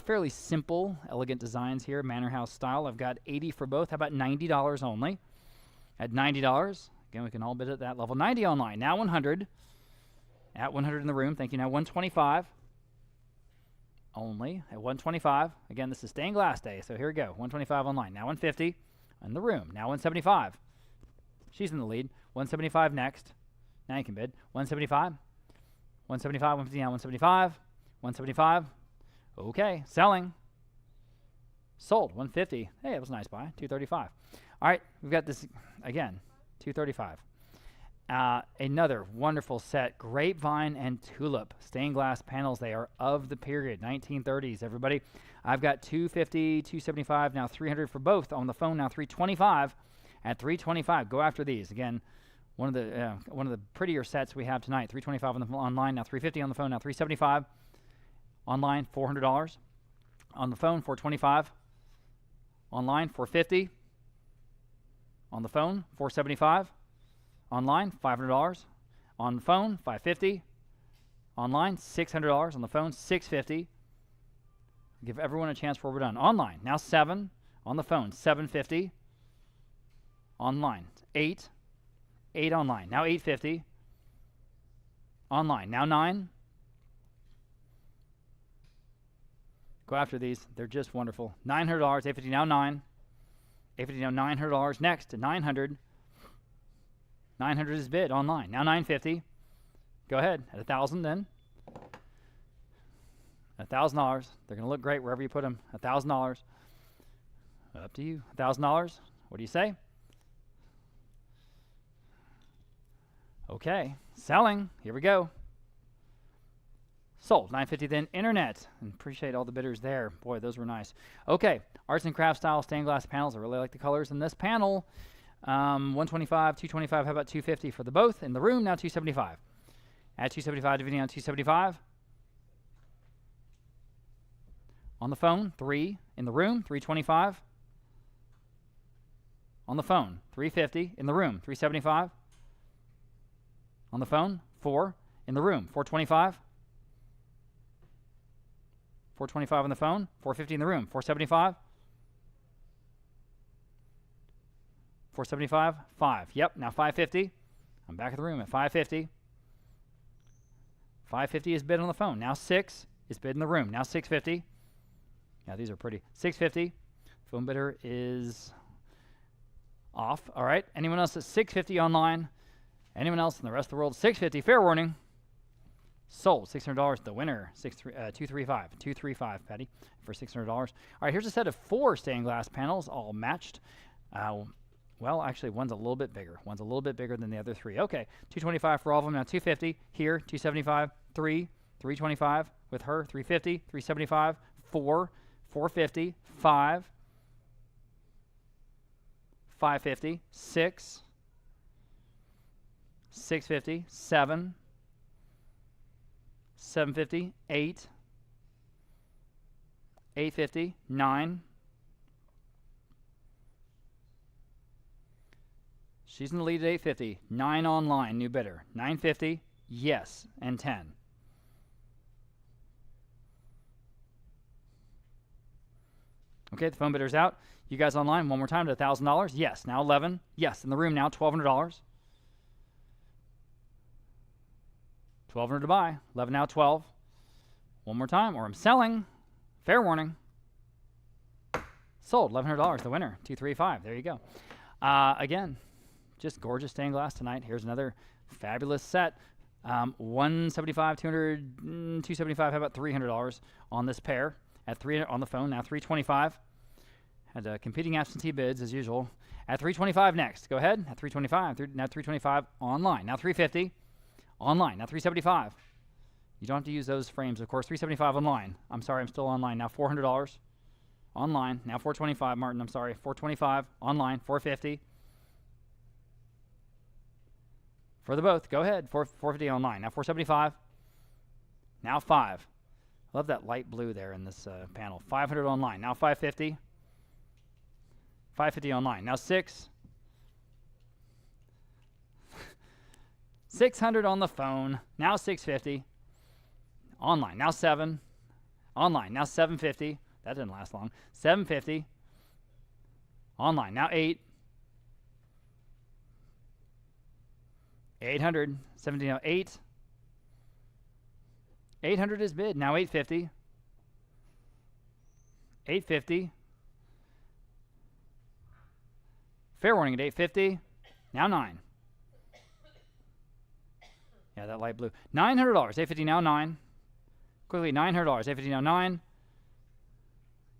Fairly simple, elegant designs here, Manor House style. I've got 80 for both. How about $90 only? At $90, again, we can all bid at that level. 90 online. Now 100. At 100 in the room. Thank you. Now 125 only. At 125. Again, this is stained glass day, so here we go. 125 online. Now 150 in the room. Now 175. She's in the lead. 175 next. Now you can bid. 175. 175, 150, now 175. 175. Okay, selling. Sold, 150. Hey, that was a nice buy, 235. All right, we've got this again, 235. Another wonderful set, grapevine and tulip stained glass panels. They are of the period, 1930s, everybody. I've got 250, 275, now 300 for both on the phone, now 325. At 325, go after these. Again, one of the prettier sets we have tonight, 325 on the online, now 350 on the phone, now 375. Online, $400. On the phone, 425. Online, 450. On the phone, 475. Online, $500. On the phone, $550. Online, $600. On the phone, $650. Give everyone a chance before we're done. Online, now 7. On the phone, $750. Online, 8. 8 online, now $850. Online, now 9. Go after these. They're just wonderful. $900, $850, now 9. $850, now $900. Next to 900. 900 is bid online. Now $950. Go ahead. At $1,000 then. $1,000. They're going to look great wherever you put them. $1,000. Up to you. $1,000. What do you say? Okay. Selling. Here we go. Sold. $950 then. Internet. And appreciate all the bidders there. Boy, those were nice. Okay. Arts and craft style stained glass panels. I really like the colors in this panel. 125, 225. How about 250 for the both? In the room, now 275. At 275, dividing on 275. On the phone, 3. In the room, 325. On the phone, 350. In the room, 375. On the phone, 4. In the room, 425. 425 on the phone, 450 in the room, 475. 475, 5. Yep, now 550. I'm back at the room at 550. 550 is bid on the phone. Now 6 is bid in the room. Now 650. Yeah, these are pretty. 650. Phone bidder is off. All right. Anyone else at 650 online? Anyone else in the rest of the world? 650. Fair warning. Sold. $600. The winner. 235. 235, Patty, for $600. All right. Here's a set of 4 stained glass panels, all matched. Well, actually, one's a little bit bigger. One's a little bit bigger than the other 3. Okay, 225 for all of them. Now 250 here, 275, 3, 325 with her, 350, 375, 4, 450, 5, 550, 6, 650, 7, 750, 8, 850, 9. She's in the lead at 850. 9 online, new bidder. 950, yes, and 10. Okay, the phone bidder's out. You guys online, one more time to $1,000. Yes, now 11. Yes, in the room now, $1,200. 1,200 to buy. 11 now, 12. One more time, or I'm selling. Fair warning. Sold, $1,100. The winner, 235. There you go. Again, just gorgeous stained glass tonight. Here's another fabulous set. 175, 200, 275. How about $300 on this pair? At 300 on the phone, now 325. Had competing absentee bids as usual. At 325 next. Go ahead. At 325. Now 325 online. Now 350 online. Now 375. You don't have to use those frames, of course. 375 online. I'm sorry, I'm still online. Now $400 online. Now 425, Martin. I'm sorry. 425 online. 450. For the both, go ahead. 450 online. Now 475. Now 5. Love that light blue there in this panel. 500 online. Now 550. 550 online. Now 6. 600 on the phone. Now 650. Online. Now 7. Online. Now 750. That didn't last long. 750. Online. Now 8. 800. 1708. 800 is bid. Now 850. 850. Fair warning at 850. Now 9. Yeah, that light blue. $900. 850 now 9. Quickly, $900. 850 now 9.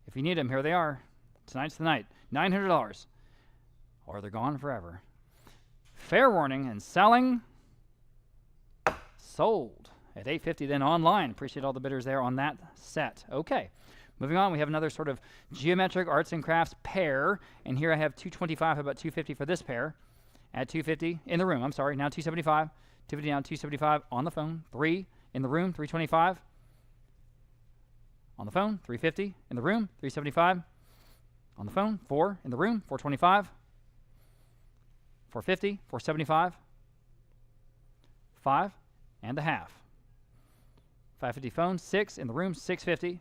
If you need them, here they are. Tonight's the night. $900. Or they're gone forever. Fair warning and selling. Sold at $850 then online. Appreciate all the bidders there on that set. Okay. Moving on, we have another sort of geometric arts and crafts pair. And here I have $225. How about $250 for this pair? At $250 in the room. I'm sorry. Now $275. $250 down, $275 on the phone. 3 in the room, $325. On the phone, $350 in the room, $375. On the phone, 4 in the room, $425. $450, $475. 5 and a half. $550 phone, 6 in the room, $650.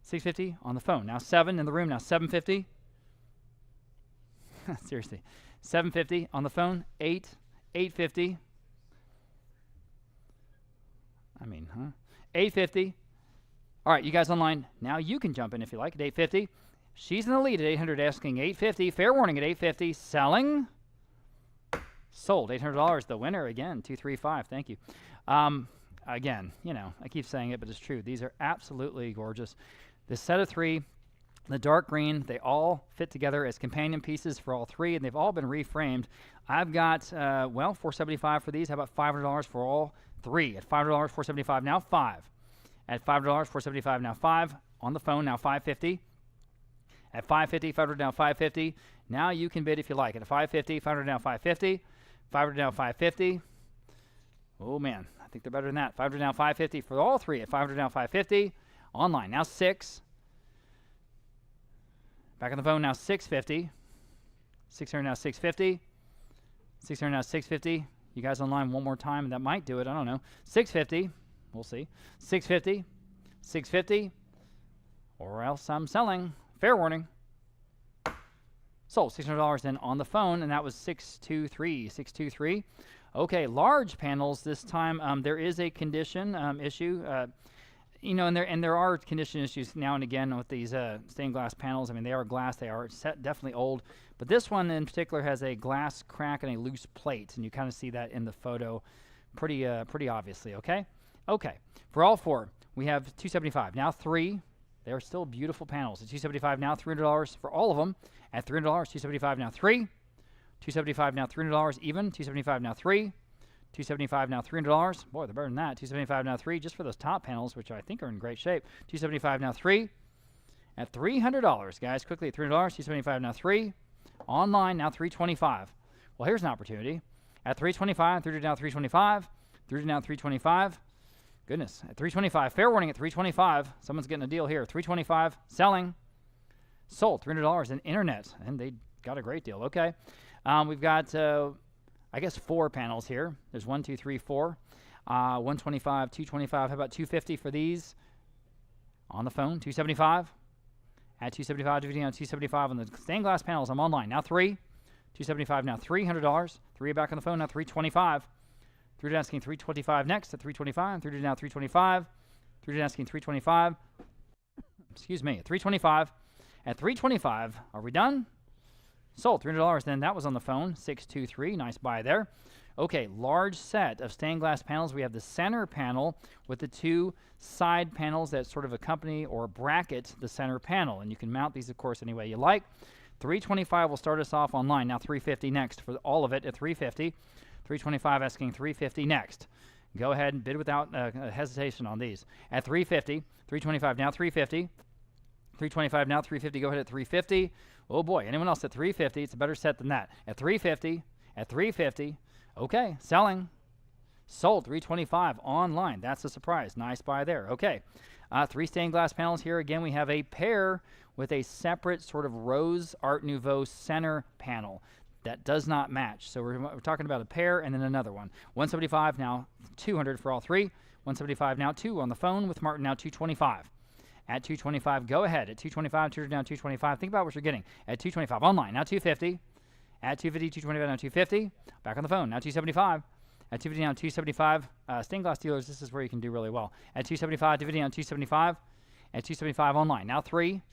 $650 on the phone. Now 7 in the room, now $750. Seriously. $750 on the phone, 8, $850. $850. All right, you guys online, now you can jump in if you like at $850. She's in the lead at $800, asking $850. Fair warning at $850. Selling. Sold. $800. The winner again, 235. Thank you. Again, I keep saying it, but it's true. These are absolutely gorgeous. This set of 3, the dark green, they all fit together as companion pieces for all 3, and they've all been reframed. I've got, $475 for these. How about $500 for all 3? At $500, $475, now 5. At $5, $475, now 5. On the phone, now $550. At $550, $500 down $550. Now you can bid if you like. At $550, $500 down $550. $500 down $550. Oh, man. I think they're better than that. $500 down $550 for all 3 at $500 down $550. Online, now 6. Back on the phone, now $650. $600 now $650. $600 now $650. You guys online one more time, and that might do it. I don't know. $650. We'll see. $650. $650. Or else I'm selling. Fair warning. Sold. $600 then on the phone, and that was $623. $623. Okay, large panels this time. There is a condition issue. And there are condition issues now and again with these stained glass panels. They are glass. They are definitely old. But this one in particular has a glass crack and a loose plate, and you kind of see that in the photo pretty obviously, okay? Okay. For all 4, we have $275. Now 3. They are still beautiful panels. At $275 now, $300 for all of them. At $300, $275 now 3. $275 now $300 even. $275 now 3. $275 now $300. Boy, they're better than that. $275 now 3 just for those top panels, which I think are in great shape. $275 now 3. At $300, guys, quickly at $300. $275 now 3. Online now $325. Well, here's an opportunity. At $325, $300 now $325. $300 now $325. Goodness, at $325. Fair warning at $325. Someone's getting a deal here. $325. Selling. Sold. $300 in internet. And they got a great deal. Okay. We've got, I guess, 4 panels here. There's 1, 2, 3, 4. 125, 225. How about 250 for these? On the phone. 275. At 275, DVD on 275 on the stained glass panels. I'm online. Now 3. 275 now $300. 3 back on the phone. Now $325. 3 asking $325 next at $325. 3 now $325. 3 asking $325. Excuse me, at $325. At $325, are we done? Sold. $300. Then that was on the phone. 623. Nice buy there. Okay, large set of stained glass panels. We have the center panel with the 2 side panels that sort of accompany or bracket the center panel. And you can mount these, of course, any way you like. $325 will start us off online. Now $350 next for all of it at $350. $325 asking $350 next. Go ahead and bid without hesitation on these. At $350, $325 now $350. $325 now $350. Go ahead at $350. Oh boy, anyone else at $350? It's a better set than that. At $350, at $350. Okay, selling. Sold. $325 online. That's a surprise. Nice buy there. Okay, 3 stained glass panels here. Again, we have a pair with a separate sort of rose Art Nouveau center panel. That does not match. So we're talking about a pair and then another one. $175 now $200 for all 3. $175 now 2 on the phone with Martin now $225. At $225, go ahead. At $225, $200 now $225. Think about what you're getting. At $225 online now $250. At $250, $225 now $250. Back on the phone now $275. At $250 now $275. Stained glass dealers, this is where you can do really well. At $275, $250 now $275. At $275 online now 3.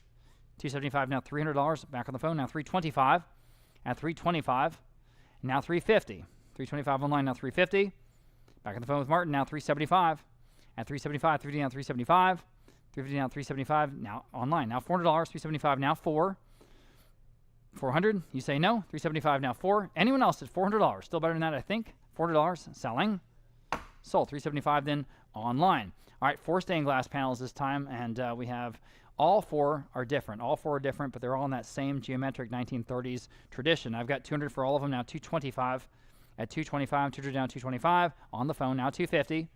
$275 now $300. Back on the phone now $325. At $325, now $350. $325 online, now $350. Back on the phone with Martin, now $375. At $375, $350 now $375. $350 now, $375 now online. Now $400, $375 now $400. You say no. $375 now $400. Anyone else at $400? Still better than that, I think. $400 selling. Sold. $375 then online. All right, 4 stained glass panels this time, and we have all 4 are different. All 4 are different, but they're all in that same geometric 1930s tradition. I've got 200 for all of them now. 225 at 225. 200 down 225 on the phone now. 250.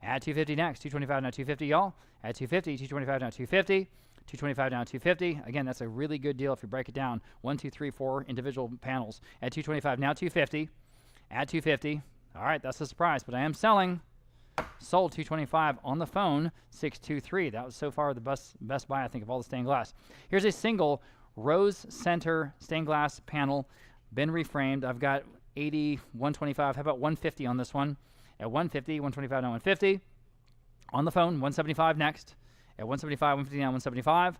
Add 250 next. 225 now 250, y'all. Add 250. 225 now 250. 225 down 250. Again, that's a really good deal if you break it down. 1, 2, 3, 4 individual panels. At 225 now 250. Add 250. All right, that's a surprise, but I am selling. Sold. 225 on the phone. 623. That was so far the best buy, I think, of all the stained glass. Here's a single rose center stained glass panel, been reframed. I've got 80, 125. How about 150 on this one? At 150, 125 now 150. On the phone, 175 next. At 175, 150 now 175.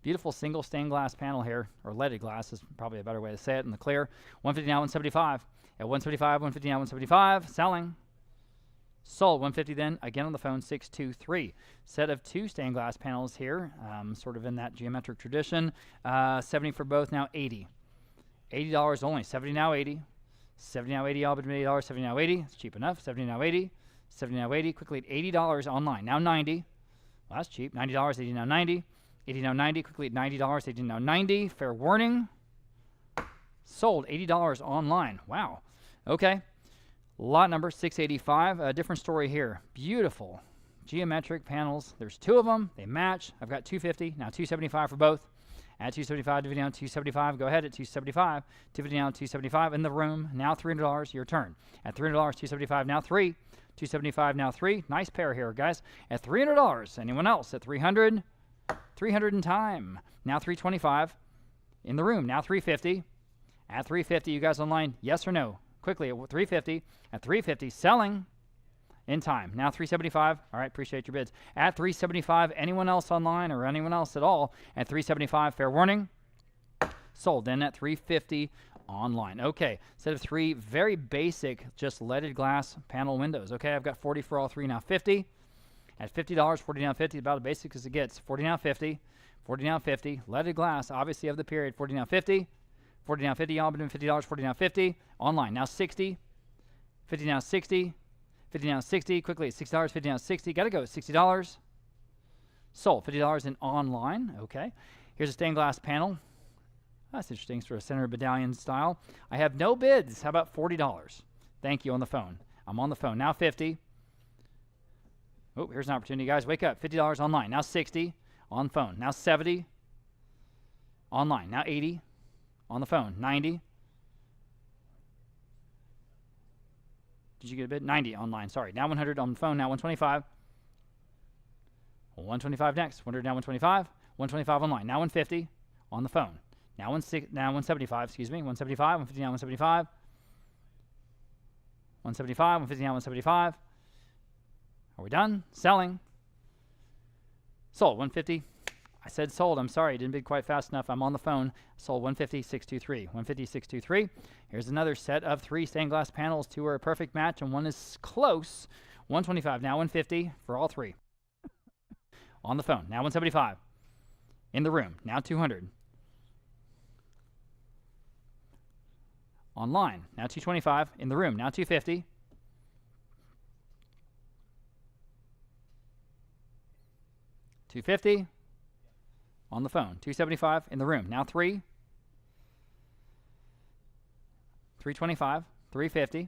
Beautiful single stained glass panel here, or leaded glass is probably a better way to say it in the clear. 150 now 175. At 175, 150 now 175. Selling. Sold. 150 then, again on the phone, 623. Set of 2 stained glass panels here, sort of in that geometric tradition. 70 for both, now 80. $80 only. 70 now 80. 70 now 80, all but $80. 70 now 80. It's cheap enough. 70 now 80. 70 now 80. Quickly at $80 online. Now 90. Well, that's cheap. $90. 80 now 90. 80 now 90. Quickly at $90. 80 now 90. Fair warning. Sold. $80 online. Wow. Okay. Lot number 685. A different story here. Beautiful geometric panels. There's 2 of them. They match. I've got 250. Now 275 for both. At 275, dividend down 275. Go ahead at 275. Dividend down 275 in the room. Now $300. Your turn. At $300, 275 now 3. 275 now 3. Nice pair here, guys. At $300. Anyone else at 300? 300 in time. Now 325 in the room. Now 350. At 350, you guys online, yes or no? Quickly at 350. At 350, selling in time. Now 375. All right, appreciate your bids. At 375, anyone else online or anyone else at all at 375, fair warning. Sold. Then at 350 online. Okay, set of 3 very basic, just leaded glass panel windows. Okay, I've got 40 for all 3, now 50. At $50, 40 now 50, about as basic as it gets. 40 now 50. 40 now 50. Leaded glass, obviously of the period. 40 now 50. 40 now 50, all but $50. 40 now 50. Online, now 60. 50 now 60. 50 now 60. Quickly at $60. 50 now 60. Got to go at $60. Sold. $50 in online. Okay. Here's a stained glass panel. That's interesting, sort of center medallion style. I have no bids. How about $40? Thank you on the phone. I'm on the phone. Now 50. Oh, here's an opportunity, guys. Wake up. $50 online. Now 60 on phone. Now 70 online. Now 80 on the phone. 90. Did you get a bid? 90 online. Sorry. Now 100 on the phone. Now 125. 125 next. 100 now 125. 125 online. Now 150 on the phone. Now 175. Excuse me. 175. 150 now 175. 175. 150 now 175. Are we done? Selling. Sold. 150. I said sold. I'm sorry. Didn't bid quite fast enough. I'm on the phone. Sold. 150, 623. 150, 623. Here's another set of 3 stained glass panels. 2 are a perfect match, and 1 is close. 125. Now 150 for all 3. On the phone. Now 175. In the room. Now 200. Online. Now 225. In the room. Now 250. $250 on the phone. $275 in the room. Now 3. $325. $350.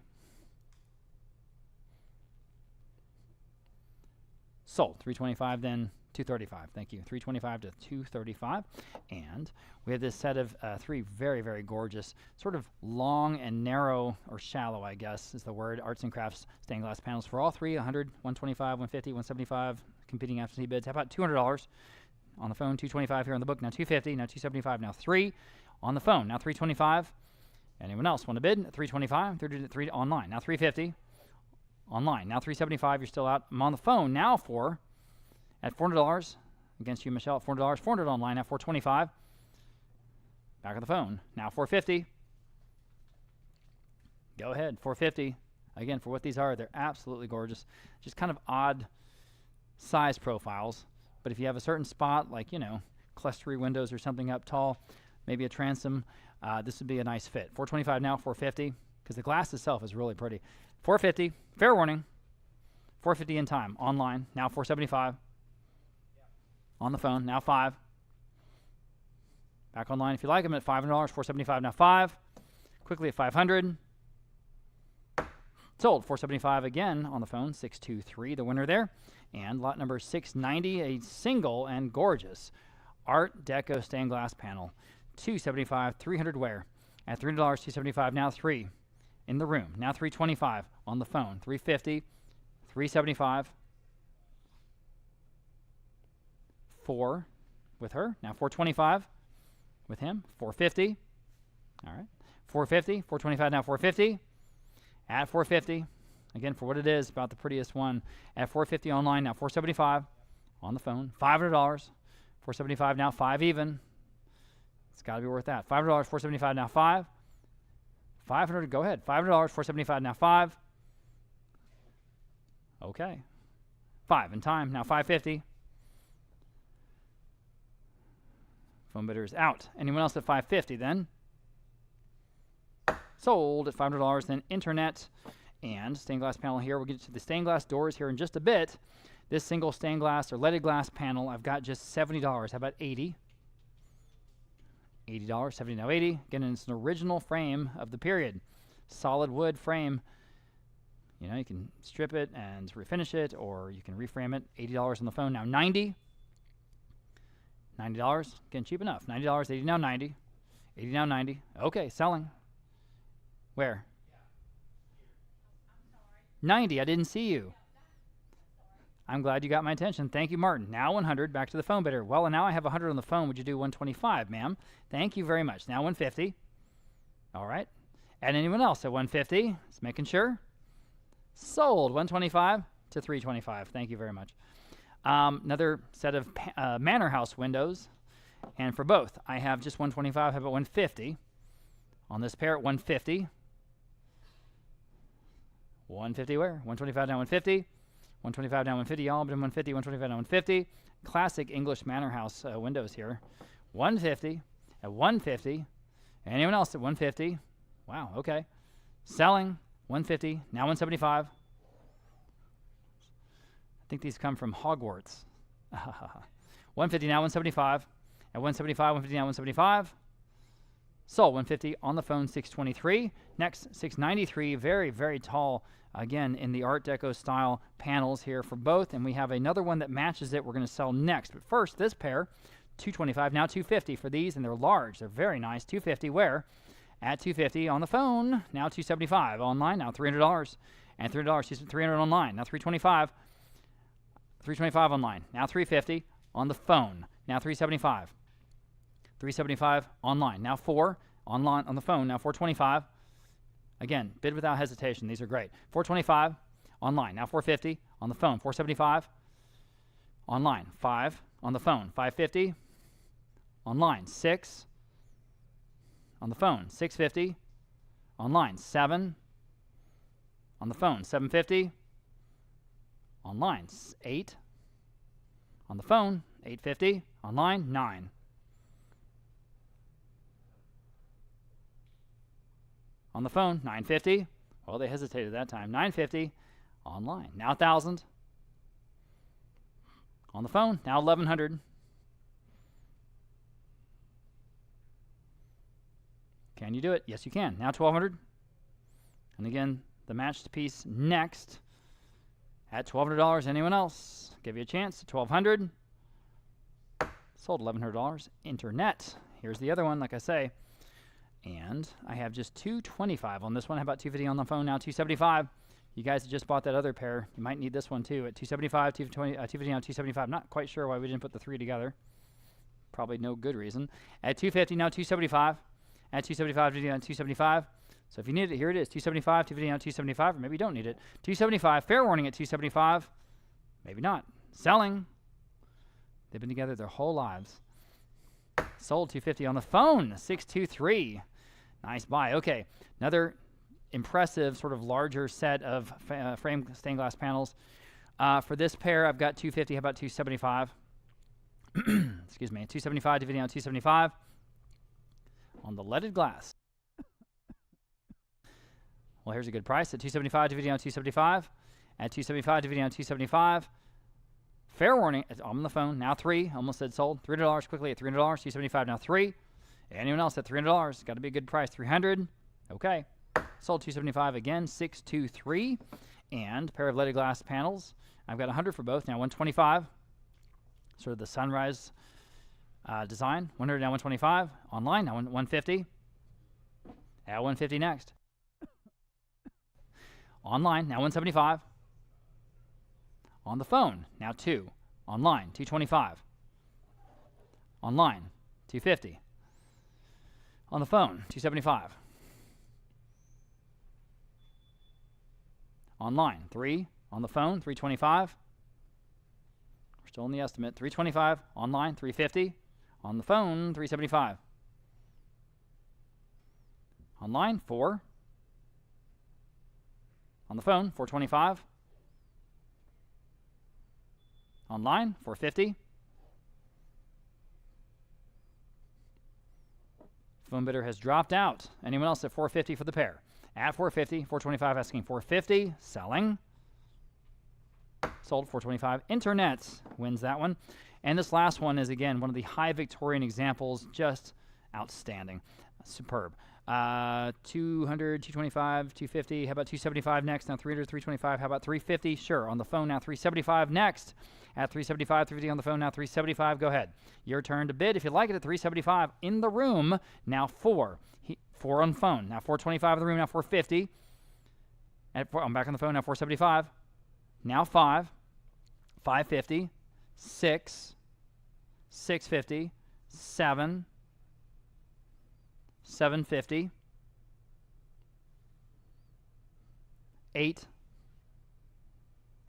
Sold. $325 then $235. Thank you. $325 to $235. And we have this set of 3 very, very gorgeous, sort of long and narrow, or shallow, I guess is the word, arts and crafts stained glass panels for all 3. 100, 125, 150, 175. Competing absentee bids. How about $200 on the phone? $225 here on the book. Now $250. Now $275. Now 3 on the phone. Now $325. Anyone else want to bid? $325. 3 online. Now $350 online. Now $375. You're still out. I'm on the phone now for at $400 against you, Michelle. At $400. 400 online. Now $425. Back on the phone. Now $450. Go ahead. $450. Again, for what these are, they're absolutely gorgeous. Just kind of odd size profiles, But if you have a certain spot, like, you know, clustery windows or something up tall, maybe a transom, this would be a nice fit. $425 now, $450, because the glass itself is really pretty. $450, fair warning. $450 in time, online, now $475. On the phone, now $5. Back online if you like them at $500, $475 now $5. Quickly at $500. Sold, $475 again on the phone, 623, the winner there. And lot number 690, a single and gorgeous Art Deco stained glass panel. $275, 300 wear. At $300, $275, now 3 in the room. Now $325 on the phone, $350, $375. 4 with her, now $425 with him, $450. All right, $450, $425 now $450. At $450, again for what it is, about the prettiest one. At $450 online, now $475 on the phone, $500, $475 now 5 even. It's got to be worth that. $500, $475 now 5. $500, go ahead. $500, $475 now 5. Okay, 5 in time, now $550. Phone bidder is out. Anyone else at $550 then? Sold at $500. Then internet and stained glass panel here. We'll get to the stained glass doors here in just a bit. This single stained glass or leaded glass panel, I've got just $70. How about $80? $80, 70 now 80. Again, it's an original frame of the period. Solid wood frame. You know, you can strip it and refinish it, or you can reframe it. $80 on the phone, now $90. $90, again, cheap enough. $90, 80 now 90. 80 now 90. Okay, selling. Where? 90, I didn't see you. I'm glad you got my attention. Thank you, Martin. Now 100, back to the phone bidder. Well, and now I have 100 on the phone. Would you do 125, ma'am? Thank you very much. Now 150. All right. And anyone else at 150? Just making sure. Sold, 125 to 325. Thank you very much. Another set of manor house windows. And for both, I have just 125. How about 150? On this pair at 150. 150 where? 125 down 150. 125 down 150. Y'all been 150. 125 down 150. Classic English manor house windows here. 150 at 150. Anyone else at 150? Wow, okay. Selling 150. Now 175. I think these come from Hogwarts. 150 now 175. At 175, 150 now 175. Sold 150 on the phone, 623. Next, 693, very, very tall, again, in the Art Deco style panels here for both. And we have another one that matches it we're going to sell next. But first, this pair, 225, now 250 for these, and they're large. They're very nice. 250 where? At 250 on the phone, now 275. Online, now $300. And $300, 300 online, now 325. 325 online, now 350 on the phone, now 375. 375 online, now 4 online on the phone, now 425. Again, bid without hesitation. These are great. 425 online, now 450 on the phone, 475 online, 5 on the phone, 550 online, 6 on the phone, 650 online, 7 on the phone, 750 online, 8 on the phone, 850 online, 9 on the phone, 950. Well, they hesitated that time. 950 online, now 1,000 on the phone, now 1,100. Can you do it? Yes, you can. Now 1,200. And again, the matched piece next at $1,200. Anyone else? Give you a chance. 1,200. Sold $1,100. Internet. Here's the other one, like I say. And I have just 225 on this one. How about 250 on the phone now? 275. You guys that just bought that other pair, you might need this one too. At 275, 250 now 275. Not quite sure why we didn't put the 3 together. Probably no good reason. At 250 now 275. At 275, 275. So if you need it, here it is. 275, 250 now 275. Or maybe you don't need it. 275. Fair warning at 275. Maybe not. Selling. They've been together their whole lives. Sold 250 on the phone. 623. Nice buy. Okay, another impressive sort of larger set of frame stained glass panels. For this pair, I've got 250. How about 275? Excuse me, 275 dividing on 275 on the leaded glass. Well, here's a good price at 275 dividing on 275. At 275 dividing on 275. Fair warning, I'm on the phone, now 3, almost said sold. $300 quickly at $300, 275 now 3. Anyone else at $300? Got to be a good price, 300. Okay, sold 275 again, 623. And a pair of leaded glass panels. I've got 100 for both, now 125. Sort of the sunrise design. 100 now 125. Online now 150. At 150 next. Online now 175. On the phone now 2. Online 225. Online 250. On the phone 275. Online 3. On the phone 325. We're still in the estimate. 325. Online 350. On the phone 375. Online 4. On the phone 425. Online 450. Phone bidder has dropped out. Anyone else at 450 for the pair? At 450, 425 asking 450, selling. Sold 425. Internet wins that one. And this last one is, again, one of the high Victorian examples. Just outstanding. Superb. 200, 225, 250. How about 275 next? Now 300, 325. How about 350? Sure. On the phone now 375 next. At 375, 350 on the phone now 375. Go ahead. Your turn to bid. If you like it at 375 in the room, now 4. 4 on the phone. Now 425 in the room, now 450. I'm back on the phone, now 475. Now 5. 550. 6. 650. 7. 750. 8.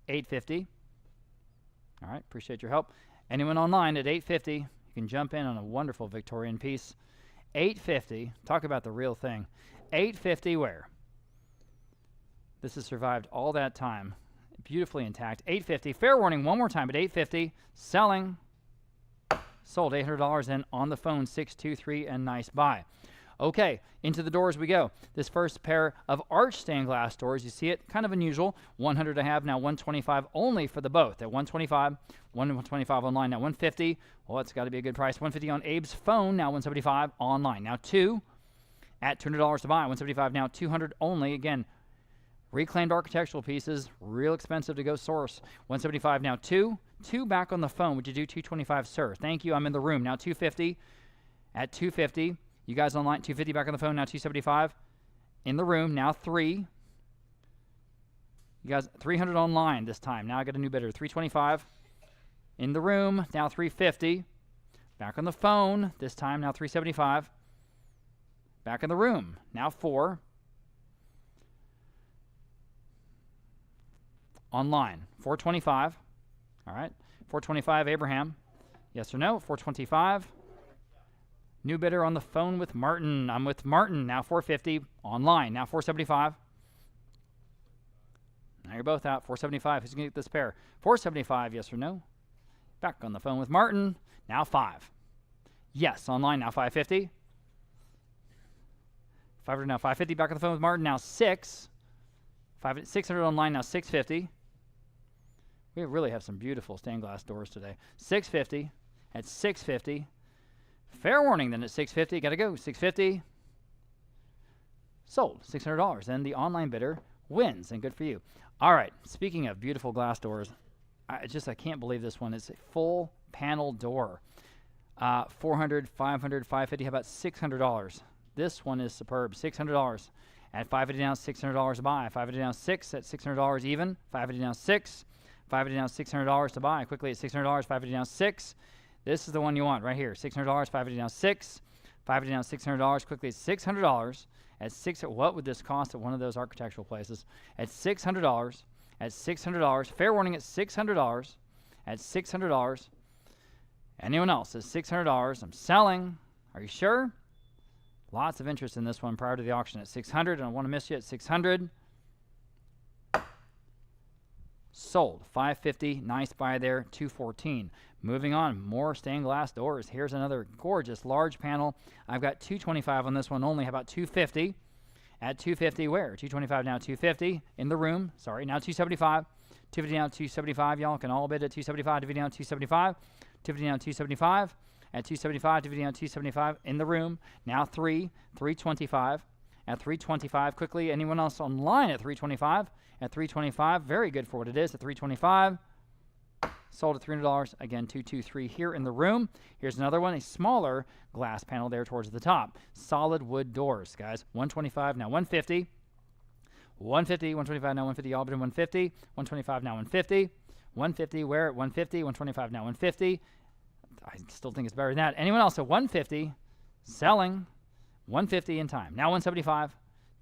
850. All right, appreciate your help. Anyone online at 850, you can jump in on a wonderful Victorian piece. 850, talk about the real thing. 850 where? This has survived all that time. Beautifully intact. 850, fair warning one more time at 850, selling. Sold $800 and on the phone 623 and nice buy. Okay, into the doors we go. This first pair of arch stained glass doors, you see it, kind of unusual. 100 I have, now 125 only for the both. At 125, 125 online, now 150. Well, it's got to be a good price. 150 on Abe's phone, now 175 online. Now 2 at $200 to buy. 175 now 200 only. Again, reclaimed architectural pieces, real expensive to go source. 175 now 2. 2 back on the phone. Would you do 225, sir? Thank you. I'm in the room. Now 250 at 250. You guys online, 250 back on the phone, now 275. In the room, now 3. You guys, 300 online this time. Now I got a new bidder, 325. In the room, now 350. Back on the phone, this time, now 375. Back in the room, now 4. Online, 425. All right, 425, Abraham. Yes or no? 425. New bidder on the phone with Martin. I'm with Martin. Now 450. Online. Now 475. Now you're both out. 475. Who's going to get this pair? 475. Yes or no? Back on the phone with Martin. Now 5. Yes. Online. Now 550. 500 now 550. Back on the phone with Martin. Now 6. 600 online. Now 650. We really have some beautiful stained glass doors today. 650. At 650. Fair warning then at 650. Got to go. 650. Sold. $600. And the online bidder wins. And good for you. All right. Speaking of beautiful glass doors, I can't believe this one. It's a full panel door. 400, 500, 550. How about $600? This one is superb. $600. At 550 down, $600 to buy. 550 down 6 at $600 even. 550 down 6. 550 down $600 to buy. Quickly at $600. 550 down 6. This is the one you want right here. $600, 550 down 6, 550 down $600. Quickly at $600. At 6, what would this cost at one of those architectural places? At $600, at $600. Fair warning at $600, at $600. Anyone else at $600? I'm selling. Are you sure? Lots of interest in this one prior to the auction at $600. I don't want to miss you at $600. Sold. $5.50. Nice buy there. $2.14. Moving on. More stained glass doors. Here's another gorgeous large panel. I've got $2.25 on this one only. How about $2.50? At $2.50 where? $2.25 now. $2.50 in the room. Sorry. Now $2.75. $2.50 now. $2.75. Y'all can all bid at $2.75. $2.50 now. $2.75. $2.50 now. $2.75. At $2.75. $2.50 now. $2.75 in the room. Now $3.25. At $3.25. Quickly. Anyone else online at $3.25? At $3.25. Very good for what it is. At $3.25. Sold at $300. Again, $2.23 here in the room. Here's another one, a smaller glass panel there towards the top. Solid wood doors, guys. $125 now. $150. $150. $125 now. $150. All but in $150. $125 now. $150. $150. Where at $150? $125 now. $150. I still think it's better than that. Anyone else at $150? Selling. $150 in time. Now $175.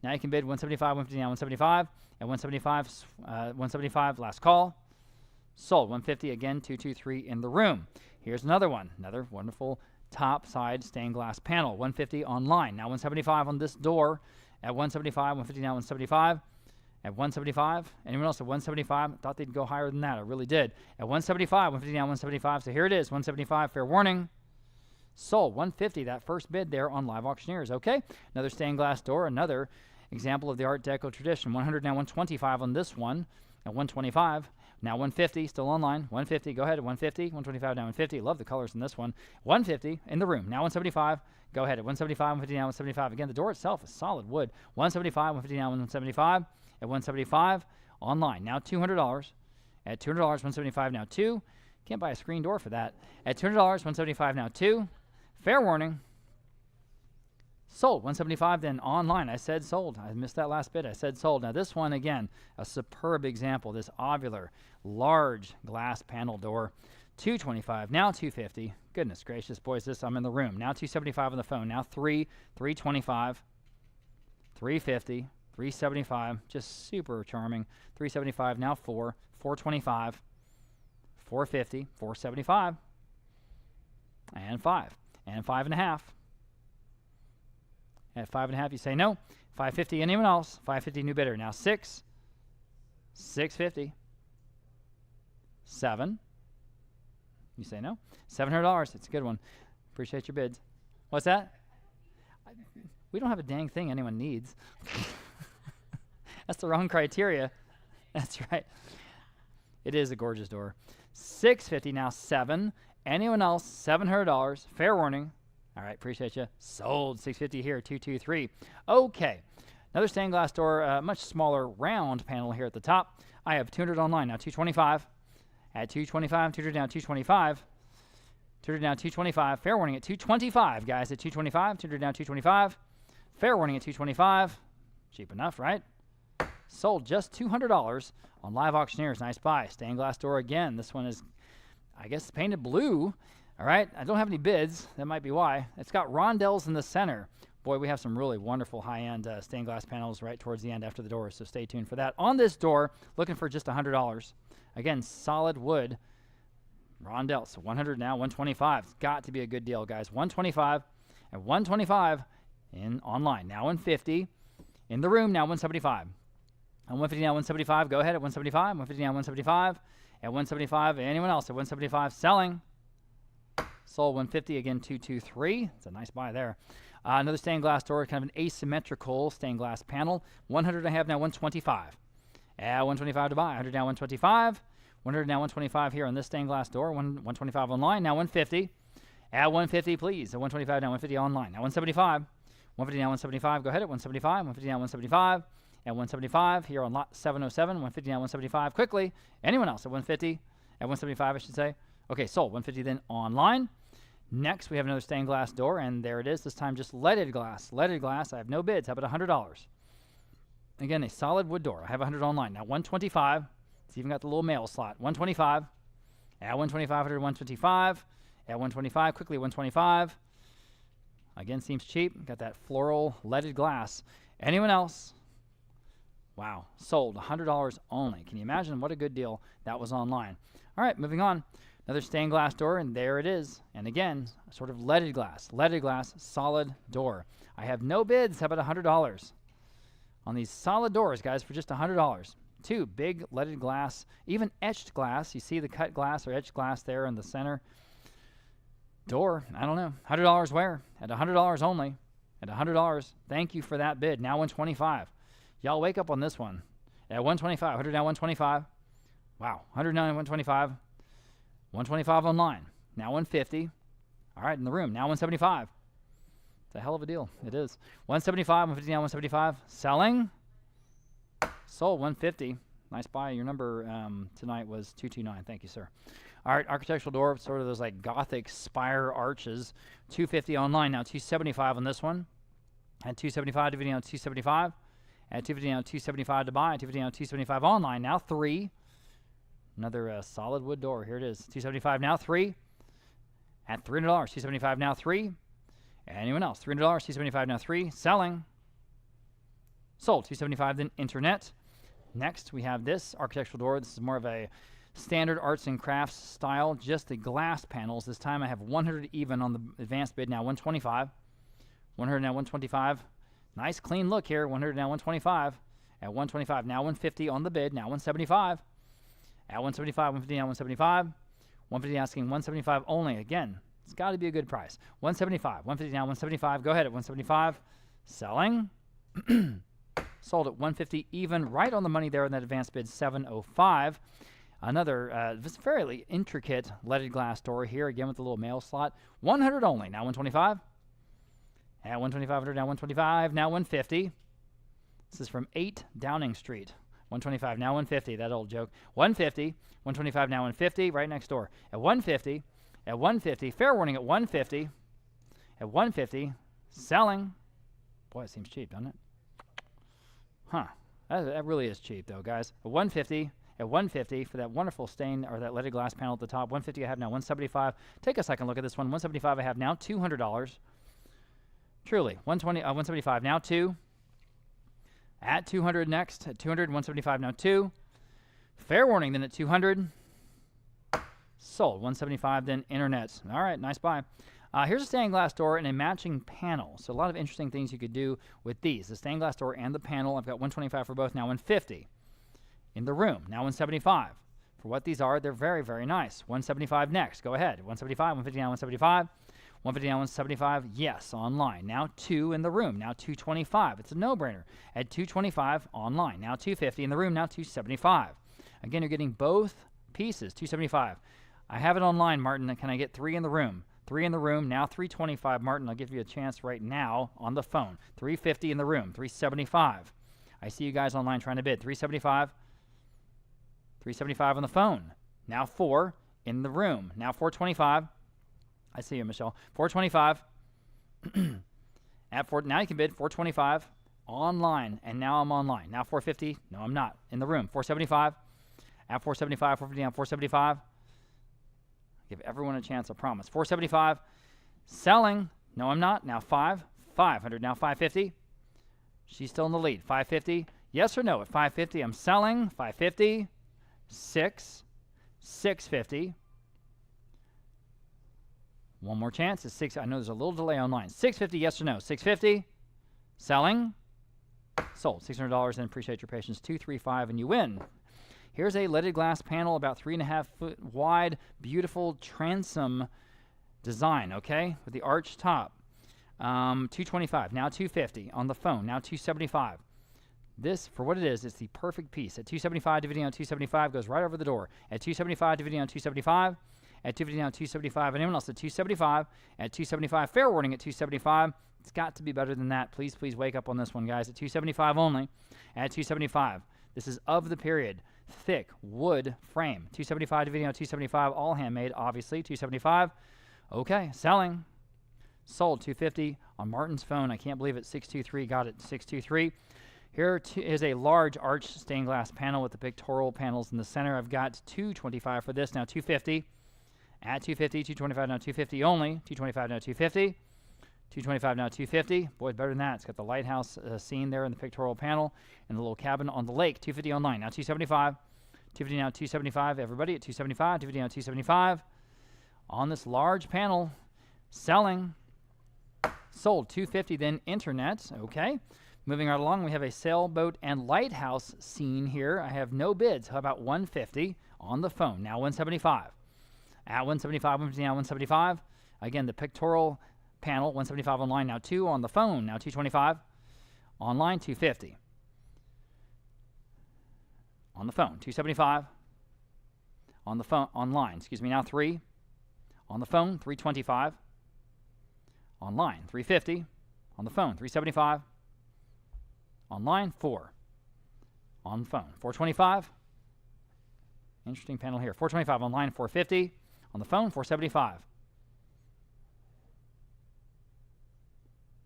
Now you can bid $175. $150 now. $175. At $175. $175. Last call. Sold. $150 again. $223 in the room. Here's another one. Another wonderful top side stained glass panel. $150 online. Now $175 on this door. At $175. $150 now. $175. At $175. Anyone else at $175? Thought they'd go higher than that. I really did. At $175. $150 now. $175. So here it is. $175. Fair warning. Sold. $150. That first bid there on Live Auctioneers. Okay. Another stained glass door. Another example of the Art Deco tradition. $100 now. $125 on this one. At $125. Now $150, still online. $150, go ahead at $150. $125 now. $150. Love the colors in this one. $150 in the room. Now $175. Go ahead at $175. $150 now. $175. Again, the door itself is solid wood. $175. $150 now. $175. At $175. Online. Now $200. At $200. $175 now. $2. Can't buy a screen door for that. At $200. $175 now. $2. Fair warning. Sold. $175 then online. I said sold. I missed that last bit. I said sold. Now this one, again, a superb example. This ovular, large glass panel door. $225. Now $250. Goodness gracious, boys, this I'm in the room. Now $275 on the phone. Now $325. $350. $375. Just super charming. $375. Now $425. $450. $475. And $5. And $5.50. At $5.50, you say no. $550. Anyone else? $550. New bidder. Now $6. $650. $7. You say no. $700. It's a good one. Appreciate your bids. What's that? We don't have a dang thing anyone needs. That's the wrong criteria. That's right. It is a gorgeous door. $650. Now $7. Anyone else? $700. Fair warning. All right, appreciate you. Sold. $650 here. $223. Okay. Another stained glass door, much smaller round panel here at the top. I have $200 online. Now $225. At $225. $200 now. $225. $200 now. $225. Fair warning at $225, guys. At $225. $200 now. $225. Fair warning at $225. Cheap enough, right? Sold just $200 on Live Auctioneers. Nice buy. Stained glass door again. This one is, I guess, painted blue. All right, I don't have any bids. That might be why. It's got rondelles in the center. Boy, we have some really wonderful high-end stained glass panels right towards the end after the door, so stay tuned for that. On this door, looking for just $100. Again, solid wood rondelles. So $100 now, $125. It's got to be a good deal, guys. $125 and $125 in online. Now $150 in the room. Now $175. And $150 now, $175. Go ahead at $175. $150 now, $175. At $175. Anyone else at $175? Selling. Sold. $150 again. $223. It's a nice buy there. Another stained glass door, kind of an asymmetrical stained glass panel. $100 I have now. $125. At $125 to buy. $100 now. $125. $100 now. $125 here on this stained glass door. $125 online. Now $150. At $150, please. At $125 now. $150 online. Now $175. $150 now. $175. Go ahead at $175. $150 now. $175. At $175 here on lot 707. $150 now. $175. Quickly. Anyone else at $150? At $175, I should say. Okay, sold. $150 then online. Next, we have another stained glass door, and there it is. This time just leaded glass. Leaded glass. I have no bids. How about $100? Again, a solid wood door. I have $100 online. Now $125. It's even got the little mail slot. $125. At $125, $125. At $125, quickly $125. Again, seems cheap. Got that floral leaded glass. Anyone else? Wow, sold. $100 only. Can you imagine what a good deal that was online? All right, moving on. Another stained glass door, and there it is. And again, sort of leaded glass, solid door. I have no bids. How about $100 on these solid doors, guys, for just $100? 2 big leaded glass, even etched glass. You see the cut glass or etched glass there in the center. Door, I don't know, $100 where? At $100 only. At $100. Thank you for that bid. Now 125. Y'all wake up on this one. At 125. 100 now 125. Wow. 100 now 125. 125 online. Now 150. All right, in the room. Now 175. It's a hell of a deal. It is. 175. 150 now 175. Selling. Sold 150. Nice buy. Your number tonight was 229. Thank you, sir. All right, architectural door, sort of those like Gothic spire arches. 250 online. Now 275 on this one. At 275 to video now 275. At 250 now 275 to buy. At 250 now 275 online. Now 3. Another solid wood door. Here it is. 275 now 3. At $300. 275 now 3. Anyone else? $300. 275 now 3. Selling. Sold. 275 then internet. Next we have this architectural door. This is more of a standard arts and crafts style. Just the glass panels. This time I have 100 even on the advanced bid. Now 125. 100 now 125. Nice clean look here. 100 now 125. At 125 now 150 on the bid. Now 175. At 175, 150 now 175. 150 asking 175 only. Again, it's got to be a good price. 175. 150 now 175. Go ahead at 175. Selling. Sold at 150 even. Right on the money there in that advanced bid. 705. Another this fairly intricate leaded glass door here. Again with the little mail slot. 100 only. Now 125. At 125. 100 now 125. Now 150. This is from 8 Downing Street. 125 now 150. That old joke. 150. 125 now 150. Right next door. At 150. At 150. Fair warning at 150. At 150. Selling. Boy, it seems cheap, doesn't it? Huh. That really is cheap, though, guys. At 150. At 150 for that wonderful stain or that leaded glass panel at the top. 150 I have now 175. Take a second look at this one. 175 I have now $200. Truly. 175 now 2. At 200 next. At 200, 175 now 2. Fair warning then at 200. Sold. 175 then internet. All right, nice buy. Here's a stained glass door and a matching panel. So a lot of interesting things you could do with these. The stained glass door and the panel. I've got 125 for both. Now 150 in the room. Now 175. For what these are, they're very, very nice. 175 next. Go ahead. 175, 150 now 175. 150 now 175. Yes, online. Now 2 in the room. Now 225. It's a no-brainer. At 225 online. Now 250 in the room. Now 275. Again, you're getting both pieces. 275. I have it online, Martin. Can I get 3 in the room? 3 in the room. Now 325. Martin, I'll give you a chance right now on the phone. 350 in the room. 375. I see you guys online trying to bid. 375. 375 on the phone. Now 4 in the room. Now 425. I see you, Michelle. 425. At 4, now you can bid 425 online, and now I'm online. Now 450. No, I'm not. In the room. 475. At 475, 450 now 475. Give everyone a chance, I promise. 475. Selling. No, I'm not. Now 5. 500. Now 550. She's still in the lead. 550. Yes or no? At 550, I'm selling. 550. 6. 650. One more chance. It's 6. I know there's a little delay online. 650. Yes or no? 650. Selling. Sold. $600 and appreciate your patience. 235 and you win. Here's a leaded glass panel about 3.5 foot wide, beautiful transom design, okay, with the arch top. 225, now 250 on the phone, now 275. This, for what it is, it's the perfect piece. At 275, dividing on 275 goes right over the door. At 275, dividing on 275. At 250 now 275. Anyone else at 275? At 275, fair warning at 275. It's got to be better than that. Please, please wake up on this one, guys. At 275 only. At 275. This is of the period. Thick wood frame. 275 to video, 275, all handmade, obviously. 275. Okay, selling. Sold 250 on Martin's phone. I can't believe it. 623 got it. 623. Here is a large arch stained glass panel with the pictorial panels in the center. I've got 225 for this. Now 250. At 250, 225 now 250 only. 225 now 250. 225 now 250. Boy, better than that. It's got the lighthouse scene there in the pictorial panel and the little cabin on the lake. 250 online. Now 275. 250 now 275. Everybody at 275. 250 now 275. On this large panel. Selling. Sold 250 then internet. Okay. Moving right along, we have a sailboat and lighthouse scene here. I have no bids. How about 150 on the phone? Now 175. At 175, 150, now 175. Again, the pictorial panel, 175 online, now 2 on the phone, now 225. Online, 250. On the phone, 275. On the phone, online, excuse me, now 3. On the phone, 325. Online, 350. On the phone, 375. Online, 4. On phone, 425. Interesting panel here. 425 online, 450. On the phone, 475.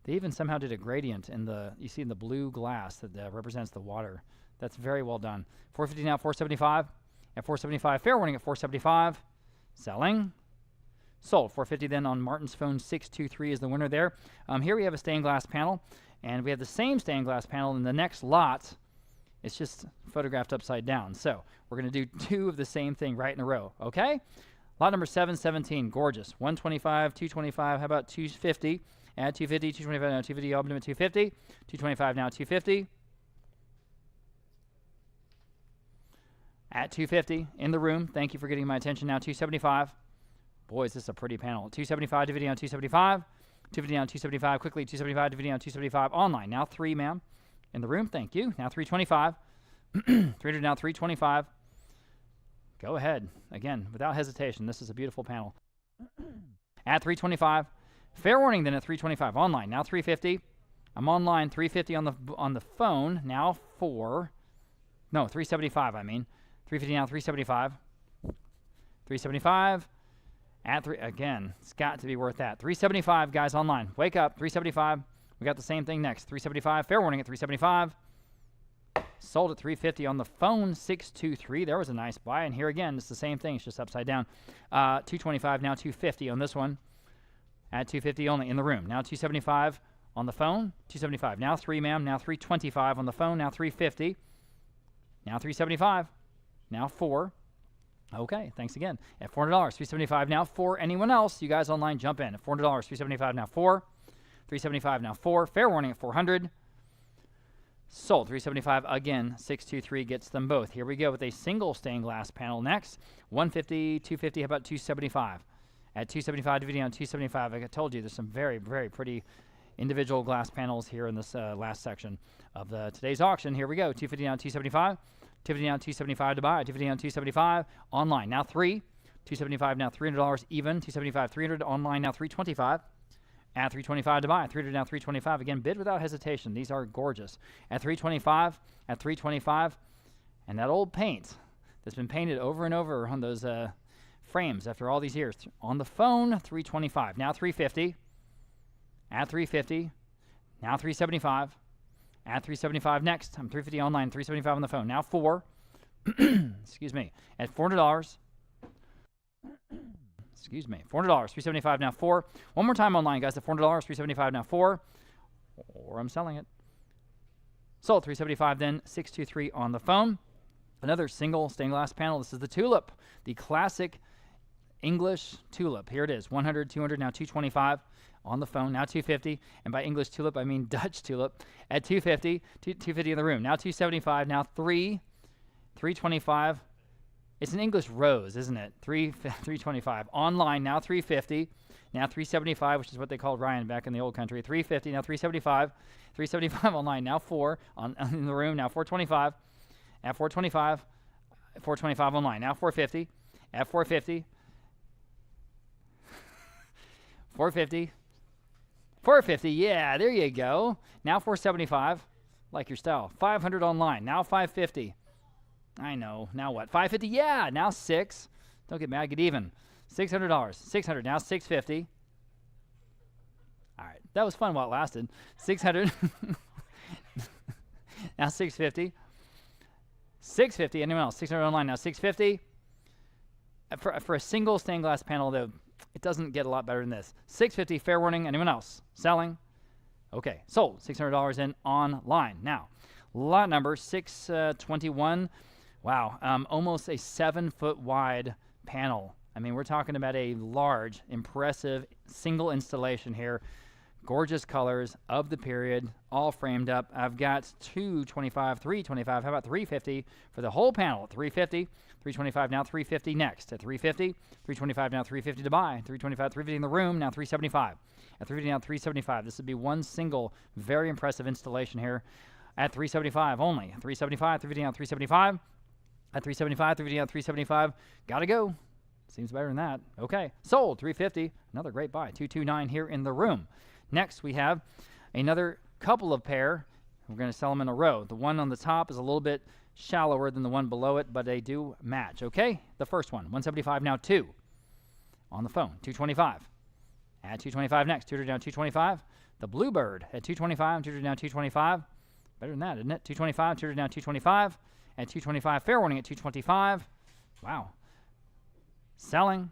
They even somehow did a gradient in the, you see in the blue glass that represents the water. That's very well done. 450 now, 475. At 475, fair warning at 475. Selling. Sold. 450 then on Martin's phone, 623 is the winner there. Here we have a stained glass panel. And we have the same stained glass panel in the next lot. It's just photographed upside down. So we're going to do 2 of the same thing right in a row. Okay? Lot number 717. Gorgeous. 125, 225. How about 250? Add 250, 225 now 250. Open at 250. 225 now 250. At 250 in the room. Thank you for getting my attention. Now 275. Boy, is this a pretty panel. 275 to video on 275. 250 down, 275. Quickly, 275 to video on 275. Online. Now 3, ma'am. In the room. Thank you. Now 325. 300 now, 325. Go ahead. Again, without hesitation. This is a beautiful panel. At 325. Fair warning then at 325. Online. Now 350. I'm online. 350 on the phone. Now 4. No, 375, I mean. 350 now, 375. 375. At 3, again, it's got to be worth that. 375, guys, online. Wake up, 375. We got the same thing next. 375, fair warning at 375. Sold at 350 on the phone, 623. There was a nice buy. And here again, it's the same thing. It's just upside down. 225, now 250 on this one. At 250 only in the room. Now 275 on the phone, 275. Now 3, ma'am. Now 325 on the phone. Now 350. Now 375. Now 4. Okay, thanks again. At $400, 375 now 4. Anyone else? You guys online, jump in. At $400, 375 now 4. 375 now 4. Fair warning at 400. Sold. 375 again. 623 gets them both. Here we go with a single stained glass panel next. 150, 250. How about 275? At 275 to video on 275. Like I told you, there's some very, very pretty individual glass panels here in this last section of today's auction. Here we go. 250 down, 275. 250 down, 275 to buy. 250 down, 275. Online, now 3. 275 now $300 even. 275, 300 online, now 325. At 325 to buy. 300 now 325. Again, bid without hesitation. These are gorgeous. At 325. At 325. And that old paint that's been painted over and over on those frames after all these years. On the phone, 325. Now 350. At 350. Now 375. At 375 next. I'm 350 online, 375 on the phone. Now 4. Excuse me. At $400. Excuse me. $400. 375 now 4. One more time online, guys. At $400. 375 now 4. Or I'm selling it. Sold. 375 then. 623 on the phone. Another single stained glass panel. This is the tulip. The classic English tulip. Here it is. 100, 200, now 225. On the phone, now 250. And by English tulip, I mean Dutch tulip. At 250, 250 in the room. Now 275, now 3, 325. It's an English rose, isn't it? 325. Online, now 350. Now 375, which is what they called Ryan back in the old country. 350, now 375. 375 online, now 4. In the room, now 425. At 425. 425 online, now 450. At 450. 450. 450, yeah, there you go. Now 475, like your style. 500 online, now 550. I know, now what? 550, yeah, now 6. Don't get mad, get even. $600, 600, now 650. All right, that was fun while it lasted. 600, now 650. 650, anyone else? 600 online, now 650. For a single stained glass panel, though, it doesn't get a lot better than this. 650, fair warning. Anyone else? Selling? Okay, sold. $600 in online. Now, lot number 621. Wow, almost a 7-foot wide panel. I mean, we're talking about a large, impressive single installation here. Gorgeous colors of the period, all framed up. I've got 225, 325. How about 350 for the whole panel? 350, 325 now, 350 next. At 350, 325 now, 350 to buy. 325, 350 in the room, now 375. At 350 now, 375. This would be one single, very impressive installation here. At 375 only. 375, 350 now, 375. At 375, 350 now, 375. Gotta go. Seems better than that. Okay, sold. 350. Another great buy. 229 here in the room. Next, we have another couple of pair. We're going to sell them in a row. The one on the top is a little bit shallower than the one below it, but they do match. Okay, the first one, 175 now, 2. On the phone, 225. At 225 next, tutored down 225. The Bluebird at 225, tutored down 225. Better than that, isn't it? 225, tutored down 225. At 225, fair warning at 225. Wow. Selling.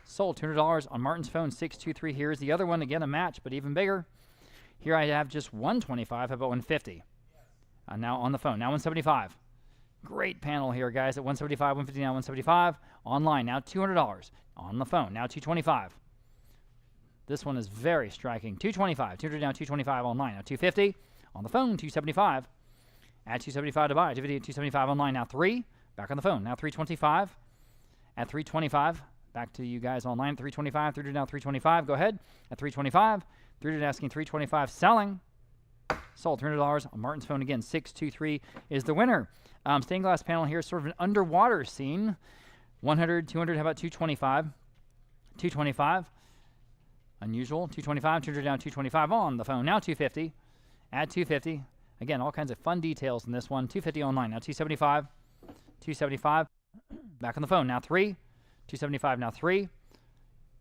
Sold $200 on Martin's phone, 623. Here's the other one, again a match, but even bigger. Here I have just 125. How about 150? Now on the phone, now 175. Great panel here, guys, at 175, 150, now 175. Online, now $200. On the phone, now 225. This one is very striking. 225, 200 now, 225 online, now 250. On the phone, 275. At 275 to buy, 250 at 275 online, now 3. Back on the phone, now 325. At 325. Back to you guys online, 325, 300 now, 325. Go ahead. At 325, 300 asking 325, selling. Sold $300 on Martin's phone again. 623 is the winner. Stained glass panel here, sort of an underwater scene. 100, 200, how about 225? 225. Unusual. 225, 200 down, 225 on the phone. Now 250. At 250. Again, all kinds of fun details in this one. 250 online. Now 275. 275. Back on the phone. Now 3. 275 now 3.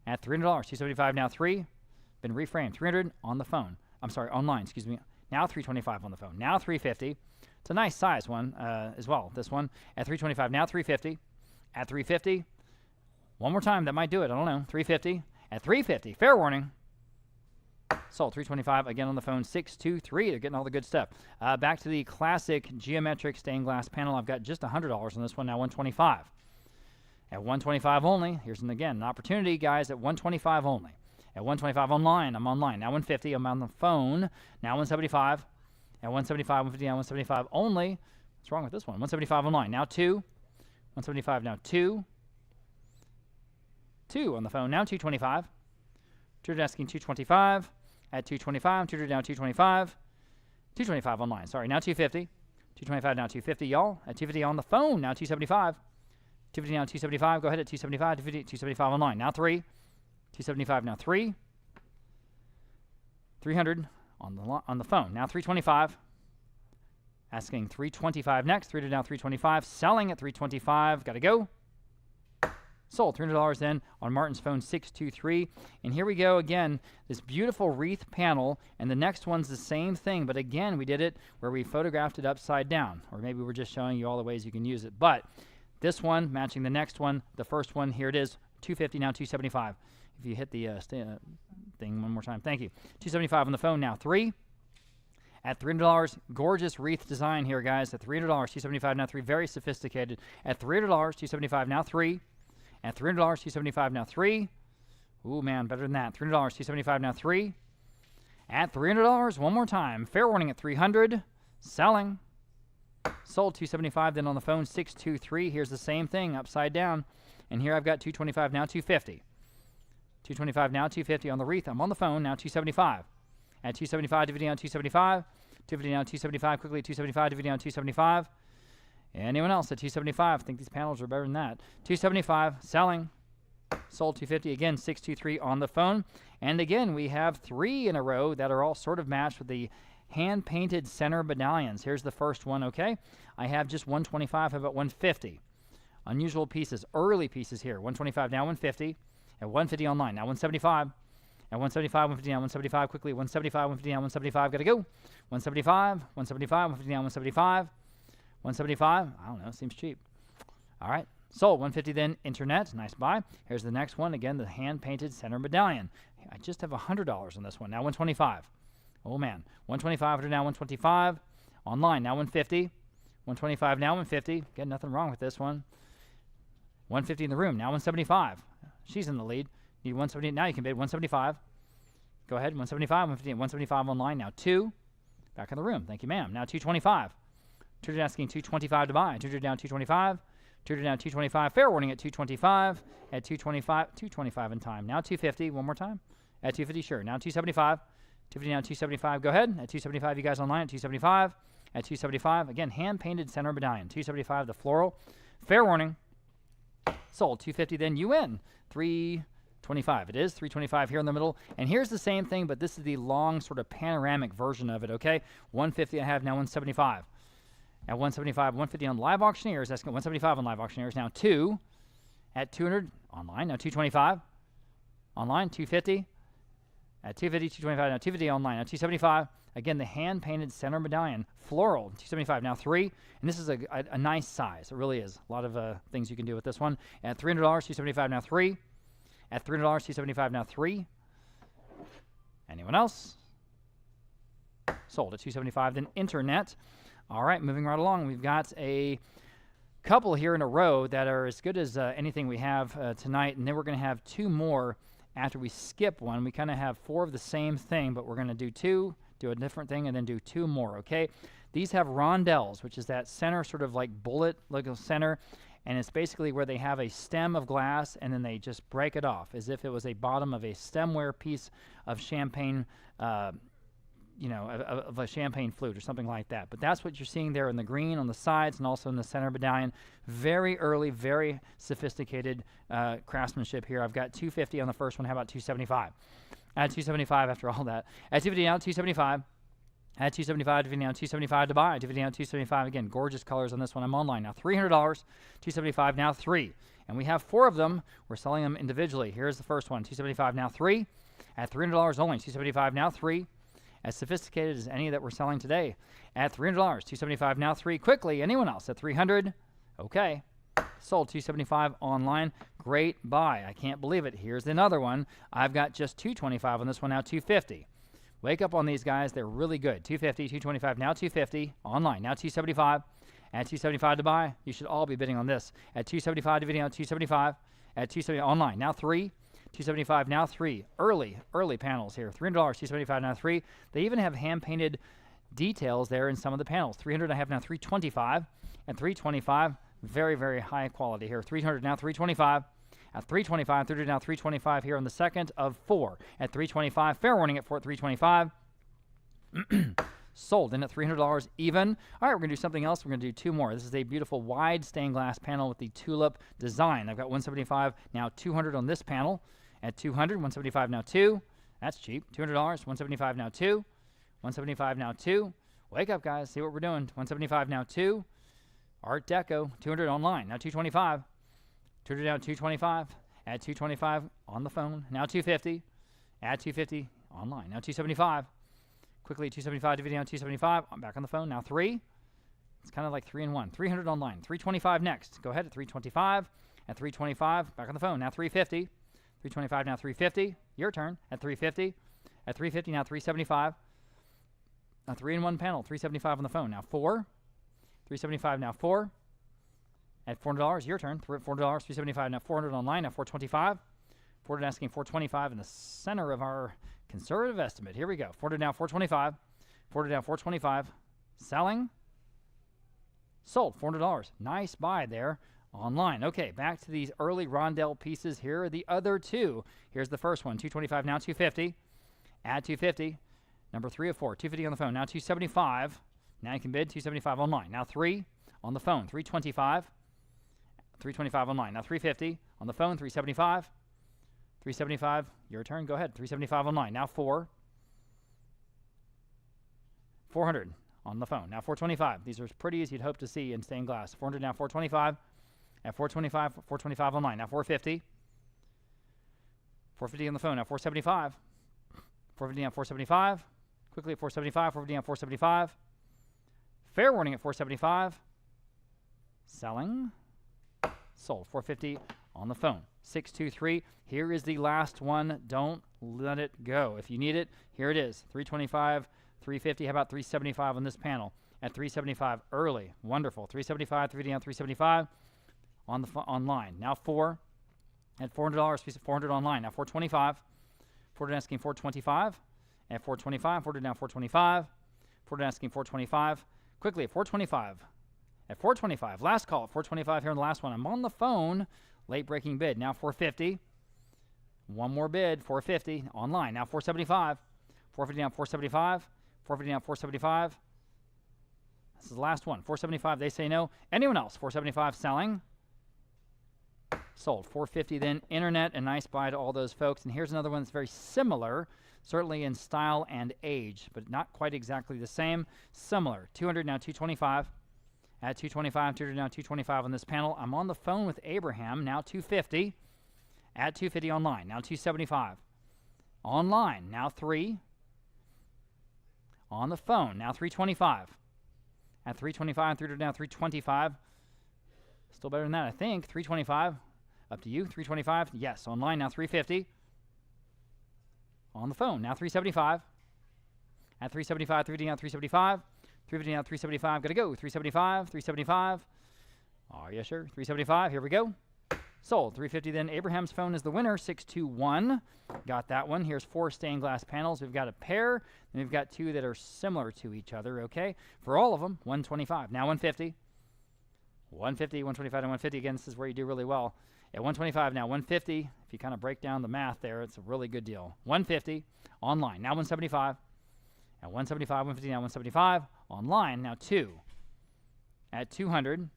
At $300. 275 now 3. Been reframed. 300 on the phone. I'm sorry, online, excuse me. Now 325 on the phone. Now 350. It's a nice size one as well, this one. At 325, now 350. At 350. One more time, that might do it. I don't know. 350. At 350, fair warning. Sold 325 again on the phone. 623. They're getting all the good stuff. Back to the classic geometric stained glass panel. I've got just $100 on this one. Now 125. At 125 only. Here's an opportunity, guys. At 125 only. At 125 online. I'm online. Now 150. I'm on the phone. Now 175. At 175, 150. Now 175 only. What's wrong with this one? 175 online. Now 2. 175 now 2. 2 on the phone. Now 225. Tutor asking 225. At 225. Tutor down 225. 225 online. Sorry. Now 250. 225 now 250, y'all. At 250 on the phone. Now 275. 250 now 275. Go ahead at 275. 250, 275 online. Now 3. 275 now 3. 300 on the phone. Now 325. Asking 325 next. 300 now 325. Selling at 325. Got to go. Sold $300 then on Martin's phone, 623. And here we go again, this beautiful wreath panel, and the next one's the same thing, but again, we did it where we photographed it upside down, or maybe we're just showing you all the ways you can use it. But this one matching the next one, the first one, here it is, 250 now 275. If you hit the thing one more time, thank you. 275 on the phone now, 3. At $300, gorgeous wreath design here, guys. At $300, 275 now 3, very sophisticated. At $300, 275 now 3. At $300, 275 now 3. Ooh, man, better than that. $300, 275 now 3. At $300, one more time. Fair warning at 300. Selling. Sold 275, then on the phone, 623. Here's the same thing, upside down. And here I've got 225 now 250. 225 now 250 on the wreath. I'm on the phone, now 275. At 275, dividing on 275. 250 now 275, quickly 275, dividing on 275. Anyone else at 275? I think these panels are better than that. 275, selling. Sold 250, again, 623 on the phone. And again, we have 3 in a row that are all sort of matched with the hand-painted center medallions. Here's the first one, okay? I have just 125, how about 150? Unusual pieces, early pieces here. 125, now 150. At 150 online, now 175. At 175, 150 now 175, quickly. 175, 150 now 175, gotta go. 175, 175, 150 now 175. 175, I don't know, seems cheap. All right, sold. 150 then, internet, nice buy. Here's the next one, again, the hand-painted center medallion. I just have $100 on this one, now 125. Oh man, 125 now 125. Online, now 150. 125 now 150. Get nothing wrong with this one. 150 in the room, now 175. She's in the lead. Need 170, now you can bid 175. Go ahead. 175, 150, 175 online. Now 2. Back in the room. Thank you, ma'am. Now 225. Tutor asking 225 to buy. Tutor down 225. Tutor down 225. Fair warning at 225. At 225. 225 in time. Now 250. One more time. At 250, sure. Now 275. 250 now 275. Go ahead. At 275, you guys online at 275. At 275. Again, hand-painted center medallion. 275, the floral. Fair warning. Sold. 250, then you win. 325. It is 325 here in the middle. And here's the same thing, but this is the long sort of panoramic version of it, okay? 150 I have now 175. At 175, 150 on live auctioneers. That's 175 on live auctioneers. Now 2 at 200 online. Now 225 online. 250 at 250, 225. Now 250 online. Now 275. Again, the hand-painted center medallion, floral. 275. Now 3, and this is a nice size. It really is. A lot of things you can do with this one. At $300, 275. Now 3. At $300, 275. Now 3. Anyone else? Sold at 275. Then internet. All right, moving right along. We've got a couple here in a row that are as good as anything we have tonight, and then we're going to have 2 more after we skip one. We kind of have 4 of the same thing, but we're going to do 2, do a different thing, and then do 2 more, okay? These have rondelles, which is that center sort of like bullet like a center, and it's basically where they have a stem of glass, and then they just break it off as if it was a bottom of a stemware piece of champagne of a champagne flute or something like that. But that's what you're seeing there in the green on the sides and also in the center medallion. Very early, very sophisticated craftsmanship here. I've got 250 on the first one. How about 275? Add 275 after all that. Add 250 down, 275. Add 275 to down, 275 to buy. 250 down, 275 again. Gorgeous colors on this one. I'm online now. $300, 275 now 3. And we have 4 of them. We're selling them individually. Here's the first one. 275 now 3. At $300 only. 275 now 3. As sophisticated as any that we're selling today. At $300, 275 now 3. Quickly, anyone else at 300? Okay. Sold 275 online. Great buy. I can't believe it. Here's another one. I've got just 225 on this one now, 250. Wake up on these guys. They're really good. 250, 225, now 250. Online, now 275. At 275 to buy. You should all be bidding on this. At 275 to video, 275. At 270 online, now 3. 275 now 3. Early panels here. $300, 275 now 3. They even have hand-painted details there in some of the panels. 300 I have now 325. And 325, very, very high quality here. 300 now 325. At 325, 300 now 325 here on the second of 4. At 325, fair warning at 325. Sold in at $300 even. All right, we're going to do something else. We're going to do 2 more. This is a beautiful wide stained glass panel with the tulip design. I've got 175, now 200 on this panel. At 200, 175 now 2. That's cheap. $200, 175 now 2. 175 now 2. Wake up, guys. See what we're doing. 175 now 2. Art Deco. 200 online. Now 225. 200 down 225. At 225 on the phone. Now 250. Add 250 online. Now 275. Quickly 275 to video. 275. I'm back on the phone. Now 3. It's kind of like 3 and 1. 300 online. 325 next. Go ahead at 325. At 325. Back on the phone. Now 350. 325 now 350. Your turn at 350. At 350 now 375. A 3 in 1 panel. 375 on the phone. Now 4. 375 now 4. At $400. Your turn. $400. 375 now 400 online. Now 425. 400 asking 425 in the center of our conservative estimate. Here we go. 400 now 425. 400 down 425. Selling. Sold. $400. Nice buy there. Online. Okay, back to these early rondelle pieces. Here are the other 2. Here's the first one. 225 now 250. Add 250. Number 3 of 4. 250 on the phone. Now 275. Now you can bid 275 online. Now 3 on the phone. 325. 325 online. Now 350 on the phone. 375. 375. Your turn. Go ahead. 375 online. Now 4. 400 on the phone. Now 425. These are as pretty as you'd hope to see in stained glass. 400 now 425. At 425, 425 online. Now 450. 450 on the phone. Now 475. 450 now 475. Quickly at 475. 450 now 475. Fair warning at 475. Selling. Sold. 450 on the phone. 623. Here is the last one. Don't let it go. If you need it, here it is. 325, 350. How about 375 on this panel? At 375 early. Wonderful. 375, 350 down 375. On the online. Now 4 at $400. 400 online. Now 425. 400 asking 425. At 425, 400 now 425. 400 asking 425. Quickly at 425. At 425, last call at 425 here on the last one. I'm on the phone. Late breaking bid. Now 450. One more bid, 450. Online. Now 475. 450 down 475. 450 down 475. This is the last one. 475, they say no. Anyone else? 475 selling. Sold. 450 then internet. A nice buy to all those folks. And here's another one that's very similar, certainly in style and age, but not quite exactly the same. Similar. 200 now 225. At 225, 200 now 225 on this panel. I'm on the phone with Abraham. Now 250. At 250 online. Now 275. Online. Now 3. On the phone. Now 325. At 325, 300 now 325. Still better than that, I think. 325. Up to you. 325. Yes. Online. Now 350. On the phone. Now 375. At 375, 350 now 375. 350 now 375. Gotta go. 375. 375. Oh, yeah, sure. 375. Here we go. Sold. 350 then. Abraham's phone is the winner. 621. Got that one. Here's 4 stained glass panels. We've got a pair. And we've got 2 that are similar to each other, okay? For all of them, 125. Now 150. 150, 125, and 150. Again, this is where you do really well. At 125, now 150. If you kind of break down the math there, it's a really good deal. 150. Online. Now 175. At 175, 150, now 175. Online. Now 2. At 200.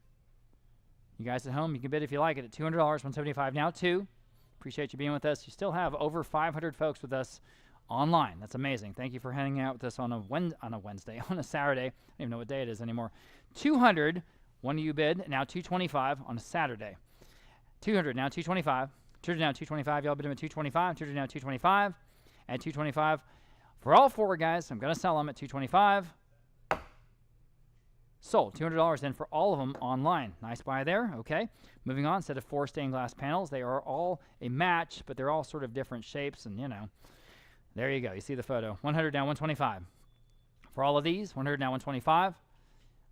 You guys at home, you can bid if you like it at $200, 175 now 2. Appreciate you being with us. You still have over 500 folks with us online. That's amazing. Thank you for hanging out with us on a Wednesday, on a Saturday. I don't even know what day it is anymore. 200, one of you bid, now 225 on a Saturday. 200, now 225. 200, now 225. Y'all bid them at 225. 200, now 225. At 225. For all 4 guys, I'm going to sell them at 225. Sold. $200 then for all of them online. Nice buy there. Okay. Moving on. Set of 4 stained glass panels. They are all a match, but they're all sort of different shapes. And, you know, there you go. You see the photo. 100 down 125. For all of these, 100 down 125.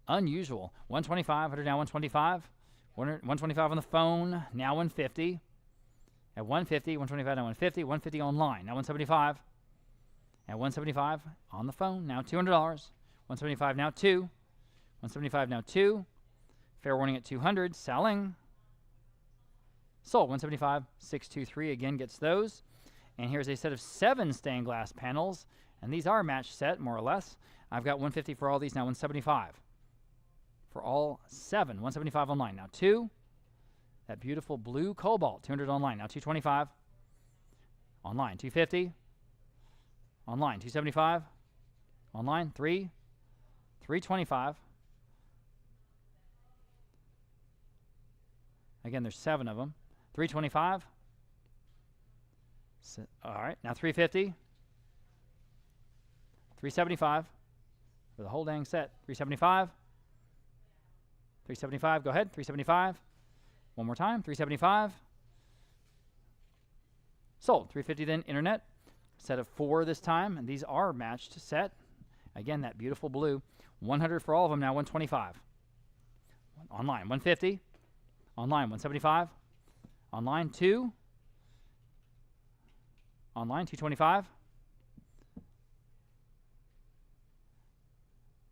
Unusual. 125. 100 down 125. 125 on the phone. Now 150. At 150. 125 down 150. 150 online. Now 175. At 175 on the phone. Now $200. 175 now 2. 175 now 2. Fair warning at 200. Selling. Sold. 175. 623 again gets those. And here's a set of 7 stained glass panels. And these are match set, more or less. I've got 150 for all these. Now 175. For all 7. 175 online. Now 2. That beautiful blue cobalt. 200 online. Now 225. Online. 250. Online. 275. Online. 3. 325. Again, there's 7 of them. 325. All right, now 350. 375 for the whole dang set. 375. 375, go ahead. 375. One more time. 375. Sold. 350 then internet. Set of 4 this time, and these are matched set. Again, that beautiful blue. 100 for all of them now. 125. Online. 150. Online, 175. Online, 2. Online, 225.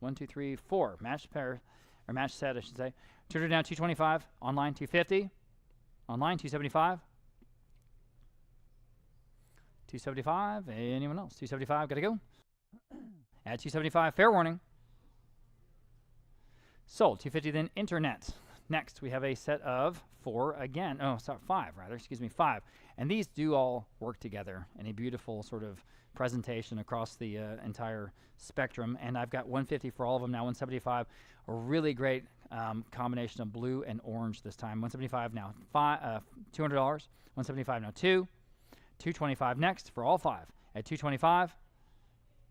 1, 2, 3, 4. Matched pair, or matched set, I should say. 200 now, 225. Online, 250. Online, 275. 275. Anyone else? 275. Got to go. At 275. Fair warning. Sold. 250 then internet. Next, we have a set of 4 again. Oh, sorry, 5 rather. Excuse me, 5. And these do all work together in a beautiful sort of presentation across the entire spectrum. And I've got 150 for all of them now. 175. A really great combination of blue and orange this time. 175 now. $200. 175 now. 2. 225 next for all 5. At 225.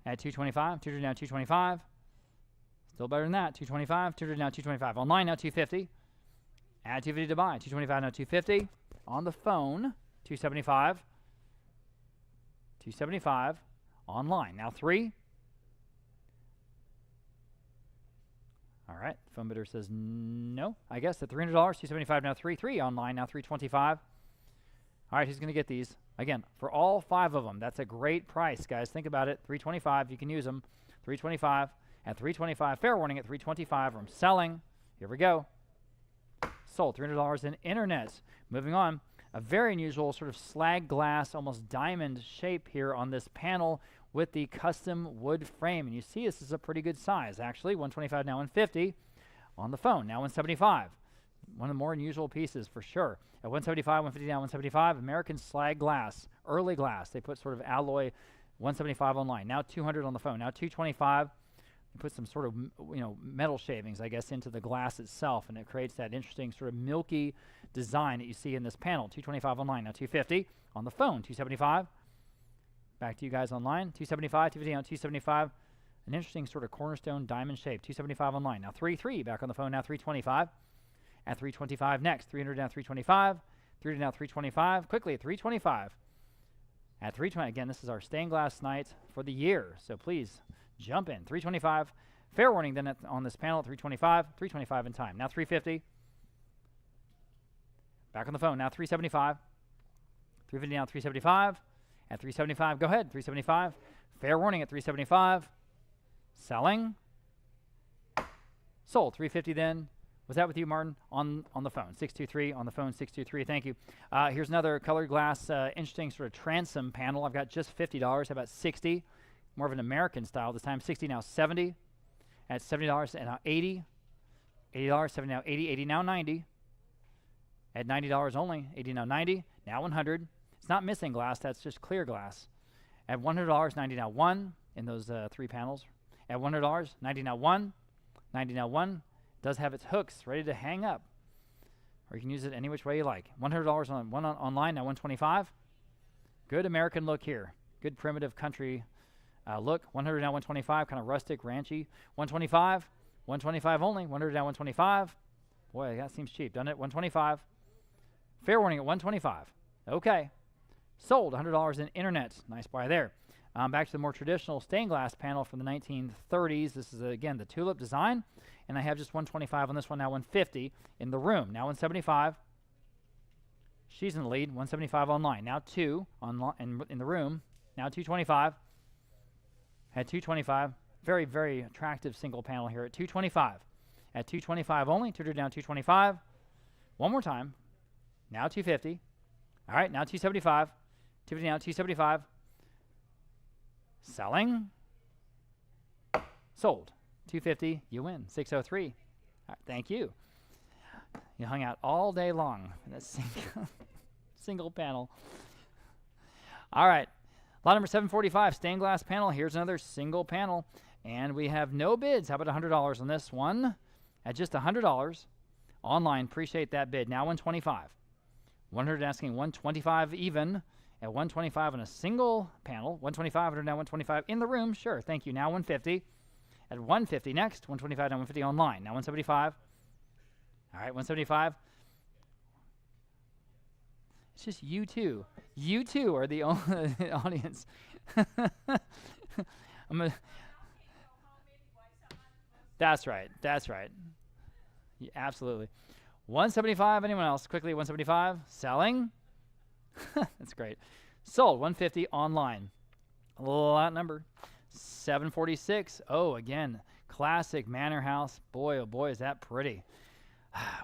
At 225. 200 now. 225. Still better than that. 225. 200 now. 225. Online now. 250. Add 250 to buy. 225 now 250. On the phone, 275. 275. Online. Now 3. All right. Phone bidder says no. I guess at $300, 275 now 3. 3 online now 325. All right, who's going to get these? Again, for all 5 of them, that's a great price, guys. Think about it. $325, you can use them. $325 at $325. Fair warning at $325. I'm selling. Here we go. Sold. $300 in internet. Moving on. A very unusual sort of slag glass, almost diamond shape here on this panel with the custom wood frame. And you see this is a pretty good size, actually. $125, now $150. On the phone, now $175. One of the more unusual pieces for sure. At $175, $150, now $175. American slag glass, early glass. They put sort of alloy. $175 online. Now $200 on the phone. Now $225. You put some sort of metal shavings, I guess, into the glass itself, and it creates that interesting sort of milky design that you see in this panel. $225 online. Now $250 on the phone. $275. Back to you guys online. $275. $250 on $275. An interesting sort of cornerstone diamond shape. $275 online. Now $3 back on the phone. Now $325. At $325 next. $300 now $325. $300 now $325. Quickly at $325. At $320 again, this is our stained glass night for the year. So please jump in. $325. Fair warning then on this panel at $325. $325 in time. Now $350. Back on the phone. Now $375. $350 now $375. At $375. Go ahead. $375. Fair warning at $375. Selling. Sold. $350 then. Was that with you, Martin? On the phone. 623 on the phone. 623. Thank you. Here's another colored glass, interesting sort of transom panel. I've got just $50. How about $60? More of an American style this time. $60 now $70. At $70 and now $80. $80, $70 now $80. $80 now $90. At $90 only. $80 now $90. Now $100. It's not missing glass. That's just clear glass. At $100, $90 now $1 in those 3 panels. At $100, $90 now $1. $90 now $1. Does have its hooks ready to hang up, or you can use it any which way you like. $100 online, now $125. Good American look here. Good primitive country look. $100 now $125, kind of rustic, ranchy. $125, $125 only. $100 now $125. Boy, that seems cheap, doesn't it? $125. Fair warning at $125. Okay. Sold. $100 in internet. Nice buy there. Back to the more traditional stained glass panel from the 1930s. This is, again, the tulip design. And I have just $125 on this one, now $150 in the room. Now $175. She's in the lead. $175 online. Now $2 in the room. Now $225. At $225. Very, very attractive single panel here at $225. At $225 only. $200 down $225. One more time. Now $250. All right, now $275. $250 now $275. Selling. Sold. $250. You win. $603. All right, thank you. You hung out all day long in that single panel. All right. Lot number 745, stained glass panel. Here's another single panel. And we have no bids. How about $100 on this one? At just $100 online. Appreciate that bid. Now $125. 100 asking $125 even. At $125 on a single panel. $125 now $125 in the room. Sure. Thank you. Now $150. At $150 next. $125 now $150 online. Now $175. All right, $175. It's just you two. You two are the only audience. That's right. That's right. Yeah, absolutely. $175. Anyone else? Quickly, $175. Selling. That's great. Sold. $150 online. Lot number 746. Oh, again, classic manor house. Boy, oh boy, is that pretty.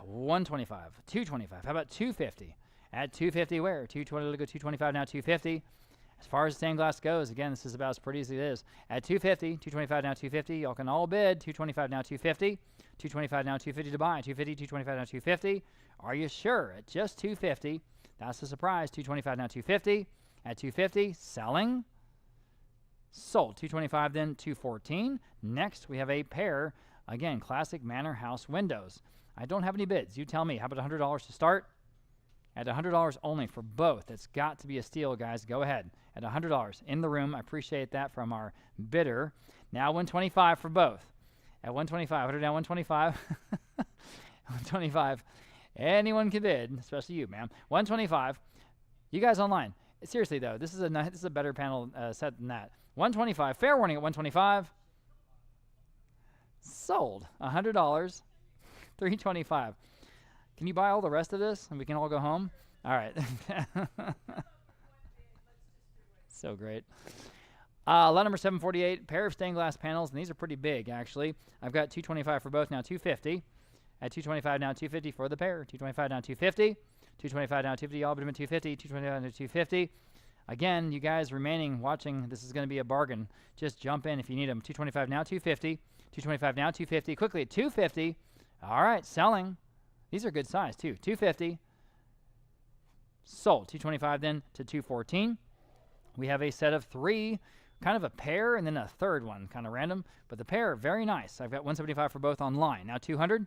$125. $225. How about $250? At $250 where? $220 to go $225 now $250. As far as stained glass goes, again, this is about as pretty as it is. At $250, $225 now $250. Y'all can all bid. $225 now $250. $225 now $250 to buy. $250, $225 now $250. Are you sure? At just $250. That's the surprise. $225 now $250. At $250, selling. Sold. $225 then $214. Next, we have a pair, again, classic manor house windows. I don't have any bids. You tell me. How about $100 to start? At $100 only for both. It's got to be a steal, guys. Go ahead. At $100 in the room. I appreciate that from our bidder. Now $125 for both. At $125. 100 down $125. $125. Anyone can bid, especially you, ma'am. $125. You guys online. Seriously, though, this is a better panel set than that. $125. Fair warning at $125. Sold. $100. $325. Can you buy all the rest of this and we can all go home? All right. So great. Lot number 748, pair of stained glass panels, and these are pretty big, actually. I've got 225 for both, now 250. At 225 now 250 for the pair. 225 now 250. 225 now 250, all but 250. 225 now 250. Again, you guys remaining watching, this is going to be a bargain. Just jump in if you need them. 225 now 250. 225 now 250. Quickly at 250. All right, selling. These are good size too. 250. Sold. 225 then to 214. We have a set of 3, kind of a pair and then a third one, kind of random, but the pair very nice. I've got 175 for both online. Now 200.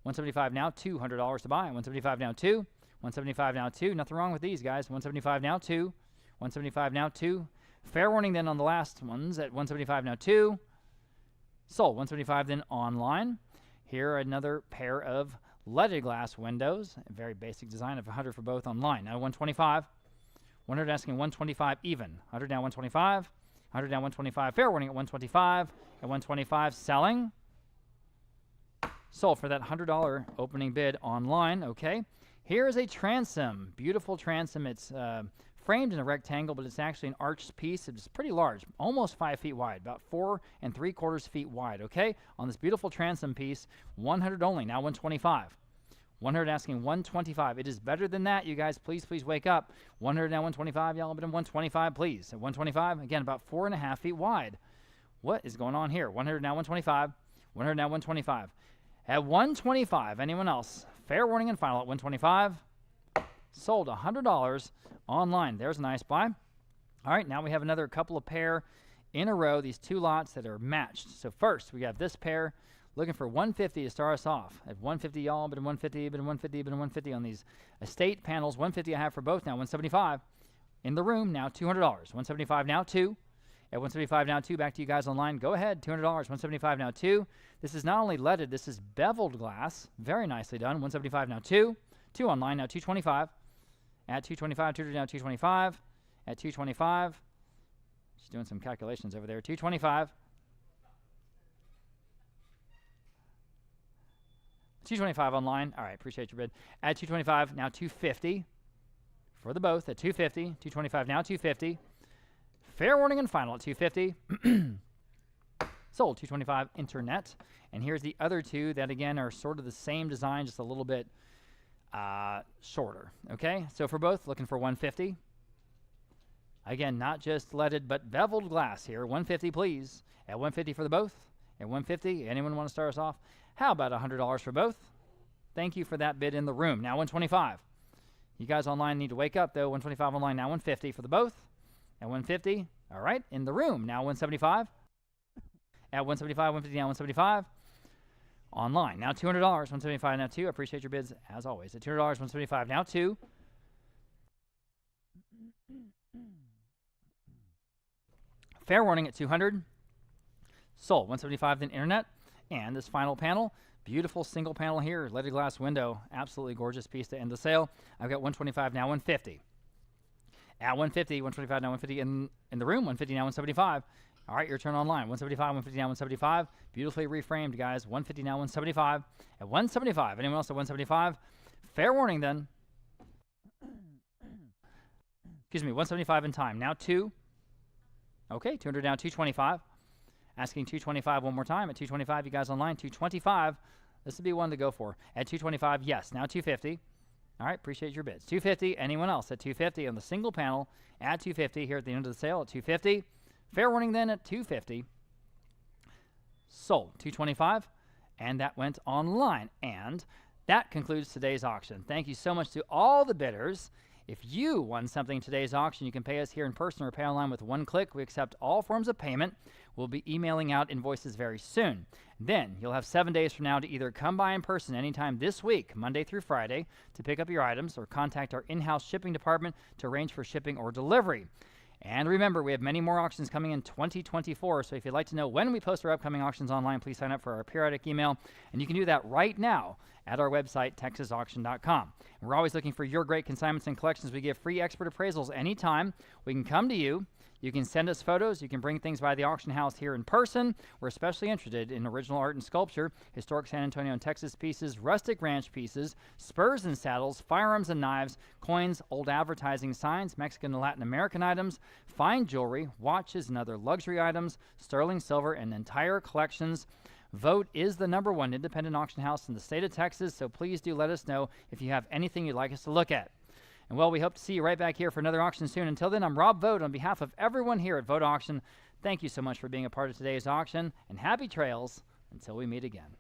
175 now, $200 to buy. 175 now 2. 175 now 2. Nothing wrong with these guys. 175 now 2. 175 now 2. Fair warning then on the last ones at 175 now 2. Sold. 175 then online. Here another pair of leaded glass windows. A very basic design of 100 for both online. Now 125. 100 asking 125 even. 100 now 125. 100 now 125. Fair warning at 125. At 125 selling. Sold for that $100 opening bid online. Okay. Here is a transom. Beautiful transom. It's framed in a rectangle, but it's actually an arched piece. It's pretty large, almost 5 feet wide, about 4 3/4 feet wide. Okay. On this beautiful transom piece, 100 only. Now 125. 100 asking 125. It is better than that, you guys. Please wake up. 100 now 125. Y'all bid 125, please. At 125, again, about 4.5 feet wide. What is going on here? 100 now 125. 100 now 125. At 125, anyone else? Fair warning and final at 125. Sold $100 online. There's a nice buy. All right, now we have another couple of pair in a row, these 2 lots that are matched. So first, we have this pair looking for 150 to start us off. At 150, y'all, but 150, but 150, but 150 on these estate panels. 150 I have for both now. 175 in the room now. $200. 175 now 2. At 175 now 2. Back to you guys online. Go ahead. $200. 175 now 2. This is not only leaded. This is beveled glass. Very nicely done. 175 now 2. 2 online now 225. At 225, 200 now 225. At 225. Just doing some calculations over there. 225. 225 online. All right, appreciate your bid. At 225, now 250 for the both. At 250, 225 now 250. Fair warning and final at 250. Sold 225 internet. And here's the other 2 that again are sort of the same design, just a little bit shorter. Okay, so for both, looking for 150. Again, not just leaded, but beveled glass here. 150, please. At 150 for the both. At 150, anyone want to start us off? How about $100 for both? Thank you for that bid in the room. Now 125. You guys online need to wake up, though. 125 online, now 150 for the both. At 150, all right, in the room. Now 175. At 175, 150, now 175. Online, now $200. 175, now 2. I appreciate your bids, as always. At $200, 175, now 2. Fair warning at 200. Sold. 175 then internet. And this final panel, beautiful single panel here, leaded glass window, absolutely gorgeous piece to end the sale. I've got 125 now 150. At 150, 125 now 150 in the room, 150 now 175. All right, your turn online. 175, 150 now 175. Beautifully reframed, guys. 150 now 175. At 175, anyone else at 175? Fair warning then. Excuse me, 175 in time. Now 2. Okay, 200 now 225. Asking 225 one more time. At 225, you guys online, 225. This would be one to go for. At 225, yes. Now 250. All right, appreciate your bids. 250. Anyone else at 250 on the single panel? At 250 here at the end of the sale at 250. Fair warning then at 250. Sold 225, and that went online. And that concludes today's auction. Thank you so much to all the bidders. If you won something in today's auction, you can pay us here in person or pay online with one click. We accept all forms of payment. We'll be emailing out invoices very soon. Then you'll have 7 days from now to either come by in person anytime this week, Monday through Friday, to pick up your items, or contact our in-house shipping department to arrange for shipping or delivery. And remember, we have many more auctions coming in 2024, so if you'd like to know when we post our upcoming auctions online, please sign up for our periodic email, and you can do that right now at our website, texasauction.com. We're always looking for your great consignments and collections. We give free expert appraisals anytime. We can come to you. You can send us photos. You can bring things by the auction house here in person. We're especially interested in original art and sculpture, historic San Antonio and Texas pieces, rustic ranch pieces, spurs and saddles, firearms and knives, coins, old advertising signs, Mexican and Latin American items, fine jewelry, watches and other luxury items, sterling silver, and entire collections. Vogt is the #1 independent auction house in the state of Texas, so please do let us know if you have anything you'd like us to look at. And well, we hope to see you right back here for another auction soon. Until then, I'm Rob Vogt on behalf of everyone here at Vogt Auction. Thank you so much for being a part of today's auction, and happy trails until we meet again.